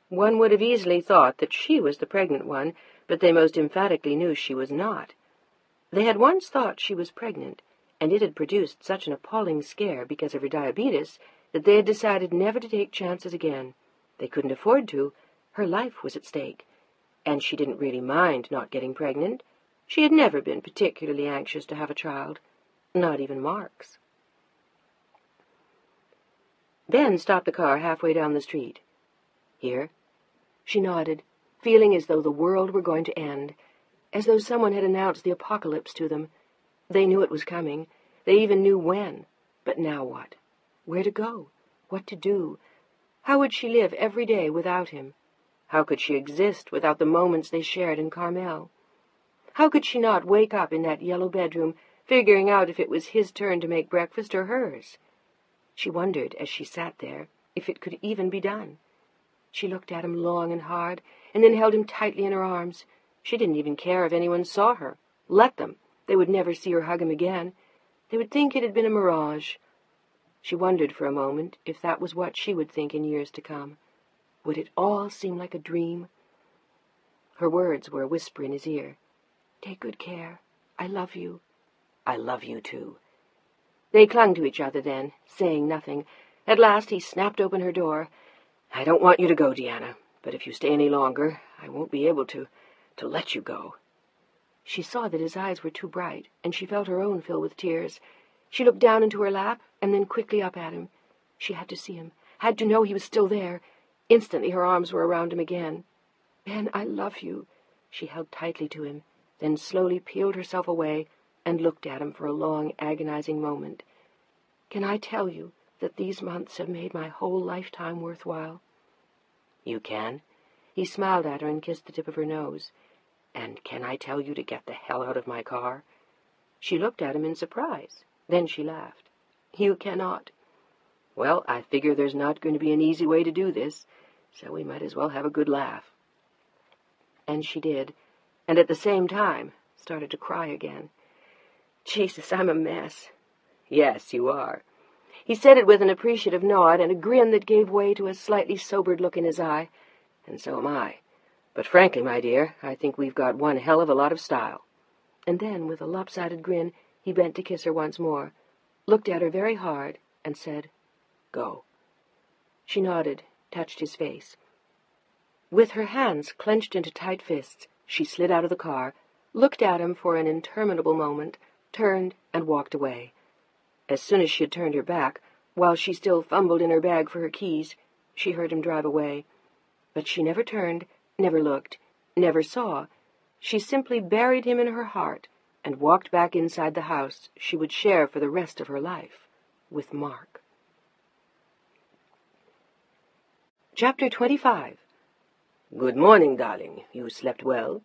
A: One would have easily thought that she was the pregnant one, but they most emphatically knew she was not. They had once thought she was pregnant, and it had produced such an appalling scare because of her diabetes that they had decided never to take chances again. They couldn't afford to. Her life was at stake. And she didn't really mind not getting pregnant. She had never been particularly anxious to have a child, not even Mark's. Ben stopped the car halfway down the street. "Here?" She nodded, feeling as though the world were going to end, as though someone had announced the apocalypse to them. They knew it was coming. They even knew when. But now what? Where to go? What to do? How would she live every day without him? How could she exist without the moments they shared in Carmel? How could she not wake up in that yellow bedroom, figuring out if it was his turn to make breakfast or hers? She wondered, as she sat there, if it could even be done. She looked at him long and hard, and then held him tightly in her arms. She didn't even care if anyone saw her. Let them. They would never see her hug him again. They would think it had been a mirage. She wondered for a moment if that was what she would think in years to come. Would it all seem like a dream? Her words were a whisper in his ear. "Take good care. I love you." "I love you, too." They clung to each other then, saying nothing. At last he snapped open her door. "I don't want you to go, Deanna, but if you stay any longer, I won't be able to let you go." She saw that his eyes were too bright, and she felt her own fill with tears. She looked down into her lap, and then quickly up at him. She had to see him, had to know he was still there. Instantly her arms were around him again. "Ben, I love you." She held tightly to him, then slowly peeled herself away and looked at him for a long, agonizing moment. "Can I tell you that these months have made my whole lifetime worthwhile?" "You can?" He smiled at her and kissed the tip of her nose. "And can I tell you to get the hell out of my car?" She looked at him in surprise. Then she laughed. "You cannot." "Well, I figure there's not going to be an easy way to do this, so we might as well have a good laugh." And she did, and at the same time started to cry again. "Jesus, I'm a mess." "Yes, you are." He said it with an appreciative nod and a grin that gave way to a slightly sobered look in his eye. "And so am I. But frankly, my dear, I think we've got one hell of a lot of style." And then, with a lopsided grin, he bent to kiss her once more. looked at her very hard, and said,
B: "Go."
A: She nodded, touched his face. With her hands clenched into tight fists, she slid out of the car, looked at him for an interminable moment, turned, and walked away. As soon as she had turned her back, while she still fumbled in her bag for her keys, she heard him drive away. But she never turned, never looked, never saw. She simply buried him in her heart and walked back inside the house she would share for the rest of her life with Mark. Chapter 25.
B: "Good morning, darling. You slept well?"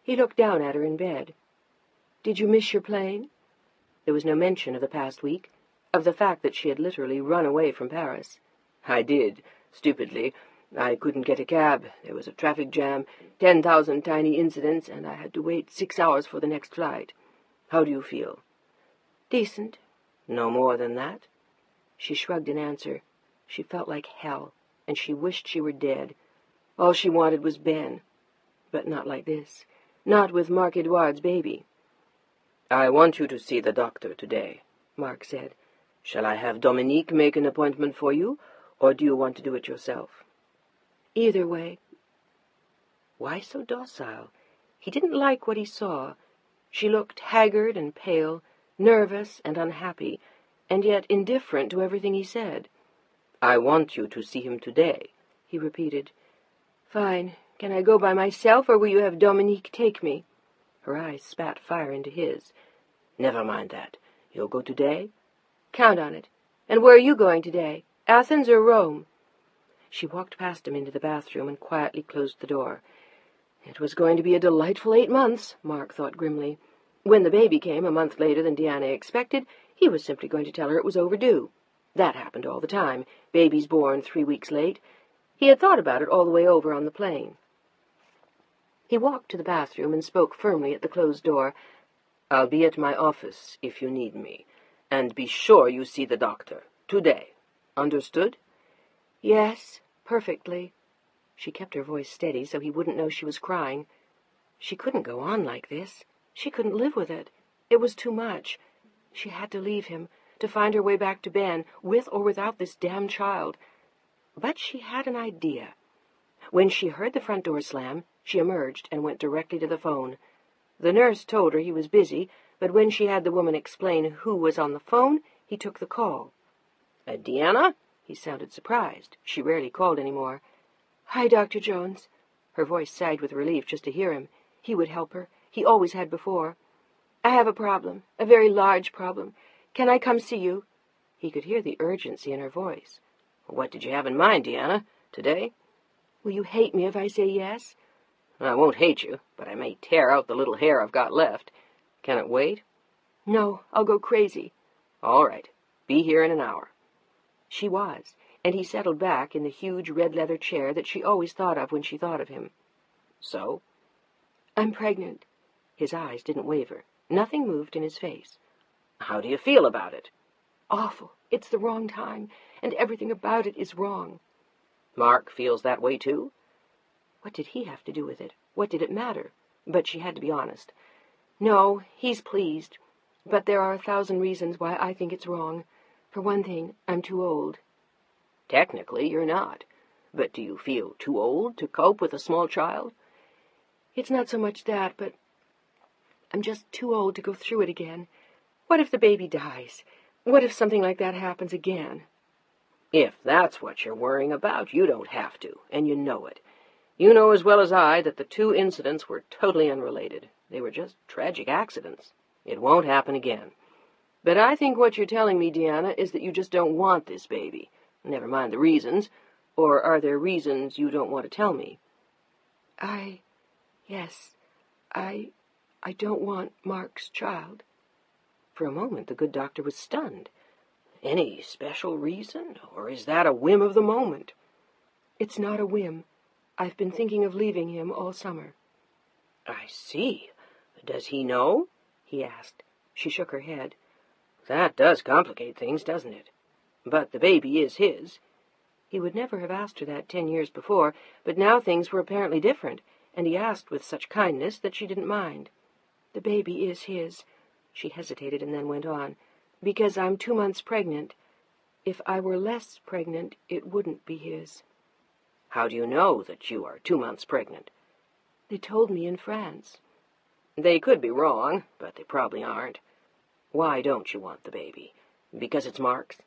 A: He looked down at her in bed. "Did you miss your plane?" There was no mention of the past week, of the fact that she had literally run away from Paris.
B: "I did, stupidly. I couldn't get a cab. There was a traffic jam, 10,000 tiny incidents, and I had to wait 6 hours for the next flight. How do you feel?"
A: "Decent."
B: "No more than that?"
A: She shrugged in answer. She felt like hell, and she wished she were dead. All she wanted was Ben. But not like this. Not with Mark Edouard's baby.
B: "I want you to see the doctor today," Mark said. "Shall I have Dominique make an appointment for you, or do you want to do it yourself?"
A: "Either way."
B: Why so docile?
A: He didn't like what he saw. She looked haggard and pale, nervous and unhappy, and yet indifferent to everything he said.
B: "I want you to see him today," he repeated.
A: "Fine. Can I go by myself, or will you have Dominique take me?" Her eyes spat fire into his.
B: "Never mind that. You'll go today?"
A: "Count on it. And where are you going today? Athens or Rome?" She walked past him into the bathroom and quietly closed the door. It was going to be a delightful 8 months, Mark thought grimly. When the baby came a month later than Deanna expected, he was simply going to tell her it was overdue. That happened all the time, babies born 3 weeks late. He had thought about it all the way over on the plane. He walked to the bathroom and spoke firmly at the closed door.
B: "I'll be at my office if you need me. And be sure you see the doctor. Today. Understood?"
A: "Yes, perfectly." She kept her voice steady so he wouldn't know she was crying. She couldn't go on like this. She couldn't live with it. It was too much. She had to leave him, to find her way back to Ben, with or without this damn child. But she had an idea. When she heard the front door slam, she emerged and went directly to the phone. The nurse told her he was busy, but when she had the woman explain who was on the phone, he took the call.
B: "Deanna?"
A: He sounded surprised. She rarely called anymore. "Hi, Dr. Jones." Her voice sagged with relief just to hear him. He would help her. He always had before. "I have a problem, a very large problem. Can I come see you?" He could hear the urgency in her voice.
B: "What did you have in mind, Deanna? Today?"
A: "Will you hate me if I say yes?"
B: "I won't hate you, but I may tear out the little hair I've got left. Can it wait?"
A: "No, I'll go crazy."
B: "All right. Be here in an hour."
A: She was, and he settled back in the huge red leather chair that she always thought of when she thought of him.
B: "So?"
A: "I'm pregnant." His eyes didn't waver. Nothing moved in his face.
B: "How do you feel about it?"
A: "Awful. It's the wrong time, and everything about it is wrong."
B: "Mark feels that way, too?"
A: What did he have to do with it? What did it matter? But she had to be honest. "No, he's pleased. But there are 1,000 reasons why I think it's wrong. For one thing, I'm too old."
B: "Technically, you're not. But do you feel too old to cope with a small child?"
A: "It's not so much that, but I'm just too old to go through it again. What if the baby dies? What if something like that happens again?"
B: "If that's what you're worrying about, you don't have to, and you know it. You know as well as I that the 2 incidents were totally unrelated. They were just tragic accidents. It won't happen again. But I think what you're telling me, Deanna, is that you just don't want this baby. Never mind the reasons. Or are there reasons you don't want to tell me?"
A: Yes, I don't want Mark's child."
B: For a moment the good doctor was stunned. "Any special reason, or is that a whim of the moment?"
A: "It's not a whim. I've been thinking of leaving him all summer."
B: "I see. Does he know?" he asked. She shook her head. "That does complicate things, doesn't it? But the baby is his."
A: He would never have asked her that 10 years before, but now things were apparently different, and he asked with such kindness that she didn't mind. "The baby is his." She hesitated and then went on. Because I'm 2 months pregnant. If I were less pregnant, it wouldn't be his.
B: How do you know that you are 2 months pregnant?
A: They told me in France.
B: They could be wrong, but they probably aren't. Why don't you want the baby? Because it's Mark's?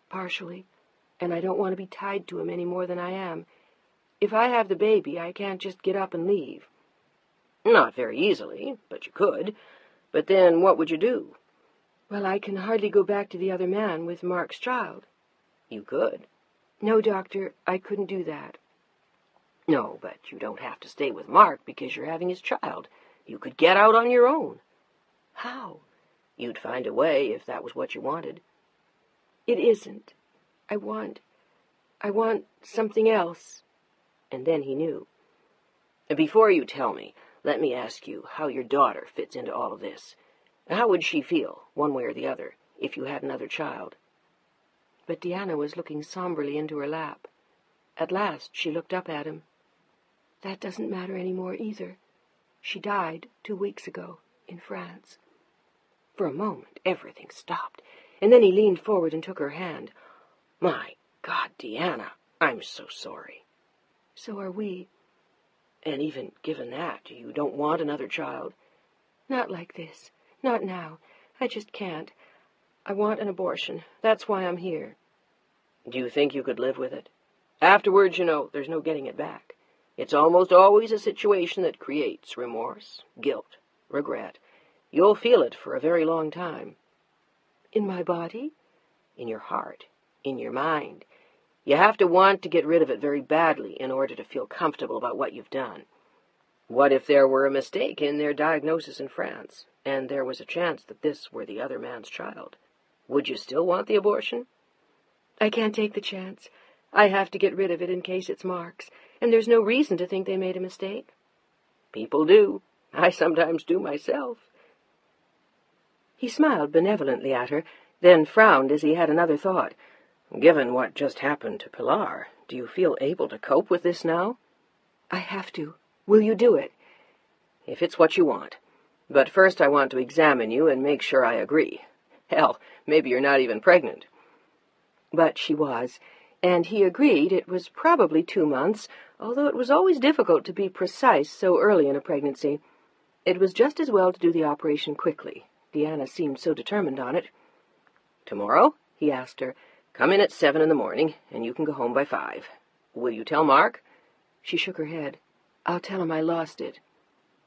A: Partially. And I don't want to be tied to him any more than I am. If I have the baby, I can't just get up and leave.
B: Not very easily, but you could. But then what would you do?
A: Well, I can hardly go back to the other man with Mark's child.
B: You could.
A: No, Doctor, I couldn't do that.
B: No, but you don't have to stay with Mark because you're having his child. You could get out on your own.
A: How?
B: You'd find a way if that was what you wanted.
A: It isn't. I want something else.
B: And then he knew. Before you tell me, let me ask you how your daughter fits into all of this. How would she feel, one way or the other, if you had another child?
A: But Deanna was looking somberly into her lap. At last she looked up at him. That doesn't matter any more either. She died 2 weeks ago in France.
B: For a moment, everything stopped, and then he leaned forward and took her hand. My God, Deanna, I'm so sorry.
A: So are we.
B: And even given that, you don't want another child?
A: Not like this. Not now. I just can't. I want an abortion. That's why I'm here.
B: Do you think you could live with it? Afterwards, you know, there's no getting it back. It's almost always a situation that creates remorse, guilt, regret. You'll feel it for a very long time.
A: In my body?
B: In your heart, in your mind. You have to want to get rid of it very badly in order to feel comfortable about what you've done. What if there were a mistake in their diagnosis in France, and there was a chance that this were the other man's child? Would you still want the abortion?
A: I can't take the chance. I have to get rid of it in case it's Mark's, and there's no reason to think they made a mistake.
B: People do. I sometimes do myself.
A: He smiled benevolently at her, then frowned as he had another thought.
B: Given what just happened to Pilar, do you feel able to cope with this now?
A: I have to. Will you do it?
B: If it's what you want. But first I want to examine you and make sure I agree. Hell, maybe you're not even pregnant.
A: But she was, and he agreed it was probably 2 months, although it was always difficult to be precise so early in a pregnancy. It was just as well to do the operation quickly. Deanna seemed so determined on it.
B: Tomorrow? He asked her. Come in at 7 in the morning, and you can go home by 5. Will you tell Mark?
A: She shook her head. I'll tell him I lost it.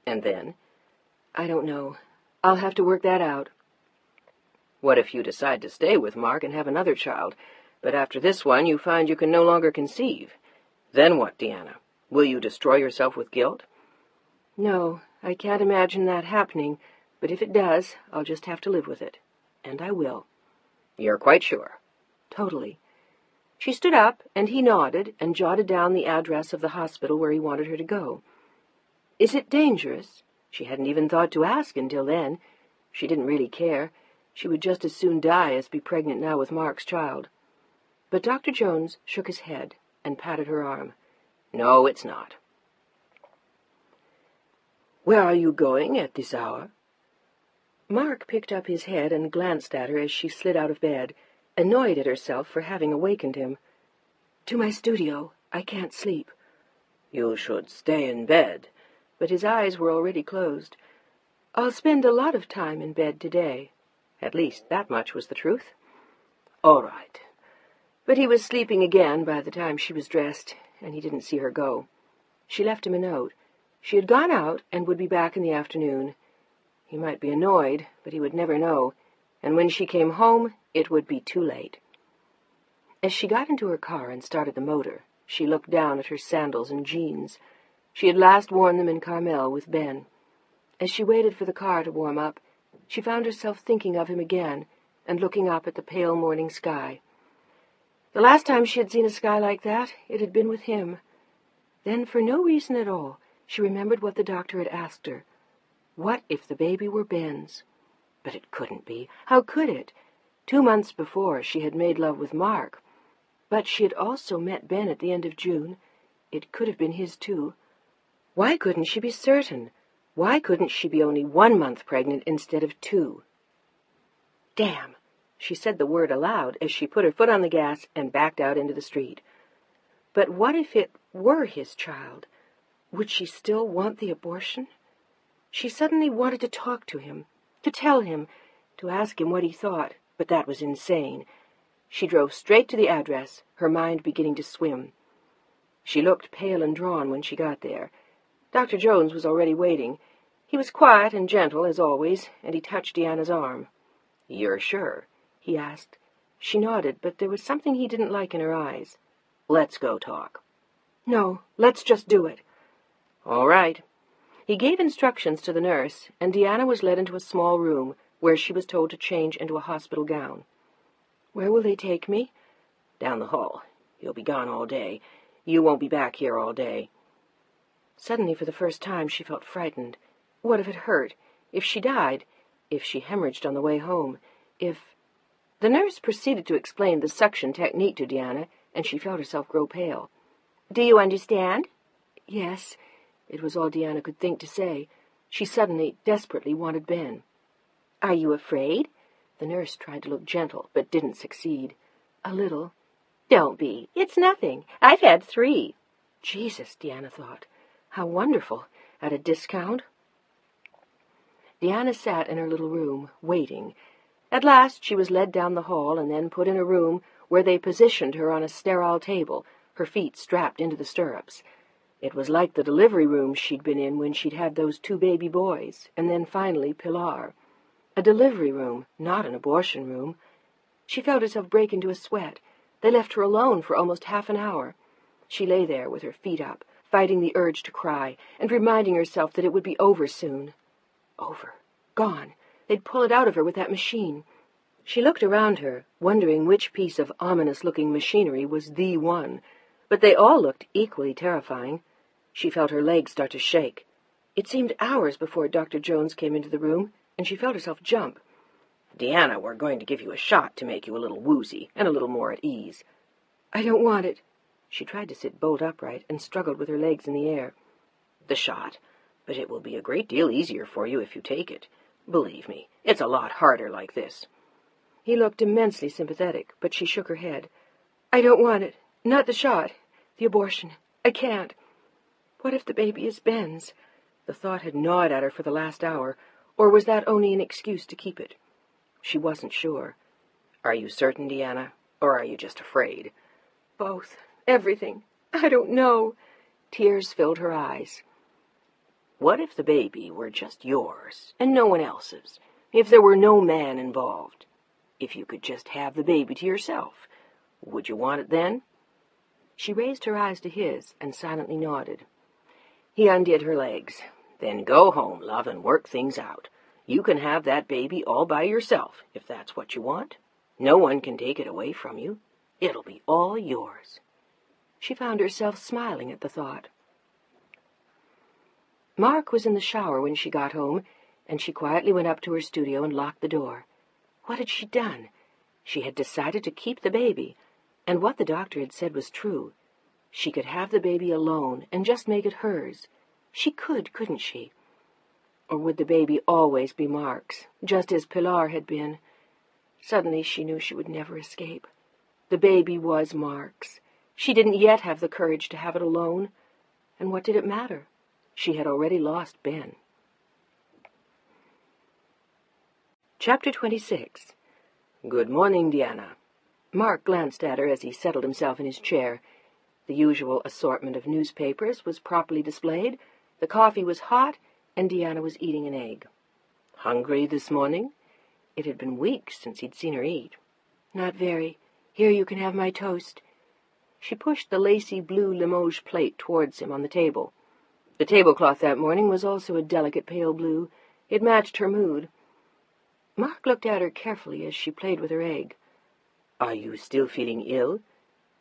B: And then?
A: I don't know. I'll have to work that out.
B: What if you decide to stay with Mark and have another child, but after this one you find you can no longer conceive? Then what, Deanna? Will you destroy yourself with guilt?
A: No, I can't imagine that happening, but if it does, I'll just have to live with it. And I will.
B: You're quite sure?
A: Totally. She stood up, and he nodded and jotted down the address of the hospital where he wanted her to go. Is it dangerous? She hadn't even thought to ask until then. She didn't really care. She would just as soon die as be pregnant now with Mark's child. But Dr. Jones shook his head and patted her arm.
B: No, it's not.
A: Where are you going at this hour? Mark picked up his head and glanced at her as she slid out of bed, annoyed at herself for having awakened him. To my studio. I can't sleep.
B: You should stay in bed.
A: But his eyes were already closed. I'll spend a lot of time in bed today.
B: At least that much was the truth.
A: All right. But he was sleeping again by the time she was dressed, and he didn't see her go. She left him a note. She had gone out and would be back in the afternoon. He might be annoyed, but he would never know, and when she came home, it would be too late. As she got into her car and started the motor, she looked down at her sandals and jeans. She had last worn them in Carmel with Ben. As she waited for the car to warm up, she found herself thinking of him again and looking up at the pale morning sky. The last time she had seen a sky like that, it had been with him. Then, for no reason at all, she remembered what the doctor had asked her. What if the baby were Ben's? But it couldn't be. How could it? 2 months before, she had made love with Mark. But she had also met Ben at the end of June. It could have been his, too. Why couldn't she be certain? Why couldn't she be only 1 month pregnant instead of 2? Damn!
C: She said the word aloud as she put her foot on the gas and backed out into the street. But what if it were his child? Would she still want the abortion? She suddenly wanted to talk to him, to tell him, to ask him what he thought, but that was insane. She drove straight to the address, her mind beginning to swim. She looked pale and drawn when she got there. Dr. Jones was already waiting. He was quiet and gentle, as always, and he touched Deanna's arm. "You're sure?" he asked. She nodded, but there was something he didn't like in her eyes. "Let's go talk." "No, let's just do it." "All right." He gave instructions to the nurse, and Deanna was led into a small room where she was told to change into a hospital gown. "Where will they take me?" "Down the hall. You'll be gone all day. You won't be back here all day." Suddenly, for the first time, she felt frightened. What if it hurt? If she died? If she hemorrhaged on the way home? If... The nurse proceeded to explain the suction technique to Deanna, and she felt herself grow pale. "Do you understand?" "Yes." It was all Deanna could think to say. She suddenly, desperately wanted Ben. "Are you afraid?" The nurse tried to look gentle, but didn't succeed. "A little." "Don't be. It's nothing. I've had 3. Jesus, Deanna thought. How wonderful. At a discount. Deanna sat in her little room, waiting. At last she was led down the hall and then put in a room where they positioned her on a sterile table, her feet strapped into the stirrups. It was like the delivery room she'd been in when she'd had those 2 baby boys, and then finally Pilar. A delivery room, not an abortion room. She felt herself break into a sweat. They left her alone for almost half an hour. She lay there with her feet up, fighting the urge to cry, and reminding herself that it would be over soon. Over. Gone. They'd pull it out of her with that machine. She looked around her, wondering which piece of ominous-looking machinery was the one, but they all looked equally terrifying. She felt her legs start to shake. It seemed hours before Dr. Jones came into the room, and she felt herself jump. "Deanna, we're going to give you a shot to make you a little woozy and a little more at ease." "I don't want it." She tried to sit bolt upright and struggled with her legs in the air. "The shot. But it will be a great deal easier for you if you take it. Believe me, it's a lot harder like this." He looked immensely sympathetic, but she shook her head. "I don't want it. Not the shot. The abortion. I can't. What if the baby is Ben's?" The thought had gnawed at her for the last hour, or was that only an excuse to keep it? She wasn't sure. "Are you certain, Deanna, or are you just afraid?" "Both. Everything. I don't know." Tears filled her eyes. "What if the baby were just yours and no one else's? If there were no man involved? If you could just have the baby to yourself? Would you want it then?" She raised her eyes to his and silently nodded. He undid her legs. "Then go home, love, and work things out. You can have that baby all by yourself, if that's what you want. No one can take it away from you. It'll be all yours." She found herself smiling at the thought. Mark was in the shower when she got home, and she quietly went up to her studio and locked the door. What had she done? She had decided to keep the baby, and what the doctor had said was true. She could have the baby alone and just make it hers. She could, couldn't she? Or would the baby always be Mark's, just as Pilar had been? Suddenly she knew she would never escape. The baby was Mark's. She didn't yet have the courage to have it alone. And what did it matter? She had already lost Ben. Chapter 26. "Good morning, Deanna." Mark glanced at her as he settled himself in his chair. The usual assortment of newspapers was properly displayed, the coffee was hot, and Deanna was eating an egg. "Hungry this morning?" It had been weeks since he'd seen her eat. "Not very. Here, you can have my toast." She pushed the lacy blue Limoges plate towards him on the table. The tablecloth that morning was also a delicate pale blue. It matched her mood. Mark looked at her carefully as she played with her egg. "Are you still feeling ill?"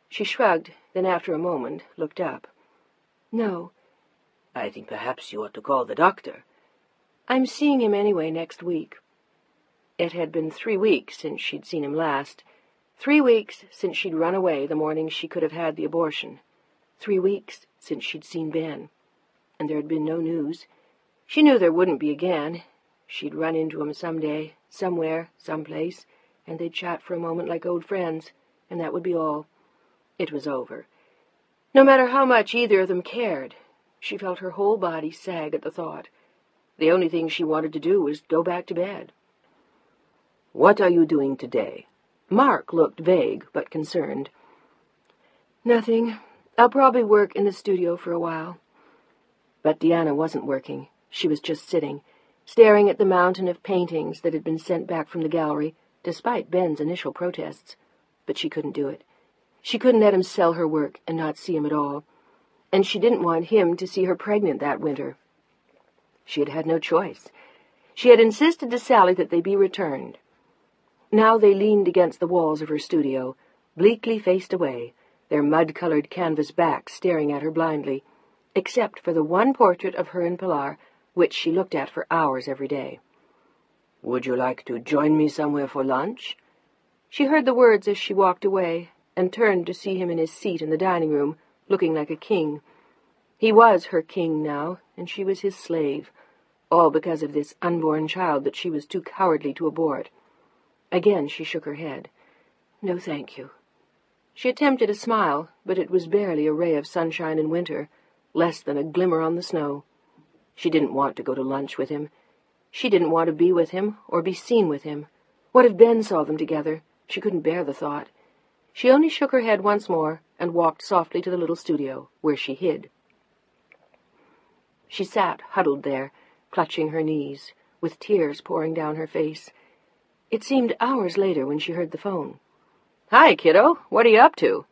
C: She shrugged, then after a moment looked up. "No." "I think perhaps you ought to call the doctor." "I'm seeing him anyway next week." It had been 3 weeks since she'd seen him last. 3 weeks since she'd run away the morning she could have had the abortion. 3 weeks since she'd seen Ben. And there had been no news. She knew there wouldn't be again. She'd run into him some day, somewhere, someplace.
A: and they'd chat for a moment like old friends, and that would be all. It was over. No matter how much either of them cared, she felt her whole body sag at the thought. The only thing she wanted to do was go back to bed.
B: "What are you doing today?"
A: Mark looked vague but concerned. "Nothing. I'll probably work in the studio for a while." But Deanna wasn't working. She was just sitting, staring at the mountain of paintings that had been sent back from the gallery, despite Ben's initial protests. But she couldn't do it. She couldn't let him sell her work and not see him at all. And she didn't want him to see her pregnant that winter. She had had no choice. She had insisted to Sally that they be returned. Now they leaned against the walls of her studio, bleakly faced away, their mud-colored canvas backs staring at her blindly, except for the one portrait of her and Pilar, which she looked at for hours every day.
B: "Would you like to join me somewhere for lunch?"
A: She heard the words as she walked away, and turned to see him in his seat in the dining room, looking like a king. He was her king now, and she was his slave, all because of this unborn child that she was too cowardly to abort. Again she shook her head. "No, thank you." She attempted a smile, but it was barely a ray of sunshine in winter, less than a glimmer on the snow. She didn't want to go to lunch with him. She didn't want to be with him or be seen with him. What if Ben saw them together? She couldn't bear the thought. She only shook her head once more and walked softly to the little studio, where she hid. She sat huddled there, clutching her knees, with tears pouring down her face. It seemed hours later when she heard the phone.
C: "Hi, kiddo. What are you up to?"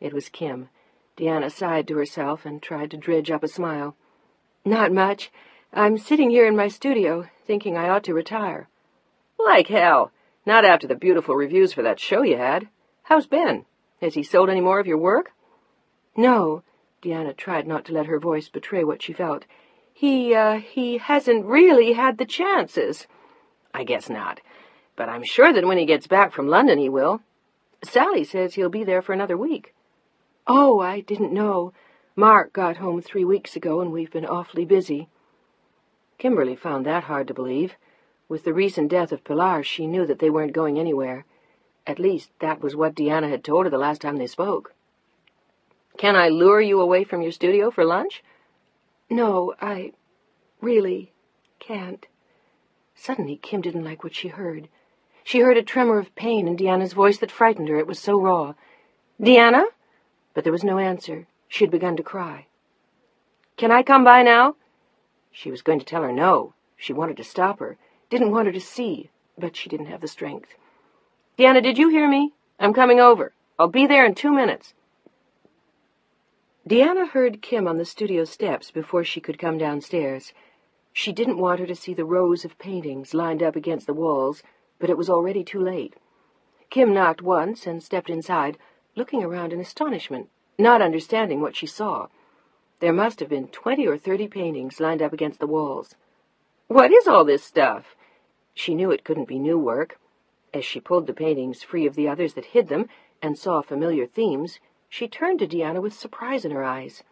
A: It was Kim. Deanna sighed to herself and tried to dredge up a smile. "Not much. I'm sitting here in my studio, thinking I ought to retire."
C: "Like hell. Not after the beautiful reviews for that show you had. How's Ben? Has he sold any more of your work?"
A: "No." Deanna tried not to let her voice betray what she felt. He hasn't really had the chances."
C: "I guess not. But I'm sure that when he gets back from London he will. Sally says he'll be there for another week."
A: "Oh, I didn't know. Mark got home 3 weeks ago, and we've been awfully busy."
B: Kimberly found that hard to believe. With the recent death of Pilar, she knew that they weren't going anywhere. At least, that was what Deanna had told her the last time they spoke.
C: "Can I lure you away from your studio for lunch?"
A: "No, I really can't." Suddenly, Kim didn't like what she heard. She heard a tremor of pain in Deanna's voice that frightened her. It was so raw. "Deanna?" But there was no answer. She had begun to cry.
C: "Can I come by now?"
A: She was going to tell her no. She wanted to stop her, didn't want her to see, but she didn't have the strength.
C: "Deanna, did you hear me? I'm coming over. I'll be there in 2 minutes."
A: Deanna heard Kim on the studio steps before she could come downstairs. She didn't want her to see the rows of paintings lined up against the walls, but it was already too late. Kim knocked once and stepped inside, looking around in astonishment, not understanding what she saw. There must have been 20 or 30 paintings lined up against the walls.
C: "What is all this stuff?"
A: She knew it couldn't be new work. As she pulled the paintings free of the others that hid them and saw familiar themes, she turned to Deanna with surprise in her eyes.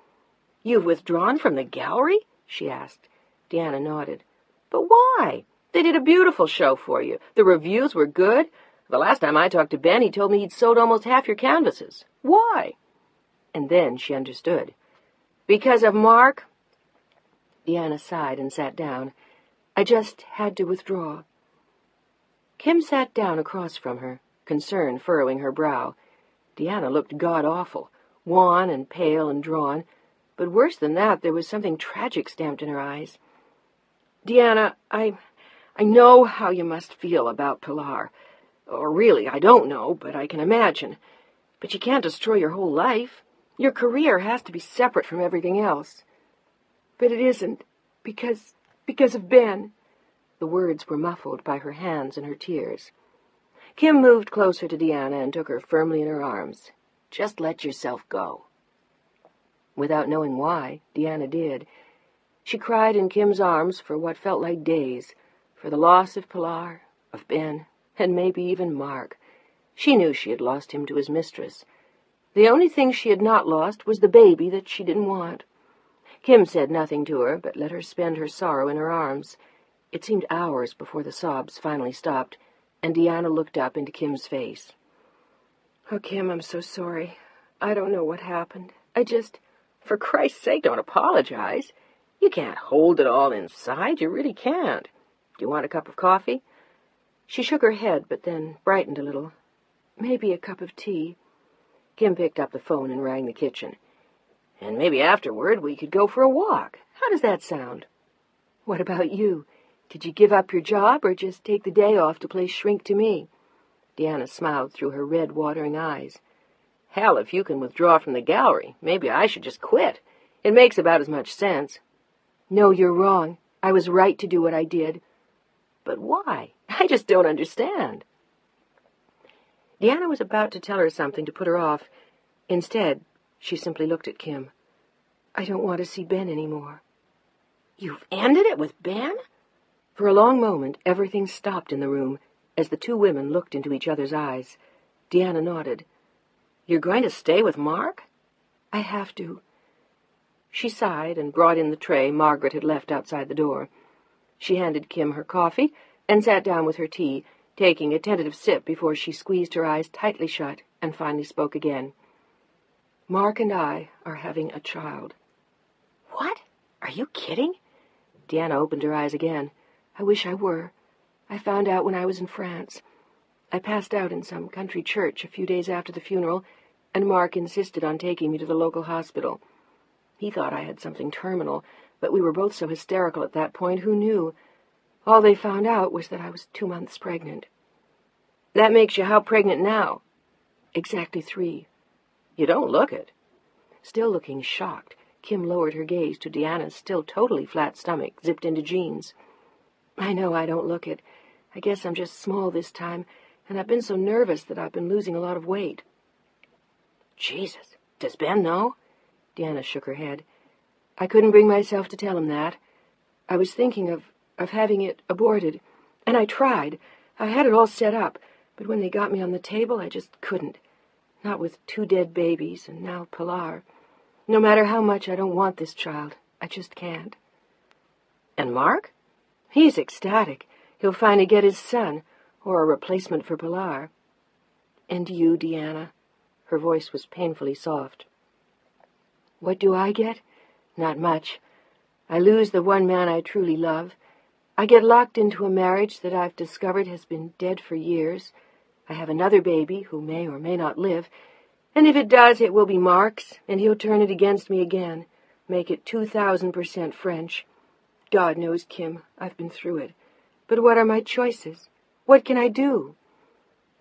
A: "You've withdrawn from the gallery?" she asked. Deanna nodded.
C: "But why? They did a beautiful show for you. The reviews were good. The last time I talked to Ben, he told me he'd sold almost half your canvases. Why?"
A: And then she understood.
C: "Because of Mark?"
A: Deanna sighed and sat down. "I just had to withdraw." Kim sat down across from her, concern furrowing her brow. Deanna looked god-awful, wan and pale and drawn, but worse than that, there was something tragic stamped in her eyes. "Deanna, I know how you must feel about Pilar. Or really, I don't know, but I can imagine. But you can't destroy your whole life. Your career has to be separate from everything else." "But it isn't, because of Ben." The words were muffled by her hands and her tears. Kim moved closer to Deanna and took her firmly in her arms. "Just let yourself go." Without knowing why, Deanna did. She cried in Kim's arms for what felt like days, for the loss of Pilar, of Ben, and maybe even Mark. She knew she had lost him to his mistress. The only thing she had not lost was the baby that she didn't want. Kim said nothing to her, but let her spend her sorrow in her arms. It seemed hours before the sobs finally stopped.
C: and Deanna looked up into Kim's face. "Oh, Kim, I'm so sorry. I don't know what happened. For Christ's sake, don't apologize. You can't hold it all inside. You really can't. Do you want a cup of coffee?" She shook her head, but then brightened a little. "Maybe a cup of tea." Kim picked up the phone and rang the kitchen. "And maybe afterward we could go for a walk. How does that sound?" "What about you? Did you give up your job or just take the day off to play shrink to me?" Deanna smiled through her red, watering eyes. "Hell, if you can withdraw from the gallery, maybe I should just quit. It makes about as much sense." "No, you're wrong. I was right to do what I did." "But why? I just don't understand." Deanna was about to tell her something to put her off. Instead, she simply looked at Kim. "I don't want to see Ben anymore." "You've ended it with Ben?" For a long moment, everything stopped in the room as the two women looked into each other's eyes. Deanna nodded. "You're going to stay with Mark?" "I have to." She sighed and brought in the tray Margaret had left outside the door. She handed Kim her coffee and sat down with her tea, taking a tentative sip before she squeezed her eyes tightly shut and finally spoke again. "Mark and I are having a child." "What? Are you kidding?" Deanna opened her eyes again. "I wish I were. I found out when I was in France. I passed out in some country church a few days after the funeral, and Mark insisted on taking me to the local hospital. He thought I had something terminal, but we were both so hysterical at that point, who knew? All they found out was that I was 2 months pregnant." "That makes you how pregnant now?" "Exactly 3. "You don't look it."
A: Still looking shocked, Kim lowered her gaze to Deanna's still totally flat stomach, zipped into jeans. "I know I don't look it. I guess I'm just small this time, and I've been so nervous that I've been losing a lot of weight."
C: "Jesus, does Ben know?"
A: Deanna shook her head. "I couldn't bring myself to tell him that. I was thinking of having it aborted, and I tried. I had it all set up, but when they got me on the table, I just couldn't. Not with 2 dead babies, and now Pilar. No matter how much I don't want this child, I just can't."
C: "And Mark?"
A: "He's ecstatic. He'll finally get his son, or a replacement for Pilar." "And you, Deanna?" Her voice was painfully soft. "What do I get? Not much. I lose the one man I truly love. I get locked into a marriage that I've discovered has been dead for years. I have another baby who may or may not live, and if it does, it will be Mark's, and he'll turn it against me again, make it 2,000% French. God knows, Kim, I've been through it. But what are my choices? What can I do?"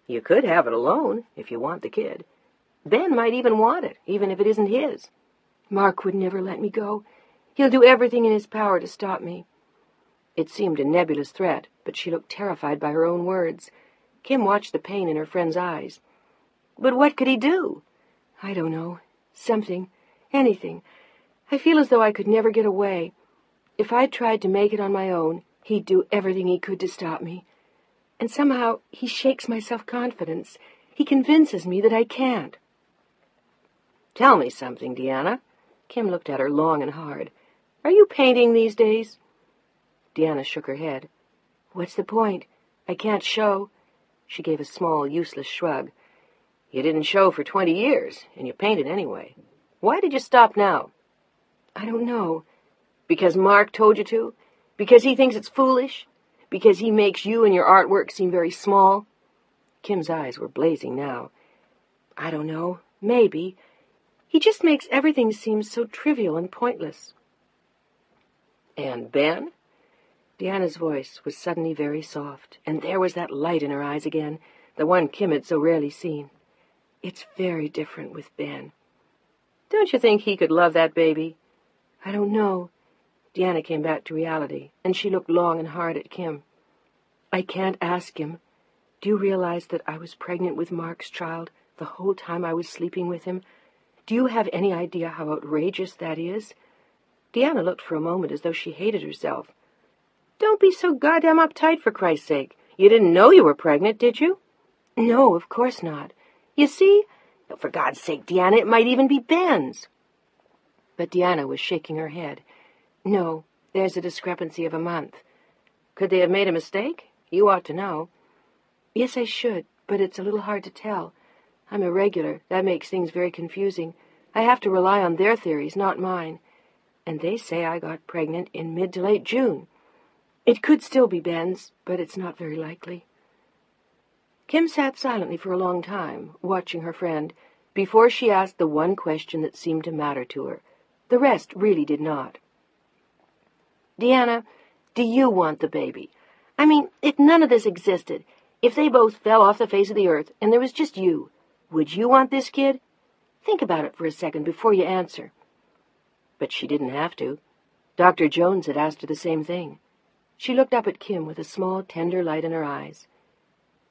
C: "You could have it alone, if you want the kid. Ben might even want it, even if it isn't his."
A: "Mark would never let me go. He'll do everything in his power to stop me." It seemed a nebulous threat, but she looked terrified by her own words. Kim watched the pain in her friend's eyes.
C: "But what could he do?"
A: "I don't know. Something. Anything. I feel as though I could never get away. If I tried to make it on my own, he'd do everything he could to stop me. And somehow he shakes my self-confidence. He convinces me that I can't."
C: "Tell me something, Deanna." Kim looked at her long and hard. "Are you painting these days?"
A: Deanna shook her head. "What's the point? I can't show." She gave a small, useless shrug.
C: "You didn't show for 20 years, and you painted anyway. Why did you stop now?"
A: "I don't know."
C: "Because Mark told you to? Because he thinks it's foolish? Because he makes you and your artwork seem very small?"
A: Kim's eyes were blazing now. "I don't know. Maybe. He just makes everything seem so trivial and pointless."
C: "And Ben?"
A: Deanna's voice was suddenly very soft, and there was that light in her eyes again, the one Kim had so rarely seen. "It's very different with Ben."
C: "Don't you think he could love that baby?"
A: "I don't know." Deanna came back to reality, and she looked long and hard at Kim. "I can't ask him. Do you realize that I was pregnant with Mark's child the whole time I was sleeping with him? Do you have any idea how outrageous that is?"
C: Deanna looked for a moment as though she hated herself. "Don't be so goddamn uptight, for Christ's sake. You didn't know you were pregnant, did you?"
A: "No, of course not."
C: "You see? For God's sake, Deanna, it might even be Ben's."
A: But Deanna was shaking her head. "No, there's a discrepancy of a month."
C: "Could they have made a mistake? You ought to know."
A: Yes, I should, but it's a little hard to tell. I'm irregular. That makes things very confusing. I have to rely on their theories, not mine. And they say I got pregnant in mid to late June. It could still be Ben's, but it's not very likely. Kim sat silently for a long time, watching her friend, before she asked the one question that seemed to matter to her. The rest really did not. Deanna, do you want the baby? I mean, if none of this existed, if they both fell off the face of the earth and there was just you, would you want this kid? Think about it for a second before you answer. But she didn't have to. Dr. Jones had asked her the same thing. She looked up at Kim with a small, tender light in her eyes.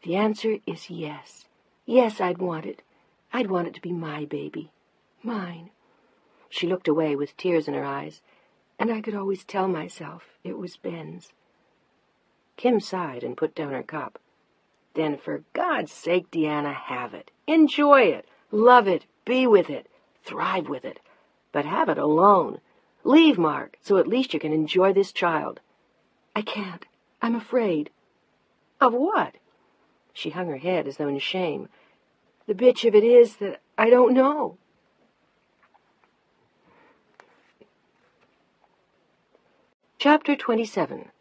A: The answer is yes. Yes, I'd want it. I'd want it to be my baby. Mine. She looked away with tears in her eyes, and I could always tell myself it was Ben's. Kim sighed and put down her cup. Then for God's sake, Deanna, have it. Enjoy it. Love it. Be with it. Thrive with it. But have it alone. Leave Mark, so at least you can enjoy this child. I can't. I'm afraid. Of what? She hung her head as though in shame. The bitch of it is that I don't know. Chapter 27.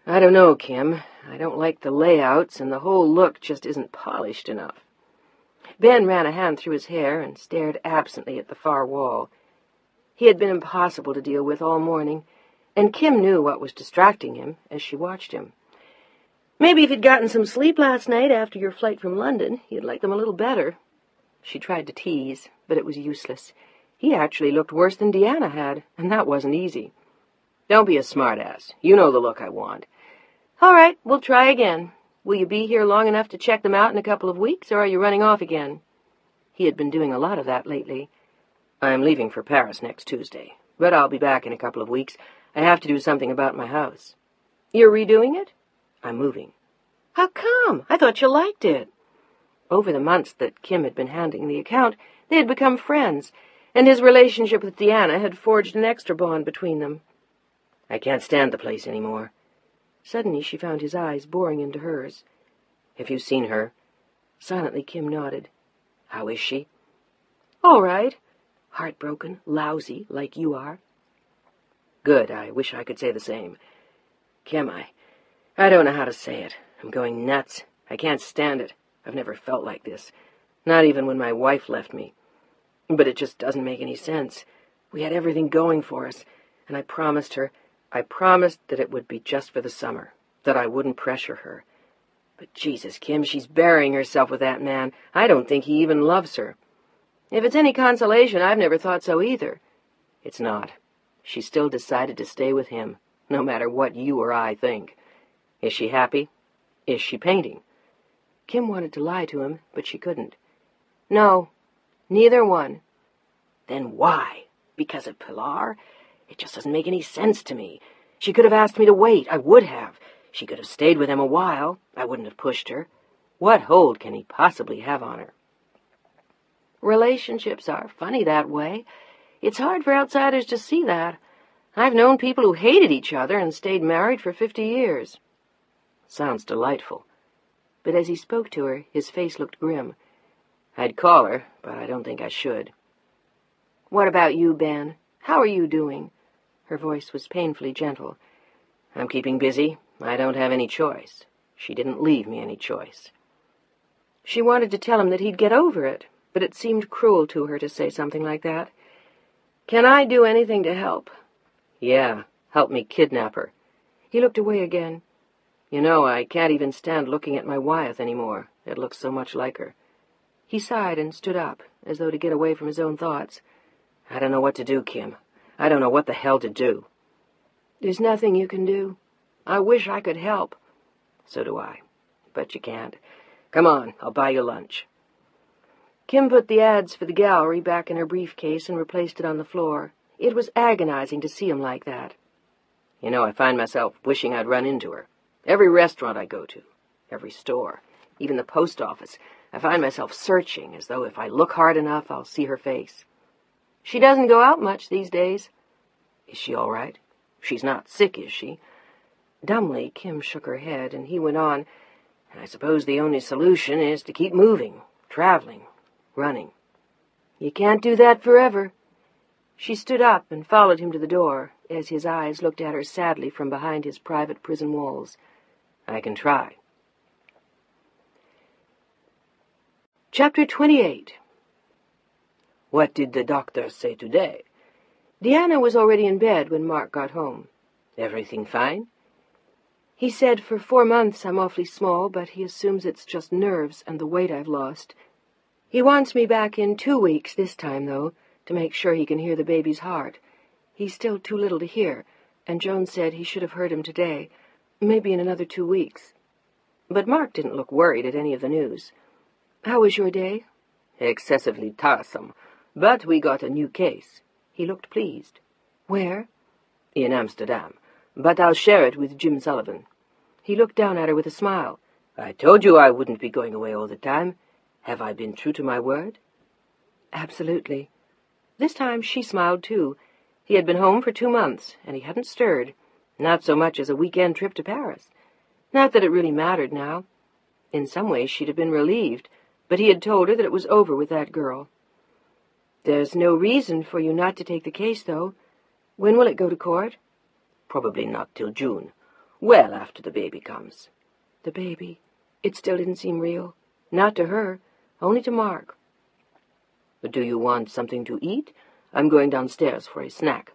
A: I don't know, Kim. I don't like the layouts, and the whole look just isn't polished enough. Ben ran a hand through his hair and stared absently at the far wall. He had been impossible to deal with all morning, and Kim knew what was distracting him as she watched him. Maybe if he'd gotten some sleep last night after your flight from London, you'd like them a little better. She tried to tease, but it was useless. He actually looked worse than Deanna had, and that wasn't easy. Don't be a smartass. You know the look I want. All right, we'll try again. Will you be here long enough to check them out in a couple of weeks, or are you running off again? He had been doing a lot of that lately. I'm leaving for Paris next Tuesday, but I'll be back in a couple of weeks. I have to do something about my house. You're redoing it? I'm moving. How come? I thought you liked it. Over the months that Kim had been handling the account, they had become friends, and his relationship with Deanna had forged an extra bond between them. I can't stand the place anymore. Suddenly she found his eyes boring into hers. Have you seen her? Silently Kim nodded. How is she? All right. Heartbroken, lousy, like you are. Good. I wish I could say the same. Kim, I don't know how to say it. I'm going nuts. I can't stand it. I've never felt like this. Not even when my wife left me. But it just doesn't make any sense. We had everything going for us, and I promised that it would be just for the summer, that I wouldn't pressure her. But Jesus, Kim, she's burying herself with that man. I don't think he even loves her. If it's any consolation, I've never thought so either. It's not. She still decided to stay with him, no matter what you or I think. Is she happy? Is she painting? Kim wanted to lie to him, but she couldn't. No, neither one. Then why? Because of Pilar? It just doesn't make any sense to me. She could have asked me to wait. I would have. She could have stayed with him a while. I wouldn't have pushed her. What hold can he possibly have on her? Relationships are funny that way. It's hard for outsiders to see that. I've known people who hated each other and stayed married for 50 years. Sounds delightful. But as he spoke to her, his face looked grim. I'd call her, but I don't think I should. What about you, Ben? How are you doing? Her voice was painfully gentle. I'm keeping busy. I don't have any choice. She didn't leave me any choice. She wanted to tell him that he'd get over it, but it seemed cruel to her to say something like that. Can I do anything to help? Yeah, help me kidnap her. He looked away again. You know, I can't even stand looking at my Wyeth anymore. It looks so much like her. He sighed and stood up, as though to get away from his own thoughts. I don't know what to do, Kim. I don't know what the hell to do. There's nothing you can do. I wish I could help. So do I. But you can't. Come on, I'll buy you lunch. Kim put the ads for the gallery back in her briefcase and replaced it on the floor. It was agonizing to see him like that. You know, I find myself wishing I'd run into her. Every restaurant I go to, every store, even the post office, I find myself searching as though if I look hard enough, I'll see her face. She doesn't go out much these days. Is she all right? She's not sick, is she? Dumbly, Kim shook her head, and he went on.
C: I suppose the only solution is to keep moving, traveling, running.
A: You can't do that forever. She stood up and followed him to the door, as his eyes looked at her sadly from behind his private prison walls.
C: I can try.
A: Chapter 28.
B: What did the doctor say today?
A: Deanna was already in bed when Mark got home.
B: Everything fine?
A: He said for 4 months I'm awfully small, but he assumes it's just nerves and the weight I've lost. He wants me back in 2 weeks this time, though, to make sure he can hear the baby's heart. He's still too little to hear, and Joan said he should have heard him today, maybe in another 2 weeks.
C: But Mark didn't look worried at any of the news.
A: How was your day?
B: Excessively tiresome, but we got a new case.
A: He looked pleased. Where?
B: In Amsterdam, but I'll share it with Jim Sullivan.
A: He looked down at her with a smile.
B: I told you I wouldn't be going away all the time. Have I been true to my word?
A: Absolutely. This time she smiled, too. He had been home for 2 months, and he hadn't stirred, not so much as a weekend trip to Paris. Not that it really mattered now. In some ways she'd have been relieved, but he had told her that it was over with that girl. There's no reason for you not to take the case, though. When will it go to court?
B: Probably not till June. Well after the baby comes.
A: The baby. It still didn't seem real. Not to her, only to Mark.
B: Do you want something to eat? I'm going downstairs for a snack.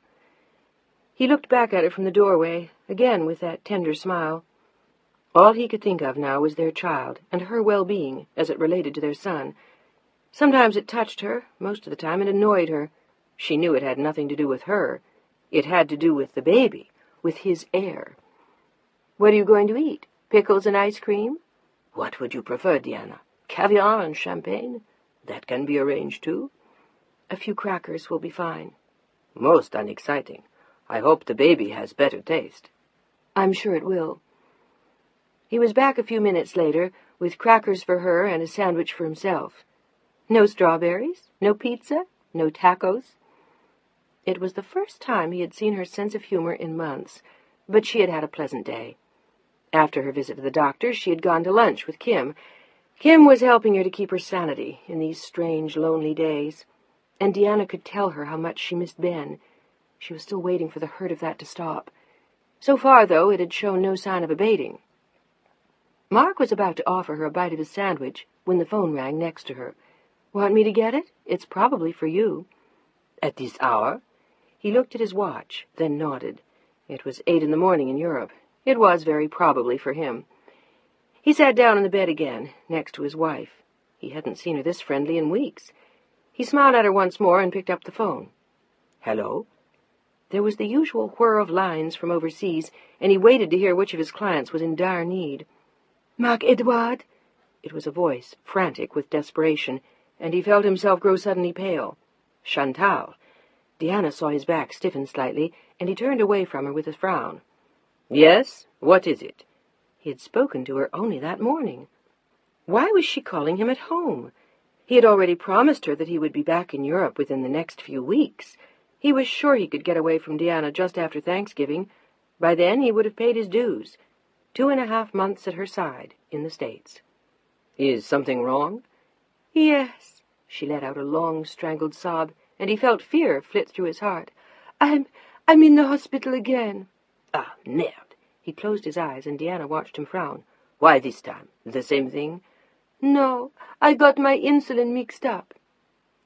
A: He looked back at her from the doorway, again with that tender smile. All he could think of now was their child, and her well-being, as it related to their son. Sometimes it touched her, most of the time it annoyed her. She knew it had nothing to do with her. It had to do with the baby, with his heir. What are you going to eat? Pickles and ice cream?
B: What would you prefer, Diana? Caviar and champagne? That can be arranged, too.
A: A few crackers will be fine.
B: Most unexciting. I hope the baby has better taste.
A: I'm sure it will. He was back a few minutes later, with crackers for her and a sandwich for himself. No strawberries, no pizza, no tacos. It was the first time he had seen her sense of humor in months, but she had had a pleasant day. After her visit to the doctor, she had gone to lunch with Kim. Kim was helping her to keep her sanity in these strange, lonely days, and Deanna could tell her how much she missed Ben. She was still waiting for the hurt of that to stop. So far, though, it had shown no sign of abating. Mark was about to offer her a bite of his sandwich when the phone rang next to her. Want me to get it? It's probably for you.
B: At this hour?
A: He looked at his watch, then nodded. It was 8 in the morning in Europe. It was very probably for him. He sat down on the bed again, next to his wife. He hadn't seen her this friendly in weeks. He smiled at her once more and picked up the phone.
B: Hello?
A: There was the usual whir of lines from overseas, and he waited to hear which of his clients was in dire need. Mark Edouard? It was a voice, frantic with desperation, and he felt himself grow suddenly pale. Chantal. Deanna saw his back stiffen slightly, and he turned away from her with a frown.
B: Yes? What is it?
A: He had spoken to her only that morning. Why was she calling him at home? He had already promised her that he would be back in Europe within the next few weeks. He was sure he could get away from Deanna just after Thanksgiving. By then he would have paid his dues. 2.5 months at her side in the States.
B: Is something wrong?
A: Yes. She let out a long, strangled sob, and he felt fear flit through his heart. I'm in the hospital again.
B: Ah, merde.
A: He closed his eyes, and Deanna watched him frown.
B: Why this time? The same thing?
A: No, I got my insulin mixed up.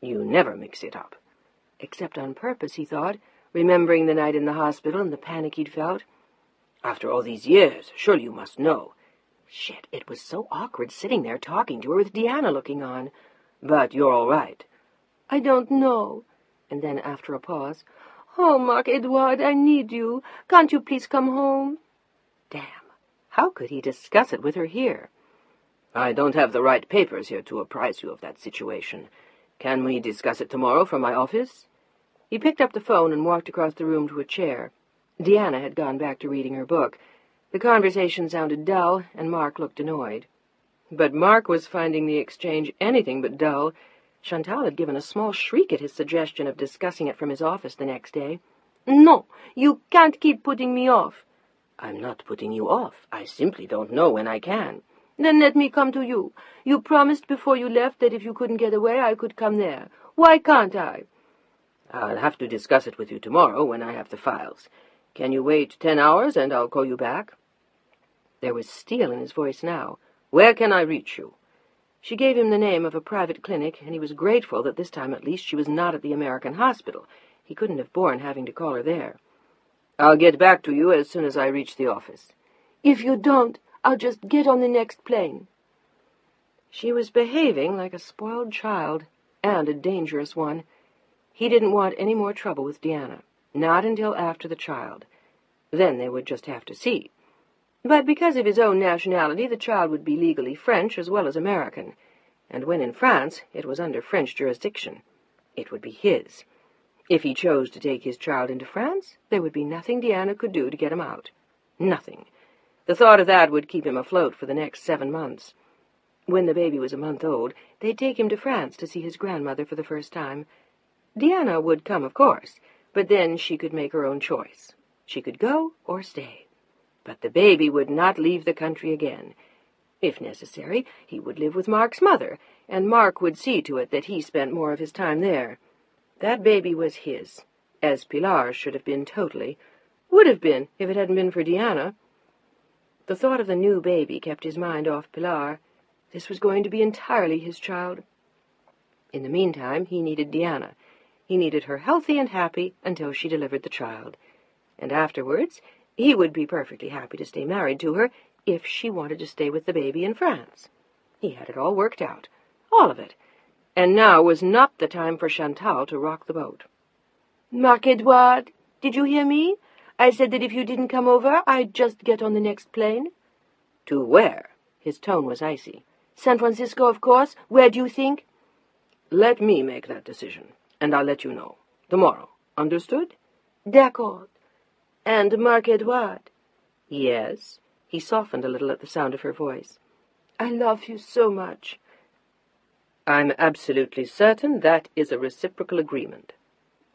B: You never mix it up.
A: Except on purpose, he thought, remembering the night in the hospital and the panic he'd felt.
B: After all these years, surely you must know.
A: Shit, it was so awkward sitting there talking to her with Deanna looking on.
B: But you're all right.
A: I don't know. And then, after a pause, Oh, Mark Edouard, I need you. Can't you please come home? Damn. How could he discuss it with her here?
B: I don't have the right papers here to apprise you of that situation. Can we discuss it tomorrow from my office?
A: He picked up the phone and walked across the room to a chair. Deanna had gone back to reading her book. The conversation sounded dull, and Mark looked annoyed. But Mark was finding the exchange anything but dull. Chantal had given a small shriek at his suggestion of discussing it from his office the next day. No, you can't keep putting me off.
B: I'm not putting you off. I simply don't know when I can.
C: Then let me come to you. You promised before you left that if you couldn't get away, I could come there. Why can't I?"
B: "I'll have to discuss it with you tomorrow when I have the files. Can you wait 10 hours and I'll call you back?" There was steel in his voice now. "Where can I reach you?" She gave him the name of a private clinic, and he was grateful that this time at least she was not at the American hospital. He couldn't have borne having to call her there. "I'll get back to you as soon as I reach the office."
C: "If you don't, I'll just get on the next plane."
A: She was behaving like a spoiled child, and a dangerous one. He didn't want any more trouble with Deanna, not until after the child. Then they would just have to see. But because of his own nationality, the child would be legally French as well as American, and when in France, it was under French jurisdiction. It would be his. If he chose to take his child into France, there would be nothing Deanna could do to get him out. Nothing. The thought of that would keep him afloat for the next 7 months. When the baby was a month old, they'd take him to France to see his grandmother for the first time. Deanna would come, of course, but then she could make her own choice. She could go or stay. But the baby would not leave the country again. If necessary, he would live with Mark's mother, and Mark would see to it that he spent more of his time there. That baby was his, as Pilar's should have been totally, would have been if it hadn't been for Deanna. The thought of the new baby kept his mind off Pilar. This was going to be entirely his child. In the meantime, he needed Deanna. He needed her healthy and happy until she delivered the child. And afterwards, he would be perfectly happy to stay married to her if she wanted to stay with the baby in France. He had it all worked out, all of it. And now was not the time for Chantal to rock the boat.
C: "Marc-Edouard, did you hear me? I said that if you didn't come over, I'd just get on the next plane."
A: "To where?" His tone was icy.
C: "San Francisco, of course. Where do you think?"
A: "Let me make that decision, and I'll let you know. Tomorrow. Understood?"
C: "D'accord. And Marc-Edouard."
A: "Yes?" He softened a little at the sound of her voice.
C: "I love you so much."
A: "I'm absolutely certain that is a reciprocal agreement."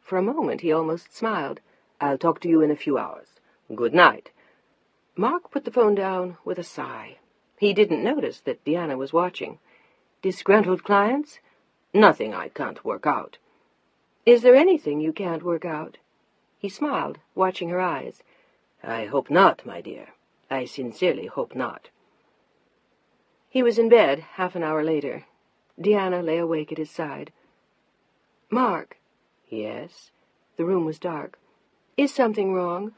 A: For a moment he almost smiled. "I'll talk to you in a few hours. Good night." Mark put the phone down with a sigh. He didn't notice that Deanna was watching. "Disgruntled clients?" "Nothing I can't work out."
C: "Is there anything you can't work out?"
A: He smiled, watching her eyes. "I hope not, my dear. I sincerely hope not." He was in bed 30 minutes later. Deanna lay awake at his side.
C: "Mark."
A: "Yes?"
C: The room was dark. "Is something wrong?"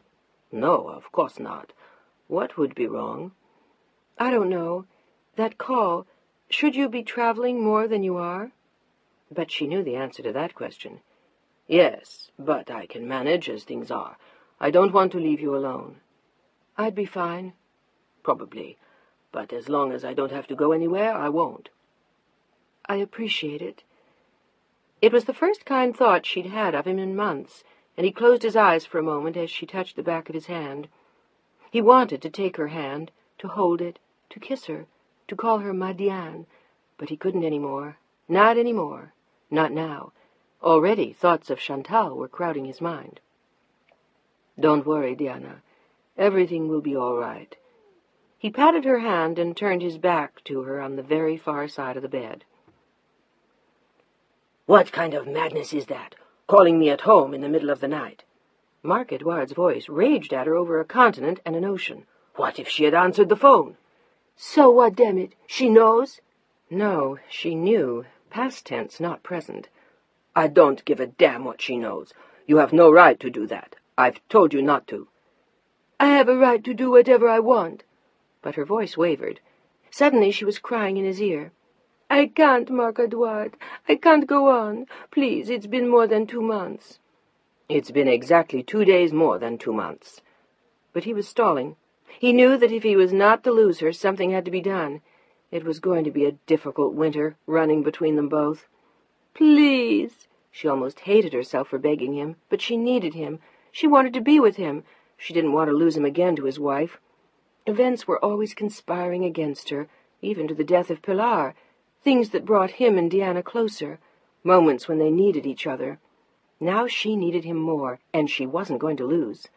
A: "No, of course not. What would be wrong?"
C: "I don't know. That call. Should you be traveling more than you are?"
A: But she knew the answer to that question. "Yes, but I can manage as things are. I don't want to leave you alone."
C: "I'd be fine."
A: "Probably. But as long as I don't have to go anywhere, I won't."
C: "I appreciate it."
A: It was the first kind thought she'd had of him in months, and he closed his eyes for a moment as she touched the back of his hand. He wanted to take her hand, to hold it, to kiss her, to call her ma Diane, but he couldn't any more. Not any more. Not now. Already thoughts of Chantal were crowding his mind. "Don't worry, Deanna. Everything will be all right." He patted her hand and turned his back to her on the very far side of the bed. "What kind of madness is that, calling me at home in the middle of the night?" Marc-Edouard's voice raged at her over a continent and an ocean. What if she had answered the phone?
C: "So what, damn it? She knows?"
A: No, she knew. Past tense, not present. "I don't give a damn what she knows. You have no right to do that. I've told you not to."
C: "I have a right to do whatever I want."
A: But her voice wavered. Suddenly she was crying in his ear.
C: "I can't, Marc-Edouard. I can't go on. Please, it's been more than 2 months.
A: "It's been exactly 2 days more than 2 months. But he was stalling. He knew that if he was not to lose her, something had to be done. It was going to be a difficult winter, running between them both.
C: "Please."
A: She almost hated herself for begging him, but she needed him. She wanted to be with him. She didn't want to lose him again to his wife. Events were always conspiring against her, even to the death of Pilar, things that brought him and Deanna closer, moments when they needed each other. Now she needed him more, and she wasn't going to lose.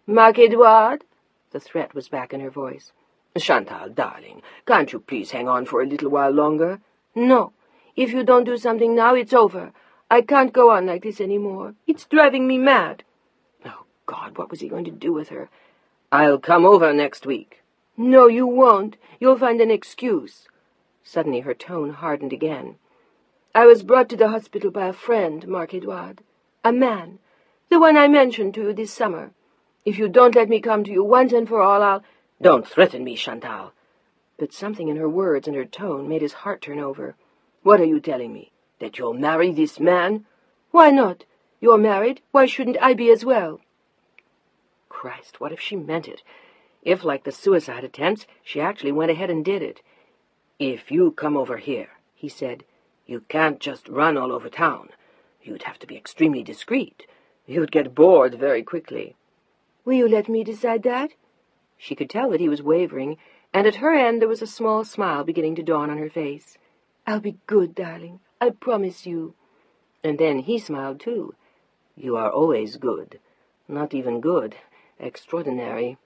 C: "Marc-Edouard?"
A: The threat was back in her voice.
B: Chantal, darling, can't you please hang on for a little while longer?
C: No. If you don't do something now, it's over. I can't go on like this anymore. It's driving me mad.
B: Oh, God, what was he going to do with her? I'll come over next week.
C: No, you won't. You'll find an excuse.
B: Suddenly her tone hardened again.
C: I was brought to the hospital by a friend, Marc-Edouard. A man. The one I mentioned to you this summer. If you don't let me come to you once and for all, I'll—
B: Don't threaten me, Chantal. But something in her words and her tone made his heart turn over.
C: What are you telling me?
B: That you'll marry this man?
C: Why not? You're married. Why shouldn't I be as well?
B: Christ, what if she meant it? If, like the suicide attempts, she actually went ahead and did it. If you come over here, he said, you can't just run all over town. You'd have to be extremely discreet. You'd get bored very quickly.
C: Will you let me decide that?
B: She could tell that he was wavering, and at her end there was a small smile beginning to dawn on her face.
C: I'll be good, darling. I promise you.
B: And then he smiled too. You are always good. Not even good. Extraordinary.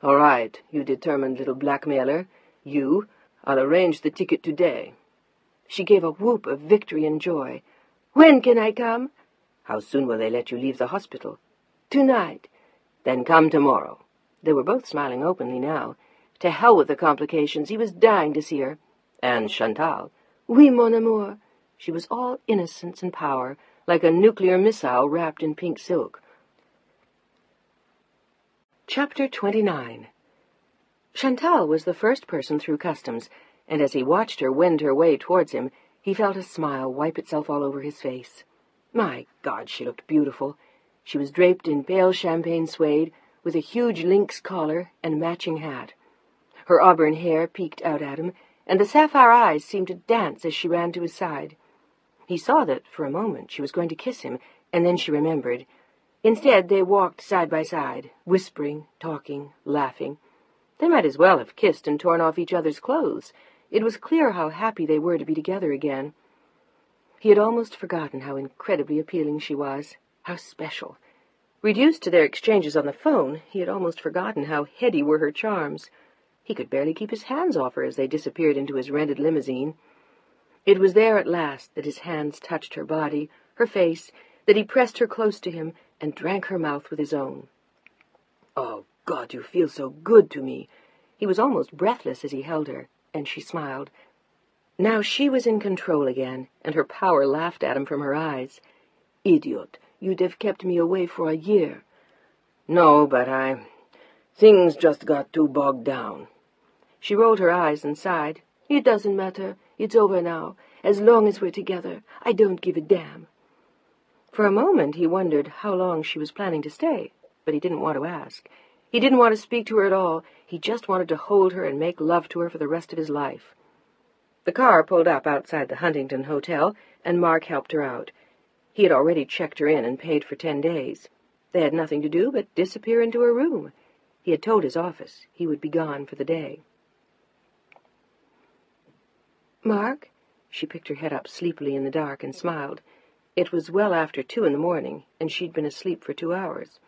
B: All right, you determined little blackmailer. I'll arrange the ticket today.
C: She gave a whoop of victory and joy. When can I come?
B: How soon will they let you leave the hospital?
C: Tonight.
B: Then come tomorrow.
C: They were both smiling openly now. To hell with the complications. He was dying to see her.
B: And Chantal.
C: Oui, mon amour. She was all innocence and power, like a nuclear missile wrapped in pink silk. Chapter 29. Chantal was the first person through customs, and as he watched her wend her way towards him, he felt a smile wipe itself all over his face. My God, she looked beautiful. She was draped in pale champagne suede, with a huge lynx collar and matching hat. Her auburn hair peeked out at him, and the sapphire eyes seemed to dance as she ran to his side. He saw that, for a moment, she was going to kiss him, and then she remembered. Instead, they walked side by side, whispering, talking, laughing. They might as well have kissed and torn off each other's clothes. It was clear how happy they were to be together again. He had almost forgotten how incredibly appealing she was, how special. Reduced to their exchanges on the phone, he had almost forgotten how heady were her charms. He could barely keep his hands off her as they disappeared into his rented limousine. It was there at last that his hands touched her body, her face, that he pressed her close to him and drank her mouth with his own. "Oh, God, you feel so good to me." He was almost breathless as he held her, and she smiled. Now she was in control again, and her power laughed at him from her eyes. "Idiot, you'd have kept me away for a year." "No, but things just got too bogged down." She rolled her eyes and sighed. "It doesn't matter. It's over now. As long as we're together, I don't give a damn." For a moment he wondered how long she was planning to stay, but he didn't want to ask. He didn't want to speak to her at all. He just wanted to hold her and make love to her for the rest of his life. The car pulled up outside the Huntington Hotel, and Mark helped her out. He had already checked her in and paid for 10 days. They had nothing to do but disappear into her room. He had told his office he would be gone for the day. "Mark?" She picked her head up sleepily in the dark and smiled. It was well after 2 in the morning, and she'd been asleep for 2 hours.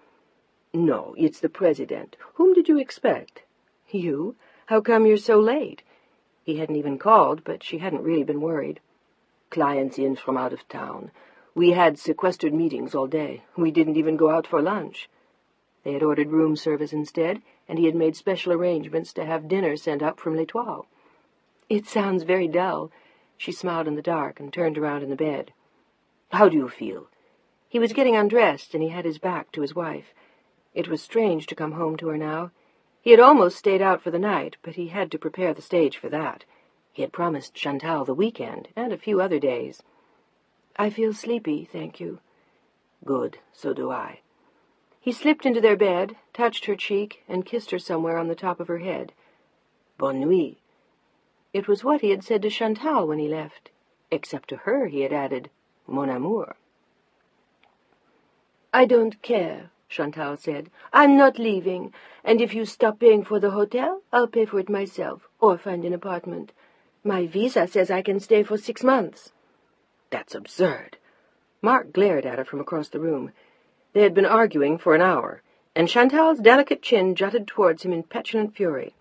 C: "No, it's the President. Whom did you expect?" "You? How come you're so late?" He hadn't even called, but she hadn't really been worried. "Clients in from out of town. We had sequestered meetings all day. We didn't even go out for lunch." They had ordered room service instead, and he had made special arrangements to have dinner sent up from L'Etoile. "It sounds very dull." She smiled in the dark and turned around in the bed. "How do you feel?" He was getting undressed, and he had his back to his wife. It was strange to come home to her now. He had almost stayed out for the night, but he had to prepare the stage for that. He had promised Chantal the weekend, and a few other days. "I feel sleepy, thank you." "Good, so do I." He slipped into their bed, touched her cheek, and kissed her somewhere on the top of her head. "Bonne nuit." It was what he had said to Chantal when he left. Except to her he had added, "Mon amour." "I don't care," Chantal said. "I'm not leaving, and if you stop paying for the hotel, I'll pay for it myself, or find an apartment. My visa says I can stay for 6 months. "That's absurd." Mark glared at her from across the room. They had been arguing for an hour, and Chantal's delicate chin jutted towards him in petulant fury.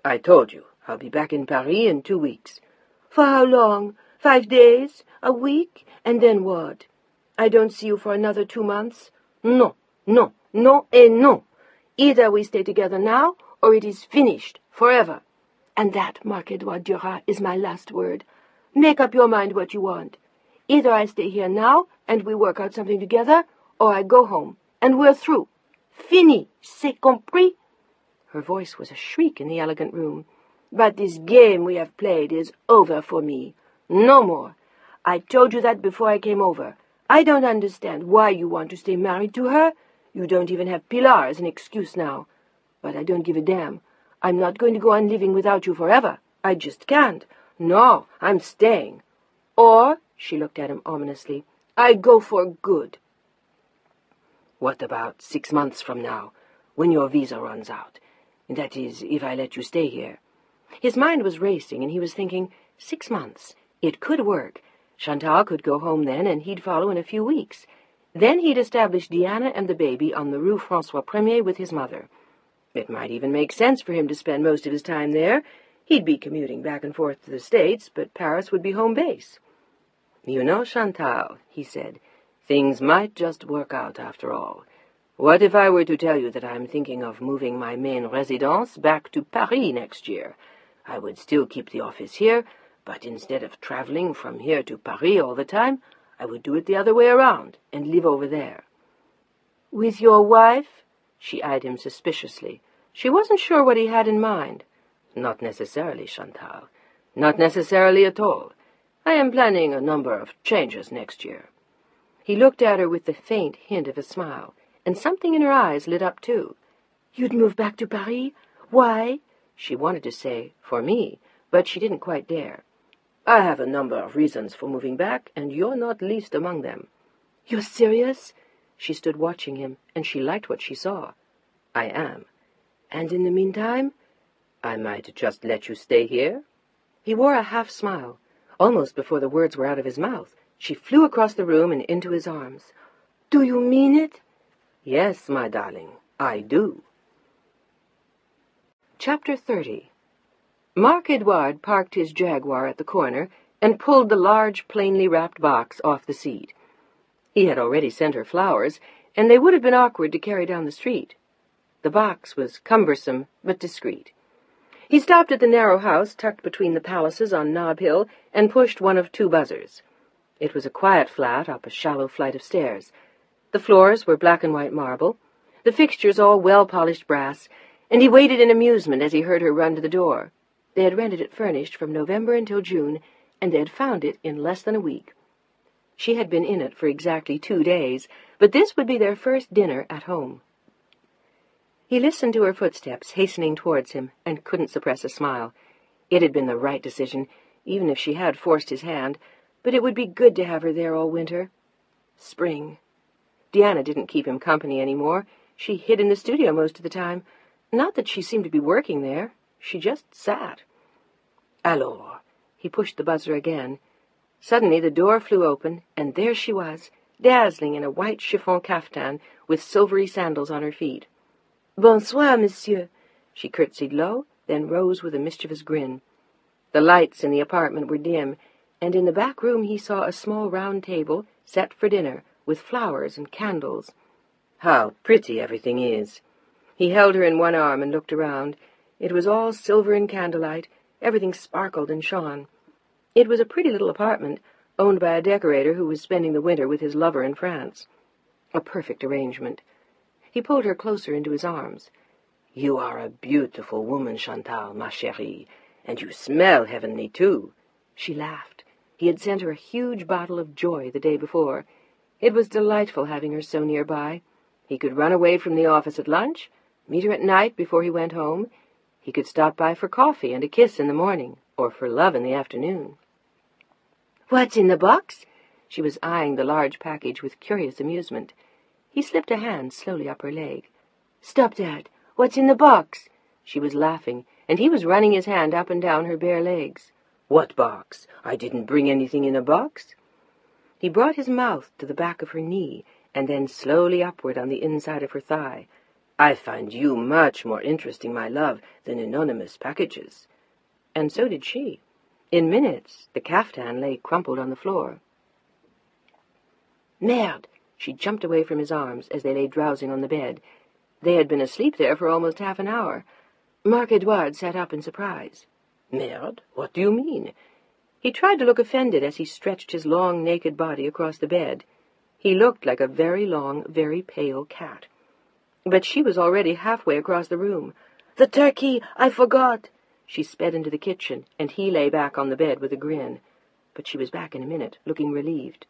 B: I told you, I'll be back in Paris in 2 weeks.
C: For how long? 5 days? A week? And then what? I don't see you for another 2 months. No, no, no, and no. Either we stay together now, or it is finished, forever. And that, Marc-Edouard Duras, is my last word. Make up your mind what you want. Either I stay here now, and we work out something together, or I go home, and we're through. Fini, c'est compris? Her voice was a shriek in the elegant room. But this game we have played is over for me. No more. I told you that before I came over. I don't understand why you want to stay married to her. You don't even have Pilar as an excuse now. But I don't give a damn. I'm not going to go on living without you forever. I just can't. No, I'm staying. Or, she looked at him ominously, I go for good.
B: What about 6 months from now, when your visa runs out? That is, if I let you stay here.
C: His mind was racing, and he was thinking, 6 months. It could work. Chantal could go home then, and he'd follow in a few weeks. Then he'd establish Diana and the baby on the Rue François Premier with his mother. It might even make sense for him to spend most of his time there. He'd be commuting back and forth to the States, but Paris would be home base.
B: You know, Chantal, he said, things might just work out after all. What if I were to tell you that I'm thinking of moving my main residence back to Paris next year? I would still keep the office here, but instead of traveling from here to Paris all the time, I would do it the other way around and live over there.
C: With your wife? She eyed him suspiciously. She wasn't sure what he had in mind.
B: Not necessarily, Chantal. Not necessarily at all. I am planning a number of changes next year.
C: He looked at her with the faint hint of a smile, and something in her eyes lit up too. You'd move back to Paris? Why? She wanted to say, for me, but she didn't quite dare.
B: I have a number of reasons for moving back, and you're not least among them.
C: You're serious? She stood watching him, and she liked what she saw.
B: I am.
C: And in the meantime?
B: I might just let you stay here.
C: He wore a half-smile. Almost before the words were out of his mouth, she flew across the room and into his arms. Do you mean it?
B: Yes, my darling, I do.
C: Chapter 30. Marc-Edouard parked his Jaguar at the corner and pulled the large, plainly wrapped box off the seat. He had already sent her flowers, and they would have been awkward to carry down the street. The box was cumbersome but discreet. He stopped at the narrow house tucked between the palaces on Nob Hill and pushed one of 2 buzzers. It was a quiet flat up a shallow flight of stairs. The floors were black and white marble, the fixtures all well-polished brass, and he waited in amusement as he heard her run to the door. They had rented it furnished from November until June, and they had found it in less than a week. She had been in it for exactly 2 days, but this would be their first dinner at home. He listened to her footsteps hastening towards him and couldn't suppress a smile. It had been the right decision, even if she had forced his hand, but it would be good to have her there all winter. Spring. Diana didn't keep him company any more. She hid in the studio most of the time. Not that she seemed to be working there. She just sat. Alors. He pushed the buzzer again. Suddenly the door flew open, and there she was, dazzling in a white chiffon caftan with silvery sandals on her feet. Bonsoir, monsieur. She curtsied low, then rose with a mischievous grin. The lights in the apartment were dim, and in the back room he saw a small round table set for dinner, with flowers and candles.
B: How pretty everything is.
C: He held her in one arm and looked around. It was all silver and candlelight. Everything sparkled and shone. It was a pretty little apartment, owned by a decorator who was spending the winter with his lover in France. A perfect arrangement. He pulled her closer into his arms.
B: You are a beautiful woman, Chantal, ma chérie, and you smell heavenly, too.
C: She laughed. He had sent her a huge bottle of joy the day before. It was delightful having her so nearby. He could run away from the office at lunch, meet her at night before he went home. He could stop by for coffee and a kiss in the morning, or for love in the afternoon. What's in the box? She was eyeing the large package with curious amusement. He slipped a hand slowly up her leg. Stop that! What's in the box? She was laughing, and he was running his hand up and down her bare legs.
B: What box? I didn't bring anything in a box.
C: He brought his mouth to the back of her knee, and then slowly upward on the inside of her thigh. I find you much more interesting, my love, than anonymous packages. And so did she. In minutes, the caftan lay crumpled on the floor. Merde! She jumped away from his arms as they lay drowsing on the bed. They had been asleep there for almost half an hour. Marc-Edouard sat up in surprise. Merde? What do you mean? He tried to look offended as he stretched his long, naked body across the bed. He looked like a very long, very pale cat. But she was already halfway across the room. "The turkey! I forgot!" She sped into the kitchen, and he lay back on the bed with a grin. But she was back in a minute, looking relieved.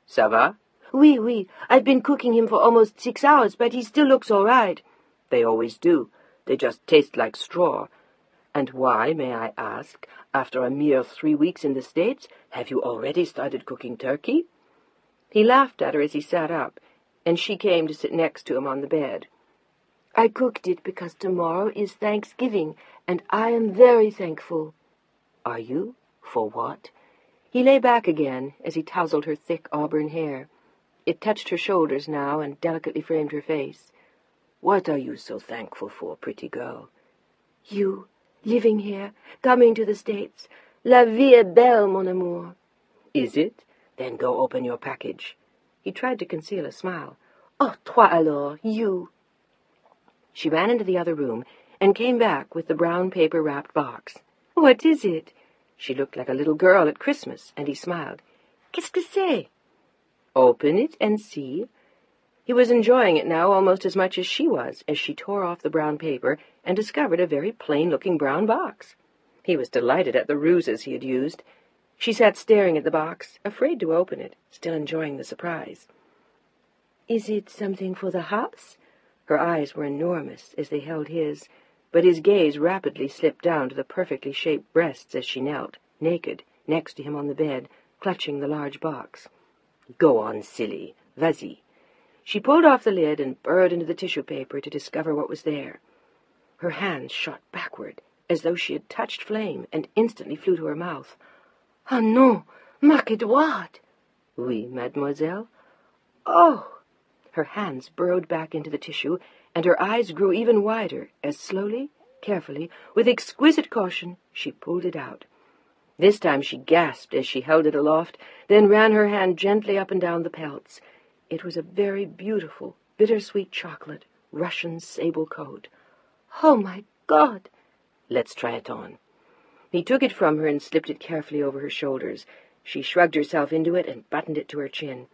C: "Ça va?" "Oui, oui. I've been cooking him for almost 6 hours, but he still looks all right." "They always do. They just taste like straw. And why, may I ask, after a mere 3 weeks in the States, have you already started cooking turkey?" He laughed at her as he sat up, and she came to sit next to him on the bed. "I cooked it because tomorrow is Thanksgiving, and I am very thankful." "Are you? For what?" He lay back again as he tousled her thick auburn hair. It touched her shoulders now and delicately framed her face. "What are you so thankful for, pretty girl?" "You, living here, coming to the States. La vie est belle, mon amour." "Is it? Then go open your package." He tried to conceal a smile. "Oh, toi alors, you." She ran into the other room and came back with the brown paper-wrapped box. "What is it?" She looked like a little girl at Christmas, and he smiled. "Qu'est-ce que c'est?" "Open it and see." He was enjoying it now almost as much as she was, as she tore off the brown paper and discovered a very plain-looking brown box. He was delighted at the ruses he had used. She sat staring at the box, afraid to open it, still enjoying the surprise. "Is it something for the house?" Her eyes were enormous as they held his, but his gaze rapidly slipped down to the perfectly shaped breasts as she knelt, naked, next to him on the bed, clutching the large box. "Go on, silly. Vas-y." She pulled off the lid and burrowed into the tissue paper to discover what was there. Her hands shot backward, as though she had touched flame, and instantly flew to her mouth. "Ah non, Marc-Edouard!" "Oui, mademoiselle." "Oh!" Her hands burrowed back into the tissue, and her eyes grew even wider, as slowly, carefully, with exquisite caution, she pulled it out. This time she gasped as she held it aloft, then ran her hand gently up and down the pelts. It was a very beautiful, bittersweet chocolate, Russian sable coat. "Oh, my God!" "Let's try it on." He took it from her and slipped it carefully over her shoulders. She shrugged herself into it and buttoned it to her chin.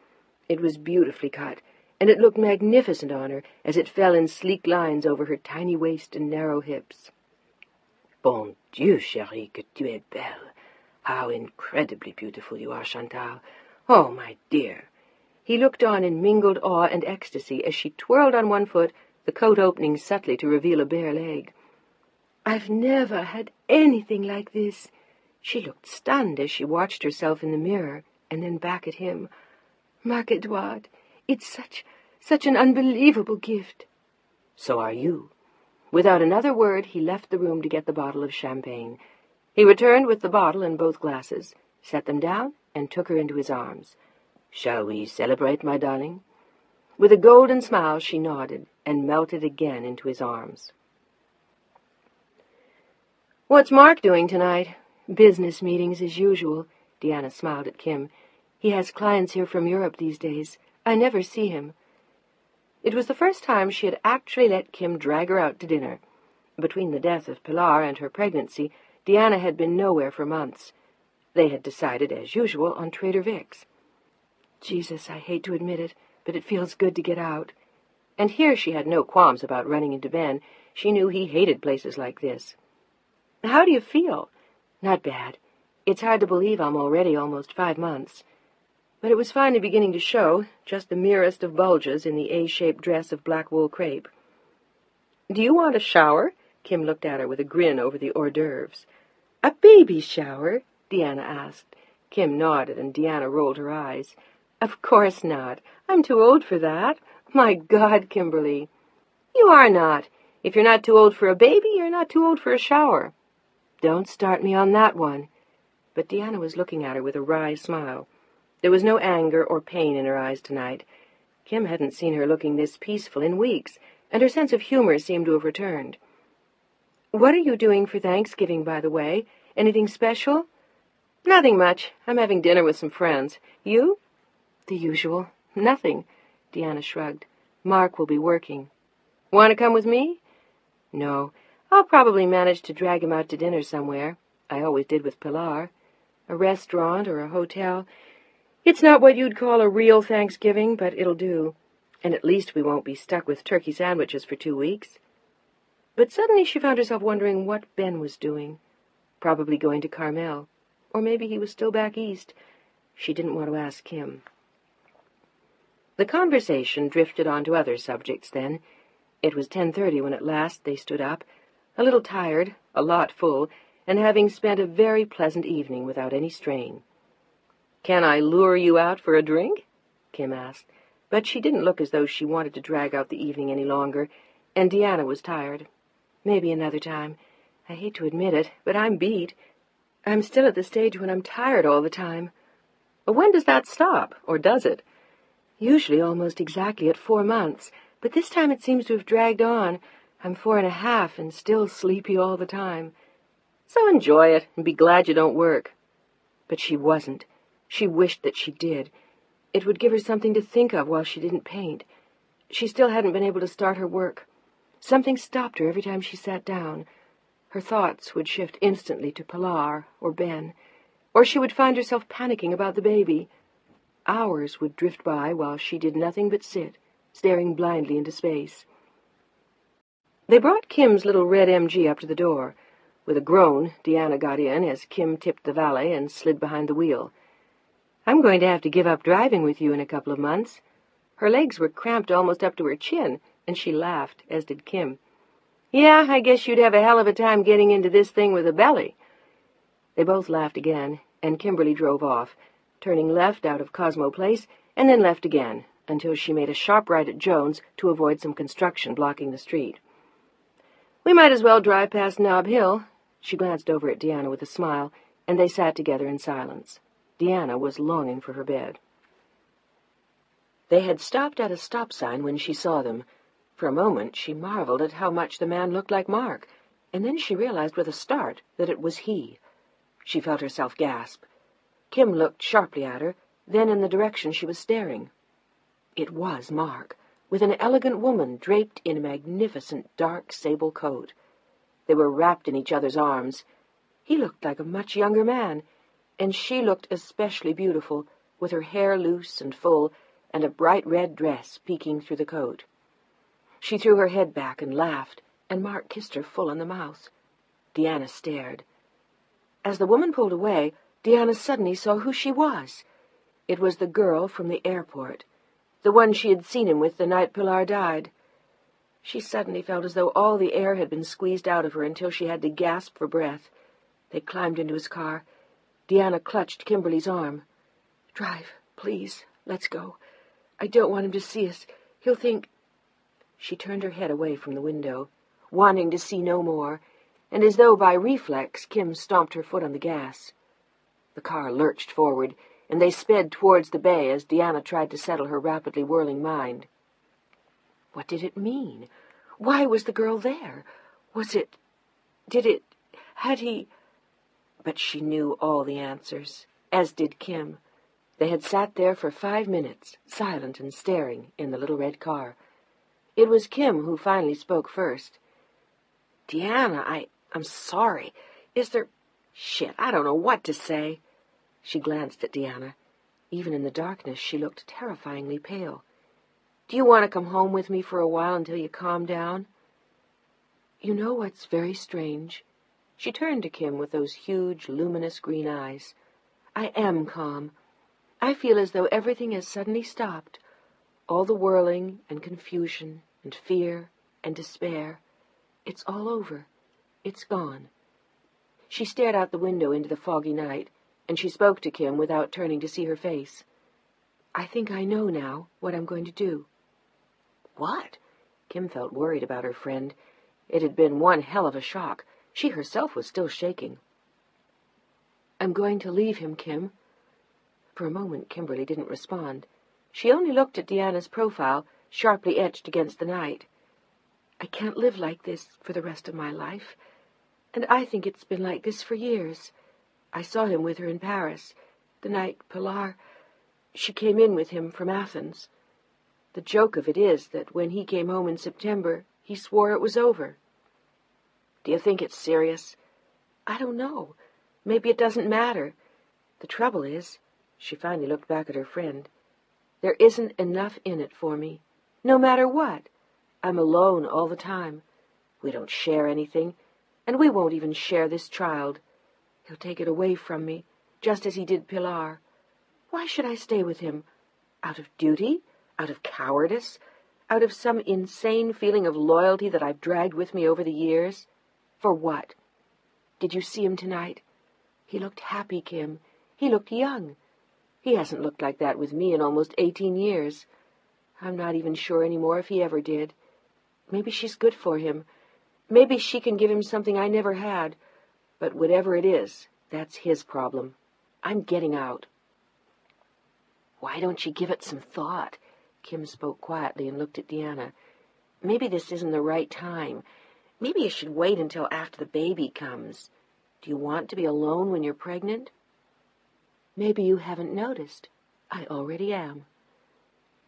C: It was beautifully cut, and it looked magnificent on her as it fell in sleek lines over her tiny waist and narrow hips. "Bon Dieu, chérie, que tu es belle! How incredibly beautiful you are, Chantal! Oh, my dear!" He looked on in mingled awe and ecstasy as she twirled on one foot, the coat opening subtly to reveal a bare leg. "I've never had anything like this." She looked stunned as she watched herself in the mirror, and then back at him. "Marc-Edouard, it's such an unbelievable gift." "So are you." Without another word, he left the room to get the bottle of champagne. He returned with the bottle and both glasses, set them down, and took her into his arms. "Shall we celebrate, my darling?" With a golden smile, she nodded and melted again into his arms. "What's Mark doing tonight?" "Business meetings as usual." Deanna smiled at Kim. "He has clients here from Europe these days. I never see him." It was the first time she had actually let Kim drag her out to dinner. Between the death of Pilar and her pregnancy, Deanna had been nowhere for months. They had decided, as usual, on Trader Vic's. Jesus, I hate to admit it, but it feels good to get out. And here she had no qualms about running into Ben. She knew he hated places like this. "How do you feel?" "Not bad. It's hard to believe I'm already almost 5 months." But it was finally beginning to show, just the merest of bulges in the A-shaped dress of black wool crepe. "Do you want a shower?" Kim looked at her with a grin over the hors d'oeuvres. "A baby shower?" Deanna asked. Kim nodded, and Deanna rolled her eyes. "Of course not. I'm too old for that. My God, Kimberly." "You are not. If you're not too old for a baby, you're not too old for a shower." "Don't start me on that one." But Deanna was looking at her with a wry smile. There was no anger or pain in her eyes tonight. Kim hadn't seen her looking this peaceful in weeks, and her sense of humor seemed to have returned. "What are you doing for Thanksgiving, by the way? Anything special?" "Nothing much. I'm having dinner with some friends. You?" "The usual. Nothing." Deanna shrugged. "Mark will be working." "Want to come with me?" "No. I'll probably manage to drag him out to dinner somewhere. I always did with Pilar. A restaurant or a hotel. It's not what you'd call a real Thanksgiving, but it'll do. And at least we won't be stuck with turkey sandwiches for 2 weeks." But suddenly she found herself wondering what Ben was doing. Probably going to Carmel. Or maybe he was still back east. She didn't want to ask him. The conversation drifted on to other subjects then. It was 10:30 when at last they stood up, a little tired, a lot full, and having spent a very pleasant evening without any strain. "Can I lure you out for a drink?" Kim asked, but she didn't look as though she wanted to drag out the evening any longer, and Deanna was tired. "Maybe another time. I hate to admit it, but I'm beat. I'm still at the stage when I'm tired all the time." "When does that stop, or does it?" "Usually almost exactly at 4 months, but this time it seems to have dragged on. I'm 4.5 and still sleepy all the time." "So enjoy it, and be glad you don't work." But she wasn't. She wished that she did. It would give her something to think of while she didn't paint. She still hadn't been able to start her work. Something stopped her every time she sat down. Her thoughts would shift instantly to Pilar or Ben, or she would find herself panicking about the baby. Hours would drift by while she did nothing but sit, staring blindly into space. They brought Kim's little red MG up to the door. With a groan, Deanna got in as Kim tipped the valet and slid behind the wheel. "I'm going to have to give up driving with you in a couple of months." Her legs were cramped almost up to her chin, and she laughed, as did Kim. "Yeah, I guess you'd have a hell of a time getting into this thing with a belly." They both laughed again, and Kimberly drove off, turning left out of Cosmo Place, and then left again, until she made a sharp right at Jones to avoid some construction blocking the street. "We might as well drive past Nob Hill." She glanced over at Deanna with a smile, and they sat together in silence. Deanna was longing for her bed. They had stopped at a stop sign when she saw them. For a moment she marveled at how much the man looked like Mark, and then she realized with a start that it was he. She felt herself gasp. Kim looked sharply at her, then in the direction she was staring. It was Mark, with an elegant woman draped in a magnificent dark sable coat. They were wrapped in each other's arms. He looked like a much younger man, and she looked especially beautiful, with her hair loose and full, and a bright red dress peeking through the coat. She threw her head back and laughed, and Mark kissed her full on the mouth. Deanna stared. As the woman pulled away, Deanna suddenly saw who she was. It was the girl from the airport, the one she had seen him with the night Pilar died. She suddenly felt as though all the air had been squeezed out of her until she had to gasp for breath. They climbed into his car. Deanna clutched Kimberly's arm. "Drive, please. Let's go. I don't want him to see us. He'll think—" She turned her head away from the window, wanting to see no more, and as though by reflex, Kim stomped her foot on the gas. The car lurched forward, and they sped towards the bay as Deanna tried to settle her rapidly whirling mind. What did it mean? Why was the girl there? Was it... did it... had he... But she knew all the answers, as did Kim. They had sat there for 5 minutes, silent and staring, in the little red car. It was Kim who finally spoke first. "Deanna, I'm sorry. Is there... Shit, I don't know what to say." She glanced at Deanna. Even in the darkness, she looked terrifyingly pale. "Do you want to come home with me for a while until you calm down?" "You know what's very strange?" She turned to Kim with those huge, luminous green eyes. "I am calm. I feel as though everything has suddenly stopped. All the whirling and confusion and fear and despair. It's all over. It's gone." She stared out the window into the foggy night, and she spoke to Kim without turning to see her face. "I think I know now what I'm going to do." "What?" Kim felt worried about her friend. It had been one hell of a shock. She herself was still shaking. "I'm going to leave him, Kim." For a moment Kimberly didn't respond. She only looked at Deanna's profile, sharply etched against the night.
A: I can't live like this for the rest of my life. And I think it's been like this for years. I saw him with her in Paris, the night Pilar... She came in with him from Athens. The joke of it is that when he came home in September, he swore it was over.
B: Do you think it's serious?
A: I don't know. Maybe it doesn't matter. The trouble is, she finally looked back at her friend, there isn't enough in it for me. No matter what. I'm alone all the time. We don't share anything, and we won't even share this child. He'll take it away from me, just as he did Pilar. Why should I stay with him? Out of duty? Out of cowardice? Out of some insane feeling of loyalty that I've dragged with me over the years? For what? Did you see him tonight? He looked happy, Kim. He looked young. He hasn't looked like that with me in almost 18 years. I'm not even sure anymore if he ever did. Maybe she's good for him. Maybe she can give him something I never had. But whatever it is, that's his problem. I'm getting out.
B: Why don't you give it some thought?
A: Kim spoke quietly and looked at Deanna. Maybe this isn't the right time. Maybe you should wait until after the baby comes. Do you want to be alone when you're pregnant? Maybe you haven't noticed. I already am.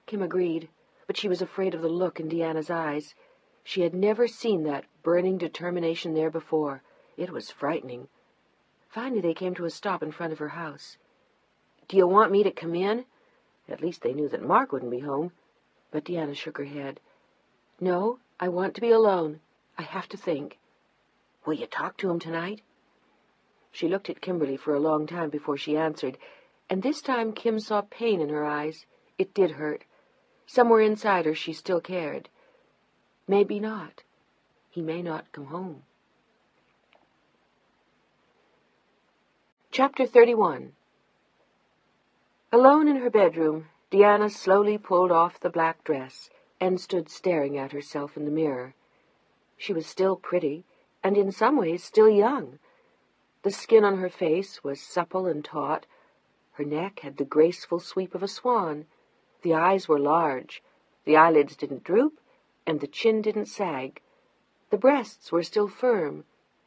A: Kim agreed, but she was afraid of the look in Deanna's eyes. She had never seen that burning determination there before. It was frightening. Finally they came to a stop in front of her house.
B: Do you want me to come in? At least they knew that Mark wouldn't be home.
A: But Deanna shook her head. No, I want to be alone. I have to think.
B: Will you talk to him tonight?
A: She looked at Kimberly for a long time before she answered, and this time Kim saw pain in her eyes. It did hurt. Somewhere inside her she still cared. Maybe not. He may not come home. Chapter 31. Alone in her bedroom, Deanna slowly pulled off the black dress and stood staring at herself in the mirror. She was still pretty, and in some ways still young. The skin on her face was supple and taut. Her neck had the graceful sweep of a swan. The eyes were large. The eyelids didn't droop, and the chin didn't sag. The breasts were still firm,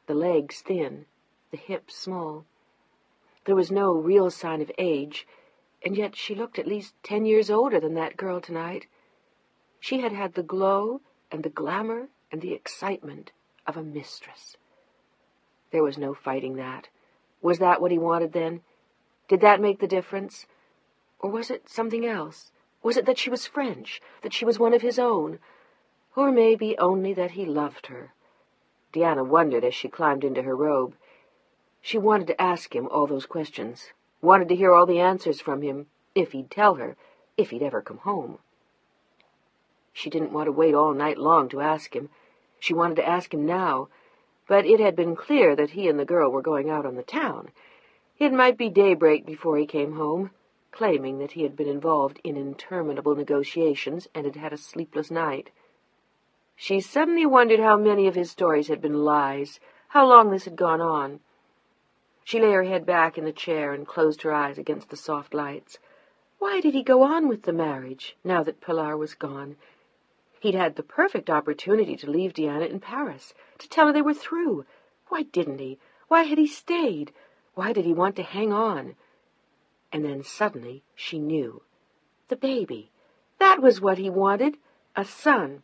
A: the legs thin, the hips small. There was no real sign of age, and yet she looked at least 10 years older than that girl tonight. She had had the glow and the glamour and the excitement of a mistress. There was no fighting that. Was that what he wanted then? Did that make the difference? Or was it something else? Was it that she was French, that she was one of his own? Or maybe only that he loved her? Deanna wondered as she climbed into her robe. She wanted to ask him all those questions, wanted to hear all the answers from him, if he'd tell her, if he'd ever come home. She didn't want to wait all night long to ask him. She wanted to ask him now, but it had been clear that he and the girl were going out on the town. It might be daybreak before he came home, claiming that he had been involved in interminable negotiations and had had a sleepless night. She suddenly wondered how many of his stories had been lies, how long this had gone on. She lay her head back in the chair and closed her eyes against the soft lights. Why did he go on with the marriage, now that Pilar was gone? He'd had the perfect opportunity to leave Deanna in Paris, to tell her they were through. Why didn't he? Why had he stayed? Why did he want to hang on? And then suddenly she knew. The baby. That was what he wanted. A son.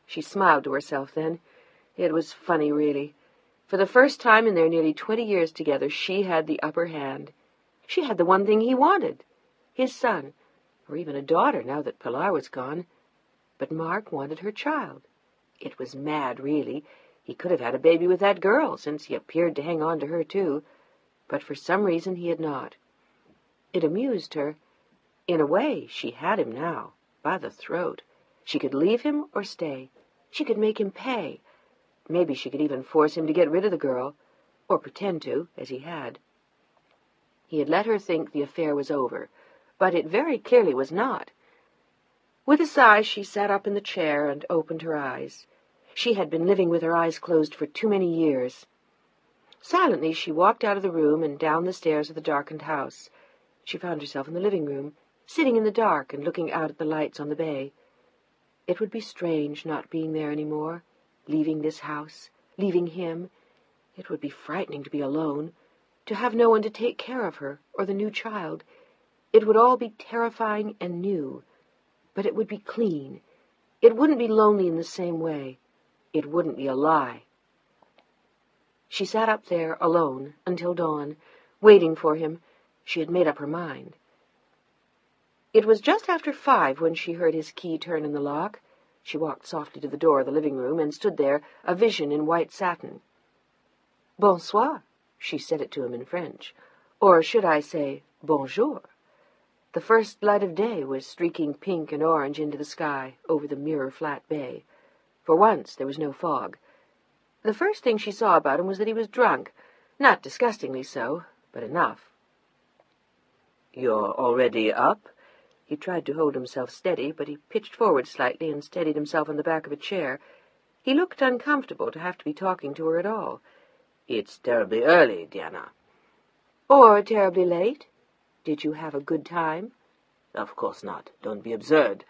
A: She smiled to herself then. It was funny, really. For the first time in their nearly 20 years together, she had the upper hand. She had the one thing he wanted. His son. Or even a daughter, now that Pilar was gone. But Mark wanted her child. It was mad, really. He could have had a baby with that girl, since he appeared to hang on to her, too. But for some reason he had not. It amused her. In a way, she had him now, by the throat. She could leave him or stay. She could make him pay. Maybe she could even force him to get rid of the girl, or pretend to, as he had. He had let her think the affair was over, but it very clearly was not. With a sigh, she sat up in the chair and opened her eyes. She had been living with her eyes closed for too many years. Silently, she walked out of the room and down the stairs of the darkened house. She found herself in the living room, sitting in the dark and looking out at the lights on the bay. It would be strange not being there any more, leaving this house, leaving him. It would be frightening to be alone, to have no one to take care of her or the new child. It would all be terrifying and new, but it would be clean. It wouldn't be lonely in the same way. It wouldn't be a lie. She sat up there alone until dawn, waiting for him. She had made up her mind. It was just after 5 when she heard his key turn in the lock. She walked softly to the door of the living room and stood there, a vision in white satin. "Bonsoir," she said it to him in French. Or should I say, bonjour? The first light of day was streaking pink and orange into the sky over the mirror-flat bay. For once there was no fog. The first thing she saw about him was that he was drunk, not disgustingly so, but enough. "You're already up?" He tried to hold himself steady, but he pitched forward slightly and steadied himself on the back of a chair. He looked uncomfortable to have to be talking to her at all. "It's terribly early, Diana." "Or terribly late. Did you have a good time?" "Of course not. Don't be absurd.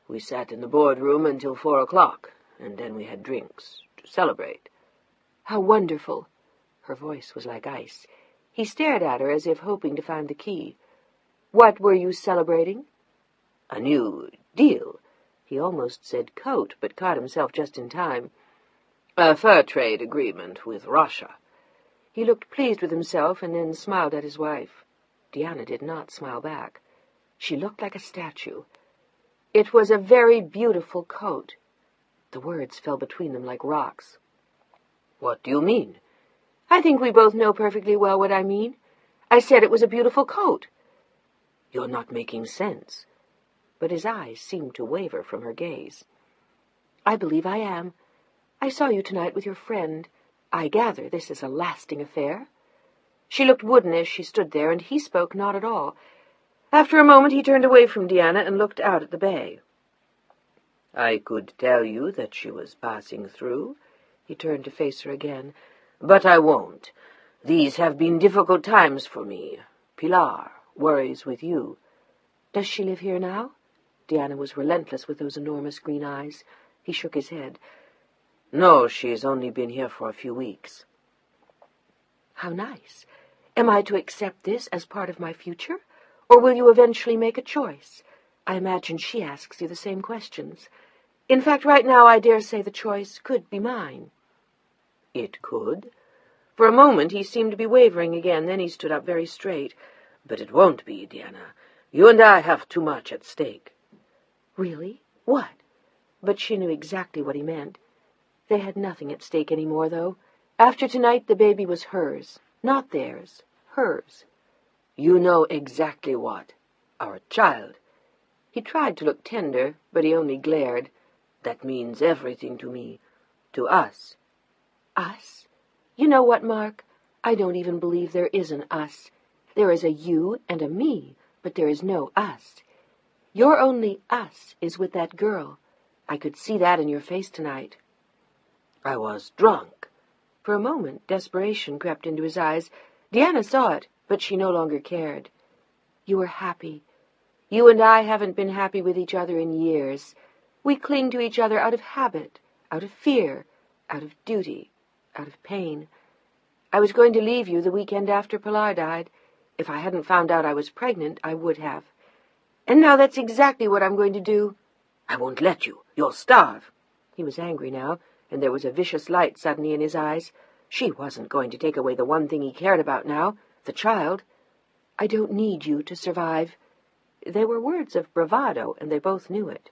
A: We sat in the boardroom until 4 o'clock, and then we had drinks to celebrate." "How wonderful!" Her voice was like ice. He stared at her as if hoping to find the key. "What were you celebrating?" "A new deal." He almost said coat, but caught himself just in time. "A fur trade agreement with Russia." He looked pleased with himself and then smiled at his wife. Diana did not smile back. She looked like a statue. "It was a very beautiful coat." The words fell between them like rocks. "What do you mean?" "I think we both know perfectly well what I mean. I said it was a beautiful coat." "You're not making sense." But his eyes seemed to waver from her gaze. "I believe I am. I saw you tonight with your friend. I gather this is a lasting affair." She looked wooden as she stood there, and he spoke not at all. After a moment he turned away from Diana and looked out at the bay. "I could tell you that she was passing through." He turned to face her again. "But I won't. These have been difficult times for me. Pilar worries with you." "Does she live here now?" Diana was relentless with those enormous green eyes. He shook his head. "No, she's only been here for a few weeks." "How nice. Am I to accept this as part of my future, or will you eventually make a choice? I imagine she asks you the same questions. In fact, right now I dare say the choice could be mine." "It could." For a moment he seemed to be wavering again, then he stood up very straight. "But it won't be, Diana. You and I have too much at stake." "Really? What?" But she knew exactly what he meant. They had nothing at stake any more, though. After tonight the baby was hers, not theirs, hers. "You know exactly what. Our child." He tried to look tender, but he only glared. "That means everything to me. To us." "Us? You know what, Mark? I don't even believe there is an us. There is a you and a me, but there is no us. Your only us is with that girl. I could see that in your face tonight." "I was drunk." For a moment desperation crept into his eyes. Diana saw it, but she no longer cared. "You were happy. You and I haven't been happy with each other in years. We cling to each other out of habit, out of fear, out of duty, out of pain. I was going to leave you the weekend after Pilar died. If I hadn't found out I was pregnant, I would have. And now that's exactly what I'm going to do." "I won't let you. You'll starve." He was angry now, and there was a vicious light suddenly in his eyes. She wasn't going to take away the one thing he cared about now, the child. "I don't need you to survive." They were words of bravado, and they both knew it.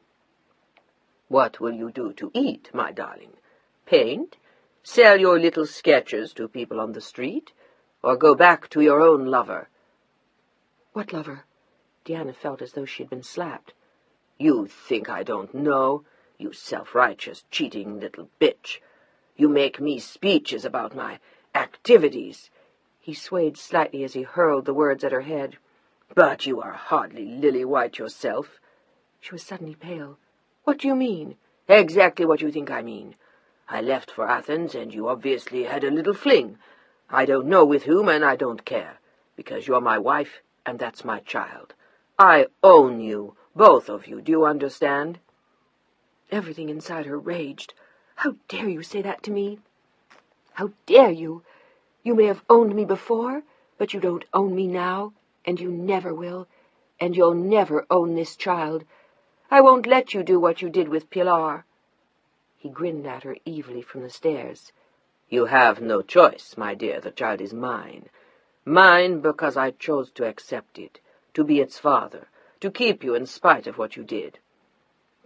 A: "What will you do to eat, my darling? Paint? Sell your little sketches to people on the street? Or go back to your own lover?" "What lover?" Diana felt as though she had been slapped. "You think I don't know? You self-righteous, cheating little bitch. You make me speeches about my activities." He swayed slightly as he hurled the words at her head. "But you are hardly lily-white yourself." She was suddenly pale. "What do you mean?" "Exactly what you think I mean. I left for Athens, and you obviously had a little fling. I don't know with whom, and I don't care, because you're my wife, and that's my child. I own you, both of you, do you understand?" Everything inside her raged. "How dare you say that to me? How dare you? You may have owned me before, but you don't own me now, and you never will, and you'll never own this child. I won't let you do what you did with Pilar." He grinned at her evilly from the stairs.
B: "You have no choice, my dear. The child is mine. Mine because I chose to accept it, to be its father, to keep you in spite of what you did.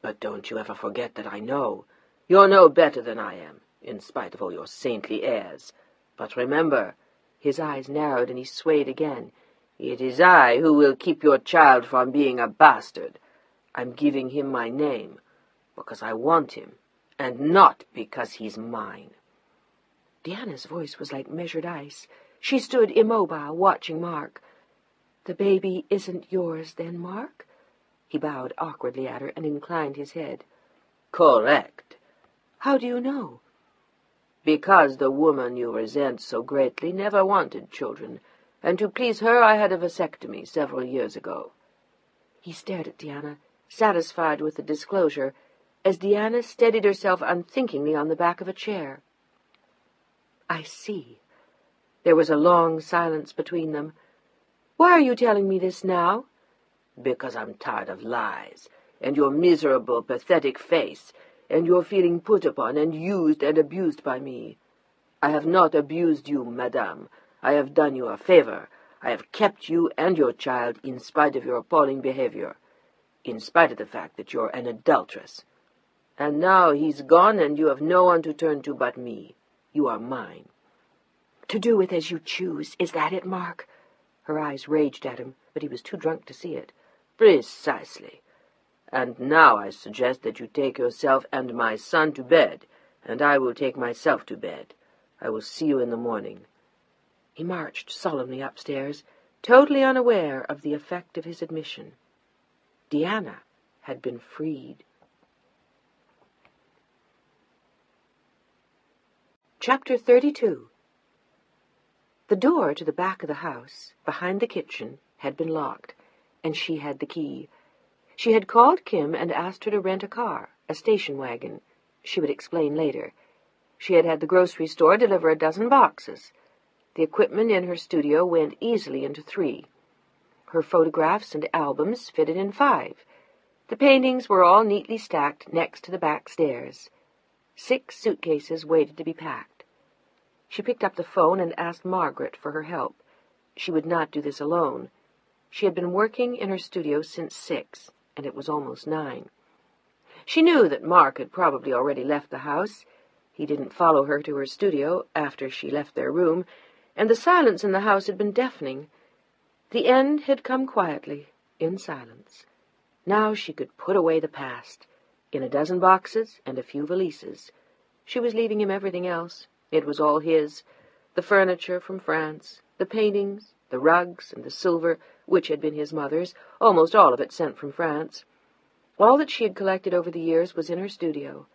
B: But don't you ever forget that I know. You're no better than I am, in spite of all your saintly airs. But remember," his eyes narrowed and he swayed again, "it is I who will keep your child from being a bastard. I'm giving him my name, because I want him, and not because he's mine."
A: Deanna's voice was like measured ice. She stood immobile, watching Mark. "The baby isn't yours, then, Mark?" He bowed awkwardly at her and inclined his head.
B: "Correct."
A: "How do you know?"
B: "Because the woman you resent so greatly never wanted children, and to please her I had a vasectomy several years ago."
A: He stared at Deanna, satisfied with the disclosure, as Deanna steadied herself unthinkingly on the back of a chair. "I see." There was a long silence between them. "Why are you telling me this now?"
B: "Because I'm tired of lies, and your miserable, pathetic face, and your feeling put upon and used and abused by me. I have not abused you, madame. I have done you a favor. I have kept you and your child in spite of your appalling behavior, in spite of the fact that you're an adulteress. And now he's gone, and you have no one to turn to but me. You are mine."
A: "To do with as you choose, is that it, Mark?" Her eyes raged at him, but he was too drunk to see it.
B: "Precisely. And now I suggest that you take yourself and my son to bed, and I will take myself to bed. I will see you in the morning."
A: He marched solemnly upstairs, totally unaware of the effect of his admission. Deanna had been freed. Chapter 32. The door to the back of the house, behind the kitchen, had been locked, and she had the key. She had called Kim and asked her to rent a car, a station wagon. She would explain later. She had had the grocery store deliver a dozen boxes. The equipment in her studio went easily into 3. Her photographs and albums fitted in 5. The paintings were all neatly stacked next to the back stairs. 6 suitcases waited to be packed. She picked up the phone and asked Margaret for her help. She would not do this alone. She had been working in her studio since 6, and it was almost 9. She knew that Mark had probably already left the house. He didn't follow her to her studio after she left their room, and the silence in the house had been deafening. The end had come quietly, in silence. Now she could put away the past, in a dozen boxes and a few valises. She was leaving him everything else. It was all his, the furniture from France, the paintings, the rugs, and the silver, which had been his mother's, almost all of it sent from France. All that she had collected over the years was in her studio.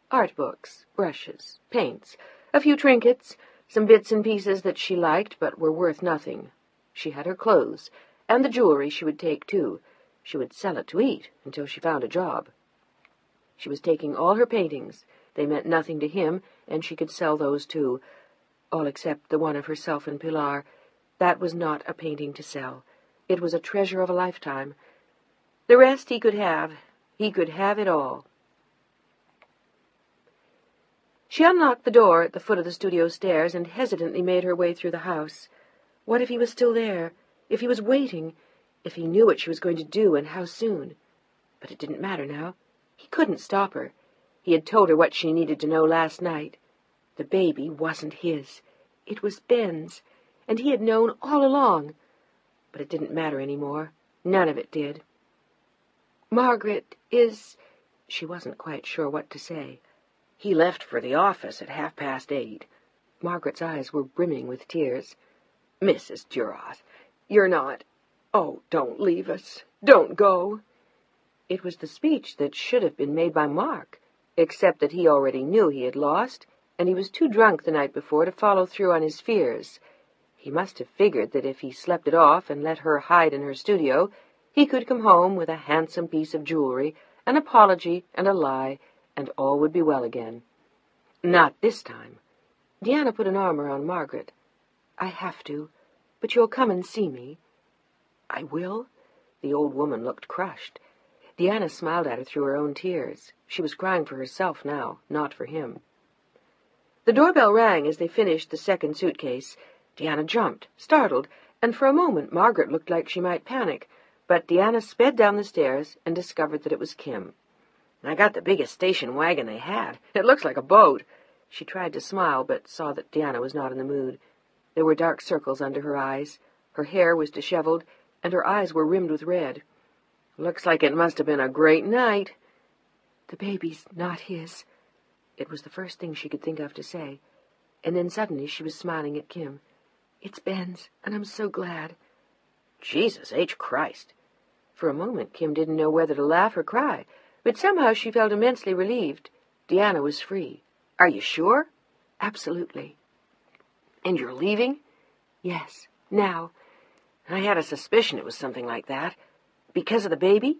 A: Art books, brushes, paints, a few trinkets, some bits and pieces that she liked but were worth nothing. She had her clothes, and the jewelry she would take, too. She would sell it to eat until she found a job. She was taking all her paintings. They meant nothing to him, and she could sell those, too. All except the one of herself and Pilar. That was not a painting to sell. It was a treasure of a lifetime. The rest he could have. He could have it all. She unlocked the door at the foot of the studio stairs and hesitantly made her way through the house. What if he was still there? If he was waiting? If he knew what she was going to do and how soon? But it didn't matter now. He couldn't stop her. He had told her what she needed to know last night. The baby wasn't his. It was Ben's, and he had known all along. But it didn't matter any more. None of it did. "Margaret is—" She wasn't quite sure what to say.
B: "He left for the office at 8:30.
A: Margaret's eyes were brimming with tears.
B: "Mrs. Duras, you're not— Oh, don't leave us. Don't go."
A: It was the speech that should have been made by Mark, except that he already knew he had lost, and he was too drunk the night before to follow through on his fears. He must have figured that if he slept it off and let her hide in her studio, he could come home with a handsome piece of jewelry, an apology, and a lie, and all would be well again. Not this time. Deanna put an arm around Margaret. I have to, but you'll come and see me. I will? The old woman looked crushed. Deanna smiled at her through her own tears. She was crying for herself now, not for him. The doorbell rang as they finished the second suitcase. Deanna jumped, startled, and for a moment Margaret looked like she might panic, but Deanna sped down the stairs and discovered that it was Kim. I got the biggest station wagon they had. It looks like a boat. She tried to smile, but saw that Deanna was not in the mood. There were dark circles under her eyes. Her hair was disheveled, and her eyes were rimmed with red. Looks like it must have been a great night. The baby's not his. It was the first thing she could think of to say, and then suddenly she was smiling at Kim. It's Ben's, and I'm so glad. Jesus H. Christ. For a moment Kim didn't know whether to laugh or cry, but somehow she felt immensely relieved. Deanna was free. Are you sure? Absolutely. And you're leaving? Yes, now. I had a suspicion it was something like that. Because of the baby?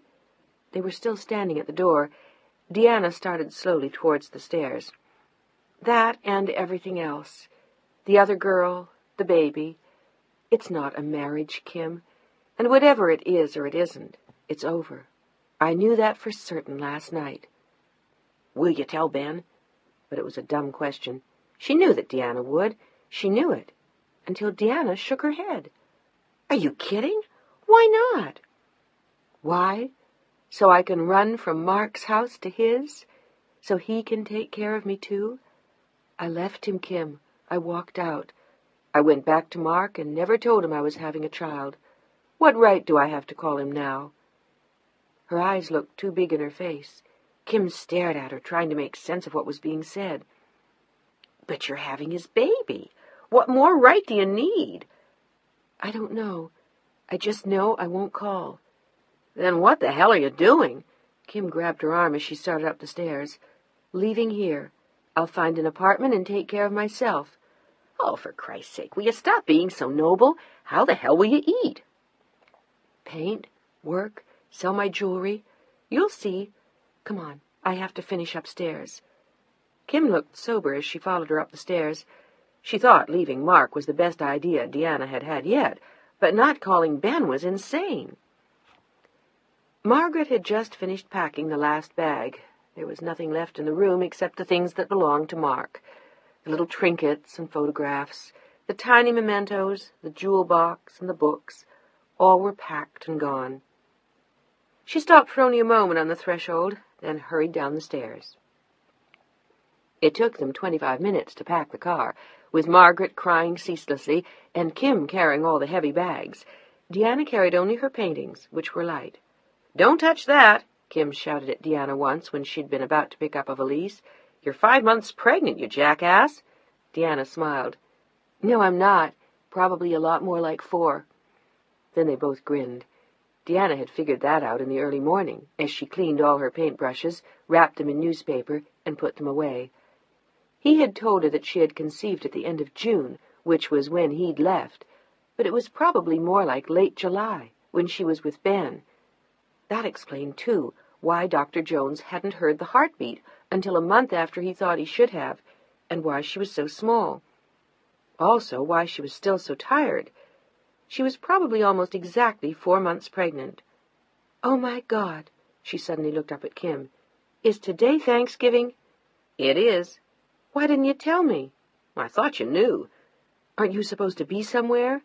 A: They were still standing at the door. Deanna started slowly towards the stairs. That and everything else. The other girl, the baby. It's not a marriage, Kim. And whatever it is or it isn't, it's over. I knew that for certain last night. Will you tell Ben? But it was a dumb question. She knew that Deanna would. She knew it. Until Deanna shook her head. Are you kidding? Why not? Why? So I can run from Mark's house to his? So he can take care of me too? I left him, Kim. I walked out. I went back to Mark and never told him I was having a child. What right do I have to call him now? Her eyes looked too big in her face. Kim stared at her, trying to make sense of what was being said. But you're having his baby. What more right do you need? I don't know. I just know I won't call. Then what the hell are you doing? Kim grabbed her arm as she started up the stairs. Leaving here. I'll find an apartment and take care of myself. Oh, for Christ's sake, will you stop being so noble? How the hell will you eat? Paint, work, sell my jewelry. You'll see. Come on, I have to finish upstairs. Kim looked sober as she followed her up the stairs. She thought leaving Mark was the best idea Deanna had had yet, but not calling Ben was insane. Margaret had just finished packing the last bag. There was nothing left in the room except the things that belonged to Mark. The little trinkets and photographs, the tiny mementos, the jewel box and the books, all were packed and gone. She stopped for only a moment on the threshold, then hurried down the stairs. It took them 25 minutes to pack the car, with Margaret crying ceaselessly and Kim carrying all the heavy bags. Deanna carried only her paintings, which were light. "Don't touch that," Kim shouted at Deanna once when she'd been about to pick up a valise. "You're 5 months pregnant, you jackass." Deanna smiled. "No, I'm not. Probably a lot more like 4. Then they both grinned. Deanna had figured that out in the early morning, as she cleaned all her paintbrushes, wrapped them in newspaper, and put them away. He had told her that she had conceived at the end of June, which was when he'd left, but it was probably more like late July, when she was with Ben. That explained, too, why Dr. Jones hadn't heard the heartbeat until a month after he thought he should have, and why she was so small. Also, why she was still so tired. She was probably almost exactly 4 months pregnant. "Oh, my God!" She suddenly looked up at Kim. "Is today Thanksgiving?" "It is." "Why didn't you tell me?" "I thought you knew." "Aren't you supposed to be somewhere?"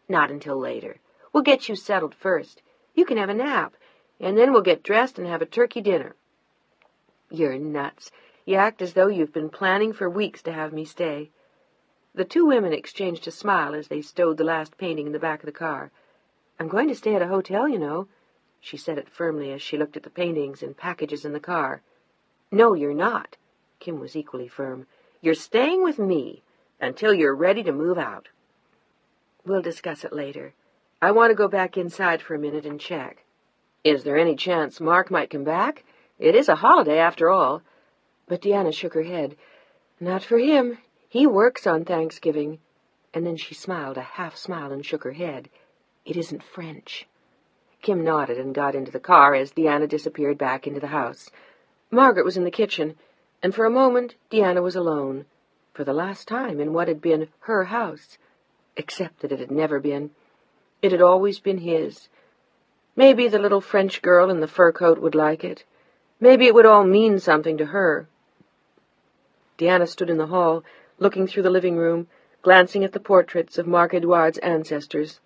A: "Not until later. We'll get you settled first. You can have a nap, and then we'll get dressed and have a turkey dinner." "You're nuts. You act as though you've been planning for weeks to have me stay." The two women exchanged a smile as they stowed the last painting in the back of the car. "I'm going to stay at a hotel, you know." She said it firmly as she looked at the paintings and packages in the car. "No, you're not." Kim was equally firm. "You're staying with me until you're ready to move out." "We'll discuss it later. I want to go back inside for a minute and check." "Is there any chance Mark might come back? It is a holiday, after all." But Deanna shook her head. "Not for him. He works on Thanksgiving." And then she smiled, a half smile, and shook her head. "It isn't French." Kim nodded and got into the car as Deanna disappeared back into the house. Margaret was in the kitchen, and for a moment Deanna was alone, for the last time in what had been her house, except that it had never been. It had always been his. Maybe the little French girl in the fur coat would like it. Maybe it would all mean something to her. Deanna stood in the hall, looking through the living room, glancing at the portraits of Marc Edouard's ancestors.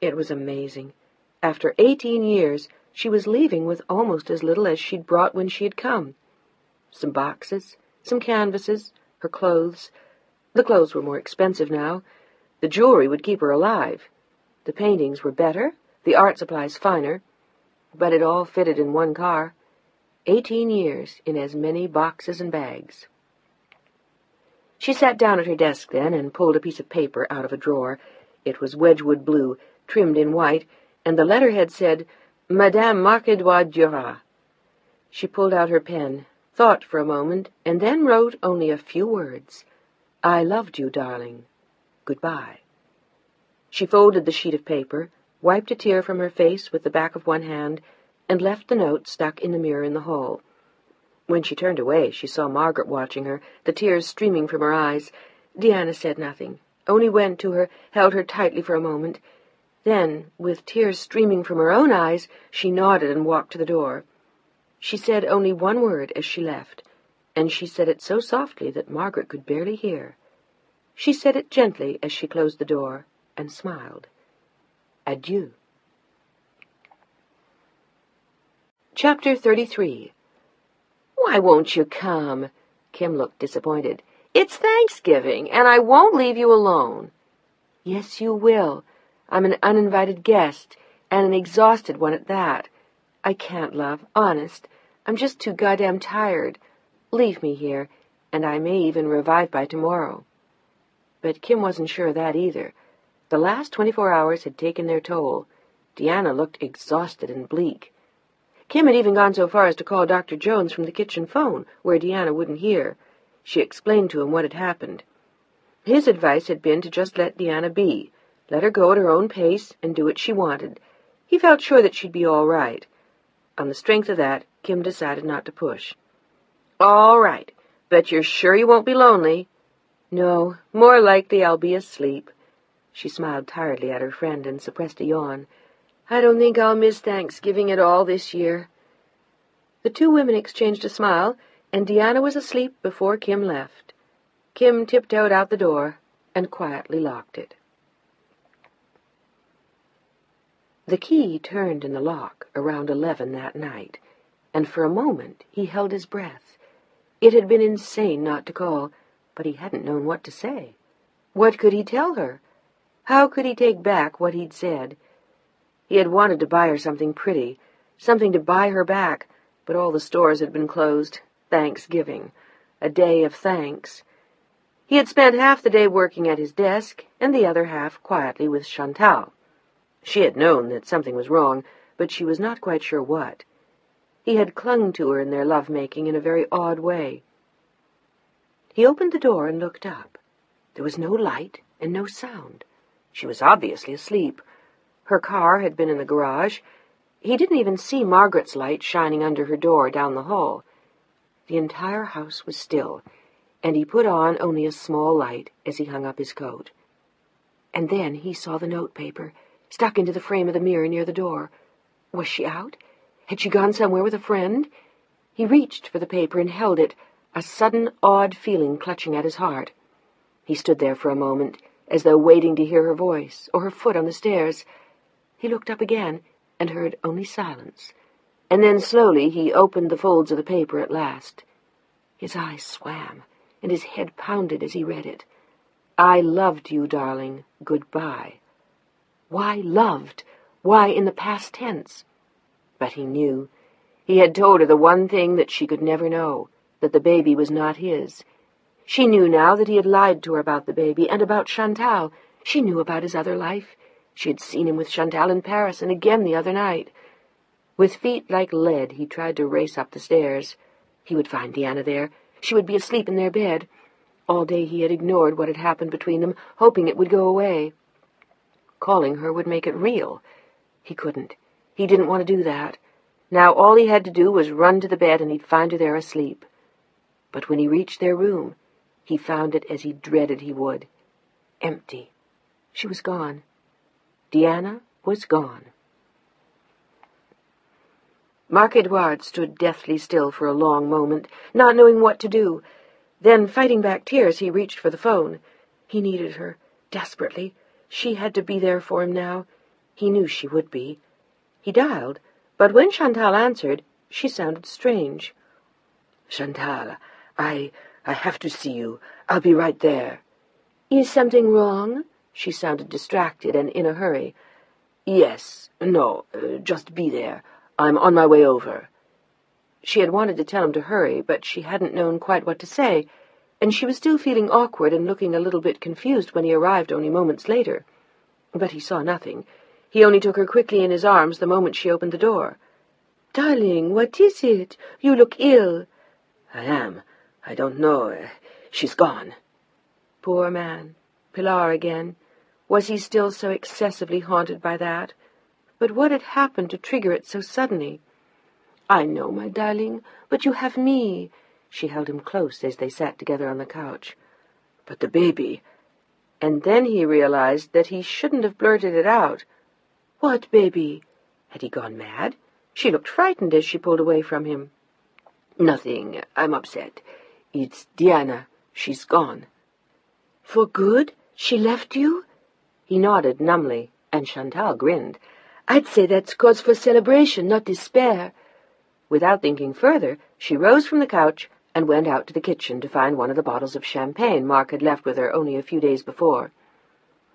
A: It was amazing. After 18 years, she was leaving with almost as little as she'd brought when she had come. Some boxes, some canvases, her clothes. The clothes were more expensive now. The jewelry would keep her alive. The paintings were better, the art supplies finer, but it all fitted in one car. 18 years in as many boxes and bags. She sat down at her desk then and pulled a piece of paper out of a drawer. It was Wedgwood blue, trimmed in white, and the letterhead said, Madame Marc-Edouard Duras. She pulled out her pen, thought for a moment, and then wrote only a few words. I loved you, darling. Goodbye. She folded the sheet of paper, wiped a tear from her face with the back of one hand, and left the note stuck in the mirror in the hall. When she turned away, she saw Margaret watching her, the tears streaming from her eyes. Deanna said nothing, only went to her, held her tightly for a moment. Then, with tears streaming from her own eyes, she nodded and walked to the door. She said only one word as she left, and she said it so softly that Margaret could barely hear. She said it gently as she closed the door, and smiled. Adieu. Chapter 33. Why won't you come? Kim looked disappointed. It's Thanksgiving, and I won't leave you alone. Yes, you will. I'm an uninvited guest, and an exhausted one at that. I can't, love, honest. I'm just too goddamn tired. Leave me here, and I may even revive by tomorrow. But Kim wasn't sure of that either. The last 24 hours had taken their toll. Deanna looked exhausted and bleak. Kim had even gone so far as to call Dr. Jones from the kitchen phone, where Deanna wouldn't hear. She explained to him what had happened. His advice had been to just let Deanna be, let her go at her own pace and do what she wanted. He felt sure that she'd be all right. On the strength of that, Kim decided not to push. All right, but you're sure you won't be lonely? No, more likely I'll be asleep. She smiled tiredly at her friend and suppressed a yawn. I don't think I'll miss Thanksgiving at all this year. The two women exchanged a smile, and Deanna was asleep before Kim left. Kim tiptoed out the door and quietly locked it. The key turned in the lock around 11 that night, and for a moment he held his breath. It had been insane not to call, but he hadn't known what to say. What could he tell her? How could he take back what he'd said? He had wanted to buy her something pretty, something to buy her back, but all the stores had been closed. Thanksgiving. A day of thanks. He had spent half the day working at his desk, and the other half quietly with Chantal. She had known that something was wrong, but she was not quite sure what. He had clung to her in their love-making in a very odd way. He opened the door and looked up. There was no light and no sound. She was obviously asleep. Her car had been in the garage. He didn't even see Margaret's light shining under her door down the hall. The entire house was still, and he put on only a small light as he hung up his coat. And then he saw the notepaper, stuck into the frame of the mirror near the door. Was she out? Had she gone somewhere with a friend? He reached for the paper and held it, a sudden odd feeling clutching at his heart. He stood there for a moment, as though waiting to hear her voice or her foot on the stairs. He looked up again and heard only silence. And then slowly he opened the folds of the paper at last. His eyes swam, and his head pounded as he read it. I loved you, darling. Goodbye. Why loved? Why in the past tense? But he knew. He had told her the one thing that she could never know, that the baby was not his. She knew now that he had lied to her about the baby and about Chantal. She knew about his other life. She had seen him with Chantal in Paris and again the other night. With feet like lead, he tried to race up the stairs. He would find Deanna there. She would be asleep in their bed. All day he had ignored what had happened between them, hoping it would go away. Calling her would make it real. He couldn't. He didn't want to do that. Now all he had to do was run to the bed and he'd find her there asleep. But when he reached their room, he found it as he dreaded he would. Empty. She was gone. Deanna was gone. Mark Edouard stood deathly still for a long moment, not knowing what to do. Then, fighting back tears, he reached for the phone. He needed her, desperately. She had to be there for him now. He knew she would be. He dialed, but when Chantal answered, she sounded strange.
B: Chantal, I have to see you. I'll be right there.
A: Is something wrong? She sounded distracted and in a hurry.
B: Yes. No, just be there. I'm on my way over.
A: She had wanted to tell him to hurry, but she hadn't known quite what to say, and she was still feeling awkward and looking a little bit confused when he arrived only moments later. But he saw nothing. He only took her quickly in his arms the moment she opened the door.
D: "Darling, what is it? You look ill."
B: "I am. I don't know. She's gone."
A: Poor man. Pilar again. Was he still so excessively haunted by that? But what had happened to trigger it so suddenly?
D: "I know, my darling, but you have me."
A: She held him close as they sat together on the couch.
B: "But the baby—"
A: And then he realized that he shouldn't have blurted it out.
D: "What baby?"
A: Had he gone mad? She looked frightened as she pulled away from him.
B: "Nothing. I'm upset. It's Deanna. She's gone."
D: "For good? She left you?"
A: He nodded numbly, and Chantal grinned.
D: "I'd say that's cause for celebration, not despair."
A: Without thinking further, she rose from the couch and went out to the kitchen to find one of the bottles of champagne Mark had left with her only a few days before.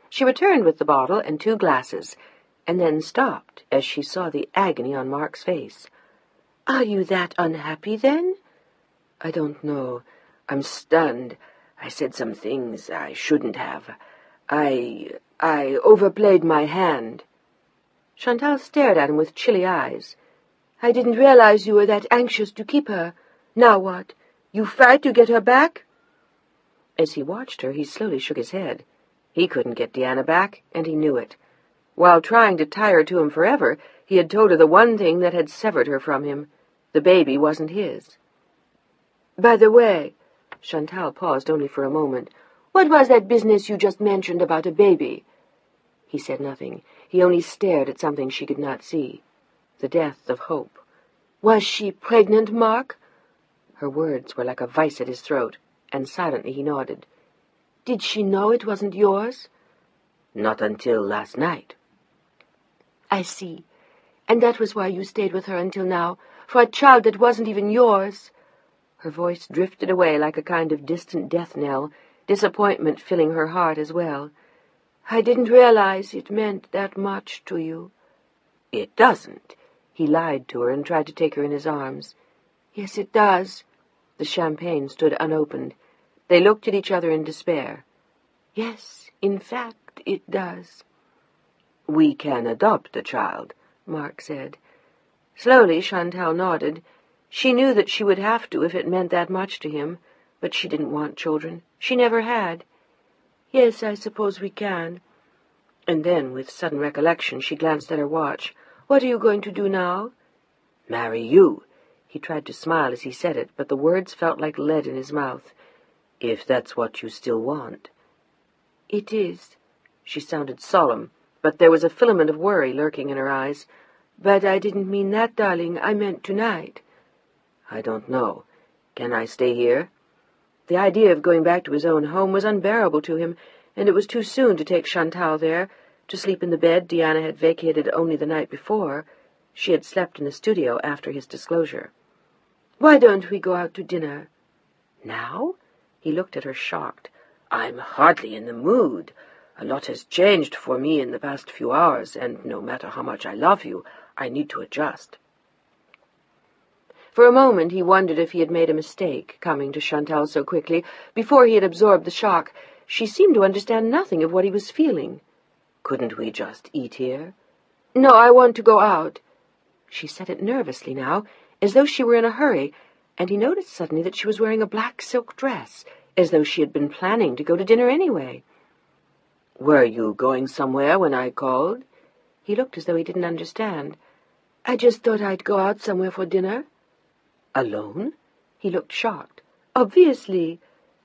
A: She returned with the bottle and 2 glasses, and then stopped as she saw the agony on Mark's face.
D: "Are you that unhappy, then?"
B: "I don't know. I'm stunned. I said some things I shouldn't have. I overplayed my hand."
A: Chantal stared at him with chilly eyes.
D: "I didn't realize you were that anxious to keep her. Now what? You fight to get her back?"
A: As he watched her, he slowly shook his head. He couldn't get Deanna back, and he knew it. While trying to tie her to him forever, he had told her the one thing that had severed her from him. The baby wasn't his.
D: "By the way,"
A: Chantal paused only for a moment,
D: "what was that business you just mentioned about a baby?"
A: He said nothing. He only stared at something she could not see. The death of hope.
D: "Was she pregnant, Mark?"
A: Her words were like a vice at his throat, and silently he nodded.
D: "Did she know it wasn't yours?"
B: "Not until last night."
D: "I see. And that was why you stayed with her until now, for a child that wasn't even yours."
A: Her voice drifted away like a kind of distant death knell, disappointment filling her heart as well.
D: "I didn't realize it meant that much to you."
A: "It doesn't." He lied to her and tried to take her in his arms.
D: "Yes, it does."
A: The champagne stood unopened. They looked at each other in despair.
D: "Yes, in fact, it does."
B: "We can adopt the child,"
A: Mark said. Slowly, Chantal nodded. She knew that she would have to if it meant that much to him, but she didn't want children. She never had.
D: "Yes, I suppose we can."
A: And then, with sudden recollection, she glanced at her watch.
D: "What are you going to do now?"
B: "Marry you."
A: He tried to smile as he said it, but the words felt like lead in his mouth.
B: "If that's what you still want."
D: "It is."
A: She sounded solemn, but there was a filament of worry lurking in her eyes.
D: "But I didn't mean that, darling. I meant tonight."
B: "I don't know. Can I stay here?"
A: The idea of going back to his own home was unbearable to him, and it was too soon to take Chantal there, to sleep in the bed Deanna had vacated only the night before. She had slept in the studio after his disclosure.
D: "Why don't we go out to dinner?"
A: "Now?" He looked at her shocked.
B: "I'm hardly in the mood. A lot has changed for me in the past few hours, and no matter how much I love you, I need to adjust."
A: For a moment he wondered if he had made a mistake, coming to Chantal so quickly. Before he had absorbed the shock, she seemed to understand nothing of what he was feeling.
B: "Couldn't we just eat here?"
D: "No, I want to go out."
A: She said it nervously now, as though she were in a hurry, and he noticed suddenly that she was wearing a black silk dress, as though she had been planning to go to dinner anyway.
B: "Were you going somewhere when I called?"
A: He looked as though he didn't understand.
D: I just thought I'd go out somewhere for dinner.
A: Alone? He looked shocked.
D: Obviously.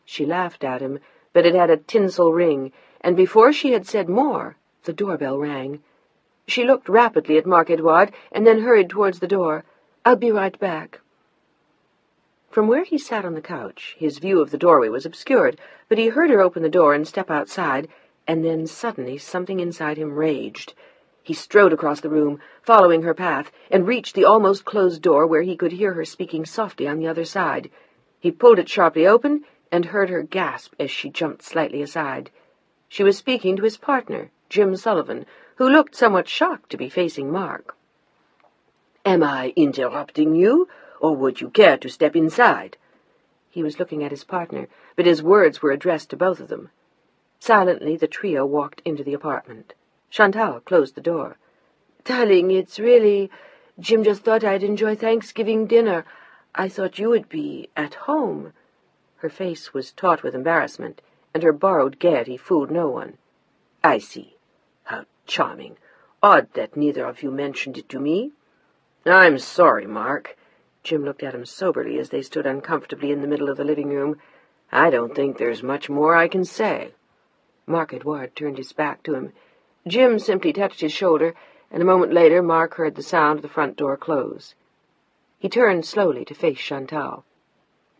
A: She laughed at him, but it had a tinsel ring, and before she had said more, the doorbell rang. She looked rapidly at Mark Edouard and then hurried towards the door.
D: I'll be right back.
A: From where he sat on the couch, his view of the doorway was obscured, but he heard her open the door and step outside, and then suddenly something inside him raged. He strode across the room, following her path, and reached the almost closed door where he could hear her speaking softly on the other side. He pulled it sharply open and heard her gasp as she jumped slightly aside. She was speaking to his partner, Jim Sullivan, who looked somewhat shocked to be facing Mark.
B: "Am I interrupting you, or would you care to step inside?"
A: He was looking at his partner, but his words were addressed to both of them. Silently, the trio walked into the apartment. Chantal closed the door.
D: Darling, it's really... Jim just thought I'd enjoy Thanksgiving dinner. I thought you would be at home.
A: Her face was taut with embarrassment, and her borrowed gaiety fooled no one.
B: "I see. How charming. Odd that neither of you mentioned it to me." "I'm sorry, Mark."
A: Jim looked at him soberly as they stood uncomfortably in the middle of the living room.
B: "I don't think there's much more I can say."
A: Mark Edouard turned his back to him. Jim simply touched his shoulder, and a moment later Mark heard the sound of the front door close. He turned slowly to face Chantal.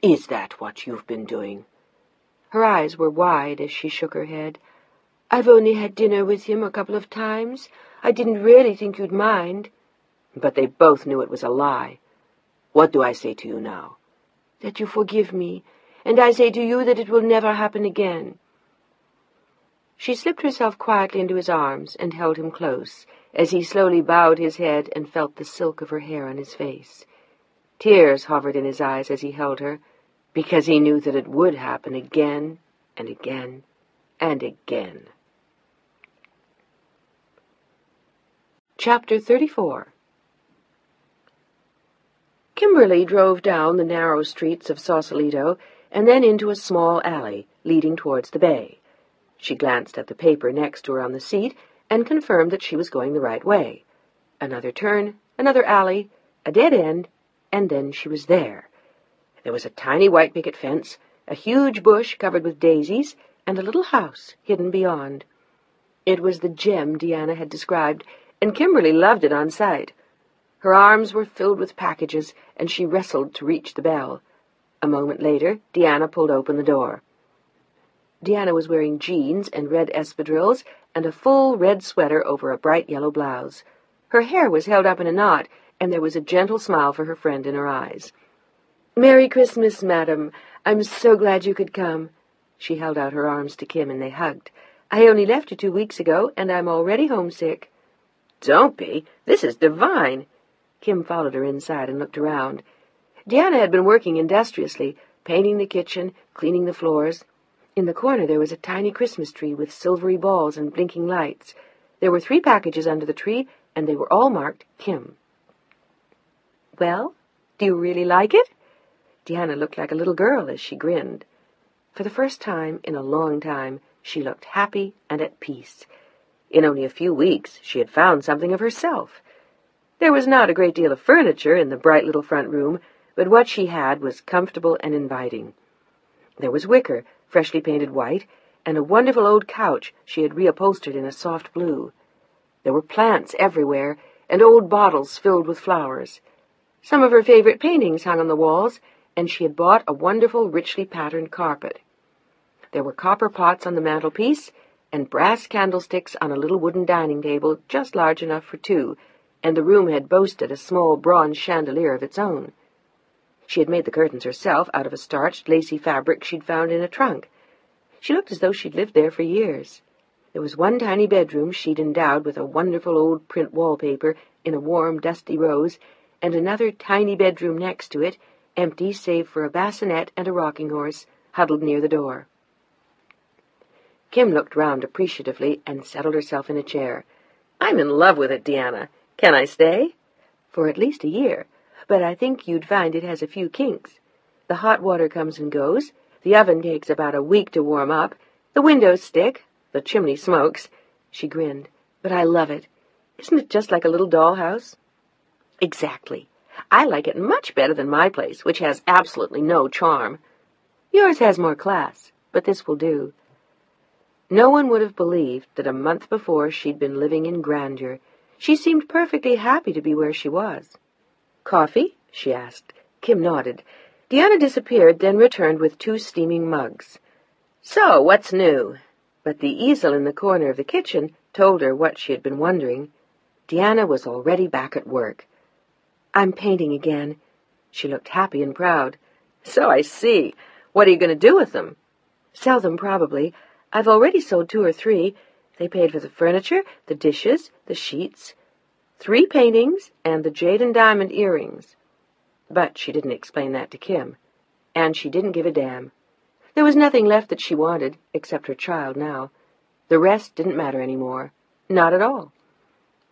B: "Is that what you've been doing?"
A: Her eyes were wide as she shook her head.
D: I've only had dinner with him a couple of times. I didn't really think you'd mind.
A: But they both knew it was a lie.
B: "What do I say to you now?"
D: That you forgive me, and I say to you that it will never happen again.
A: She slipped herself quietly into his arms and held him close, as he slowly bowed his head and felt the silk of her hair on his face. Tears hovered in his eyes as he held her, because he knew that it would happen again and again and again. Chapter 34. Kimberly drove down the narrow streets of Sausalito and then into a small alley leading towards the bay. She glanced at the paper next to her on the seat and confirmed that she was going the right way. Another turn, another alley, a dead end, and then she was there. There was a tiny white picket fence, a huge bush covered with daisies, and a little house hidden beyond. It was the gem Deanna had described, and Kimberly loved it on sight. Her arms were filled with packages, and she wrestled to reach the bell. A moment later, Deanna pulled open the door. Deanna was wearing jeans and red espadrilles and a full red sweater over a bright yellow blouse. Her hair was held up in a knot, and there was a gentle smile for her friend in her eyes.
D: Merry Christmas, madam. I'm so glad you could come.
A: She held out her arms to Kim, and they hugged. I only left you 2 weeks ago, and I'm already homesick.
B: "Don't be. This is divine."
A: Kim followed her inside and looked around. Deanna had been working industriously, painting the kitchen, cleaning the floors. In the corner there was a tiny Christmas tree with silvery balls and blinking lights. There were 3 packages under the tree, and they were all marked Kim. Well, do you really like it? Deanna looked like a little girl as she grinned. For the first time in a long time, she looked happy and at peace. In only a few weeks, she had found something of herself. There was not a great deal of furniture in the bright little front room, but what she had was comfortable and inviting. There was wicker, freshly painted white, and a wonderful old couch she had reupholstered in a soft blue. There were plants everywhere, and old bottles filled with flowers. Some of her favorite paintings hung on the walls, and she had bought a wonderful, richly patterned carpet. There were copper pots on the mantelpiece, and brass candlesticks on a little wooden dining table just large enough for 2, and the room had boasted a small bronze chandelier of its own. She had made the curtains herself out of a starched, lacy fabric she'd found in a trunk. She looked as though she'd lived there for years. There was one tiny bedroom she'd endowed with a wonderful old print wallpaper in a warm, dusty rose, and another tiny bedroom next to it, empty save for a bassinet and a rocking horse, huddled near the door. Kim looked round appreciatively and settled herself in a chair.
B: "I'm in love with it, Deanna. Can I stay?"
A: "For at least a year, but I think you'd find it has a few kinks. The hot water comes and goes, the oven takes about a week to warm up, the windows stick, the chimney smokes." She grinned. "But I love it. Isn't it just like a little dollhouse?"
C: Exactly. I like it much better than my place, which has absolutely no charm. Yours has more class, but this will do. No one would have believed that a month before she'd been living in grandeur. She seemed perfectly happy to be where she was. "Coffee?" she asked. Kim nodded. Deanna disappeared, then returned with 2 steaming mugs. "So, what's new?" But the easel in the corner of the kitchen told her what she had been wondering. Deanna was already back at work. "I'm painting again." She looked happy and proud. "So I see. What are you going to do with them?" "Sell them, probably. I've already sold 2 or 3. They paid for the furniture, the dishes, the sheets, 3 paintings, and the jade and diamond earrings." But she didn't explain that to Kim. And she didn't give a damn. There was nothing left that she wanted, except her child now. The rest didn't matter any more. Not at all.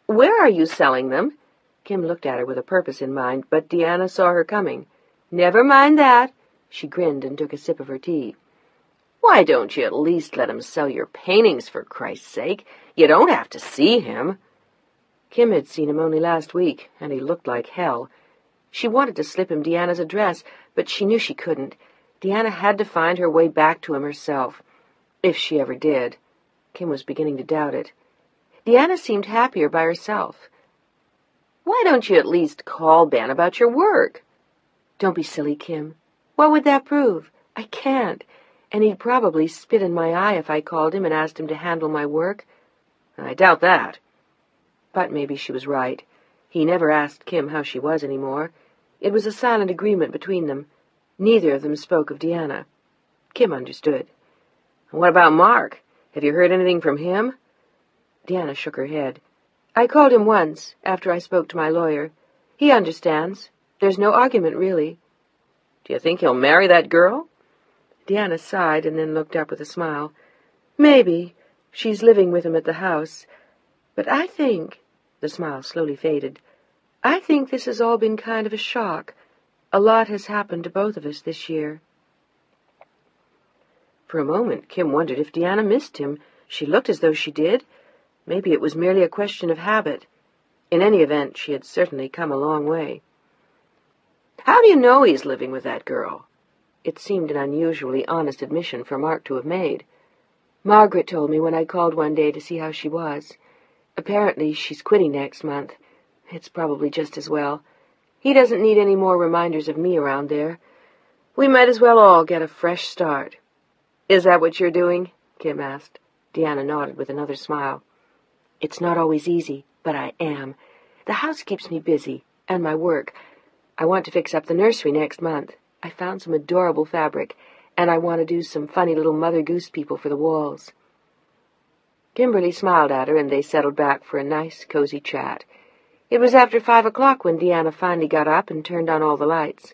C: "Where are you selling them?" Kim looked at her with a purpose in mind, but Deanna saw her coming. "Never mind that." She grinned and took a sip of her tea. "Why don't you at least let him sell your paintings, for Christ's sake? You don't have to see him." Kim had seen him only last week, and he looked like hell. She wanted to slip him Deanna's address, but she knew she couldn't. Deanna had to find her way back to him herself. If she ever did. Kim was beginning to doubt it. Deanna seemed happier by herself. "Why don't you at least call Ben about your work?" "Don't be silly, Kim. What would that prove? I can't. And he'd probably spit in my eye if I called him and asked him to handle my work." "I doubt that." But maybe she was right. He never asked Kim how she was any more. It was a silent agreement between them. Neither of them spoke of Deanna. Kim understood. "What about Mark? Have you heard anything from him?" Deanna shook her head. "I called him once, after I spoke to my lawyer. He understands. There's no argument, really." "Do you think he'll marry that girl?" Deanna sighed and then looked up with a smile. "Maybe. She's living with him at the house. But I think—" the smile slowly faded. "I think this has all been kind of a shock. A lot has happened to both of us this year." For a moment, Kim wondered if Deanna missed him. She looked as though she did. Maybe it was merely a question of habit. In any event, she had certainly come a long way. "How do you know he's living with that girl?" It seemed an unusually honest admission for Mark to have made. "Margaret told me when I called one day to see how she was. Apparently she's quitting next month. It's probably just as well. He doesn't need any more reminders of me around there. We might as well all get a fresh start." "Is that what you're doing?" Kim asked. Deanna nodded with another smile. "It's not always easy, but I am. The house keeps me busy, and my work. I want to fix up the nursery next month. I found some adorable fabric, and I want to do some funny little Mother Goose people for the walls." Kimberly smiled at her, and they settled back for a nice, cozy chat. It was after 5 o'clock when Deanna finally got up and turned on all the lights.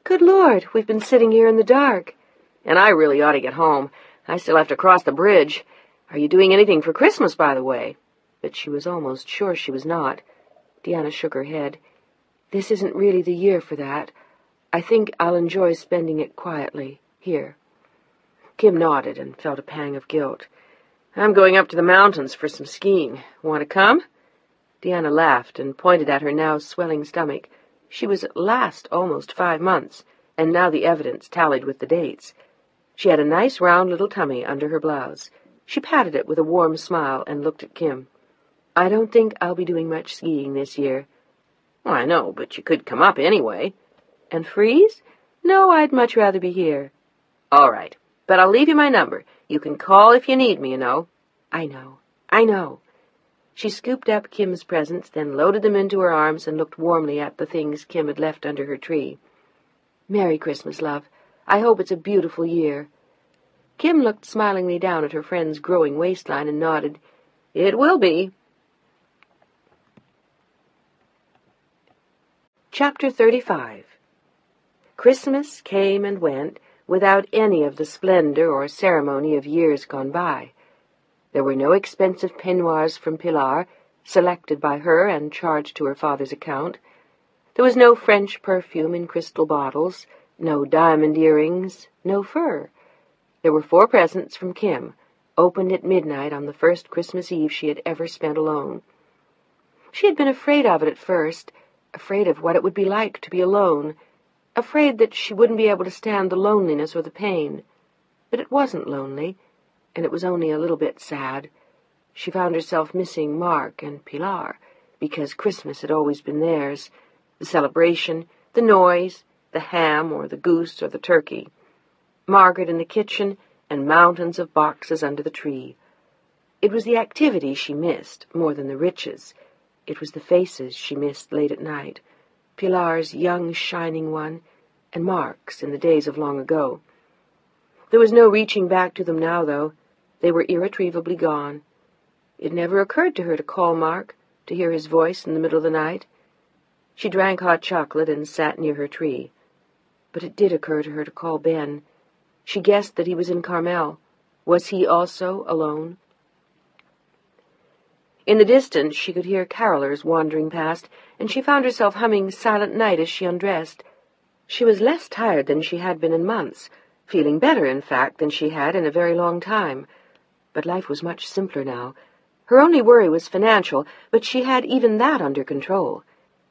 C: "Good Lord, we've been sitting here in the dark." "And I really ought to get home. I still have to cross the bridge. Are you doing anything for Christmas, by the way?" But she was almost sure she was not. Deanna shook her head. "This isn't really the year for that. I think I'll enjoy spending it quietly, here." Kim nodded and felt a pang of guilt. "I'm going up to the mountains for some skiing. Want to come?" Deanna laughed and pointed at her now swelling stomach. She was at last almost 5 months, and now the evidence tallied with the dates. She had a nice round little tummy under her blouse. She patted it with a warm smile and looked at Kim. "I don't think I'll be doing much skiing this year." "I know, but you could come up anyway." "And freeze? No, I'd much rather be here." "All right, but I'll leave you my number. You can call if you need me, you know." I know. She scooped up Kim's presents, then loaded them into her arms and looked warmly at the things Kim had left under her tree. "Merry Christmas, love. I hope it's a beautiful year." Kim looked smilingly down at her friend's growing waistline and nodded. "It will be." Chapter 35. Christmas came and went without any of the splendor or ceremony of years gone by. There were no expensive peignoirs from Pilar, selected by her and charged to her father's account. There was no French perfume in crystal bottles, no diamond earrings, no fur. There were 4 presents from Kim, opened at midnight on the first Christmas Eve she had ever spent alone. She had been afraid of it at first,
A: afraid of what it would be like to be alone, afraid that she wouldn't be able to stand the loneliness or the pain. But it wasn't lonely, and it was only a little bit sad. She found herself missing Mark and Pilar, because Christmas had always been theirs, the celebration, the noise, the ham or the goose or the turkey, Margaret in the kitchen, and mountains of boxes under the tree. It was the activity she missed more than the riches. It was the faces she missed late at night, Pilar's young, shining one, and Mark's in the days of long ago. There was no reaching back to them now, though. They were irretrievably gone. It never occurred to her to call Mark, to hear his voice in the middle of the night. She drank hot chocolate and sat near her tree. But it did occur to her to call Ben. She guessed that he was in Carmel. Was he also alone? In the distance she could hear carolers wandering past, and she found herself humming Silent Night as she undressed. She was less tired than she had been in months, feeling better, in fact, than she had in a very long time. But life was much simpler now. Her only worry was financial, but she had even that under control.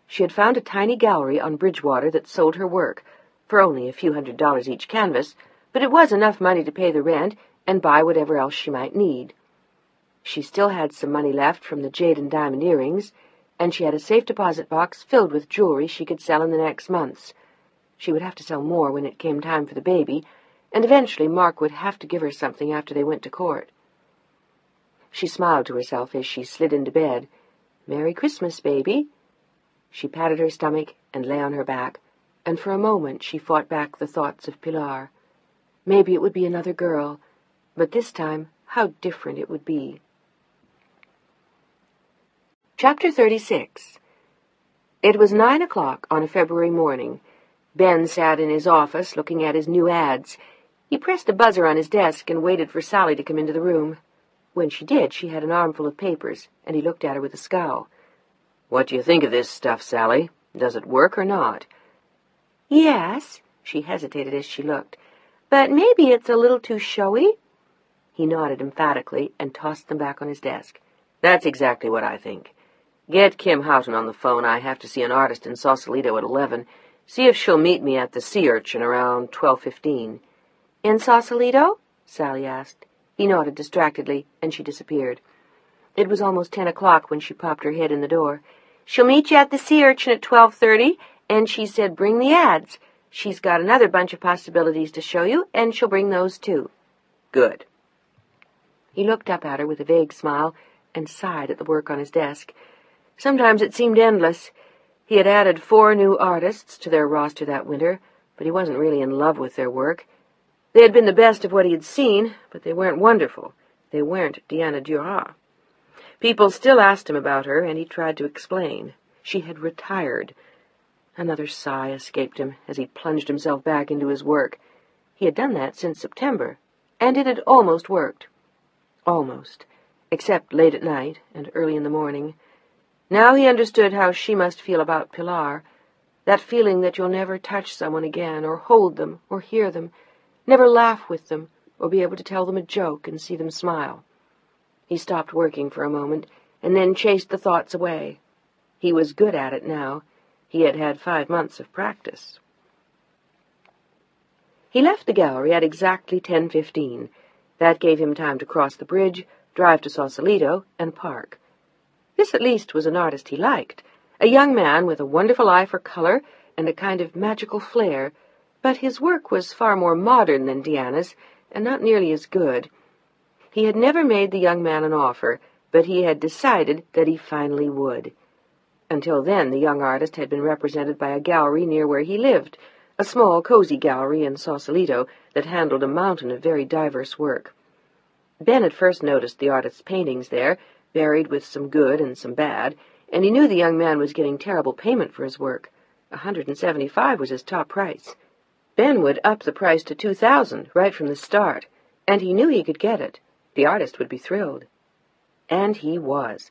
A: She had found a tiny gallery on Bridgewater that sold her work, for only a few $100s each canvas, but it was enough money to pay the rent and buy whatever else she might need. She still had some money left from the jade and diamond earrings, and she had a safe deposit box filled with jewelry she could sell in the next months. She would have to sell more when it came time for the baby, and eventually Mark would have to give her something after they went to court. She smiled to herself as she slid into bed. "Merry Christmas, baby." She patted her stomach and lay on her back, and for a moment she fought back the thoughts of Pilar. Maybe it would be another girl, but this time how different it would be. Chapter 36. It was 9 o'clock on a February morning. Ben sat in his office looking at his new ads. He pressed a buzzer on his desk and waited for Sally to come into the room. When she did, she had an armful of papers, and he looked at her with a scowl. "What do you think of this stuff, Sally? Does it work or not?" "Yes," she hesitated as she looked, "but maybe it's a little too showy." He nodded emphatically and tossed them back on his desk.
B: "That's exactly what I think. Get Kim Houghton on the phone. I have to see an artist in Sausalito at 11. See if she'll meet me at the Sea Urchin around 12:15.
A: "In Sausalito?" Sally asked. He nodded distractedly, and she disappeared. It was almost 10 o'clock when she popped her head in the door. "She'll meet you at the Sea Urchin at 12:30, and she said bring the ads. She's got another bunch of possibilities to show you, and she'll bring those too."
B: "Good."
A: He looked up at her with a vague smile and sighed at the work on his desk. Sometimes it seemed endless. He had added 4 new artists to their roster that winter, but he wasn't really in love with their work. They had been the best of what he had seen, but they weren't wonderful. They weren't Diana Duras. People still asked him about her, and he tried to explain. She had retired. Another sigh escaped him as he plunged himself back into his work. He had done that since September, and it had almost worked. Almost, except late at night and early in the morning. Now he understood how she must feel about Pilar, that feeling that you'll never touch someone again, or hold them, or hear them, never laugh with them, or be able to tell them a joke and see them smile. He stopped working for a moment, and then chased the thoughts away. He was good at it now. He had had 5 months of practice. He left the gallery at exactly 10:15. That gave him time to cross the bridge, drive to Sausalito, and park. This at least was an artist he liked, a young man with a wonderful eye for color and a kind of magical flair, but his work was far more modern than Diana's, and not nearly as good. He had never made the young man an offer, but he had decided that he finally would. Until then, the young artist had been represented by a gallery near where he lived, a small, cozy gallery in Sausalito that handled a mountain of very diverse work. Ben had first noticed the artist's paintings there, buried with some good and some bad, and he knew the young man was getting terrible payment for his work. $175 was his top price. Ben would up the price to $2,000 right from the start, and he knew he could get it. The artist would be thrilled. And he was.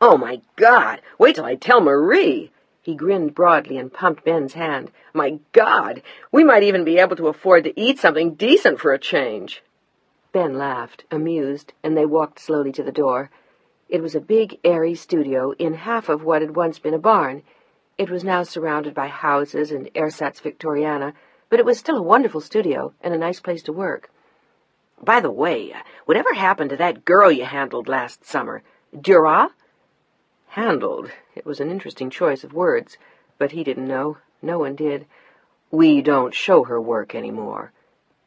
B: "Oh, my God! Wait till I tell Marie!" He grinned broadly and pumped Ben's hand. "My God! We might even be able to afford to eat something decent for a change."
A: Ben laughed, amused, and they walked slowly to the door. It was a big, airy studio in half of what had once been a barn. It was now surrounded by houses and ersatz Victoriana, but it was still a wonderful studio and a nice place to work.
C: By the way, whatever happened to that girl you handled last summer? Dura?
A: Handled. It was an interesting choice of words, but he didn't know. No one did. We don't show her work anymore.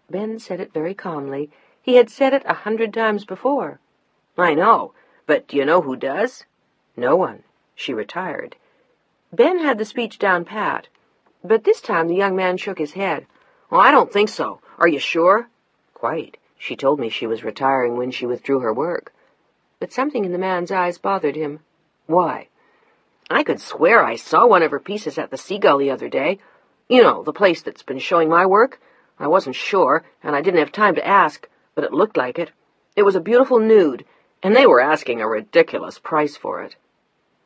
A: Ben said it very calmly. He had said it 100 times before.
C: I know, but do you know who does?
A: No one. She retired. Ben had the speech down pat, but this time the young man shook his head.
C: Oh, I don't think so. Are you sure?
A: Quite. She told me she was retiring when she withdrew her work. But something in the man's eyes bothered him. Why?
C: I could swear I saw one of her pieces at the Seagull the other day. You know, the place that's been showing my work. I wasn't sure, and I didn't have time to ask, but it looked like it. It was a beautiful nude, and they were asking a ridiculous price for it.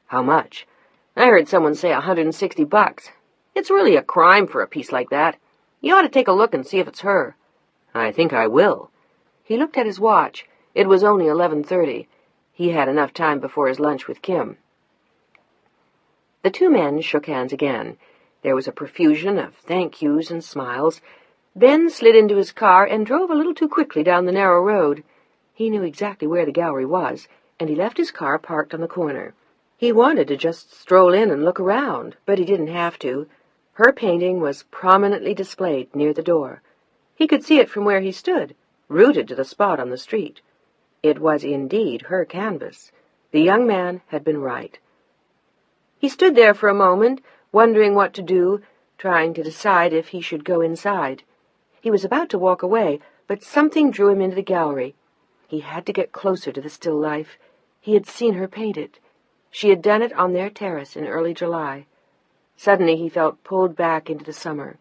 A: How much?
C: I heard someone say $160. It's really a crime for a piece like that. You ought to take a look and see if it's her.
A: I think I will. He looked at his watch. It was only 11:30. He had enough time before his lunch with Kim. The two men shook hands again. There was a profusion of thank yous and smiles. Ben slid into his car and drove a little too quickly down the narrow road. He knew exactly where the gallery was, and he left his car parked on the corner. He wanted to just stroll in and look around, but he didn't have to. Her painting was prominently displayed near the door. He could see it from where he stood, rooted to the spot on the street. It was indeed her canvas. The young man had been right. He stood there for a moment, wondering what to do, trying to decide if he should go inside. He was about to walk away, but something drew him into the gallery. He had to get closer to the still life. He had seen her paint it. She had done it on their terrace in early July. Suddenly he felt pulled back into the summer.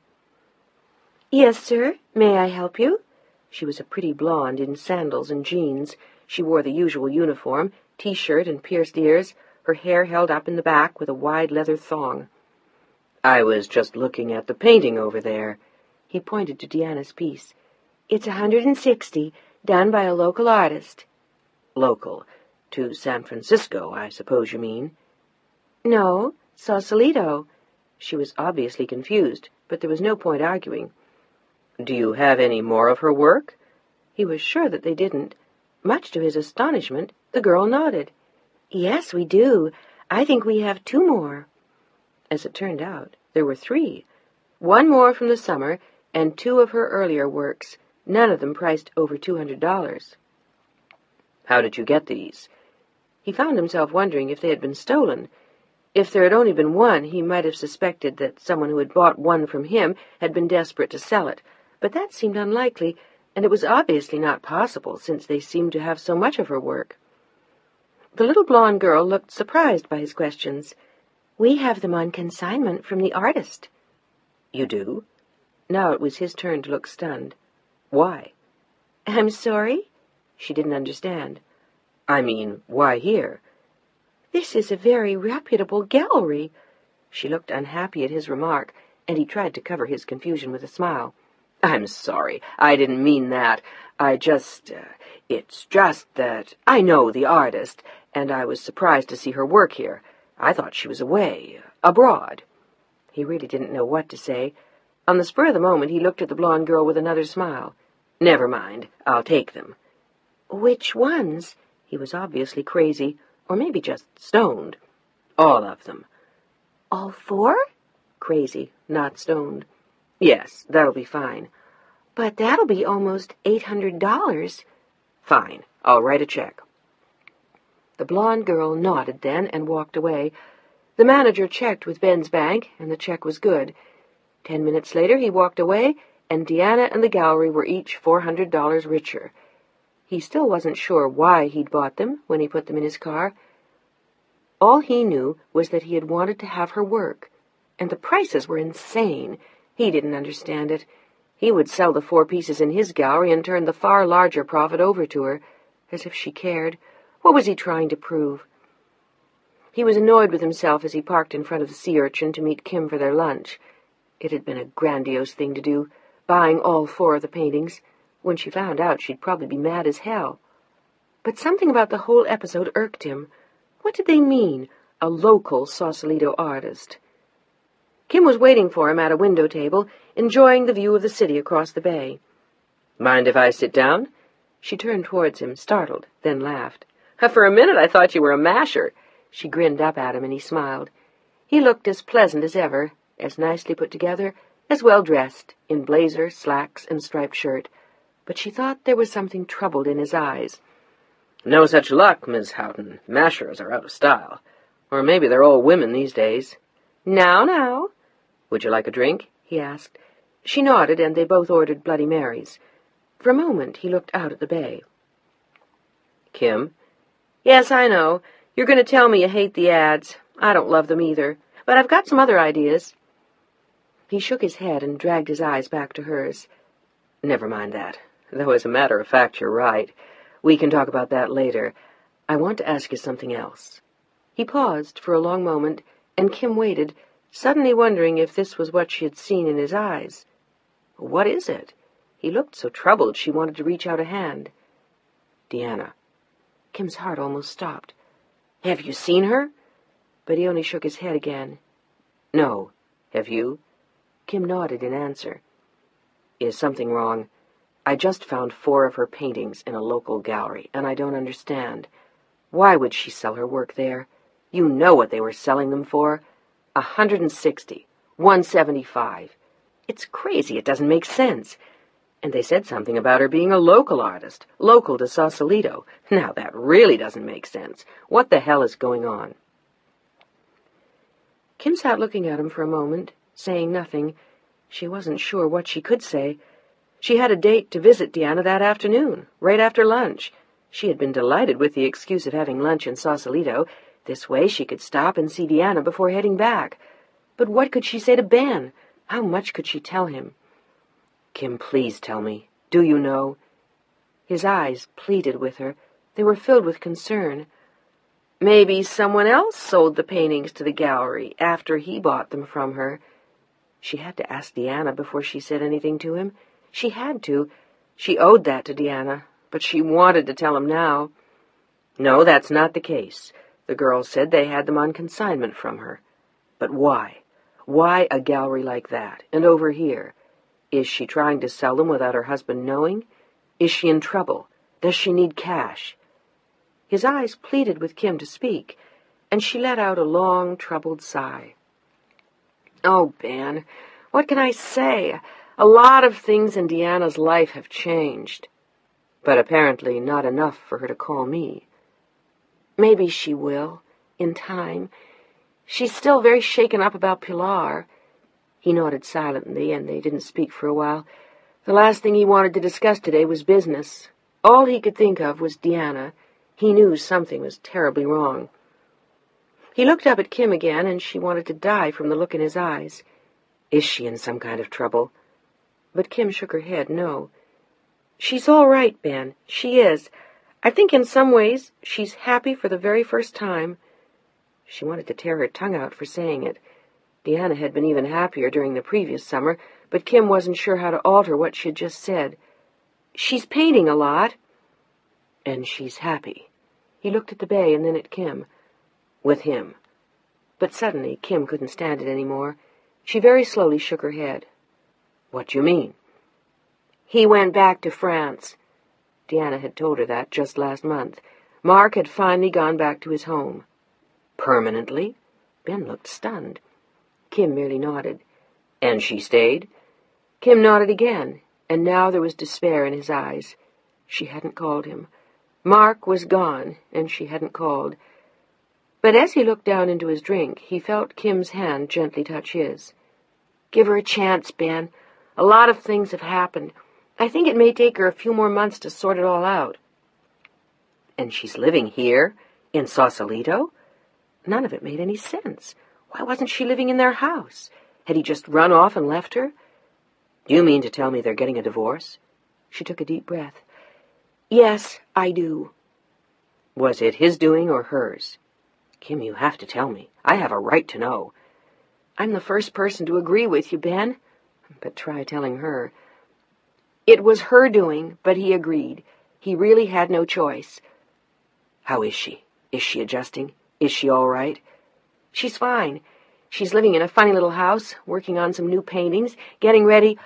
D: "Yes, sir. May I help you?"
A: She was a pretty blonde in sandals and jeans. She wore the usual uniform, T-shirt and pierced ears, her hair held up in the back with a wide leather thong. "I was just looking at the painting over there." He pointed to Deanna's piece.
D: "It's $160, done by a local artist."
A: "Local? To San Francisco, I suppose you mean?"
D: "No, Sausalito."
A: She was obviously confused, but there was no point arguing. "Do you have any more of her work?" He was sure that they didn't. Much to his astonishment, the girl nodded.
D: "Yes, we do. I think we have 2 more.
A: As it turned out, there were 3. 1 more from the summer, and 2 of her earlier works, none of them priced over $200. "How did you get these?" He found himself wondering if they had been stolen. If there had only been one, he might have suspected that someone who had bought one from him had been desperate to sell it, but that seemed unlikely, and it was obviously not possible, since they seemed to have so much of her work. The little blonde girl looked surprised by his questions.
D: "We have them on consignment from the artist."
A: "You do?" Now it was his turn to look stunned. "Why?"
D: "I'm sorry?"
A: She didn't understand. "I mean, why here?"
D: "This is a very reputable gallery."
A: She looked unhappy at his remark, and he tried to cover his confusion with a smile. "I'm sorry. I didn't mean that. It's just that I know the artist, and I was surprised to see her work here. I thought she was away, abroad." He really didn't know what to say. On the spur of the moment, he looked at the blonde girl with another smile. "Never mind. I'll take them."
D: "Which ones?"
A: He was obviously crazy, or maybe just stoned. "All of them."
D: "All 4?
A: Crazy, not stoned. "Yes, that'll be fine."
D: "But that'll be almost $800.
A: "Fine. I'll write a check." The blonde girl nodded then and walked away. The manager checked with Ben's bank, and the check was good. 10 minutes later he walked away, and Deanna and the gallery were each $400 richer. He still wasn't sure why he'd bought them when he put them in his car. All he knew was that he had wanted to have her work, and the prices were insane. He didn't understand it. He would sell the 4 pieces in his gallery and turn the far larger profit over to her, as if she cared. What was he trying to prove? He was annoyed with himself as he parked in front of the Sea Urchin to meet Kim for their lunch. It had been a grandiose thing to do, buying all 4 of the paintings. When she found out, she'd probably be mad as hell. But something about the whole episode irked him. What did they mean, a local Sausalito artist?
C: Kim was waiting for him at a window table, enjoying the view of the city across the bay. "Mind if I sit down?" She turned towards him, startled, then laughed. "For a minute I thought you were a masher." She grinned up at him, and he smiled. He looked as pleasant as ever, as nicely put together, as well dressed, in blazer, slacks, and striped shirt. But she thought there was something troubled in his eyes. "No such luck, Miss Houghton. Mashers are out of style. Or maybe they're all women these days." Now. "Would you like a drink?" he asked. She nodded, and they both ordered Bloody Marys. For a moment he looked out at the bay. "Kim?" "Yes, I know. You're going to tell me you hate the ads. I don't love them either. But I've got some other ideas." He shook his head and dragged his eyes back to hers. "Never mind that. Though as a matter of fact, you're right. We can talk about that later. I want to ask you something else." He paused for a long moment, and Kim waited, suddenly wondering if this was what she had seen in his eyes. "What is it?" He looked so troubled she wanted to reach out a hand. "Deanna." Kim's heart almost stopped. "Have you seen her?" But he only shook his head again. "No. Have you?" Kim nodded in answer. "Is something wrong? I just found 4 of her paintings in a local gallery, and I don't understand. Why would she sell her work there? You know what they were selling them for. 160, 175. It's crazy. It doesn't make sense. And they said something about her being a local artist, local to Sausalito. Now that really doesn't make sense. What the hell is going on?" Kim sat looking at him for a moment, saying nothing. She wasn't sure what she could say. She had a date to visit Deanna that afternoon, right after lunch. She had been delighted with the excuse of having lunch in Sausalito. This way she could stop and see Deanna before heading back. But what could she say to Ben? How much could she tell him? "Kim, please tell me. Do you know?" His eyes pleaded with her. They were filled with concern. Maybe someone else sold the paintings to the gallery after he bought them from her. She had to ask Deanna before she said anything to him. She had to. She owed that to Deanna, but she wanted to tell him now. "No, that's not the case. The girls said they had them on consignment from her. But why? Why a gallery like that, and over here? Is she trying to sell them without her husband knowing? Is she in trouble? Does she need cash?" His eyes pleaded with Kim to speak, and she let out a long, troubled sigh. "Oh, Ben, what can I say? A lot of things in Deanna's life have changed. But apparently not enough for her to call me." "Maybe she will, in time. She's still very shaken up about Pilar." He nodded silently, and they didn't speak for a while. The last thing he wanted to discuss today was business. All he could think of was Deanna. He knew something was terribly wrong. He looked up at Kim again, and she wanted to die from the look in his eyes. Is she in some kind of trouble? But Kim shook her head, no. "She's all right, Ben. She is. I think in some ways she's happy for the very first time." She wanted to tear her tongue out for saying it. Deanna had been even happier during the previous summer, but Kim wasn't sure how to alter what she had just said. "She's painting a lot." "And she's happy." He looked at the bay and then at Kim. "With him." But suddenly Kim couldn't stand it any more. She very slowly shook her head. "What do you mean?" "He went back to France." Deanna had told her that just last month. Mark had finally gone back to his home. "Permanently?" Ben looked stunned. Kim merely nodded. "And she stayed?" Kim nodded again, and now there was despair in his eyes. She hadn't called him. Mark was gone, and she hadn't called. But as he looked down into his drink, he felt Kim's hand gently touch his. "Give her a chance, Ben. A lot of things have happened. I think it may take her a few more months to sort it all out." "And she's living here, in Sausalito?" None of it made any sense. Why wasn't she living in their house? Had he just run off and left her? "Do you mean to tell me they're getting a divorce?" She took a deep breath. "Yes, I do." "Was it his doing or hers?" "Kim, you have to tell me. I have a right to know." "I'm the first person to agree with you, Ben." But try telling her. "It was her doing, but he agreed. He really had no choice." "How is she? Is she adjusting? Is she all right?" "She's fine.
A: She's living in a funny little house, working on some new paintings, getting ready—"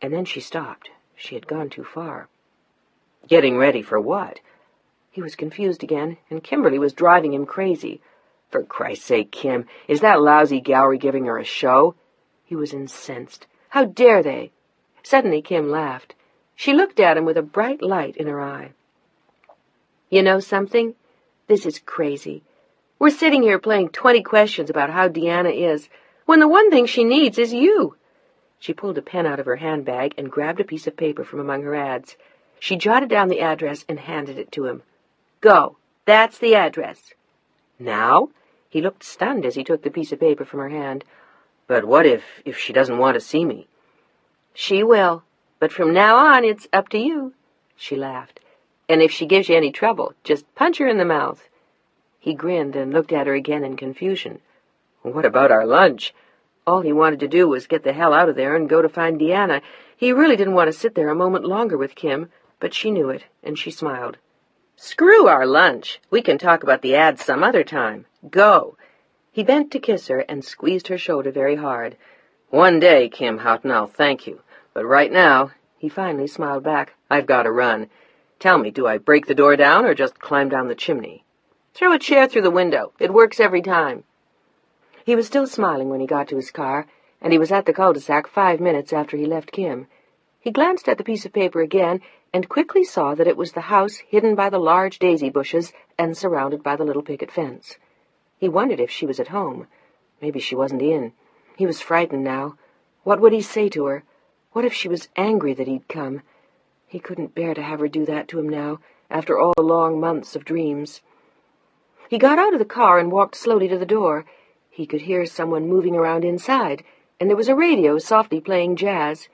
A: And then she stopped. She had gone too far.
B: Getting ready for what?
A: He was confused again, and Kimberly was driving him crazy.
B: For Christ's sake, Kim, is that lousy gallery giving her a show?
A: He was incensed. How dare they? Suddenly Kim laughed. She looked at him with a bright light in her eye. "You know something? This is crazy. We're sitting here playing 20 questions about how Deanna is, when the one thing she needs is you." She pulled a pen out of her handbag and grabbed a piece of paper from among her ads. She jotted down the address and handed it to him. "Go. That's the address."
B: "Now?"
A: He looked stunned as he took the piece of paper from her hand.
B: "But what if she doesn't want to see me?"
A: "She will. But from now on, it's up to you." She laughed. "And if she gives you any trouble, just punch her in the mouth." He grinned and looked at her again in confusion.
B: "What about our lunch?"
A: All he wanted to do was get the hell out of there and go to find Deanna. He really didn't want to sit there a moment longer with Kim, but she knew it, and she smiled.
C: "Screw our lunch. We can talk about the ads some other time. Go."
A: He bent to kiss her and squeezed her shoulder very hard.
B: "One day, Kim Houghton, I'll thank you. But right now,"
A: he finally smiled back,
B: "I've got to run. Tell me, do I break the door down or just climb down the chimney?"
A: "Throw a chair through the window. It works every time." He was still smiling when he got to his car, and he was at the cul-de-sac 5 minutes after he left Kim. He glanced at the piece of paper again and quickly saw that it was the house hidden by the large daisy bushes and surrounded by the little picket fence. He wondered if she was at home. Maybe she wasn't in. He was frightened now. What would he say to her? What if she was angry that he'd come? He couldn't bear to have her do that to him now, after all the long months of dreams. He got out of the car and walked slowly to the door. He could hear someone moving around inside, and there was a radio softly playing jazz.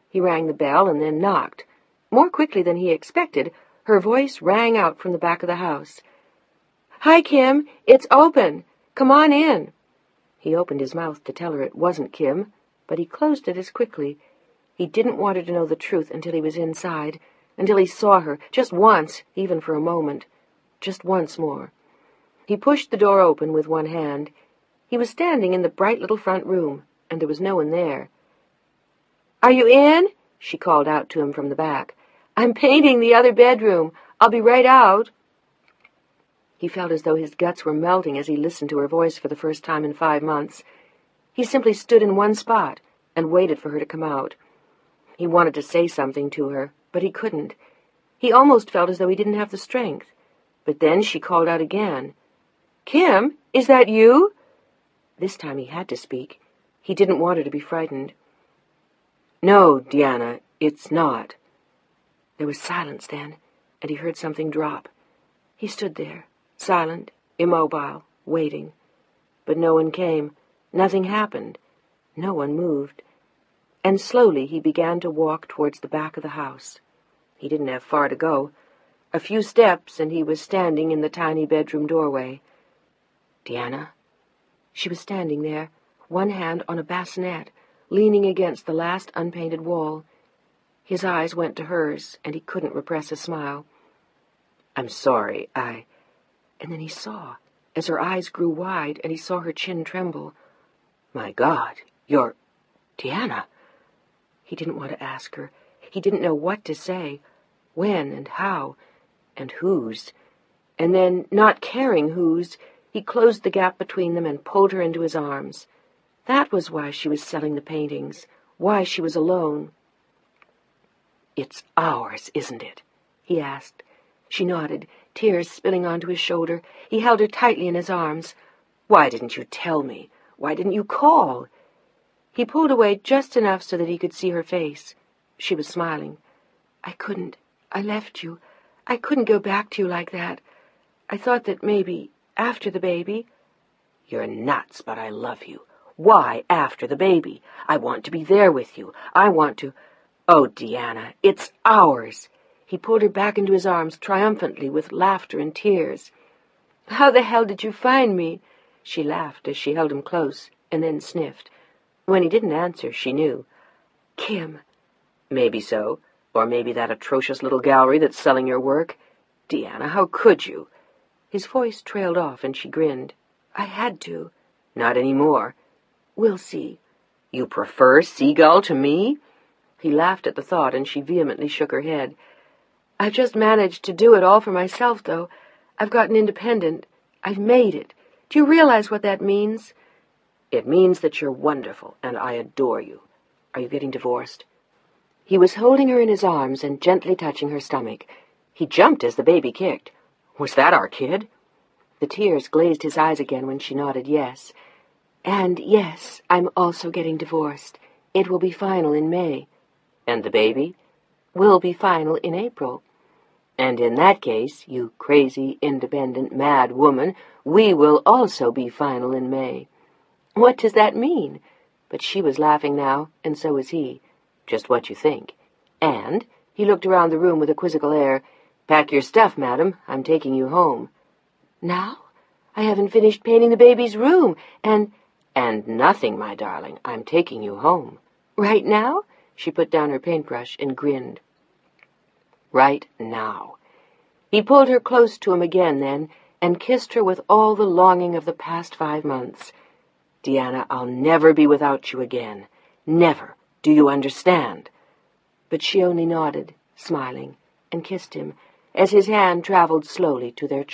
A: He rang the bell and then knocked. More quickly than he expected, her voice rang out from the back of the house. "Hi, Kim. It's open. Come on in." He opened his mouth to tell her it wasn't Kim, but he closed it as quickly. He didn't want her to know the truth until he was inside, until he saw her, just once, even for a moment, just once more. He pushed the door open with one hand. He was standing in the bright little front room, and there was no one there. "Are you in?" she called out to him from the back. "I'm painting the other bedroom. I'll be right out." He felt as though his guts were melting as he listened to her voice for the first time in 5 months. He simply stood in one spot and waited for her to come out. He wanted to say something to her, but he couldn't. He almost felt as though he didn't have the strength. But then she called out again. "Kim, is that you?" This time he had to speak. He didn't want her to be frightened.
B: "No, Deanna, it's not."
A: There was silence then, and he heard something drop. He stood there, silent, immobile, waiting. But no one came. Nothing happened. No one moved. And slowly he began to walk towards the back of the house. He didn't have far to go. A few steps, and he was standing in the tiny bedroom doorway. "Deanna?" She was standing there, one hand on a bassinet, leaning against the last unpainted wall. His eyes went to hers, and he couldn't repress a smile.
B: "I'm sorry,
A: And then he saw, as her eyes grew wide, and he saw her chin tremble.
B: "My God, you're... Deanna!"
A: He didn't want to ask her. He didn't know what to say, when and how, and whose. And then, not caring whose, he closed the gap between them and pulled her into his arms. That was why she was selling the paintings, why she was alone. "It's ours, isn't it?" he asked. She nodded, tears spilling onto his shoulder. He held her tightly in his arms. "Why didn't you tell me? Why didn't you call?" He pulled away just enough so that he could see her face. She was smiling. "I couldn't. I left you. I couldn't go back to you like that. I thought that maybe, after the baby—"
B: "You're nuts, but I love you. Why after the baby? I want to be there with you. I want to... Oh, Deanna, it's ours."
A: He pulled her back into his arms triumphantly with laughter and tears. "How the hell did you find me?" She laughed as she held him close, and then sniffed. When he didn't answer, she knew. "Kim."
B: "Maybe so. Or maybe that atrocious little gallery that's selling your work. Deanna, how could you?"
A: His voice trailed off, and she grinned. "I had to."
B: "Not any more."
D: We'll see.
C: You prefer Seagull to me? He laughed at the thought, and she vehemently shook her head.
D: I've just managed to do it all for myself, though. I've gotten independent. I've made it. Do you realize what that means?
C: It means that you're wonderful, and I adore you. Are you getting divorced?
A: He was holding her in his arms and gently touching her stomach.
C: He jumped as the baby kicked. Was that our kid?
A: The tears glazed his eyes again when she nodded yes. And yes, I'm also getting divorced. It will be final in May.
C: And the baby?
A: Will be final in April.
C: And in that case, you crazy, independent, mad woman, we will also be final in May.
A: What does that mean? But she was laughing now, and so was he.
C: Just what you think.
A: And, he looked around the room with a quizzical air,
C: pack your stuff, madam. I'm taking you home.
A: Now? I haven't finished painting the baby's room, and
C: nothing, my darling. I'm taking you home.
A: Right now? She put down her paintbrush and grinned.
C: Right now.
A: He pulled her close to him again then, and kissed her with all the longing of the past 5 months.
C: Deanna, I'll never be without you again. Never. Do you understand?
A: But she only nodded, smiling, and kissed him, as his hand traveled slowly to their